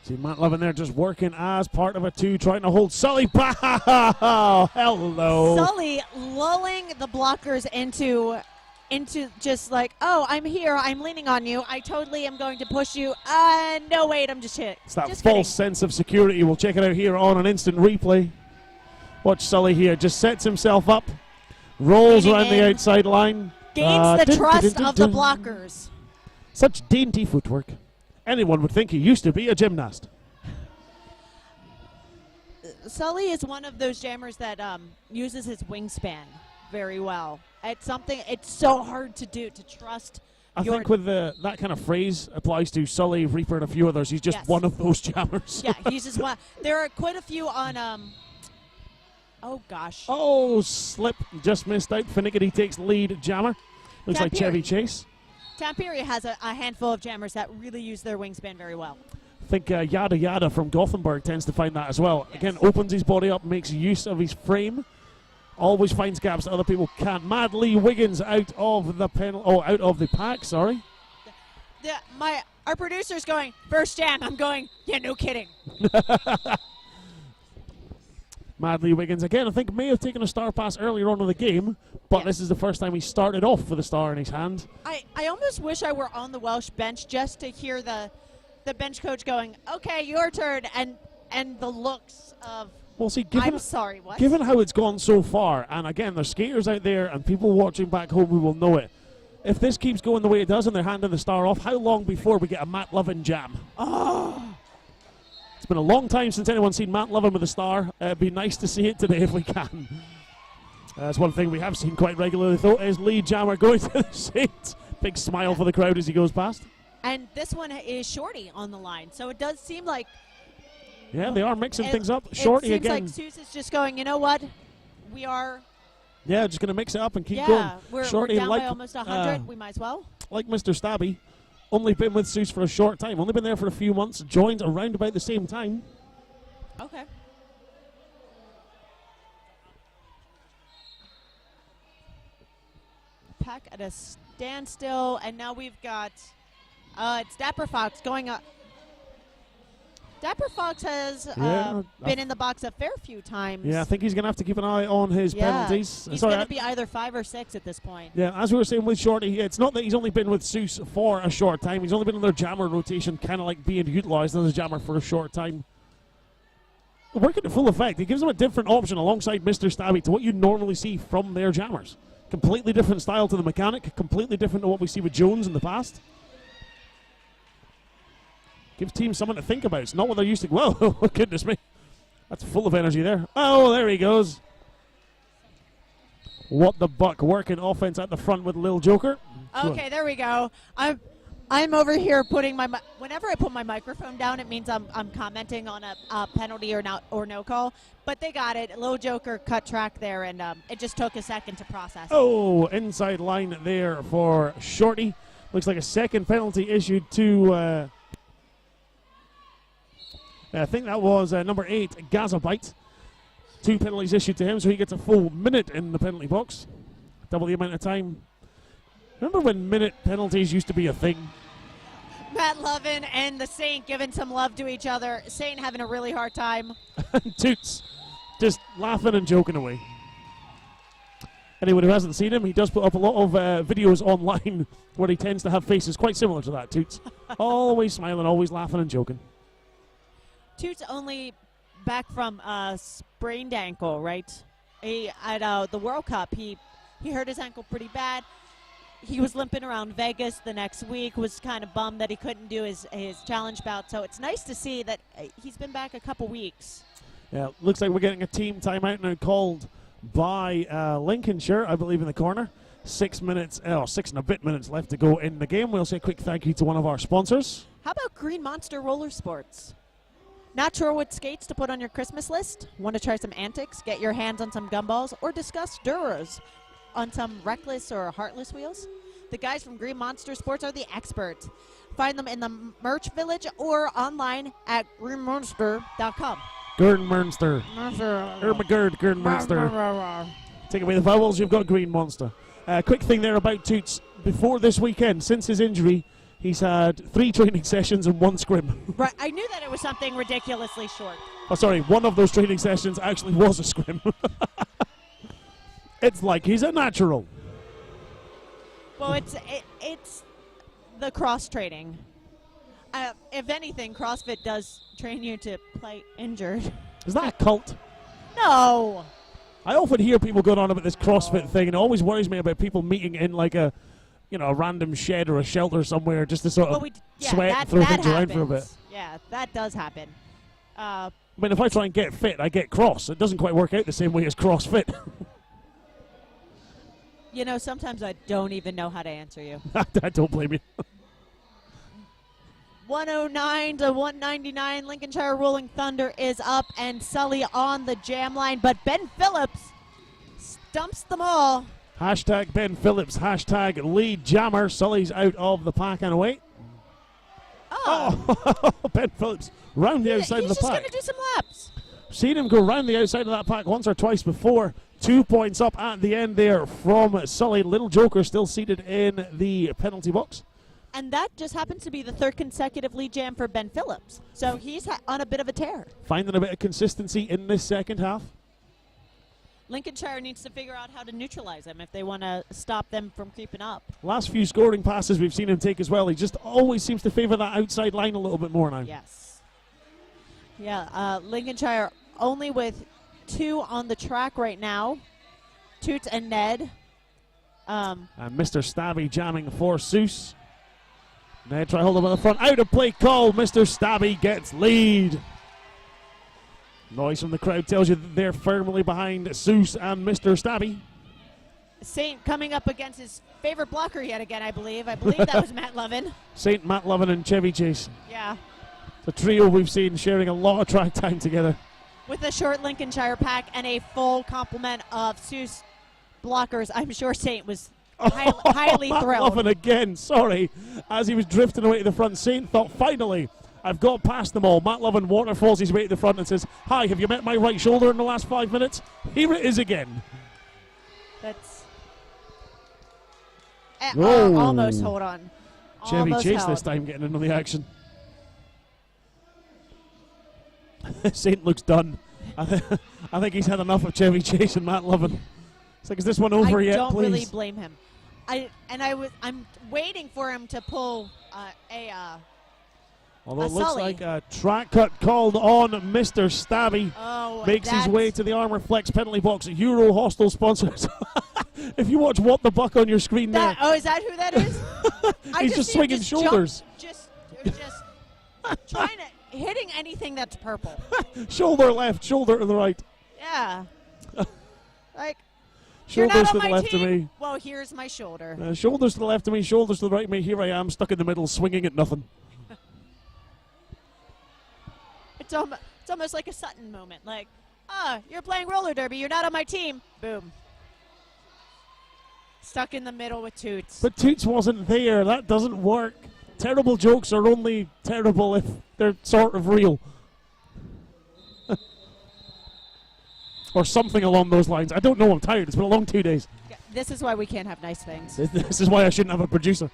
See Matt Lovin there just working as part of a 2, trying to hold Sully back. Hello. Sully lulling the blockers into just like, oh, I'm here, I'm leaning on you, I totally am going to push you. No, wait, I'm just hit. It's that just false kidding. sense of security. We'll check it out here on an instant replay. Watch Sully here, just sets himself up, rolls Leaning around the in. outside line. Gains the Dun, trust dun, dun, of the dun. blockers. Such dainty footwork. Anyone would think he used to be a gymnast. Sully is one of those jammers that uses his wingspan very well. It's something, it's so hard to do, to trust. I think with that kind of phrase applies to Sully, Reaper, and a few others. He's just Yes. one of those jammers. Yeah, he's just one. There are quite a few on, oh gosh. Oh, slip. Just missed out. Finnegan takes lead jammer. Looks like Tampere. Chevy Chase. Tampere has a handful of jammers that really use their wingspan very well. I think Yada Yada from Gothenburg tends to find that as well. Yes. Again, opens his body up, makes use of his frame. Always finds gaps that other people can't. Mad Lee Wiggins out of the out of the pack, sorry. Our producer's going, first jam. I'm going, yeah, no kidding. Mad Lee Wiggins, again, I think may have taken a star pass earlier on in the game, but Yeah. this is the first time he started off with a star in his hand. I almost wish I were on the Welsh bench just to hear the bench coach going, okay, your turn, and the looks of, Well, see, I'm sorry, what? given how it's gone so far, and again, there's skaters out there and people watching back home who will know it. If this keeps going the way it does and they're handing the star off, how long before we get a Matt Lovin jam? Oh, It's been a long time since anyone's seen Matt Lovin with a star. It'd be nice to see it today if we can. That's one thing we have seen quite regularly, though, is lead jammer going to the seat. Big smile for the crowd as he goes past. and this one is Shorty on the line, so it does seem like Yeah, they are mixing it- things up. Shorty it seems again. like Seuss is just going, you know what? We are, Yeah, just going to mix it up and keep yeah, going. we're Shorty, down like, by almost 100. We might as well. like Mr. Stabby, only been with Seuss for a short time. Only been there for a few months. Joined around about the same time. Okay. Pack at a standstill, and now we've got it's Dapper Fox going up. Dapper Fox has been in the box a fair few times. Yeah, I think he's going to have to keep an eye on his penalties. He's Sorry, going to be either 5 or 6 at this point. yeah, as we were saying with Shorty, it's not that he's only been with Seuss for a short time. He's only been in their jammer rotation, kind of like being utilised as a jammer for a short time. Working to full effect. It gives them a different option alongside Mr. Stabby to what you normally see from their jammers. Completely different style to the mechanic, completely different to what we see with Jones in the past. Gives teams something to think about. It's not what they're used to. Whoa, goodness me. That's full of energy there. Oh, there he goes. What the buck, working offense at the front with Lil Joker. Okay, there we go. I'm over here putting my whenever I put my microphone down, it means I'm commenting on a penalty or no call. But they got it. Lil Joker cut track there, and it just took a second to process. Oh, inside line there for Shorty. Looks like a second penalty issued to, I think that was number 8, Gazabite. 2 penalties issued to him, so he gets a full minute in the penalty box. Double the amount of time. Remember when minute penalties used to be a thing? Matt Lovin and the Saint giving some love to each other. Saint having a really hard time. Toots just laughing and joking away. Anyone who hasn't seen him, he does put up a lot of videos online where he tends to have faces quite similar to that, Toots. Always smiling, always laughing and joking. Toots only back from a sprained ankle, right? At the World Cup, he hurt his ankle pretty bad. He was limping around Vegas the next week, was kind of bummed that he couldn't do his challenge bout. So it's nice to see that he's been back a couple weeks. Yeah, looks like we're getting a team timeout now called by Lincolnshire, I believe, in the corner. 6 minutes, 6 and a bit minutes left to go in the game. We'll say a quick thank you to one of our sponsors. How about Green Monster Roller Sports? Not sure what skates to put on your Christmas list? Want to try some antics, get your hands on some gumballs, or discuss Duras on some reckless or heartless wheels? The guys from Green Monster Sports are the experts. Find them in the merch village or online at greenmonster.com. Gernmonster. Ermagerd, Gernmonster. Take away the vowels, you've got Green Monster. Quick thing there about Toots. Before this weekend, since his injury, he's had 3 training sessions and 1 scrim. Right, I knew that it was something ridiculously short. Oh, sorry, one of those training sessions actually was a scrim. It's like he's a natural. Well, it's the cross training. If anything, CrossFit does train you to play injured. Is that a cult? No. I often hear people going on about this CrossFit thing, and it always worries me about people meeting in like a random shed or a shelter somewhere just to sort of sweat and throw things around for a bit. Yeah, that does happen. I mean, if I try and get fit, I get cross. It doesn't quite work out the same way as CrossFit. Sometimes I don't even know how to answer you. I don't blame you. 109 to 199, Lincolnshire Rolling Thunder is up and Sully on the jam line, but Ben Phillips stumps them all. Hashtag Ben Phillips, hashtag lead jammer. Sully's out of the pack and away. Oh, Ben Phillips round the outside of the He's just pack. going to do some laps. Seen him go round the outside of that pack once or twice before. 2 points up at the end there from Sully. Little Joker still seated in the penalty box. And that just happens to be the 3rd consecutive lead jam for Ben Phillips. So he's on a bit of a tear. Finding a bit of consistency in this second half. Lincolnshire needs to figure out how to neutralize them if they want to stop them from creeping up. Last few scoring passes we've seen him take as well. He just always seems to favor that outside line a little bit more now. Yes. Yeah, Lincolnshire only with 2 on the track right now. Toots and Ned. And Mr. Stabby jamming for Seuss. Ned try hold him on the front. Out of play call. Mr. Stabby gets lead. Noise from the crowd tells you that they're firmly behind Seuss and Mr. Stabby. Saint coming up against his favorite blocker yet again, I believe. I believe that was Matt Lovin. Saint, Matt Lovin, and Chevy Chase. Yeah. The trio we've seen sharing a lot of track time together. With a short Lincolnshire pack and a full complement of Seuss blockers, I'm sure Saint was highly Matt thrilled. Lovin again, sorry. As he was drifting away to the front, Saint thought, finally, I've got past them all. Matt Lovin waterfalls his way to the front and says, hi, have you met my right shoulder in the last 5 minutes? Here it is again. That's... Oh. almost, hold on. Chevy Almost Chase held. this time getting into the action. Saint looks done. I think he's had enough of Chevy Chase and Matt Lovin. It's like, is this one over yet, I don't please? really blame him. I'm waiting for him to pull Although it a looks Sully. like a track cut called on Mr. Stabby. Oh, Makes his that's- way to the Armour Flex penalty box. Euro Hostel sponsors. If you watch What the Buck on your screen there, is that who that is? I he's just see him swinging jump, shoulders. just trying to hitting anything that's purple. Shoulder left, shoulder to the right. Yeah. Like, you're Shoulders not to on the my left team? of me. Well, here's my shoulder. Shoulders to the left of me, shoulders to the right of me. Here I am, stuck in the middle, swinging at nothing. It's almost like a Sutton moment. Like, you're playing roller derby. You're not on my team. Boom. Stuck in the middle with Toots. But Toots wasn't there. That doesn't work. Terrible jokes are only terrible if they're sort of real. Or something along those lines. I don't know. I'm tired. It's been a long 2 days. Yeah, this is why we can't have nice things. This is why I shouldn't have a producer.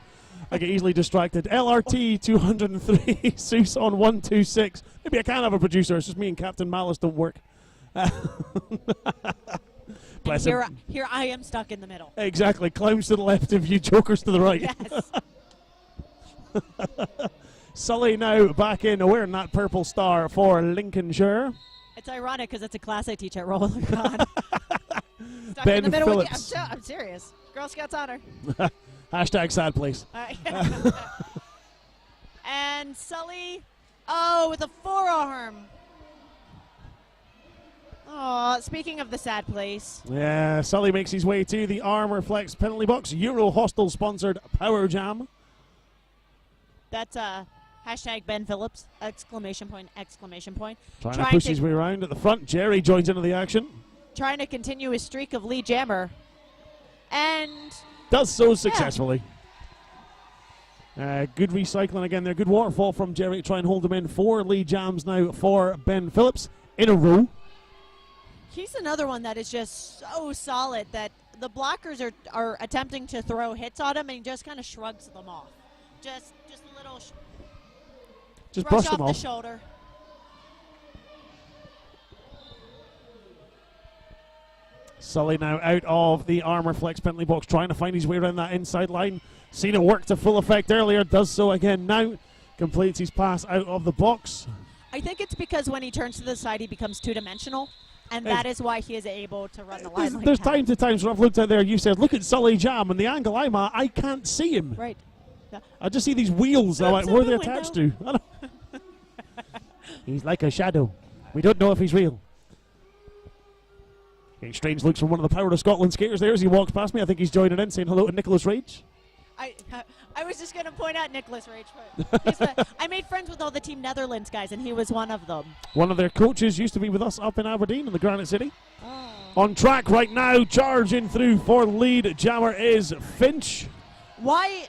I get easily distracted. LRT 203, Seuss on 126. Maybe I can have a producer. It's just me and Captain Malice don't work. Bless And him. here I am stuck in the middle. Exactly. Clowns to the left of you, jokers to the right. Yes. Sully now back in, wearing that purple star for Lincolnshire. It's ironic because it's a class I teach at RollerCon. Stuck Ben in the middle Phillips. with you. I'm serious. Girl Scouts honor. Hashtag sad place. All right. And Sully, with a forearm. Oh, speaking of the sad place. Yeah, Sully makes his way to the Armour Flex penalty box. Euro Hostel sponsored Power Jam. That's Hashtag Ben Phillips, exclamation point, exclamation point. Trying to Trying push to- his way around at the front. Jerry joins into the action. Trying to continue his streak of lead jammer. And Does so successfully. Good recycling again there. Good waterfall from Jerry to try and hold him in. 4 lead jams now for Ben Phillips in a row. he's another one that is just so solid that the blockers are attempting to throw hits on him and he just kind of shrugs them off. Just a little Just brush brush them off the off. shoulder. Sully now out of the armor flex penalty box, trying to find his way around that inside line. Seen it work to full effect earlier, does so again now. Completes his pass out of the box. I think it's because when he turns to the side, he becomes two-dimensional, and that is why he is able to run the line like There's that. time to times when I've looked out there, you said, look at Sully jam, and the angle I'm at, I can't see him. Right. Yeah. I just see these wheels, I'm like, Oops, where are they open attached to? I don't- He's like a shadow. We don't know if he's real. Getting strange looks from one of the Power of Scotland skaters there as he walks past me. I think he's joining in, saying hello to Nicholas Rage. I was just going to point out Nicholas Rage. I made friends with all the Team Netherlands guys, and he was one of them. One of their coaches used to be with us up in Aberdeen in the Granite City. Oh. On track right now, charging through for lead jammer is Finch. Why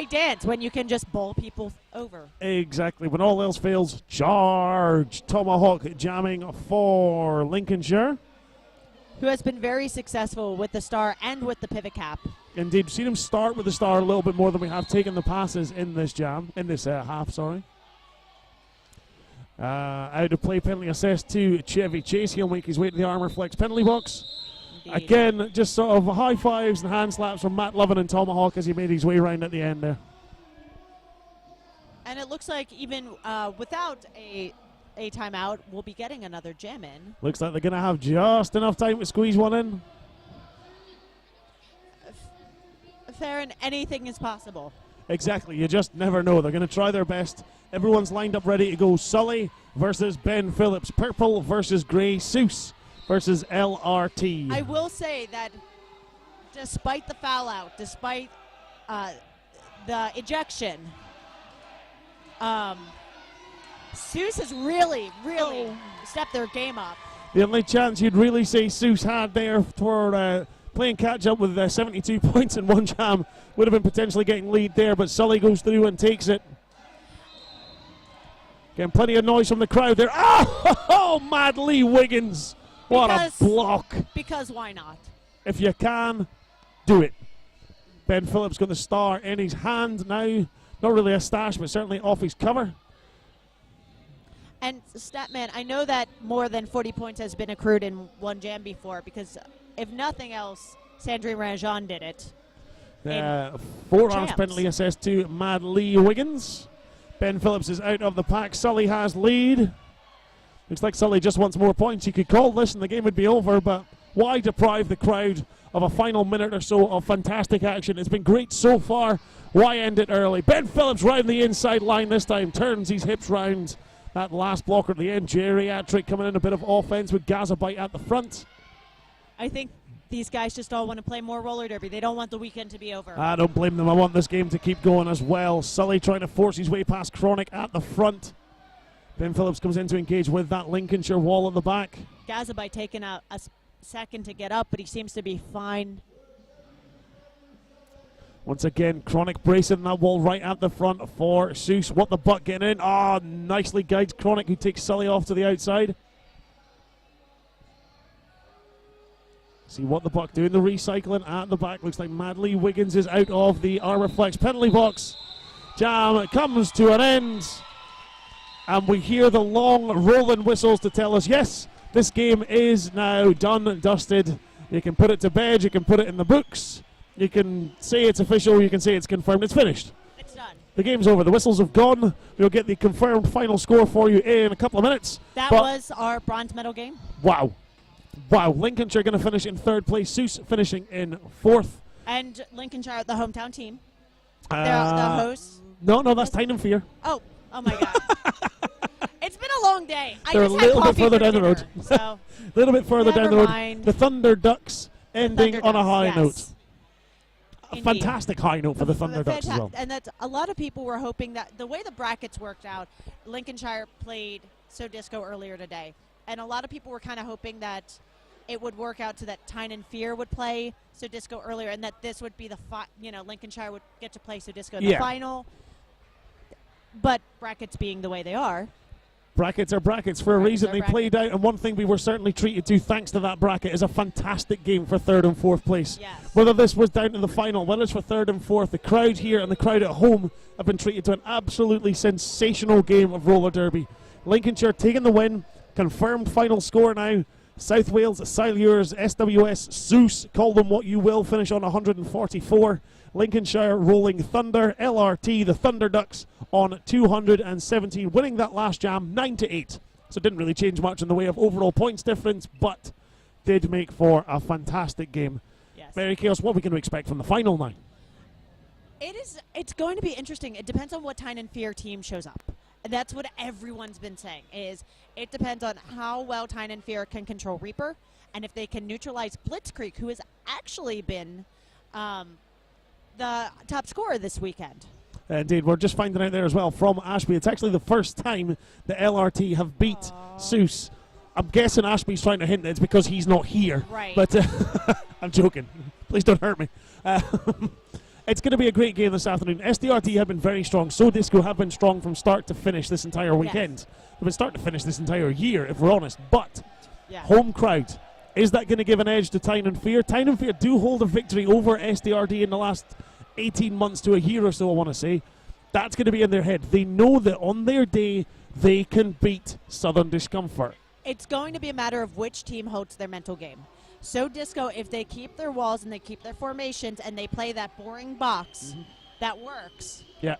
dance when you can just bowl people over? Exactly. When all else fails, charge. Tomahawk jamming for Lincolnshire. Who has been very successful with the star and with the pivot cap. Indeed, seen him start with the star a little bit more than we have taken the passes in this jam, in this half, sorry. Out of play penalty assessed to Chevy Chase. He'll make his way to the armor flex penalty box. Indeed. Again, just sort of high fives and hand slaps from Matt Lovin and Tomahawk as he made his way around at the end there. And it looks like even without a timeout, we'll be getting another jam in. Looks like they're going to have just enough time to squeeze one in. Fair and anything is possible. Exactly, you just never know. They're going to try their best. Everyone's lined up ready to go. Sully versus Ben Phillips. Purple versus Grey. Seuss versus LRT. I will say that despite the foul out, despite the ejection, Seuss has really stepped their game up. The only chance you'd really say Seuss had there for playing catch up with 72 points in one jam would have been potentially getting lead there, but Sully goes through and takes it. Getting plenty of noise from the crowd there. Oh, Mad Lee Wiggins. What a block. Because why not? If you can, do it. Ben Phillips got the star in his hand now. Not really a stash, but certainly off his cover. And Statman, I know that more than 40 points has been accrued in one jam before because if nothing else, Sandrine Ranjan did it. 4 arms jams. penalty assessed to Mad Lee Wiggins. Ben Phillips is out of the pack. Sully has lead. Looks like Sully just wants more points. He could call this and the game would be over, but why deprive the crowd of a final minute or so of fantastic action? It's been great so far. Why end it early? Ben Phillips round the inside line this time. Turns his hips round. That last blocker at the end. Geriatric coming in a bit of offense with Gazabite at the front. I think these guys just all want to play more roller derby. They don't want the weekend to be over. I don't blame them. I want this game to keep going as well. Sully trying to force his way past Chronic at the front. Ben Phillips comes in to engage with that Lincolnshire wall at the back. Gazabite taking a second to get up, but he seems to be fine. Once again, Chronic bracing that wall right at the front for Seuss. What the butt getting in. Oh, nicely guides Chronic, who takes Sully off to the outside. See what the buck doing. The recycling at the back. Looks like Mad Lee Wiggins is out of the Armor Flex penalty box. Jam comes to an end. And we hear the long rolling whistles to tell us, yes, this game is now done and dusted. You can put it to bed. You can put it in the books. You can say it's official, you can say it's confirmed, it's finished. It's done. The game's over, the whistles have gone. We'll get the confirmed final score for you in a couple of minutes. That But was our bronze medal game. wow. Wow, Lincolnshire going to finish in 3rd place, Seuss finishing in 4th. And Lincolnshire, the hometown team. They're the hosts. No, that's Tyne Fear. Oh my God. It's been a long day. They're I a just had little bit coffee further for down the dinner, road. So A little bit further down the Never road. mind. The Thunder Ducks ending Thunder on a Ducks, high yes. note. a Indeed. fantastic high note for the Thunder Ducks as well. And that's a lot of people were hoping that the way the brackets worked out, Lincolnshire played So Disco earlier today, and a lot of people were kind of hoping that it would work out so that Tyne and Fear would play So Disco earlier, and that this would be the Lincolnshire would get to play So Disco in the final. But brackets being the way they are. Brackets are brackets for a reason. They brackets. played out, and one thing we were certainly treated to thanks to that bracket is a fantastic game for 3rd and 4th place. Yes. Whether this was down to the final, whether it's for 3rd and 4th, the crowd here and the crowd at home have been treated to an absolutely sensational game of roller derby. Lincolnshire taking the win, confirmed final score now. South Wales, Silures, SWS, Zeus, call them what you will, finish on 144. Lincolnshire, Rolling Thunder, LRT, the Thunder Ducks on 217, winning that last jam 9-8. So it didn't really change much in the way of overall points difference, but did make for a fantastic game. Yes. Mary Chaos, what are we going to expect from the final now? It's going to be interesting. It depends on what Tyne and Fear team shows up. And that's what everyone's been saying, is it depends on how well Tyne and Fear can control Reaper, and if they can neutralize Blitzkrieg, who has actually been the top scorer this weekend. Indeed, we're just finding out there as well from Ashby. It's actually the first time the LRT have beat Zeus. I'm guessing Ashby's trying to hint that it's because he's not here. Right. But I'm joking. Please don't hurt me. It's going to be a great game this afternoon. SDRT have been very strong. So Disco have been strong from start to finish this entire weekend. Yes. They've been start to finish this entire year, if we're honest. But Yeah. home crowd, is that going to give an edge to Tyne and Fear? Tyne and Fear do hold a victory over SDRT in the last 18 months to a year or so, I want to say. That's going to be in their head. They know that on their day, they can beat Southern Discomfort. It's going to be a matter of which team holds their mental game. So Disco, if they keep their walls and they keep their formations and they play that boring box, that works. Yeah.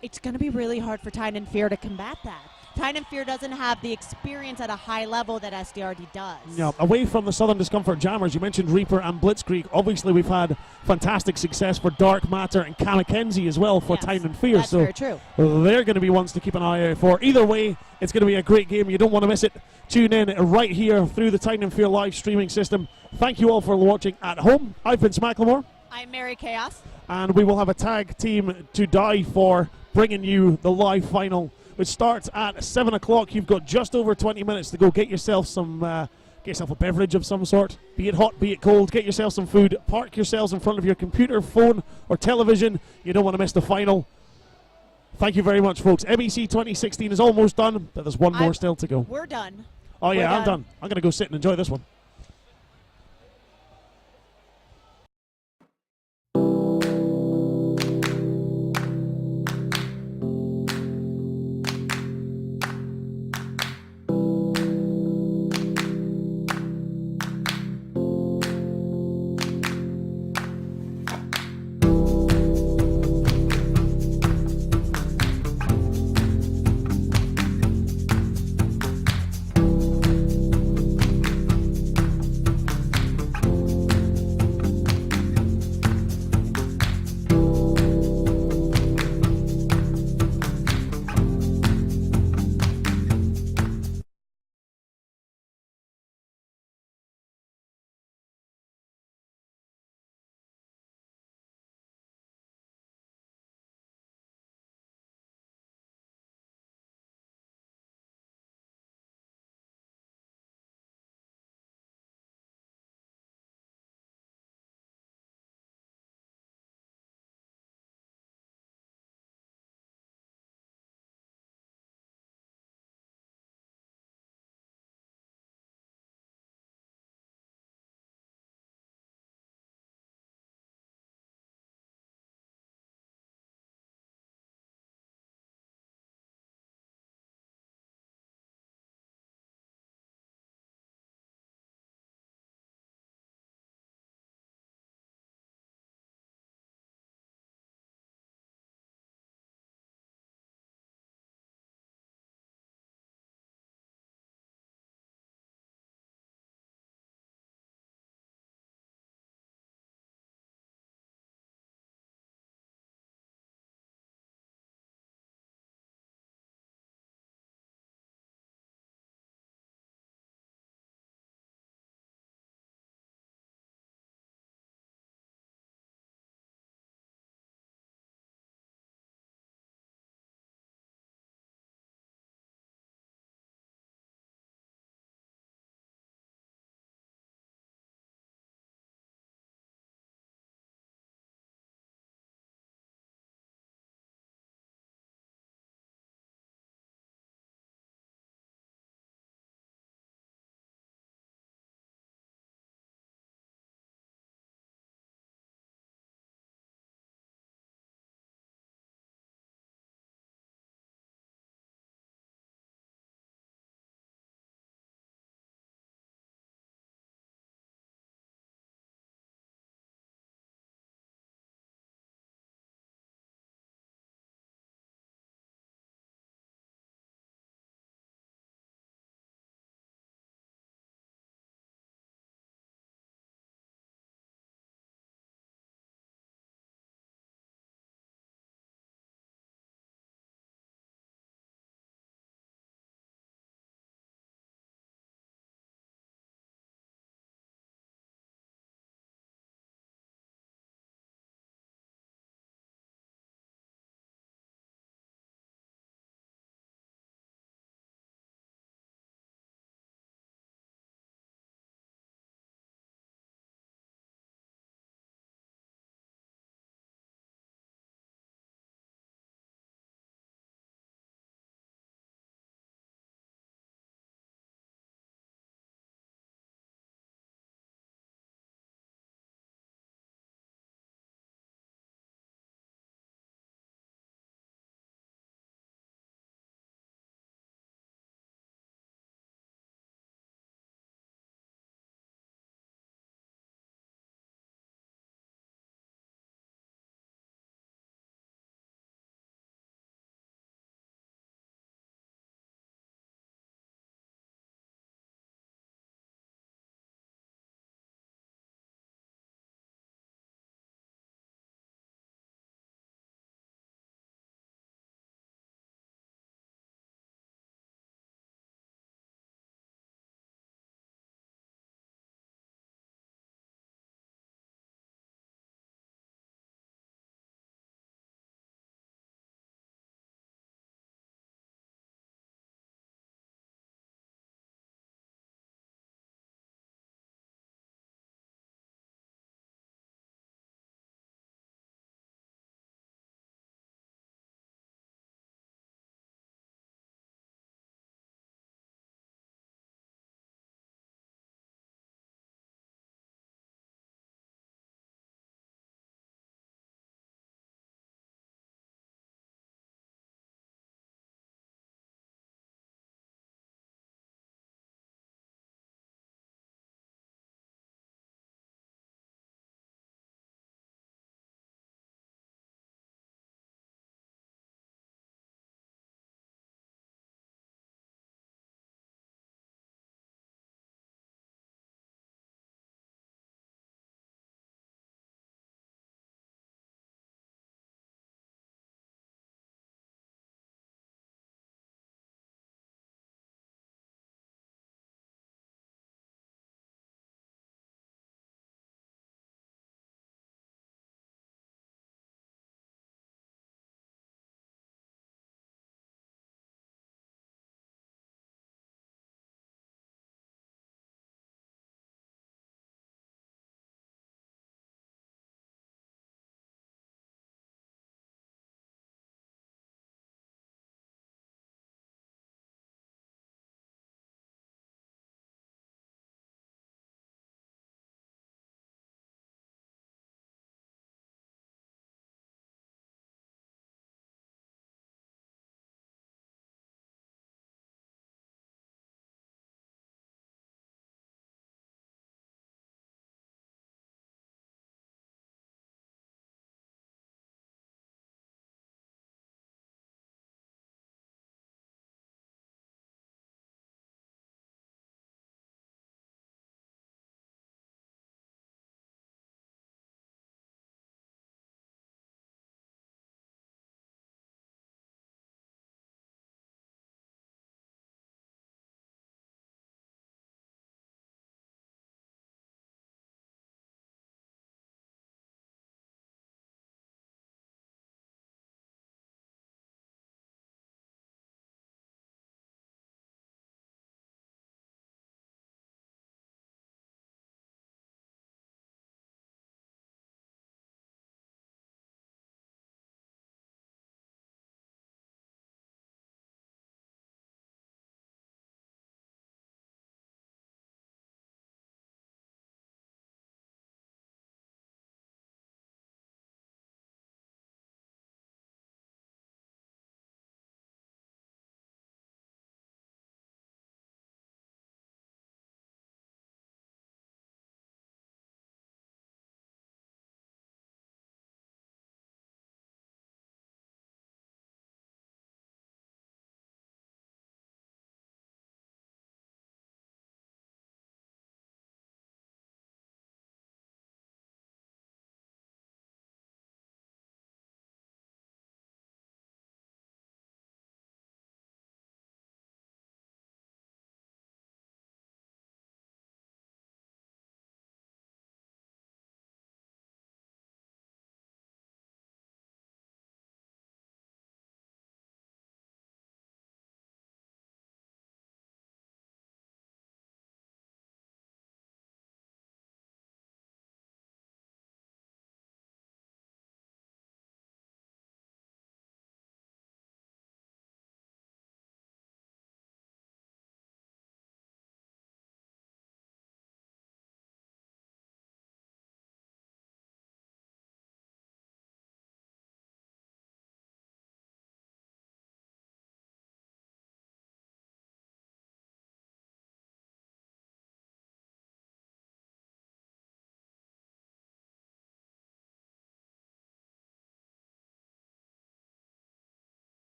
It's going to be really hard for Tyne and Fear to combat that. Tyne and Fear doesn't have the experience at a high level that SDRD does. Yeah, away from the Southern Discomfort Jammers, you mentioned Reaper and Blitzkrieg. Obviously, we've had fantastic success for Dark Matter and Kamakenzie as well for Yes, Tyne and Fear. that's So very true. they're going to be ones to keep an eye out for. Either way, it's going to be a great game. You don't want to miss it. Tune in right here through the Tyne and Fear live streaming system. Thank you all for watching at home. I've been Macklemore, I'm Mary Chaos. and we will have a tag team to die for, bringing you the live final, which starts at 7 o'clock. You've got just over 20 minutes to go get yourself some, get yourself a beverage of some sort, be it hot, be it cold. Get yourself some food. Park yourselves in front of your computer, phone, or television. You don't want to miss the final. Thank you very much, folks. MEC 2016 is almost done, but there's one more still to go. We're done. Oh yeah, We're I'm done. I'm going to go sit and enjoy this one.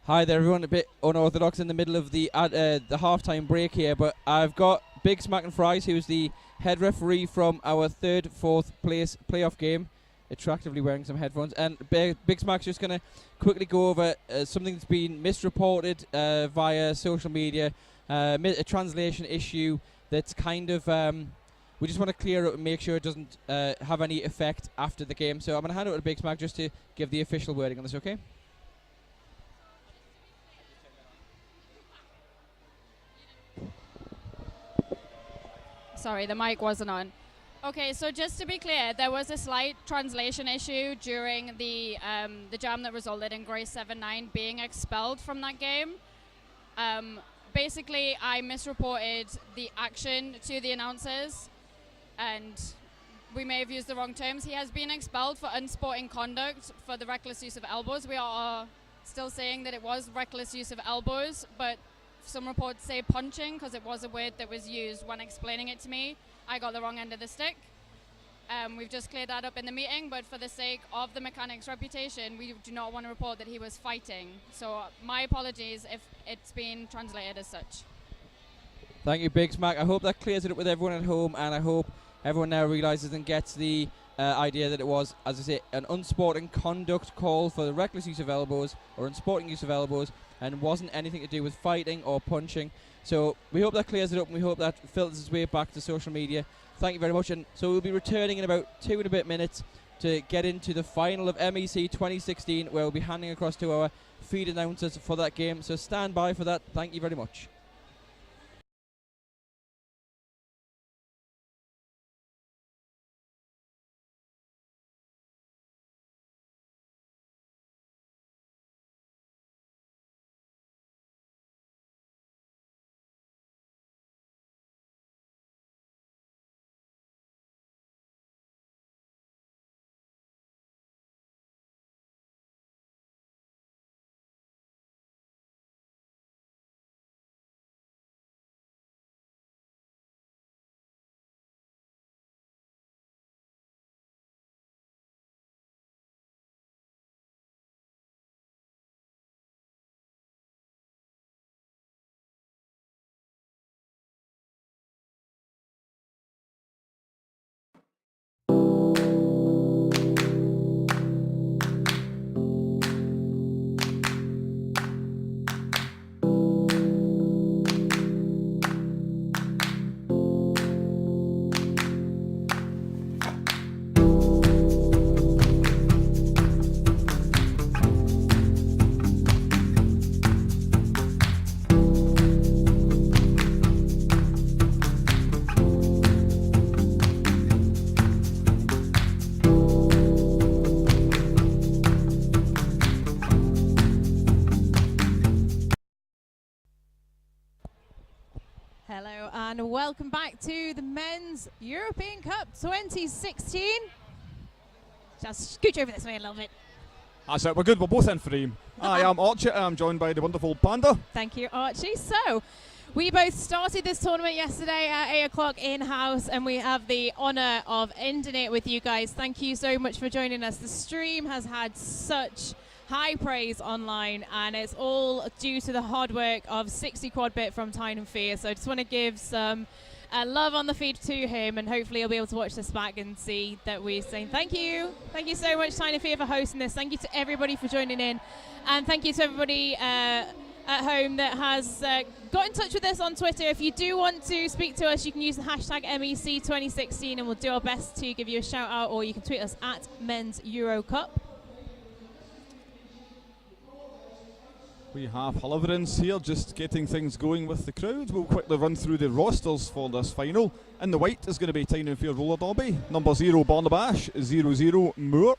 Hi there, everyone. A bit unorthodox in the middle of the halftime break here, but I've got Big Smack and Fries, who's the head referee from our 3rd, 4th place playoff game, attractively wearing some headphones. And Big Smack's just going to quickly go over something that's been misreported via social media, a translation issue that's kind of... we just want to clear it and make sure it doesn't have any effect after the game. So I'm going to hand it over to Big Smack just to give the official wording on this, okay? Sorry, the mic wasn't on. Okay, so just to be clear, there was a slight translation issue during the jam that resulted in Grace 7-9 being expelled from that game. Basically, I misreported the action to the announcers, and we may have used the wrong terms. He has been expelled for unsporting conduct for the reckless use of elbows. We are still saying that it was reckless use of elbows, but some reports say punching because it was a word that was used when explaining it to me. I got the wrong end of the stick. We've just cleared that up in the meeting, but for the sake of the mechanic's reputation, we do not want to report that he was fighting. So my apologies if it's been translated as such. Thank you, Big Smack. I hope that clears it up with everyone at home, and I hope everyone now realises and gets the idea that it was, as I say, an unsporting conduct call for the reckless use of elbows or unsporting use of elbows, and wasn't anything to do with fighting or punching. So we hope that clears it up, and we hope that filters its way back to social media. Thank you very much, and so we'll be returning in about 2 and a bit minutes to get into the final of MEC 2016, where we'll be handing across to our feed announcers for that game. So stand by for that. Thank you very much. Hello and welcome back to the Men's European Cup 2016. Just scooch over this way a little bit. That's it, we're good, we're both in frame. I am Archie, I'm joined by the wonderful Panda. Thank you, Archie. So, we both started this tournament yesterday at 8 o'clock in-house, and we have the honour of ending it with you guys. Thank you so much for joining us. The stream has had such high praise online, and it's all due to the hard work of 60 Quad Bit from Tyne and Fear. So I just want to give some love on the feed to him, and hopefully he'll be able to watch this back and see that we're saying thank you. Thank you so much, Tyne and Fear, for hosting this. Thank you to everybody for joining in, and thank you to everybody at home that has got in touch with us on Twitter. If you do want to speak to us, you can use the hashtag MEC 2016, and we'll do our best to give you a shout out, or you can tweet us at Men's Euro Cup. We have Haliverans here, just getting things going with the crowd. We'll quickly run through the rosters for this final. In the white is going to be Tyne and Fear Roller Derby. Number 0 Barnabash, 00 Moore,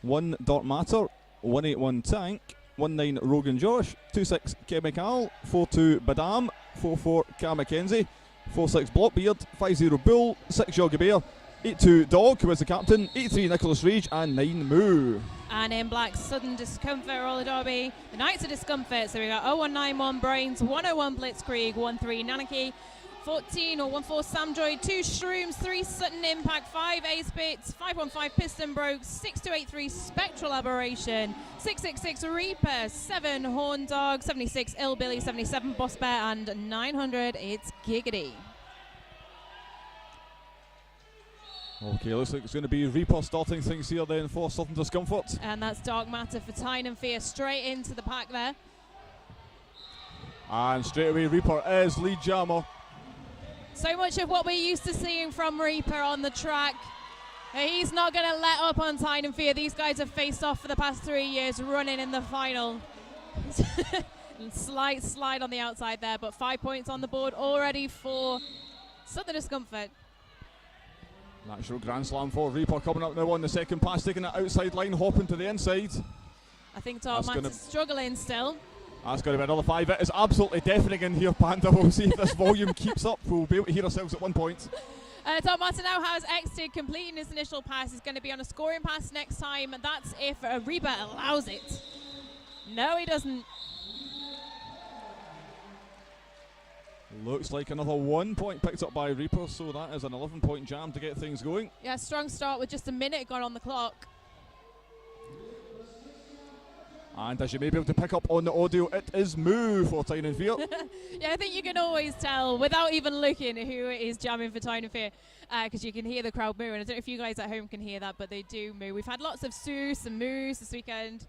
1 Dark Matter, 181 Tank, 19 Rogan Josh, 26 Chemical, 42 Badam, 44 Car McKenzie, 46 Blockbeard, 50 Bull, 6 Yogi Bear, 82 Dog, who is the captain, 83 Nicholas Rage, and 9 Moo. And in black, Sudden Discomfort Roller Derby, the Knights of Discomfort. So we got 0191 Brains, 101 Blitzkrieg, 13 Nanaki, 14 or 14 Samdroid, 2 Shrooms, 3 Sutton Impact, 5 Ace Bits, 515 Piston Broke, 6283 Spectral Aberration, 666 Reaper, 7 Horn Dog, 76 Illbilly, 77 Boss Bear, and 900 it's Giggity. Okay, looks like it's going to be Reaper starting things here then for Southern Discomfort. And that's Dark Matter for Tyne and Fear straight into the pack there. And straight away Reaper is lead jammer. So much of what we're used to seeing from Reaper on the track. He's not going to let up on Tyne and Fear. These guys have faced off for the past 3 years, running in the final. Slight slide on the outside there, but 5 points on the board already for Southern Discomfort. Natural Grand Slam for Reaper coming up now on the second pass, taking that outside line, hopping to the inside. I think Dark Matter's struggling still. That's going to be another 5. It is absolutely deafening in here, Panda. We'll see if this volume keeps up. We'll be able to hear ourselves at one point. Dark Matter now has exited, completing his initial pass. He's going to be on a scoring pass next time. That's if Reaper allows it. No, he doesn't. Looks like another 1 point picked up by Reaper, so that is an 11-point jam to get things going. Yeah, strong start with just a minute gone on the clock. And as you may be able to pick up on the audio, it is Moo for Tyne and Fear. Yeah, I think you can always tell without even looking who is jamming for Tyne and Fear, because you can hear the crowd moo. And I don't know if you guys at home can hear that, but they do moo. We've had lots of Seuss and moos this weekend.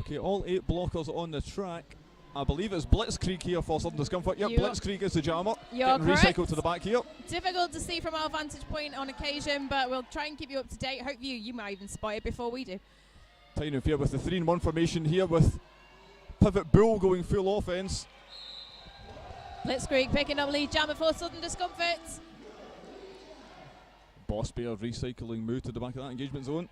Okay, all 8 blockers on the track. I believe it's Blitzkrieg here for Southern Discomfort. Yep, Blitzkrieg is the jammer. You're getting recycled to the back here. Difficult to see from our vantage point on occasion, but we'll try and keep you up to date. Hope you might even spot it before we do. Tyne and Fear with the 3-in-1 formation here with Pivot Bull going full offense. Blitzkrieg picking up lead jammer for Southern Discomfort. Boss Bear recycling Moo to the back of that engagement zone.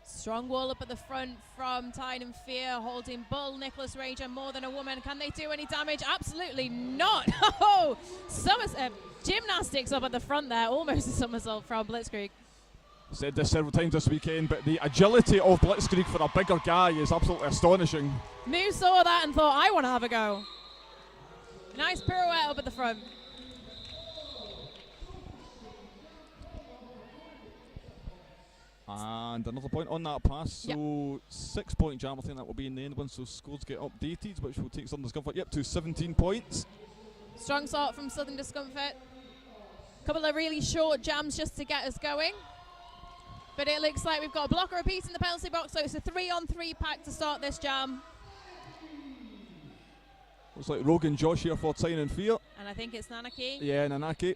Strong wall up at the front from Tyne and Fear, holding Bull, Nicholas Ranger, More Than a Woman. Can they do any damage? Absolutely not. Oh, gymnastics up at the front there, almost a somersault from Blitzkrieg. Said this several times this weekend, but the agility of Blitzkrieg for a bigger guy is absolutely astonishing. Moo saw that and thought, I want to have a go. Nice pirouette up at the front. And another point on that pass, so 6 point jam. I think that will be in the end once those scores get updated, which will take Southern Discomfort to 17 points. Strong start from Southern Discomfort. Couple of really short jams just to get us going. But it looks like we've got a blocker apiece in the penalty box, so it's a 3-on-3 pack to start this jam. Looks like Rogan Josh here for Tyne and Fear. And I think it's Nanaki. Yeah, Nanaki.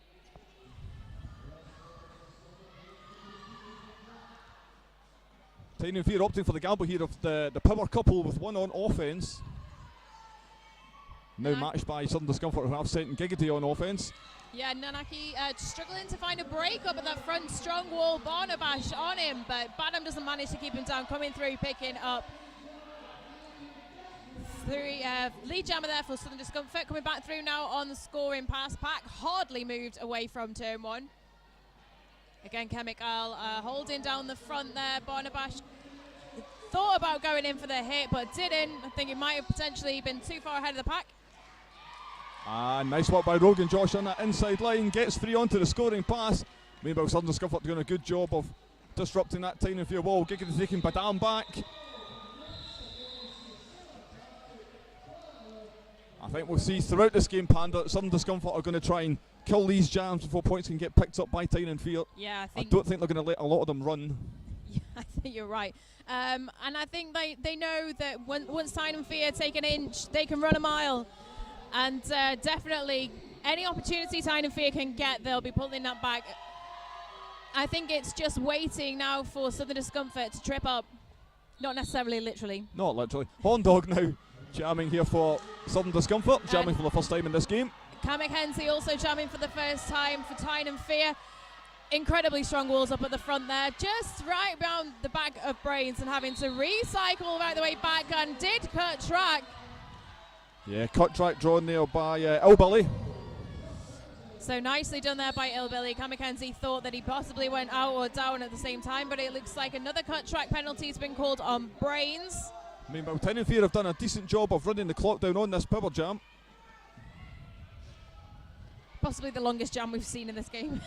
Tyne and Fear opting for the gamble here of the power couple with one on offense. Now matched by Southern Discomfort, who have sent Giggity on offense. Yeah, Nanaki struggling to find a break up at that front. Strong wall, Barnabash on him, but Badham doesn't manage to keep him down. Coming through, picking up lead jammer there for Southern Discomfort. Coming back through now on the scoring pass. Pack hardly moved away from turn 1. Again, Chemical holding down the front there. Barnabash thought about going in for the hit, but didn't. I think he might have potentially been too far ahead of the pack. Nice work by Rogan Josh on that inside line. Gets 3 onto the scoring pass. Meanwhile, Southern Discomfort doing a good job of disrupting that Tyne and Fear wall. Giggity taking Badam back. I think we'll see throughout this game, Panda, Southern Discomfort are going to try and kill these jams before points can get picked up by Tyne and Fear. Yeah, I don't think they're going to let a lot of them run. Yeah, I think you're right. And I think they know that once Tyne and Fear take an inch, they can run a mile. And definitely, any opportunity Tyne and Fear can get, they'll be pulling that back. I think it's just waiting now for Southern Discomfort to trip up. Not necessarily literally. Not literally. Horn Dog now jamming here for Southern Discomfort, jamming for the first time in this game. Kamek Hensley also jamming for the first time for Tyne and Fear. Incredibly strong walls up at the front there, just right around the back of Brains, and having to recycle right the way back, and did cut track. Yeah, cut track drawn there by Illbilly. So nicely done there by Illbilly. Kamikaze thought that he possibly went out or down at the same time, but it looks like another cut track penalty has been called on Brains. Meanwhile, Tyne and Fear have done a decent job of running the clock down on this power jam. Possibly the longest jam we've seen in this game.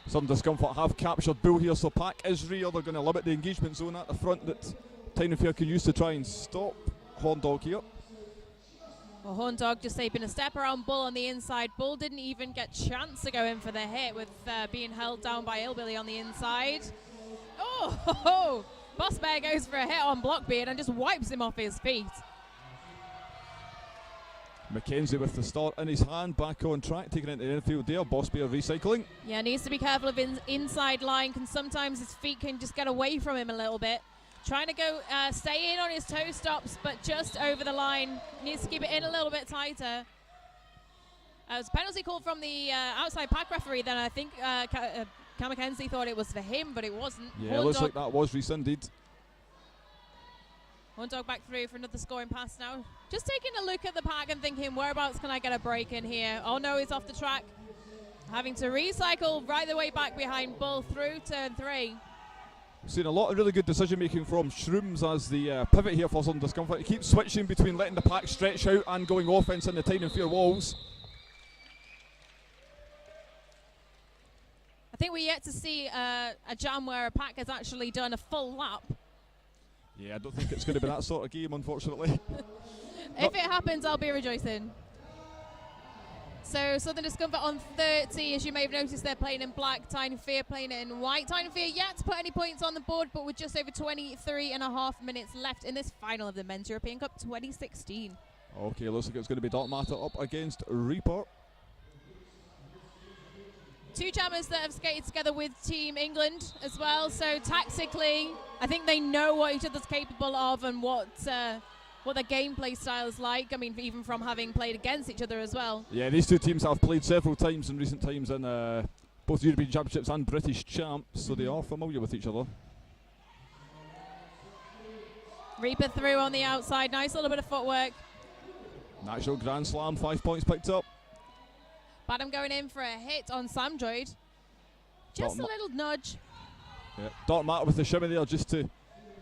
Some Discomfort have captured Bull here, so Pack is rear. They're going to limit the engagement zone at the front that Tyne and Fear can use to try and stop Horn Dog here. Well, Horn Dog just taking a step around Bull on the inside. Bull didn't even get chance to go in for the hit with being held down by Hillbilly on the inside. Oh, Boss Bear goes for a hit on Blockbeard and just wipes him off his feet. Mackenzie with the start in his hand, back on track, taking it into the infield there. Boss Bear recycling. Yeah, needs to be careful of inside line, because sometimes his feet can just get away from him a little bit. Trying to go, stay in on his toe stops, but just over the line. Needs to keep it in a little bit tighter. It was a penalty call from the outside Pack referee. Then I think Cam Mackenzie thought it was for him, but it wasn't. Yeah, Horn it looks Dog like that was rescinded. Horn Dog back through for another scoring pass now. Just taking a look at the Pack and thinking, whereabouts can I get a break in here? Oh no, he's off the track. Having to recycle right the way back behind Bull through turn 3. We've seen a lot of really good decision making from Shrooms as the pivot here for Southern Discomfort. He keeps switching between letting the Pack stretch out and going offense in the Tyne and Fear walls. I think we're yet to see a jam where a Pack has actually done a full lap. Yeah, I don't think it's going to be that sort of game, unfortunately. If it happens, I'll be rejoicing. So Southern Discomfort on 30, as you may have noticed, they're playing in black. Tyne and Fear playing it in white. Tyne and Fear yet to put any points on the board, but with just over 23.5 minutes left in this final of the Men's European Cup 2016. Okay, looks like it's going to be Dark Matter up against Reaper. Two jammers that have skated together with Team England as well, so tactically I think they know what each other's capable of and what their gameplay style is like. I mean, even from having played against each other as well. Yeah, these two teams have played several times in recent times in both European Championships and British Champs, so they are familiar with each other. Reaper through on the outside, nice little bit of footwork. Natural Grand Slam, 5 points picked up. Badham going in for a hit on Samdroid. Just a little nudge. Yeah. Dark Matter with the shimmy there just to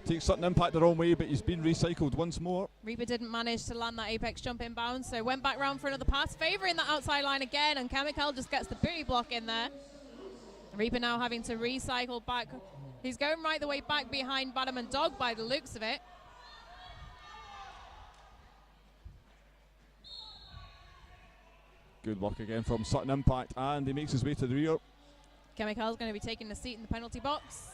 take certain impact the wrong way, but he's been recycled once more. Reaper didn't manage to land that apex jump inbound, so went back round for another pass, favouring that outside line again, and Chemical just gets the booty block in there. Reaper now having to recycle back. He's going right the way back behind Badham and Dog by the looks of it. Good work again from Sutton Impact, and he makes his way to the rear. Chemical's going to be taking a seat in the penalty box.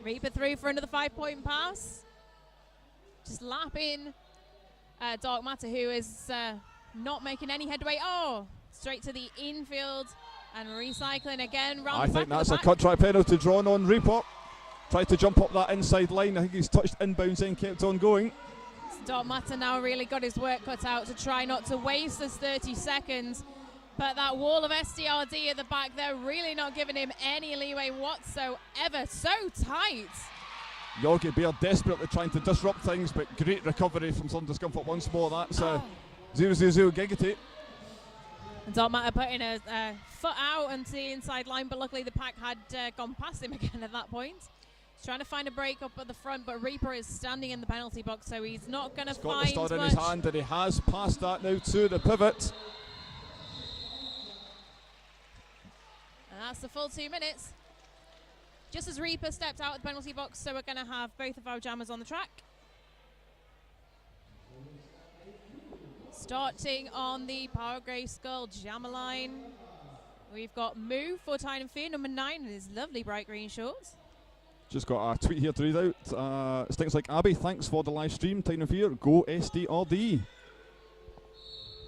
Reaper through for another 5-point pass. Just lapping Dark Matter, who is not making any headway. Oh, straight to the infield and recycling again. Round I the think back that's of a the back. cut-try penalty drawn on Reaper. Tried to jump up that inside line. I think he's touched inbounds and kept on going. Dark Matter now really got his work cut out to try not to waste this 30 seconds. But that wall of SDRD at the back, they're really not giving him any leeway whatsoever. So tight. Yorkie Bear desperately trying to disrupt things, but great recovery from Southern Discomfort once more. That's 0-0 Gigate. And Dark Matter putting a foot out onto the inside line, but luckily the Pack had gone past him again at that point. He's trying to find a break up at the front, but Reaper is standing in the penalty box, so he's not going to find much. Got the stud in his hand, and he has passed that now to the pivot. And that's the full 2 minutes. Just as Reaper stepped out of the penalty box, so we're going to have both of our jammers on the track. Starting on the Power Grey Skull jammer line, we've got Moo for Tyne and Fear, number 9, in his lovely bright green shorts. Just got a tweet here to read out. Stinks Like Abby, thanks for the live stream. Tyne and Fear, go SDRD.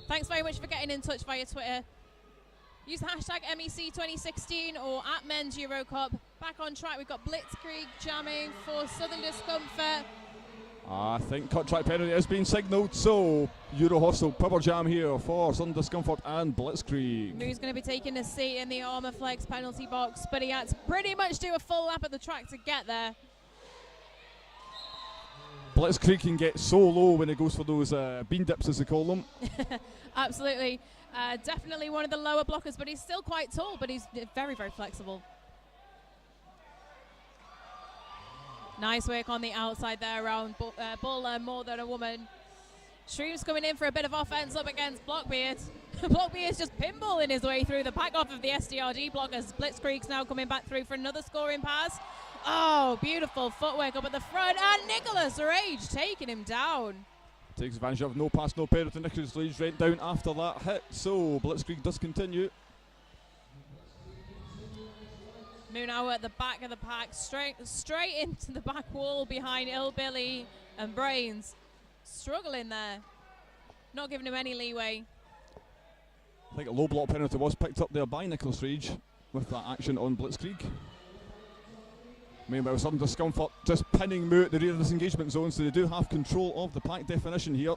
Thanks very much for getting in touch via Twitter. Use the hashtag MEC2016 or at Men's Euro Cup. Back on track, we've got Blitzkrieg jamming for Southern Discomfort. I think cut track penalty has been signalled, so Euro Hostel power jam here for Southern Discomfort and Blitzkrieg. Moo's going to be taking a seat in the Armour Flex penalty box, but he had to pretty much do a full lap at the track to get there. Blitzkrieg can get so low when it goes for those bean dips, as they call them. Absolutely. Definitely one of the lower blockers, but he's still quite tall, but he's very, very flexible. Nice work on the outside there around Bull More Than a Woman. Shrooms coming in for a bit of offense up against Blockbeard. Blockbeard's just pinballing his way through the pack off of the SDRG block as Blitzkrieg's now coming back through for another scoring pass. Oh, beautiful footwork up at the front, and Nicholas Rage taking him down. Takes advantage of no pass, no penalty. Nicholas Rage right down after that hit, so Blitzkrieg does continue. Munau at the back of the pack, straight into the back wall behind Illbilly and Brains. Struggling there, not giving him any leeway. I think a low block penalty was picked up there by Nicholas Rage with that action on Blitzkrieg. Meanwhile, Sudden Discomfort just pinning Moo at the rear of this engagement zone, so they do have control of the pack definition here.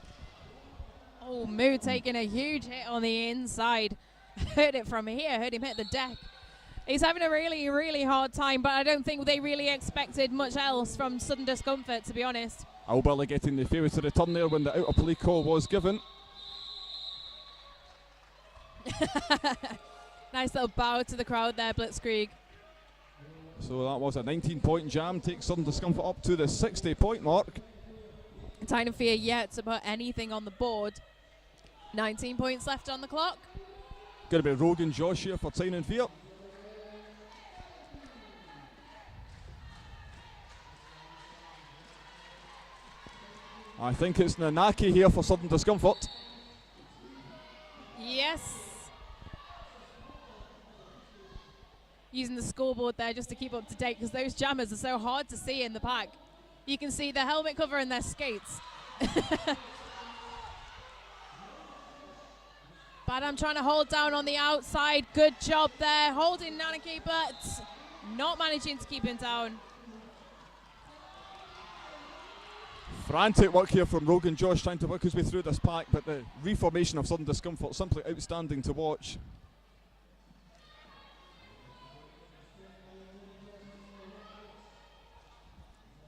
Oh, Moo taking a huge hit on the inside. Heard it from here, heard him hit the deck. He's having a really, really hard time, but I don't think they really expected much else from Sudden Discomfort, to be honest. Albella getting the favour to return there when the out of play call was given. Nice little bow to the crowd there, Blitzkrieg. So that was a 19-point jam, takes Sudden Discomfort up to the 60-point mark. Tynan Fear yet to put anything on the board. 19 points left on the clock. Going to be Rogan Josh here for Tynan Fear. I think it's Nanaki here for Sudden Discomfort. Yes. Using the scoreboard there just to keep up to date, because those jammers are so hard to see in the pack. You can see the helmet cover and their skates. Badam trying to hold down on the outside. Good job there, holding Nanaki, but not managing to keep him down. Frantic work here from Rogan Josh, trying to work his way through this pack, but the reformation of Sudden Discomfort simply outstanding to watch.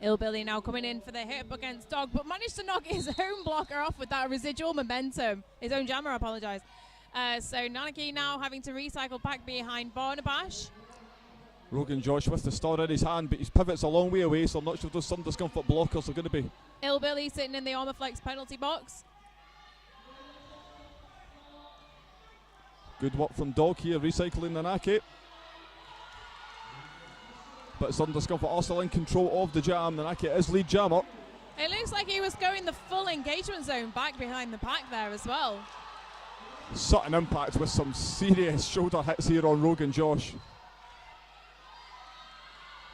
Illbilly now coming in for the hit up against Dog, but managed to knock his own blocker off with that residual momentum. His own jammer, I apologise. So Nanaki now having to recycle back behind Barnabash. Rogan Josh with the star in his hand, but his pivot's a long way away, so I'm not sure if those Sudden Discomfort blockers are going to be. Illbilly sitting in the Armor Flex penalty box. Good work from Dog here, recycling Nanaki. But Sudden Discomfort are still in control of the jam. Nanaki is lead jammer. It looks like he was going the full engagement zone back behind the pack there as well. Sudden impact with some serious shoulder hits here on Rogan Josh.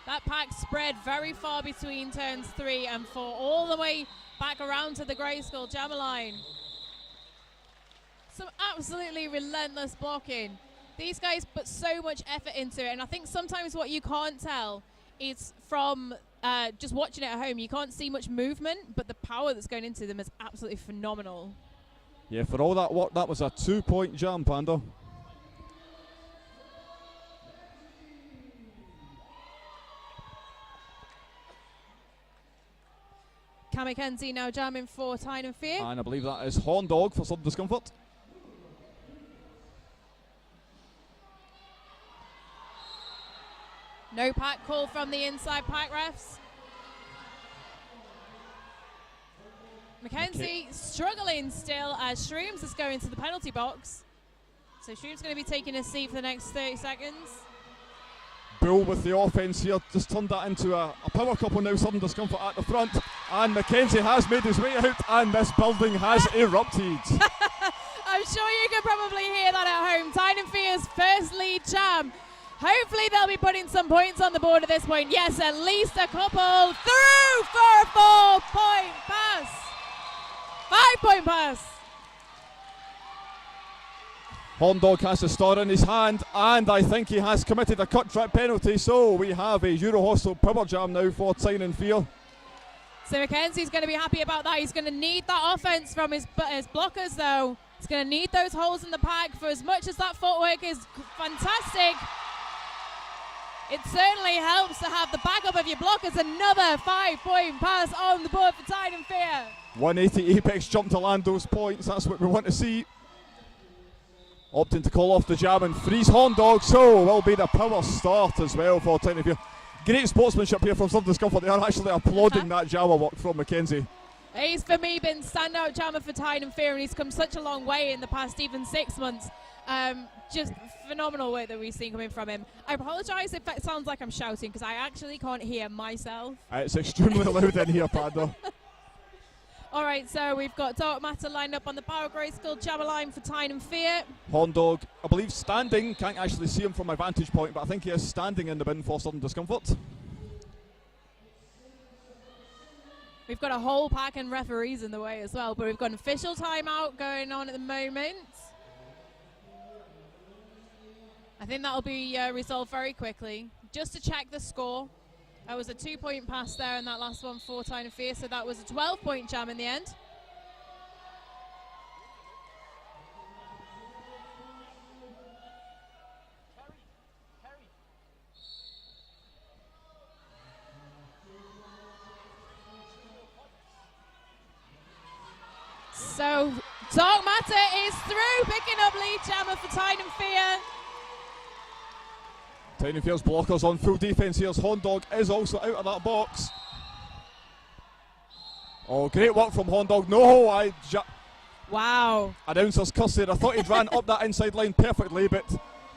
That pack spread very far between turns 3 and 4, all the way back around to the Grayskull jammer line. Some absolutely relentless blocking. These guys put so much effort into it, and I think sometimes what you can't tell is from just watching it at home. You can't see much movement, but the power that's going into them is absolutely phenomenal. Yeah, for all that work, that was a 2-point jam, Panda. Kamikaze now jamming for Tynan Fear. And I believe that is Horn Dog for Sudden Discomfort. No pack call from the inside pack refs. Mackenzie struggling still as Shrooms is going to the penalty box. So Shrooms going to be taking a seat for the next 30 seconds. Bull with the offense here, just turned that into a power couple now, Sudden Discomfort at the front. And Mackenzie has made his way out, and this building has erupted. I'm sure you can probably hear that at home. Tynan Fear's first lead jam. Hopefully they'll be putting some points on the board at this point. Yes, at least a couple. Through for a 4-point pass. 5-point pass. Horn Dog has the star in his hand, and I think he has committed a cut track penalty, so we have a Euro Hostel power jam now for Tynan Fear. So Mackenzie's going to be happy about that. He's going to need that offense from his blockers, though. He's going to need those holes in the pack. For as much as that footwork is fantastic, it certainly helps to have the backup of your blockers. Another 5-point pass on the board for Tynan Fear. 180 apex jump to land those points, that's what we want to see. Opting to call off the jam and freeze Horn Dog, so will be the power start as well for Tynan Fear. Great sportsmanship here from Southern Discomfort. They are actually applauding that Jammer work from Mackenzie. He's, for me, been standout jammer for Tyne and Fear, and he's come such a long way in the past even 6 months. Just phenomenal work that we've seen coming from him. I apologise if that sounds like I'm shouting, because I actually can't hear myself. It's extremely loud in here, Panda. All right, so we've got Dark Matter lined up on the Power Grayskull jammer line for Tyne and Fear. Horndog, I believe, standing. Can't actually see him from my vantage point, but I think he is standing in the bin for Southern Discomfort. We've got a whole pack and referees in the way as well, but we've got an official timeout going on at the moment. I think that'll be resolved very quickly. Just to check the score, that was a 2-point pass there in that last one for Tyne and Fear, so that was a 12-point jam in the end. So Dark Matter is through, picking up lead jammer for Tyne and Fear. Tyne and Fear's blockers on full defence here as Horndog is also out of that box. Oh, great work from Horndog. No, Wow. Announcer's cuss there. I thought he'd ran up that inside line perfectly, but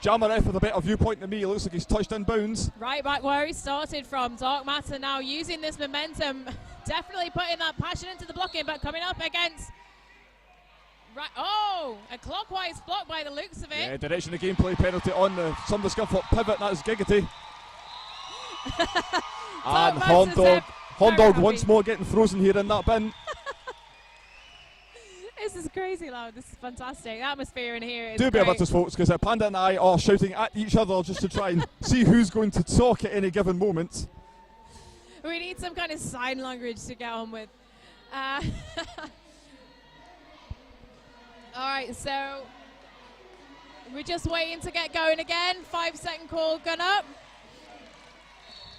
Jammer ref with a better viewpoint than me. It looks like he's touched in bounds. Right back where he started from. Dark Matter now using this momentum. Definitely putting that passion into the blocking, but coming up against... Right, oh, a clockwise block by the looks of it. Yeah, direction of gameplay penalty on the Southern Discomfort pivot, that's Giggity. And Horndog once more getting frozen here in that bin. This is crazy loud, this is fantastic. The atmosphere in here is Do bear great. with us, folks, because Panda and I are shouting at each other just to try and see who's going to talk at any given moment. We need some kind of sign language to get on with. All right, so we're just waiting to get going again. 5-second call, gun up.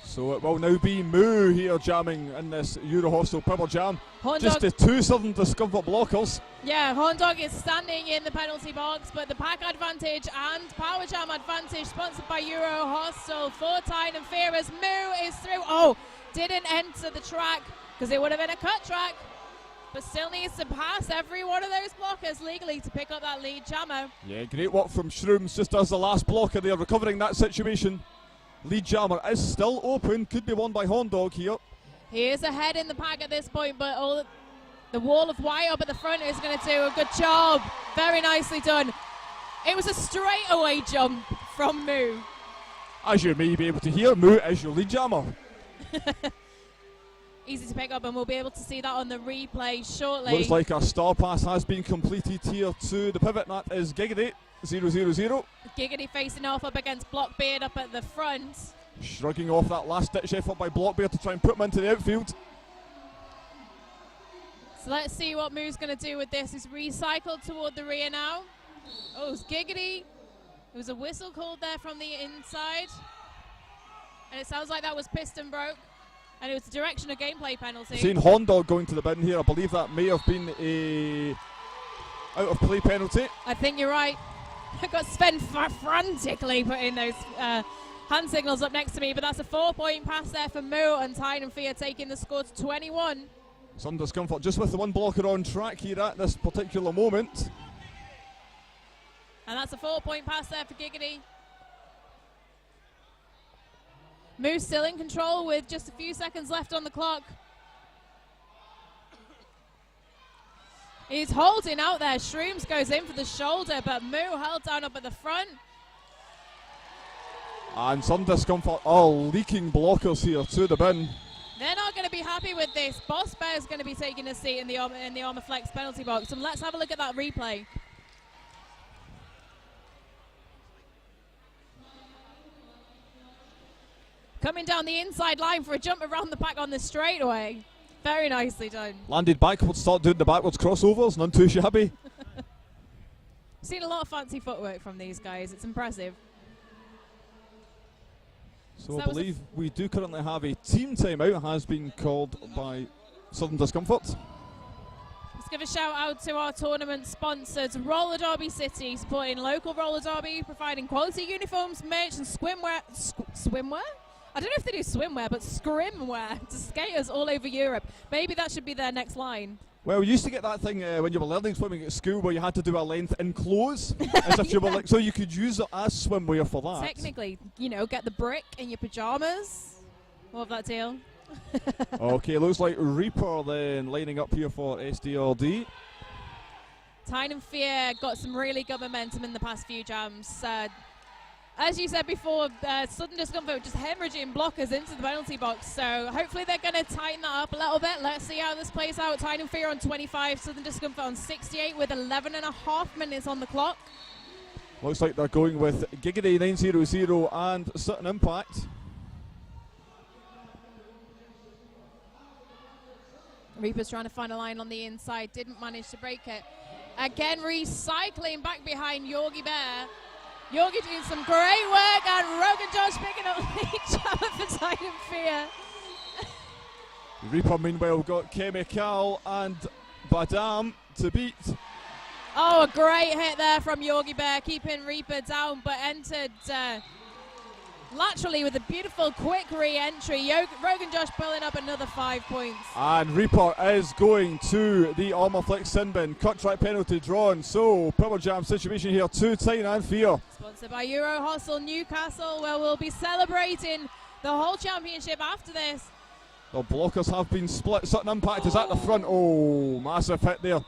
So it will now be Moo here jamming in this Euro Hostel Pibber Jam. Horndog, just the 2 Southern Discomfort blockers. Yeah, Horndog is standing in the penalty box, but the pack advantage and power jam advantage sponsored by Euro Hostel for Tyne and Fear as Moo is through. Oh, didn't enter the track because it would have been a cut track, but still needs to pass every one of those blockers legally to pick up that lead jammer. Yeah, great work from Shrooms just as the last blocker there, recovering that situation. Lead jammer is still open, could be won by Horndog here. He is ahead in the pack at this point, but the wall of white up at the front is going to do a good job. Very nicely done. It was a straightaway jump from Moo. As you may be able to hear, Moo is your lead jammer. Easy to pick up, and we'll be able to see that on the replay shortly. Looks like a star pass has been completed here to the pivot, and that is Giggity, 0-0-0. Giggity facing off up against Blockbeard up at the front. Shrugging off that last ditch effort by Blockbeard to try and put him into the outfield. So let's see what Moo's going to do with this. He's recycled toward the rear now. Oh, it's Giggity. There was a whistle called there from the inside. And it sounds like that was piston broke. And it was a direction of gameplay penalty. Seen Horndog going to the bin here. I believe that may have been a out of play penalty. I think you're right. I got Sven frantically putting those hand signals up next to me, but that's a 4-point pass there for Moo, and Tyne and Fear taking the score to 21. Some discomfort just with the one blocker on track here at this particular moment. And that's a 4-point pass there for Giggity. Moo still in control with just a few seconds left on the clock. He's holding out there. Shrooms goes in for the shoulder, but Moo held down up at the front. And some discomfort all leaking blockers here to the bin. They're not going to be happy with this. Boss Bear is going to be taking a seat in the Armour Flex penalty box. And let's have a look at that replay. Coming down the inside line for a jump around the pack on the straightaway. Very nicely done. Landed backwards, start doing the backwards crossovers, none too shabby. Seen a lot of fancy footwork from these guys. It's impressive. So I believe we do currently have a team timeout has been called by Southern Discomfort. Let's give a shout out to our tournament sponsors, Roller Derby City, supporting local roller derby, providing quality uniforms, merch and swimwear. Swimwear? I don't know if they do swimwear, but scrimwear to skaters all over Europe. Maybe that should be their next line. Well, we used to get that thing when you were learning swimming at school where you had to do a length in clothes, as if you were like, so you could use it as swimwear for that. Technically, you know, get the brick in your pajamas. Love that deal. Okay, looks like Reaper then lining up here for SDRD. Tyne and Fear got some really good momentum in the past few jams. As you said before, Sudden Discomfort just hemorrhaging blockers into the penalty box. So hopefully they're going to tighten that up a little bit. Let's see how this plays out. Tyne and Fear on 25, Sudden Discomfort on 68 with 11.5 minutes on the clock. Looks like they're going with Giggity 900 and Sutton Impact. Reaper's trying to find a line on the inside, didn't manage to break it. Again, recycling back behind Yorgi Bear. Yorgi doing some great work, and Rogan Josh picking up the jammer for Tyne and Fear. Reaper, meanwhile, got Chemical and Badam to beat. Oh, a great hit there from Yorgi Bear, keeping Reaper down, but entered laterally with a beautiful quick re-entry. Rogan Josh pulling up another 5 points. And Reaper is going to the Armorflex sin bin. Cut track penalty drawn. So, Power Jam situation here to Tyne and Fear. Sponsored by Euro Hostel Newcastle, where we'll be celebrating the whole championship after this. The blockers have been split. Sutton Impact is at the front. Oh, massive hit there.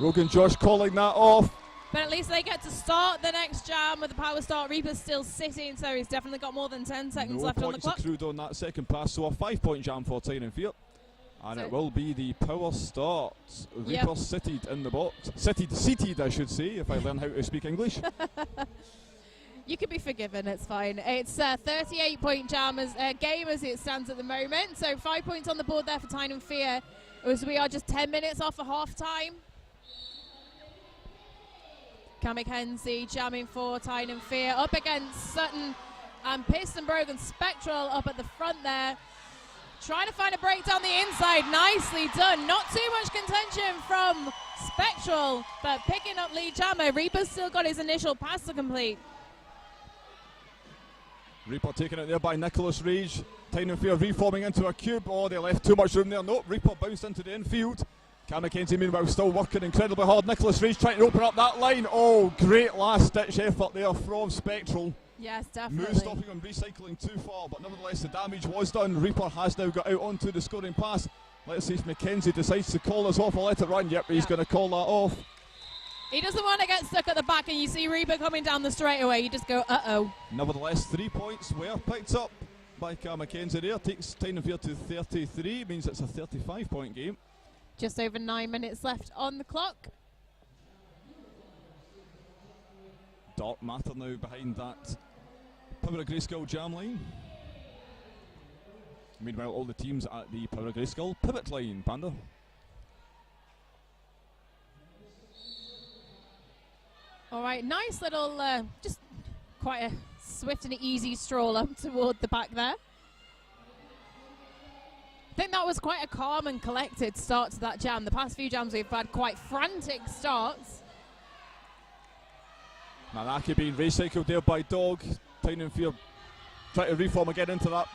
Rogan Josh calling that off. But at least they get to start the next jam with the power start. Reaper's still sitting, so he's definitely got more than 10 seconds left on the clock. No points accrued on that second pass, so a 5-point jam for Tyne and Fear. And it will be the power start. Reaper seated in the box. Seated, I should say, if I learn how to speak English. You can be forgiven, it's fine. It's a 38-point jam game as it stands at the moment. So 5 points on the board there for Tyne and Fear, as we are just 10 minutes off of half-time. Cam McKenzie jamming for Tyne and Fear up against Sutton and Piston Brogan Spectral up at the front there. Trying to find a break down the inside. Nicely done. Not too much contention from Spectral, but picking up lead jammer. Reaper's still got his initial pass to complete. Reaper taken out there by Nicholas Rage. Tyne and Fear reforming into a cube. Oh, they left too much room there. Nope, Reaper bounced into the infield. Cam McKenzie meanwhile still working incredibly hard. Nicholas Rage trying to open up that line. Oh, great last ditch effort there from Spectral. Yes, definitely. Move stopping on recycling too far, but nevertheless the damage was done. Reaper has now got out onto the scoring pass. Let's see if McKenzie decides to call this off or let it run. Yep, he's going to call that off. He doesn't want to get stuck at the back, and you see Reaper coming down the straightaway. You just go, uh-oh. Nevertheless, 3 points were picked up by Cam McKenzie there. Takes Tyne and Fear to 33, means it's a 35-point game. Just over 9 minutes left on the clock. Dark Matter now behind that Power of Grayskull jam line. Meanwhile, all the teams at the Power of Grayskull pivot line, Panda. All right, nice little, just quite a swift and easy stroll up toward the back there. I think that was quite a calm and collected start to that jam. The past few jams we've had quite frantic starts. Manaki being recycled there by Dog. Tyne and Fear try to reform again into that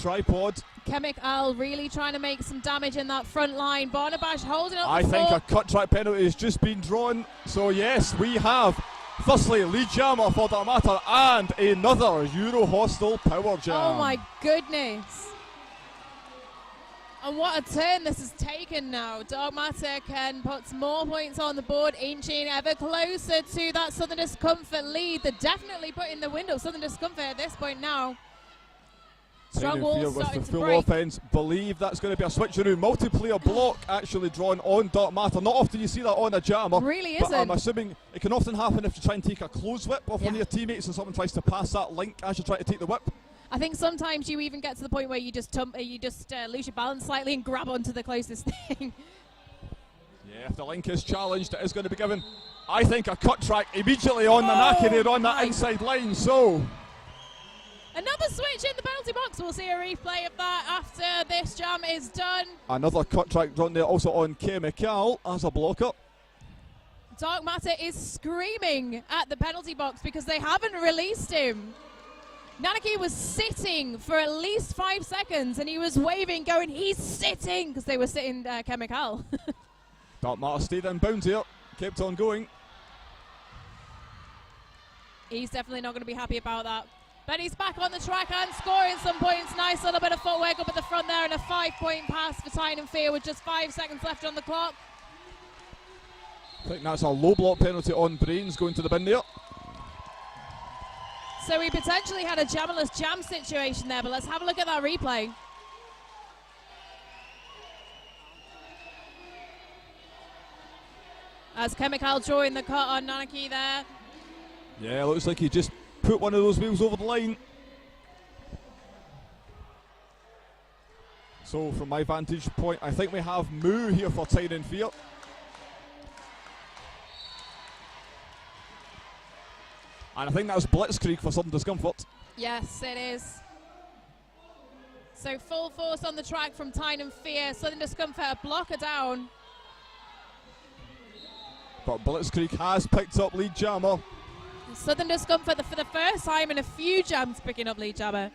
tripod. Chemic Al really trying to make some damage in that front line. Barnabash holding up I the think fort. a cut track penalty has just been drawn. So yes, we have firstly lead jammer for Dark Matter and another Euro Hostel power jam. Oh my goodness. And what a turn this has taken now. Dark Matter can put more points on the board, inching ever closer to that Southern Discomfort lead. They're definitely putting the window Southern Discomfort at this point now. Strong walls with starting the to full break. offense. Believe that's going to be a switcheroo. Multiplayer block actually drawn on Dark Matter. Not often you see that on a jammer. Really but I'm isn't. assuming it can often happen if you try and take a close whip off one of your teammates and someone tries to pass that link as you try to take the whip. I think sometimes you even get to the point where you just lose your balance slightly and grab onto the closest thing. Yeah, if the link is challenged, it is going to be given. I think a cut track immediately on the Naki there on that inside line. So another switch in the penalty box. We'll see a replay of that after this jam is done. another cut track drawn there also on Chemical as a blocker. Dark Matter is screaming at the penalty box because they haven't released him. Nanaki was sitting for at least 5 seconds, and he was waving, going, he's sitting, because they were sitting Chemical. Dark Matter stayed in bounds here, kept on going. He's definitely not going to be happy about that. But he's back on the track and scoring some points. Nice little bit of footwork up at the front there, and a 5-point pass for Tynan Fear with just 5 seconds left on the clock. I think that's a low block penalty on Brains going to the bin there. So we potentially had a jammerless jam situation there, but let's have a look at that replay. As Chemical drawing the cut on Nanaki there. Yeah, looks like he just put one of those wheels over the line. So from my vantage point, I think we have Moo here for Tynan Fear. And I think that's Blitzkrieg for Southern Discomfort. Yes, it is. So full force on the track from Tynan Fear. Southern Discomfort, a blocker down. But Blitzkrieg has picked up lead jammer. Southern Discomfort for the first time in a few jams picking up lead jammer.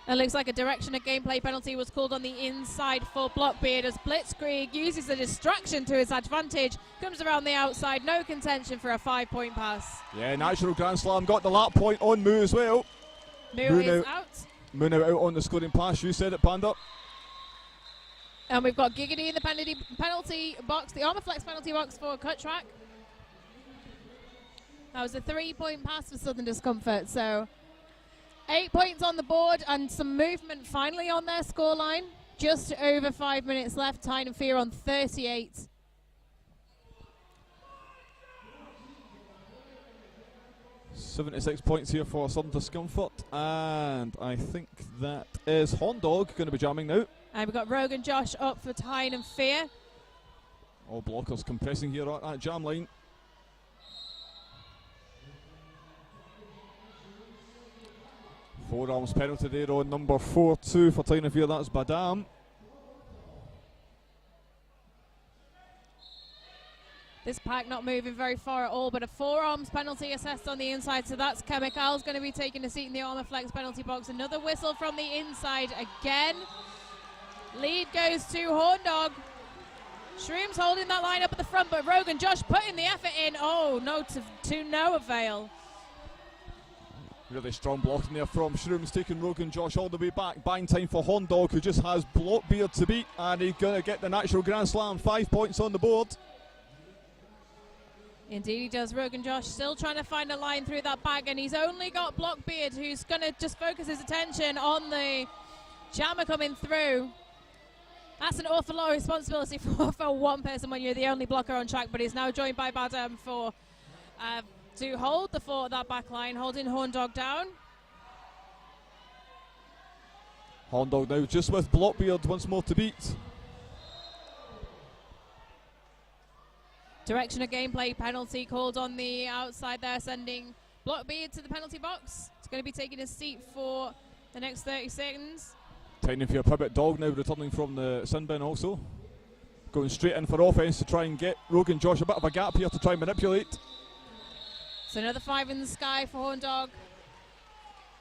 It looks like a direction of gameplay penalty was called on the inside for Blockbeard as Blitzkrieg uses the distraction to his advantage, comes around the outside, no contention for a 5-point pass. Yeah, Natural Grand Slam got the lap point on Moo as well. Moo is out. Moo now out on the scoring pass, you said it, Panda. And we've got Giggity in the penalty box, the Armorflex penalty box for Cut Track. That was a 3-point pass for Southern Discomfort, so 8 points on the board and some movement finally on their scoreline. Just over 5 minutes left. Tynan Fear on 38. .76 points here for Southern Discomfort, and I think that is Hondog going to be jamming now. And we've got Rogan Josh up for Tynan Fear. All blockers compressing here at that jam line. Forearms penalty there on number 4-2 for Tynan Fear, that's Badam. This pack not moving very far at all, but a forearms penalty assessed on the inside, so that's Chemical's going to be taking a seat in the Armorflex penalty box. Another whistle from the inside again. Lead goes to Horndog. Shroom's holding that line up at the front, but Rogan Josh putting the effort in. Oh, no, to no avail. Really strong blocking there from Shrooms, taking Rogan Josh all the way back. Buying time for Hondog, who just has Blockbeard to beat, and he's going to get the Natural Grand Slam. 5 points on the board. Indeed he does. Rogan Josh still trying to find a line through that bag, and he's only got Blockbeard, who's going to just focus his attention on the jammer coming through. That's an awful lot of responsibility for one person when you're the only blocker on track, but he's now joined by Badam for to hold the fort, that back line, holding Horndog down. Horndog now just with Blockbeard once more to beat. Direction of gameplay penalty called on the outside there, sending Blockbeard to the penalty box. It's going to be taking his seat for the next 30 seconds. Tynan Fear Pivot Dog now returning from the sin bin also. Going straight in for offense to try and get Rogan Josh a bit of a gap here to try and manipulate. So another 5 in the sky for Horndog.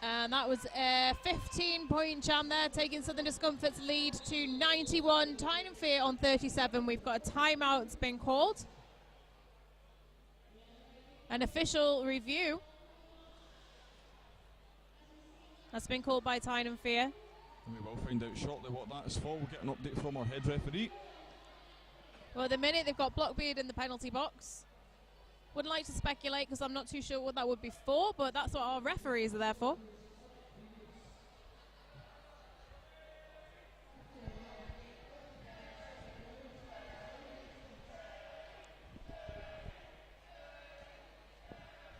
And that was a 15-point jam there, taking Southern Discomfort's lead to 91. Tynan Fear on 37. We've got a timeout that's been called. An official review that's been called by Tynan Fear. And we will find out shortly what that is for. We'll get an update from our head referee. Well, at the minute they've got Blockbeard in the penalty box. Wouldn't like to speculate because I'm not too sure what that would be for, but that's what our referees are there for.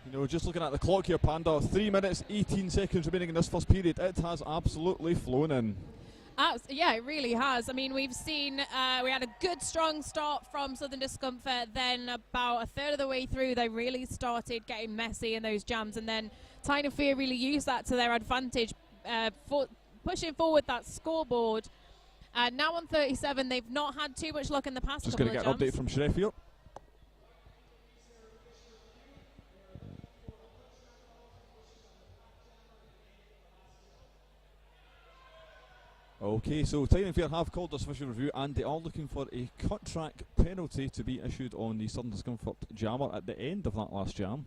You know, just looking at the clock here, Panda, 3 minutes, 18 seconds remaining in this first period. It has absolutely flown in. Yeah, it really has. I mean, we've seen, we had a good, strong start from Southern Discomfort. Then about a third of the way through, they really started getting messy in those jams. And then Tynan Fear really used that to their advantage, pushing forward that scoreboard. Now on 37, they've not had too much luck in the past Just couple going to of get an jams. update from Sheriff here. Okay, so Tyne and Fair have called this official review and they are looking for a cut track penalty to be issued on the Southern Discomfort jammer at the end of that last jam.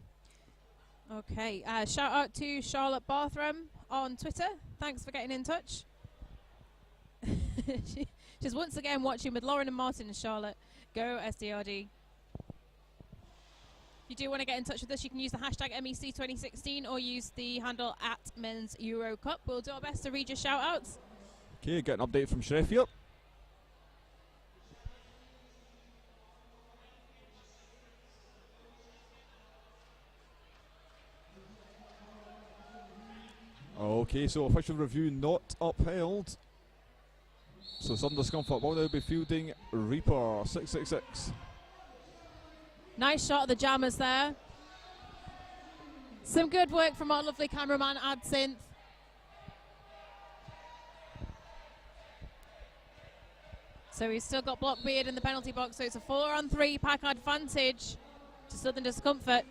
Okay, shout out to Charlotte Barthram on Twitter. Thanks for getting in touch. She's once again watching with Lauren and Martin and Charlotte. Go SDRD. If you do want to get in touch with us, you can use the hashtag MEC2016 or use the handle at Men's Euro Cup. We'll do our best to read your shout outs. Okay, get an update from Shreff here. Okay, so official review not upheld. So Southern Discomfort will now be fielding Reaper 666. Nice shot of the jammers there. Some good work from our lovely cameraman Adsynth. So he's still got Blockbeard in the penalty box, so it's a 4-on-3 pack advantage to Southern Discomfort.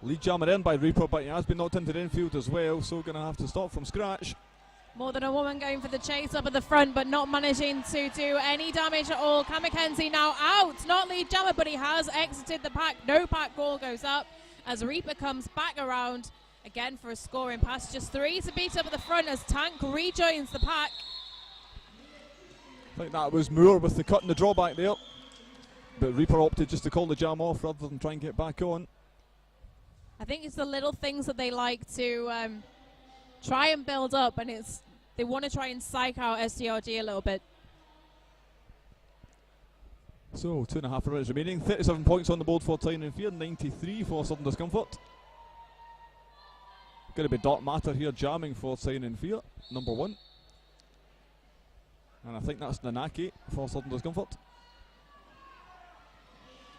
Lead jammer in by Reaper, but he has been knocked into the infield as well, so going to have to start from scratch. More Than a Woman going for the chase up at the front, but not managing to do any damage at all. Cam McKenzie now out, not lead jammer, but he has exited the pack. No pack goal goes up as Reaper comes back around again for a scoring pass. Just 3 to beat up at the front as Tank rejoins the pack. I think that was Moore with the cut and the drawback there, but Reaper opted just to call the jam off rather than try and get back on. I think it's the little things that they like to try and build up, and they want to try and psych out SDRD a little bit. So 2.5 minutes remaining, 37 points on the board for Tyne and Fair, 93 for Southern Discomfort. Going to be Dark Matter here jamming for Tyne and Fair, number 1. And I think that's Nanaki for Southern Discomfort.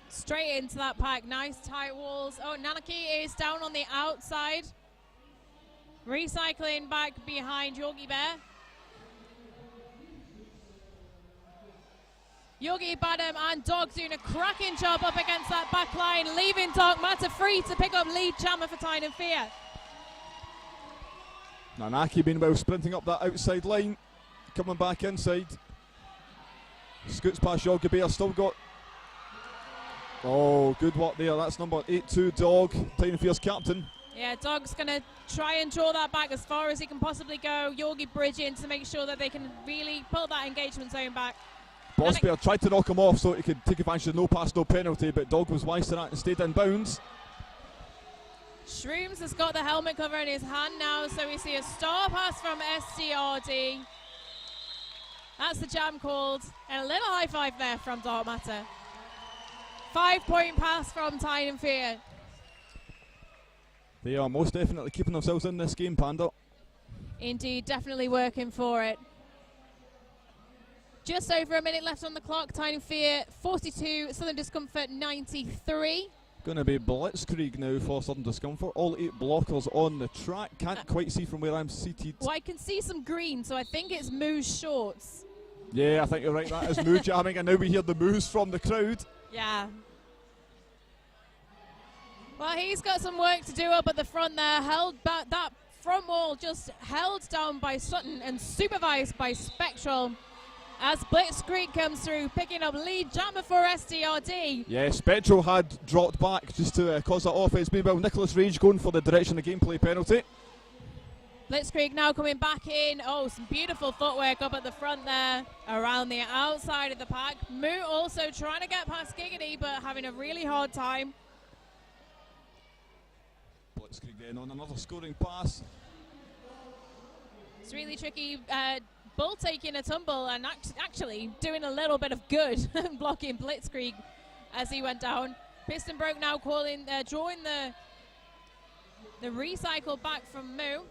Straight into that pack, nice tight walls. Oh, Nanaki is down on the outside. Recycling back behind Yogi Bear. Yogi, Badam and Dog doing a cracking job up against that back line, leaving Dark Matter free to pick up lead jammer for Tyne and Fair. Nanaki meanwhile sprinting up that outside line, coming back inside. Scoots past Yogi Bear, still got... Oh, good work there, that's number 82 Dog, Tyne and Fair's captain. Yeah, Dog's going to try and draw that back as far as he can possibly go. Yogi bridging to make sure that they can really pull that engagement zone back. Boss Bear tried to knock him off so he could take advantage of no pass, no penalty, but Dog was wise to that and stayed in bounds. Shrooms has got the helmet cover in his hand now, so we see a star pass from SDRD. That's the jam called, and a little high five there from Dark Matter. 5-point pass from Tyne and Fair. They are most definitely keeping themselves in this game, Panda. Indeed, definitely working for it. Just over a minute left on the clock. Tyne and Fair 42, Southern Discomfort 93. Going to be Blitzkrieg now for Southern Discomfort. All 8 blockers on the track. Can't quite see from where I'm seated. Well, I can see some green, so I think it's Moo's shorts. Yeah, I think you're right. That is Moo jamming, and now we hear the moos from the crowd. Yeah. Well, he's got some work to do up at the front there. Held back, that front wall just held down by Sutton and supervised by Spectral. As Blitzkrieg comes through, picking up lead jammer for SDRD. Yeah, Spectral had dropped back just to cause that offense. Meanwhile, Nicholas Rage going for the direction of the gameplay penalty. Blitzkrieg now coming back in. Oh, some beautiful footwork up at the front there, around the outside of the pack. Moo also trying to get past Giggity, but having a really hard time. Blitzkrieg getting on another scoring pass. It's really tricky. Bull taking a tumble and actually doing a little bit of good, blocking Blitzkrieg as he went down. Piston Broke now calling, drawing the recycle back from Moo.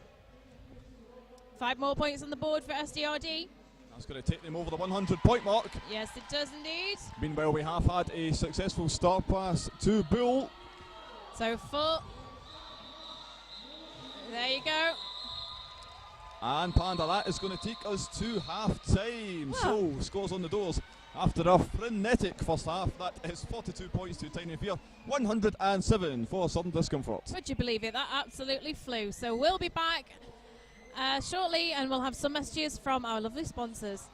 5 more points on the board for SDRD. That's going to take them over the 100-point mark. Yes, it does indeed. Meanwhile, we have had a successful start pass to Bull. So full. There you go. And Panda, that is going to take us to half-time. So, scores on the doors. After a frenetic first half, that is 42 points to Tyne and Fair, 107 for Southern Discomfort. Would you believe it? That absolutely flew. So we'll be back shortly, and we'll have some messages from our lovely sponsors.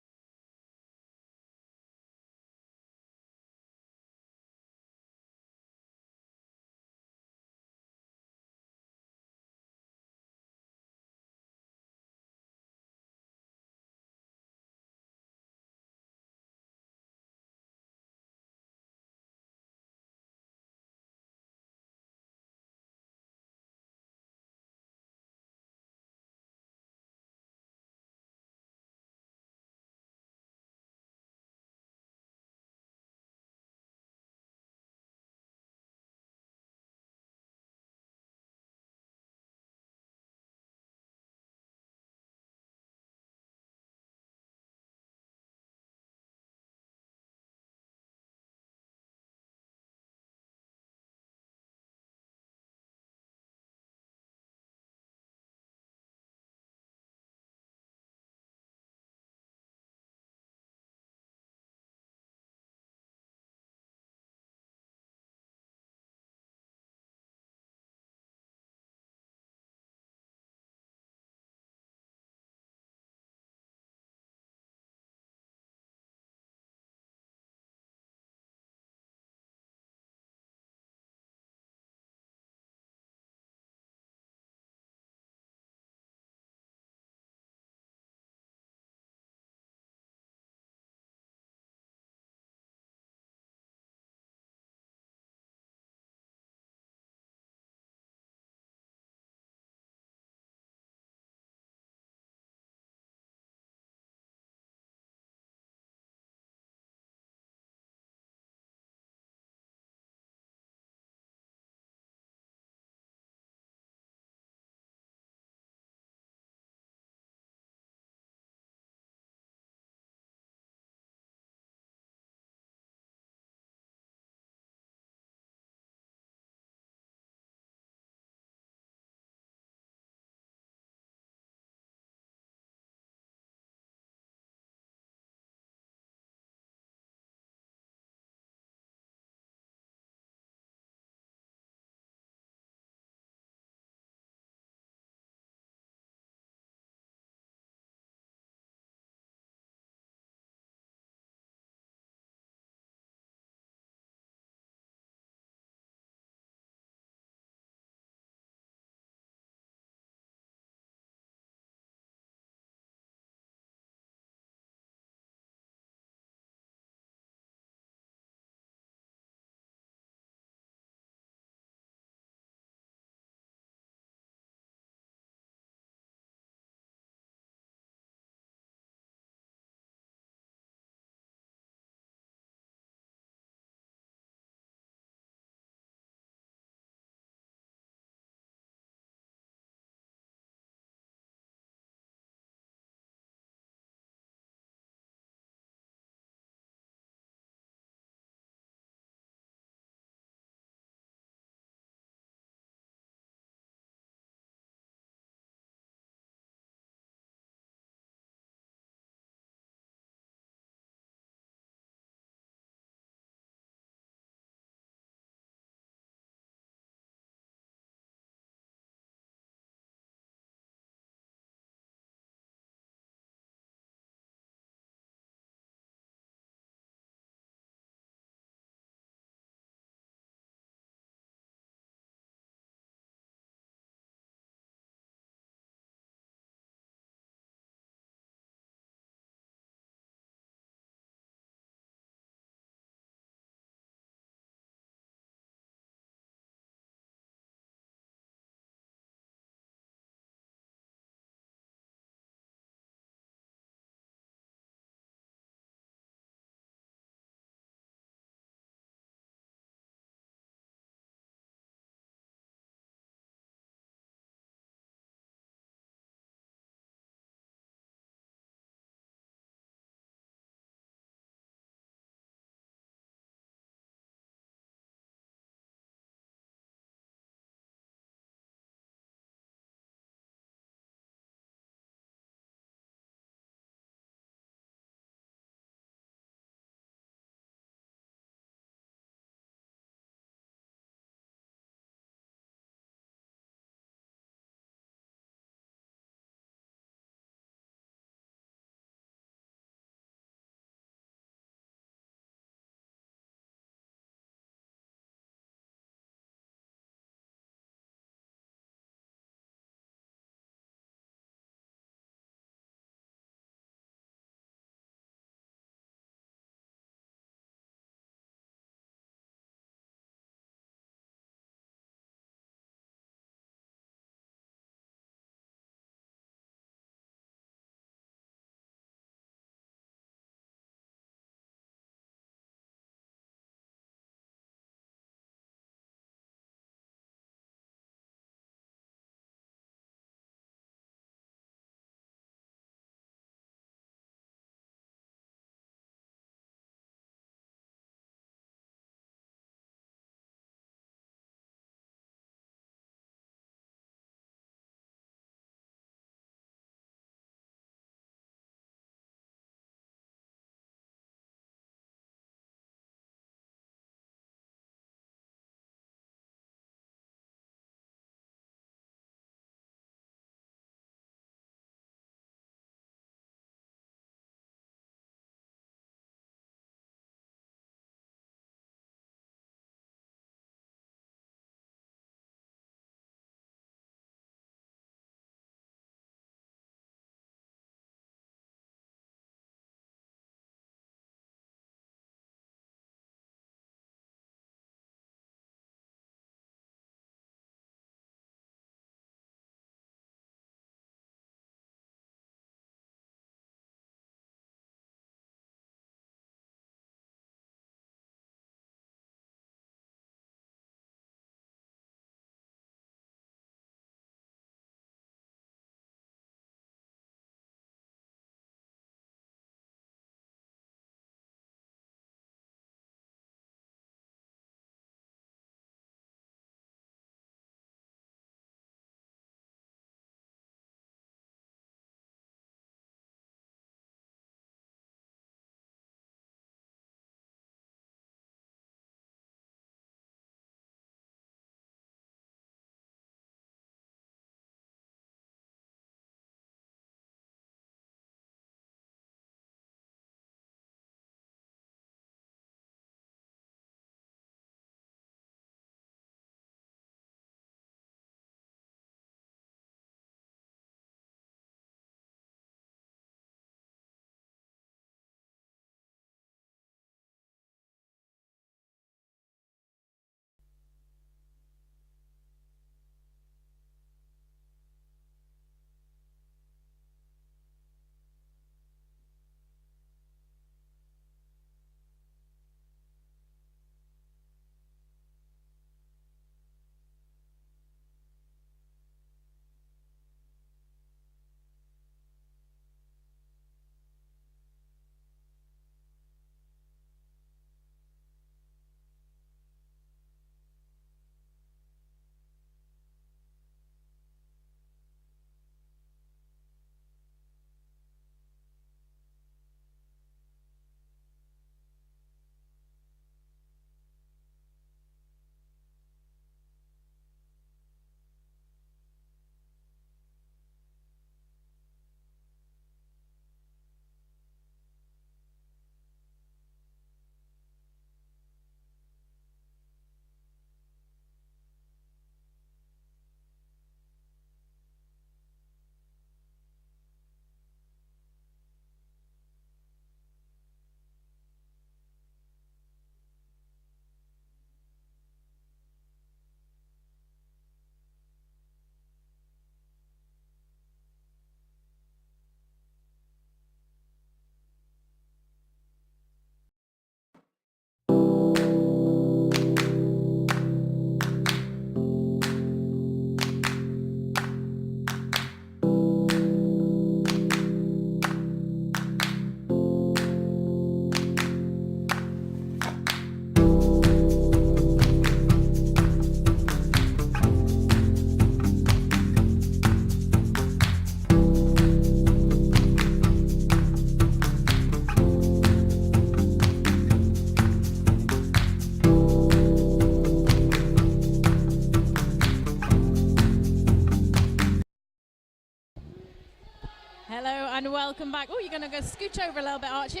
welcome back. Oh, you're going to go scooch over a little bit, Archie.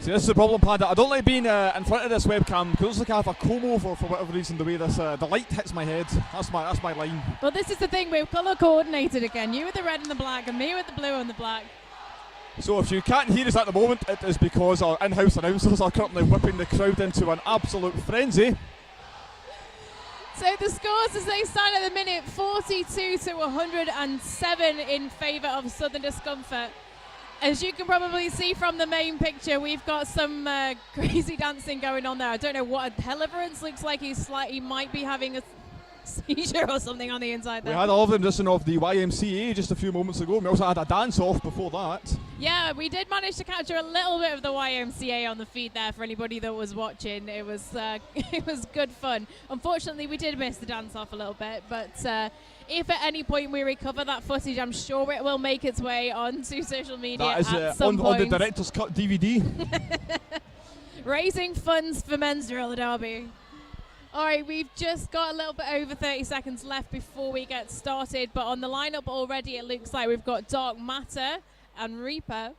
See, this is the problem, Panda. I don't like being in front of this webcam because it looks like I have a comb over for whatever reason. The way this the light hits my head. That's my line. Well, this is the thing. We're colour coordinated again. You with the red and the black, and me with the blue and the black. So if you can't hear us at the moment, it is because our in-house announcers are currently whipping the crowd into an absolute frenzy. So the scores as they stand at the minute, 42 to 107 in favour of Southern Discomfort. As you can probably see from the main picture, we've got some crazy dancing going on there. I don't know what Deliverance looks like. He might be having a seizure or something on the inside there. We had all of them listening of the YMCA just a few moments ago. We also had a dance-off before that. Yeah, we did manage to capture a little bit of the YMCA on the feed there for anybody that was watching. It was it was good fun. Unfortunately, we did miss the dance-off a little bit, but if at any point we recover that footage, I'm sure it will make its way onto social media That is at some on point. the Director's Cut DVD. Raising funds for men's roller derby. All right, we've just got a little bit over 30 seconds left before we get started, but on the lineup already it looks like we've got Dark Matter and Reaper.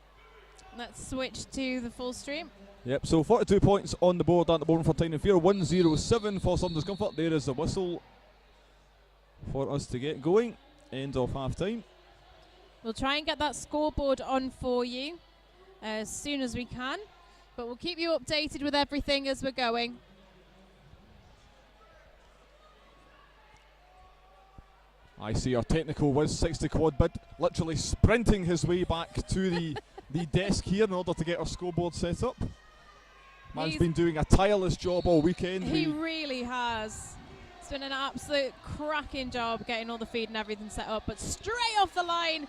Let's switch to the full stream. Yep, so 42 points on the board at the moment for Tyne and Fear, 107 for Southern Discomfort. There is the whistle for us to get going. End of half time. We'll try and get that scoreboard on for you as soon as we can, but we'll keep you updated with everything as we're going. I see our technical whiz 60 quad bid literally sprinting his way back to the desk here in order to get our scoreboard set up. Man's been doing a tireless job all weekend. He really has. It's been an absolute cracking job getting all the feed and everything set up, but straight off the line,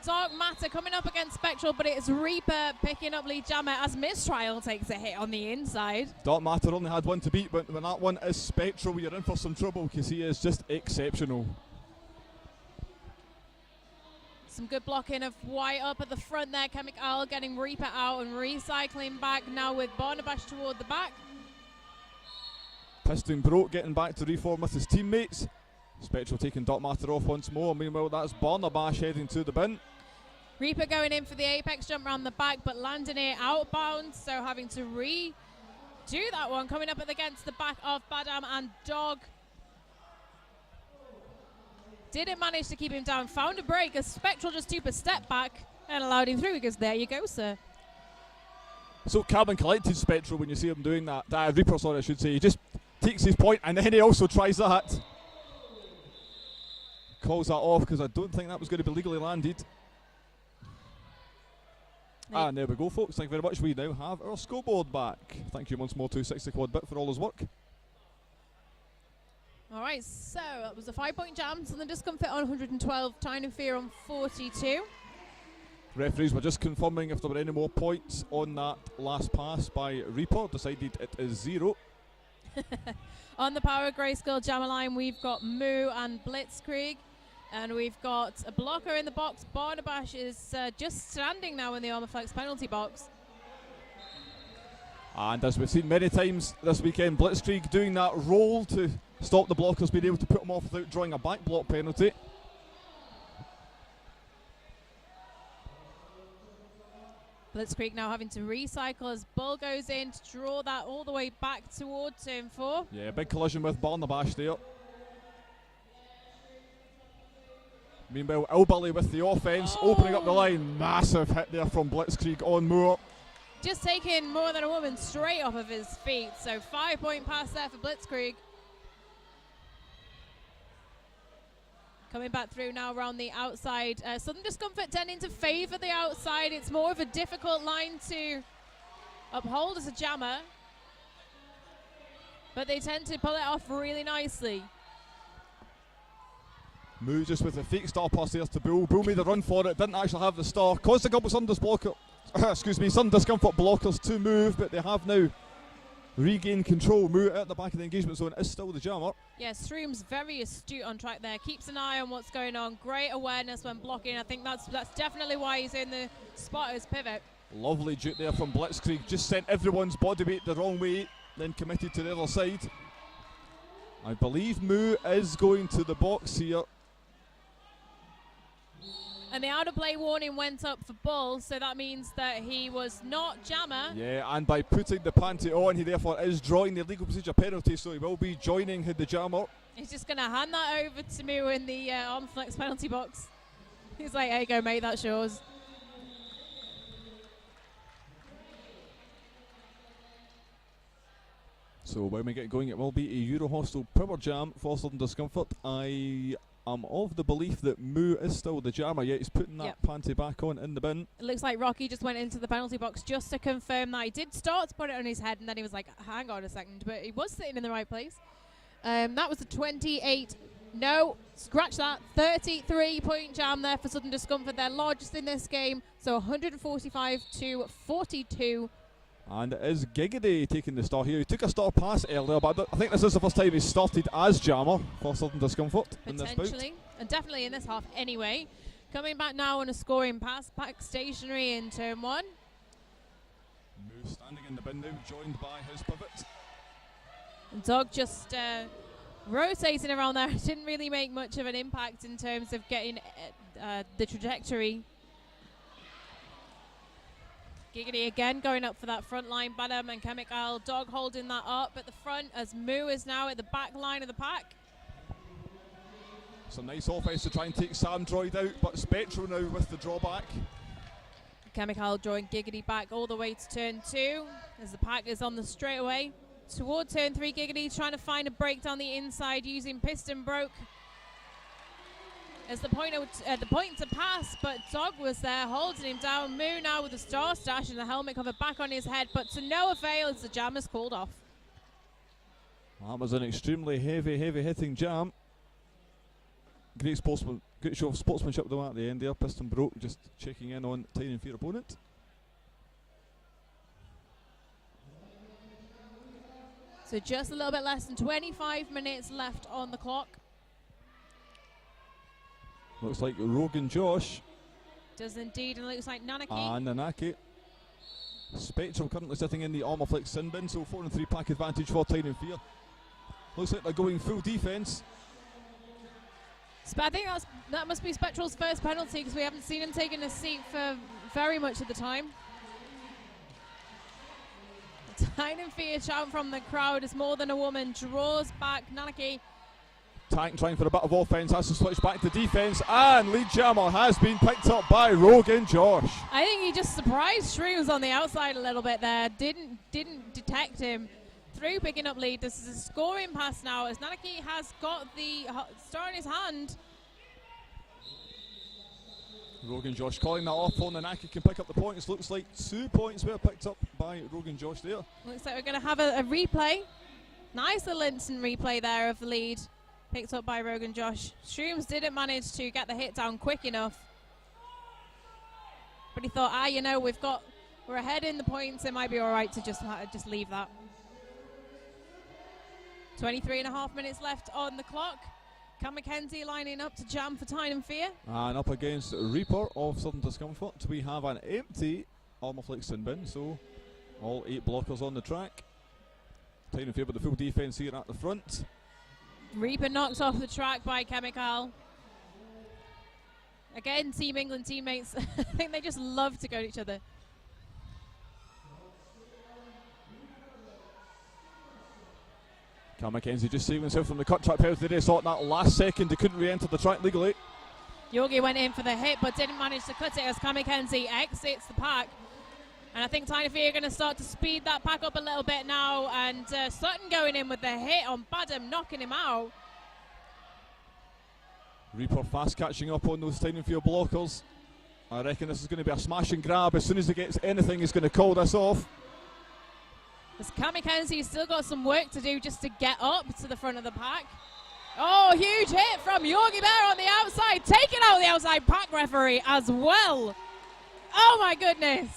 Dark Matter coming up against Spectral, but it's Reaper picking up Lead Jammer as Mistrial takes a hit on the inside. Dark Matter only had one to beat, but when that one is Spectral, you're in for some trouble because he is just exceptional. Some good blocking of White up at the front there. Chemic Owl getting Reaper out and recycling back now with Barnabash toward the back. Piston Broke getting back to reform with his teammates. Spectral taking Dark Matter off once more. Meanwhile, that's Barnabash heading to the bin. Reaper going in for the apex jump around the back, but landing it outbound, so having to redo that one. Coming up against the back of Badam and Dog. Didn't manage to keep him down. Found a break as Spectral just took a step back and allowed him through because there you go, sir. So calm and collected Spectral when you see him doing that. Reaper, sorry, I should say. He just takes his point and then he also tries that. Calls that off because I don't think that was going to be legally landed. And there we go, folks. Thank you very much. We now have our scoreboard back. Thank you once more to 60 Quad Bit for all his work. All right, so that was a 5-point jam. Southern Discomfort on 112, Tyne and Fear on 42. Referees were just confirming if there were any more points on that last pass by Reaper. Decided it is 0. On the Power Grayskull Jammer line, we've got Moo and Blitzkrieg. And we've got a blocker in the box. Barnabash is just standing now in the Armorflex penalty box. And as we've seen many times this weekend, Blitzkrieg doing that roll to stop the blockers being able to put them off without drawing a back block penalty. Blitzkrieg now having to recycle as Bull goes in to draw that all the way back towards turn 4. Yeah, big collision with Barnabash there. Meanwhile, Ilbally with the offence, opening up the line. Massive hit there from Blitzkrieg on Moore. Just taking More Than a Woman straight off of his feet. So 5-point pass there for Blitzkrieg. Coming back through now around the outside. Southern Discomfort tending to favour the outside. It's more of a difficult line to uphold as a jammer. But they tend to pull it off really nicely. Moo just with a fake star pass there to Bull. Bull made a run for it, didn't actually have the star. Caused a couple of Southern Discomfort blockers to move, but they have now regained control. Moo at the back of the engagement zone is still the jammer. Yeah, Stroom's very astute on track there. Keeps an eye on what's going on. Great awareness when blocking. I think that's definitely why he's in the spotter's pivot. Lovely jute there from Blitzkrieg. Just sent everyone's body weight the wrong way, then committed to the other side. I believe Moo is going to the box here. And the out of play warning went up for Bull, so that means that he was not Jammer. Yeah, and by putting the panty on, he therefore is drawing the legal procedure penalty, so he will be joining the jammer. He's just going to hand that over to Moo in the arm flex penalty box. He's like, hey, go, mate, that's yours. So when we get going, it will be a Euro Hostel Power Jam for Southern Discomfort. I am of the belief that Moo is still the jammer, yet he's putting that panty back on in the bin. It looks like Rocky just went into the penalty box just to confirm that he did start to put it on his head, and then he was like, hang on a second, but he was sitting in the right place. That was a 28, no, scratch that, 33-point jam there for Southern Discomfort, their largest in this game, so 145 to 42. And it is Giggity taking the star here. He took a star pass earlier, but I think this is the first time he's started as jammer for Southern Discomfort in this bout. Potentially, and definitely in this half anyway. Coming back now on a scoring pass, back stationary in turn one. Moo standing in the bin now, joined by his pivot. And Dog just rotating around there. Didn't really make much of an impact in terms of getting the trajectory. Giggity again going up for that front line. Badam and Chemical. Dog holding that up at the front as Moo is now at the back line of the pack. Some nice offense to try and take Sam Droid out, but Spectral now with the drawback. Chemical drawing Giggity back all the way to turn 2 as the pack is on the straightaway. Toward turn 3, Giggity trying to find a break down the inside using Piston Broke as the point to pass, but Dog was there holding him down. Moo now with the star stash and the helmet cover back on his head, but to no avail as the jam is called off. That was an extremely heavy hitting jam. Great show of sportsmanship though at the end there. Piston Broke just checking in on Tiny and Fear opponent. So just a little bit less than 25 minutes left on the clock. Looks like Rogan Josh. Does indeed, and it looks like Nanaki. And Nanaki. Spectrum currently sitting in the Armorflex sin bin, so 4 and 3 pack advantage for Tiny and Fear. Looks like they're going full defence. I think that must be Spectral's first penalty because we haven't seen him taking a seat for very much of the time. Tiny and Fear shouting from the crowd as More Than a Woman draws back Nanaki. Tank trying for a bit of offence, has to switch back to defence, and lead jammer has been picked up by Rogan Josh. I think he just surprised Shrooms on the outside a little bit there. Didn't detect him. Through picking up lead. This is a scoring pass now as Nanaki has got the star in his hand. Rogan Josh calling that off on Nanaki can pick up the points. Looks like 2 points were picked up by Rogan Josh there. Looks like we're going to have a replay. Nice little instant replay there of the lead. Picked up by Rogan Josh. Shrooms didn't manage to get the hit down quick enough. But he thought, we're ahead in the points. It might be all right to just leave that. 23.5 minutes left on the clock. Cam McKenzie lining up to jam for Tine and Fear. And up against Reaper of Southern Discomfort, we have an empty Armorflex sin bin, so all 8 blockers on the track. Tine and Fear with the full defence here at the front. Reaper knocked off the track by Chemical. Again, Team England teammates, I think they just love to go to each other. Cam McKenzie just saving himself from the cut track penalty there. Thought that last second he couldn't re-enter the track legally. Yogi went in for the hit but didn't manage to cut it as Cam McKenzie exits the pack. And I think Tiny Fear are going to start to speed that pack up a little bit now. And Sutton going in with the hit on Badham, knocking him out. Reaper fast catching up on those Tiny Fear blockers. I reckon this is going to be a smash and grab. As soon as he gets anything, he's going to call this off. As Cam McKenzie's still got some work to do just to get up to the front of the pack. Oh, huge hit from Yogi Bear on the outside. Taking out the outside pack referee as well. Oh my goodness.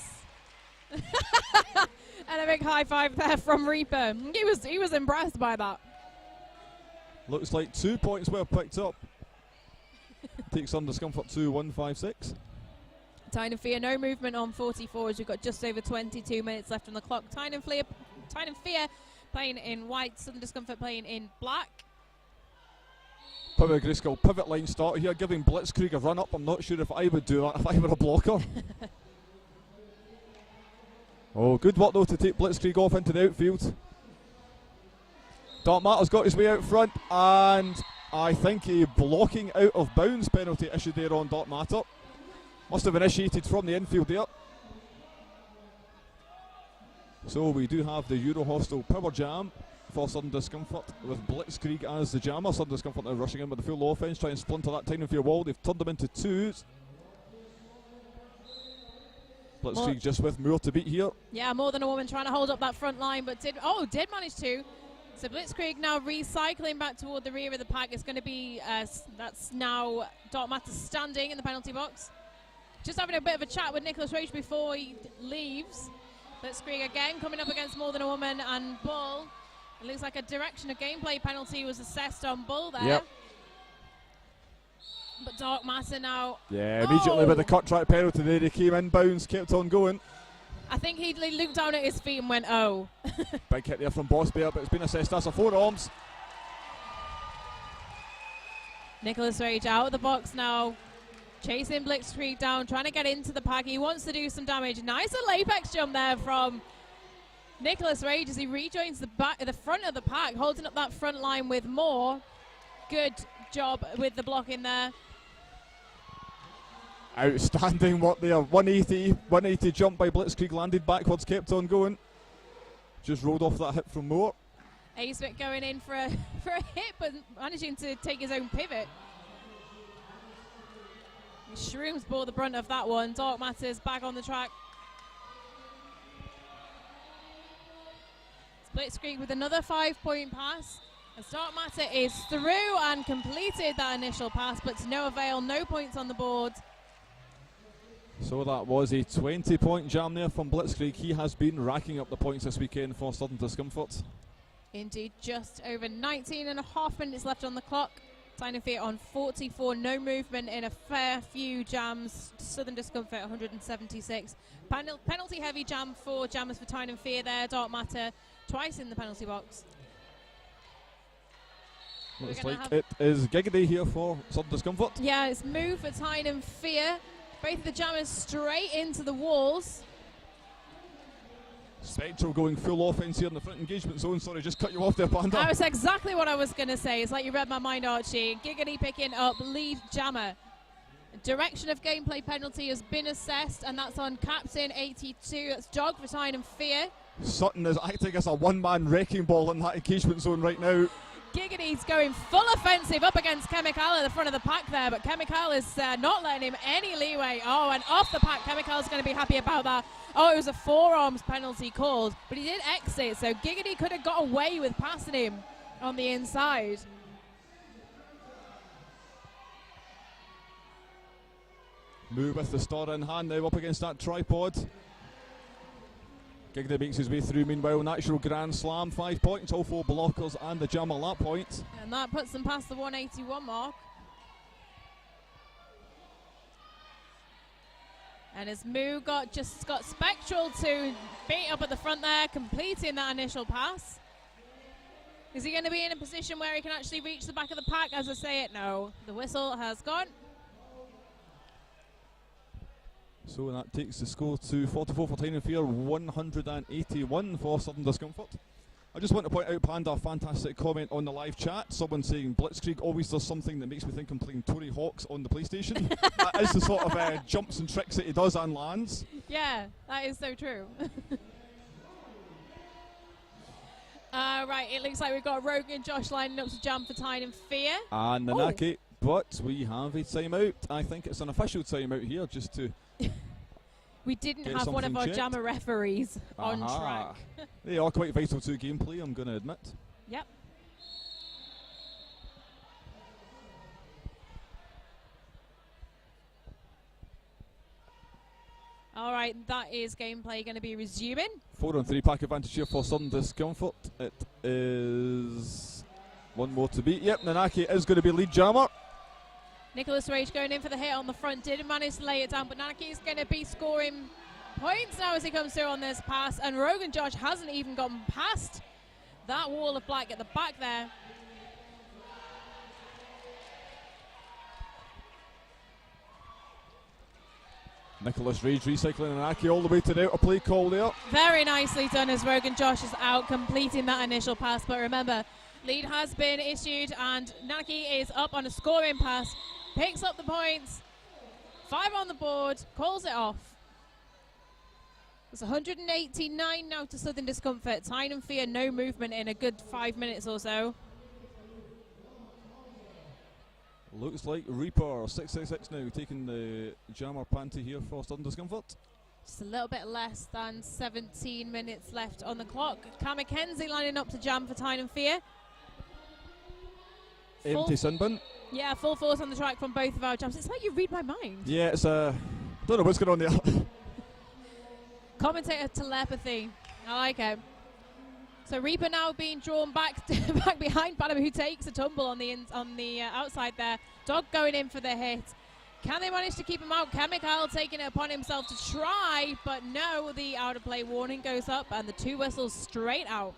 And a big high five there from Reaper. He was impressed by that. Looks like 2 points were picked up. Takes on Discomfort to 156. Tine and Fear, no movement on 44 as we've got just over 22 minutes left on the clock. Tine and Fear playing in white, Southern Discomfort playing in black. Pivot Grayskull pivot line start here, giving Blitzkrieg a run up. I'm not sure if I would do that if I were a blocker. Oh, good work though to take Blitzkrieg off into the outfield. Dark Matter's got his way out front, and I think a blocking out of bounds penalty issued there on Dark Matter. Must have initiated from the infield there. So we do have the Euro Hostel Power Jam for Sudden Discomfort with Blitzkrieg as the jammer. Sudden Discomfort now rushing in with the full offense, trying to splinter that Tynan Fair wall. They've turned them into twos. Blitzkrieg just with Moore to beat here. Yeah, More Than a Woman trying to hold up that front line, but did manage to. So Blitzkrieg now recycling back toward the rear of the pack. It's going to be, that's now Dark Matter standing in the penalty box. Just having a bit of a chat with Nicholas Roach before he leaves. Blitzkrieg again coming up against More Than a Woman and Bull. It looks like a direction of gameplay penalty was assessed on Bull there. Yep. But Dark Matter now. Yeah, immediately with the cut track penalty there, he came inbounds, kept on going. I think he looked down at his feet and went, oh. Big hit there from Boss Bear, but it's been assessed as a forearms. Nicholas Rage out of the box now. Chasing Blitzkrieg down, trying to get into the pack. He wants to do some damage. Nice little apex jump there from Nicholas Rage as he rejoins the front of the pack, holding up that front line with Moore. Good job with the block in there. Outstanding work there. 180 jump by Blitzkrieg, landed backwards, kept on going. Just rolled off that hit from Moore. Acevic going in for a hit, but managing to take his own pivot. Shrooms bore the brunt of that one. Dark Matter's back on the track. Blitzkrieg with another 5-point pass. As Dark Matter is through and completed that initial pass, but to no avail, no points on the board. So that was a 20-point jam there from Blitzkrieg. He has been racking up the points this weekend for Sudden Discomfort. Indeed, just over 19 and a half minutes left on the clock. Tynan Fear on 44, no movement in a fair few jams. Southern Discomfort 176. Penalty heavy jam for jammers for Tynan Fear there. Dark Matter twice in the penalty box. Looks like it is Giggity here for Sudden Discomfort. Yeah, it's move for Tynan Fear. Both of the jammers straight into the walls. Spectral going full offense here in the front engagement zone. Sorry, just cut you off there, Panda. That was exactly what I was going to say. It's like you read my mind, Archie. Giggity picking up lead jammer. Direction of gameplay penalty has been assessed, and that's on Captain 82. That's Jog for Tynan Fear. Sutton is acting as a one-man wrecking ball in that engagement zone right now. Giggity's going full offensive up against Chemical at the front of the pack there, but Chemical is not letting him any leeway. Oh, and off the pack, Chemical's going to be happy about that. Oh, it was a forearms penalty called, but he did exit, so Giggity could have got away with passing him on the inside. Move with the star in hand now up against that tripod. Giggity makes his way through meanwhile. Natural Grand Slam, 5 points, all 4 blockers and the jammer that point. And that puts them past the 181 mark. And as Moo got Spectral to beat up at the front there, completing that initial pass. Is he going to be in a position where he can actually reach the back of the pack? As I say it, no. The whistle has gone. So that takes the score to 44 for Tynan Fear, 181 for Sudden Discomfort. I just want to point out, Panda, a fantastic comment on the live chat. Someone saying Blitzkrieg always does something that makes me think I'm playing Tony Hawk's on the PlayStation. That is the sort of jumps and tricks that he does and lands. Yeah, that is so true. Right, it looks like we've got Rogue and Josh lining up to jam for Tynan Fear. And Nanaki, but we have a timeout. I think it's an official timeout here, just to... We didn't have one of our jammer referees on track. They are quite vital to gameplay, I'm going to admit. Yep. All right, that is gameplay going to be resuming. 4-on-3 pack advantage here for Sudden Discomfort. It is one more to beat. Yep, Nanaki is going to be lead jammer. Nicholas Rage going in for the hit on the front, didn't manage to lay it down, but Nanaki is going to be scoring points now as he comes through on this pass, and Rogan Josh hasn't even gotten past that wall of black at the back there. Nicholas Rage recycling an Aki all the way to the outer play call there. Very nicely done as Rogan Josh is out completing that initial pass. But remember, lead has been issued and Naki is up on a scoring pass. Picks up the points. 5 on the board. Calls it off. It's 189 now to Southern Discomfort. Tyne and Fear, no movement in a good 5 minutes or so. Looks like Reaper 666 now taking the jammer panty here for Southern Discomfort. Just a little bit less than 17 minutes left on the clock. Cam McKenzie lining up to jam for Tyne and Fear. Empty Sunburn. Yeah, full force on the track from both of our jumps. It's like you read my mind. Yeah, it's don't know what's going on there. Commentator telepathy. I like it. So Reaper now being drawn back back behind Bannerman, who takes a tumble on the outside there. Dog going in for the hit. Can they manage to keep him out? Chemical taking it upon himself to try, but no, the out of play warning goes up and the 2 whistles straight out.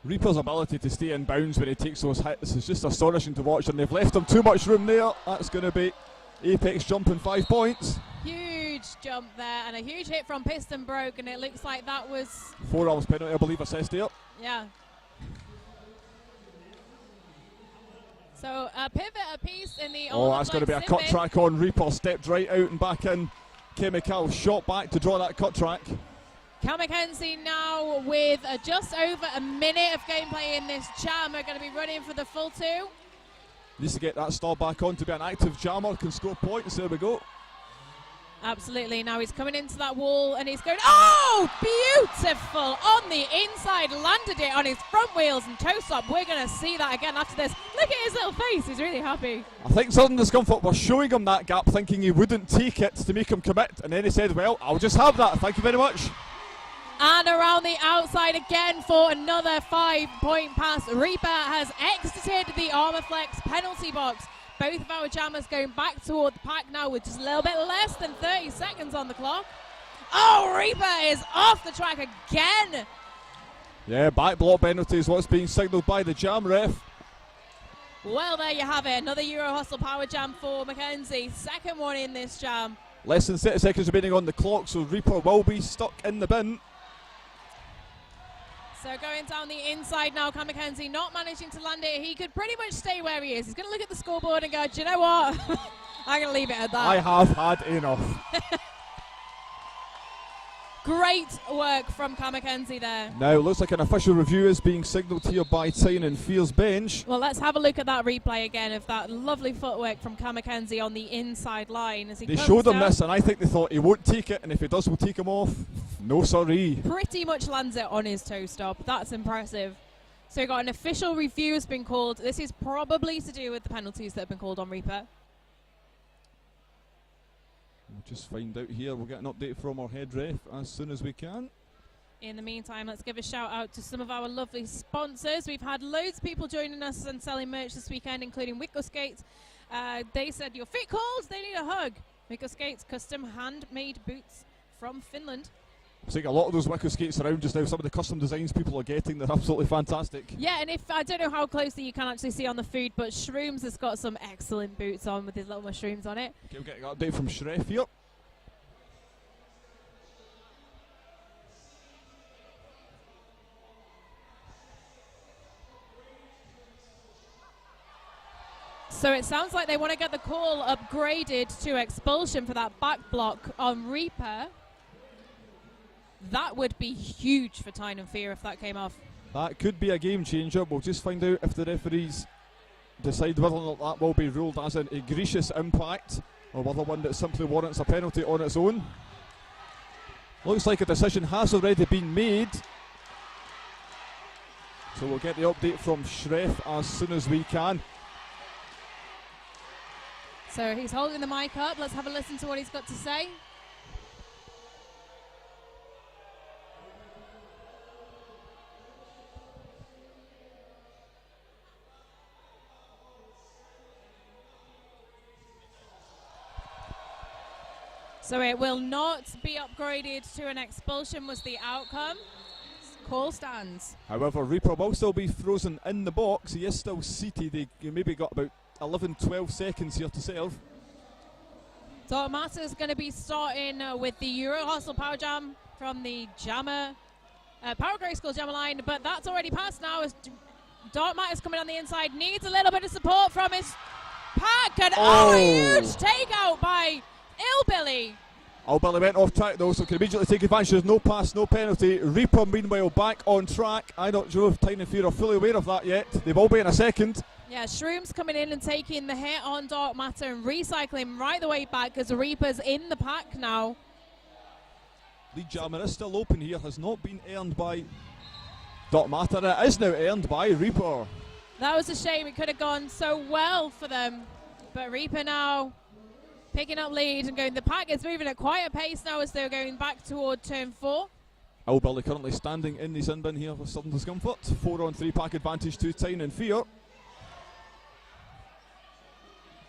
Reaper's ability to stay in bounds when he takes those hits is just astonishing to watch, and they've left him too much room there. That's going to be Apex jumping 5 points. Huge jump there and a huge hit from Piston Broke, and it looks like that was 4 hours penalty, I believe, assessed here. yeah. So a pivot apiece in the Oh, that's going to be a cut track on Reaper. Stepped right out and back in. Chemical shot back to draw that cut track. Cam McKenzie now with just over a minute of gameplay in this jam. Are going to be running for the full 2. Needs to get that stall back on to be an active jammer, can score points. There we go. Absolutely. Now he's coming into that wall and he's going, oh, beautiful on the inside, landed it on his front wheels and toe stop. We're going to see that again after this. Look at his little face, he's really happy. I think Southern Discomfort were showing him that gap, thinking he wouldn't take it to make him commit, and then he said, well, I'll just have that, thank you very much. And around the outside again for another 5-point pass. Reaper has exited the Armour Flex penalty box. Both of our jammers going back toward the pack now with just a little bit less than 30 seconds on the clock. Oh, Reaper is off the track again. Yeah, back block penalty is what's being signalled by the jam ref. Well, there you have it. Another Euro Hustle power jam for McKenzie. Second one in this jam. Less than 30 seconds remaining on the clock, so Reaper will be stuck in the bin. So going down the inside now, Cam McKenzie not managing to land it. He could pretty much stay where he is. He's going to look at the scoreboard and go, do you know what? I'm going to leave it at that. I have had enough. Great work from Cam McKenzie there. Now, looks like an official review is being signalled here by Tyne and Fear's bench. Well, let's have a look at that replay again of that lovely footwork from Cam McKenzie on the inside line. As he They comes showed him down. this, and I think they thought he won't take it, and if he does, we'll take him off. No sorry. Pretty much lands it on his toe stop. That's impressive. So we've got an official review has been called. This is probably to do with the penalties that have been called on Reaper. We'll just find out here. We'll get an update from our head ref as soon as we can. In the meantime, let's give a shout out to some of our lovely sponsors. We've had loads of people joining us and selling merch this weekend, including Wickle Skates. They said, your fit calls, they need a hug. Wickle Skates, custom handmade boots from Finland. I'm seeing a lot of those Wickle Skates around just now. Some of the custom designs people are getting, they're absolutely fantastic. Yeah, and if I don't know how closely you can actually see on the food, but Shrooms has got some excellent boots on with his little mushrooms on it. Okay, we're getting an update from Shref here. So it sounds like they want to get the call upgraded to expulsion for that back block on Reaper. That would be huge for Tyne and Fear if that came off. That could be a game changer. We'll just find out if the referees decide whether or not that will be ruled as an egregious impact or whether one that simply warrants a penalty on its own. Looks like a decision has already been made. So we'll get the update from Shref as soon as we can. So he's holding the mic up. Let's have a listen to what he's got to say. So it will not be upgraded to an expulsion was the outcome. Call stands. However, Reaper will still be frozen in the box. He is still seated. He maybe got about 11-12 seconds here to serve. So Mata is going to be starting with the Euro Hustle Power Jam from the Jammer, Power Grey School Jammer line, but that's already passed now as Dark Matt is coming on the inside, needs a little bit of support from his pack, and a huge takeout by Illbilly. Illbilly went off track though, so can immediately take advantage. There's no pass, no penalty. Reaper meanwhile back on track. I'm not sure if Tyne and Fear are fully aware of that yet. They will be in a second. Yeah, Shroom's coming in and taking the hit on Dark Matter and recycling right the way back as Reaper's in the pack now. Lead Jammer is still open here, has not been earned by Dark Matter. It is now earned by Reaper. That was a shame. It could have gone so well for them. But Reaper now picking up lead and going. The pack is moving at quite a pace now as they're going back toward turn 4. Illbilly currently standing in the sin bin here with Southern Discomfort. 4-on-3 pack advantage to Tyne and Fear.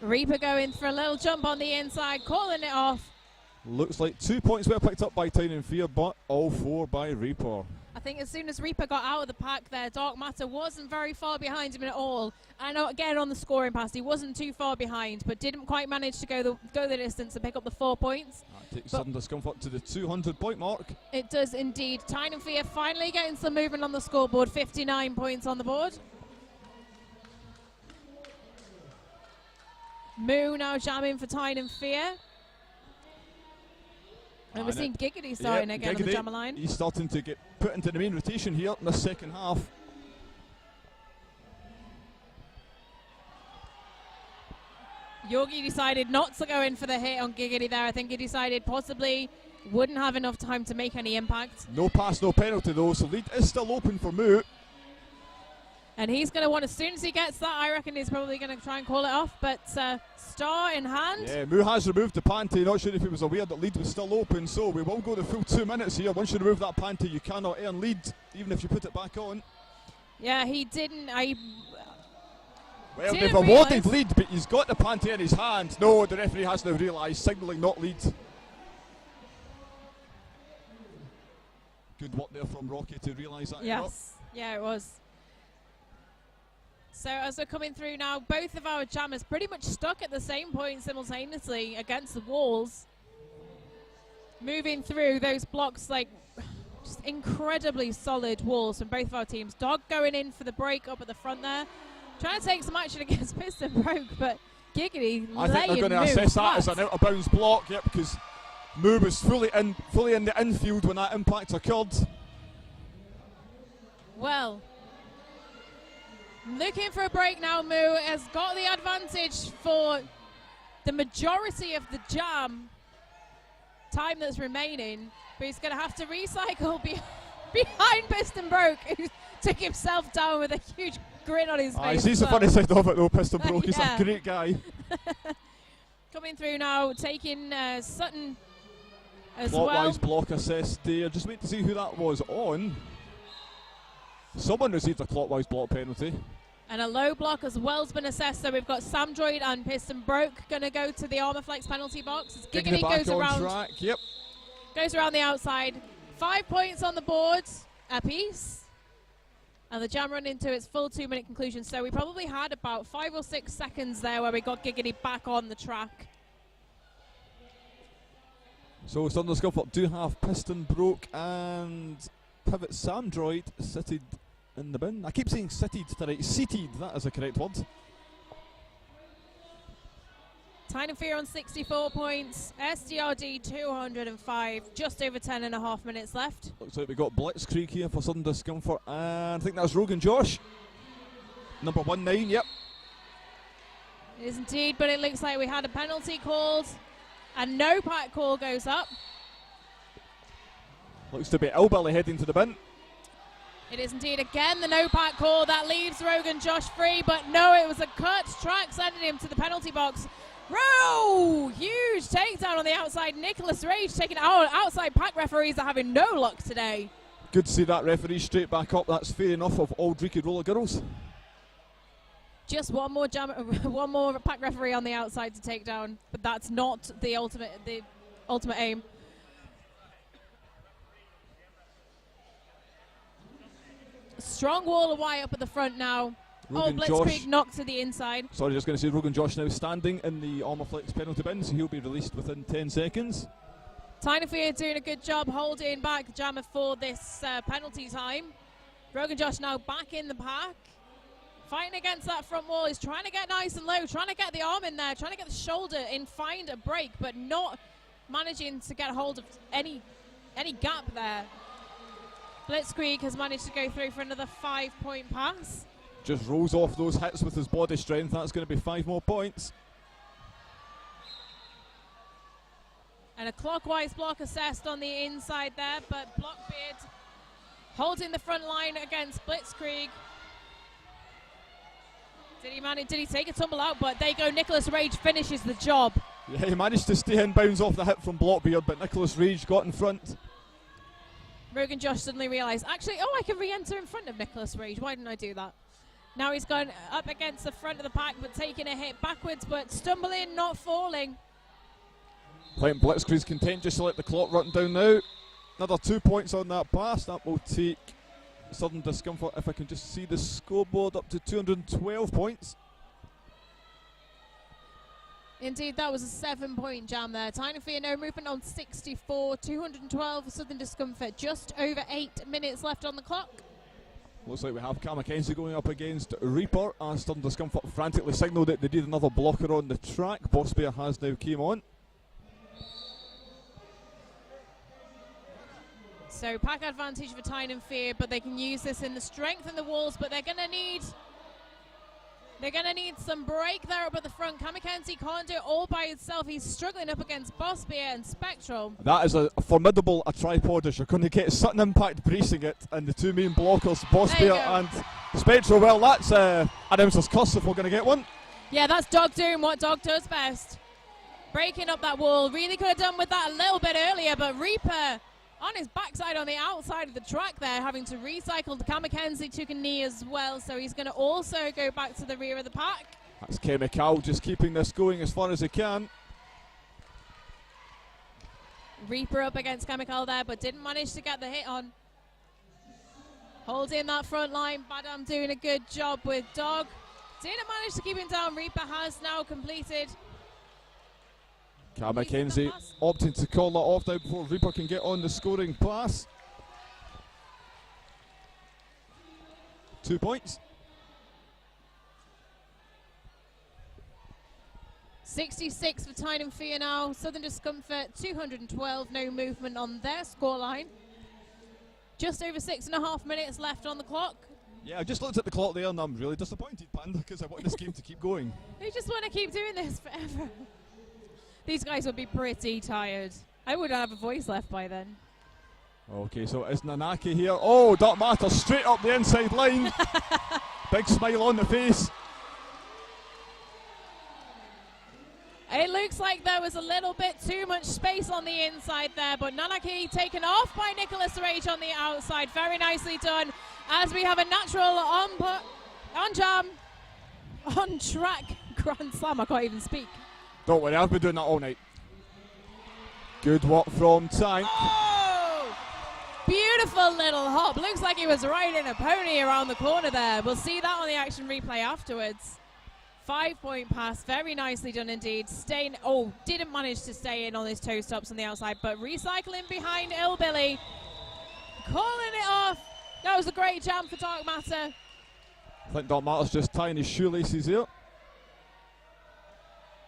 Reaper going for a little jump on the inside, calling it off. Looks like 2 points were picked up by Tyne and Fear, but all 4 by Reaper. I think as soon as Reaper got out of the pack there, Dark Matter wasn't very far behind him at all. And again on the scoring pass, he wasn't too far behind, but didn't quite manage to go the distance and pick up the 4 points. That takes Southern Discomfort to the 200-point mark. It does indeed. Tyne and Fear finally getting some movement on the scoreboard, 59 points on the board. Moo now jamming for Tyne and Fear. And we're seeing Giggity starting again on the jammer line. He's starting to get put into the main rotation here in the second half. Yogi decided not to go in for the hit on Giggity there. I think he decided possibly wouldn't have enough time to make any impact. No pass, no penalty though, so lead is still open for Moo. And he's going to want, as soon as he gets that, I reckon he's probably going to try and call it off. But star in hand. Yeah, Moo has removed the panty. Not sure if he was aware that lead was still open. So we will go the full 2 minutes here. Once you remove that panty, you cannot earn lead, even if you put it back on. Yeah, he didn't. Well, they've awarded lead, but he's got the panty in his hand. No, the referee has now realised, signalling not lead. Good work there from Rocky to realise that. Yes, yeah, it was. So as we're coming through now, both of our jammers pretty much stuck at the same point simultaneously against the walls. Moving through those blocks, like just incredibly solid walls from both of our teams. Dog going in for the break up at the front there. Trying to take some action against Piston Broke, but Giggity I think they're going to assess that as an out of bounds block, because Moo was fully in the infield when that impact occurred. Well, looking for a break now. Moo has got the advantage for the majority of the jam time that's remaining, but he's going to have to recycle behind Piston Broke, who took himself down with a huge grin on his face. I see the funny side of it though. Piston Broke is a great guy. Coming through now, taking Sutton as Clockwise well. block assessed there. Just wait to see who that was on. Someone received a clockwise block penalty. And a low block as well has been assessed. So we've got Sam Droid and Piston Broke going to go to the Armor Flex penalty box. As Giggity goes around. Track. Yep. Goes around the outside. 5 points on the board apiece. And the jam run into its full 2 minute conclusion. So we probably had about 5 or 6 seconds there where we got Giggity back on the track. So Southern Discomfort do have Piston Broke and Pivot Sam Droid seated in the bin. I keep saying seated tonight. Seated, that is the correct word. Tyne and Fear on 64 points. SDRD 205. Just over 10.5 minutes left. Looks like we got Blitzkrieg here for Southern Discomfort, and I think that's Rogan Josh. Number 19, yep. It is indeed, but it looks like we had a penalty called. And no pack call goes up. Looks to be Illbilly heading to the bin. It is indeed again the no pack call. That leaves Rogan Josh free, but no, it was a cut track sending him to the penalty box. Huge takedown on the outside. Nicholas Rage taking out. Outside pack referees are having no luck today. Good to see that referee straight back up. That's fair enough of all Dreaky Roller Girls. Just one more pack referee on the outside to take down, but that's not the ultimate aim. Strong wall of wire up at the front now. Rogan Blitzkrieg Josh. knocked to the inside. Sorry, just going to say Rogan Josh now standing in the Armorflex penalty bin, so he'll be released within 10 seconds. Tyne Fear doing a good job holding back Jammer for this penalty time. Rogan Josh now back in the pack. Fighting against that front wall. He's trying to get nice and low, trying to get the arm in there, trying to get the shoulder in, find a break, but not managing to get a hold of any gap there. Blitzkrieg has managed to go through for another 5-point pass. Just rolls off those hits with his body strength. That's going to be 5 more points. And a clockwise block assessed on the inside there, but Blockbeard holding the front line against Blitzkrieg. Did he take a tumble out? But there you go, Nicholas Rage finishes the job. Yeah, he managed to stay in bounds off the hit from Blockbeard, but Nicholas Rage got in front. Rogan Josh suddenly realised, actually, I can re-enter in front of Nicholas Rage. Why didn't I do that? Now he's gone up against the front of the pack, but taking a hit backwards, but stumbling, not falling. Playing Blitzkrieg's content just to let the clock run down now. Another 2 points on that pass. That will take Southern Discomfort, if I can just see the scoreboard, up to 212 points. Indeed, that was a 7-point jam there. Tyne Fear, no movement on 64, 212 for Southern Discomfort. Just over 8 minutes left on the clock. Looks like we have Cam Mackenzie going up against Reaper, as Southern Discomfort frantically signalled that they need another blocker on the track. Boss Bear has now came on. So pack advantage for Tyne Fear, but they can use this in the strength in the walls, but they're going to need some break there up at the front. Cam Mackenzie can't do it all by himself. He's struggling up against Boss Bear and Spectral. That is a formidable tripod as you're going to get Sudden Impact bracing it, and the two main blockers, Boss Bear and Spectral. Well, that's Announcer's curse if we're going to get one. Yeah, that's Dog doing what Dog does best. Breaking up that wall. Really could have done with that a little bit earlier, but Reaper on his backside on the outside of the track there, having to recycle. Cam Mackenzie took a knee as well, so he's going to also go back to the rear of the pack. That's Chemical just keeping this going as far as he can. Reaper up against Chemical there, but didn't manage to get the hit on. Holding that front line. Badam doing a good job with Dog. Didn't manage to keep him down. Reaper has now completed. Cam Mackenzie opting to call that off now before Reaper can get on the scoring pass. 2 points. 66 for Tyne Fear now. Southern Discomfort 212, no movement on their scoreline. Just over 6.5 minutes left on the clock. Yeah, I just looked at the clock there and I'm really disappointed, Panda, because I want this game to keep going. They just want to keep doing this forever. These guys would be pretty tired. I wouldn't have a voice left by then. Okay, so it's Nanaki here. Oh, Dark Matter straight up the inside line. Big smile on the face. It looks like there was a little bit too much space on the inside there, but Nanaki taken off by Nicholas Rage on the outside. Very nicely done. As we have a natural on track Grand Slam. I can't even speak. Don't worry, I've been doing that all night. Good work from Tank. Oh! Beautiful little hop. Looks like he was riding a pony around the corner there. We'll see that on the action replay afterwards. 5-point pass, very nicely done indeed. Didn't manage to stay in on his toe stops on the outside, but recycling behind Illbilly. Calling it off. That was a great jam for Dark Matter. I think Dark Matter's just tying his shoelaces here.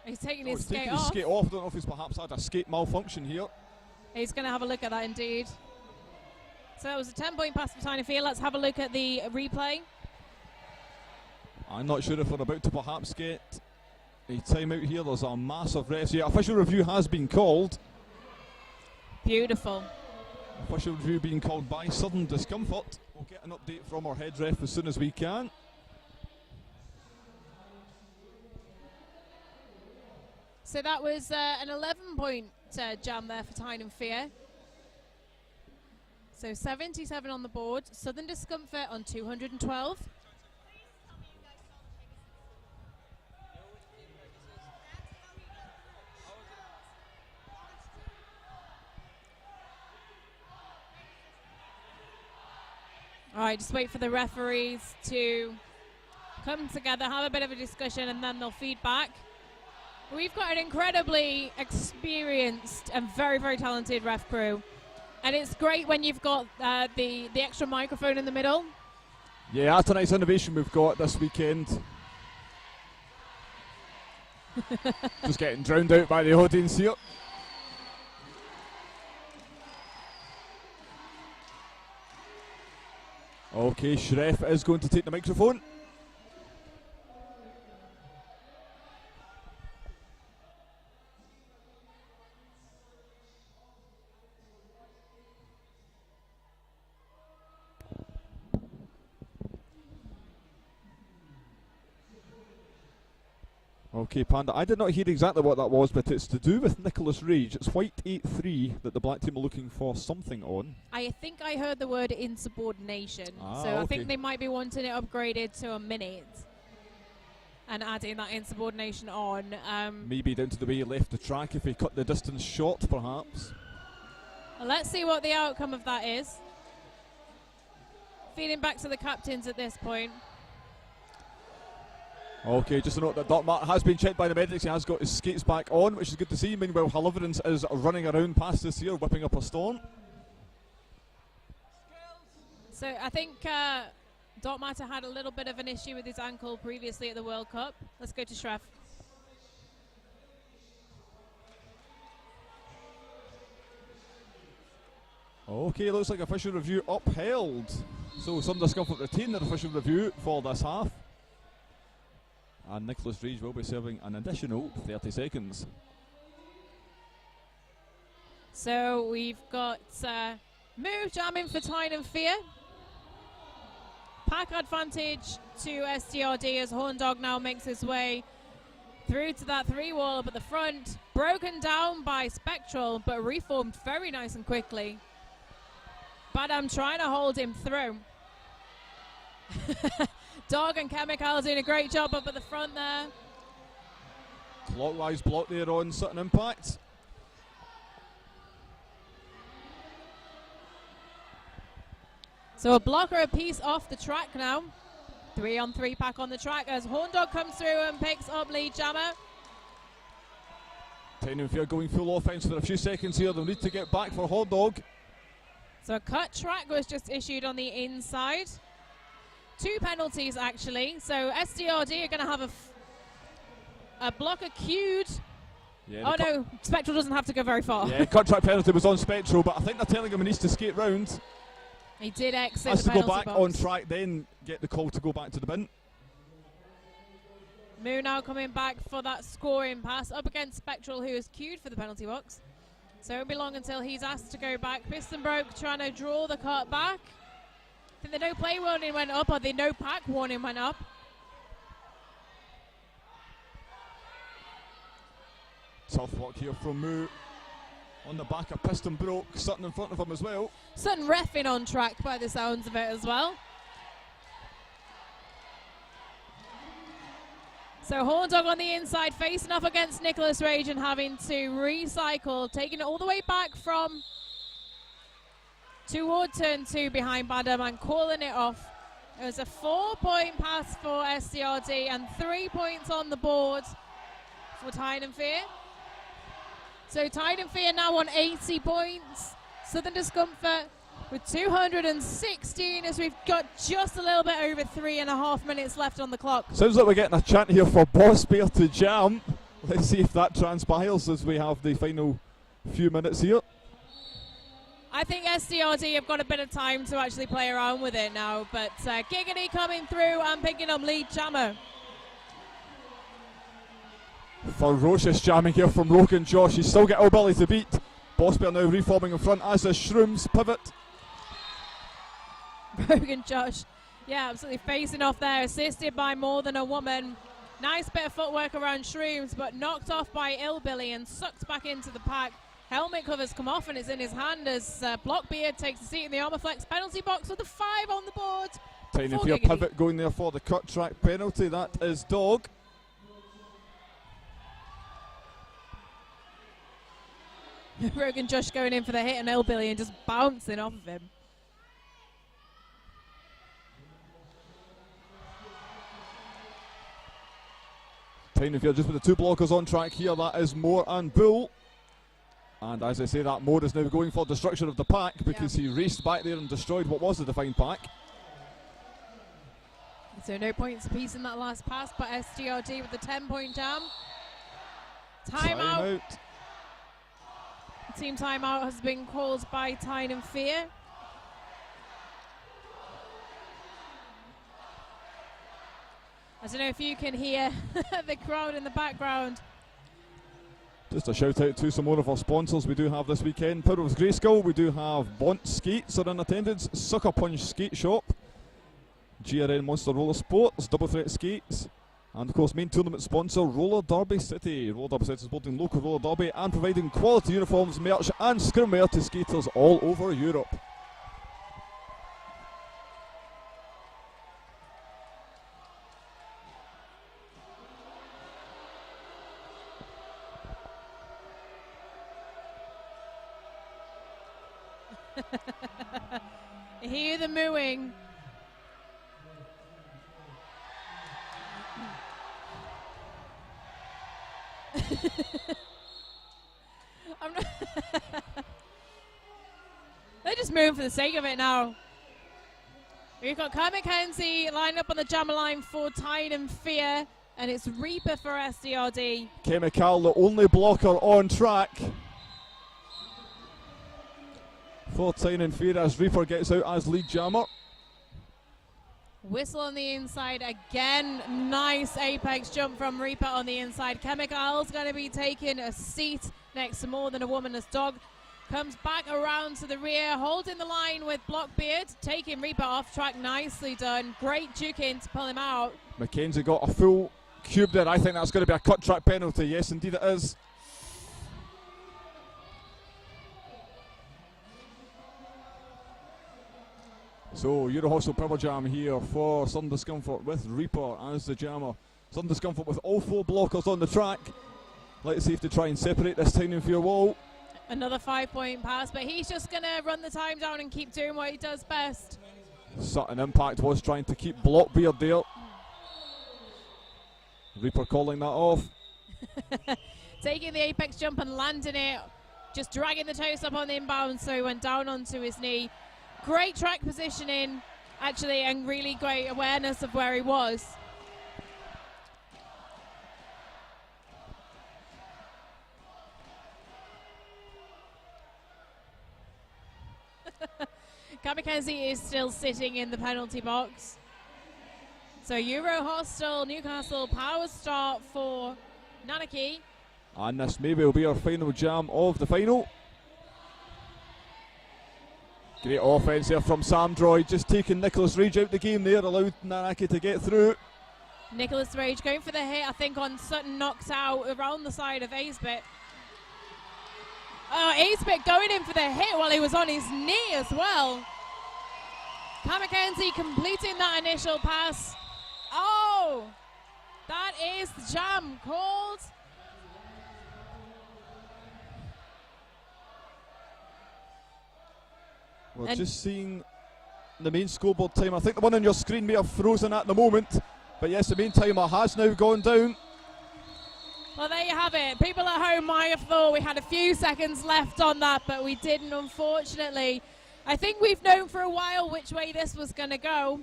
He's taking his skate taking off. His skate off. I don't know if he's perhaps had a skate malfunction here. He's going to have a look at that indeed. So that was a 10-point pass for Tyne Fear. Let's have a look at the replay. I'm not sure if we're about to perhaps get a timeout here. There's a massive rest here. Official review has been called. Beautiful. Official review being called by Southern Discomfort. We'll get an update from our head ref as soon as we can. So that was an 11-point jam there for Tyne Fear. So 77 on the board. Southern Discomfort on 212. All right, just wait for the referees to come together, have a bit of a discussion, and then they'll feed back. We've got an incredibly experienced and very, very talented ref crew. And it's great when you've got the extra microphone in the middle. Yeah, that's a nice innovation we've got this weekend. Just getting drowned out by the audience here. Okay, Shref is going to take the microphone. Okay, Panda, I did not hear exactly what that was, but it's to do with Nicholas Rage. It's white 8-3 that the black team are looking for something on. I think I heard the word insubordination. So I think they might be wanting it upgraded to a minute and adding that insubordination on. Maybe down to the way he left the track if he cut the distance short, perhaps. Let's see what the outcome of that is. Feeding back to the captains at this point. Okay, just a note that Doc Martin has been checked by the medics. He has got his skates back on, which is good to see. Meanwhile, Deliverance is running around past us here, whipping up a storm. So I think Doc Martin had a little bit of an issue with his ankle previously at the World Cup. Let's go to Shref. Okay, looks like official review upheld. So some discomfort retain their official review for this half. And Nicholas Rage will be serving an additional 30 seconds. So we've got Moo jamming for Tynan Fear. Pack advantage to STRD as Horndog now makes his way through to that 3-wall up at the front. Broken down by Spectral, but reformed very nice and quickly. But I'm trying to hold him through. Dog and Chemical doing a great job up at the front there. Clockwise block there on Sutton Impact. So a blocker apiece off the track now. 3-on-3 pack on the track as Horndog comes through and picks up lead jammer. Tynan Fear going full offense for a few seconds here. They'll need to get back for Horndog. So a cut track was just issued on the inside. 2 penalties actually. So SDRD are going to have a blocker queued. Yeah, oh no, Spectral doesn't have to go very far. Yeah, contract penalty was on Spectral, but I think they're telling him he needs to skate round. He did exit Has the to go penalty back box. on track, then get the call to go back to the bin. Moo now coming back for that scoring pass up against Spectral, who is queued for the penalty box. So it won't be long until he's asked to go back. Piston broke, trying to draw the cut back. I think the no play warning went up, or the no pack warning went up. Tough work here from Moo. On the back, a piston broke. Sutton in front of him as well. Sutton reffing on track by the sounds of it as well. So Horndog on the inside, facing off against Nicholas Rage and having to recycle, taking it all the way back from toward turn 2 behind Badham and calling it off. It was a 4-point pass for SCRD and 3 points on the board for Tynan Fear. So Tynan Fear now on 80 points. Southern Discomfort with 216 as we've got just a little bit over 3.5 minutes left on the clock. Sounds like we're getting a chant here for Boss Bear to jam. Let's see if that transpires as we have the final few minutes here. I think SDRD have got a bit of time to actually play around with it now, but Giggity coming through and picking up lead jammer. Ferocious jamming here from Rogan Josh. He's still got O'Billy to beat. Boss Bear now reforming in front as is Shrooms pivot. Rogan Josh, yeah, absolutely facing off there, assisted by More Than a Woman. Nice bit of footwork around Shrooms, but knocked off by Illbilly and sucked back into the pack. Helmet covers come off and it's in his hand as Blockbeard takes a seat in the Armour Flex penalty box with a 5 on the board. Tynan Fear pivot going there for the cut track penalty. That is Dog. Rogan Josh going in for the hit on Illbilly and just bouncing off of him. Tiny Fear just with the two blockers on track here. That is Moore and Bull. And as I say, that Moore is now going for destruction of the pack because he raced back there and destroyed what was the defined pack. So no points apiece in that last pass, but SDRD with the 10-point jam. Timeout. Team timeout has been called by Tyne and Fear. I don't know if you can hear the crowd in the background. Just a shout out to some more of our sponsors we do have this weekend. Powerhouse Grayskull, we do have Bont Skates are in attendance, Sucker Punch Skate Shop, GRN Monster Roller Sports, Double Threat Skates, and of course main tournament sponsor Roller Derby City. Roller Derby City is building local roller derby and providing quality uniforms, merch and scrimwear to skaters all over Europe. Hear the mooing. I'm not They're just moving for the sake of it now. We've got Kurt McKenzie lined up on the jammer line for Tyne and Fear, and it's Reaper for SDRD. Chemical, the only blocker on track for Tyne and Fear as Reaper gets out as lead jammer. Whistle on the inside again. Nice apex jump from Reaper on the inside. Chemical's going to be taking a seat next to More Than a Womanless Dog. Comes back around to the rear, holding the line with Blockbeard, taking Reaper off track. Nicely done. Great juking to pull him out. McKenzie got a full cube there. I think that's going to be a cut track penalty. Yes, indeed it is. So, Euro Hostel Power Jam here for Southern Discomfort with Reaper as the jammer. Southern Discomfort with all four blockers on the track. Let's see if they try and separate this Tyne and Fear wall. Another 5-point pass, but he's just going to run the time down and keep doing what he does best. Sutton Impact was trying to keep Blockbeard there. Reaper calling that off. Taking the apex jump and landing it. Just dragging the toes up on the inbound, so he went down onto his knee. Great track positioning, actually, and really great awareness of where he was. Kamikaze is still sitting in the penalty box. So Euro Hostel, Newcastle, power start for Nanaki. And this maybe will be our final jam of the final. Great offense there from Sam Droid, just taking Nicholas Rage out the game there, allowed Nanaki to get through. Nicholas Rage going for the hit, I think, on Sutton, knocked out around the side of Acebit. Oh, Acebit going in for the hit while he was on his knee as well. Kamikaze completing that initial pass. Oh, that is the jam called. We're just seeing the main scoreboard time. I think the one on your screen may have frozen at the moment. But yes, the main timer has now gone down. Well, there you have it. People at home might have thought we had a few seconds left on that, but we didn't, unfortunately. I think we've known for a while which way this was going to go.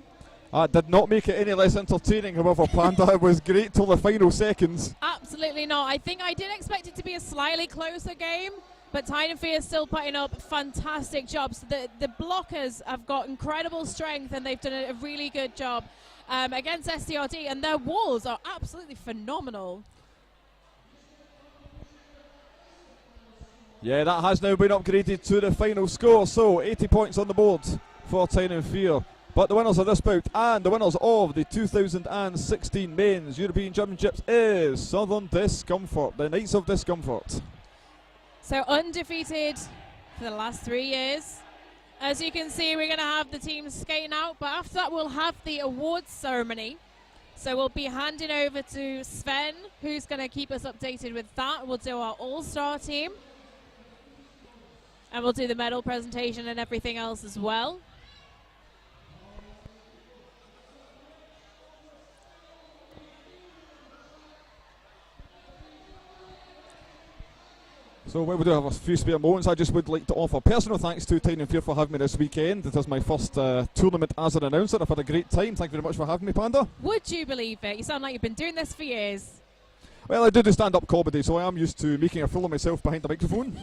Did not make it any less entertaining, however, Panda. It was great till the final seconds. Absolutely not. I think I did expect it to be a slightly closer game, but Tyne and Fear is still putting up fantastic jobs. The blockers have got incredible strength, and they've done a really good job against SDRD, and their walls are absolutely phenomenal. Yeah, that has now been upgraded to the final score. So 80 points on the board for Tyne and Fear. But the winners of this bout and the winners of the 2016 Men's European Championships is Southern Discomfort, the Knights of Discomfort. So undefeated for the last 3 years. As you can see, we're going to have the teams skating out, but after that we'll have the awards ceremony. So we'll be handing over to Sven, who's going to keep us updated with that. We'll do our all-star team. And we'll do the medal presentation and everything else as well. So we do have a few spare moments. I just would like to offer personal thanks to Tyne and Fear for having me this weekend. It is my first tournament as an announcer. I've had a great time. Thank you very much for having me, Panda. Would you believe it? You sound like you've been doing this for years. Well, I do stand-up comedy, so I am used to making a fool of myself behind the microphone.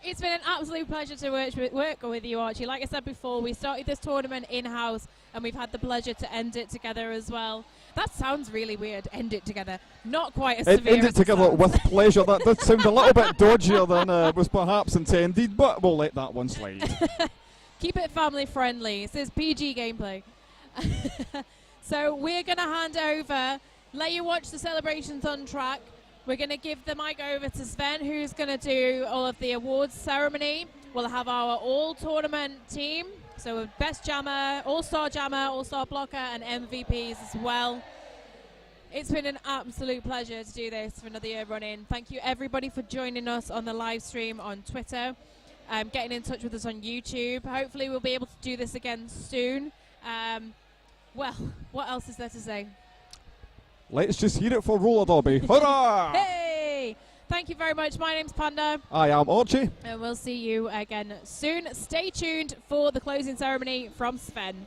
It's been an absolute pleasure to work with you, Archie. Like I said before, we started this tournament in-house, and we've had the pleasure to end it together as well. That sounds really weird, end it together. Not quite as severe End it as together sounds. with pleasure. That did sound a little bit dodgier than was perhaps intended, but we'll let that one slide. Keep it family friendly. It says PG gameplay. So we're going to hand over, let you watch the celebrations on track. We're going to give the mic over to Sven, who's going to do all of the awards ceremony. We'll have our all-tournament team, so best jammer, all-star blocker, and MVPs as well. It's been an absolute pleasure to do this for another year running. Thank you, everybody, for joining us on the live stream on Twitter, getting in touch with us on YouTube. Hopefully we'll be able to do this again soon. Well, what else is there to say? Let's just hear it for roller derby. Hurrah! Hey! Thank you very much. My name's Panda. I am Archie. And we'll see you again soon. Stay tuned for the closing ceremony from Sven.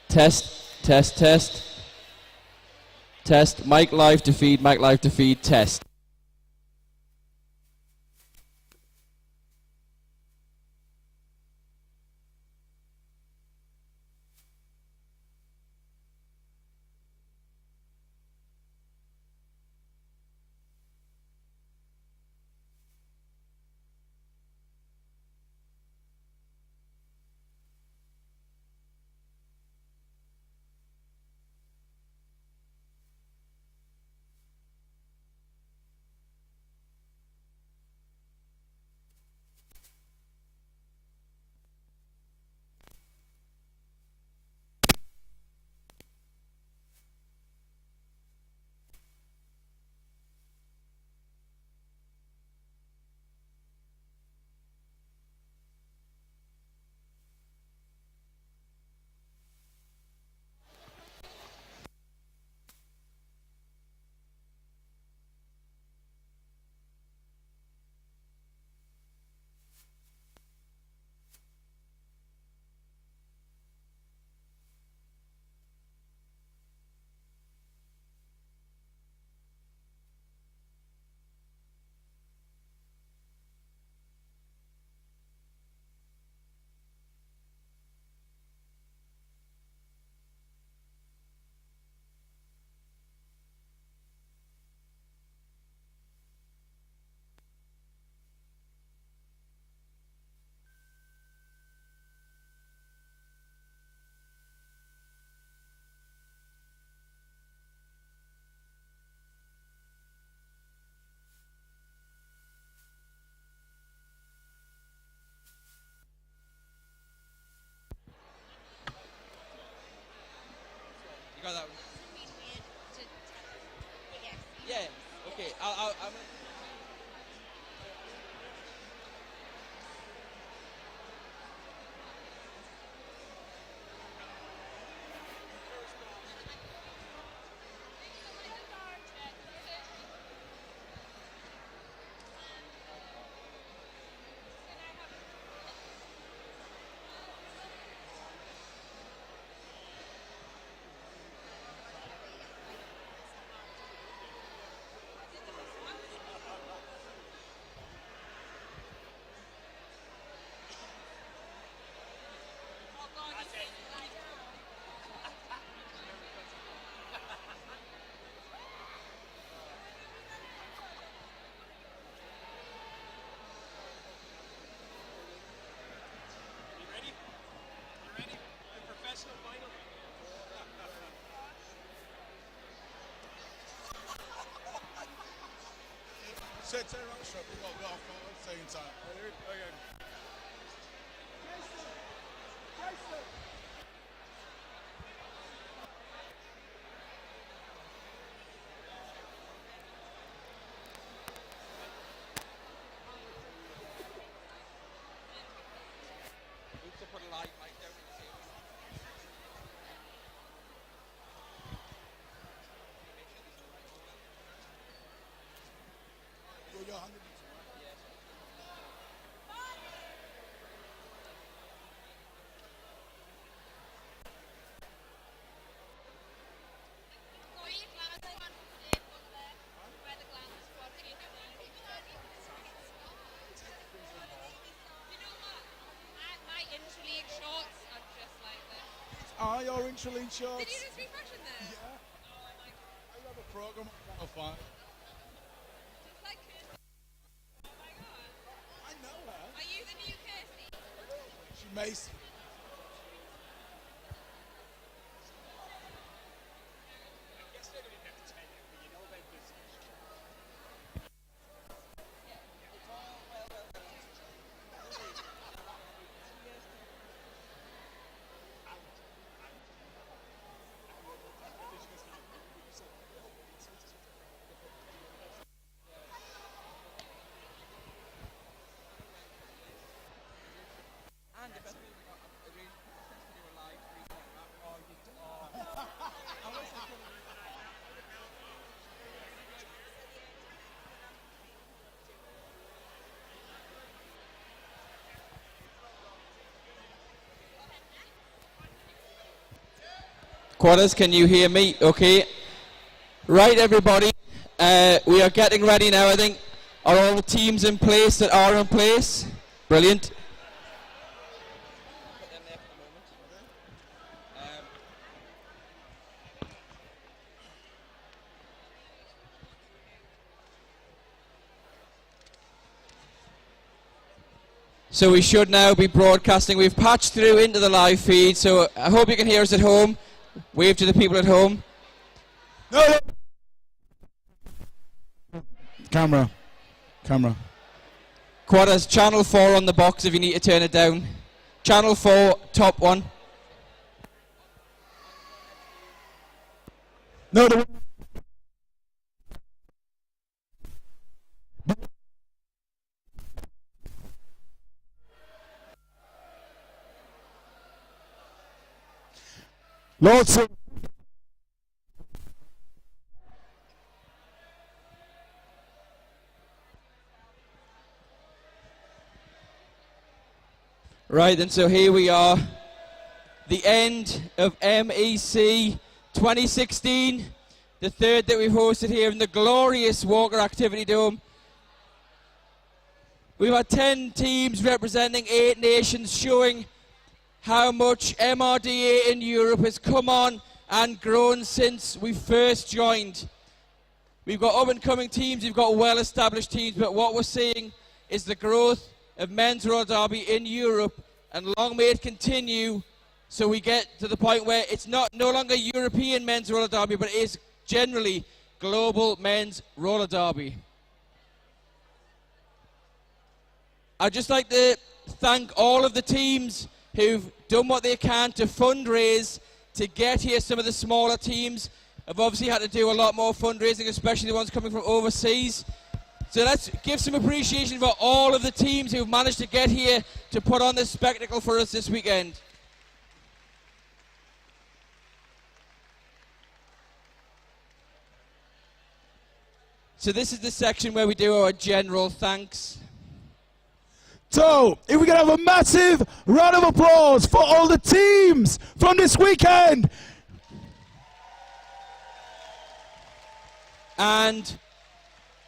Test, test, test. Test. Mic live to feed, mic live to feed, test. You got that one? Yeah. Okay. I'm. Turn around, shot. We've got to go off at the same time. Okay. You're 100 meters. Are your intraline shorts? Did you just refashion them? Yeah. Oh my god. I have a program on 105. It's like oh my god. I know her. Are you the new Kirsty? She makes. Quarters, can you hear me? Okay. Right, everybody. We are getting ready now, I think. Are all the teams in place that are in place? Brilliant. So we should now be broadcasting. We've patched through into the live feed, so I hope you can hear us at home. Wave to the people at home. No. Camera. Quarters, channel 4 on the box if you need to turn it down. Channel 4, top one. No. Lots of Right, and so here we are. The end of MEC 2016. The third that we've hosted here in the glorious Walker Activity Dome. We've had 10 teams representing 8 nations, showing how much MRDA in Europe has come on and grown since we first joined. We've got up-and-coming teams, we've got well-established teams, but what we're seeing is the growth of men's roller derby in Europe, and long may it continue so we get to the point where it's no longer European men's roller derby, but it is generally global men's roller derby. I'd just like to thank all of the teams who've done what they can to fundraise to get here. Some of the smaller teams have obviously had to do a lot more fundraising, especially the ones coming from overseas. So let's give some appreciation for all of the teams who've managed to get here to put on this spectacle for us this weekend. So this is the section where we do our general thanks. So, if we can have a massive round of applause for all the teams from this weekend. And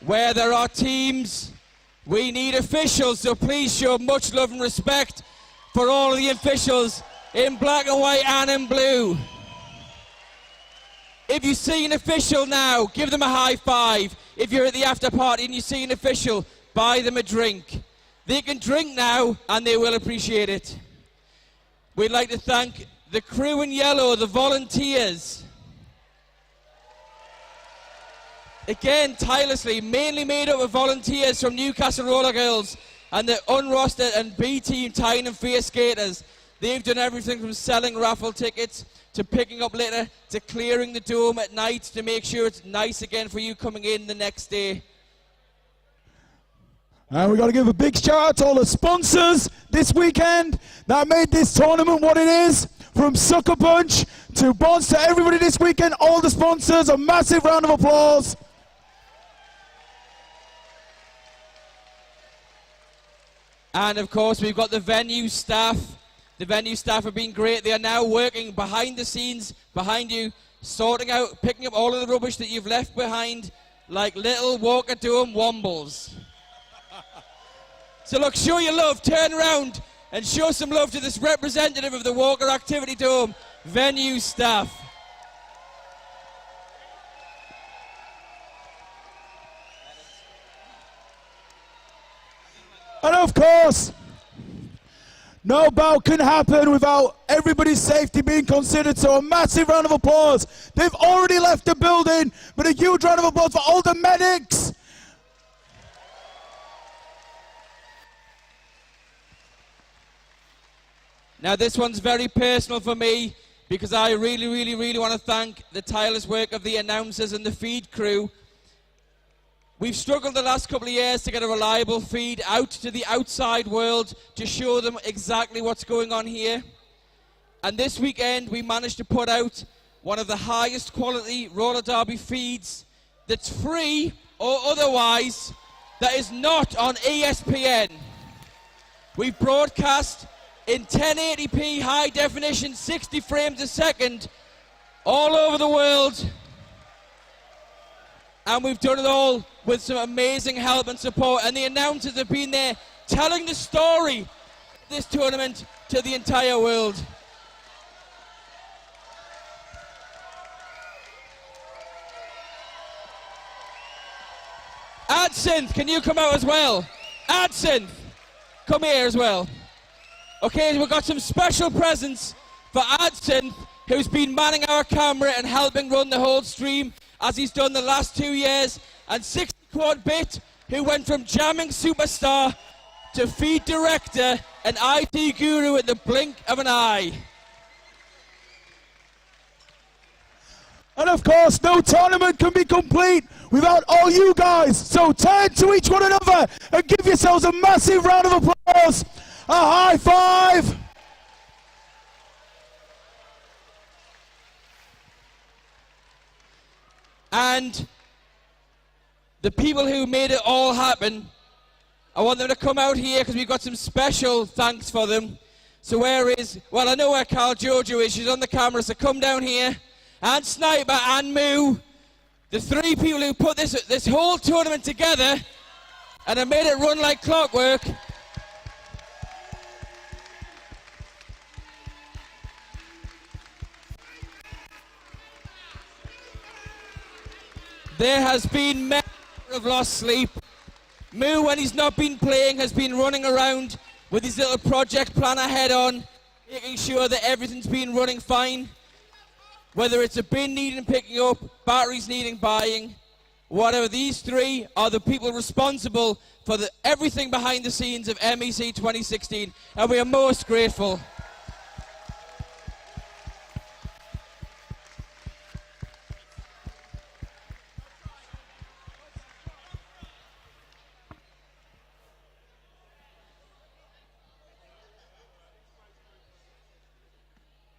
where there are teams, we need officials, so please show much love and respect for all of the officials in black and white and in blue. If you see an official now, give them a high five. If you're at the after party and you see an official, buy them a drink. They can drink now and they will appreciate it. We'd like to thank the crew in yellow, the volunteers. Again, tirelessly, mainly made up of volunteers from Newcastle Roller Girls and the unrostered and B team Tyne and Fair skaters. They've done everything from selling raffle tickets to picking up litter to clearing the dome at night to make sure it's nice again for you coming in the next day. And we've got to give a big shout out to all the sponsors this weekend that made this tournament what it is. From Sucker Punch to Bonds to everybody this weekend, all the sponsors, a massive round of applause. And of course we've got the venue staff. The venue staff have been great. They are now working behind the scenes, behind you, sorting out, picking up all of the rubbish that you've left behind like little Walker Dome wombles. So look, show your love, turn around and show some love to this representative of the Walker Activity Dome, venue staff. And of course, no bout can happen without everybody's safety being considered, so a massive round of applause. They've already left the building, but a huge round of applause for all the medics. Now this one's very personal for me because I really want to thank the tireless work of the announcers and the feed crew. We've struggled the last couple of years to get a reliable feed out to the outside world to show them exactly what's going on here. And this weekend we managed to put out one of the highest quality roller derby feeds that's free or otherwise, that is not on ESPN. We've broadcast in 1080p high definition, 60 frames a second, all over the world. And we've done it all with some amazing help and support. And the announcers have been there telling the story of this tournament to the entire world. Adsynth, can you come out as well? Adsynth, come here as well. Okay, we've got some special presents for Adsynth, who's been manning our camera and helping run the whole stream as he's done the last 2 years, and 60 Quad Bit, who went from jamming superstar to feed director and IT guru at the blink of an eye. And of course, no tournament can be complete without all you guys. So turn to each one another and give yourselves a massive round of applause. A high five. And the people who made it all happen, I want them to come out here because we've got some special thanks for them. So where is, well, I know where Carl Jojo is. She's on the camera, so come down here. And Sniper and Moo, the three people who put this whole tournament together and have made it run like clockwork. There has been many who have lost sleep. Moo, when he's not been playing, has been running around with his little project planner head on, making sure that everything's been running fine. Whether it's a bin needing picking up, batteries needing buying, whatever, these three are the people responsible for everything behind the scenes of MEC 2016, and we are most grateful.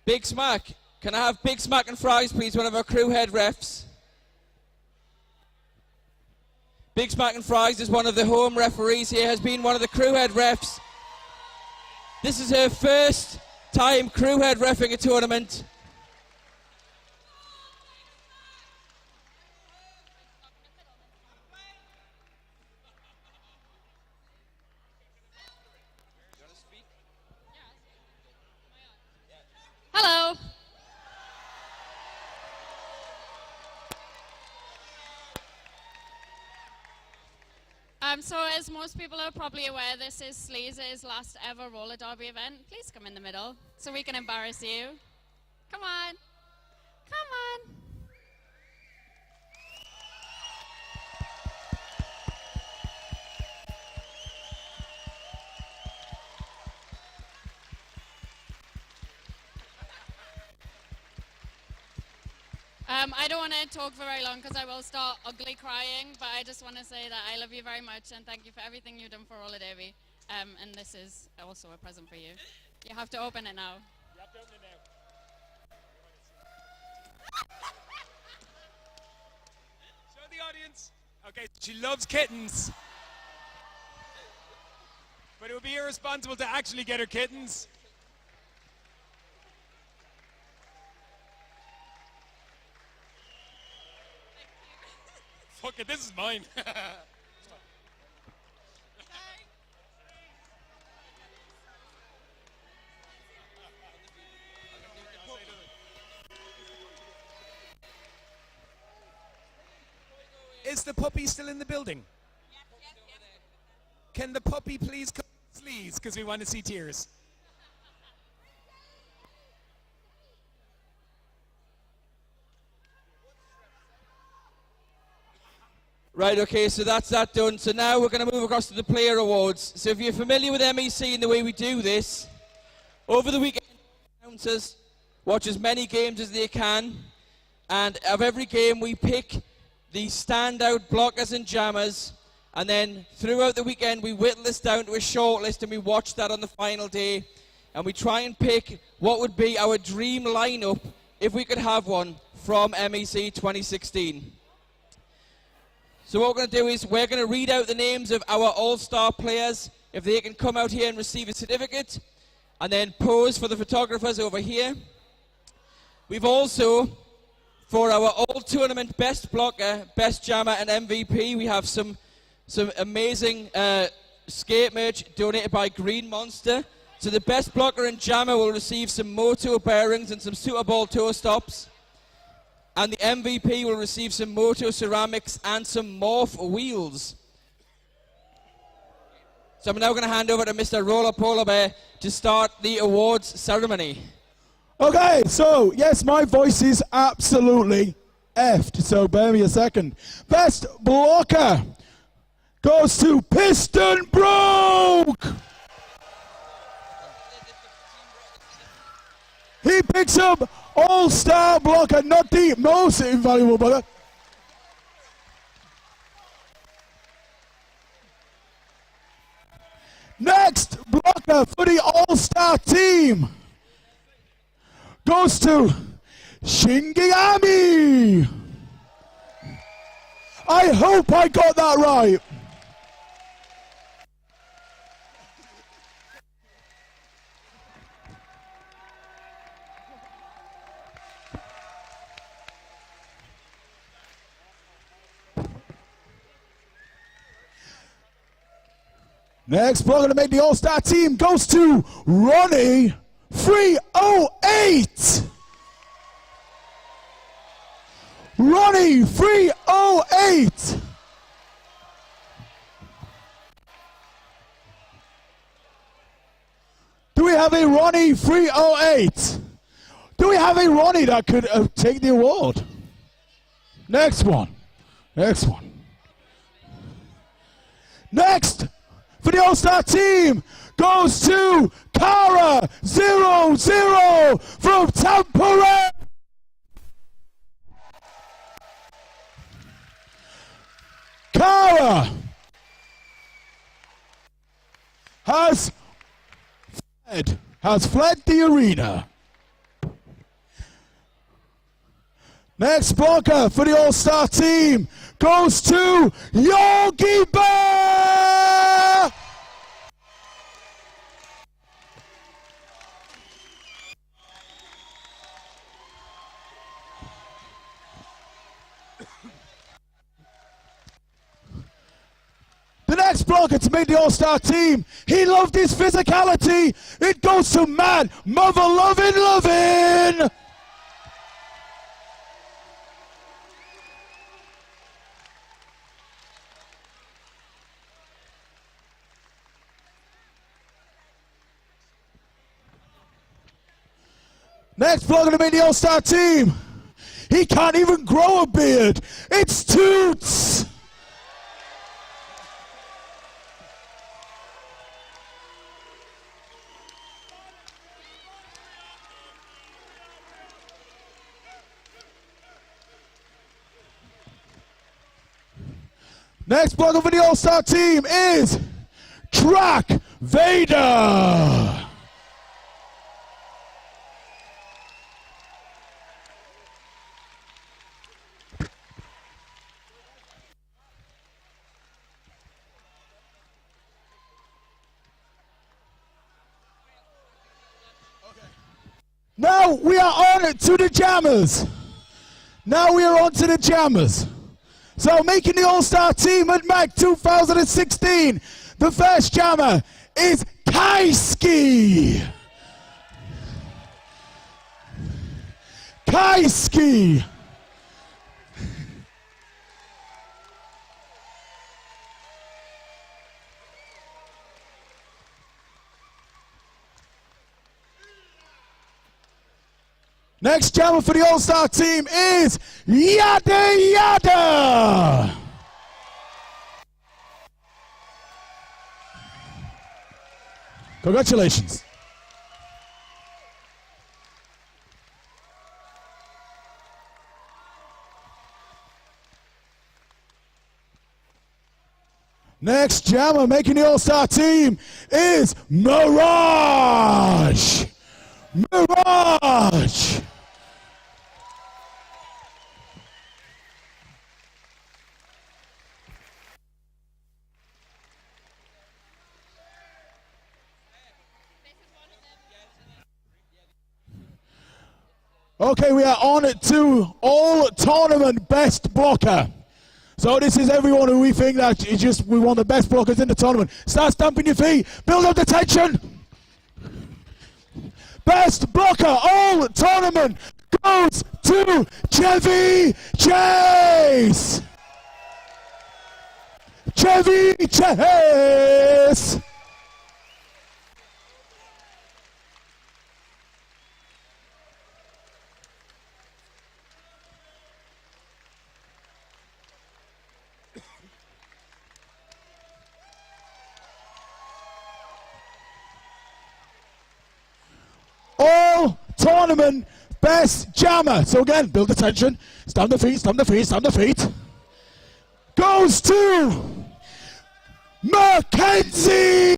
Big Smack. Can I have Big Smack and Fries, please, one of our crew head refs? Big Smack and Fries is one of the home referees here, has been one of the crew head refs. This is her first time crew head reffing a tournament. Hello. So as most people are probably aware, this is Sleaze's last ever roller derby event. Please come in the middle so we can embarrass you. Come on. Come on. I don't want to talk for very long because I will start ugly crying, but I just want to say that I love you very much and thank you for everything you've done for Roller Derby. And this is also a present for you. You have to open it now. You have to open it now. Show the audience. Okay, she loves kittens. But it would be irresponsible to actually get her kittens. Fuck it, this is mine. Is the puppy still in the building? Can the puppy please come to Sleaze, because we want to see tears. Right, okay, so that's that done. So now we're going to move across to the player awards. So if you're familiar with MEC and the way we do this, over the weekend, announcers watch as many games as they can, and of every game we pick the standout blockers and jammers, and then throughout the weekend we whittle this down to a short list and we watch that on the final day, and we try and pick what would be our dream lineup if we could have one from MEC 2016. So what we're going to do is we're going to read out the names of our all-star players, if they can come out here and receive a certificate, and then pose for the photographers over here. We've also For our all-tournament best blocker, best jammer, and MVP, we have some amazing skate merch donated by Green Monster. So the best blocker and jammer will receive some Moto bearings and some Super Bowl toe stops. And the MVP will receive some Moto ceramics and some Morph wheels. So I'm now going to hand over to Mr. Roller Polar Bear to start the awards ceremony. Okay, so yes, my voice is absolutely effed, so bear me a second. Best blocker goes to Piston Broke. He picks up All-Star blocker, not the most invaluable blocker. Next blocker for the All-Star team goes to Shingiyami. I hope I got that right. Next blocker to make the All-Star team goes to Ronnie 308. Ronnie 308. Do we have a Ronnie 308? Do we have a Ronnie that could take the award? Next one. Next one. Next for the All-Star team goes to Kara 00 from Tampere. Kara has fled the arena. Next blocker for the All-Star team goes to Yogi Bear. The next blocker to make the All-Star team, he loved his physicality. It goes to Matt Mother Lovin'. Next blocker to make the All-Star team, he can't even grow a beard. It's Toots. Next blocker for the All-Star team is Track Vader. Now we are on to the jammers. Now we are on to the jammers. So making the All-Star team at MAC 2016, the first jammer is Kaiski. Kaiski. Next jammer for the All-Star team is Yada Yada. Congratulations. Next jammer making the All-Star team is Mirage. Mirage. Okay, we are on to all tournament best blocker. So this is everyone who we think that is just, we want the best blockers in the tournament. Start stamping your feet, build up the tension. Best blocker all tournament goes to Chevy Chase. Chevy Chase. All tournament best jammer. So again, build the tension. Stamp the feet, stamp the feet, stamp the feet. Goes to Mackenzie.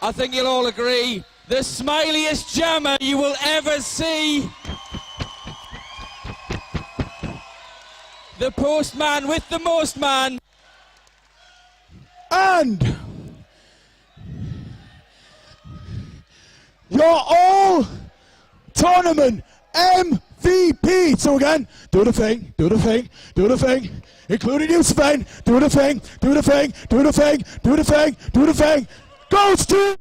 I think you'll all agree, the smiliest jammer you will ever see. The postman with the most man. And your all tournament MVP. So again, do the thing, do the thing, do the thing. Including you, Sven. Do the thing, do the thing, do the thing, do the thing, do the thing. Goes to...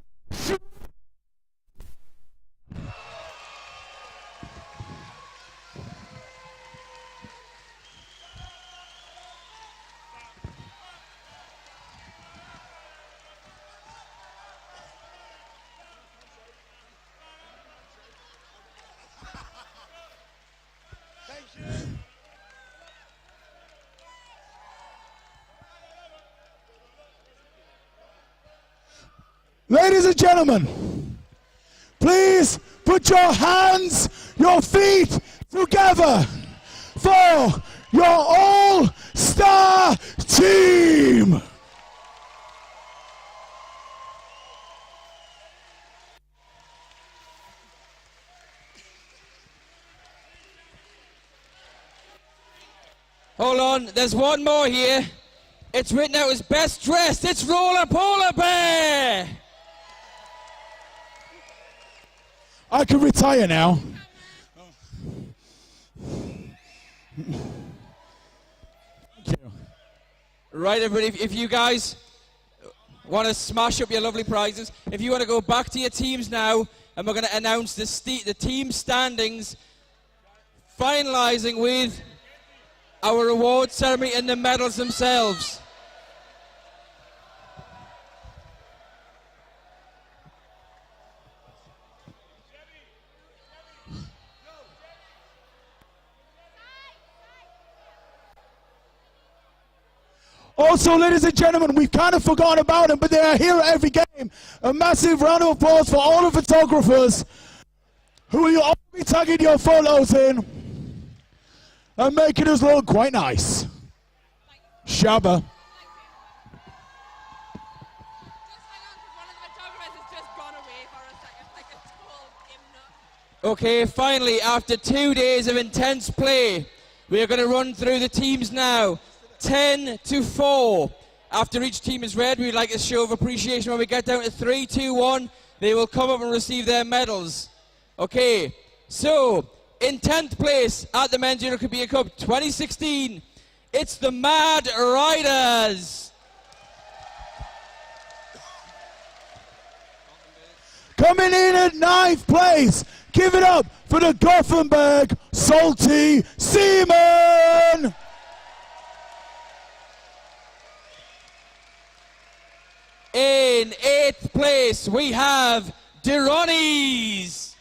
Ladies and gentlemen, please put your hands, your feet together for your all-star team. Hold on, there's one more here. It's written out as best dressed. It's Roller Polar Bear. I can retire now. Right, everybody, if you guys want to smash up your lovely prizes, if you want to go back to your teams now, and we're going to announce the team standings, finalising with our award ceremony and the medals themselves. Also, ladies and gentlemen, we've kind of forgotten about them, but they are here at every game. A massive round of applause for all the photographers who will all be tagging your photos in and making us look quite nice. Shabba. Okay, finally, after 2 days of intense play, we are going to run through the teams now. 10-4. After each team is read, we'd like a show of appreciation. When we get down to 3, 2, 1, they will come up and receive their medals. Okay, so in 10th place at the Men's European Cup 2016, it's the Mad Riders. Coming in at 9th place, give it up for the Gothenburg Salty Seamen. In 8th place, we have Deronis.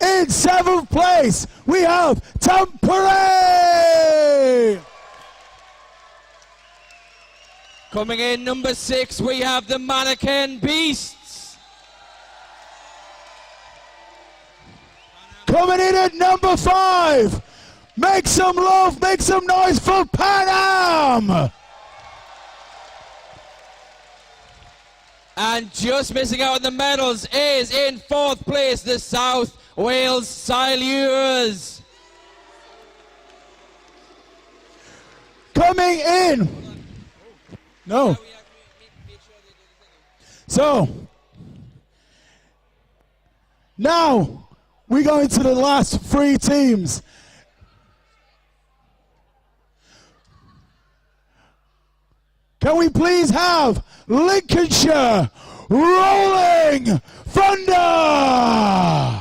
In 7th place, we have Tampere. Coming in number 6, we have the Mannequin Beasts. Coming in at number 5, make some love, make some noise for Pan Am. And just missing out on the medals is in 4th place, the South Wales Silures. coming in. No. So, now we go into the last three teams. Can we please have Lincolnshire Rolling Thunder?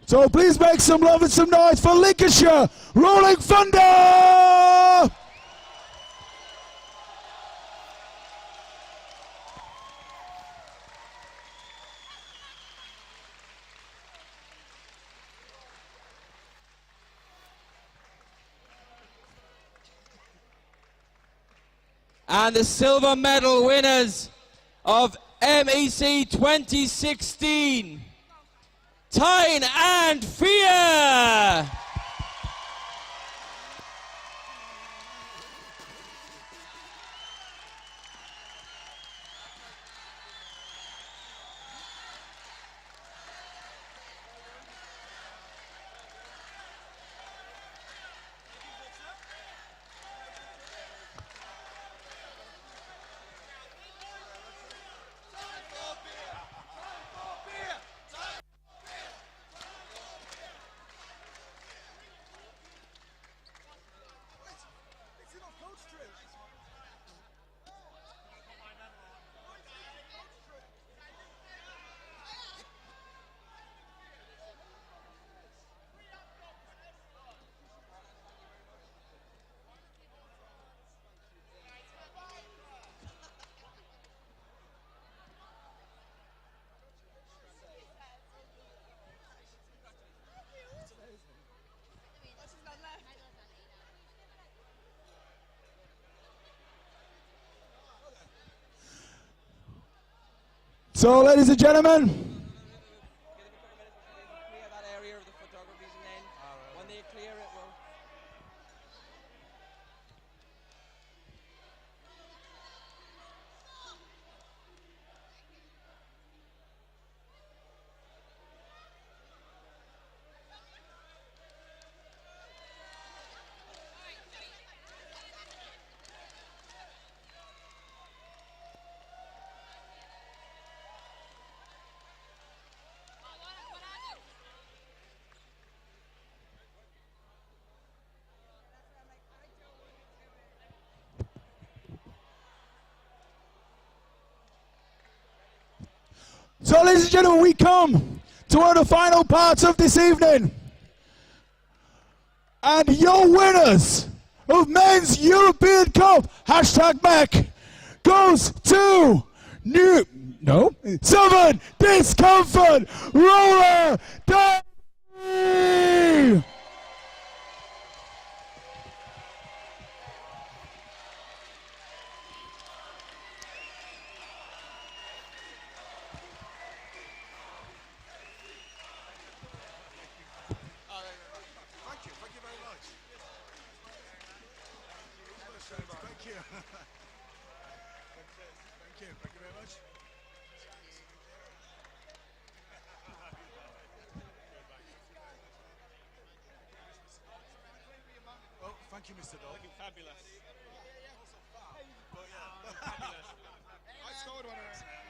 So please make some love and some noise for Lincolnshire Rolling Thunder! And the silver medal winners of MEC 2016, Tyne and Fear. So, ladies and gentlemen, we come to one of the final parts of this evening. And your winners of Men's European Cup, #MEC, goes to Southern Discomfort Roller Derby! Thank you, Mr. Dog. Looking fabulous. but yeah. I scored one of them.